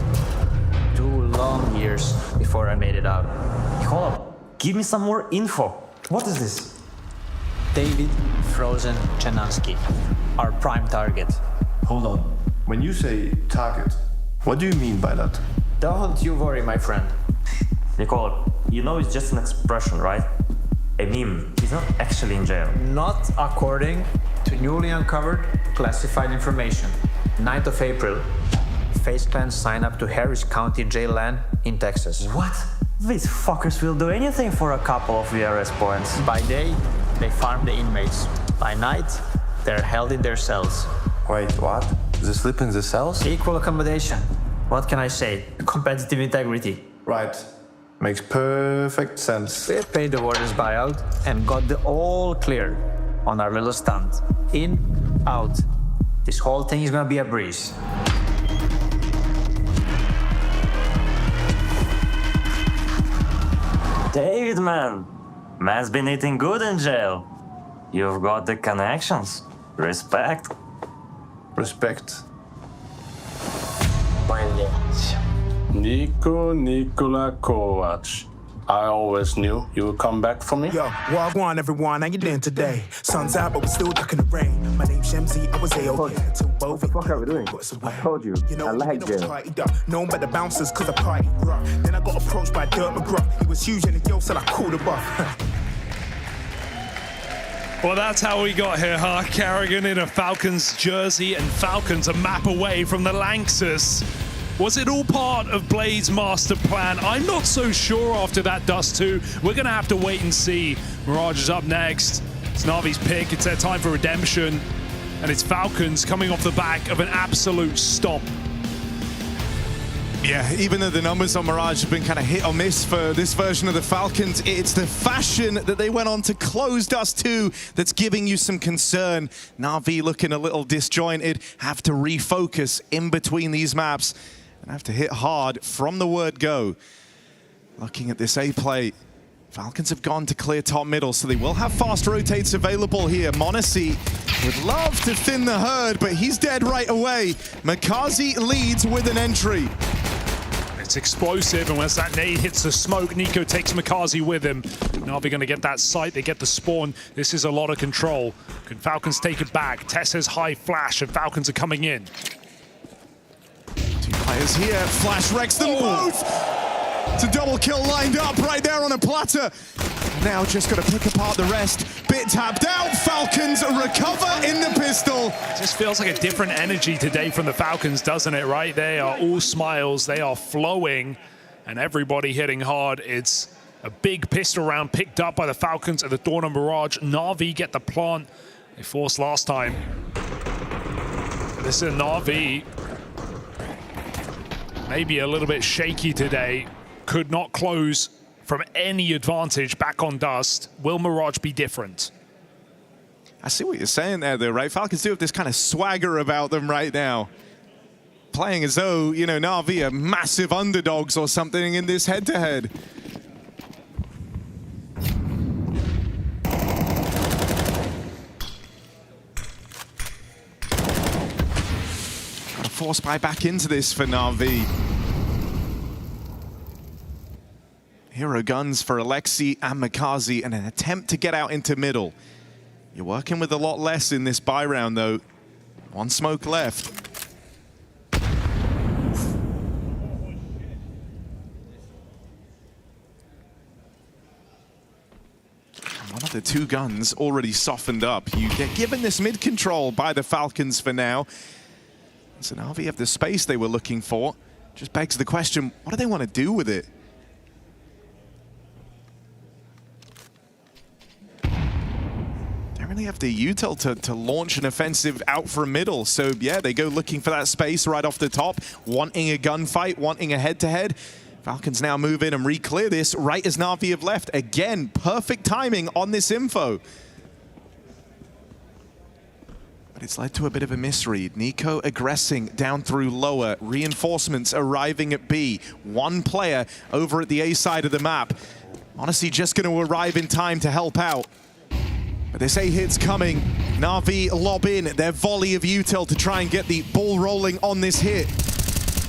2 long years before I made it out. Hold up, give me some more info. What is this? David Frozen Chenansky, our prime target. Hold on. When you say target, what do you mean by that? Don't you worry, my friend. Nicola, you know it's just an expression, right? A meme. He's not actually in jail. Not according to newly uncovered classified information. 9th of April, FaZe Clan signed up to Harris County Jail LAN in Texas. What? These fuckers will do anything for a couple of VRS points. By day, they farm the inmates. By night, they're held in their cells. Wait, what? They sleep in the cells? Equal accommodation. What can I say? Competitive integrity. Right. Makes perfect sense. We paid the warden's buyout and got the all clear on our little stunt. In, out. This whole thing is gonna be a breeze. David, man. Man's been eating good in jail. You've got the connections. Respect. Respect. Nikola Kovac. I always knew you would come back for me. Yo, wagwan everyone, how you doing today? Sun's out, but we're still ducking the rain. My name's Shemzy, I was A-OK. What the fuck are we doing? I told you, I like jail. Known by the bouncers, cause I party rough. Then I got approached by Dirt McGruff. He was huge and the yo said I called him buff. Well, that's how we got here, huh? Carrigan in a Falcons jersey, and Falcons a map away from the Lanxess. Was it all part of Blade's master plan? I'm not so sure after that Dust 2. We're going to have to wait and see. Mirage is up next. It's Navi's pick. It's their time for redemption. And it's Falcons coming off the back of an absolute stomp. Yeah, even though the numbers on Mirage have been kind of hit or miss for this version of the Falcons, it's the fashion that they went on to close Dust 2 that's giving you some concern. Na'Vi looking a little disjointed, have to refocus in between these maps and have to hit hard from the word go. Looking at this A play, Falcons have gone to clear top middle, so they will have fast rotates available here. Monesi would love to thin the herd, but he's dead right away. Makazi leads with an entry. It's explosive, and once that nade hits the smoke, Nico takes Makazi with him. Na'Vi going to get that sight, they get the spawn. This is a lot of control. Can Falcons take it back? Tess has high flash, and Falcons are coming in. 2 players here, Flash wrecks them both! It's a double kill lined up right there on a platter. Now just got to pick apart the rest. Bit tapped out. Falcons recover in the pistol. Just feels like a different energy today from the Falcons, doesn't it, right? They are all smiles. They are flowing and everybody hitting hard. It's a big pistol round picked up by the Falcons at the Dawn of Mirage. Na'Vi get the plant they forced last time. This is Na'Vi. Maybe a little bit shaky today. Could not close from any advantage back on Dust. Will Mirage be different? I see what you're saying there, though, right? Falcons do have this kind of swagger about them right now. Playing as though, you know, Na'Vi are massive underdogs or something in this head-to-head. Got to force buy back into this for Na'Vi. Hero guns for Alexi and Makazi and an attempt to get out into middle. You're working with a lot less in this buy round, though. One smoke left. One of the two guns already softened up. You get given this mid control by the Falcons for now. So Na'Vi have the space they were looking for. Just begs the question, what do they want to do with it? They have the util to launch an offensive out from middle. So yeah, they go looking for that space right off the top, wanting a gunfight, wanting a head-to-head. Falcons now move in and re-clear this right as Na'Vi have left. Again, perfect timing on this info. But it's led to a bit of a misread. Nico aggressing down through lower. Reinforcements arriving at B. One player over at the A side of the map. Honestly, just going to arrive in time to help out. But this A hit's coming. Na'Vi lob in their volley of util to try and get the ball rolling on this hit.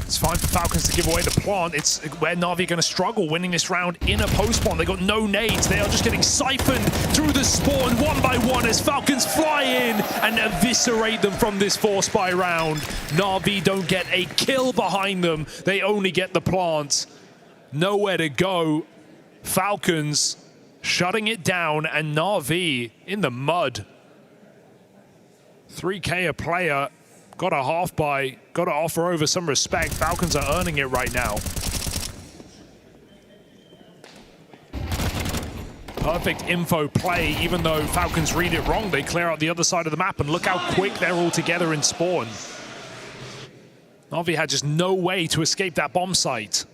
It's fine for Falcons to give away the plant. It's where Na'Vi are going to struggle winning this round in a post spawn. They got no nades. They are just getting siphoned through the spawn one by one as Falcons fly in and eviscerate them from this force buy round. Na'Vi don't get a kill behind them. They only get the plant. Nowhere to go. Falcons shutting it down, and Na'Vi in the mud. 3K a player, got a half buy, got to offer over some respect. Falcons are earning it right now. Perfect info play, even though Falcons read it wrong, they clear out the other side of the map, and look how quick they're all together in spawn. Na'Vi had just no way to escape that bomb site.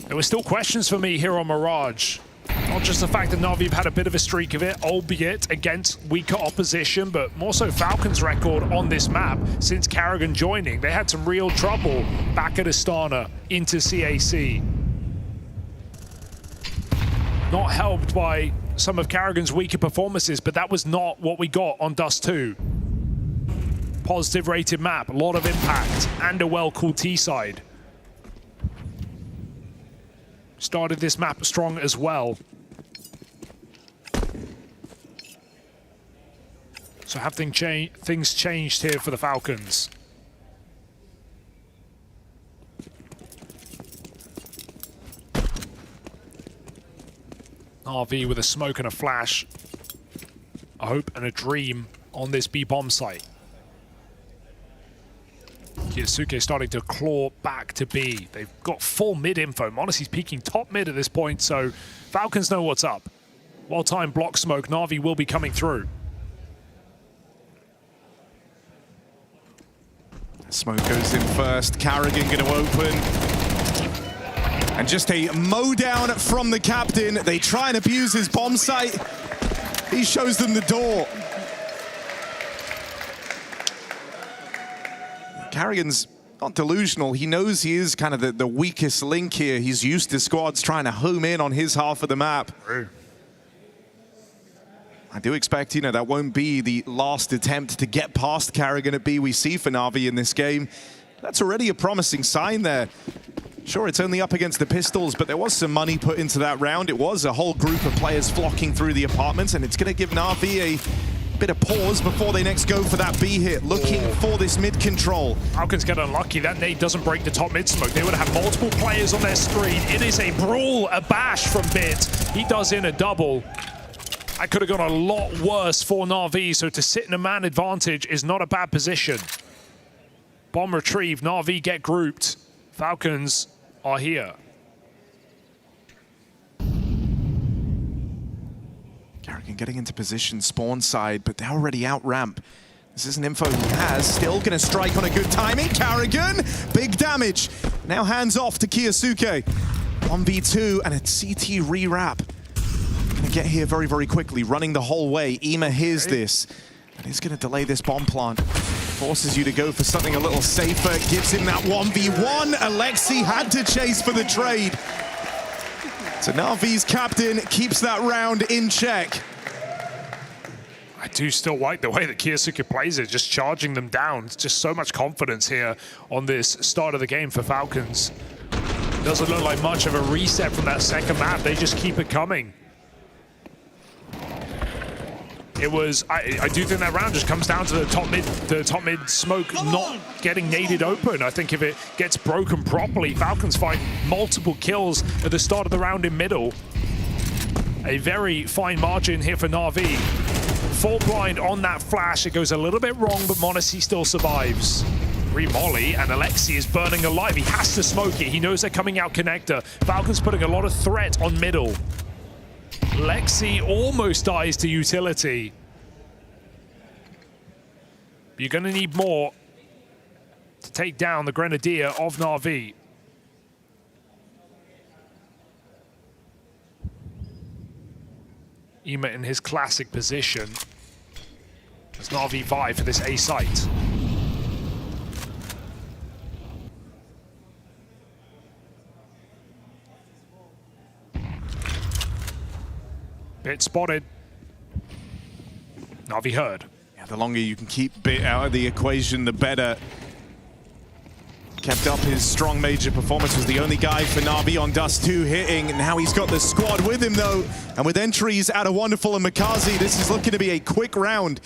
There were still questions for me here on Mirage. Not just the fact that Na'Vi have had a bit of a streak of it, albeit against weaker opposition, but more so Falcons' record on this map since Karrigan joining. They had some real trouble back at Astana into CAC. Not helped by some of Karrigan's weaker performances, but that was not what we got on Dust 2. Positive rated map, a lot of impact, and a well-cooled T-side. Started this map strong as well. So have things changed here for the Falcons? RV with a smoke and a flash. A hope and a dream on this B bomb site. Kiyasuke starting to claw back to B. They've got full mid info. Monacy's peeking top mid at this point, so Falcons know what's up. Well-timed block smoke. Na'Vi will be coming through. Smoke goes in first. Karrigan going to open. And just a mow down from the captain. They try and abuse his bomb site. He shows them the door. Karrigan's not delusional. He knows he is kind of the weakest link here. He's used to squads trying to home in on his half of the map. I do expect, you know, that won't be the last attempt to get past Karrigan at B we see for Na'Vi in this game. That's already a promising sign there. Sure, it's only up against the Pistols, but there was some money put into that round. It was a whole group of players flocking through the apartments, and it's going to give Na'Vi Bit of pause before they next go for that B hit, looking for this mid control. Falcons get unlucky. That nade doesn't break the top mid smoke. They would have multiple players on their screen. It is a brawl, a bash from Bit. He does in a double. That could have gone a lot worse for Na'Vi, so to sit in a man advantage is not a bad position. Bomb retrieved, Na'Vi get grouped. Falcons are here. Carrigan getting into position, spawn side, but they're already out ramp. This isn't info he has. Still gonna strike on a good timing. Carrigan, big damage. Now hands off to Kiyosuke. 1v2 and a CT re-wrap. Gonna get here very, very quickly, running the whole way. IEM hears this. And he's gonna delay this bomb plant. Forces you to go for something a little safer. Gives him that 1v1. Alexi had to chase for the trade. So Na'Vi's captain keeps that round in check. I do still like the way that Kiyosuke plays it, just charging them down. It's just so much confidence here on this start of the game for Falcons. Doesn't look like much of a reset from that second map. They just keep it coming. It was, I do think that round just comes down to the top mid smoke not getting naded open. I think if it gets broken properly, Falcons find multiple kills at the start of the round in middle. A very fine margin here for Na'Vi. Full blind on that flash. It goes a little bit wrong, but m0NESY still survives. Re-molly, and Alexi is burning alive. He has to smoke it. He knows they're coming out connector. Falcons putting a lot of threat on middle. Lexi almost dies to utility. But you're going to need more to take down the Grenadier of Na'Vi. IEM in his classic position as Na'Vi vie for this A site. Bit spotted. Na'Vi heard. Yeah, the longer you can keep Bit out of the equation, the better. Kept up his strong major performance, was the only guy for Na'Vi on Dust 2 hitting. Now he's got the squad with him though. And with entries out of Wonderful and Makazi, this is looking to be a quick round.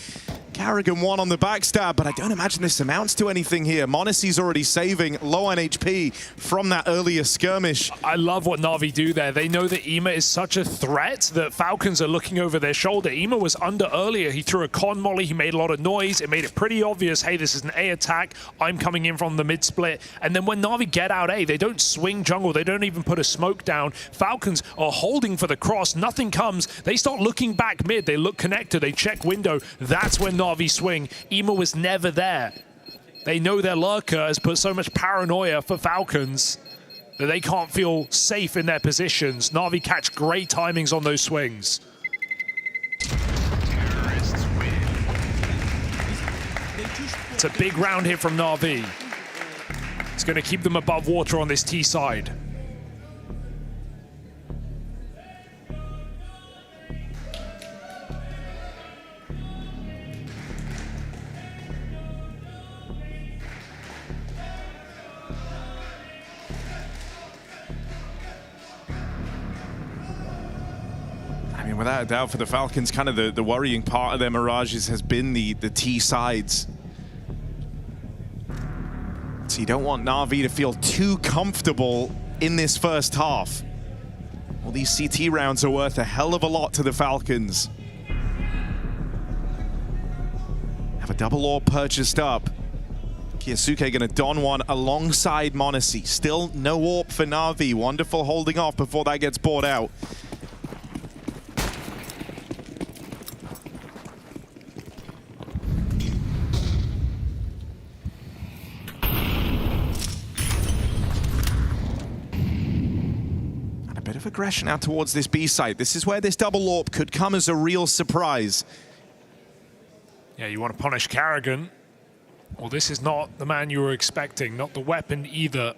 Carrigan won on the backstab, but I don't imagine this amounts to anything here. m0NESY's already saving, low on HP from that earlier skirmish. I love what Na'Vi do there. They know that IEM is such a threat that Falcons are looking over their shoulder. IEM was under earlier. He threw a con molly. He made a lot of noise. It made it pretty obvious, hey, this is an A attack. I'm coming in from the mid split. And then when Na'Vi get out A, they don't swing jungle. They don't even put a smoke down. Falcons are holding for the cross. Nothing comes. They start looking back mid. They look connector. They check window. That's when Na'Vi swing. IEM was never there. They know their lurker has put so much paranoia for Falcons that they can't feel safe in their positions. Na'Vi catch great timings on those swings. It's a big round here from Na'Vi. It's going to keep them above water on this T side. Without a doubt, for the Falcons, kind of the worrying part of their Mirages has been the T sides. So you don't want Na'Vi to feel too comfortable in this first half. Well, these CT rounds are worth a hell of a lot to the Falcons. Have a double orb purchased up. Kiyosuke gonna don one alongside m0NESY. Still no orb for Na'Vi. Wonderful holding off before that gets bought out. Of aggression out towards this B site. This is where this double AWP could come as a real surprise. Yeah, you want to punish Carrigan. Well, this is not the man you were expecting, not the weapon either.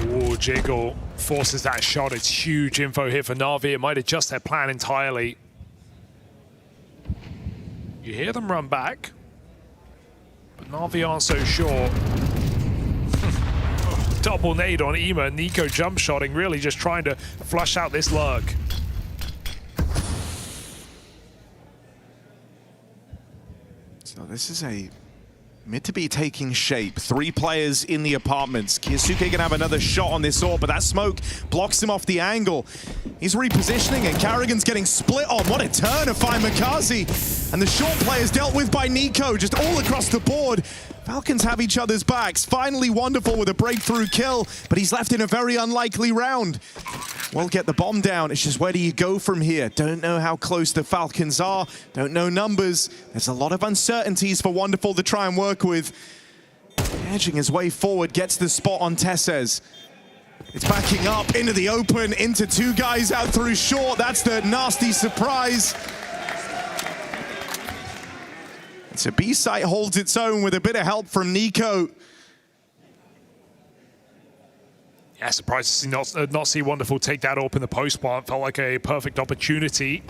Ooh, Jiggle forces that shot. It's huge info here for Na'Vi. It might adjust their plan entirely. You hear them run back, but Na'Vi aren't so sure. Double nade on IEM. Nico jump shotting, really just trying to flush out this lurk. This is a mid to be taking shape. 3 players in the apartments. Kiyasuke gonna have another shot on this AWP, but that smoke blocks him off the angle. He's repositioning and Carrigan's getting split on. What a turn to find Makazi. And the short players dealt with by Nico, just all across the board. Falcons have each other's backs. Finally Wonderful with a breakthrough kill, but he's left in a very unlikely round. We'll get the bomb down. It's just where do you go from here? Don't know how close the Falcons are. Don't know numbers. There's a lot of uncertainties for Wonderful to try and work with. Edging his way forward, gets the spot on Tesses. It's backing up into the open, into 2 guys out through short. That's the nasty surprise. So B-site holds its own with a bit of help from Nico. Yeah, surprised to not see Wonderful take that up in the post plant. Felt like a perfect opportunity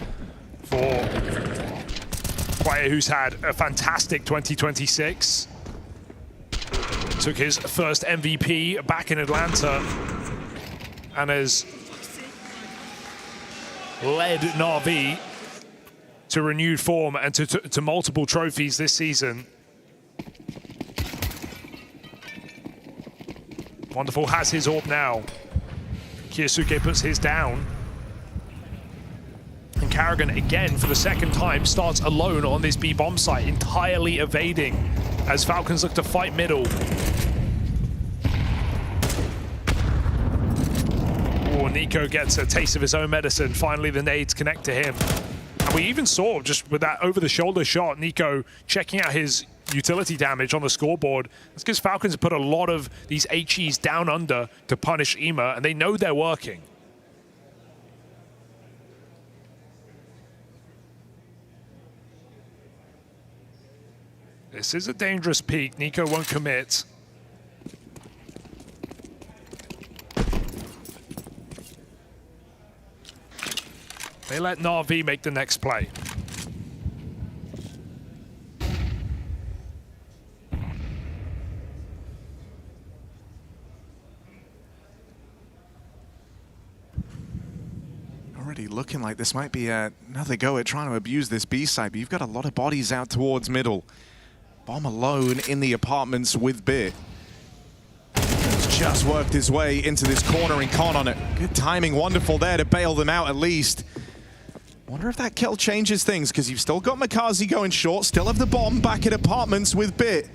for a player who's had a fantastic 2026. Took his first MVP back in Atlanta and has led Na'Vi to renewed form and to multiple trophies this season. Wonderful has his AWP now. Kiyasuke puts his down. And Carrigan again, for the second time, starts alone on this B-bomb site, entirely evading as Falcons look to fight middle. Oh, Nico gets a taste of his own medicine. Finally, the nades connect to him. And we even saw, just with that over-the-shoulder shot, Nico checking out his utility damage on the scoreboard. That's because Falcons have put a lot of these HEs down under to punish EMA, and they know they're working. This is a dangerous peak. Nico won't commit. They let Na'Vi make the next play. Already looking like this might be another go at trying to abuse this B side, but you've got a lot of bodies out towards middle. Bomb alone in the apartments with Bit. He's just worked his way into this corner and con on it. Good timing, Wonderful there to bail them out at least. Wonder if that kill changes things, because you've still got Makazi going short, still have the bomb back at apartments with Bit.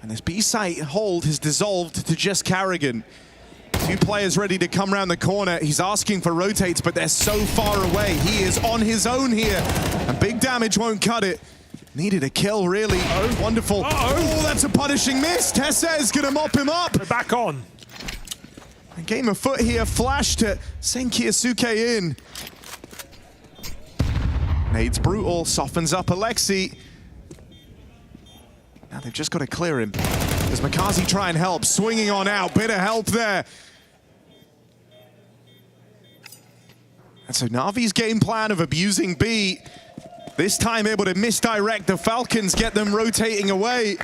And this B-site hold has dissolved to just Carrigan. 2 players ready to come around the corner. He's asking for rotates, but they're so far away. He is on his own here, and big damage won't cut it. Needed a kill, really. Wonderful. Oh, that's a punishing miss. Tesses gonna mop him up. They're back on. A game of foot here, flash to send Kiyasuke in. Nades brutal, softens up Alexi. Now they've just got to clear him. Does Makazi try and help? Swinging on out, bit of help there. And so Na'Vi's game plan of abusing B, this time able to misdirect the Falcons, get them rotating away.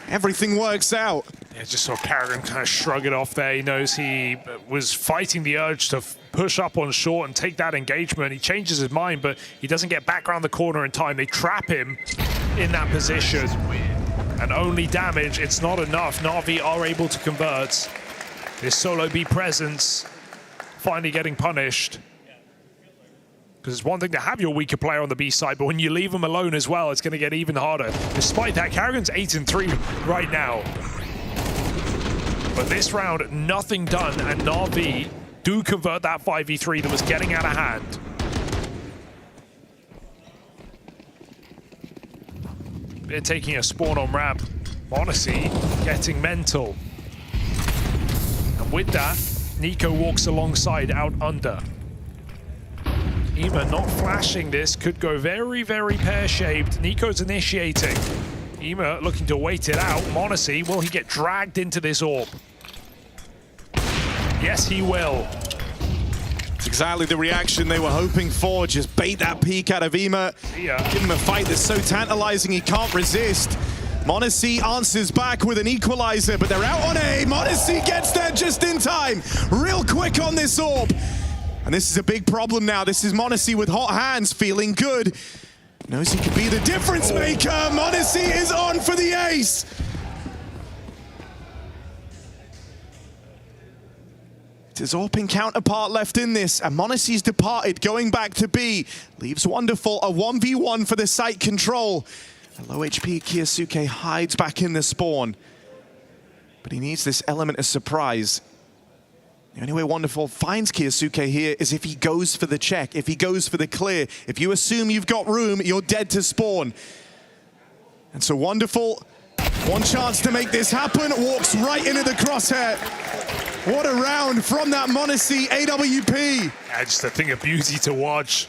Everything works out. Yeah, just saw Carrigan kind of shrug it off there. He knows he was fighting the urge to push up on short and take that engagement. He changes his mind, but he doesn't get back around the corner in time. They trap him in that position. And only damage, it's not enough. Na'Vi are able to convert. This solo B presence finally getting punished. Because it's one thing to have your weaker player on the B side, but when you leave him alone as well, it's going to get even harder. Despite that, Carrigan's 8-3 right now. But this round, nothing done, and Na'Vi do convert that 5v3 that was getting out of hand. They're taking a spawn on ramp. Monacy getting mental. And with that, Nico walks alongside out under. EMA not flashing this, could go very, very pear-shaped. Nico's initiating. EMA looking to wait it out. Monacy, will he get dragged into this AWP? Yes, he will. It's exactly the reaction they were hoping for. Just bait that peek out of EMA. Give him a fight that's so tantalizing he can't resist. Monacy answers back with an equalizer, but they're out on A. Monacy gets there just in time. Real quick on this AWP. And this is a big problem now. This is Monacy with hot hands, feeling good. Knows he could be the difference maker. m0NESY is on for the ace. It's his AWPing counterpart left in this, and m0NESY's departed, going back to B. Leaves Wonderful a 1v1 for the site control. A low HP kiosuke hides back in the spawn. But he needs this element of surprise. The only way Wonderful finds kiosuke here is if he goes for the check, if he goes for the clear. If you assume you've got room, you're dead to spawn. And so Wonderful, one chance to make this happen, walks right into the crosshair. What a round from that m0NESY AWP. Yeah, just a thing of beauty to watch.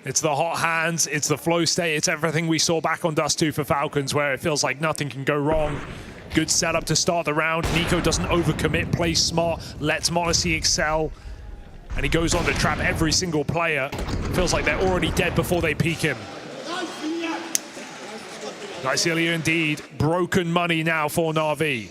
It's the hot hands, it's the flow state, it's everything we saw back on Dust 2 for Falcons, where it feels like nothing can go wrong. Good setup to start the round. NiKo doesn't overcommit, plays smart, lets m0NESY excel. And he goes on to trap every single player. Feels like they're already dead before they peek him. Nice earlier indeed. Broken money now for Na'Vi.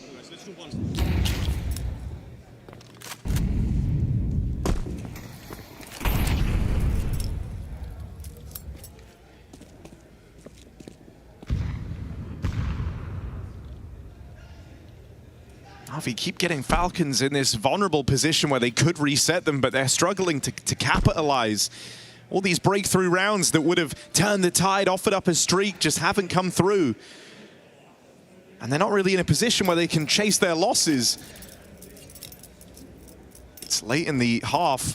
Na'Vi keep getting Falcons in this vulnerable position where they could reset them, but they're struggling to capitalize. All these breakthrough rounds that would have turned the tide, offered up a streak, just haven't come through. And they're not really in a position where they can chase their losses. It's late in the half,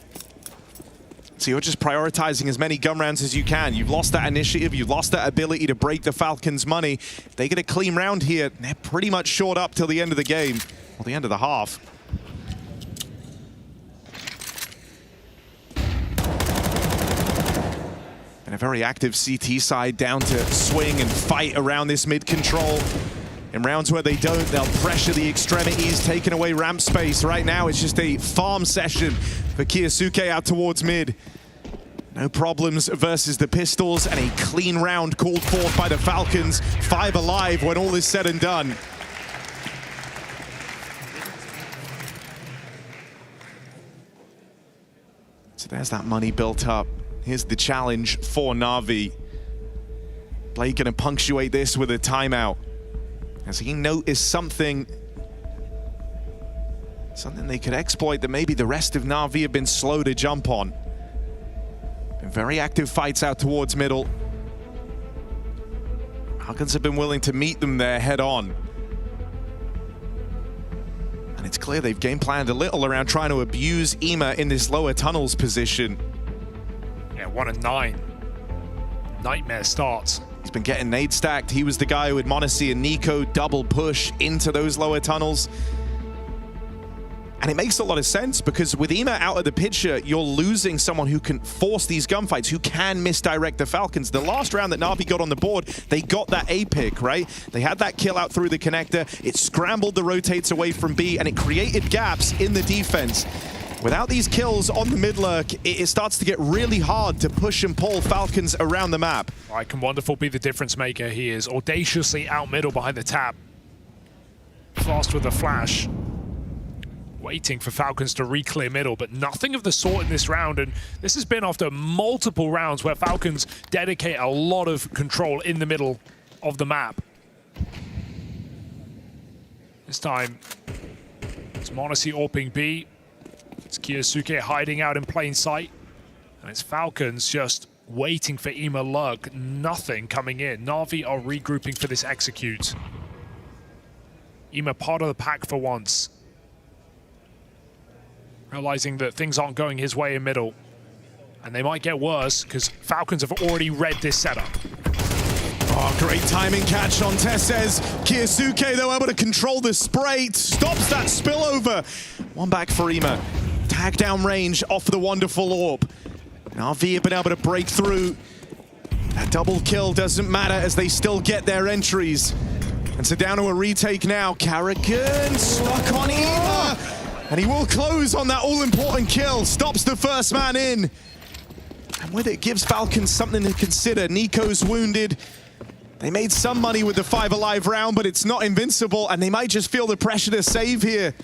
so you're just prioritizing as many gun rounds as you can. You've lost that initiative, you've lost that ability to break the Falcons' money. If they get a clean round here, they're pretty much short up till the end of the game, or the end of the half. And a very active CT side down to swing and fight around this mid control. In rounds where they don't, they'll pressure the extremities, taking away ramp space. Right now, it's just a farm session for kiosuke out towards mid. No problems versus the Pistols, and a clean round called forth by the Falcons. 5 alive when all is said and done. So there's that money built up. Here's the challenge for Na'Vi. Blake gonna punctuate this with a timeout, as he noticed something they could exploit that maybe the rest of Na'Vi have been slow to jump on. Been very active fights out towards middle. Falcons have been willing to meet them there head on. And it's clear they've game planned a little around trying to abuse IEM in this lower tunnels position. Yeah, 1 and 9. Nightmare starts. He's been getting nade stacked. He was the guy who had m0NESY and NiKo double push into those lower tunnels. And it makes a lot of sense, because with IEM out of the picture, you're losing someone who can force these gunfights, who can misdirect the Falcons. The last round that Na'Vi got on the board, they got that A pick, right? They had that kill out through the connector. It scrambled the rotates away from B, and it created gaps in the defense. Without these kills on the mid lurk, it starts to get really hard to push and pull Falcons around the map. All right, can Wonderful be the difference maker? He is audaciously out middle behind the tap. Fast with the flash. Waiting for Falcons to re-clear middle, but nothing of the sort in this round. And this has been after multiple rounds where Falcons dedicate a lot of control in the middle of the map. This time, it's m0NESY AWPing B. It's kiosuke hiding out in plain sight. And it's Falcons just waiting for IEM lurk. Nothing coming in. Na'Vi are regrouping for this execute. IEM part of the pack for once. Realizing that things aren't going his way in middle. And they might get worse, because Falcons have already read this setup. Oh, great timing catch on Tessez. kiosuke, though, able to control the spray. Stops that spillover. One back for IEM. Tag down range off the Wonderful AWP. Na'Vi have been able to break through. That double kill doesn't matter, as they still get their entries. And so down to a retake now. Carrigan stuck on IEM. And he will close on that all-important kill. Stops the first man in. And with it, gives Falcons something to consider. NiKo's wounded. They made some money with the 5 alive round, but it's not invincible, and they might just feel the pressure to save here.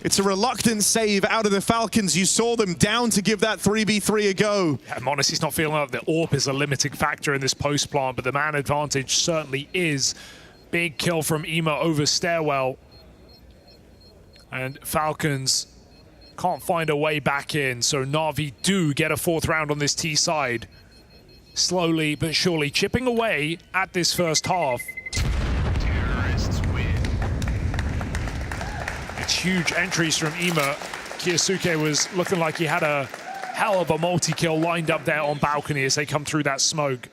It's a reluctant save out of the Falcons. You saw them down to give that 3v3 a go. Yeah, Monacy's not feeling like the AWP is a limiting factor in this post plant, but the man advantage certainly is. Big kill from Ema over Stairwell. And Falcons can't find a way back in, so Na'Vi do get a 4th round on this T side. Slowly but surely chipping away at this first half. It's huge entries from Ema. Kiyosuke was looking like he had a hell of a multi-kill lined up there on balcony as they come through that smoke.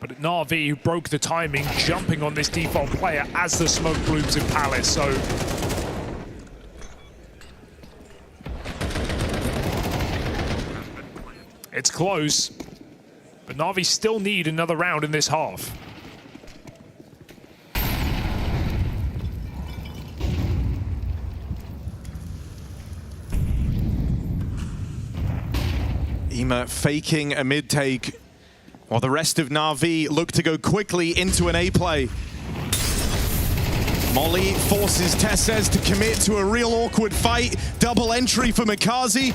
But Na'Vi, who broke the timing, jumping on this default player as the smoke blooms in Palace, so... It's close, but Na'Vi still need another round in this half. Ema faking a mid-take, while the rest of Na'Vi look to go quickly into an A-play. Molly forces Tesses to commit to a real awkward fight. Double entry for Mikaze.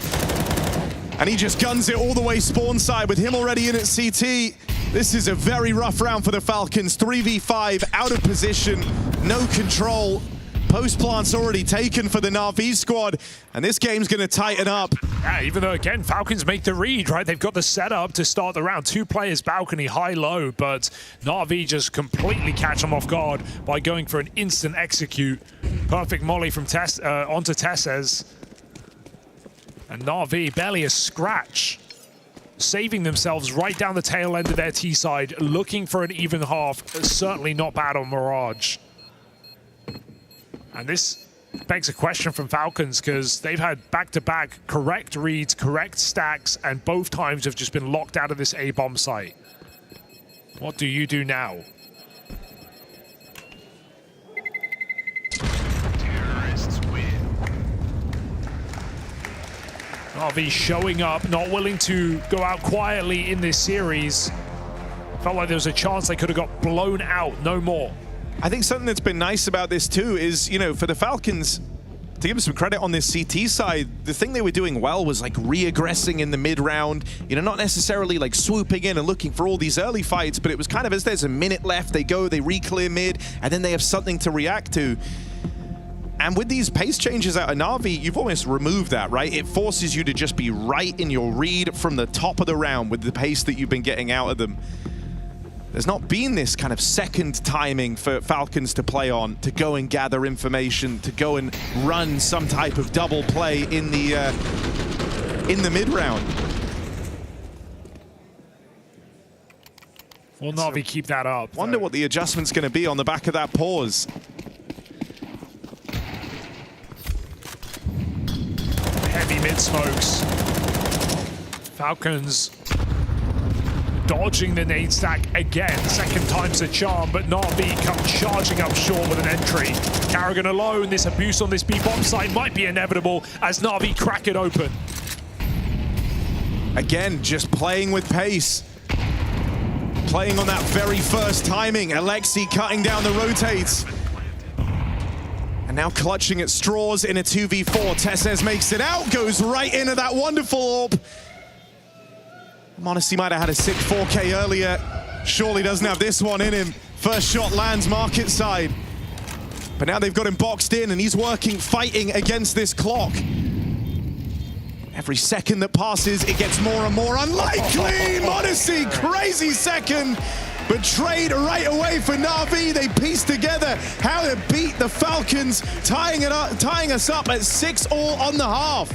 And he just guns it all the way spawn side with him already in at CT. This is a very rough round for the Falcons. 3v5, out of position, no control. Post plant's already taken for the Na'Vi squad, and this game's going to tighten up. Yeah, even though, again, Falcons make the read, right? They've got the setup to start the round. 2 players balcony, high-low, but Na'Vi just completely catch them off guard by going for an instant execute. Perfect molly from onto Tesses. And Na'Vi barely a scratch, saving themselves right down the tail end of their T side, looking for an even half. Certainly not bad on Mirage. And this begs a question from Falcons, because they've had back-to-back correct reads, correct stacks, and both times have just been locked out of this A-bomb site. What do you do now? RV showing up, not willing to go out quietly in this series. Felt like there was a chance they could have got blown out, no more. I think something that's been nice about this too is, you know, for the Falcons, to give them some credit on this CT side, the thing they were doing well was like re-aggressing in the mid-round, you know, not necessarily like swooping in and looking for all these early fights, but it was kind of as there's a minute left, they go, they re-clear mid, and then they have something to react to. And with these pace changes out of Na'Vi, you've almost removed that, right? It forces you to just be right in your read from the top of the round with the pace that you've been getting out of them. There's not been this kind of second timing for Falcons to play on, to go and gather information, to go and run some type of double play in the mid-round. Will Na'Vi keep that up? Wonder what the adjustment's going to be on the back of that pause. Heavy mid-smokes. Falcons dodging the nade stack again. Second time's the charm, but Na'Vi come charging up short with an entry. Carrigan alone. This abuse on this B-bomb site might be inevitable as Na'Vi crack it open. Again, just playing with pace. Playing on that very first timing. Alexi cutting down the rotates. And now clutching at straws in a 2v4. Tesses makes it out, goes right into that wonderful orb. Monacy might have had a sick 4K earlier. Surely doesn't have this one in him. First shot lands market side. But now they've got him boxed in and he's working, fighting against this clock. Every second that passes, it gets more and more unlikely. Monacy, crazy second. But trade right away for Na'Vi. They piece together how to beat the Falcons, tying us up at 6-all on the half.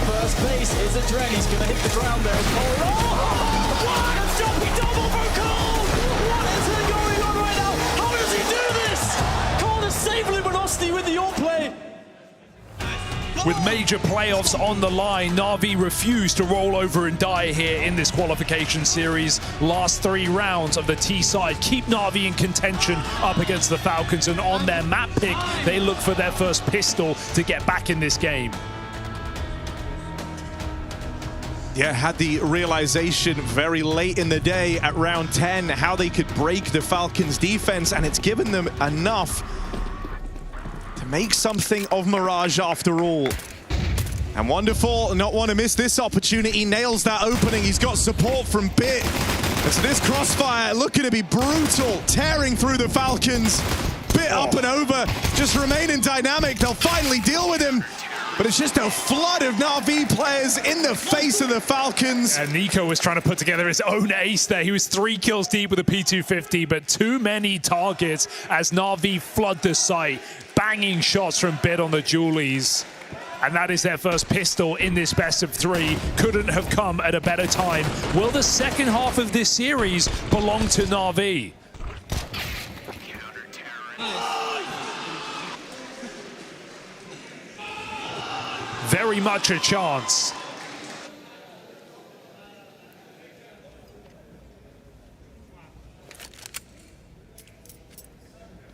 First base is a Dren. He's going to hit the ground there. Oh, what a jumping double from Cole! What is going on right now? How does he do this? Cole is save luminosity with the all-play. With major playoffs on the line, Na'Vi refused to roll over and die here in this qualification series. Last 3 rounds of the T side keep Na'Vi in contention up against the Falcons, and on their map pick, they look for their first pistol to get back in this game. Yeah, had the realization very late in the day at round 10 how they could break the Falcons' defense, and it's given them enough to make something of Mirage after all. And Wonderful, not want to miss this opportunity, nails that opening. He's got support from Bit. And so this crossfire looking to be brutal, tearing through the Falcons. Bit up and over, just remaining dynamic. They'll finally deal with him. But it's just a flood of Na'Vi players in the face of the Falcons. And Nico was trying to put together his own ace there. He was 3 kills deep with a P250, but too many targets as Na'Vi flood the site. Banging shots from Bit on the Julies. And that is their first pistol in this best of 3. Couldn't have come at a better time. Will the second half of this series belong to Na'Vi? Very much a chance.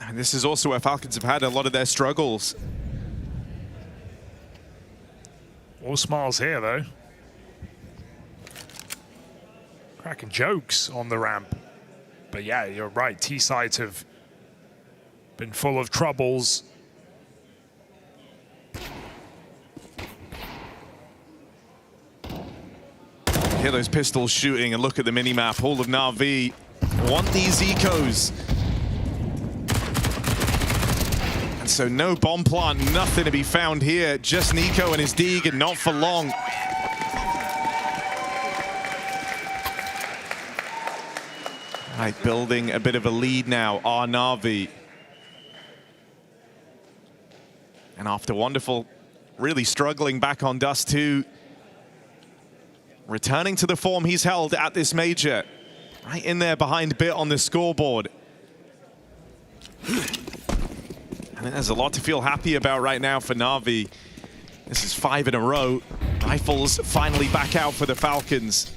And this is also where Falcons have had a lot of their struggles. All smiles here, though. Cracking jokes on the ramp. But yeah, you're right. T-sides have been full of troubles. Hear those pistols shooting and look at the minimap. All of Na'Vi want these ecos. And so no bomb plant, nothing to be found here. Just Nico and his Deeg, and not for long. Right, building a bit of a lead now, are Na'Vi. And after Wonderful really struggling back on Dust 2, returning to the form he's held at this major. Right in there behind Bit on the scoreboard. I think there's a lot to feel happy about right now for Na'Vi. This is 5 in a row. Rifles finally back out for the Falcons.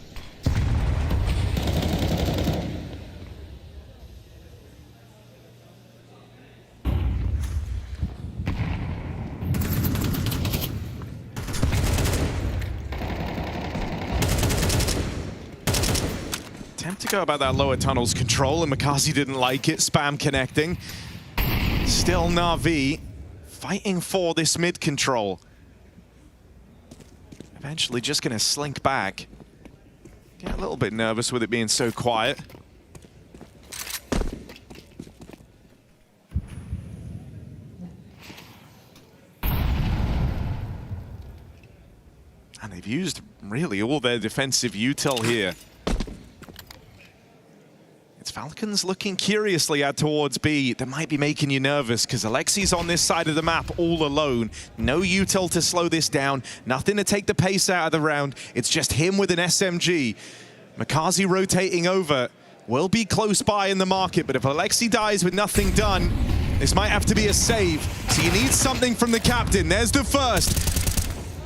Attempt to go about that lower tunnel's control, and McCarthy didn't like it. Spam connecting. Still Na'Vi fighting for this mid control. Eventually just going to slink back. Get a little bit nervous with it being so quiet. And they've used really all their defensive util here. It's Falcons looking curiously out towards B. That might be making you nervous because Alexi's on this side of the map all alone. No util to slow this down. Nothing to take the pace out of the round. It's just him with an SMG. McCarthy rotating over. Will be close by in the market, but if Alexi dies with nothing done, this might have to be a save. So you need something from the captain. There's the first.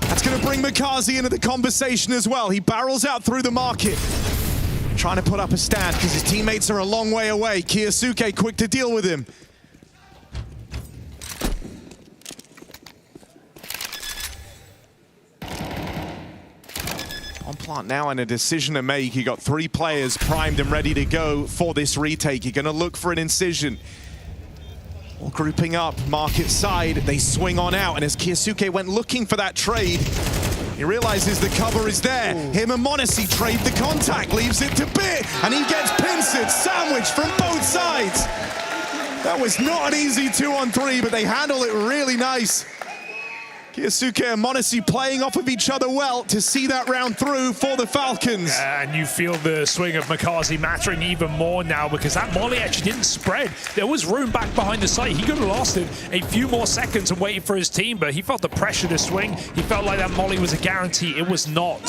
That's going to bring McCarthy into the conversation as well. He barrels out through the market, trying to put up a stand because his teammates are a long way away. Kiyosuke quick to deal with him. On plant now and a decision to make. He got 3 players primed and ready to go for this retake. You're going to look for an incision. All grouping up, market side. They swing on out, and as Kiyosuke went looking for that trade, he realizes the cover is there. Him and Monacy trade the contact, leaves it to Bit, and he gets pincered, sandwiched from both sides. That was not an easy 2-on-3, but they handle it really nice. Kiyasuke and m0NESY playing off of each other well to see that round through for the Falcons. And you feel the swing of McCarthy mattering even more now because that molly actually didn't spread. There was room back behind the site. He could have lost it a few more seconds and waited for his team, but he felt the pressure to swing. He felt like that molly was a guarantee. It was not.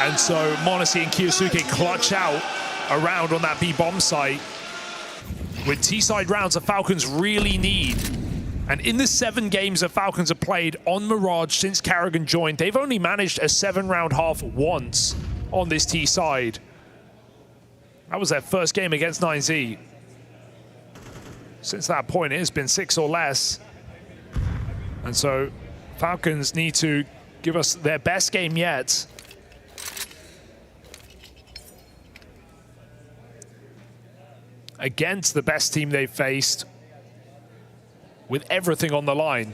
And so m0NESY and Kiyasuke clutch out a round on that B-bomb site. With T-side rounds, the Falcons really need. And in the 7 games the Falcons have played on Mirage since Karrigan joined, they've only managed a 7-round half once on this T side. That was their first game against 9Z. Since that point, it has been 6 or less. And so Falcons need to give us their best game yet. Against the best team they've faced, with everything on the line.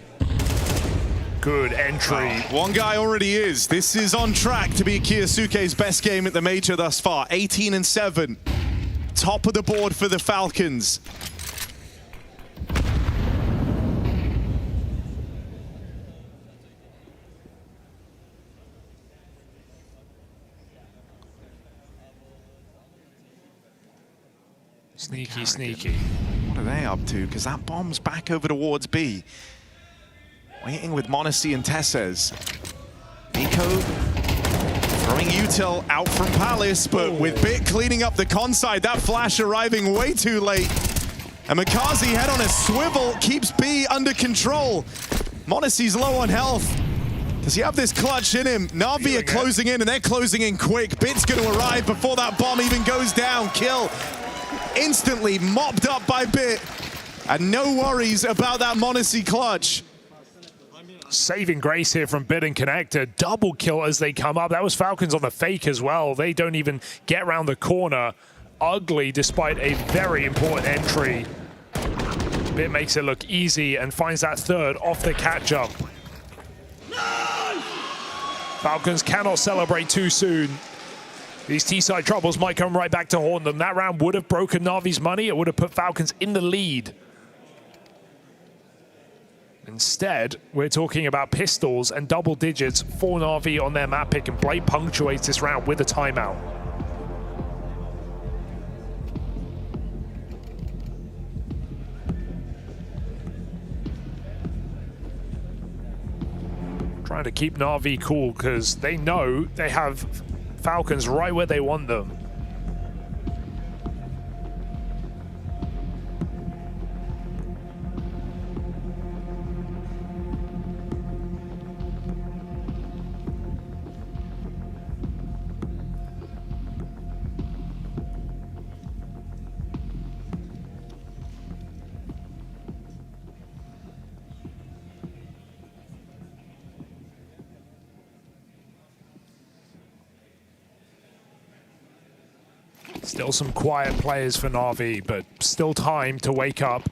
Good entry. One guy already is. This is on track to be Kiyasuke's best game at the major thus far. 18-7. Top of the board for the Falcons. Sneaky, sneaky. What are they up to? Because that bomb's back over towards B. Waiting with m0NESY and Tesses. Nico throwing util out from Palace, but with Bit cleaning up the con side, that flash arriving way too late. And McCarthy head on a swivel, keeps B under control. m0NESY's low on health. Does he have this clutch in him? Na'Vi are closing in, and they're closing in quick. Bit's going to arrive before that bomb even goes down. Kill instantly mopped up by Bit. And no worries about that m0NESY clutch. Saving grace here from Bit and Connector. Double kill as they come up. That was Falcons on the fake as well. They don't even get around the corner. Ugly despite a very important entry. Bit makes it look easy and finds that third off the catch-up. Falcons cannot celebrate too soon. These T-side troubles might come right back to haunt them. That round would have broken Na'Vi's money. It would have put Falcons in the lead. Instead, we're talking about pistols and double digits for Na'Vi on their map pick, and Blade punctuates this round with a timeout. Trying to keep Na'Vi cool because they know they have Falcons right where they want them. Still some quiet players for Na'Vi, but still time to wake up.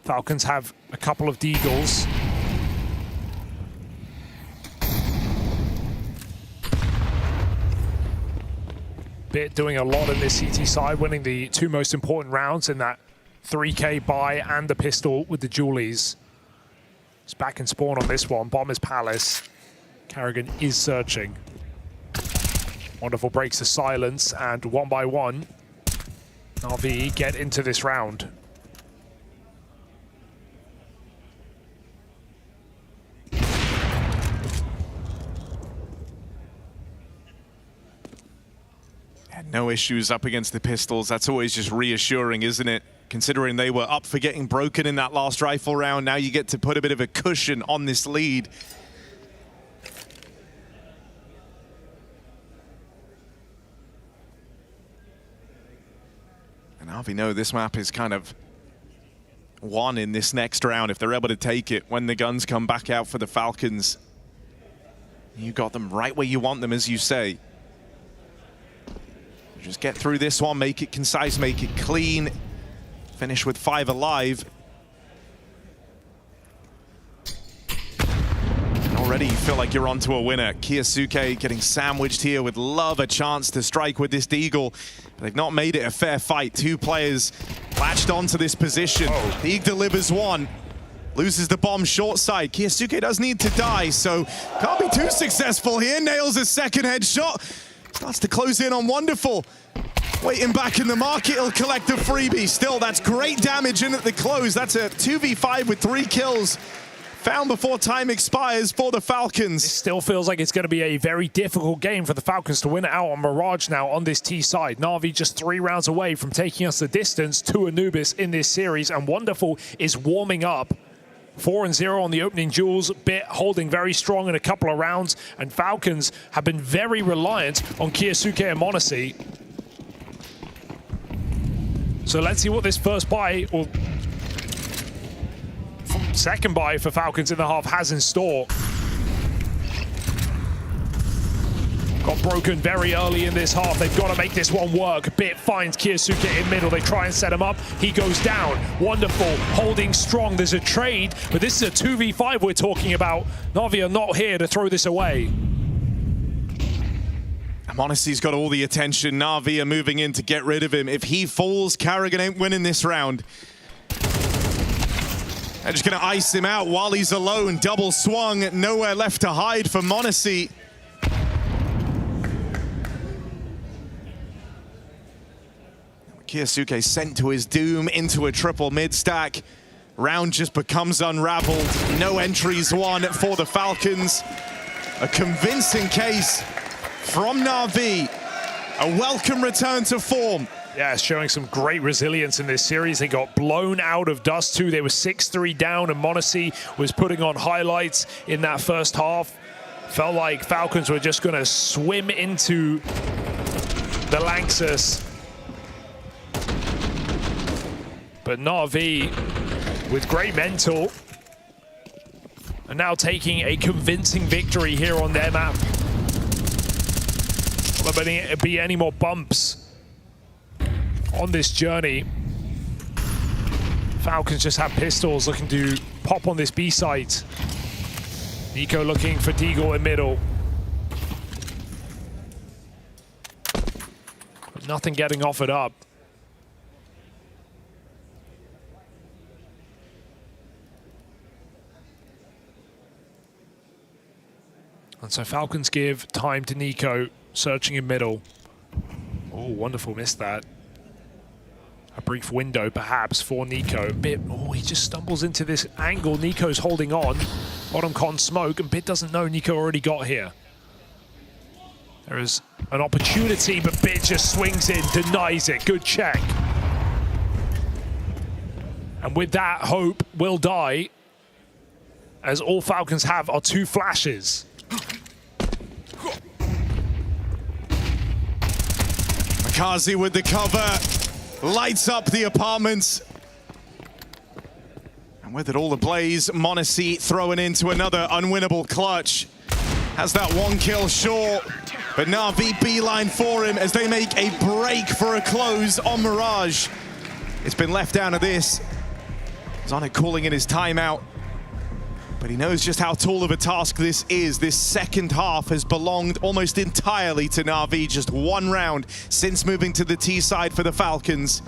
Falcons have a couple of deagles. Bit doing a lot in this CT side, winning the 2 most important rounds in that 3K buy and the pistol with the Julies. It's back in spawn on this one. Bomb is Palace. Karrigan is searching. Wonderful breaks the silence, and 1 by 1, Na'Vi get into this round. No issues up against the pistols. That's always just reassuring, isn't it? Considering they were up for getting broken in that last rifle round, now you get to put a bit of a cushion on this lead. And Na'Vi know this map is kind of won in this next round if they're able to take it when the guns come back out for the Falcons. You got them right where you want them, as you say. Just get through this one, make it concise, make it clean. Finish with 5 alive. And already you feel like you're onto a winner. Kiyasuke getting sandwiched here with Love, a chance to strike with this Deagle. But they've not made it a fair fight. 2 players latched onto this position. Deagle delivers 1. Loses the bomb short side. Kiyasuke does need to die, so can't be too successful here. Nails a second headshot. Starts to close in on Wonderful. Waiting back in the market, he'll collect a freebie. Still, that's great damage in at the close. That's a 2v5 with 3 kills. Found before time expires for the Falcons. It still feels like it's going to be a very difficult game for the Falcons to win it out on Mirage now on this T side. Na'Vi just 3 rounds away from taking us the distance to Anubis in this series, and Wonderful is warming up. 4-0 on the opening duels, Bit holding very strong in a couple of rounds, and Falcons have been very reliant on Kiyasuke and m0NESY. So let's see what this first buy, or second buy for Falcons in the half, has in store. Got broken very early in this half. They've got to make this one work. Bit finds Kiyasuke in middle. They try and set him up. He goes down. Wonderful, holding strong. There's a trade, but this is a 2v5 we're talking about. Na'Vi are not here to throw this away. m0NESY's got all the attention. Na'Vi are moving in to get rid of him. If he falls, Carrigan ain't winning this round. They're just going to ice him out while he's alone. Double swung, nowhere left to hide for m0NESY. Kiyasuke sent to his doom into a triple mid-stack. Round just becomes unraveled. No entries won for the Falcons. A convincing case from Na'Vi. A welcome return to form. Yeah, showing some great resilience in this series. They got blown out of Dust 2. They were 6-3 down, and m0NESY was putting on highlights in that first half. Felt like Falcons were just going to swim into the Lanxess. But Na'Vi, with great mental, are now taking a convincing victory here on their map. Will there be any more bumps on this journey? Falcons just have pistols looking to pop on this B site. Nico looking for Deagle in middle. But nothing getting offered up. And so Falcons give time to Nico, searching in middle. Oh, Wonderful, missed that. A brief window, perhaps, for Nico. Bit, oh, he just stumbles into this angle. Nico's holding on. Bottom con smoke, and Bit doesn't know Nico already got here. There is an opportunity, but Bit just swings in, denies it. Good check. And with that, hope will die, as all Falcons have are 2 flashes. Kazi with the cover, lights up the apartments. And with it all ablaze, m0NESY throwing into another unwinnable clutch. Has that 1 kill short, but Na'Vi beeline for him as they make a break for a close on Mirage. It's been left down to this. Zonic calling in his timeout. But he knows just how tall of a task this is. This second half has belonged almost entirely to Na'Vi. Just 1 round since moving to the T side for the Falcons.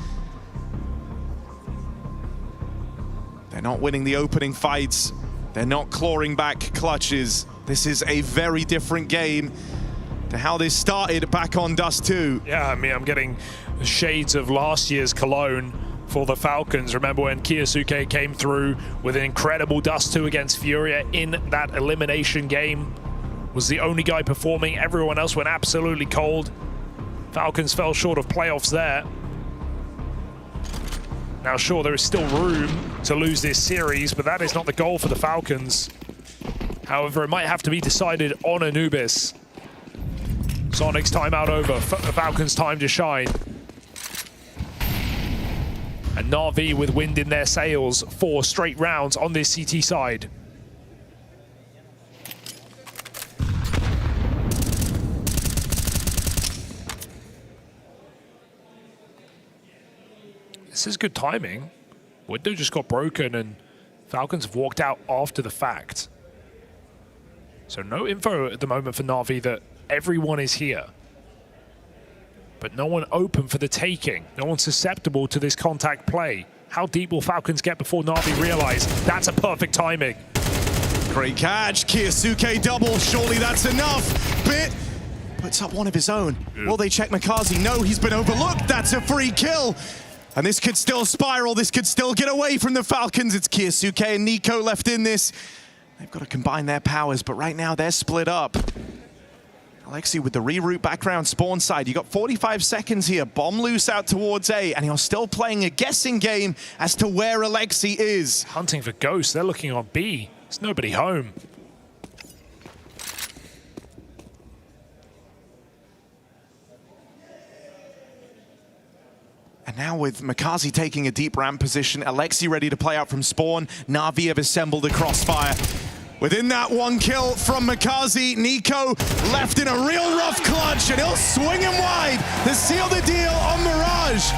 They're not winning the opening fights. They're not clawing back clutches. This is a very different game to how this started back on Dust 2. Yeah, I mean, I'm getting shades of last year's Cologne for the Falcons. Remember when Kiyasuke came through with an incredible Dust 2 against Furia in that elimination game? Was the only guy performing. Everyone else went absolutely cold. Falcons fell short of playoffs there. Now, sure, there is still room to lose this series, but that is not the goal for the Falcons. However, it might have to be decided on Anubis. Sonic's timeout over. Falcons' time to shine. And Na'Vi with wind in their sails, 4 straight rounds on this CT side. This is good timing. Window just got broken and Falcons have walked out after the fact. So no info at the moment for Na'Vi that everyone is here. But no one open for the taking. No one susceptible to this contact play. How deep will Falcons get before Na'Vi realize that's a perfect timing? Great catch. Kiyasuke double. Surely that's enough. Bit puts up one of his own. Will they check Makazi? No, he's been overlooked. That's a free kill. And this could still spiral. This could still get away from the Falcons. It's Kiyasuke and Nico left in this. They've got to combine their powers, but right now they're split up. Alexi with the reroute back around spawn side. You got 45 seconds here. Bomb loose out towards A, and you're still playing a guessing game as to where Alexi is. Hunting for ghosts. They're looking on B. There's nobody home. And now with Makazi taking a deep ramp position, Alexi ready to play out from spawn, Na'Vi have assembled a crossfire. Within that one kill from Makazi, Nico left in a real rough clutch, and he'll swing him wide to seal the deal on Mirage.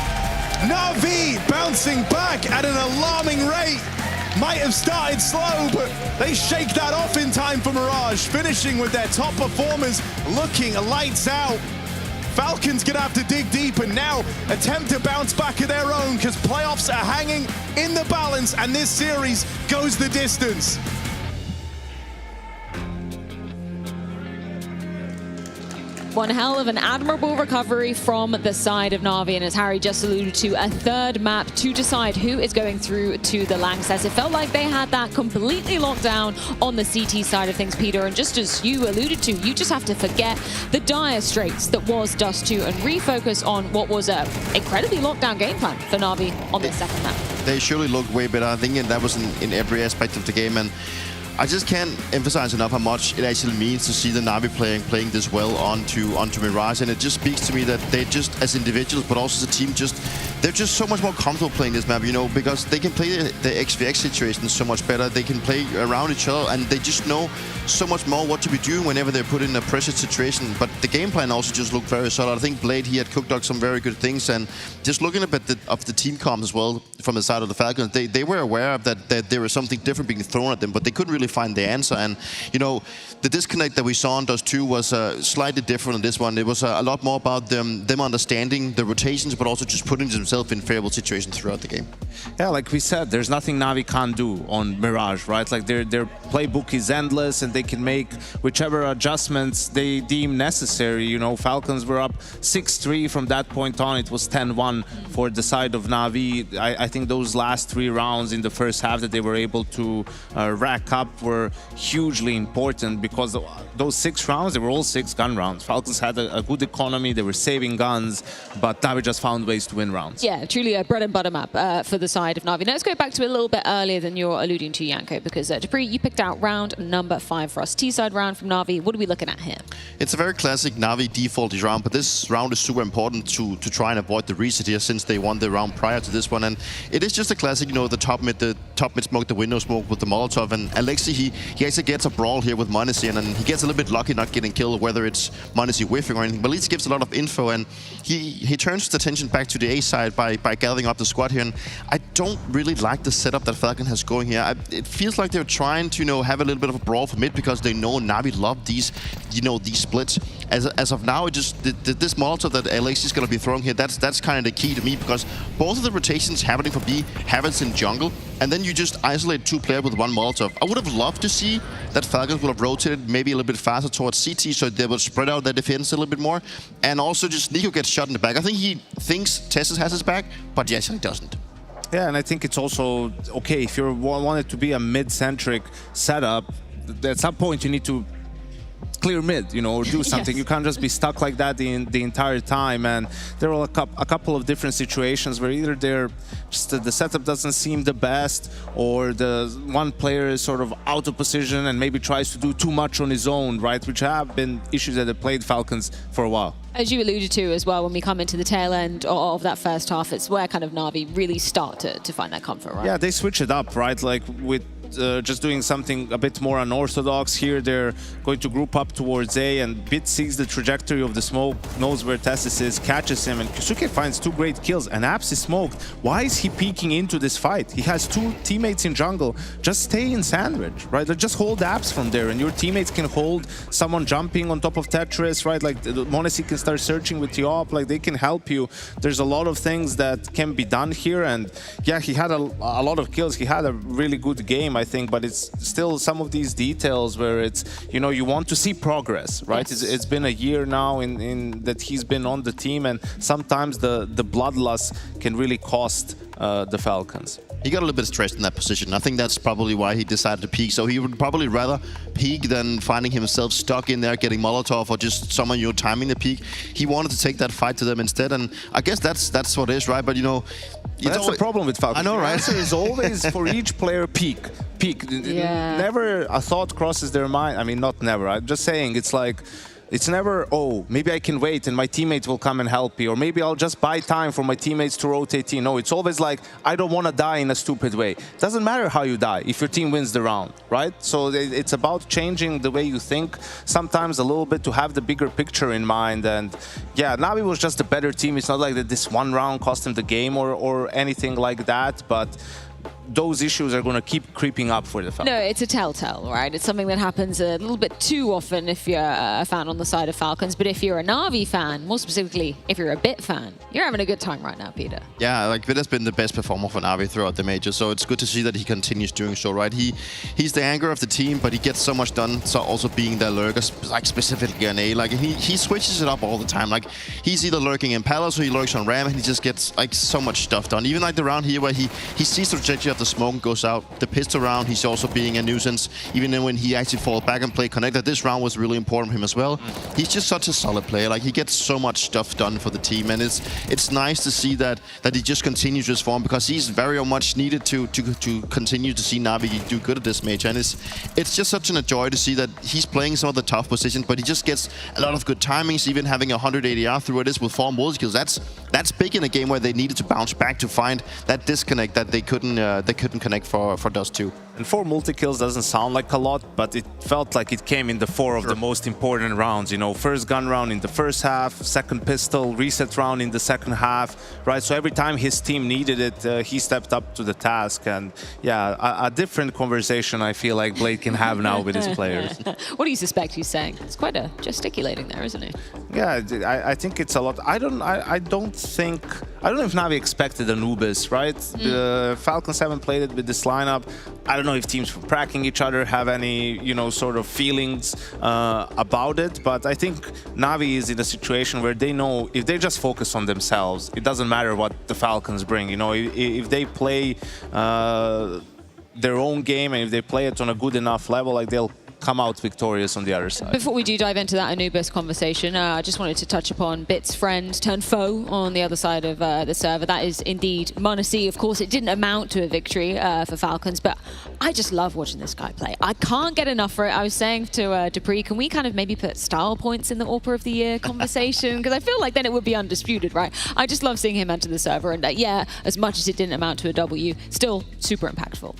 Na'Vi bouncing back at an alarming rate. Might have started slow, but they shake that off in time for Mirage, finishing with their top performers looking lights out. Falcons gonna have to dig deep and now attempt to bounce back of their own, because playoffs are hanging in the balance and this series goes the distance. One hell of an admirable recovery from the side of Na'Vi, and as Harry just alluded to, a third map to decide who is going through to the Langsess. It felt like they had that completely locked down on the CT side of things, Peter, and just as you alluded to, you just have to forget the dire straits that was Dust 2 and refocus on what was a incredibly locked down game plan for Na'Vi on the second map. They surely looked way better. I think that was in every aspect of the game, and I just can't emphasize enough how much it actually means to see the Na'Vi playing this well onto Mirage, and it just speaks to me that they just, as individuals, but also as a team, they're just so much more comfortable playing this map, you know, because they can play the XVX situation so much better. They can play around each other, and they just know so much more what to be doing whenever they're put in a pressure situation. But the game plan also just looked very solid. I think Blade, he had cooked up some very good things, and just looking a bit of the team comms as well from the side of the Falcons, they were aware of that there was something different being thrown at them, but they couldn't really find the answer. And you know, the disconnect that we saw on Dust 2 was slightly different on this one. It was a lot more about them understanding the rotations, but also just putting themselves in favorable situations throughout the game. Yeah, like we said, there's nothing Na'Vi can't do on Mirage, right? Like their playbook is endless, and they can make whichever adjustments they deem necessary. You know, Falcons were up 6-3 from that point on. It was 10-1 for the side of Na'Vi. I think those last 3 rounds in the first half that they were able to rack up were hugely important, because those 6 rounds, they were all 6 gun rounds. Falcons had a good economy, they were saving guns, but Na'Vi just found ways to win rounds. Yeah, truly a bread and butter map for the side of Na'Vi. Now let's go back to a little bit earlier than you're alluding to, Janko, because Dupree, you picked out round number 5 for us. T-side round from Na'Vi. What are we looking at here? It's a very classic Na'Vi default round, but this round is super important to try and avoid the reset here, since they won the round prior to this one. And it is just a classic, you know, the top mid smoke, the window smoke with the Molotov. And Alexi, he actually gets a brawl here with m0NESY, and he gets a little bit lucky not getting killed, whether it's m0NESY whiffing or anything, but at least gives a lot of info, and he turns his attention back to the A side by gathering up the squad here. And I don't really like the setup that Falcon has going here. It feels like they're trying to, you know, have a little bit of a brawl for mid, because they know Na'Vi love these, you know, these splits. As of now, it just this Molotov that Alexi is going to be throwing here, that's kind of the key to me, because both of the rotations happening for B happens in jungle, and then you just isolate 2 players with 1 Molotov. I would have loved to see that Falcons would have rotated maybe a little bit faster towards CT, so they would spread out their defense a little bit more, and also just Nico gets shot in the back. I think he thinks Tessus has his back, but yes, he doesn't. Yeah, and I think it's also okay if you want it to be a mid-centric setup. At some point, you need to clear mid, you know, or do something. Yes. You can't just be stuck like that the entire time. And there are a couple of different situations where either they're just the setup doesn't seem the best, or the one player is sort of out of position and maybe tries to do too much on his own, right? Which have been issues that have played Falcons for a while. As you alluded to as well, when we come into the tail end of that first half, it's where kind of Na'Vi really start to find that comfort, right? Yeah, they switch it up, right? Like with just doing something a bit more unorthodox here. They're going to group up towards A, and Bit sees the trajectory of the smoke, knows where Tessis is, catches him, and Kusuke finds 2 great kills, and Apps is smoked. Why is he peeking into this fight? He has 2 teammates in jungle. Just stay in sandwich, right? Like, just hold Apps from there, and your teammates can hold someone jumping on top of Tetris, right? Like, m0NESY can start searching with the op, like, they can help you. There's a lot of things that can be done here, and yeah, he had a lot of kills. He had a really good game, I think, but it's still some of these details where it's, you know, you want to see progress, right? Yes. It's been a year now in that he's been on the team, and sometimes the bloodlust can really cost the Falcons. He got a little bit stressed in that position. I think that's probably why he decided to peek. So he would probably rather peek than finding himself stuck in there getting Molotov or just someone, you know, timing the peek. He wanted to take that fight to them instead, and I guess that's what it is, right? But you know, that's the problem with Falcons. I know, right? The answer is always for each player peek. Yeah. Never a thought crosses their mind. I mean, not never. I'm just saying, it's like, it's never, oh, maybe I can wait and my teammates will come and help me, or maybe I'll just buy time for my teammates to rotate in. No, it's always like, I don't want to die in a stupid way. Doesn't matter how you die if your team wins the round, right? So it's about changing the way you think sometimes a little bit to have the bigger picture in mind. And yeah, Navi was just a better team. It's not like that this one round cost him the game or anything like that, but those issues are going to keep creeping up for the Falcons. No, it's a telltale, right? It's something that happens a little bit too often if you're a fan on the side of Falcons. But if you're a Na'Vi fan, more specifically, if you're a Bit fan, you're having a good time right now, Peter. Yeah, like Bit has been the best performer for Na'Vi throughout the major, so it's good to see that he continues doing so, right? He's the anchor of the team, but he gets so much done, so also being the lurker, like specifically on A. Like, he switches it up all the time. Like, he's either lurking in Palace or he lurks on Ram, and he just gets like so much stuff done. Even like the round here where he sees the trajectory of the smoke and goes out. The pistol round, he's also being a nuisance. Even then when he actually falls back and play connected, this round was really important for him as well. He's just such a solid player. Like, he gets so much stuff done for the team, and it's nice to see that he just continues his form, because he's very much needed to continue to see Navi do good at this major. And it's just such a joy to see that he's playing some of the tough positions, but he just gets a lot of good timings, even having 100 ADR through it is with 4 multi-kills. That's big in a game where they needed to bounce back to find that disconnect that they couldn't connect for Dust 2. And 4 multi-kills doesn't sound like a lot, but it felt like it came in the 4 of the most important rounds. You know, first gun round in the first half, second pistol, reset round in the second half, right? So every time his team needed it, he stepped up to the task. And yeah, a different conversation I feel like Blade can have now with his players. What do you suspect he's saying? It's quite a gesticulating there, isn't he? Yeah, I think it's a lot. I don't know if Navi expected Anubis, right? The Falcons haven't played it with this lineup. I don't know if teams from cracking each other have any, you know, sort of feelings about it, but I think Navi is in a situation where they know if they just focus on themselves, it doesn't matter what the Falcons bring. You know, if they play their own game and if they play it on a good enough level, like, they'll come out victorious on the other side. Before we do dive into that Anubis conversation, I just wanted to touch upon Bit's friend turned foe on the other side of the server. That is indeed m0NESY. Of course, it didn't amount to a victory for Falcons, but I just love watching this guy play. I can't get enough for it. I was saying to Dupree, can we kind of maybe put style points in the AWPer of the Year conversation? Because I feel like then it would be undisputed, right? I just love seeing him enter the server, and yeah, as much as it didn't amount to a W, still super impactful.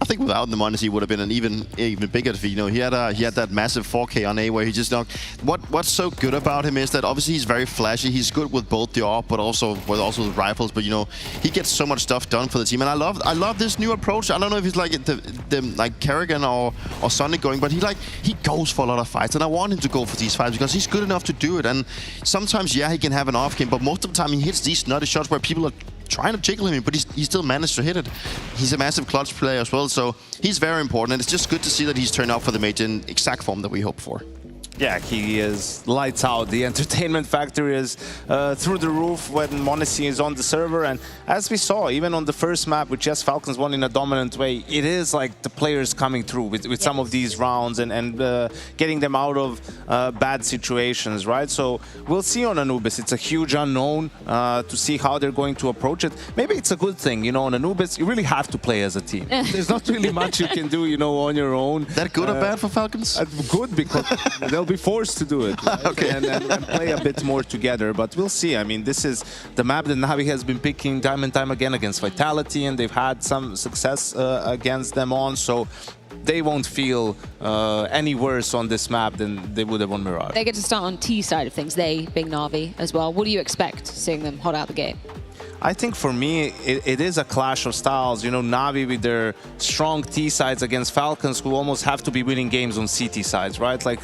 I think without the m0NESY, he would have been an even bigger defeat. You know, he had that massive 4K on A where he just knocked. What's so good about him is that obviously he's very flashy. He's good with both the AWP, but also with rifles. But you know, he gets so much stuff done for the team, and I love this new approach. I don't know if he's like the like Kerrigan or Sonic going, but he goes for a lot of fights, and I want him to go for these fights because he's good enough to do it. And sometimes, yeah, he can have an off game, but most of the time he hits these nutty shots where people are trying to jiggle him, but he still managed to hit it. He's a massive clutch player as well, so he's very important, and it's just good to see that he's turned out for the major in exact form that we hoped for. Yeah, he is lights out. The entertainment factor is through the roof when m0NESY is on the server. And as we saw, even on the first map, which yes, Falcons won in a dominant way, it is like the players coming through with some of these rounds and getting them out of bad situations, right? So we'll see on Anubis. It's a huge unknown to see how they're going to approach it. Maybe it's a good thing, you know, on Anubis, you really have to play as a team. There's not really much you can do, you know, on your own. That good or bad for Falcons? Good, because they'll they'll be forced to do it. Right? Okay. And play a bit more together. But we'll see. I mean, this is the map that Navi has been picking time and time again against Vitality, and they've had some success against them on. So they won't feel any worse on this map than they would have on Mirage. They get to start on T side of things, they being Na'Vi as well. What do you expect seeing them hot out the gate? I think for me, it is a clash of styles. You know, Navi with their strong T sides against Falcons, who almost have to be winning games on CT sides, right? Like,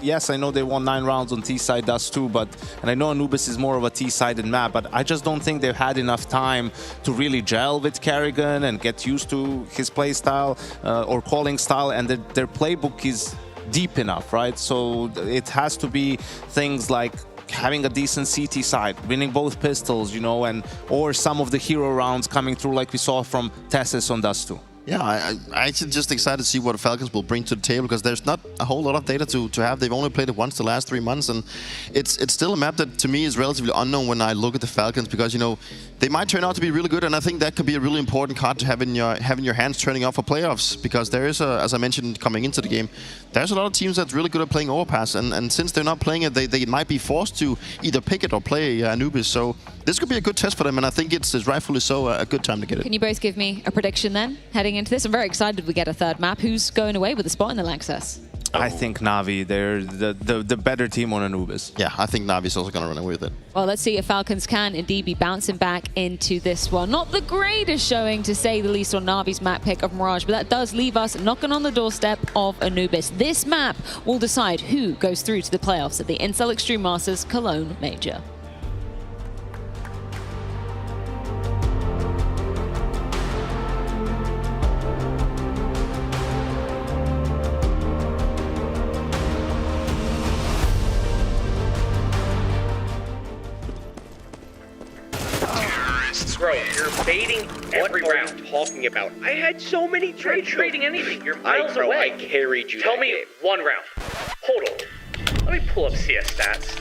yes, I know they won 9 rounds on T side, Dust too, and I know Anubis is more of a T-sided map, but I just don't think they've had enough time to really gel with Kerrigan and get used to his play style or calling style, and their playbook is deep enough, right? So it has to be things like having a decent CT side, winning both pistols, you know, or some of the hero rounds coming through like we saw from Tessis on Dust 2. Yeah, I actually just excited to see what Falcons will bring to the table, because there's not a whole lot of data to have. They've only played it once the last 3 months, and it's still a map that to me is relatively unknown when I look at the Falcons, because, you know, they might turn out to be really good, and I think that could be a really important card to have in your hands turning out for playoffs, because there is as I mentioned coming into the game, there's a lot of teams that's really good at playing Overpass, and since they're not playing it, they might be forced to either pick it or play Anubis. So this could be a good test for them, and I think it's rightfully so a good time to get it. Can you both give me a prediction then, heading into this? I'm very excited we get a third map. Who's going away with a spot in the Lexus? I think Navi, they're the better team on Anubis. Yeah, I think Navi's also going to run away with it. Well, let's see if Falcons can indeed be bouncing back into this one. Not the greatest showing, to say the least, on Navi's map pick of Mirage, but that does leave us knocking on the doorstep of Anubis. This map will decide who goes through to the playoffs at the Incel Extreme Masters Cologne Major. Bro, you're baiting every round. Talking about, I had so many trades. Trading anything. You're miles away. I carried you. Tell me one round. Hold on. Let me pull up CS stats.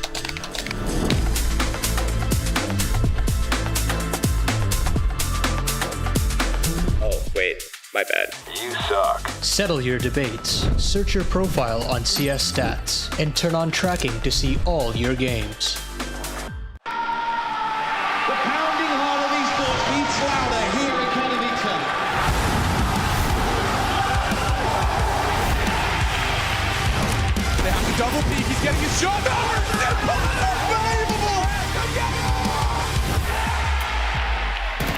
Oh, wait. My bad. You suck. Settle your debates. Search your profile on CS Stats and turn on tracking to see all your games. Double peek, he's getting his shot. Unbelievable!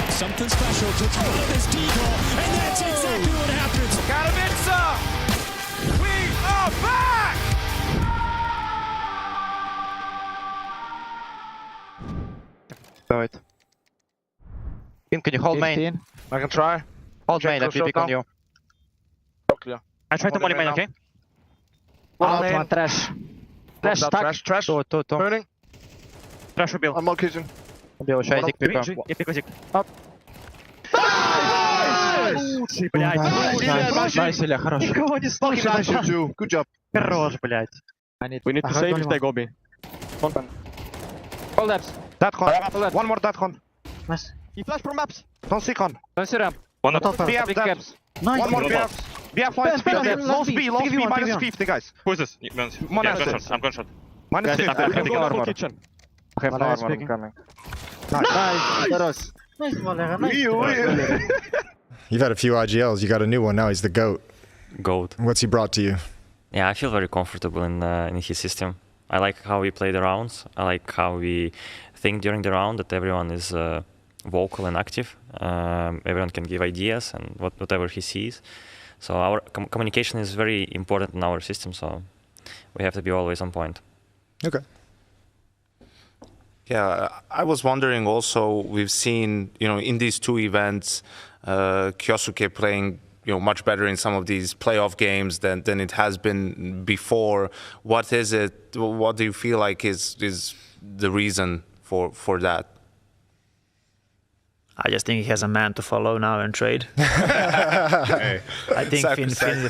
Something special to throw this decoy, and that's exactly what happens. Got him, Vincere! We are back! Do it. Can you hold main? I can try. Hold main, let me pick on you. I try to molly main, okay? One trash. Trash, stack. Trash. Two. Burning. Trash убил. I'm not kitchen. Убил, сейчас я пикаю. Я пикаю зик. Up. Лучший, блядь. Найс, Илья, хорош. Никого не слышно. Good job. Хорош, блядь. We need to save if they go B. Hold ups. That con. One more that con. Nice. He flash from maps. Don't see con. Don't see ramp. One on top. BF depths. Nice. One more BF. BF flight. Lost B, minus 50, guys. Who is this? I'm gunshot. Minus 50. I have no armor. Kitchen. I have no armor. I'm coming. Nice. You've had a few IGLs. You got a new one now. He's the GOAT. GOAT. What's he brought to you? Yeah, I feel very comfortable in his system. I like how we play the rounds. I like how we think during the round, that everyone is vocal and active. Everyone can give ideas and whatever he sees. So our communication is very important in our system, so we have to be always on point. Okay. Yeah, I was wondering also, we've seen, in these two events, Kyosuke playing, much better in some of these playoff games than it has been before. What is it? What do you feel like is the reason for that? I just think he has a man to follow now and trade. I think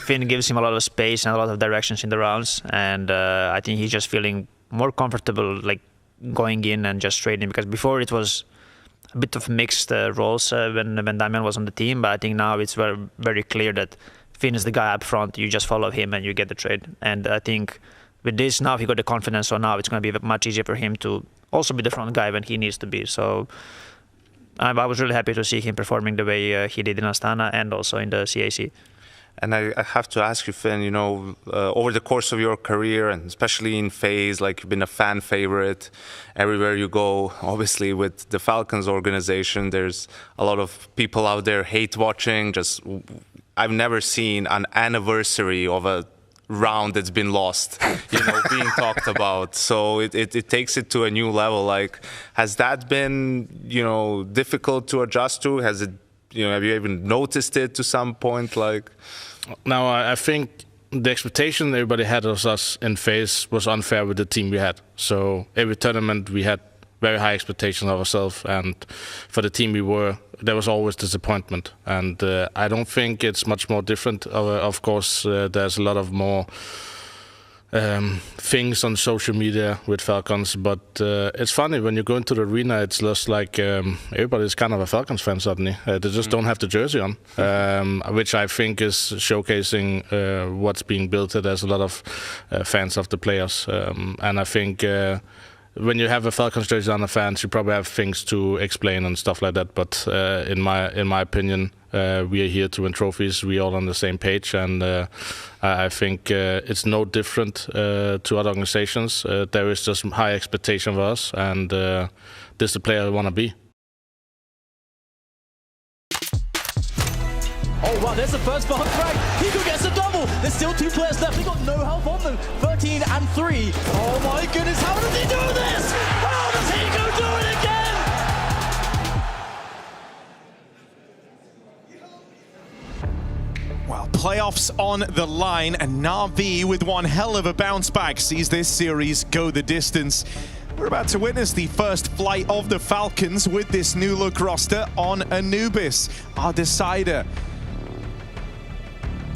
Finn gives him a lot of space and a lot of directions in the rounds, and I think he's just feeling more comfortable like going in and just trading, because before it was a bit of mixed roles when Damian was on the team, but I think now it's very, very clear that Finn is the guy up front. You just follow him and you get the trade. And I think with this now he got the confidence, so now it's going to be much easier for him to also be the front guy when he needs to be. So I was really happy to see him performing the way he did in Astana and also in the CAC. And I have to ask you, Finn, you know, over the course of your career, and especially in FaZe, like you've been a fan favorite everywhere you go. Obviously, with the Falcons organization, there's a lot of people out there hate watching. I've never seen an anniversary of a round that's been lost, you know, being talked about. So it takes it to a new level. Like, has that been, you know, difficult to adjust to? Has it, you know, have you even noticed it to some point? Like, now I think the expectation everybody had of us in FaZe was unfair with the team we had. So every tournament we had very high expectations of ourselves, and for the team we were, there was always disappointment. And I don't think it's much more different. Of course, there's a lot of more things on social media with Falcons, but it's funny when you go into the arena, it's just like everybody's kind of a Falcons fan suddenly. They just don't have the jersey on, which I think is showcasing what's being built. There's a lot of fans of the players, and I think when you have a Falcons jersey on the fans, you probably have things to explain and stuff like that. But in my opinion, we are here to win trophies. We're all on the same page, and I think it's no different to other organizations. There is just high expectation of us, and this is the player I want to be. Oh wow, there's the first bomb frag. Nico gets a double. There's still 2 players left. They got no health on them. 13 and 3. Oh my goodness, how does he do this? How does Nico do it again? Well, playoffs on the line, and Na'Vi with one hell of a bounce back sees this series go the distance. We're about to witness the first flight of the Falcons with this new look roster on Anubis, our decider.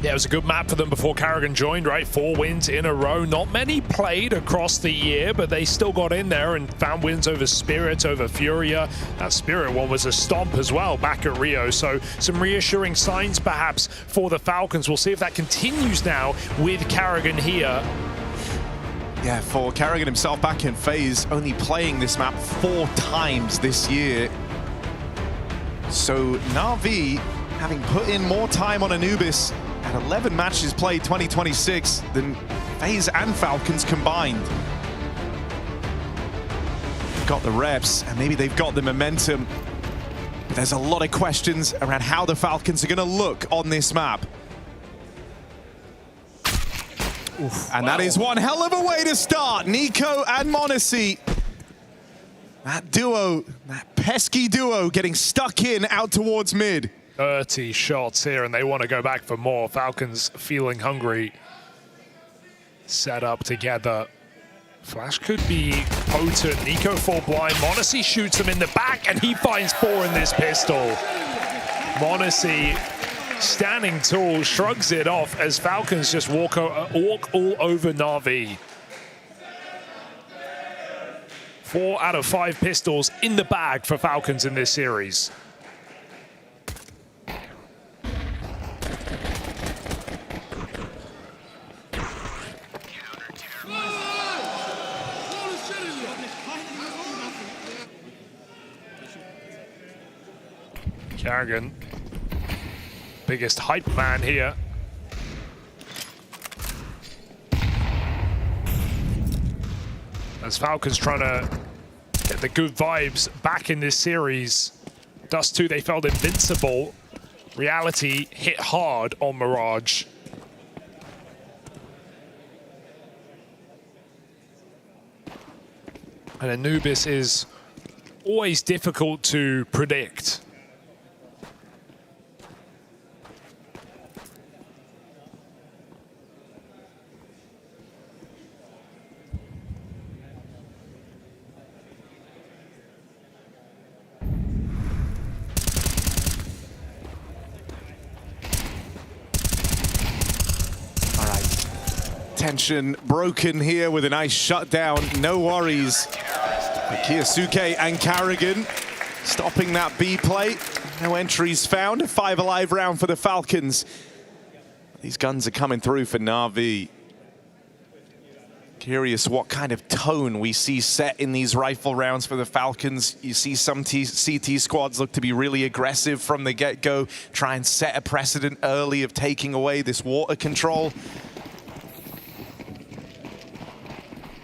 Yeah, it was a good map for them before Karrigan joined, right? 4 wins in a row. Not many played across the year, but they still got in there and found wins over Spirit, over Furia. That Spirit one was a stomp as well back at Rio. So some reassuring signs perhaps for the Falcons. We'll see if that continues now with Karrigan here. Yeah, for Karrigan himself back in FaZe, only playing this map 4 times this year. So Na'Vi, having put in more time on Anubis, at 11 matches played 2026 than FaZe and Falcons combined. Got the reps, and maybe they've got the momentum. But there's a lot of questions around how the Falcons are going to look on this map. Oof, and wow. That is one hell of a way to start. Nico and m0NESY. That duo, that pesky duo, getting stuck in out towards mid. 30 shots here, and they want to go back for more. Falcons feeling hungry. Set up together. Flash could be potent. Nico full blind. m0NESY shoots him in the back, and he finds 4 in this pistol. m0NESY standing tall, shrugs it off as Falcons just walk all over Na'Vi. 4 out of 5 pistols in the bag for Falcons in this series. Karrigan, biggest hype man here. As Falcons trying to get the good vibes back in this series. Dust 2, they felt invincible. Reality hit hard on Mirage. And Anubis is always difficult to predict. Tension broken here with a nice shutdown. No worries. Kiyosuke and Karrigan stopping that B play. No entries found. A 5 alive round for the Falcons. These guns are coming through for Na'Vi. Curious what kind of tone we see set in these rifle rounds for the Falcons. You see some CT squads look to be really aggressive from the get-go, try and set a precedent early of taking away this water control.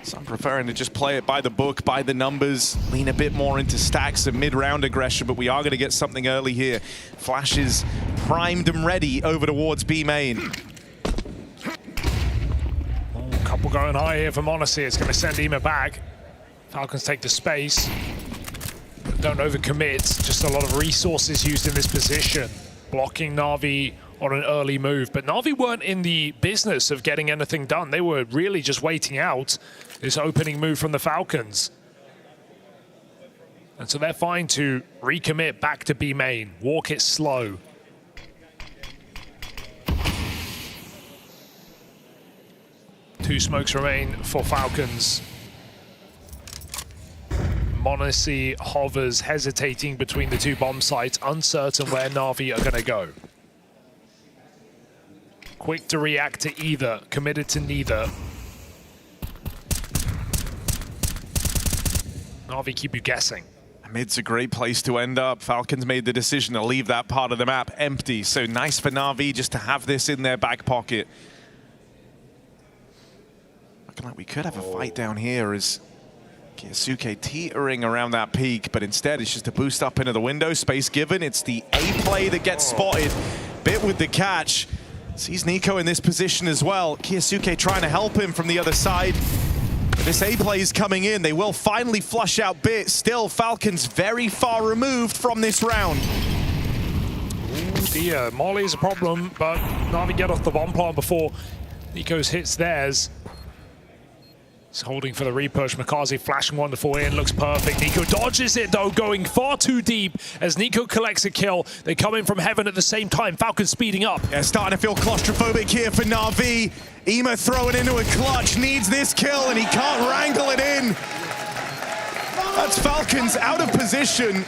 Some preferring to just play it by the book, by the numbers, lean a bit more into stacks and mid-round aggression, but we are going to get something early here. Flashes primed and ready over towards B main. Couple going high here from Odyssey. It's going to send Ema back. Falcons take the space. Don't overcommit. Just a lot of resources used in this position. Blocking Na'Vi on an early move. But Na'Vi weren't in the business of getting anything done. They were really just waiting out this opening move from the Falcons. And so they're fine to recommit back to B main. Walk it slow. Two smokes remain for Falcons. m0NESY hovers, hesitating between the two bomb sites, uncertain where Na'Vi are going to go. Quick to react to either, committed to neither. Na'Vi keep you guessing. Mid's a great place to end up. Falcons made the decision to leave that part of the map empty, so nice for Na'Vi just to have this in their back pocket. Like we could have a fight down here as Kiyasuke teetering around that peak, but instead it's just a boost up into the window. Space given. It's the A play that gets spotted. Bit with the catch. Sees Nico in this position as well. Kiyasuke trying to help him from the other side. But this A play is coming in. They will finally flush out Bit. Still, Falcons very far removed from this round. Ooh dear, Molly is a problem, but Na'Vi get off the bomb plant before Nico's hits theirs. He's holding for the repush. Makazi flashing wonderful in, looks perfect. Nico dodges it though, going far too deep as Nico collects a kill. They come in from heaven at the same time. Falcons speeding up. Yeah, starting to feel claustrophobic here for Na'Vi. Ema throwing into a clutch, needs this kill and he can't wrangle it in. That's Falcons out of position,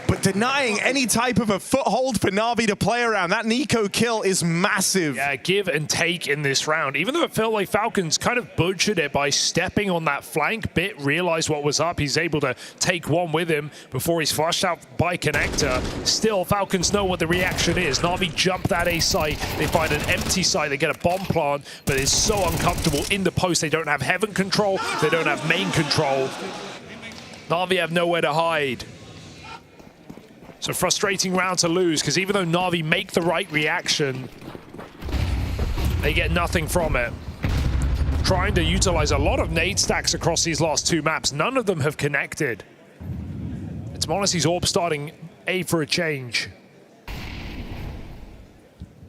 but denying any type of a foothold for Na'Vi to play around. That Nico kill is massive. Yeah, give and take in this round. Even though it felt like Falcons kind of butchered it by stepping on that flank, Bit realized what was up. He's able to take one with him before he's flushed out by Connector. Still, Falcons know what the reaction is. Na'Vi jump that A site. They find an empty site. They get a bomb plant, but it's so uncomfortable in the post. They don't have heaven control. They don't have main control. Na'Vi have nowhere to hide. So frustrating round to lose, because even though Na'Vi make the right reaction, they get nothing from it. Trying to utilize a lot of nade stacks across these last two maps. None of them have connected. It's m0NESY's AWP starting A for a change.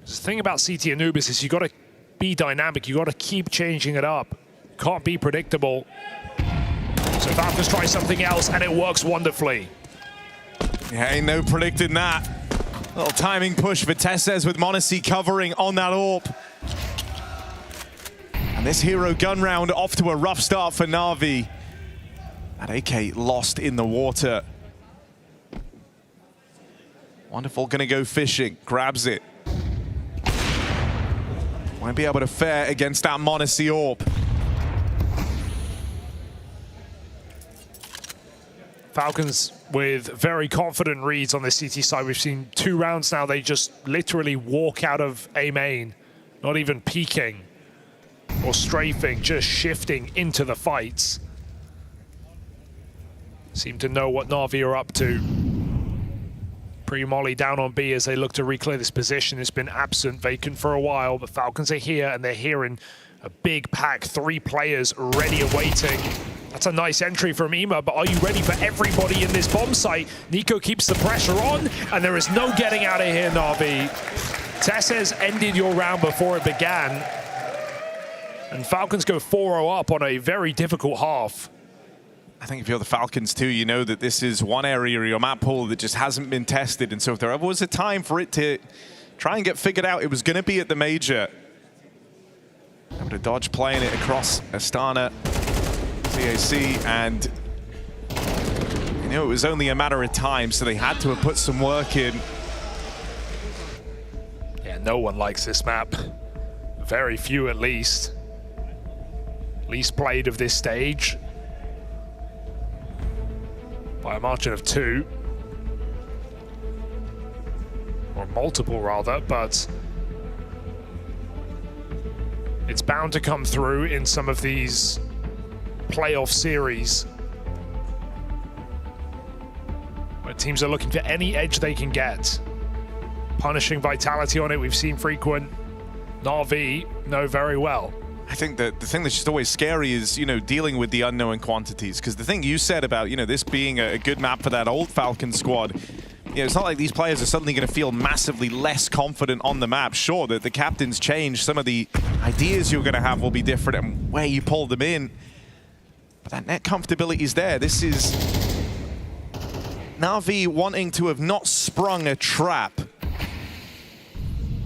The thing about CT Anubis is you got to be dynamic. You got to keep changing it up. Can't be predictable. So Falcons try something else, and it works wonderfully. Yeah, ain't no predicting that. Little timing push for Tessez with m0NESY covering on that AWP. And this hero gun round off to a rough start for Na'Vi. That AK lost in the water. Wonderful gonna go fishing, grabs it. Won't be able to fare against that m0NESY AWP. Falcons with very confident reads on the CT side. We've seen 2 rounds now. They just literally walk out of A main, not even peeking or strafing, just shifting into the fights. Seem to know what Na'Vi are up to. Pre-Molly down on B as they look to reclear this position. It's been absent, vacant for a while, but Falcons are here, and they're here in a big pack. 3 players ready and waiting. That's a nice entry from Ema, but are you ready for everybody in this bomb site? Nico keeps the pressure on, and there is no getting out of here, Na'Vi. Tessez ended your round before it began, and Falcons go 4-0 up on a very difficult half. I think if you're the Falcons too, you know that this is one area of your map pool that just hasn't been tested, and so if there ever was a time for it to try and get figured out, it was going to be at the major. Able to dodge playing it across Astana, CAC, and you know it was only a matter of time, so they had to have put some work in. Yeah, no one likes this map. Very few at least. least played of this stage by a margin of 2. Or multiple, rather, but it's bound to come through in some of these playoff series where teams are looking for any edge they can get. Punishing Vitality on it, we've seen frequent. Na'Vi know very well. I think that the thing that's just always scary is, you know, dealing with the unknown quantities. Because the thing you said about, you know, this being a good map for that old Falcon squad, you know, it's not like these players are suddenly going to feel massively less confident on the map. Sure, that the captains change, some of the ideas you're going to have will be different and where you pull them in. But that net comfortability is there. This is Na'Vi wanting to have not sprung a trap.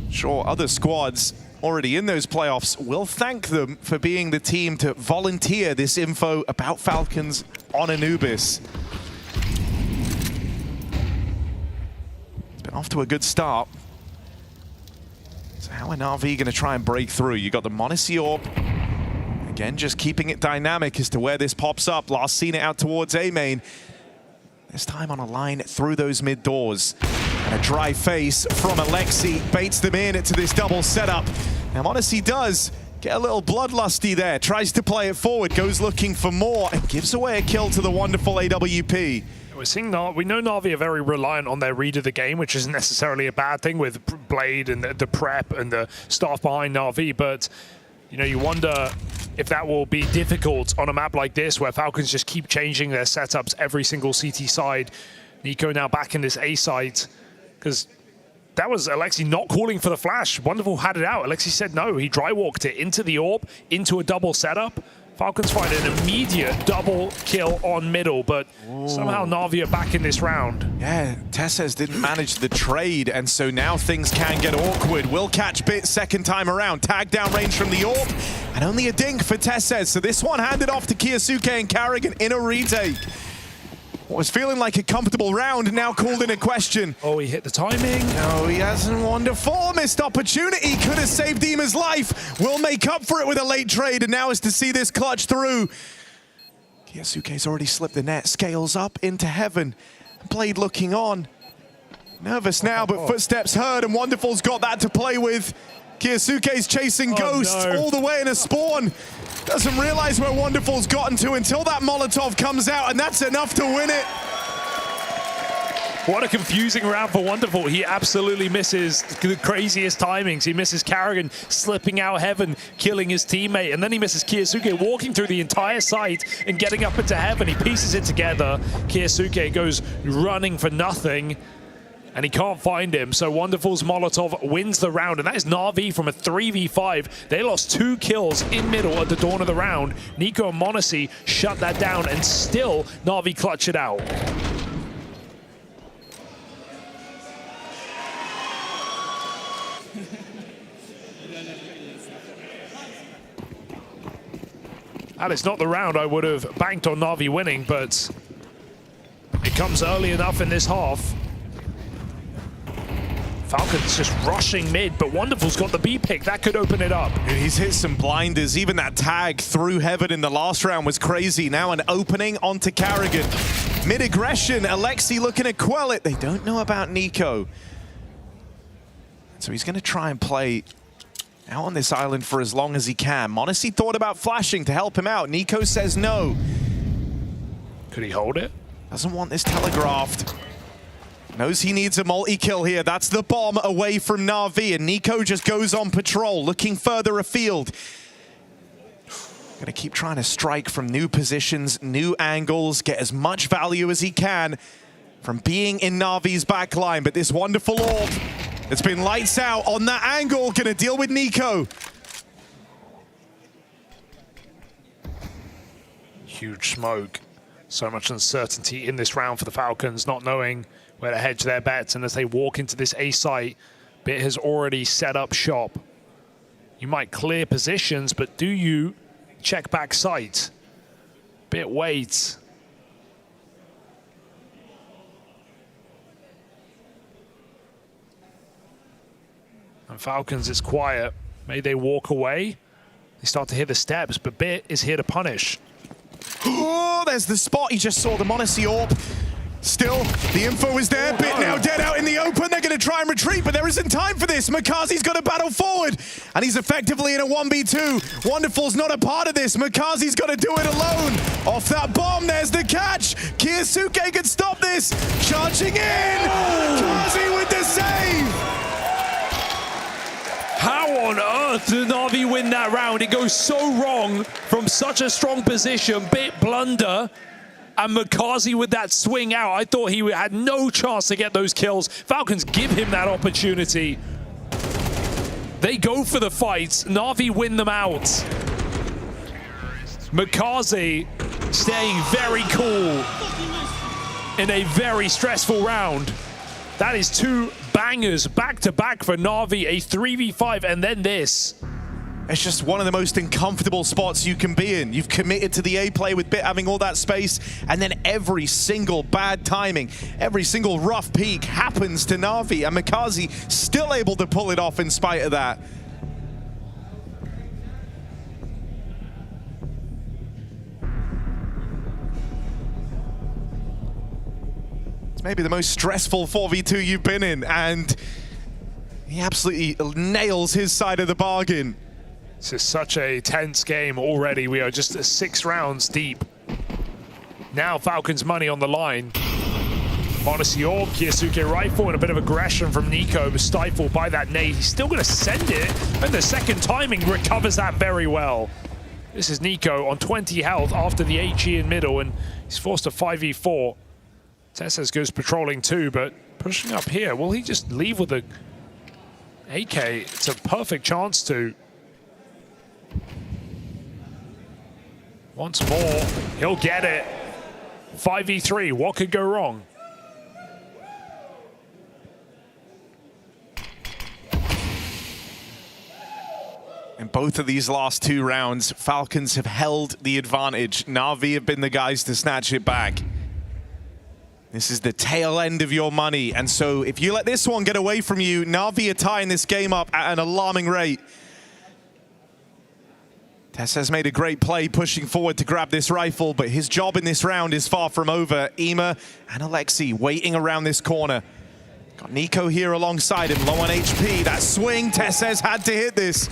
Sure, other squads already in those playoffs will thank them for being the team to volunteer this info about Falcons on Anubis. It's been off to a good start. So how are Na'Vi going to try and break through? You got the m0NESY Orb. Again, just keeping it dynamic as to where this pops up. Last seen it out towards A main. This time on a line through those mid doors. And a dry face from Alexi baits them in into this double setup. Now m0NESY does get a little bloodlusty there. Tries to play it forward, goes looking for more, and gives away a kill to the wonderful AWP. We're seeing we know Na'Vi are very reliant on their read of the game, which isn't necessarily a bad thing with Blade and the prep and the staff behind Na'Vi, but you know, you wonder if that will be difficult on a map like this where Falcons just keep changing their setups every single CT side. Nico now back in this A site, because that was Alexi not calling for the flash. Wonderful had it out. Alexi said no. He dry walked it into the orb, into a double setup. Falcons find an immediate double kill on middle, but somehow Na'Vi are back in this round. Yeah, Tessez didn't manage the trade, and so now things can get awkward. Will catch Bit second time around. Tag down range from the orb, and only a dink for Tessez. So this one handed off to Kiyosuke and Carrigan in a retake. What was feeling like a comfortable round now called in a question. Oh, he hit the timing. No, he hasn't. Wonderful. Missed opportunity. Could have saved Dima's life. Will make up for it with a late trade, and now is to see this clutch through. Kiyosuke's already slipped the net. Scales up into heaven. Blade looking on. Nervous now, but footsteps heard, and Wonderful's got that to play with. Kiyosuke's chasing Ghost all the way in a spawn. Doesn't realize where Wonderful's gotten to until that Molotov comes out, and that's enough to win it. What a confusing round for Wonderful. He absolutely misses the craziest timings. He misses Carrigan slipping out heaven, killing his teammate, and then he misses Kiyosuke walking through the entire site and getting up into heaven. He pieces it together. Kiyosuke goes running for nothing, and he can't find him. So Wonderful's Molotov wins the round, and that is Na'Vi from a 3v5. They lost 2 kills in middle at the dawn of the round. Nico and m0NESY shut that down, and still Na'Vi clutch it out. And it's not the round I would have banked on Na'Vi winning, but it comes early enough in this half. Falcons just rushing mid, but Wonderful's got the B pick. That could open it up. He's hit some blinders. Even that tag through heaven in the last round was crazy. Now an opening onto Carrigan. Mid-aggression, Alexi looking to quell it. They don't know about Nico. So he's going to try and play out on this island for as long as he can. m0NESY thought about flashing to help him out. Nico says no. Could he hold it? Doesn't want this telegraphed. Knows he needs a multi-kill here. That's the bomb away from Na'Vi, and Nico just goes on patrol, looking further afield. Gonna keep trying to strike from new positions, new angles, get as much value as he can from being in Na'Vi's backline. But this Wonderful orb, it's been lights out on that angle, gonna deal with Nico. Huge smoke. So much uncertainty in this round for the Falcons, not knowing where to hedge their bets, and as they walk into this A site, Bit has already set up shop. You might clear positions, but do you check back site? Bit waits. And Falcons is quiet. May they walk away? They start to hear the steps, but Bit is here to punish. Oh, there's the spot. He just saw the m0NESY AWP. Still, the info is there. Bit now dead out in the open. They're going to try and retreat, but there isn't time for this. makazi's got to battle forward, and he's effectively in a 1v2. Wonderful's not a part of this. makazi's got to do it alone. Off that bomb, there's the catch. Kiyasuke can stop this. Charging in. makazi with the save. How on earth did Na'Vi win that round? It goes so wrong from such a strong position. Bit blunder. And makazi with that swing out, I thought he had no chance to get those kills. Falcons give him that opportunity. They go for the fights. Na'Vi win them out. makazi staying very cool in a very stressful round. That is 2 bangers back-to-back for Na'Vi, a 3v5, and then this. It's just one of the most uncomfortable spots you can be in. You've committed to the A play with Bit having all that space, and then every single bad timing, every single rough peak happens to Na'Vi, and makazi still able to pull it off in spite of that. It's maybe the most stressful 4v2 you've been in, and he absolutely nails his side of the bargain. This is such a tense game already. We are just 6 rounds deep. Now Falcons money on the line. m0NESY AWP, Kiyasuke rifle, and a bit of aggression from Nico, but stifled by that nade. He's still going to send it, but the second timing recovers that very well. This is Nico on 20 health after the HE in middle, and he's forced to 5v4. Tesses goes patrolling too, but pushing up here. Will he just leave with a AK? It's a perfect chance to. Once more, he'll get it. 5v3, what could go wrong? In both of these last 2 rounds, Falcons have held the advantage. Na'Vi have been the guys to snatch it back. This is the tail end of your money, and so if you let this one get away from you, Na'Vi are tying this game up at an alarming rate. Tess has made a great play pushing forward to grab this rifle, but his job in this round is far from over. Ema and Alexi waiting around this corner. Got Nico here alongside him, low on HP. That swing, Tess has had to hit this.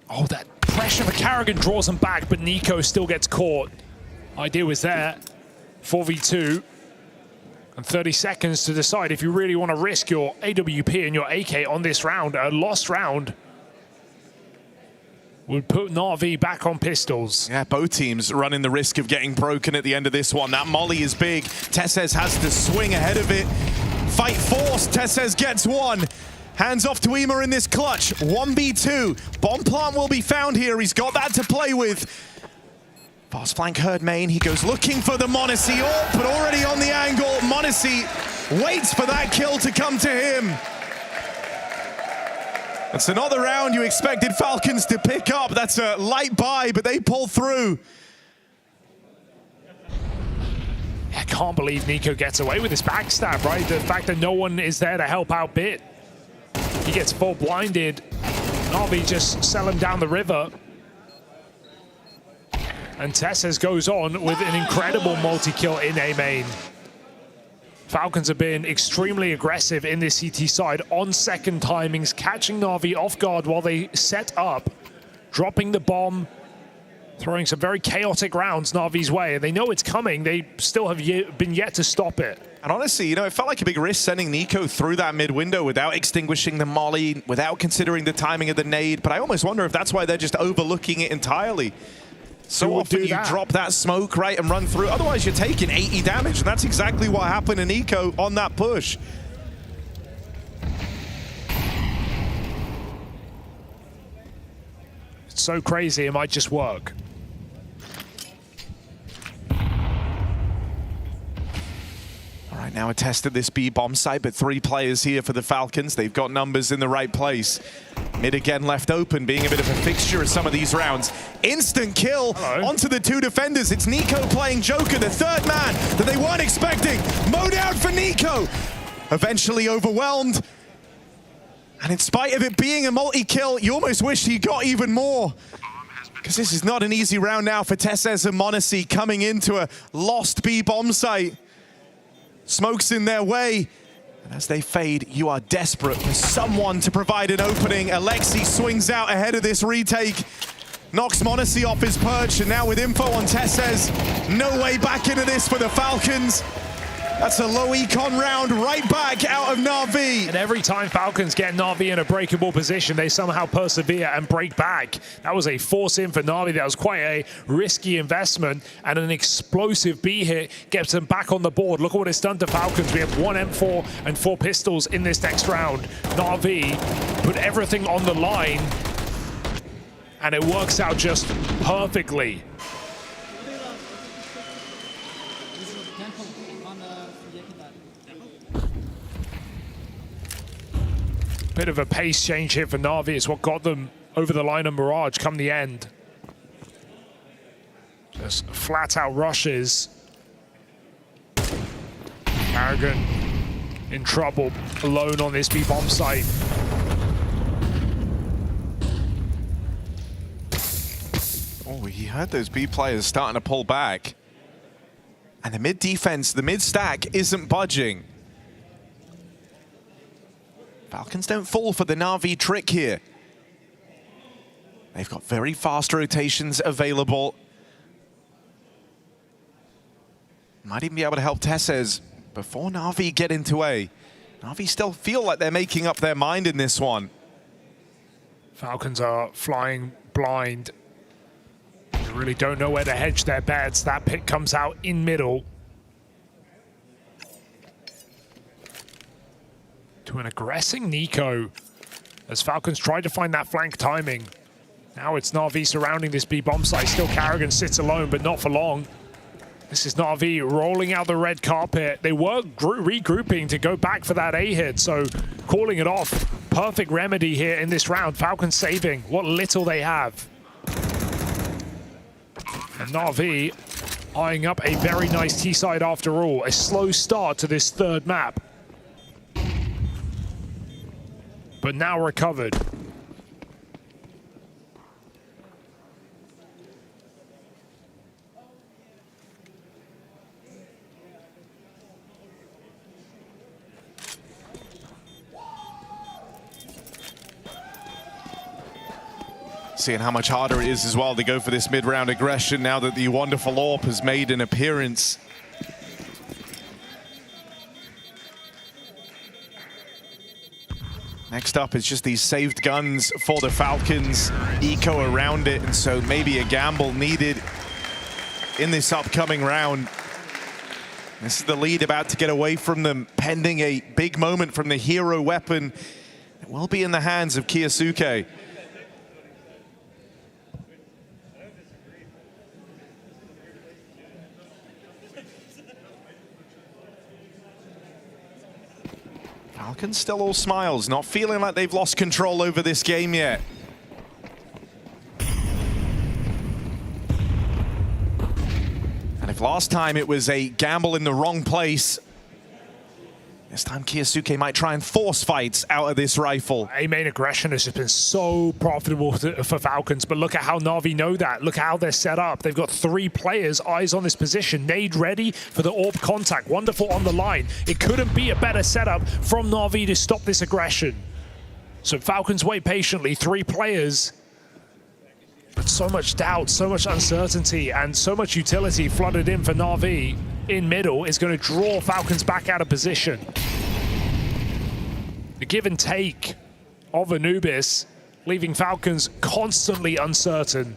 Oh, that pressure for Carrigan draws him back, but Nico still gets caught. Idea was there. 4v2. And 30 seconds to decide if you really want to risk your AWP and your AK on this round. A lost round would put Na'Vi back on pistols. Yeah, both teams running the risk of getting broken at the end of this one. That molly is big. Tesses has to swing ahead of it. Fight forced. Tesses gets one. Hands off to Ema in this clutch. 1v2. Bomb plant will be found here. He's got that to play with. Fast flank heard main. He goes looking for the m0NESY AWP, but already on the angle. m0NESY waits for that kill to come to him. That's another round you expected Falcons to pick up. That's a light buy, but they pull through. I can't believe Nico gets away with this backstab, right? The fact that no one is there to help out Bit. He gets full blinded. Na'Vi just sell him down the river. And Tesses goes on with an incredible multi-kill in A main. Falcons have been extremely aggressive in this CT side on second timings, catching Na'Vi off guard while they set up, dropping the bomb, throwing some very chaotic rounds Na'Vi's way. And they know it's coming. They still have been yet to stop it. And honestly, you know, it felt like a big risk sending Nico through that mid window without extinguishing the molly, without considering the timing of the nade. But I almost wonder if that's why they're just overlooking it entirely. So often you drop that smoke, right, and run through. Otherwise, you're taking 80 damage, and that's exactly what happened to Nico on that push. It's so crazy, it might just work. All right, now a test at this B bomb site, but 3 players here for the Falcons. They've got numbers in the right place. Mid again left open, being a bit of a fixture of some of these rounds. Instant kill onto the 2 defenders. It's Nico playing Joker, the 3rd man that they weren't expecting. Mowed out for Nico. Eventually overwhelmed. And in spite of it being a multi-kill, you almost wish he got even more. Because this is not an easy round now for Tesses and m0NESY coming into a lost B bomb site. Smoke's in their way. And as they fade, you are desperate for someone to provide an opening. Alexi swings out ahead of this retake. Knocks m0NESY off his perch, and now with info on Tesses, no way back into this for the Falcons. That's a low econ round right back out of Na'Vi. And every time Falcons get Na'Vi in a breakable position, they somehow persevere and break back. That was a force in for Na'Vi. That was quite a risky investment, and an explosive B hit gets them back on the board. Look at what it's done to Falcons. We have 1 M4 and 4 pistols in this next round. Na'Vi put everything on the line, and it works out just perfectly. Bit of a pace change here for Na'Vi. It's what got them over the line of Mirage come the end. Just flat out rushes. Arrogant in trouble, alone on this B bomb site. Oh, he heard those B players starting to pull back. And the mid defense, the mid stack isn't budging. Falcons don't fall for the Na'Vi trick here. They've got very fast rotations available. Might even be able to help Tesses before Na'Vi get into A. Na'Vi still feel like they're making up their mind in this one. Falcons are flying blind. They really don't know where to hedge their bets. That pick comes out in middle. To an aggressing Nico as Falcons tried to find that flank timing. Now it's Na'Vi surrounding this B bomb site. Still Carrigan sits alone, but not for long. This is Na'Vi rolling out the red carpet. They were regrouping to go back for that A hit, so calling it off. Perfect remedy here in this round. Falcons saving what little they have. And Na'Vi eyeing up a very nice T side after all. A slow start to this third map, but now recovered. Seeing how much harder it is as well to go for this mid-round aggression now that the wonderful AWP has made an appearance. Next up is just these saved guns for the Falcons, eco around it, and so maybe a gamble needed in this upcoming round. This is the lead about to get away from them, pending a big moment from the hero weapon. It will be in the hands of Kiyasuke. Falcons still all smiles, not feeling like they've lost control over this game yet. And if last time it was a gamble in the wrong place, this time Kiyasuke might try and force fights out of this rifle. A main aggression has just been so profitable for Falcons, but look at how Na'Vi know that. Look at how they're set up. They've got 3 players, eyes on this position. Nade ready for the AWP contact. Wonderful on the line. It couldn't be a better setup from Na'Vi to stop this aggression. So Falcons wait patiently, 3 players. But so much doubt, so much uncertainty, and so much utility flooded in for Na'Vi in middle is going to draw Falcons back out of position. The give and take of Anubis, leaving Falcons constantly uncertain.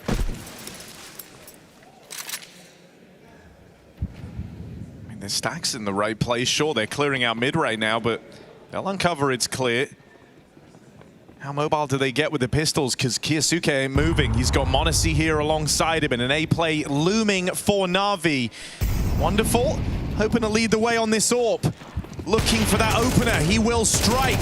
I mean, their stack's in the right place. Sure, they're clearing out mid right now, but they'll uncover it's clear. How mobile do they get with the pistols? Because Kiyasuke ain't moving. He's got m0NESY here alongside him, and an A play looming for Na'Vi. Wonderful. Hoping to lead the way on this AWP. Looking for that opener. He will strike.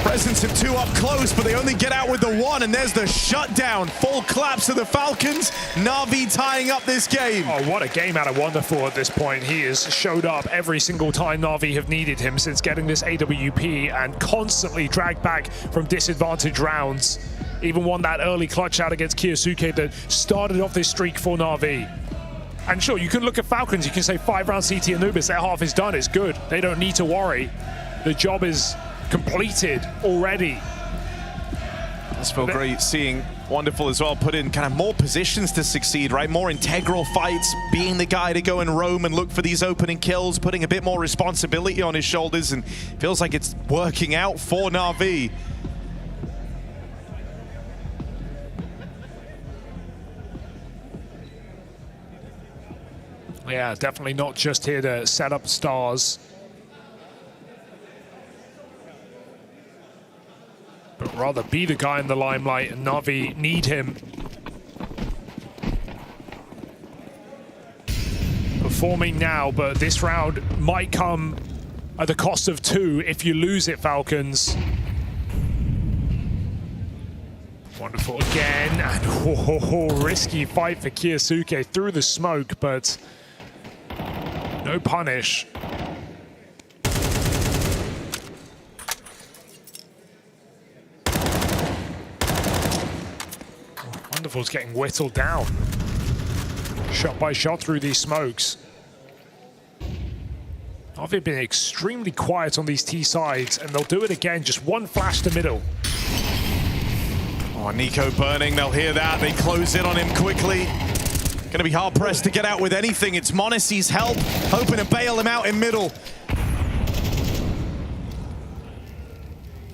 Presence of 2 up close, but they only get out with the 1, and there's the shutdown. Full collapse of the Falcons. Na'Vi tying up this game. Oh, what a game out of Wonderful at this point. He has showed up every single time Na'Vi have needed him since getting this AWP and constantly dragged back from disadvantaged rounds. Even won that early clutch out against Kyosuke that started off this streak for Na'Vi. And sure, you can look at Falcons, you can say 5-round CT Anubis, their half is done, it's good. They don't need to worry. The job is completed already. That's feel great seeing Wonderful as well put in kind of more positions to succeed, right? More integral fights, being the guy to go and roam and look for these opening kills, putting a bit more responsibility on his shoulders, and feels like it's working out for Na'Vi. Yeah, definitely not just here to set up stars, but rather be the guy in the limelight, and Na'Vi need him. Performing now, but this round might come at the cost of 2 if you lose it, Falcons. Wonderful again, and risky fight for Kyosuke through the smoke, but no punish. Wonderful's getting whittled down. Shot by shot through these smokes. Na'Vi been extremely quiet on these T sides, and they'll do it again. Just one flash to middle. Oh, Nico burning, they'll hear that. They close in on him quickly. Gonna be hard pressed to get out with anything. It's m0NESY's help, hoping to bail him out in middle.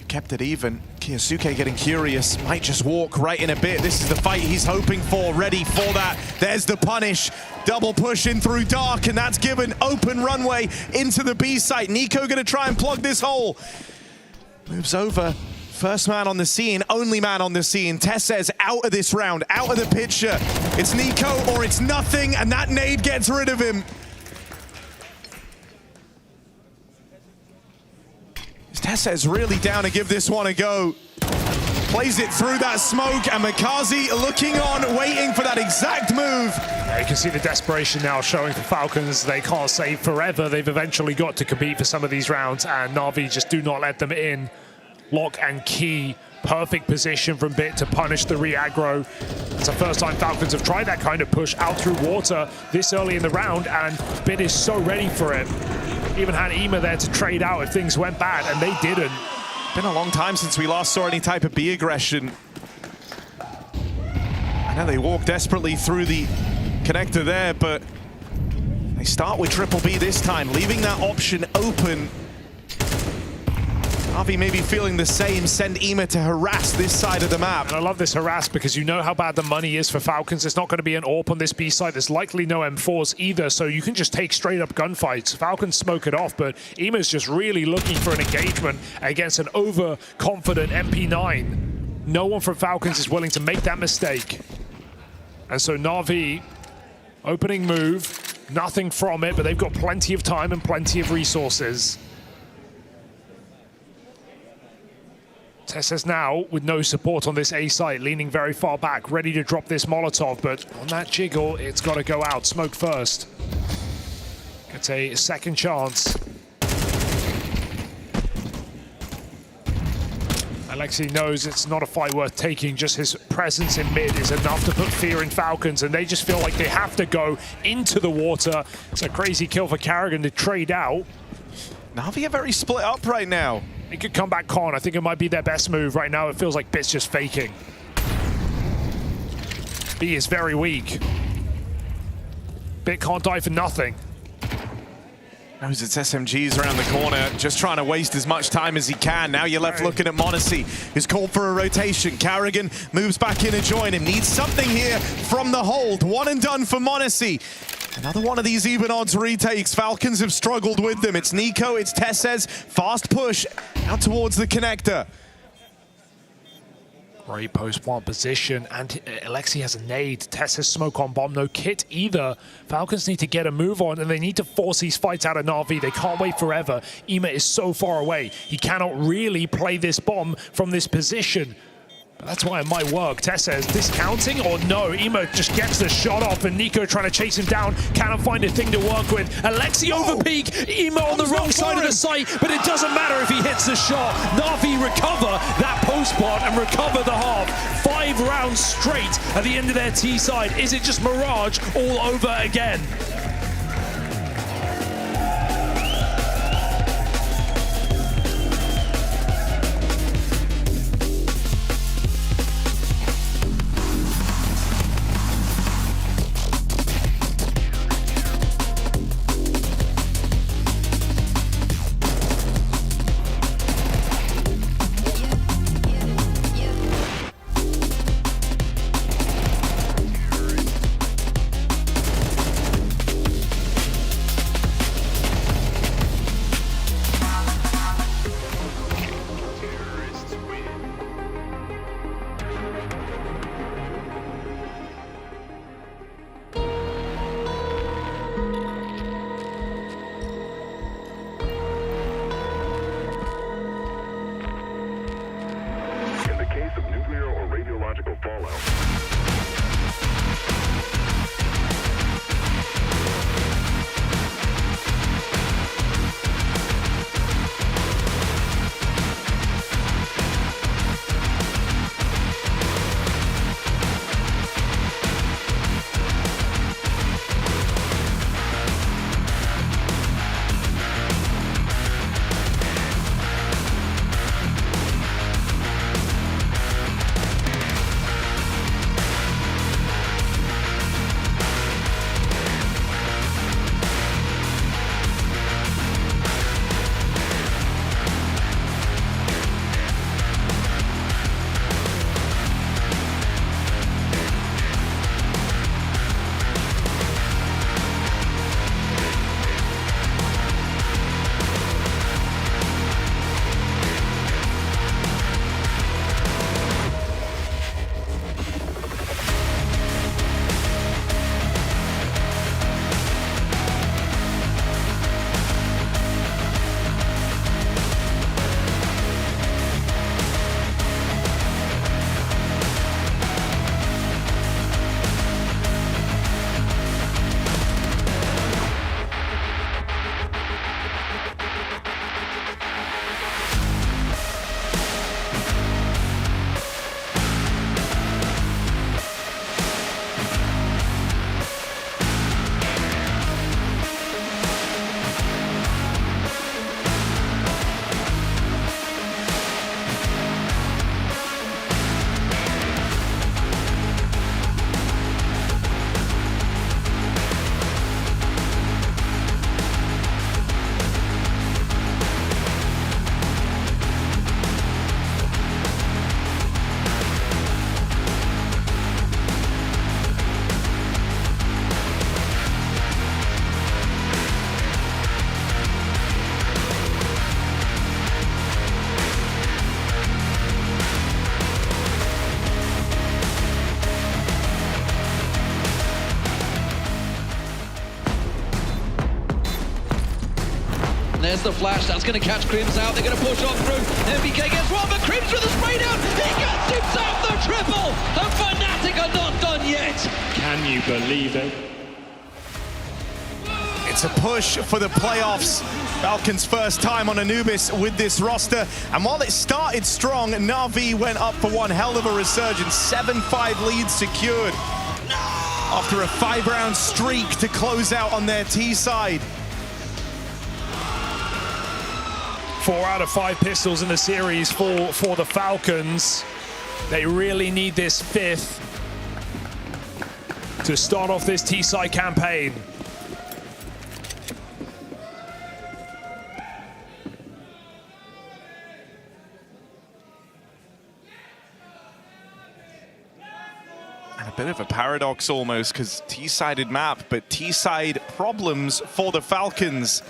Kept it even. Kyosuke getting curious, might just walk right in a bit. This is the fight he's hoping for, ready for that. There's the punish. Double push in through dark, and that's given open runway into the B site. Nico gonna try and plug this hole. Moves over. First man on the scene, only man on the scene. Tessez out of this round, out of the picture. It's Nico or it's nothing, and that nade gets rid of him. Tessez really down to give this one a go. Plays it through that smoke, and Mikaze looking on, waiting for that exact move. Yeah, you can see the desperation now showing for Falcons. They can't save forever. They've eventually got to compete for some of these rounds, and Na'Vi just do not let them in. Lock and key, perfect position from Bit to punish the re-aggro. It's the first time Falcons have tried that kind of push out through water this early in the round, and Bit is so ready for it. Even had Ema there to trade out if things went bad, and they didn't. Been a long time since we last saw any type of B aggression. I know they walk desperately through the connector there, but they start with triple B this time, leaving that option open. Na'Vi maybe feeling the same, send Ema to harass this side of the map. And I love this harass because you know how bad the money is for Falcons. There's not going to be an AWP on this B side. There's likely no M4s either, so you can just take straight up gunfights. Falcons smoke it off, but Ema's just really looking for an engagement against an overconfident MP9. No one from Falcons is willing to make that mistake. And so Na'Vi, opening move, nothing from it, but they've got plenty of time and plenty of resources. Tessez now with no support on this A site, leaning very far back, ready to drop this Molotov, but on that jiggle, it's got to go out. Smoke first. Gets a second chance. Alexei knows it's not a fight worth taking. Just his presence in mid is enough to put fear in Falcons, and they just feel like they have to go into the water. It's a crazy kill for Carrigan to trade out. Na'Vi are very split up right now. It could come back con. I think it might be their best move right now. It feels like Bit's just faking. B is very weak. Bit can't die for nothing. Knows it's SMGs around the corner, just trying to waste as much time as he can. Now you're left looking at m0NESY, who's called for a rotation. Carrigan moves back in to join him. Needs something here from the hold. One and done for m0NESY. Another one of these even odds retakes. Falcons have struggled with them. It's Nico, it's Tessez. Fast push out towards the connector. Great post-plant position, and Alexi has a nade. Tess has smoke on bomb, no kit either. Falcons need to get a move on, and they need to force these fights out of Na'Vi. They can't wait forever. Ema is so far away. He cannot really play this bomb from this position. But that's why it might work. Tessa is discounting or no? Ema just gets the shot off, and Nico trying to chase him down. Cannot find a thing to work with. Alexi over peak. Ema on the wrong side of the site, but it doesn't matter if he hits the shot. Na'Vi recover that post part and recover the half. 5 rounds straight at the end of their T side. Is it just Mirage all over again? There's the flash, that's going to catch Crims out, they're going to push on through, MBK gets one, but Crims with a spray down, he gets himself the triple, and Fnatic are not done yet. Can you believe it? It's a push for the playoffs. Falcons' first time on Anubis with this roster. And while it started strong, Na'Vi went up for one hell of a resurgence. 7-5 lead secured after a 5-round streak to close out on their T side. 4 out of 5 pistols in the series for the Falcons. They really need this 5th to start off this T-side campaign. And a bit of a paradox almost, because T-sided map, but T-side problems for the Falcons.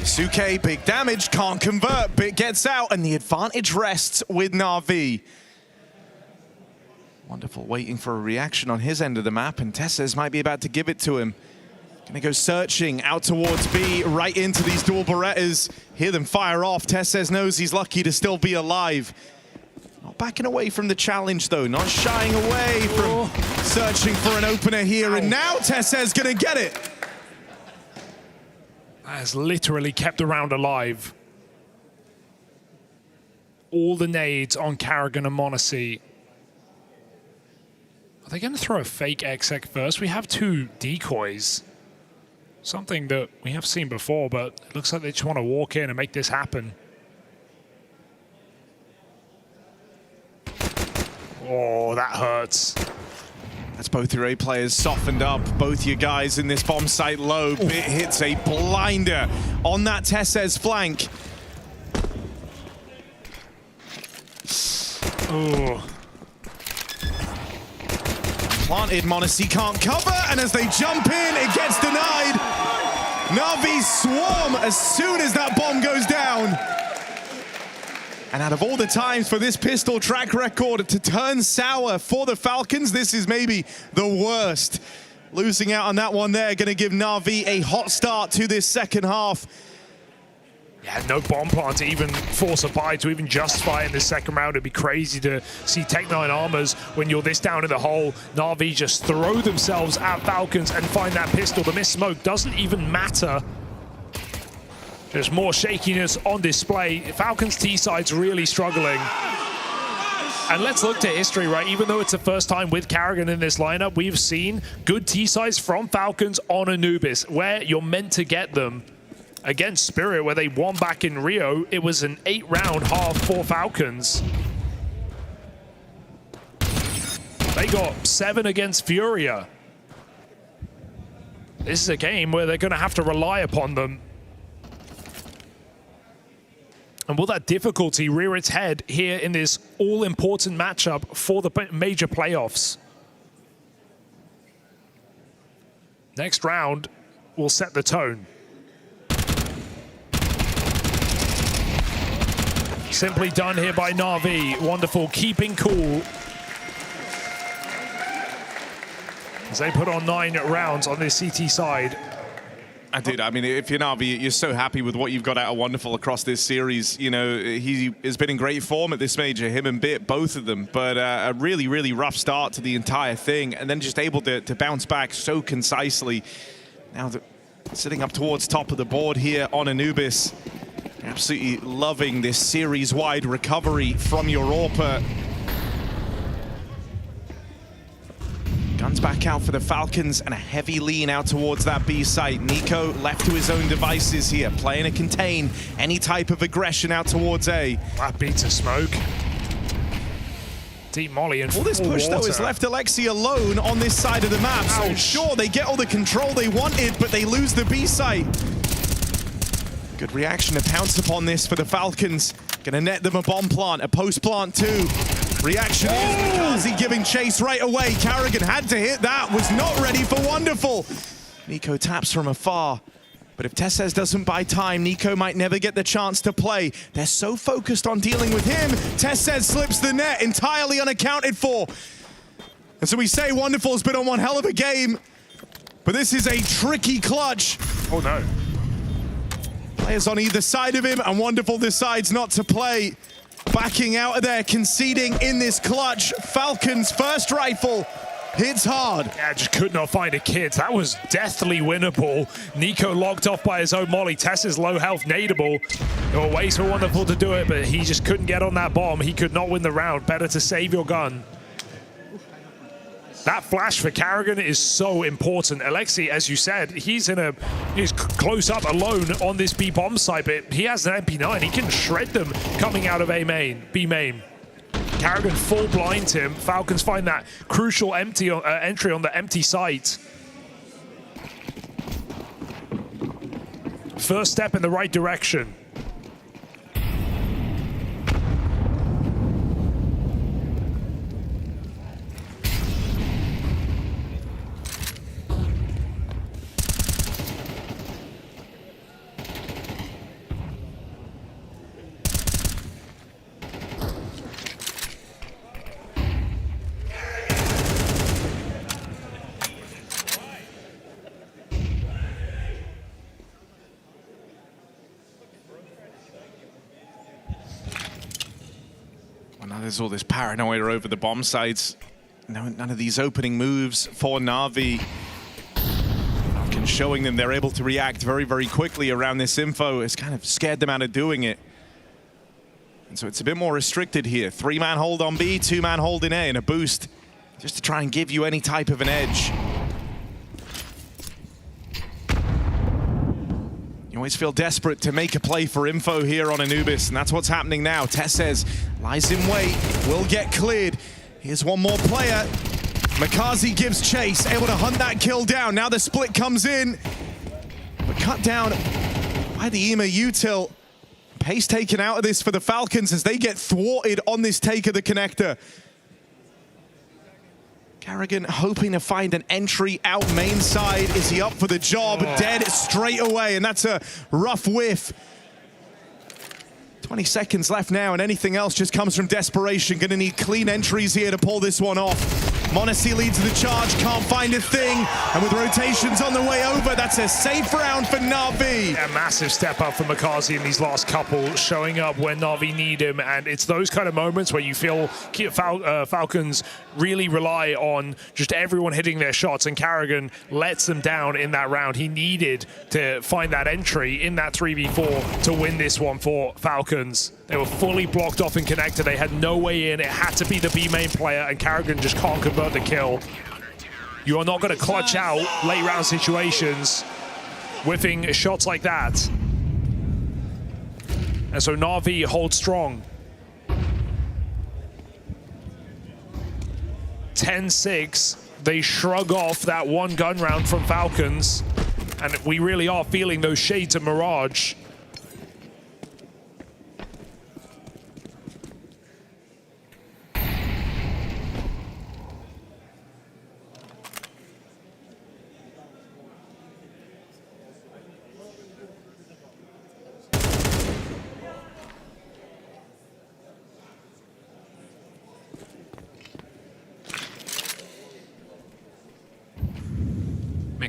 Suke, big damage, can't convert, Bit gets out, and the advantage rests with Na'Vi. Wonderful, waiting for a reaction on his end of the map, and Tessez might be about to give it to him. Gonna go searching out towards B, right into these dual Berettas. Hear them fire off. Tessez knows he's lucky to still be alive. Not backing away from the challenge though, not shying away from searching for an opener here, and now Tessez gonna get it. That has literally kept the round alive. All the nades on Karrigan and Monacy. Are they going to throw a fake exec first? We have 2 decoys. Something that we have seen before, but it looks like they just want to walk in and make this happen. Oh, that hurts. That's both your A players softened up. Both your guys in this bomb site low. Bit hits a blinder on that Tessez flank. Oh. Planted, Monacy can't cover, and as they jump in, it gets denied. Na'Vi swarm as soon as that bomb goes down. And out of all the times for this pistol track record to turn sour for the Falcons, this is maybe the worst. Losing out on that one there, going to give Na'Vi a hot start to this second half. Yeah, no bomb plant to even force a buy, to even justify in this second round. It'd be crazy to see Tech9 Armors when you're this down in the hole. Na'Vi just throw themselves at Falcons and find that pistol. The missed smoke doesn't even matter. There's more shakiness on display. Falcons T-side's really struggling. And let's look to history, right? Even though it's the first time with Karrigan in this lineup, we've seen good T-sides from Falcons on Anubis, where you're meant to get them. Against Spirit, where they won back in Rio, it was an 8-round half for Falcons. They got 7 against Furia. This is a game where they're going to have to rely upon them. And will that difficulty rear its head here in this all-important matchup for the major playoffs? Next round will set the tone. Simply done here by Na'Vi. Wonderful, keeping cool. As they put on 9 rounds on this CT side. Dude, I mean, if you're Na'Vi, you're so happy with what you've got out of Wonderful across this series. You know, he has been in great form at this major, him and Bit, both of them. But a really, really rough start to the entire thing, and then just able to bounce back so concisely. Now sitting up towards top of the board here on Anubis. Absolutely loving this series-wide recovery from Europa. Guns back out for the Falcons and a heavy lean out towards that B site. Nico left to his own devices here, playing to contain any type of aggression out towards A. That beats a smoke. Deep molly and all this push though has left Alexi alone on this side of the map. So sure, they get all the control they wanted, but they lose the B site. Good reaction to pounce upon this for the Falcons. Gonna net them a bomb plant, a post plant too. Reaction is Mikazi giving chase right away. Karrigan had to hit that, was not ready for Wonderful. Nico taps from afar. But if Tessez doesn't buy time, Nico might never get the chance to play. They're so focused on dealing with him. Tessez slips the net, entirely unaccounted for. And so we say Wonderful's been on one hell of a game. But this is a tricky clutch. Oh no. Players on either side of him, and Wonderful decides not to play. Backing out of there, conceding in this clutch. Falcons first rifle hits hard. Yeah, just could not find a kid. That was deathly winnable. Nico locked off by his own molly. Tess is low health, nadeable. There were ways for Wonderful to do it, but he just couldn't get on that bomb. He could not win the round. Better to save your gun. That flash for Karrigan is so important. Alexi, as you said, he's close up alone on this B bomb site, but he has an MP9. He can shred them coming out of B main. Karrigan full blinds him. Falcons find that crucial entry on the empty site. First step in the right direction. there's all this paranoia over the bomb sites. None of these opening moves for Na'Vi. Falcons showing them they're able to react very, very quickly around this info. It's kind of scared them out of doing it. And so it's a bit more restricted here. 3-man hold on B, 2-man hold in A, and a boost just to try and give you any type of an edge. You always feel desperate to make a play for info here on Anubis, and that's what's happening now. Tessez lies in wait, will get cleared. Here's one more player. Makazi gives chase, able to hunt that kill down. Now the split comes in, but cut down by the EMA util. Pace taken out of this for the Falcons as they get thwarted on this take of the connector. Carrigan hoping to find an entry out main side. Is he up for the job? Dead straight away, and that's a rough whiff. 20 seconds left now, and anything else just comes from desperation. Gonna need clean entries here to pull this one off. m0NESY leads the charge, can't find a thing, and with rotations on the way over, that's a safe round for Na'Vi. A massive step up for Makazi in these last couple, showing up when Na'Vi need him, and it's those kind of moments where you feel Falcons really rely on just everyone hitting their shots, and Carrigan lets them down in that round. He needed to find that entry in that 3v4 to win this one for Falcons. They were fully blocked off in connector. They had no way in. It had to be the B main player, and Carrigan just can't convert the kill. You are not going to clutch out late round situations whiffing shots like that. And so Na'Vi holds strong. 10-6. They shrug off that one gun round from Falcons, and we really are feeling those shades of Mirage.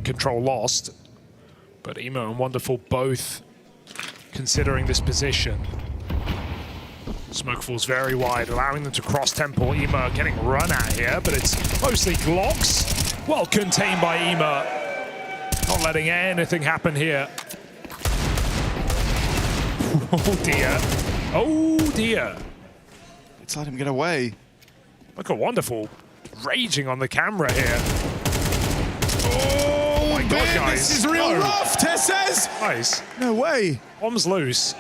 Control lost, but Emo and Wonderful both considering this position. Smoke falls very wide, allowing them to cross temple. Emo getting run at here, but it's mostly Glocks. Well contained by Emo. Not letting anything happen here. Oh dear. Oh dear. It's let him get away. Look at Wonderful raging on the camera here. Oh my God, guys. This is real rough, Tessez! Nice. No way. Bomb's loose.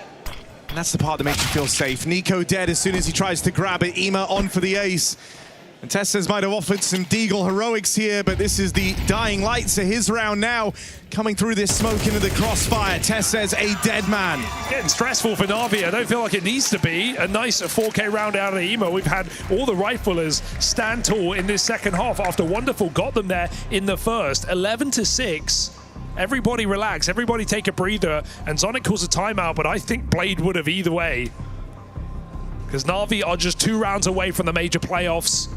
And that's the part that makes you feel safe. Nico dead as soon as he tries to grab it. Ema on for the ace. And Tessez might have offered some Deagle heroics here, but this is the dying lights of his round now. Coming through this smoke into the crossfire. Tessez, a dead man. Getting stressful for Na'Vi. I don't feel like it needs to be. A nice 4K round out of the Emo. We've had all the riflers stand tall in this second half after Wonderful got them there in the first. 11-6. Everybody relax. Everybody take a breather. And Zonic calls a timeout, but I think Blade would have either way. Because Na'Vi are just 2 rounds away from the major playoffs.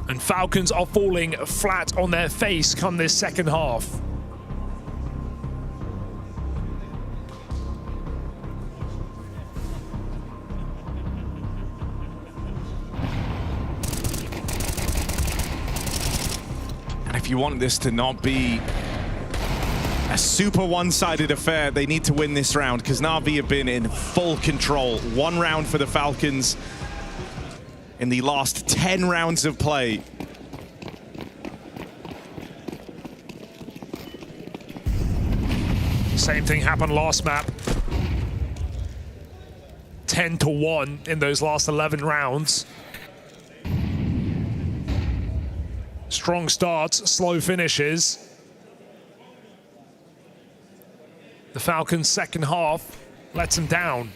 And Falcons are falling flat on their face come this second half. And if you want this to not be a super one-sided affair, they need to win this round because Na'Vi have been in full control. 1 round for the Falcons in the last 10 rounds of play. Same thing happened last map. 10-1 in those last 11 rounds. Strong starts, slow finishes. The Falcons' second half lets them down.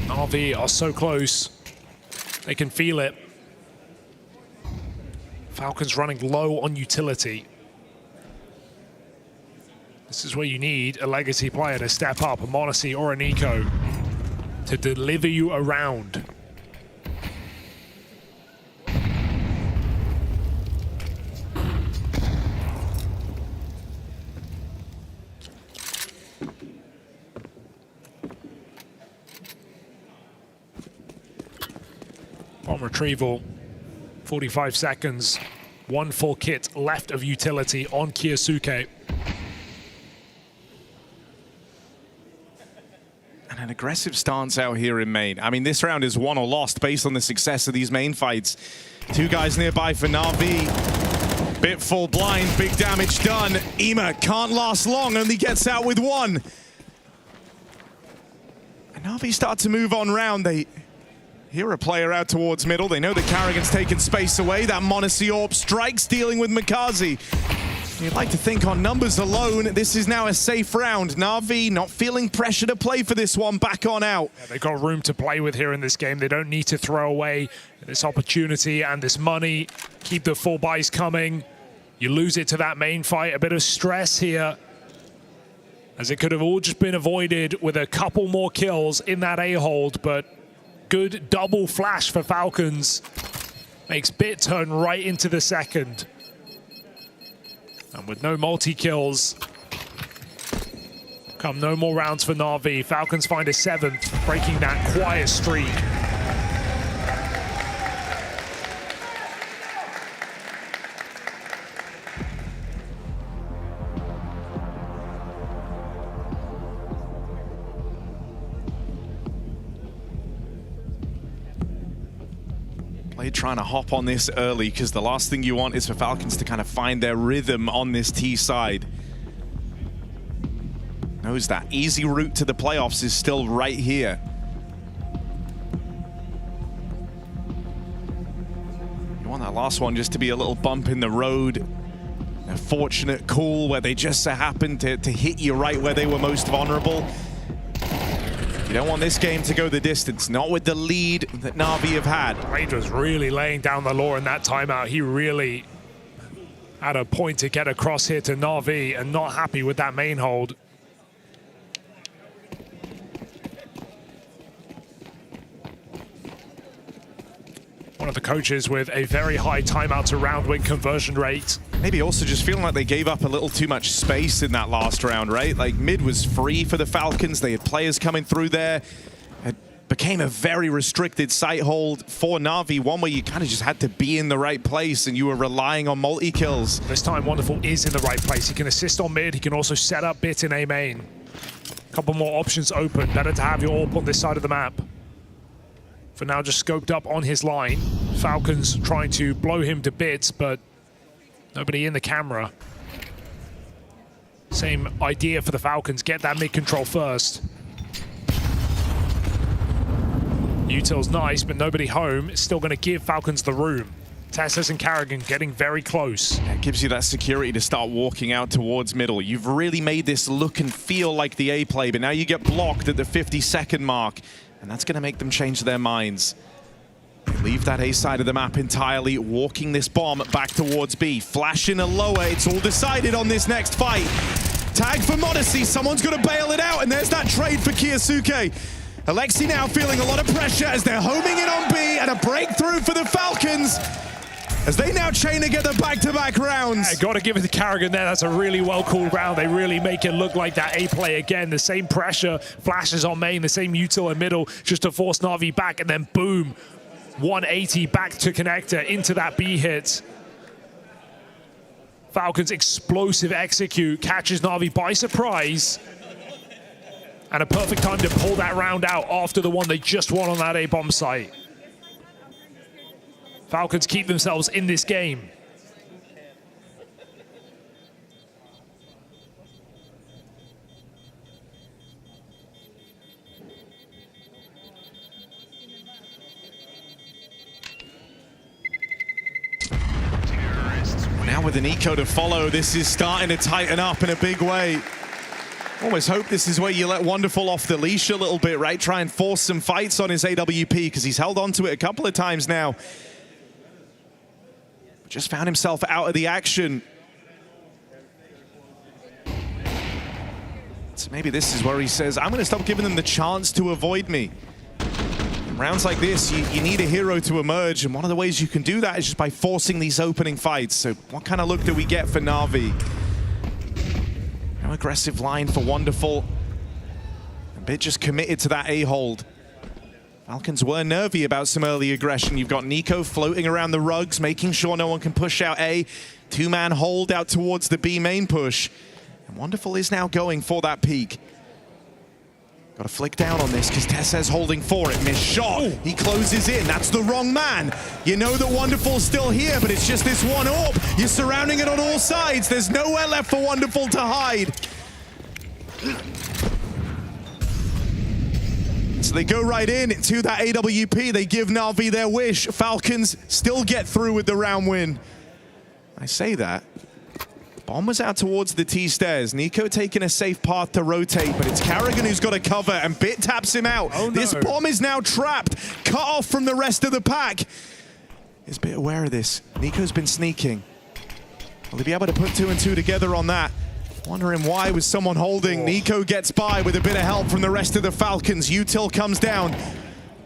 RV are so close. They can feel it. Falcons running low on utility. This is where you need a legacy player to step up, a m0NESY or a Nico, to deliver you around. Bomb retrieval, 45 seconds. One full kit left of utility on Kyosuke. And an aggressive stance out here in main. I mean, this round is won or lost based on the success of these main fights. Two guys nearby for Na'Vi. Bit full blind, big damage done. Ema can't last long, only gets out with one. And Na'Vi start to move on round. They hear a player out towards middle. They know that Carrigan's taken space away. That Monacy Orb strikes, dealing with Mikaze. You'd like to think on numbers alone, this is now a safe round. Na'Vi not feeling pressure to play for this one, back on out. Yeah, they've got room to play with here in this game. They don't need to throw away this opportunity and this money. Keep the full buys coming. You lose it to that main fight. A bit of stress here, as it could have all just been avoided with a couple more kills in that A-hold, but good double flash for Falcons. Makes Bit turn right into the second. And with no multi-kills, come no more rounds for Na'Vi. Falcons find a 7th, breaking that quiet streak. Trying to hop on this early, because the last thing you want is for Falcons to kind of find their rhythm on this T side. Knows that easy route to the playoffs is still right here. You want that last one just to be a little bump in the road. A fortunate call where they just so happened to hit you right where they were most vulnerable. You don't want this game to go the distance, not with the lead that Na'Vi have had. Rangers really laying down the law in that timeout. He really had a point to get across here to Na'Vi, and not happy with that main hold. One of the coaches with a very high timeout to round win conversion rate. Maybe also just feeling like they gave up a little too much space in that last round, right? Like mid was free for the Falcons. They had players coming through there. It became a very restricted sight hold for Na'Vi, one where you kind of just had to be in the right place and you were relying on multi-kills. This time Wonderful is in the right place. He can assist on mid. He can also set up Bit in A main. A couple more options open. Better to have your AWP on this side of the map. For now, just scoped up on his line. Falcons trying to blow him to bits, but nobody in the camera. Same idea for the Falcons. Get that mid control first. Util's nice, but nobody home. It's still going to give Falcons the room. Tessus and Carrigan getting very close. It gives you that security to start walking out towards middle. You've really made this look and feel like the A play, but now you get blocked at the 50-second mark. And that's going to make them change their minds. They leave that A side of the map entirely, walking this bomb back towards B. Flash in a lower, it's all decided on this next fight. Tag for Monacy, someone's going to bail it out, and there's that trade for Kyosuke. Alexi now feeling a lot of pressure as they're homing in on B, and a breakthrough for the Falcons as they now chain together back-to-back rounds. Yeah, got to give it to Carrigan there. That's a really well-called round. They really make it look like that A play again. The same pressure, flashes on main, the same util in middle, just to force Na'Vi back, and then boom, 180 back to connector into that B hit. Falcons explosive execute, catches Na'Vi by surprise. And a perfect time to pull that round out after the one they just won on that A bomb site. Falcons keep themselves in this game. Now with an eco to follow, this is starting to tighten up in a big way. Almost hope this is where you let Wonderful off the leash a little bit, right? Try and force some fights on his AWP, because he's held on to it a couple of times now. Just found himself out of the action. So maybe this is where he says, I'm going to stop giving them the chance to avoid me. In rounds like this, you need a hero to emerge, and one of the ways you can do that is just by forcing these opening fights. So what kind of look do we get for Na'Vi? No aggressive line for Wonderful. A bit just committed to that A-hold. Falcons were nervy about some early aggression. You've got Nico floating around the rugs, making sure no one can push out A. Two-man hold out towards the B main push. And Wonderful is now going for that peak. Got to flick down on this because Tessez holding for it. Missed shot. Ooh. He closes in. That's the wrong man. You know that Wonderful's still here, but it's just this one orb. You're surrounding it on all sides. There's nowhere left for Wonderful to hide. So they go right in to that AWP. They give Na'Vi their wish. Falcons still get through with the round win. I say that. Bomb was out towards the T stairs. Nico taking a safe path to rotate, but it's Carrigan who's got to cover, and Bit taps him out. Oh, no. This bomb is now trapped, cut off from the rest of the pack. Is Bit aware of this? Nico's been sneaking. Will he be able to put 2 and 2 together on that? Wondering why was someone holding. Oh. Nico gets by with a bit of help from the rest of the Falcons. Util comes down.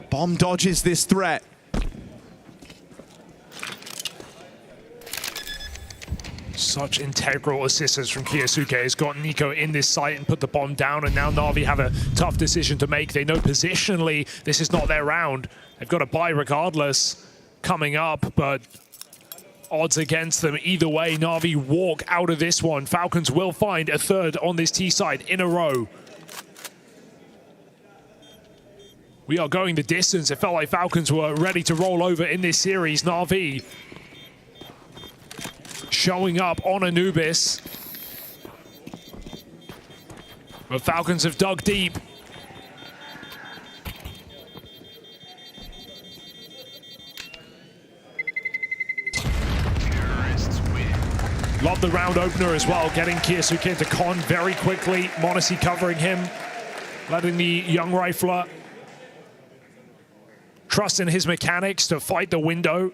Bomb dodges this threat. Such integral assistance from Kyosuke has got Nico in this site and put the bomb down, and now Na'Vi have a tough decision to make. They know positionally this is not their round. They've got to buy regardless coming up, but odds against them either way. Na'Vi walk out of this one. Falcons will find a third on this T side in a row. We are going the distance. It felt like Falcons were ready to roll over in this series. Na'Vi showing up on Anubis. But Falcons have dug deep. Love the round opener as well, getting Kyosuke into con very quickly. m0NESY covering him, letting the young rifler trust in his mechanics to fight the window.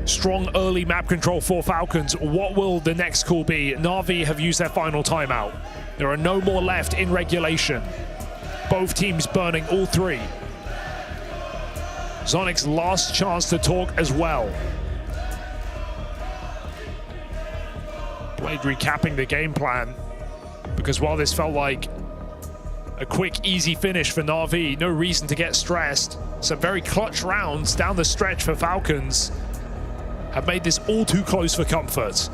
Strong early map control for Falcons. What will the next call be? Na'Vi have used their final timeout. There are no more left in regulation. Both teams burning all 3. Zonic's last chance to talk as well. Blade recapping the game plan, because while this felt like a quick, easy finish for Na'Vi, no reason to get stressed. Some very clutch rounds down the stretch for Falcons have made this all too close for comfort.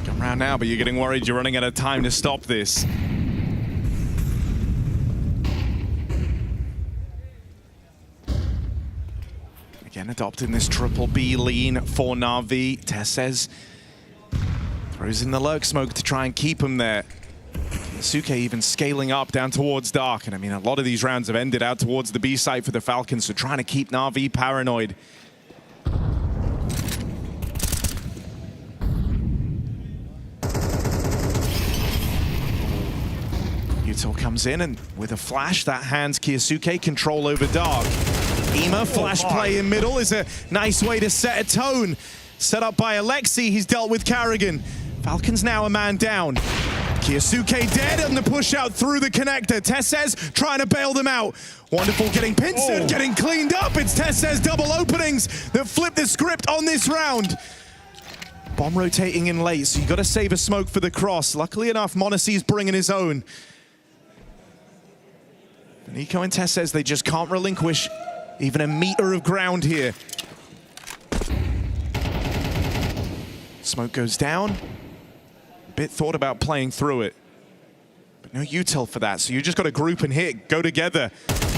Come around now, but you're getting worried you're running out of time to stop this. Again, adopting this triple B lean for Na'Vi. Tessez throws in the lurk smoke to try and keep him there. Suke even scaling up down towards Dark. And I mean, a lot of these rounds have ended out towards the B site for the Falcons, so trying to keep Na'Vi paranoid. Util comes in, and with a flash, that hands Kyosuke control over Dark. Ema, flash play in middle is a nice way to set a tone. Set up by Alexi, he's dealt with Carrigan. Falcons now a man down. Kyosuke dead, and the push out through the connector. Tessez trying to bail them out. Wonderful getting pincered, getting cleaned up. It's Tessez double openings that flip the script on this round. Bomb rotating in late, so you got to save a smoke for the cross. Luckily enough, m0NESY's bringing his own. Nico and Tessez, they just can't relinquish even a meter of ground here. Smoke goes down. Bit thought about playing through it, but no util for that, so you just got to group and hit, go together.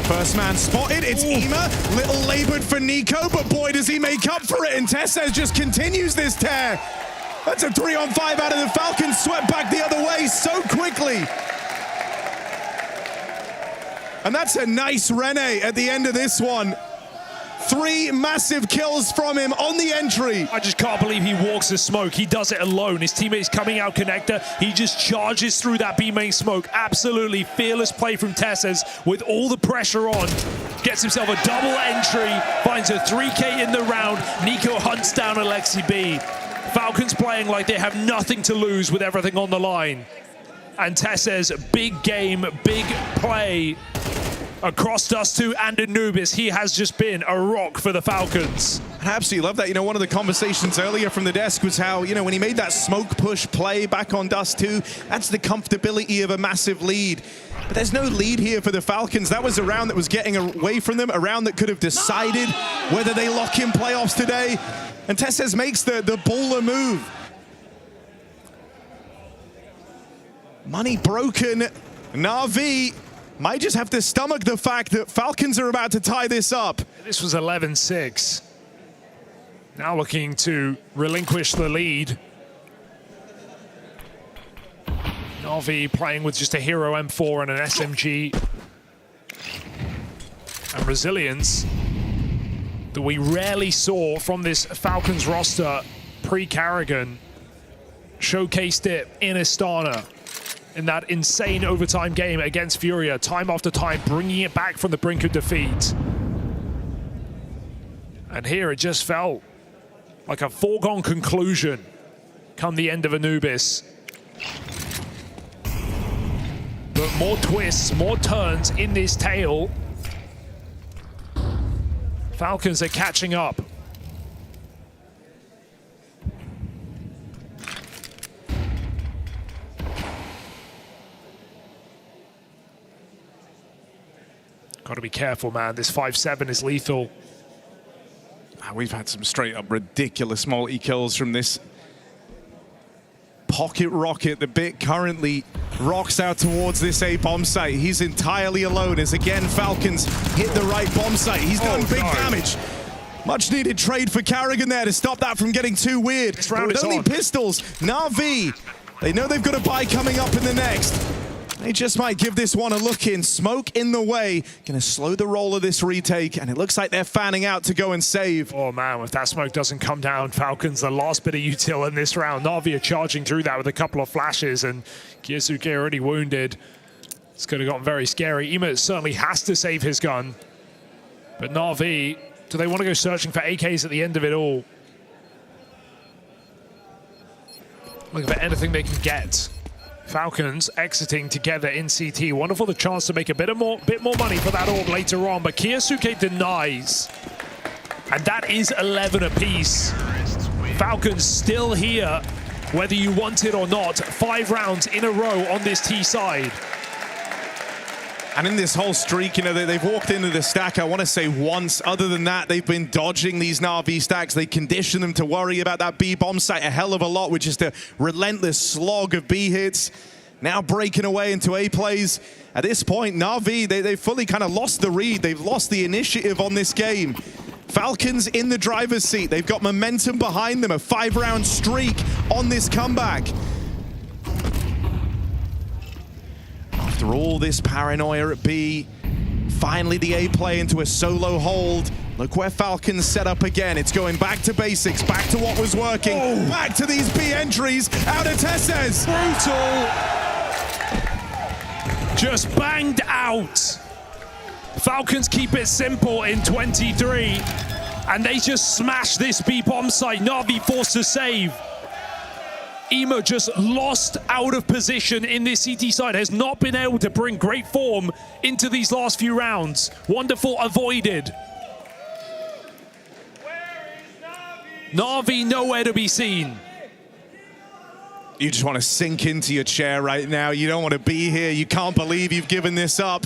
First man spotted, it's Ema. Little labored for Nico, but boy does he make up for it, and Tessez just continues this tear. That's a 3-on-5 out of the Falcons, swept back the other way so quickly. And that's a nice Rene at the end of this one. 3 massive kills from him on the entry. I just can't believe he walks the smoke. He does it alone. His teammate's coming out connector. He just charges through that B main smoke. Absolutely fearless play from Tessez with all the pressure on. Gets himself a double entry. Finds a 3K in the round. Nico hunts down Alexi B. Falcons playing like they have nothing to lose with everything on the line. And Tess's big game, big play across Dust2 and Anubis. He has just been a rock for the Falcons. I absolutely love that. You know, one of the conversations earlier from the desk was how, you know, when he made that smoke push play back on Dust2, that's the comfortability of a massive lead. But there's no lead here for the Falcons. That was a round that was getting away from them, a round that could have decided whether they lock in playoffs today. And Tess makes the baller move. Money broken. Na'Vi might just have to stomach the fact that Falcons are about to tie this up. This was 11-6. Now looking to relinquish the lead. Na'Vi playing with just a Hero M4 and an SMG. And resilience that we rarely saw from this Falcons roster pre-Karrigan. Showcased it in Astana in that insane overtime game against Furia, time after time, bringing it back from the brink of defeat. And here it just felt like a foregone conclusion come the end of Anubis. But more twists, more turns in this tale. Falcons are catching up. Got to be careful, man. This 5-7 is lethal. We've had some straight up ridiculous multi-kills from this pocket rocket. The bit currently rocks out towards this A bomb site. He's entirely alone as again Falcons hit the right bomb site. He's done big damage. Much needed trade for Karrigan there to stop that from getting too weird. This round with is only on. pistols, Na'Vi, they know they've got a buy coming up in the next. They just might give this one a look in. Smoke in the way. Gonna slow the roll of this retake, and it looks like they're fanning out to go and save. Oh man, if that smoke doesn't come down, Falcons, the last bit of util in this round. Na'Vi are charging through that with a couple of flashes, and Kyosuke already wounded. It's gonna gotten very scary. Ima certainly has to save his gun. But Na'Vi, do they want to go searching for AKs at the end of it all? Looking for anything they can get. Falcons exiting together in CT. Wonderful the chance to make a bit more money for that orb later on, but Kyosuke denies. And that is 11 apiece. Falcons still here, whether you want it or not. 5 rounds in a row on this T side. And in this whole streak, you know, they've walked into the stack, I want to say once. Other than that, they've been dodging these Na'Vi stacks. They condition them to worry about that B bomb site a hell of a lot, with just a relentless slog of B hits. Now breaking away into A plays. At this point, Na'Vi, they've fully kind of lost the read. They've lost the initiative on this game. Falcons in the driver's seat. They've got momentum behind them, a 5-round streak on this comeback. After all this paranoia at B, finally the A play into a solo hold. Look where Falcons set up again. It's going back to basics, back to what was working, back to these B entries out of Tesses. Brutal. Just banged out. Falcons keep it simple in 23, and they just smash this B bomb site. Na'Vi forced to save. Emo just lost out of position in this CT side, has not been able to bring great form into these last few rounds. Wonderful avoided. Na'Vi nowhere to be seen. You just want to sink into your chair right now. You don't want to be here. You can't believe you've given this up.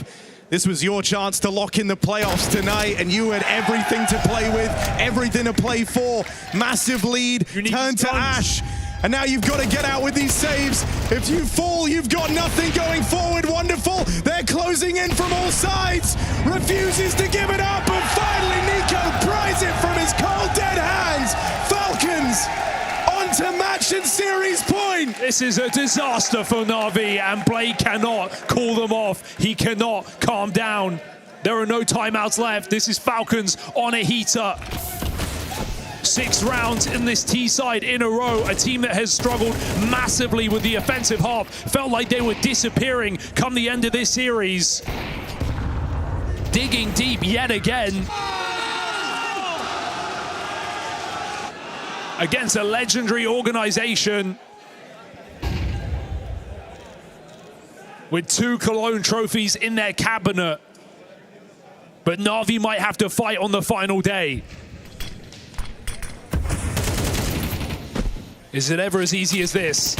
This was your chance to lock in the playoffs tonight, and you had everything to play with, everything to play for. Massive lead, turn to ash. And now you've got to get out with these saves. If you fall, you've got nothing going forward. Wonderful. They're closing in from all sides. Refuses to give it up. And finally, Nico pries it from his cold, dead hands. Falcons on to match and series point. This is a disaster for Na'Vi, and Blade cannot call them off. He cannot calm down. There are no timeouts left. This is Falcons on a heater. 6 rounds in this T side in a row. A team that has struggled massively with the offensive half. Felt like they were disappearing come the end of this series. Digging deep yet again. against a legendary organization with 2 Cologne trophies in their cabinet. But Na'Vi might have to fight on the final day. Is it ever as easy as this?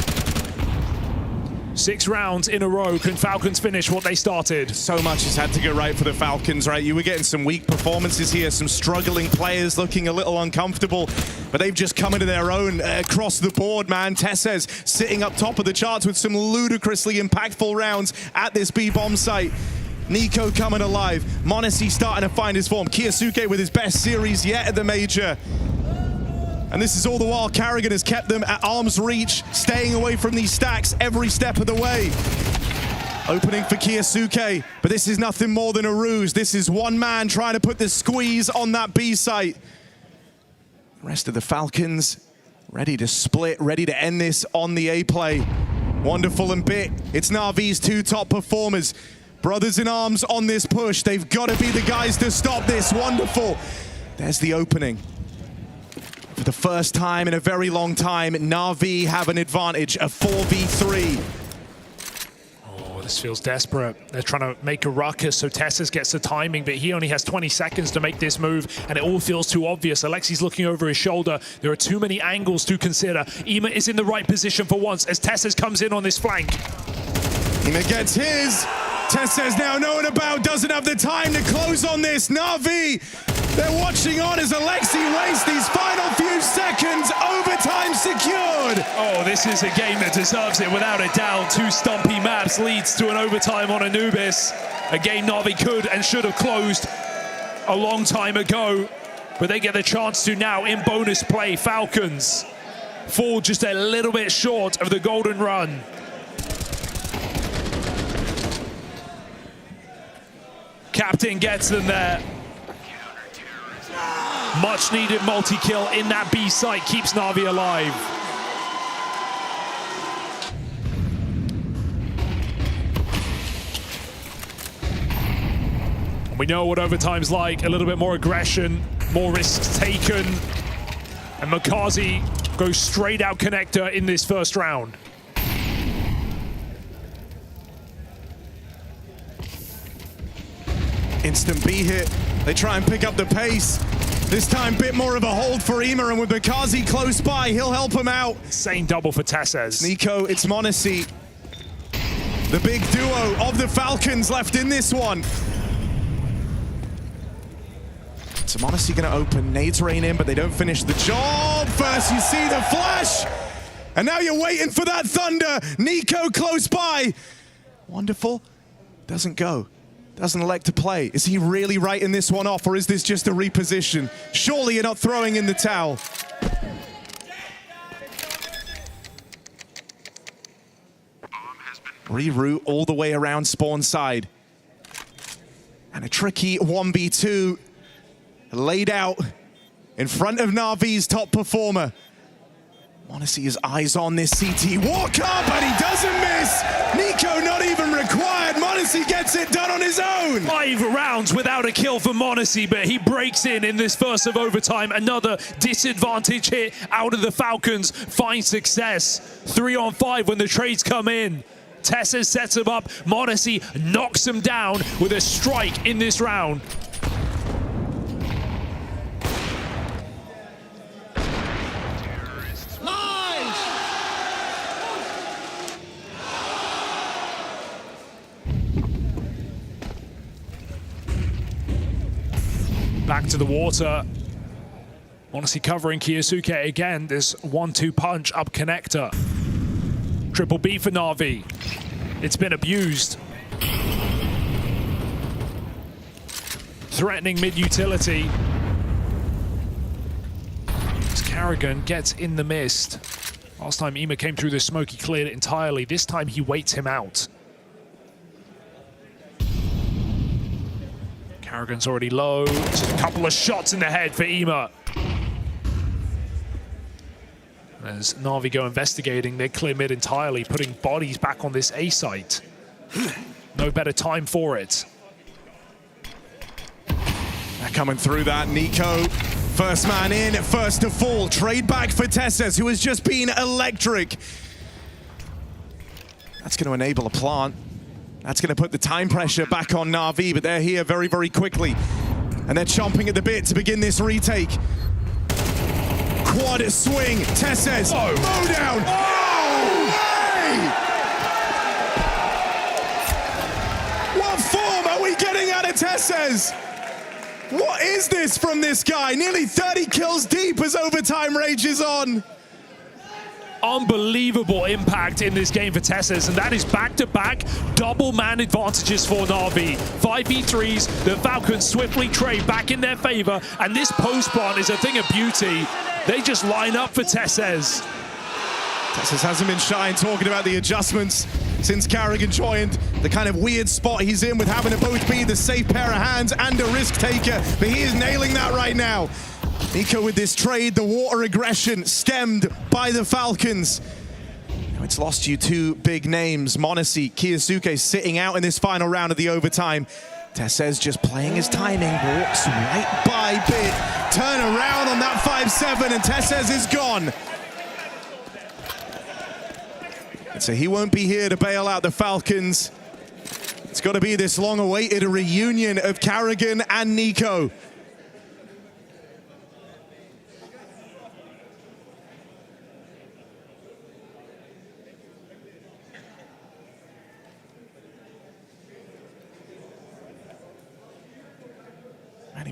6 rounds in a row. Can Falcons finish what they started? So much has had to go right for the Falcons, right? You were getting some weak performances here, some struggling players looking a little uncomfortable, but they've just come into their own across the board, man. Tessez sitting up top of the charts with some ludicrously impactful rounds at this B-bomb site. Nico coming alive. m0NESY starting to find his form. Kyosuke with his best series yet at the major. And this is all the while Carrigan has kept them at arm's reach, staying away from these stacks every step of the way. Opening for Kyosuke, but this is nothing more than a ruse. This is one man trying to put the squeeze on that B site. The rest of the Falcons ready to split, ready to end this on the A play. Wonderful and Bit. It's Na'Vi's 2 top performers. Brothers in arms on this push. They've got to be the guys to stop this. Wonderful. There's the opening. For the first time in a very long time, Na'Vi have an advantage, a 4v3. Oh, this feels desperate. They're trying to make a ruckus so Tessez gets the timing, but he only has 20 seconds to make this move, and it all feels too obvious. Alexi's looking over his shoulder. There are too many angles to consider. Ema is in the right position for once as Tessez comes in on this flank. Ema gets his. Tessez now knowing about, doesn't have the time to close on this. Na'Vi, they're watching on as Alexi wastes these final few seconds. Overtime secured. Oh, this is a game that deserves it without a doubt. 2 stumpy maps leads to an overtime on Anubis. A game Na'Vi could and should have closed a long time ago, but they get the chance to now in bonus play. Falcons fall just a little bit short of the golden run. Captain gets them there. Much needed multi-kill in that B site keeps Na'Vi alive. And we know what overtime's like, a little bit more aggression, more risks taken. And Makazi goes straight out connector in this first round. Instant B hit. They try and pick up the pace. This time, bit more of a hold for Ema, and with Makazi close by, he'll help him out. Same double for Tessez. Nico, it's m0NESY. The big duo of the Falcons left in this one. So m0NESY gonna open, nades rain in, but they don't finish the job. First you see the flash, and now you're waiting for that thunder. Nico close by. Wonderful, doesn't go. Doesn't elect to play. Is he really writing this one off, or is this just a reposition? Surely you're not throwing in the towel. Reroute all the way around spawn side. And a tricky 1v2 laid out in front of Na'Vi's top performer. Want to see his eyes on this CT. Walk up, and he doesn't miss. Nico not even required. m0NESY gets it done on his own. 5 rounds without a kill for m0NESY, but he breaks in this first of overtime. Another disadvantage hit out of the Falcons. Finds success. 3 on 5 when the trades come in. Tessez sets him up. m0NESY knocks him down with a strike in this round. Back to the water. m0NESY covering Kyosuke again. This 1-2 punch up connector. Triple B for Na'Vi. It's been abused. Threatening mid-utility. As Carrigan gets in the mist. Last time Ema came through the smoke, he cleared it entirely. This time he waits him out. Carrigan's already low. Just a couple of shots in the head for Ema. As Na'Vi go investigating, they clear mid entirely, putting bodies back on this A site. No better time for it. They're coming through that. Nico First man in, first to fall. Trade back for Tesses, who has just been electric. That's going to enable a plant. That's going to put the time pressure back on Na'Vi, but they're here very, very quickly. And they're chomping at the bit to begin this retake. Quad swing, Tesses, mow down. Oh, way! What form are we getting out of Tesses? What is this from this guy? Nearly 30 kills deep as overtime rages on. Unbelievable impact in this game for Tesses, and that is back-to-back double man advantages for Na'Vi. 5v3s, the Falcons swiftly trade back in their favor, and this post-plant is a thing of beauty. They just line up for Tesses. Tesses hasn't been shy in talking about the adjustments since Carrigan joined. The kind of weird spot he's in with having to both be the safe pair of hands and a risk taker, but he is nailing that right now. Nico with this trade, the water aggression stemmed by the Falcons. Now it's lost you two big names. Monesi, Kiyosuke sitting out in this final round of the overtime. Tesses just playing his timing, walks right by Bit. Turn around on that 5-7 and Tesses is gone. And so he won't be here to bail out the Falcons. It's got to be this long-awaited reunion of Carrigan and Nico.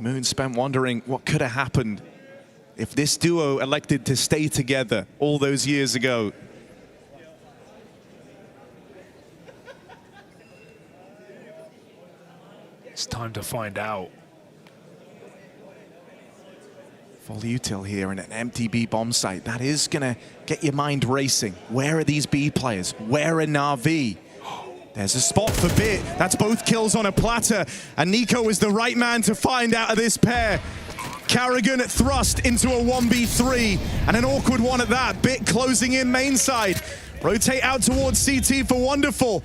Moon spent wondering what could have happened if this duo elected to stay together all those years ago. It's time to find out. Full util here in an empty B bomb site. That is going to get your mind racing. Where are these B players? Where are Na'Vi? There's a spot for Bit. That's both kills on a platter. And Nico is the right man to find out of this pair. Carrigan thrust into a 1v3. And an awkward one at that. Bit closing in main side. Rotate out towards CT for Wonderful.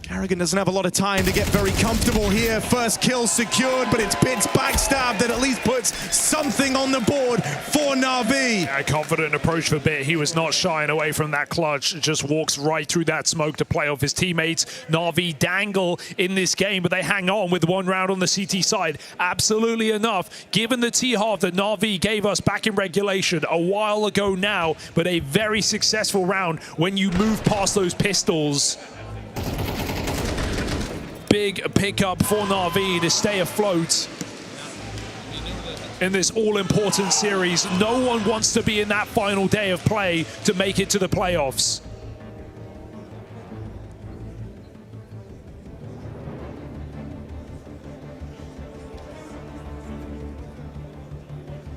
Carrigan doesn't have a lot of time to get very comfortable here. First kill secured, but it's Bit's backstab that at least puts something on the board for Na'Vi. A confident approach for Bit. He was not shying away from that clutch. Just walks right through that smoke to play off his teammates. Na'Vi dangle in this game, but they hang on with one round on the CT side. Absolutely enough, given the T-half that Na'Vi gave us back in regulation a while ago now, but a very successful round when you move past those pistols. Big pickup for Na'Vi to stay afloat in this all-important series. No one wants to be in that final day of play to make it to the playoffs.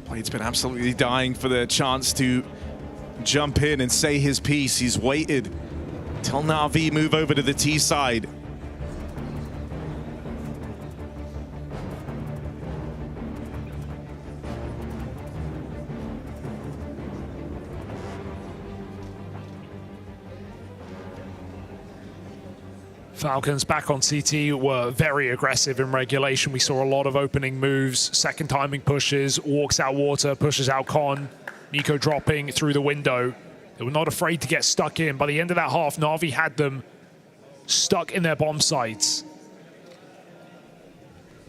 Blade's been absolutely dying for the chance to jump in and say his piece. He's waited till Na'Vi move over to the T side. Falcons back on CT were very aggressive in regulation. We saw a lot of opening moves, second timing pushes, walks out water, pushes out con, Nico dropping through the window. They were not afraid to get stuck in. By the end of that half, Na'Vi had them stuck in their bomb sites.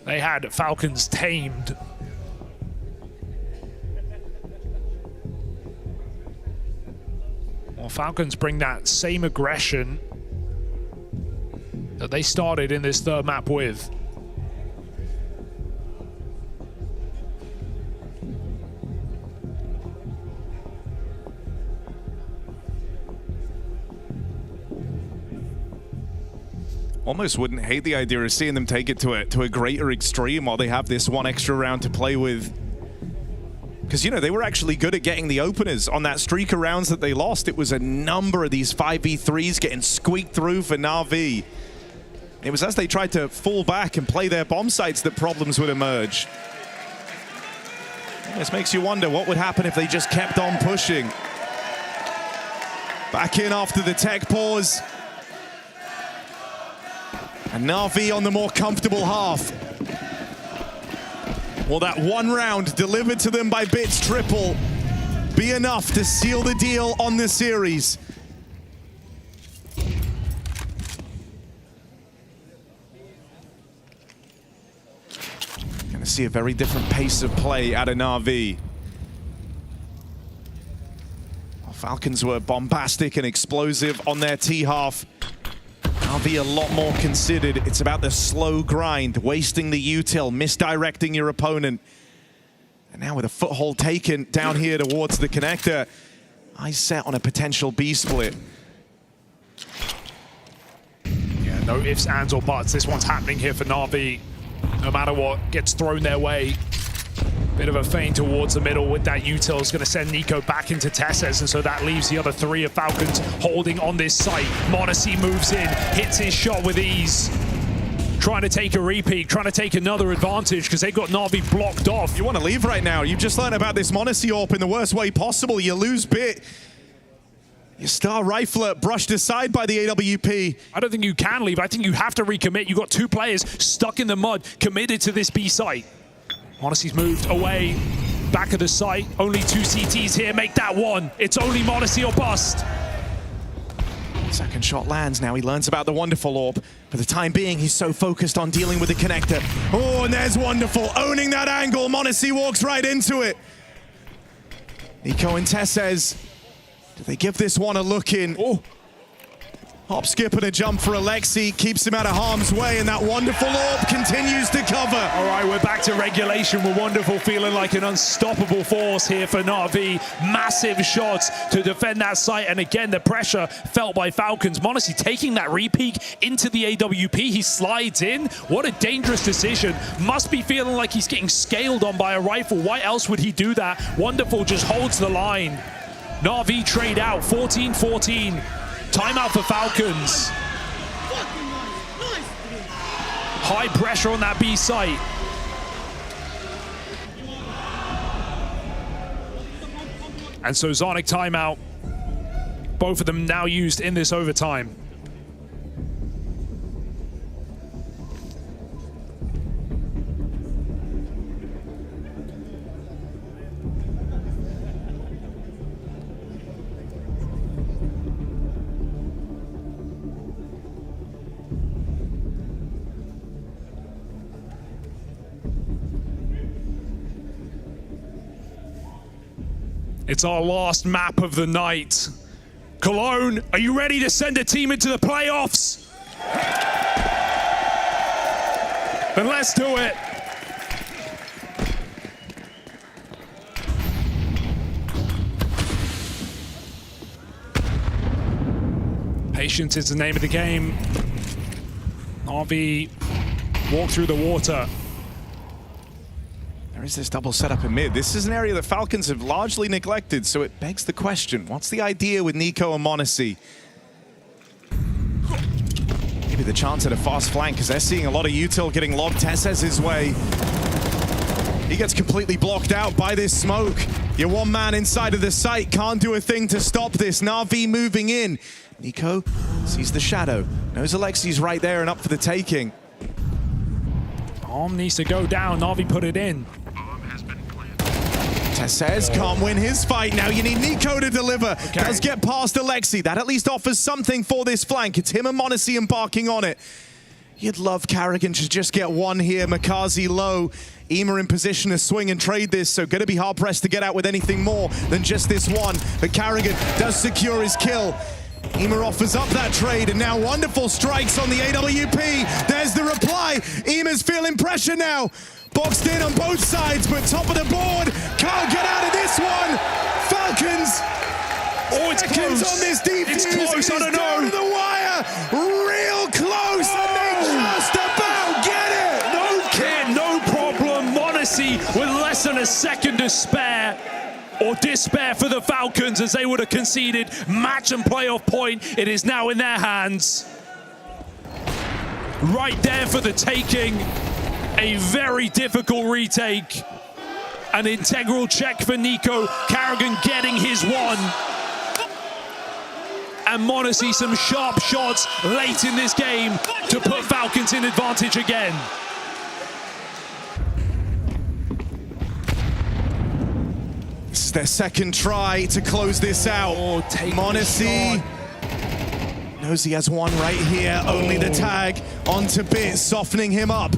They had Falcons tamed. Well, Falcons bring that same aggression that they started in this third map with. Almost wouldn't hate the idea of seeing them take it to a greater extreme while they have this one extra round to play with. Because, you know, they were actually good at getting the openers on that streak of rounds that they lost. It was a number of these 5v3s getting squeaked through for Na'Vi. It was as they tried to fall back and play their bomb sites that problems would emerge. This makes you wonder what would happen if they just kept on pushing. Back in after the tech pause. And Na'Vi on the more comfortable half. Will that one round delivered to them by Bits Triple be enough to seal the deal on the series? Gonna see a very different pace of play out of Na'Vi. Falcons were bombastic and explosive on their T-half. Na'Vi a lot more considered. It's about the slow grind, wasting the util, misdirecting your opponent. And now with a foothold taken down here towards the connector, eyes set on a potential B split. Yeah, no ifs, ands, or buts. This one's happening here for Na'Vi. No matter what gets thrown their way. Bit of a feint towards the middle with that util is going to send Nico back into Tesses, and so that leaves the other three of Falcons holding on this site. m0NESY moves in, hits his shot with ease. Trying to take a repeat, trying to take another advantage because they got Na'Vi blocked off. You want to leave right now. You've just learned about this m0NESY AWP in the worst way possible. You lose Bit. Your star rifler brushed aside by the AWP. I don't think you can leave. I think you have to recommit. You've got two players stuck in the mud, committed to this B site. m0NESY's moved away, back of the site. Only two CTs here, make that one. It's only m0NESY or bust. Second shot lands now. He learns about the Wonderful AWP. For the time being, he's so focused on dealing with the connector. Oh, and there's Wonderful owning that angle. m0NESY walks right into it. Nico and Tesses. Do they give this one a look in? Oh. Hop, skip, and a jump for Alexi. Keeps him out of harm's way, and that Wonderful AWP continues to cover. All right, we're back to regulation. We're Wonderful feeling like an unstoppable force here for Na'Vi. Massive shots to defend that site, and again, the pressure felt by Falcons. m0NESY taking that re-peek into the AWP. He slides in. What a dangerous decision. Must be feeling like he's getting scaled on by a rifle. Why else would he do that? Wonderful just holds the line. Na'Vi trade out, 14-14. Timeout for Falcons. High pressure on that B site. And so Zonic timeout. Both of them now used in this overtime. It's our last map of the night. Cologne, are you ready to send a team into the playoffs? Then let's do it. Patience is the name of the game. Na'Vi walk through the water. There is this double setup in mid. This is an area that Falcons have largely neglected, so it begs the question, what's the idea with Nico and m0NESY? Maybe the chance at a fast flank, because they're seeing a lot of util getting lobbed Tesses' way. He gets completely blocked out by this smoke. Your one man inside of the site can't do a thing to stop this. Na'Vi moving in. Nico sees the shadow. Knows Alexi's right there and up for the taking. Arm needs to go down. Na'Vi put it in. Tesses can't win his fight. Now you need Nico to deliver. Okay. Does get past Alexi. That at least offers something for this flank. It's him and m0NESY embarking on it. You'd love Carrigan to just get one here. Makazi low. Ema in position to swing and trade this, so going to be hard-pressed to get out with anything more than just this one. But Carrigan does secure his kill. Ema offers up that trade, and now Wonderful strikes on the AWP. There's the reply. Ema's feeling pressure now. Boxed in on both sides, but top of the board. Can't get out of this one. Falcons. Oh, it's seconds close. On this defuse. It's close, I don't know. Down to the wire. Real close, and they just about get it. No kid, no problem. m0NESY with less than a second to spare. Or despair for the Falcons, as they would have conceded match and playoff point. It is now in their hands. Right there for the taking. A very difficult retake. An integral check for Nico. Carrigan getting his one. And m0NESY some sharp shots late in this game to put Falcons in advantage again. is their second try to close this out. Oh, m0NESY knows he has one right here. Only the tag onto Bits, softening him up.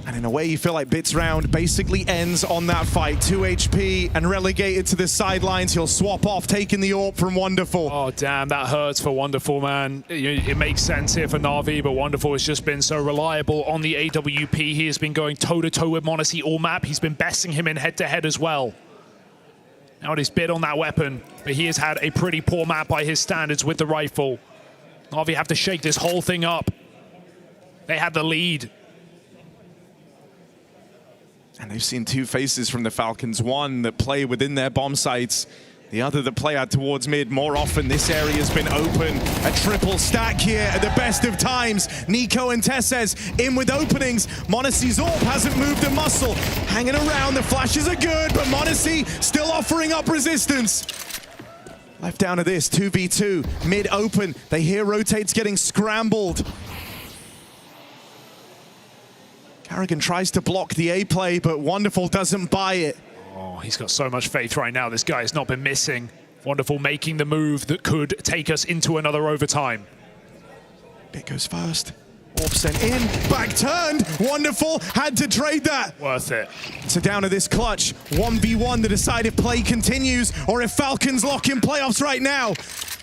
And in a way, you feel like Bits' round basically ends on that fight. 2 HP and relegated to the sidelines. He'll swap off, taking the AWP from Wonderful. Oh, damn, that hurts for Wonderful, man. It makes sense here for Na'Vi, but Wonderful has just been so reliable on the AWP. He has been going toe-to-toe with m0NESY all map. He's been besting him in head-to-head as well. Now it is bid on that weapon, but he has had a pretty poor map by his standards with the rifle. Na'Vi have to shake this whole thing up. They had the lead. And they've seen two faces from the Falcons. One that play within their bomb sites, the other that play out towards mid. More often, this area's been open. A triple stack here at the best of times. Nico and Tesses in with openings. m0NESY's AWP hasn't moved a muscle. Hanging around, the flashes are good, but m0NESY still offering up resistance. Left down to this, 2v2, mid open. They hear rotates getting scrambled. Karrigan tries to block the A play, but Wonderful doesn't buy it. Oh, he's got so much faith right now. This guy has not been missing. Wonderful making the move that could take us into another overtime. Bit goes first. AWP sent in, back turned. Wonderful had to trade that. Worth it. So down to this clutch, 1v1 to decide if play continues or if Falcons lock in playoffs right now.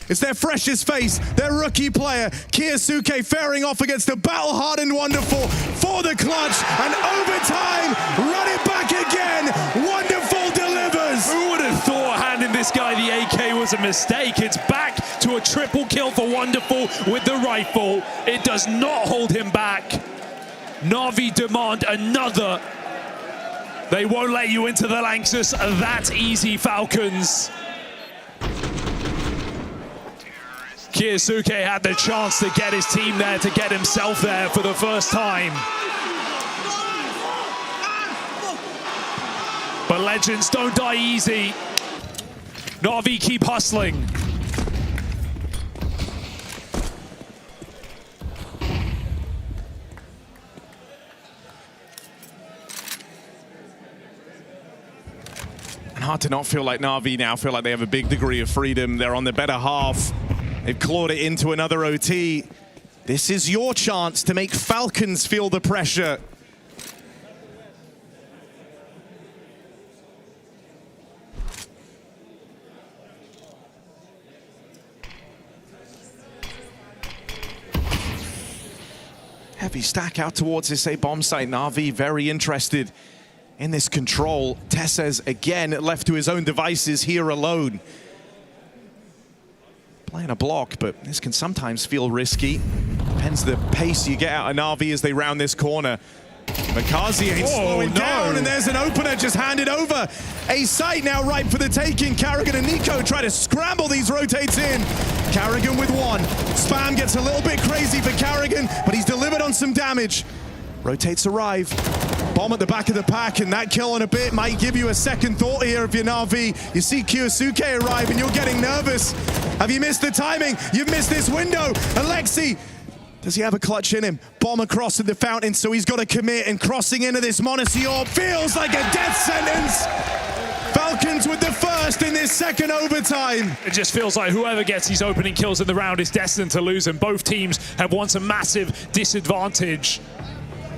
It's their freshest face, their rookie player, Kyosuke, faring off against the battle-hardened Wonderful for the clutch, and overtime, run it back again, Wonderful delivers! Who would have thought handing this guy the AK was a mistake? It's back to a triple kill for Wonderful with the rifle. It does not hold him back. Na'Vi demand another. They won't let you into the Lanxess that easy, Falcons. Kyosuke had the chance to get his team there, to get himself there for the first time. But legends don't die easy. Na'Vi keep hustling. And hard to not feel like Na'Vi now feel like they have a big degree of freedom. They're on the better half. They've clawed it into another OT. This is your chance to make Falcons feel the pressure. Heavy stack out towards this A bomb site. Na'Vi very interested in this control. Tesses again left to his own devices here alone. Playing a block, but this can sometimes feel risky. Depends the pace you get out of Na'Vi as they round this corner. Makazi ain't slowing down, and there's an opener just handed over. A site now ripe for the taking. Karrigan and Nico try to scramble these rotates in. Karrigan with one. Spam gets a little bit crazy for Karrigan, but he's delivered on some damage. Rotates arrive. Bomb at the back of the pack, and that kill on a bit might give you a second thought here if you're Na'Vi. You see Kyosuke arrive, and you're getting nervous. Have you missed the timing? You've missed this window. Alexi, does he have a clutch in him? Bomb across to the fountain, so he's got to commit, and crossing into this m0NESY AWP feels like a death sentence. Falcons with the first in this second overtime. It just feels like whoever gets these opening kills in the round is destined to lose, and both teams have won some massive disadvantage.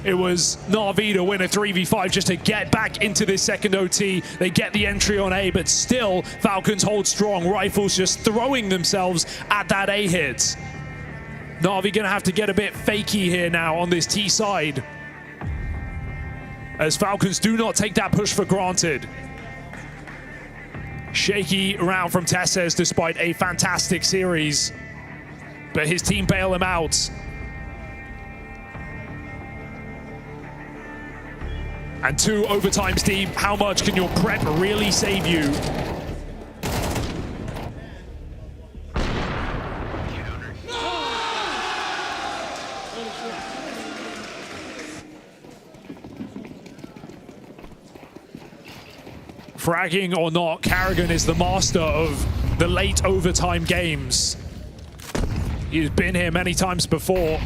It was Na'Vi to win a 3v5 just to get back into this second OT. They get the entry on A, but still Falcons hold strong. Rifles just throwing themselves at that A hit. Na'Vi gonna have to get a bit fakey here now on this T side, as Falcons do not take that push for granted. Shaky round from Tesses despite a fantastic series, but his team bail him out. And 2 overtimes deep. How much can your prep really save you? Fragging or not, Karrigan is the master of the late overtime games. He's been here many times before.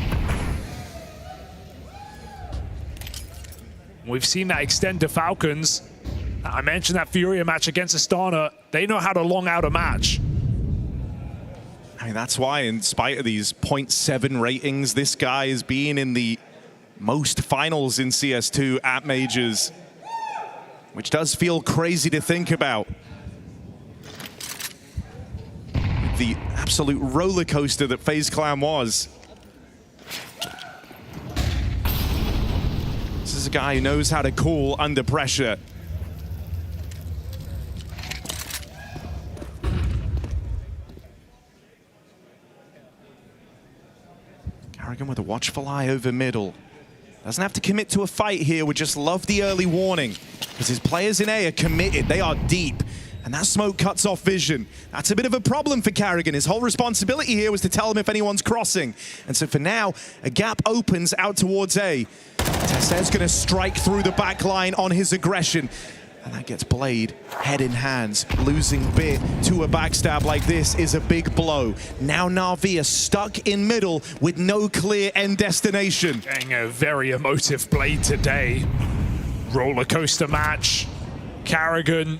We've seen that extend to Falcons I mentioned that Furia match against Astana. They know how to long out a match. I mean, that's why, in spite of these 0.7 ratings, this guy has been in the most finals in CS2 at Majors, which does feel crazy to think about. The absolute roller coaster that FaZe Clan was. This is a guy who knows how to cool under pressure. Karrigan with a watchful eye over middle. Doesn't have to commit to a fight here, would just love the early warning. Because his players in A are committed, they are deep. And that smoke cuts off vision. That's a bit of a problem for Karrigan. His whole responsibility here was to tell him if anyone's crossing. And so for now, a gap opens out towards A. Tessez gonna strike through the back line on his aggression. And that gets Blade head in hands. Losing Bit to a backstab like this is a big blow. Now Na'Vi are stuck in middle with no clear end destination. Getting a very emotive Blade today. Roller coaster match. Karrigan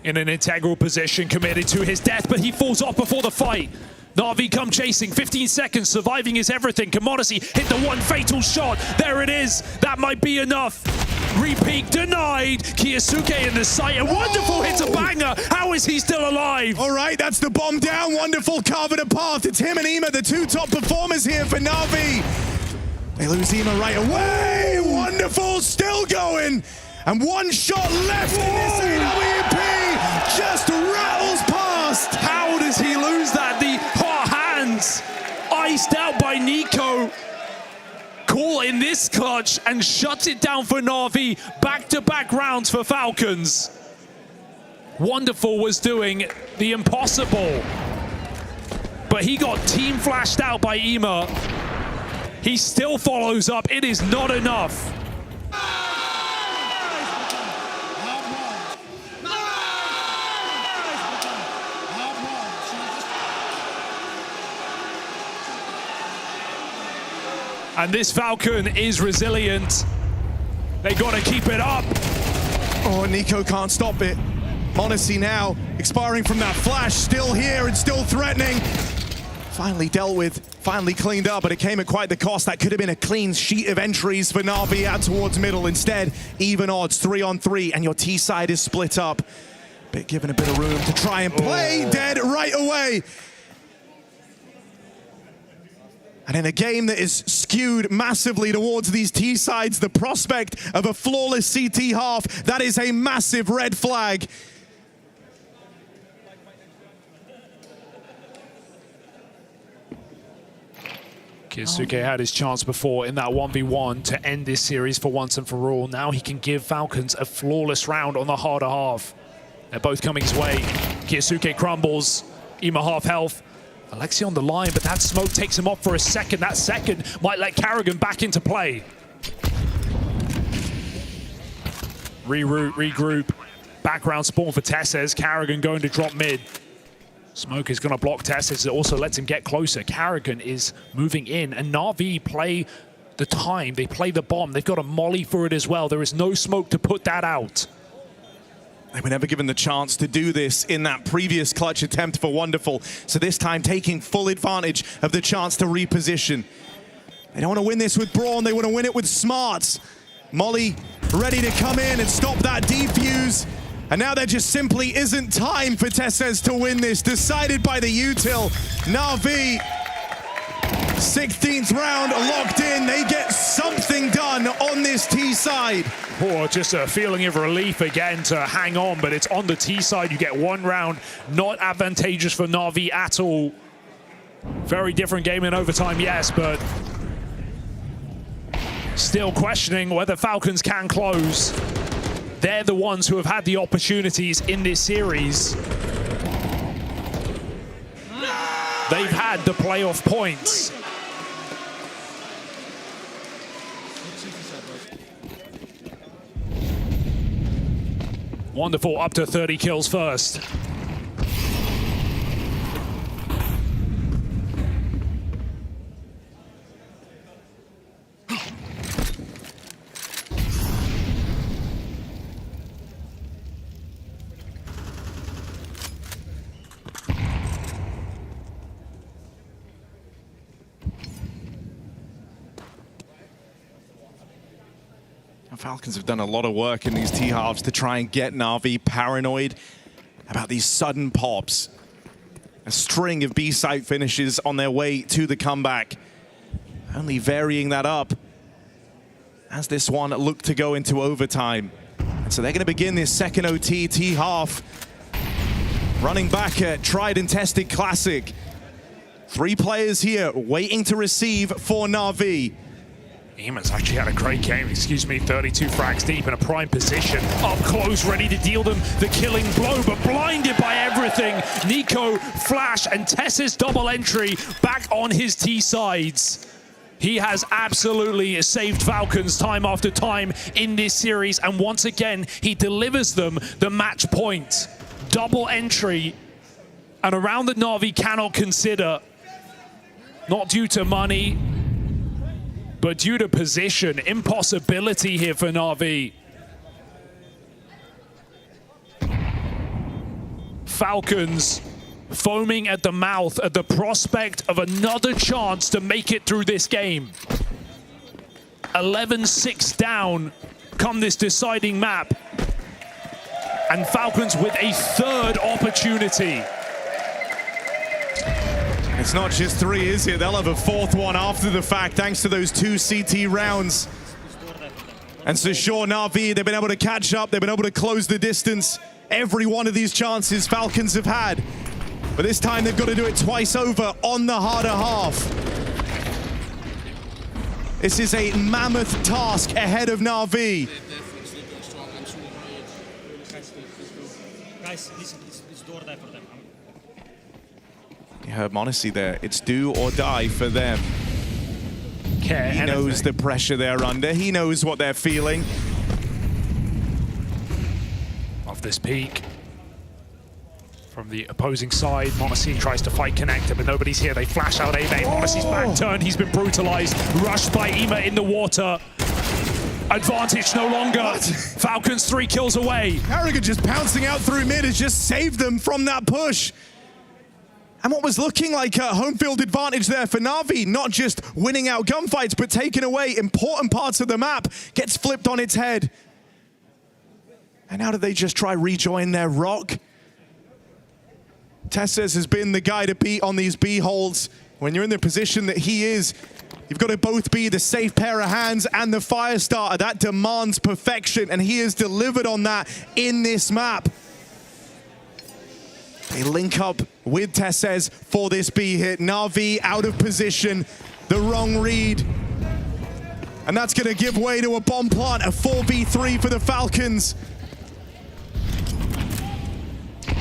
in an integral position, committed to his death, but he falls off before the fight. Na'Vi come chasing, 15 seconds, surviving is everything. Can m0NESY hit the one fatal shot? There it is, that might be enough. Repeat denied. Kiyasuke in the sight, a wonderful hit, a banger. How is he still alive? All right, that's the bomb down. Wonderful carving a path. It's him and Ema, the two top performers here for Na'Vi. They lose Ema right away. Wonderful, still going. And one shot left in this AWP. Just rattles past. How does he lose that? The hot hands, iced out by Nico. Cool in this clutch and shuts it down for Na'Vi. Back-to-back rounds for Falcons. Wonderful was doing the impossible, but he got team flashed out by Ema. He still follows up. It is not enough. And this Falcon is resilient. They gotta keep it up. Oh, Nico can't stop it. m0NESY now, expiring from that flash, still here and still threatening. Finally dealt with, finally cleaned up, but it came at quite the cost. That could have been a clean sheet of entries for Na'Vi out towards middle. Instead, even odds, 3-on-3, and your T side is split up. Bit given a bit of room to try and play dead right away. And in a game that is skewed massively towards these T sides, the prospect of a flawless CT half, that is a massive red flag. Kiyasuke had his chance before in that 1v1 to end this series for once and for all. Now he can give Falcons a flawless round on the harder half. They're both coming his way. Kiyasuke crumbles, Ema half health. Alexi on the line, but that smoke takes him off for a second. That second might let Karrigan back into play. Reroute, regroup. Background spawn for Tessez. Karrigan going to drop mid. Smoke is going to block Tessez. It also lets him get closer. Karrigan is moving in, and Na'Vi play the time. They play the bomb. They've got a molly for it as well. There is no smoke to put that out. They were never given the chance to do this in that previous clutch attempt for Wonderful. So this time taking full advantage of the chance to reposition. They don't want to win this with Brawn, they want to win it with smarts. Molly ready to come in and stop that defuse. And now there just simply isn't time for Tessez to win this. Decided by the util. Na'Vi, 16th round locked in. They get something done on this T side. Oh, just a feeling of relief again to hang on, but it's on the T side. You get one round, not advantageous for Na'Vi at all. Very different game in overtime, yes, but still questioning whether Falcons can close. They're the ones who have had the opportunities in this series. They've had the playoff points. Wonderful, up to 30 kills first. Falcons have done a lot of work in these T-halves to try and get Na'Vi paranoid about these sudden pops. A string of B-site finishes on their way to the comeback. Only varying that up as this one looked to go into overtime. And so they're going to begin this second OT T-half. Running back a tried and tested classic. 3 players here waiting to receive for Na'Vi. Eamon's actually had a great game, 32 frags deep in a prime position. Up close, ready to deal them the killing blow, but blinded by everything. Nico, Flash, and Tess's double entry back on his T-sides. He has absolutely saved Falcons time after time in this series, and once again, he delivers them the match point. Double entry, and a round that Na'Vi cannot consider, not due to money, but due to position. Impossibility here for Na'Vi. Falcons foaming at the mouth at the prospect of another chance to make it through this game. 11-6 down come this deciding map. And Falcons with a 3rd opportunity. It's not just 3, is it? They'll have a 4th one after the fact, thanks to those 2 CT rounds. And so sure, Na'Vi, they've been able to catch up, they've been able to close the distance. Every one of these chances Falcons have had. But this time they've got to do it twice over on the harder half. This is a mammoth task ahead of Na'Vi. Guys, it's door there for them. You heard Monacy there. It's do or die for them. He knows the pressure they're under. He knows what they're feeling. Off this peak. From the opposing side, Monacy tries to fight Connector, but nobody's here. They flash out A-Main. Monacy's back turned. He's been brutalized. Rushed by Ema in the water. Advantage no longer. What? Falcons 3 kills away. Carragher just pouncing out through mid has just saved them from that push. And what was looking like a home field advantage there for Na'Vi, not just winning out gunfights, but taking away important parts of the map, gets flipped on its head. And now do they just try rejoin their rock? Tesses has been the guy to beat on these B holds. When you're in the position that he is, you've got to both be the safe pair of hands and the fire starter. That demands perfection, and he has delivered on that in this map. They link up with Tesses for this B hit. Na'Vi out of position, the wrong read. And that's going to give way to a bomb plant, a 4v3 for the Falcons.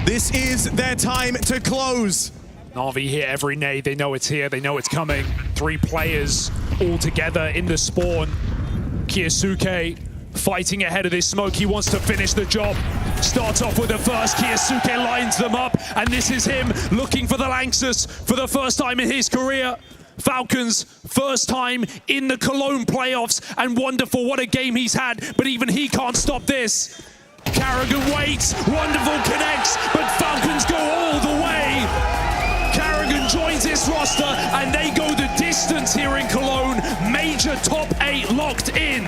This is their time to close. Na'Vi here every nade. They know it's here. They know it's coming. 3 players all together in the spawn. Kiyasuke fighting ahead of this smoke. He wants to finish the job. Starts off with the first. Kiyasuke lines them up. And this is him looking for the Lanxus for the first time in his career. Falcons, first time in the Cologne playoffs. And wonderful, what a game he's had. But even he can't stop this. Carragher waits. Wonderful connects. But Falcons go all the way. Carragher joins this roster. And they go the distance here in Cologne. Major top 8 locked in.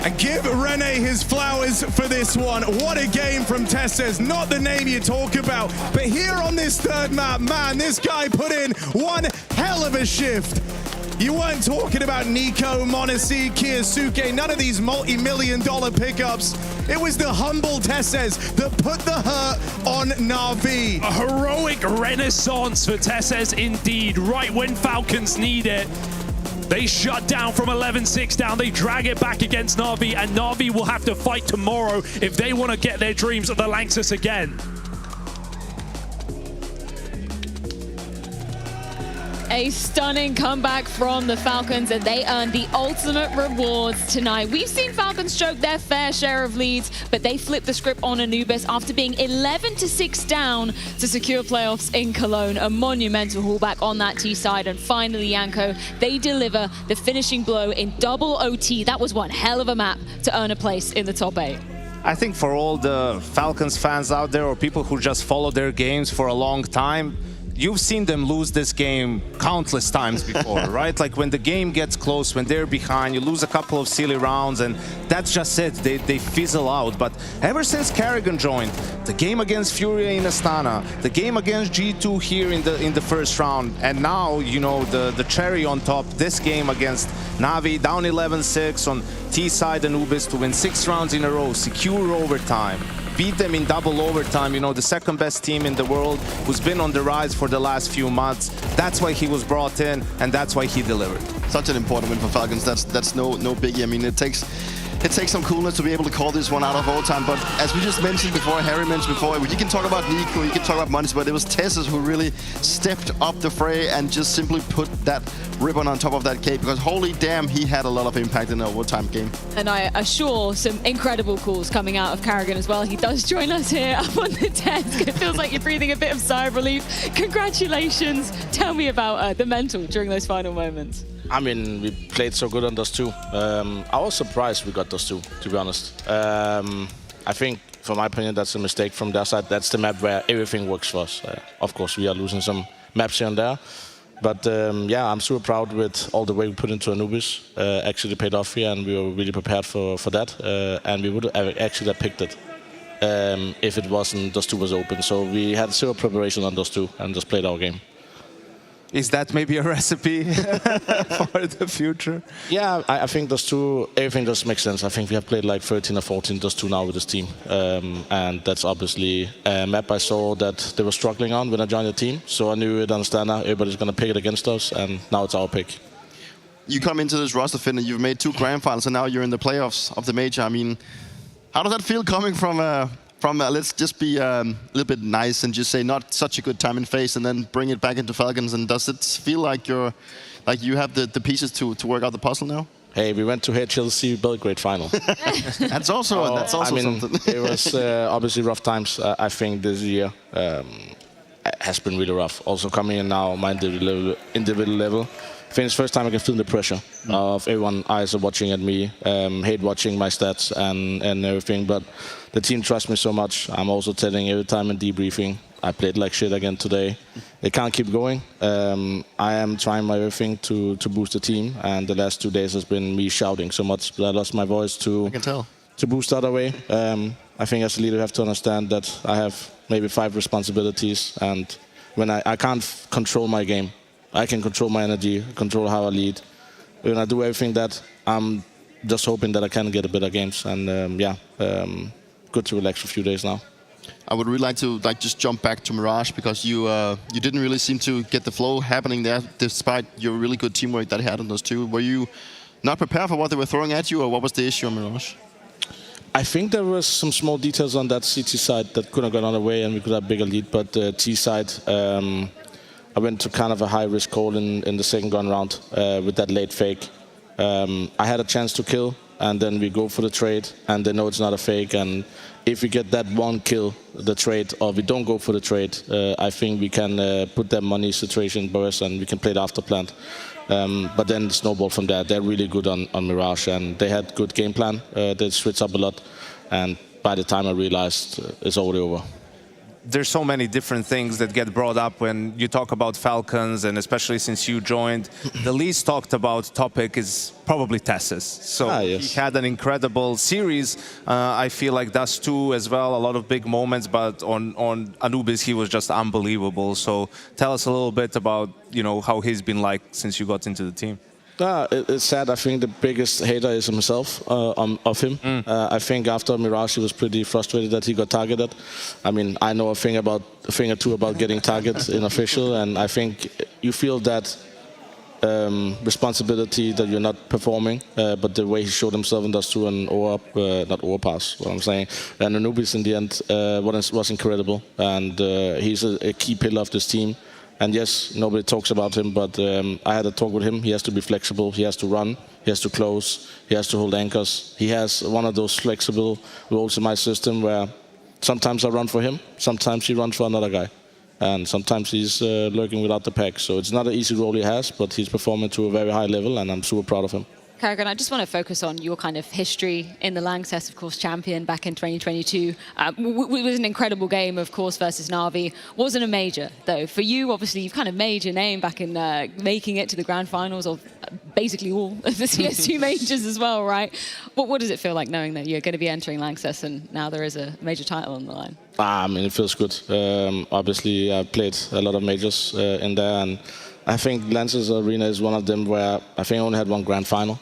And give Rene his flowers for this one. What a game from Tesses. Not the name you talk about, but here on this 3rd map, man, this guy put in one hell of a shift. You weren't talking about Nico, Monacy, Kiyasuke, none of these multi-million-dollar pickups. It was the humble Tesses that put the hurt on Na'Vi. A heroic renaissance for Tesses indeed, right when Falcons need it. They shut down from 11-6 down. They drag it back against Na'Vi, and Na'Vi will have to fight tomorrow if they want to get their dreams of the Lanxus again. A stunning comeback from the Falcons, and they earned the ultimate rewards tonight. We've seen Falcons choke their fair share of leads, but they flipped the script on Anubis after being 11-6 down to secure playoffs in Cologne. A monumental haulback on that T side, and finally Yanko, they deliver the finishing blow in double OT. That was one hell of a map to earn a place in the top 8. I think for all the Falcons fans out there, or people who just follow their games for a long time, you've seen them lose this game countless times before, right? Like when the game gets close, when they're behind, you lose a couple of silly rounds, and that's just it. They fizzle out. But ever since Carrigan joined, the game against Furia in Astana, the game against G2 here in the first round, and now, you know, the cherry on top, this game against Navi, down 11-6 on T-side Anubis to win 6 rounds in a row, secure overtime, beat them in double overtime, you know, the second best team in the world who's been on the rise for the last few months. That's why he was brought in, and that's why he delivered. Such an important win for Falcons. That's no biggie. I mean, it takes some coolness to be able to call this one out of overtime, but as we just mentioned before, Harry mentioned before, you can talk about Nico, you can talk about Mons, but it was Tessus who really stepped up the fray and just simply put that ribbon on top of that cake, because holy damn, he had a lot of impact in the overtime game. And I assure some incredible calls coming out of Carrigan as well. He does join us here up on the desk. It feels like you're breathing a bit of sigh of relief. Congratulations. Tell me about the mental during those final moments. I mean, we played so good on those two. I was surprised we got those two, to be honest. I think, from my opinion, that's a mistake from their side. That's the map where everything works for us. Of course, we are losing some maps here and there. But yeah, I'm super proud with all the way we put into Anubis. Actually paid off here, and we were really prepared for that. And we would have actually picked it if it wasn't, those two was open. So we had zero preparation on those two and just played our game. Is that maybe a recipe for the future? Yeah, I think those two, everything just makes sense. I think we have played like 13 or 14, those two now with this team. And that's obviously a map I saw that they were struggling on when I joined the team. So I knew it on Astana, everybody's going to pick it against us, and now it's our pick. You come into this roster, Finn, and you've made 2 grand finals, and now you're in the playoffs of the major. I mean, how does that feel coming from let's just be a little bit nice and just say not such a good time in FaZe, and then bring it back into Falcons? And does it feel like you have the pieces to work out the puzzle now? Hey, we went to HLC Belgrade final. That's also something. It was obviously rough times. I think this year has been really rough. Also coming in now, my individual level. I think it's the first time I can feel the pressure of everyone eyes are watching at me, hate watching my stats and everything, but the team trusts me so much. I'm also telling every time in debriefing, I played like shit again today. It can't keep going. I am trying my everything to boost the team, and the last 2 days has been me shouting so much that I lost my voice to boost the other way. I think as a leader you have to understand that I have maybe 5 responsibilities, and when I can't control my game, I can control my energy, control how I lead. When I do everything that, I'm just hoping that I can get a better games. And good to relax for a few days now. I would really like to just jump back to Mirage, because you didn't really seem to get the flow happening there, despite your really good teamwork that you had on those two. Were you not prepared for what they were throwing at you, or what was the issue on Mirage? I think there was some small details on that CT side that could have gone on away and we could have a bigger lead, but T side, I went to kind of a high-risk call in the second gun round with that late fake. I had a chance to kill, and then we go for the trade, and they know it's not a fake. And if we get that one kill, the trade, or we don't go for the trade, I think we can put that money situation burst, and we can play the after plant. But then the snowball from there. They're really good on Mirage, and they had good game plan. They switched up a lot, and by the time I realized it's already over. There's so many different things that get brought up when you talk about Falcons, and especially since you joined. The least talked about topic is probably Tessus. So yes. He had an incredible series. I feel like Dust 2 as well, a lot of big moments, but on Anubis he was just unbelievable. So tell us a little bit about, you know, how he's been like since you got into the team. It's sad. I think the biggest hater is himself, of him. I think after Mirage he was pretty frustrated that he got targeted. I mean, I know a thing or two about getting targeted in official, and I think you feel that responsibility that you're not performing, but the way he showed himself in Dust 2 and not Overpass, what I'm saying, and Anubis in the end was incredible, and he's a key pillar of this team. And yes, nobody talks about him, but I had a talk with him. He has to be flexible, he has to run, he has to close, he has to hold anchors. He has one of those flexible roles in my system where sometimes I run for him, sometimes he runs for another guy. And sometimes he's lurking without the pack. So it's not an easy role he has, but he's performing to a very high level, and I'm super proud of him. Carrigan, I just want to focus on your kind of history in the Lanxess, of course, champion back in 2022. It was an incredible game, of course, versus Na'Vi. Wasn't a major, though. For you, obviously, you've kind of made your name back in making it to the grand finals of basically all of the CS2 majors as well, right? What does it feel like knowing that you're going to be entering Lanxess and now there is a major title on the line? I mean, it feels good. Obviously, I played a lot of majors in there, and I think Lanxess Arena is one of them where I think I only had one grand final.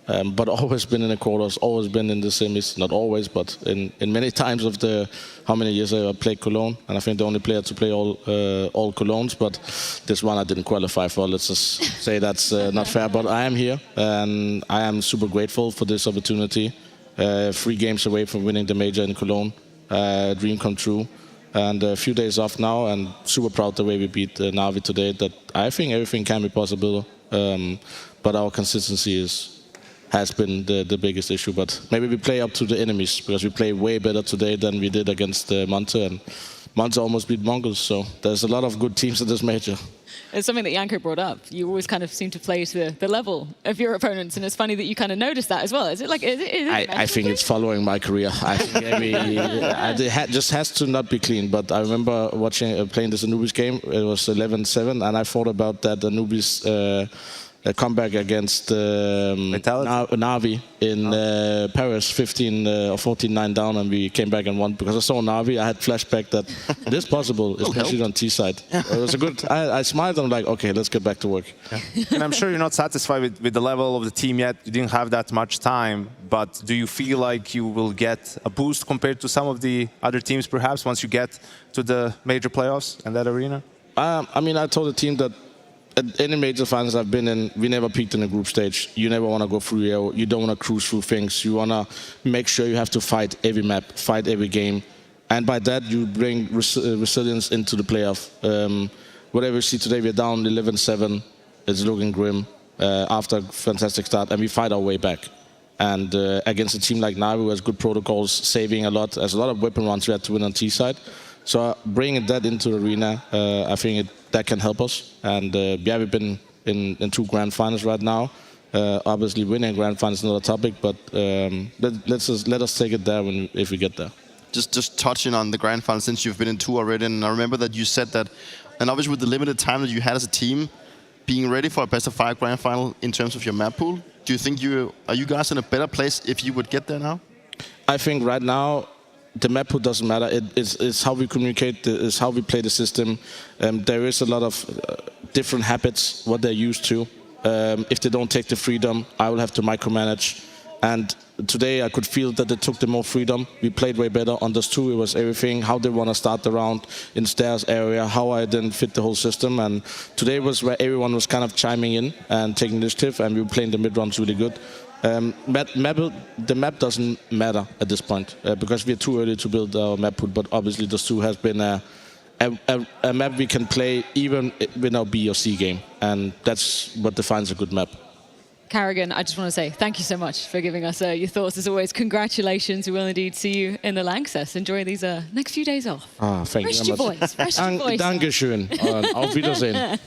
But always been in the quarters, always been in the semis, not always, but in many times of the how many years I played Cologne, and I think the only player to play all Colognes, but this one I didn't qualify for. Let's just say that's not fair, but I am here, and I am super grateful for this opportunity. 3 games away from winning the major in Cologne, dream come true, and a few days off now, and super proud the way we beat Na'Vi today. That I think everything can be possible, but our consistency has been the biggest issue, but maybe we play up to the enemies, because we play way better today than we did against Monte, and Monte almost beat Mongols, so there's a lot of good teams in this major. It's something that Janko brought up. You always kind of seem to play to the level of your opponents, and it's funny that you kind of noticed that as well. Is it like? I think it's following my career. I think it just has to not be clean. But I remember watching playing this Anubis game. It was 11-7, and I thought about that Anubis a comeback against Na'Vi in Paris, 15 or 14-9 down, and we came back and won. Because I saw Na'Vi, I had flashback that it is possible, especially on T side. It was a good. I smiled and I'm like, okay, let's get back to work. Yeah. And I'm sure you're not satisfied with the level of the team yet. You didn't have that much time, but do you feel like you will get a boost compared to some of the other teams, perhaps, once you get to the major playoffs in that arena? I mean, I told the team that at any major finals I've been in, we never peaked in the group stage. You never want to go through you don't want to cruise through things. You want to make sure you have to fight every map, fight every game. And by that, you bring resilience into the playoff. Whatever you see today, we're down 11-7. It's looking grim after a fantastic start, and we fight our way back. And against a team like Na'Vi, who has good protocols, saving a lot. There's a lot of weapon runs we had to win on T side. So bringing that into the arena, I think that can help us. And yeah, we've been in 2 grand finals right now. Obviously, winning grand finals is another topic, but let us take it there if we get there. Just touching on the grand final, since you've been in 2 already, and I remember that you said that, and obviously with the limited time that you had as a team, being ready for a best of 5 grand final in terms of your map pool, do you think are you guys in a better place if you would get there now? I think right now, the map pool doesn't matter. It's how we communicate, it's how we play the system. There is a lot of different habits, what they're used to. If they don't take the freedom, I will have to micromanage. And today I could feel that they took the more freedom. We played way better. On those 2, it was everything, how they want to start the round in stairs area, how I then fit the whole system. And today was where everyone was kind of chiming in and taking initiative, and we were playing the mid-rounds really good. The map doesn't matter at this point because we're too early to build our map pool, but obviously those 2 has been a map we can play even with our B or C game, and that's what defines a good map. Carrigan, I just want to say thank you so much for giving us your thoughts. As always, congratulations. We will indeed see you in the Lanxess. Enjoy these next few days off. Thank rest you your voice. Rest your voice. Dankeschön. Auf Wiedersehen.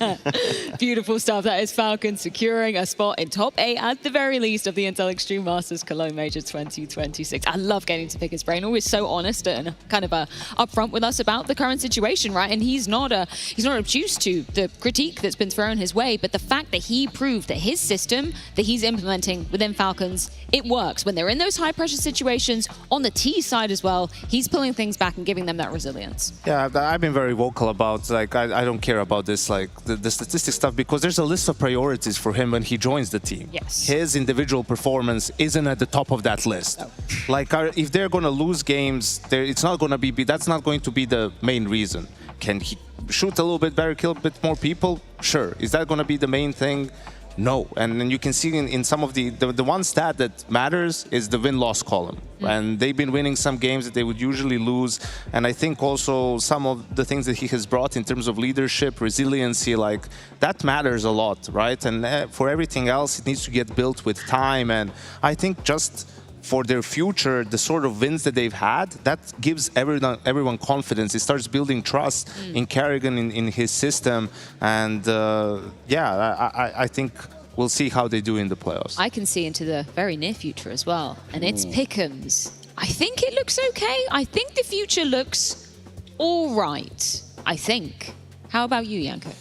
Beautiful stuff. That is Falcons securing a spot in top 8 at the very least of the Intel Extreme Masters Cologne Major 2026. I love getting to pick his brain. Always so honest and kind of upfront with us about the current situation, right? And he's not obtuse to the critique that's been thrown his way, but the fact that he proved that his system that he's implementing within Falcons, it works. When they're in those high-pressure situations, on the T side as well, he's pulling things back and giving them that resilience. Yeah, I've been very vocal about, like, I don't care about this, like, the statistic stuff, because there's a list of priorities for him when he joins the team. Yes. His individual performance isn't at the top of that list. No. Like, if they're going to lose games, that's not going to be the main reason. Can he shoot a little bit better, kill a bit more people? Sure. Is that going to be the main thing? No. And then you can see in some of the one stat that matters is the win-loss column. And they've been winning some games that they would usually lose. And I think also some of the things that he has brought in terms of leadership, resiliency, like, that matters a lot, right? And for everything else, it needs to get built with time. And I think just for their future, the sort of wins that they've had, that gives everyone confidence. It starts building trust in Carrigan, in his system. And yeah, I think we'll see how they do in the playoffs. I can see into the very near future as well, and it's pick'ems. I think it looks okay. I think the future looks all right, I think. How about you, Janko?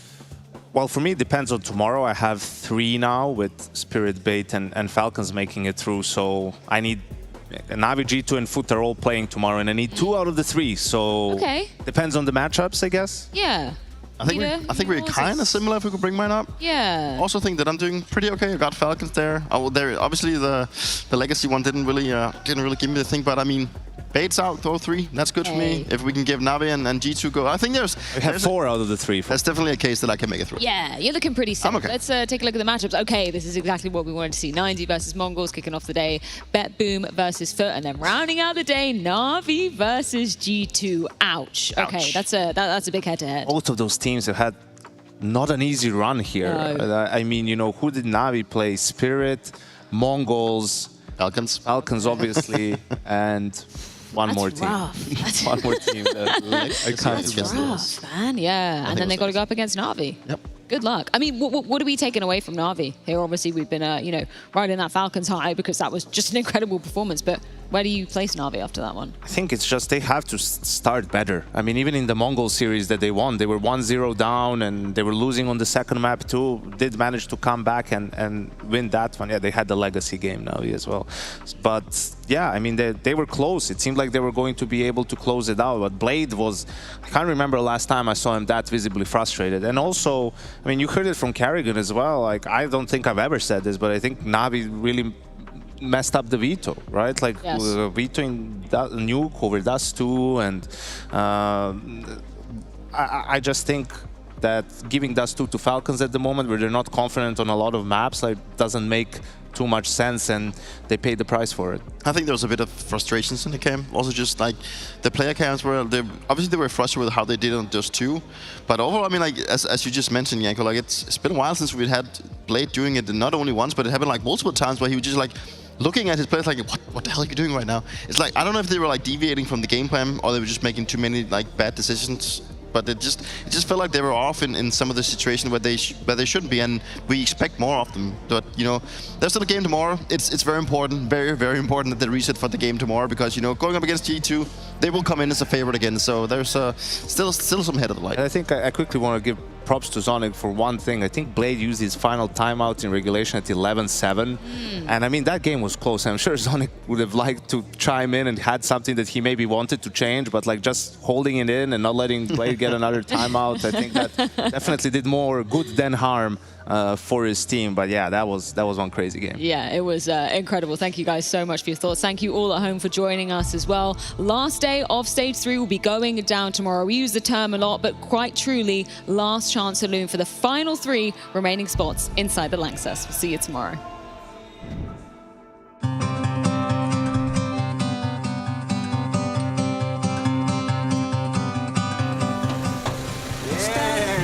Well, for me, it depends on tomorrow. I have 3 now with Spirit, Bait, and Falcons making it through. So I need Navi, G2, and Foot are all playing tomorrow, and I need 2 out of the 3. So depends on the matchups, I guess. Yeah. I think we're kind of similar if we could bring mine up. Yeah. Also think that I'm doing pretty okay. I got Falcons there. Obviously the legacy one didn't really give me the thing, but I mean, Bait's out, throw 3. That's good for me. If we can give Navi and G2 go, I think we have 4 out of the 3. That's definitely a case that I can make it through. Yeah, you're looking pretty safe. Okay. Let's take a look at the matchups. Okay, this is exactly what we wanted to see. 90 versus Mongols kicking off the day. BetBoom versus Foot, and then rounding out the day, Navi versus G2. Ouch. Okay, that's a big head-to-head. Both of those teams have had not an easy run here. No. I mean, you know, who did Navi play? Spirit, Mongols, Falcons, obviously, and one more team. That's one more team. That's rough, man. Yeah, and then they got to go up against Navi. Yep. Good luck. I mean, what are we taking away from Navi here? Obviously, we've been, riding that Falcons high because that was just an incredible performance. But where do you place Navi after that one? I think it's just they have to start better. I mean, even in the Mongol series that they won, they were 1-0 down and they were losing on the second map too. Did manage to come back and win that one. Yeah, they had the legacy game now as well. But yeah, I mean, they were close. It seemed like they were going to be able to close it out. But Blade was, I can't remember last time I saw him that visibly frustrated. And also, I mean, you heard it from Carrigan as well. Like, I don't think I've ever said this, but I think Navi really messed up the veto, right? Like, vetoing Nuke over Dust 2, and I just think that giving Dust 2 to Falcons at the moment, where they're not confident on a lot of maps, like, doesn't make too much sense, and they paid the price for it. I think there was a bit of frustrations in the camp. Also, just like the player camps were, obviously they were frustrated with how they did on Dust 2. But overall, I mean, like as you just mentioned, Janko, like it's been a while since we'd had Blade doing it, not only once, but it happened like multiple times where he was just like looking at his players like, what the hell are you doing right now? It's like, I don't know if they were like deviating from the game plan or they were just making too many like bad decisions. But it just felt like they were off in some of the situations where they shouldn't be, and we expect more of them. But you know, there's still a game tomorrow. It's very important, very, very important that they reset for the game tomorrow, because you know, going up against G2, they will come in as a favorite again. So there's still some head of the light. I think I quickly want to give props to Zonic for one thing. I think Blade used his final timeout in regulation at 11-7. And I mean, that game was close. I'm sure Zonic would have liked to chime in and had something that he maybe wanted to change, but like just holding it in and not letting Blade get another timeout, I think that definitely did more good than harm for his team. But yeah, that was one crazy game. Yeah, it was incredible. Thank you guys so much for your thoughts. Thank you all at home for joining us as well. Last day of Stage 3 will be going down tomorrow. We use the term a lot, but quite truly, last chance saloon for the final 3 remaining spots inside the Lanxess. We'll see you tomorrow.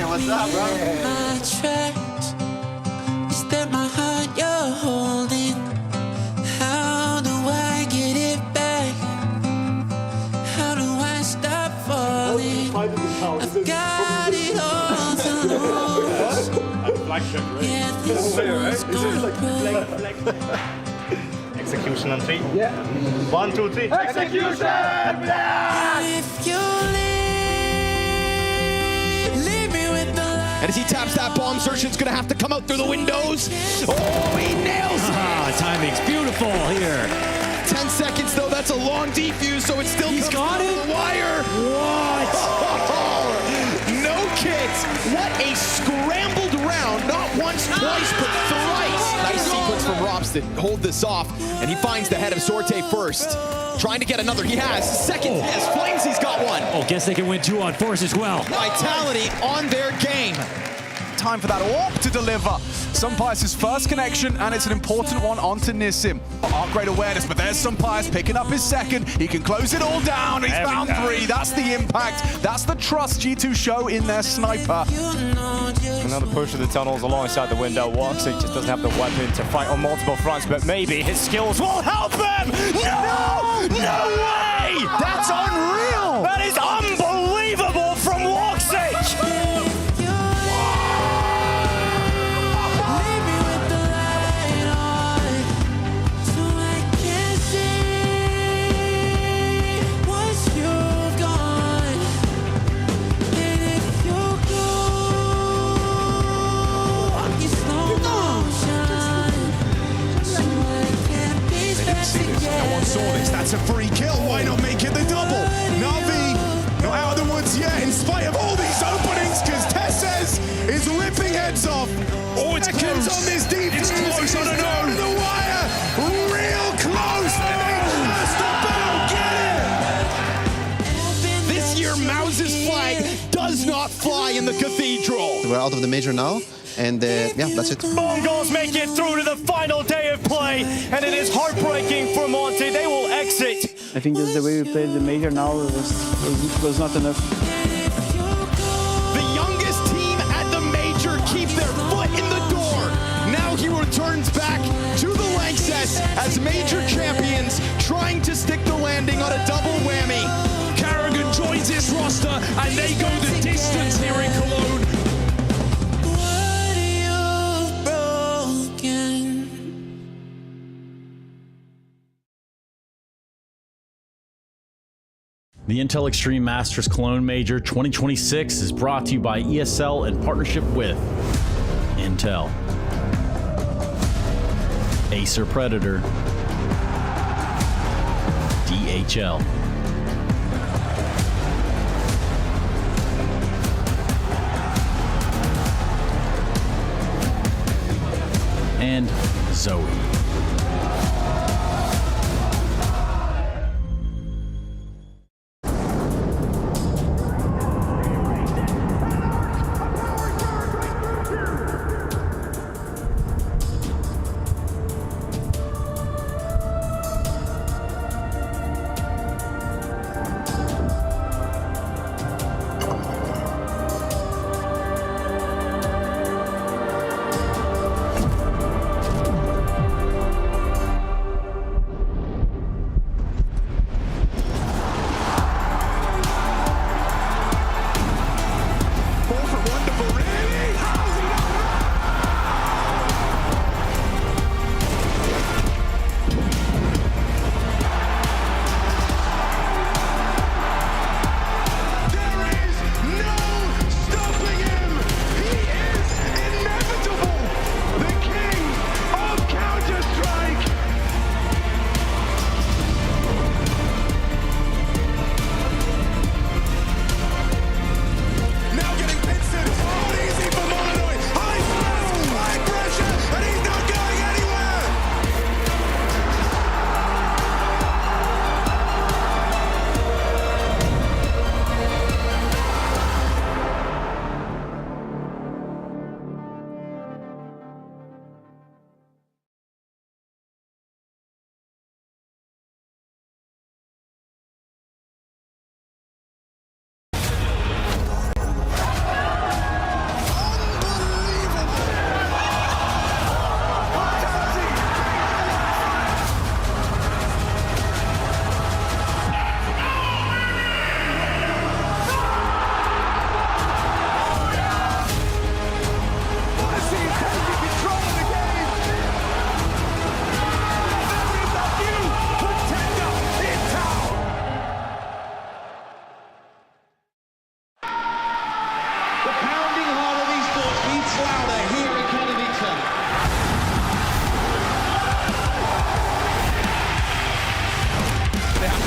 What's up, bro? My tracks, is that my heart you're holding? How do I get it back? How do I stop falling? I've got it all to lose. Yeah, this one's gonna prove. Execution on 3. Yeah. 1, 2, 3. Execution! If you leave me with the light. And as he taps that bomb, Searchin's gonna have to come out through the windows. Oh, he nails it! Timing's beautiful here. 10 seconds though, that's a long defuse, so it's still he's got it. The wire. What? No kids. What a scrambled round, not once, twice, but thrice. Nice sequence from Robs to hold this off, and he finds the head of Sorte first. Trying to get another, he has. Second, yes, Flames, he's got one. Oh, guess they can win 2 on Force as well. Vitality on their game. Time for that AWP to deliver. Sunpire's first connection, and it's an important one onto Nissim. Great awareness, but there's Sunpire's picking up his second. He can close it all down. He's found 3. That's the impact. That's the trust G2 show in their sniper. Another push of the tunnels alongside the window. Woxy just doesn't have the weapon to fight on multiple fronts, but maybe his skills will help him! No! No way! That's unreal! That is unbelievable from Woxy! saw this. That's a free kill. Why not make it the double? Na'Vi not out of the woods yet, in spite of all these openings, because Tesses is ripping heads off. Oh, it's Seconds close. on this defense. It's close, I don't down know. to the wire. Real close. And they just about get it. This year, MOUZ's flag does not fly in the cathedral. We're out of the major now, and yeah, that's it. Mongols make it through to the final day of play, and it is heartbreaking for Monty. They will exit. I think just the way we played the major now was not enough. The youngest team at the major keep their foot in the door. Now he returns back to the Lanxess as major champions, trying to stick the landing on a double whammy. Carrigan joins his roster, and they go the distance here in Cologne. The Intel Extreme Masters Cologne Major 2026 is brought to you by ESL in partnership with Intel, Acer Predator, DHL, and Zoe.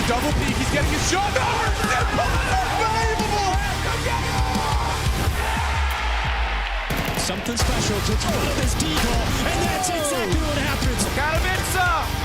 Double peek, he's getting his shot. Unbelievable! Something special to throw this decoy, and that's exactly what happens. Got him,